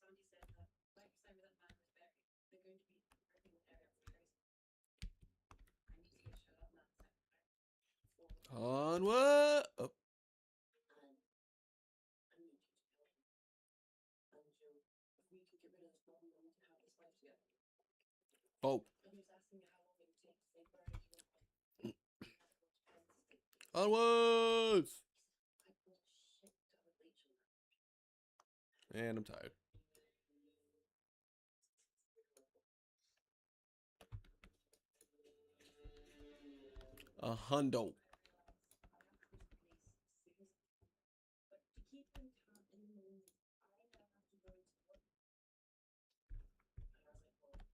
Sandy said that right beside where that man was buried, they're going to be prepping an area for housing. I need to make sure that man's out before Onward. Oh. and I need you to go in. And Joe, if we can get rid of this problem, we need to have this life together. Oh. And he was asking me how long it would take to say buried you up on. He had to go to Kansas State. Onwards. I pulled a shit ton of bleach on that. And I'm tired. A hundo. I realized I have to go to the police as soon as I can. But to keep them calm in the moment, I now have to go into work. And as I thought,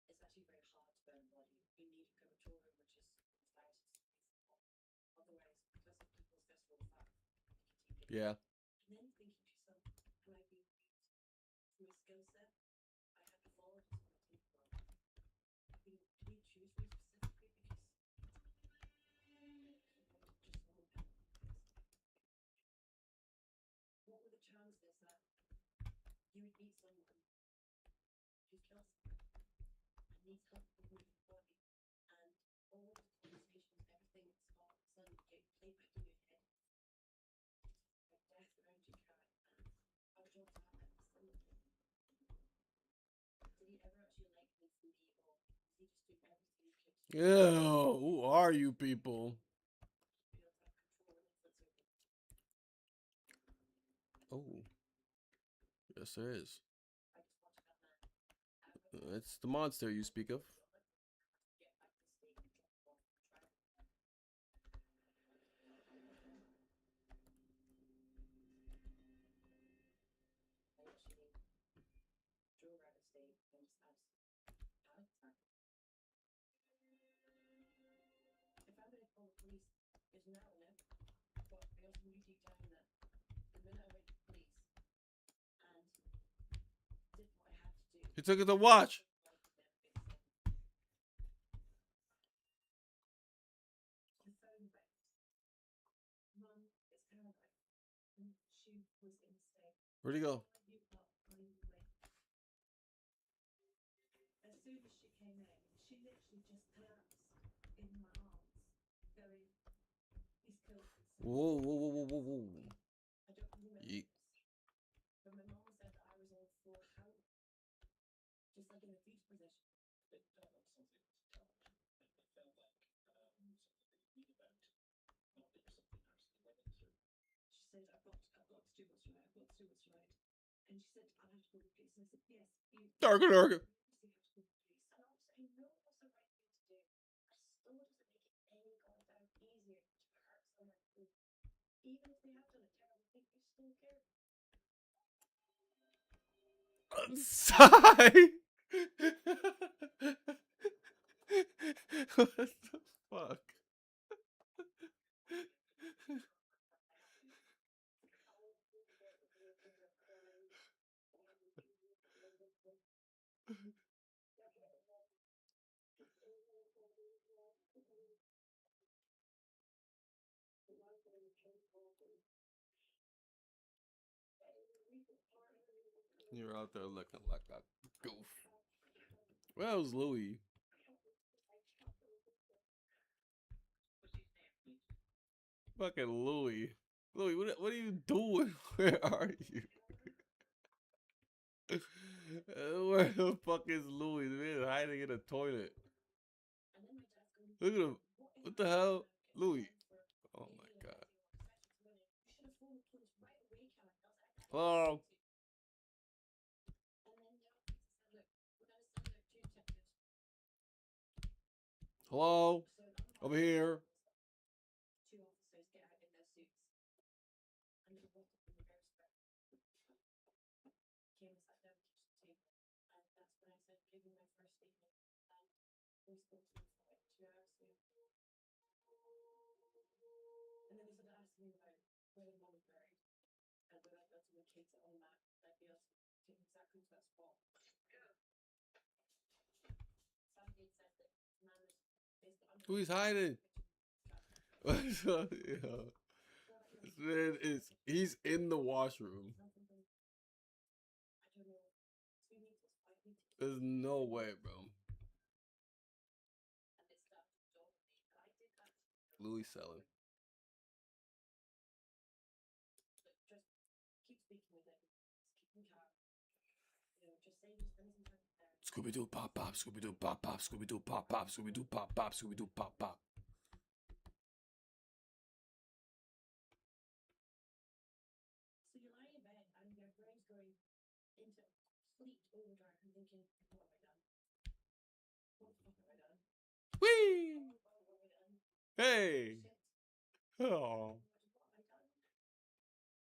it's actually very hard to burn a body. You need a crematorium, which is thousands of places long. Otherwise, because of people's visceral fat, it can take Yeah. And then thinking to yourself, am I being used? For my skill set, I had pathologist on my team as well. Do they choose me specifically because he wanted just one kind of face? What were the chances that you would meet someone who's killed someone and needs help with moving the body, and all the conversations, everything that's all of a sudden get played back in your head? Like death around your cat, and how John's at that facility. Did he ever actually like me for me, or was he just doing everything he could to Ew. Who are you people? be able to have control and influence over me? Oh. Yes, there is. I just wanted that man out of my life. It's the monster you speak of. Get back to the state and drop him off from trial. I actually drove around the state and just had panic attack. I found that I called the police is now or never. But I also knew deep down that the minute I went to the police and did what I had to do, He took it to watch. my life would never be the same. The phone rang. Mum, it's Caroline. And she was in the state. Where'd he go? Why you up finally went? As soon as she came in, she literally just collapsed in my arms, going, he's killed me. Whoa, whoa, whoa, whoa, whoa, whoa. I don't remember Yeet. this, but my mom said that I was on full count, just like in the fetal position. It felt like something was television. It felt like something that you read about, not that you're something actually living through. She said, I've got to do what's right, I've got to do what's right. And she said, I'll have to go to the police. And I said, yes, you Darker, darker. obviously have to go to the police. And also, I know it was the right thing to do. It still doesn't make it any goddamn easier to hurt someone who, even if they have done a terrible thing, you still care. Sigh. What the fuck? You're out there looking like a goof. Where's Louis? Fucking Louis. Louis, what are you doing? Where are you? Where the fuck is Louis? Man, hiding in a toilet. Look at him. What the hell? Louis. Oh my god. Hello. Hello. Over here. Two officers get out in their suits and they walk up in the airstrip. Came and sat down at the kitchen table, and that's when I said, give me my first statement. And we spoke to them for like 2 hours. And then they started asking me about where the mom was buried, and whether I'd be able to locate it on the map, and I'd be able to take them exactly to that spot. Sandy had said that the man was basically under. Who's hiding? What's up? Yeah. This man is, he's in the washroom. I don't know, 2 meters, 5 meters. There's no way, bro. And they started to dog me. And I did actually. Louis selling. But just keep speaking with him. Just keep him calm. You know, just say you spend some time there. Scooby Doo pop pop, Scooby Doo pop pop, Scooby Doo pop pop, Scooby Doo pop pop, Scooby Doo pop pop. So you're lying in bed and your brain's going into complete overdrive and thinking, what have I done? What the fuck have I done? Whee! What have I done? Hey! Shit. Oh. What have I done?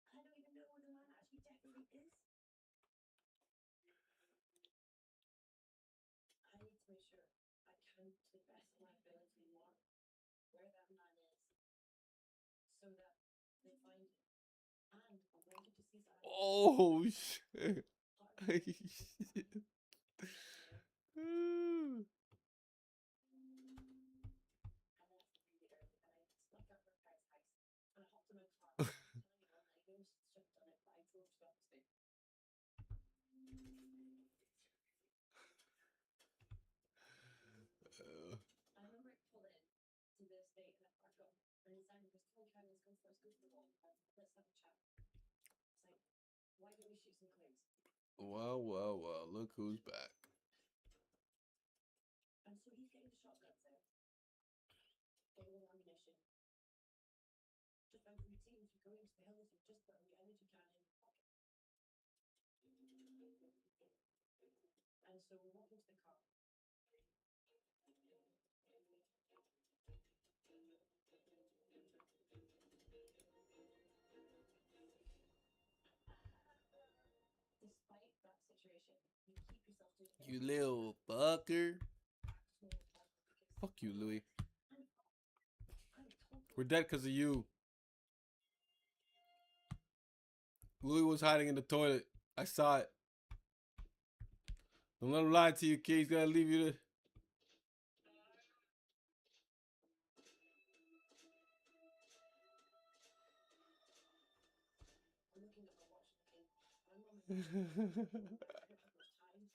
I don't even know where the man actually technically is. I need to make sure I can, to the best of my ability, mark where that man is so that they find him. And I wanted to see something. Oh shit. Shit. And then it's really early, and I snuck out of my parents' house, and I hopped in my car. I'm telling you all, I know should have done it, but I drove to the office. I remember it pulled in to the estate and I parked up, and inside was, come on, Karen, let's go to the wall, let's have a chat. It's like, why don't we shoot some claims? Well, well, well. Look who's back. And so he's getting the shotguns out, getting the ammunition. Just found some routine, if you go into the hills, you just put all the energy can in your pocket. And so we walk into the car. Despite that situation, you keep yourself to You little fucker. small because Fuck you, Louis. I'm totally. We're dead because of you. Louis was hiding in the toilet. I saw it. Don't let him lie to you, kid. He's gonna leave you to. I'm looking at my watch thinking, my mum is I don't have much time.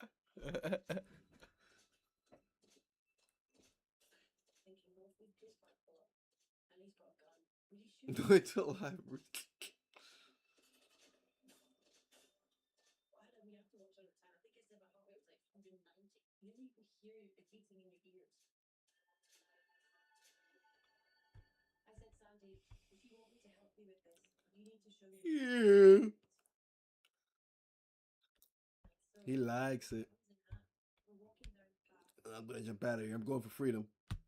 Thinking, well, if we police car pull up and he's got a gun, would he shoot? Do it till I. Why don't we have to watch on the time? I think it said my heart rate was like 190. You didn't even hear it beating in your ears. I said, Sandy, if you want me to help you with this, you need to show me. Yeah. So He likes it. we're walking down the path. I'm gonna jump out of here. I'm going for freedom. And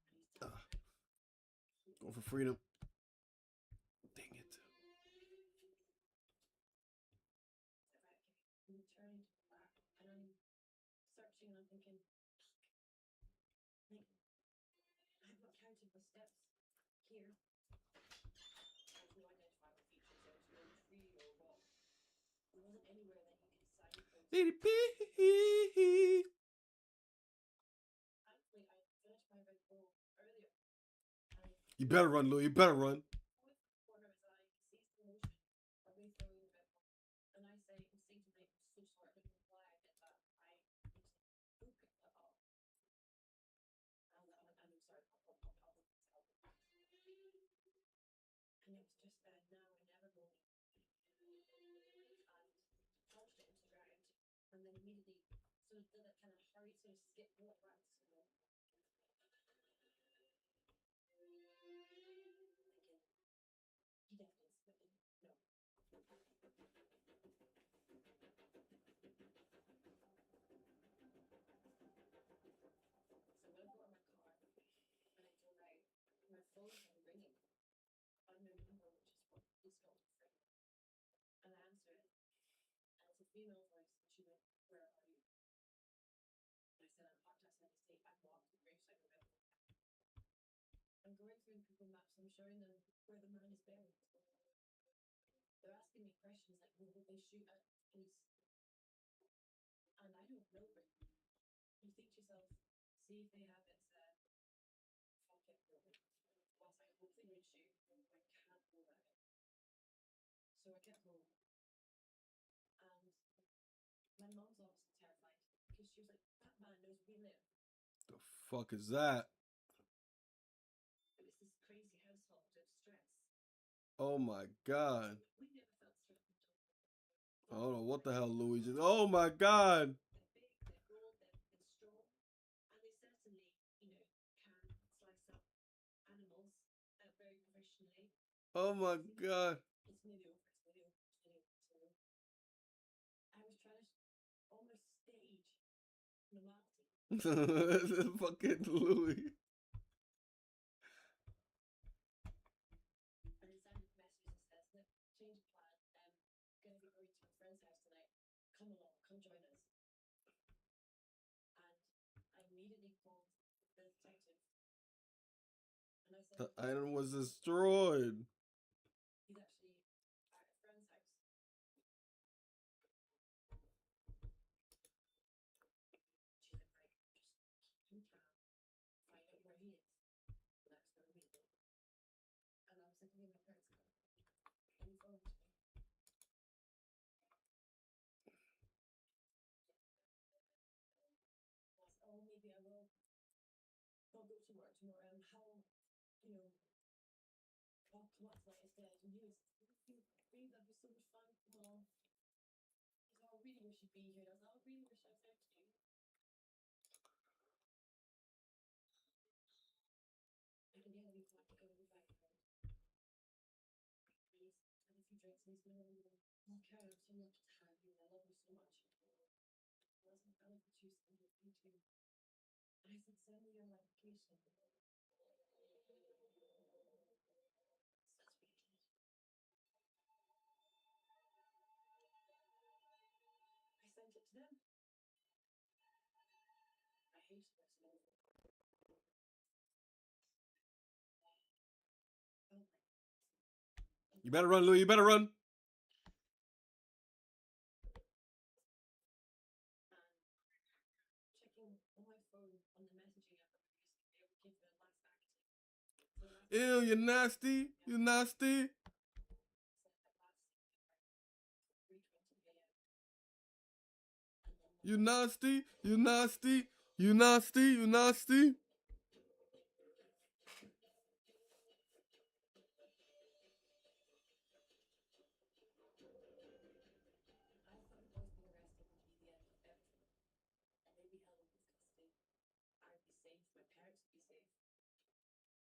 he's Going for freedom. Dang it. I'm turning to the back and I'm searching and I'm thinking, like, I've not counted my steps here. There's no identifiable features, there's no tree or rock. There wasn't anywhere that you could signpost. Thankfully, Thankfully, I finished my red bull earlier, You better run, Louis. You better run. Corner of his eye, he sees the motion of me throwing the bit, and I say instinctively, I'm so sorry, I don't know why I did that. I just took it off. And I'm sorry, and it was just there, now or never moment. And punched it into the ground, and then immediately sort of did a kind of hurried sort of skip walk around the school. Thinking, he definitely spitted. No. So we got to our car, and I drove out. My phone started ringing. Unknown number, which is what police called for. And I answer it, and it's a female voice, and she went, "Where are you?" And I said, "I'm parked outside the state. I've walked the gravesite of it." I'm going through Google Maps, I'm showing them where the man is buried. They're asking me questions like, will they shoot at police? And I don't know, but you think to yourself, see if they have it said, fuck it, no. Whilst I hope they would shoot, I can't go that way. So I get home, and my mom's obviously terrified, because she was like, that man knows we live. The fuck is that? It was this crazy household of stress. Oh my god. We never felt stressed until I don't know what the hell Louis just. Oh my god. they're big, they're bold, they're strong, and they certainly, can slice up animals very professionally. Oh my god. It's nearly over, it's nearly over, it's nearly over, it's nearly over. I was trying to almost stage normality. This is fucking Louis. And he sent messages and says, look, change of plan, gonna be going to a friend's house tonight. Come along, come join us. And I immediately called the detective. And I said, The item was destroyed. he's actually at a friend's house. She's like, right, just keep calm, find out where he is. Let us know immediately. And I was sitting in my parents' car, and he phoned me. I said, oh, maybe I will. I'll go to work tomorrow, and how, I'll come up tonight instead. And he was, babe, that'd be so much fun. Well, he's like, I really wish you'd be here. And I was like, I really wish I found you. And in the end, we got to go back home. And he's had a few drinks, and he's been like, Karen, I'm so lucky to have you. I love you so much. And I was like, I love you too, Sandy. Me too. And I said, send me your application. I sent it to them. I hate this moment. You better run, Louis. You better run. Checking on my phone on the messaging app that we used to be able to give the last active. Ew, you nasty. You nasty. You nasty. You nasty. You nasty. You nasty. I thought the boys being arrested would be the end of everything, and they'd be held in custody. I'd be safe, my parents would be safe.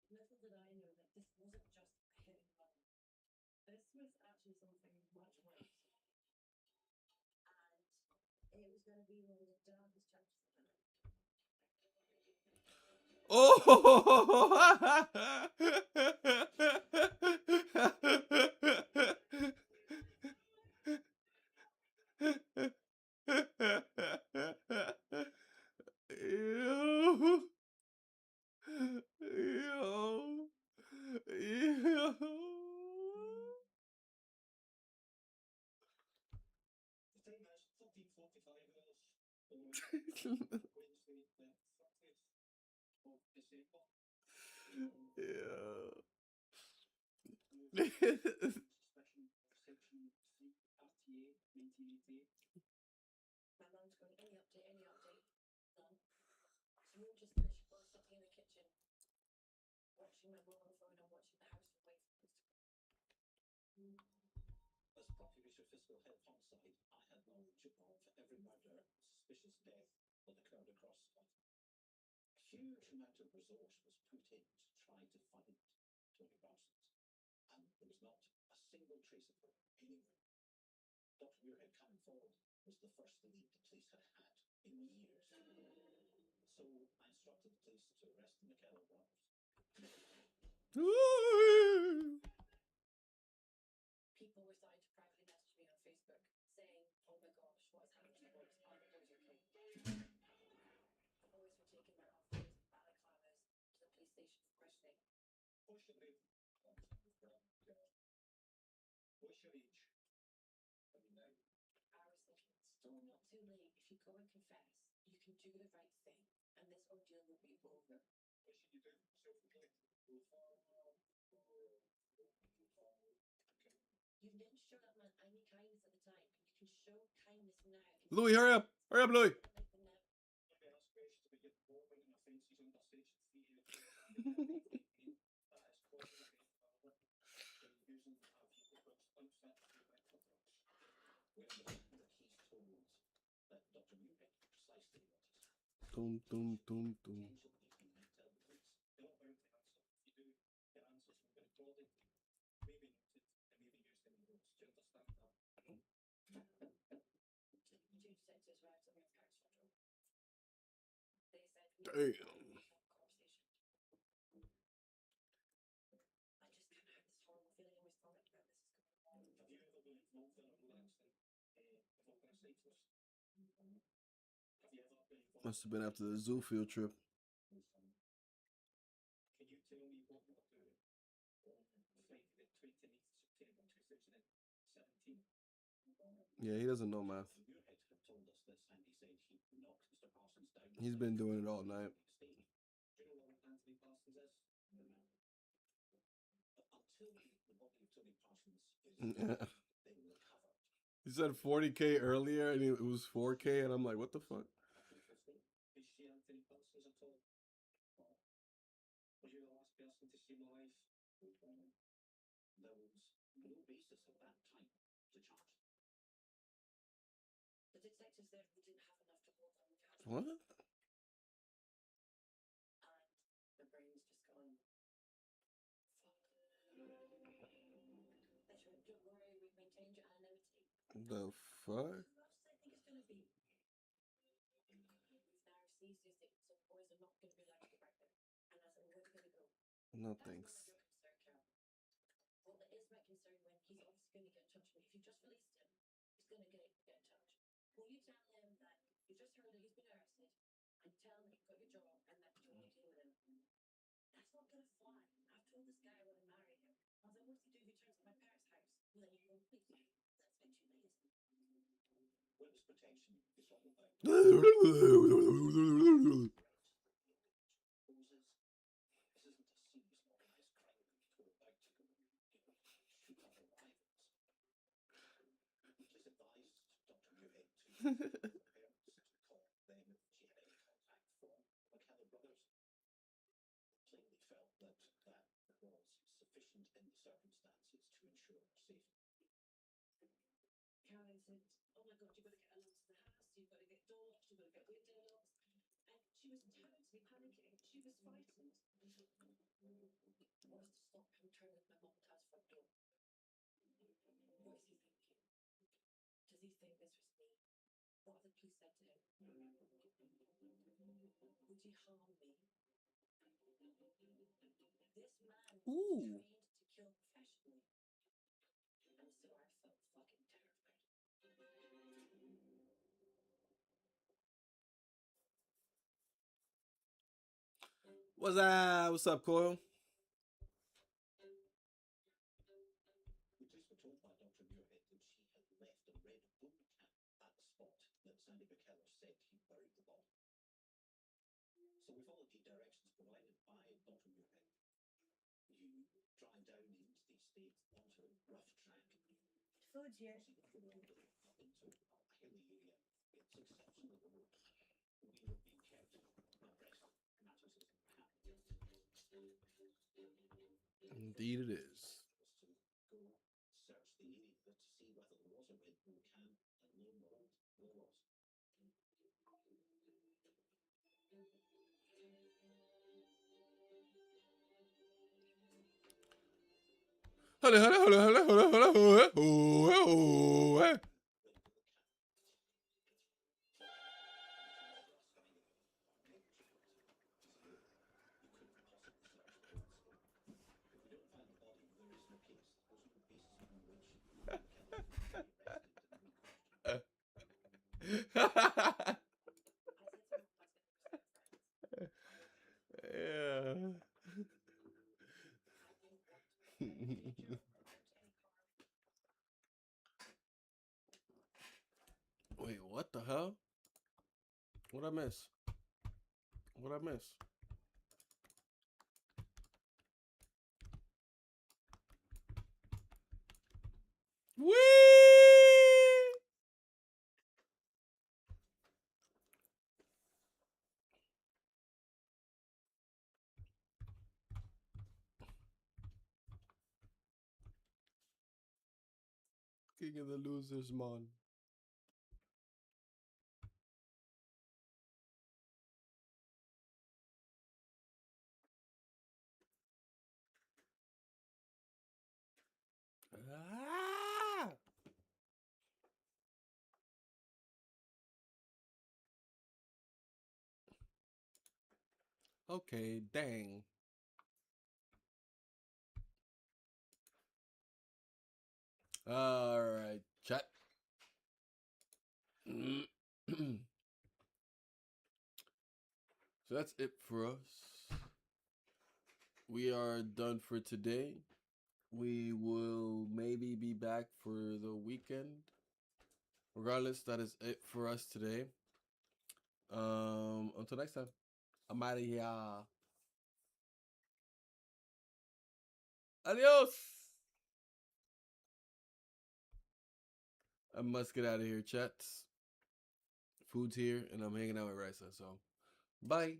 Little did I know that this wasn't just a hit and run. This was actually something much worse. And it was going to be one of the darkest chapters of my life. Ew. Ew. Ew. Wednesday, the 30th of December. Yeah. Suspicion of Section 3 RTA 1988. My mum's going, any update, any update. None. So we were just finished both sitting in the kitchen, watching my mobile phone and watching the house from away from As Procurator Fiscal Head Homicide, I had knowledge of every murder and suspicious death that occurred across Scotland. A huge amount of resource was put in to try to find Tony Parsons, and there was not a single trace of her anywhere. Dr. Muirhead coming forward was the first lead the police had had in years. So I instructed the police to arrest the McKellar brothers. people were starting to privately message me on Facebook saying, oh my gosh, what's happened to the boys? Are the boys okay? The boys were taken by officers in balaclavas to the police station for questioning. What's your name? What's your age? What are you now? I was thinking, it's still not too late. If you go and confess, you can do the right thing, and this ordeal will be over. What should you do? Self-inflict? You didn't show that man any kindness at the time, and you can show kindness now. Louis, hurry up! Hurry up, Louis! Maybe ask questions about your bombing and offences under Section 3 that is causing a death using a vehicle which unfit to rectal drugs. We understand that he's told that Dr. Muirhead precisely what he said. Dum, dum, dum, dum. Potentially you might tell the police. They're not bound to answer. If you do, your answers will be recorded, maybe noted, and maybe used in the notes. Do you understand that? The two detectives arrived at North Carriage Central. They said, we Damn. have a conversation. I just can't have this horrible feeling in my stomach about this is going on. Have you ever been involved in a road accident involving a cyclist? Have you ever been involved? Must have been after the zoo field trip. Can you tell me what you were doing on Friday the 29th September 2017? Yeah, he doesn't know math. Muirhead had told us this, and he said he knocked Mr. Parsons down. He's been doing it all night. Do you know what Anthony Parsons is? Until the body of Tony Parsons is then recovered. He said 40K earlier, and it was 4K, and I'm like, what the fuck? Did you see Anthony Parsons at all? Was you the last person to see him alive? There was no basis at that time to charge him. The detectives there didn't have enough to hold on. What? And my brain's just gone, fuck. They said, don't worry, we've maintained your anonymity. The fuck? Who else do I think it's going to be? We've now seized the estate, so boys are not going to be allowed to go back there. And I said, where are we going to go? No That's thanks. not your concern, Carol. Well, it is my concern when he's obviously going to get in touch with me. If you just released him, he's going to get in touch. Will you tell him that you just heard that he's been arrested, and tell him that you've got your job and that you want to deal with him? That's not going to fly. I've told this guy I want to marry him. I was like, what's he do if he turns up my parents' house? Well, then you go, please. That's a bit too late, isn't it? Witness protection is all about poses. This isn't a serious organised crime that we're about to go shoot up our rivals. We just advised Dr. Muirhead to her parents to call them if she had any contact from the McKellar brothers. Plainly felt that that was sufficient in the circumstances to ensure her safety. Caroline said, oh my God, you've got to get alarms to the house, you've got to get door locks, you've got to get window locks. And she was totally panicking. She was frightened. What was to stop him turning at my mum and dad's front door? What is he thinking? Does he think this was me? What have the police said to him? Would you harm me? This man was Ooh. trained to kill professionally. And so I felt fucking terrified. What's up? What's up, Coyle? We just were told by Dr. Muirhead that she had left a red boot cap at the spot that Sandy McKellar said he buried the body. So we followed the directions provided by Dr. Muirhead. You drive down into the stayed onto a rough track. Food's here. See, if you wanted to up into a hilly area, it's exceptionally remote. We were being kept abreast mattresses happening. Indeed, it is. Was to go search the area to see whether there was a REPO camp, and lo and behold, there was. Went to the camp. You couldn't possibly search the place. If we don't find the body, there is no case. There's no basis upon which the killer could be arrested and re-questioned. Yeah. Wait, what the hell? What I miss? What I miss? Whee! King of the losers, man. Ah! Okay, dang. All right, chat. So that's it for us. We are done for today. We will maybe be back for the weekend. Regardless, that is it for us today. Until next time, I'm out of here. Adios. I must get out of here, chats. Food's here, and I'm hanging out with Risa. So, bye.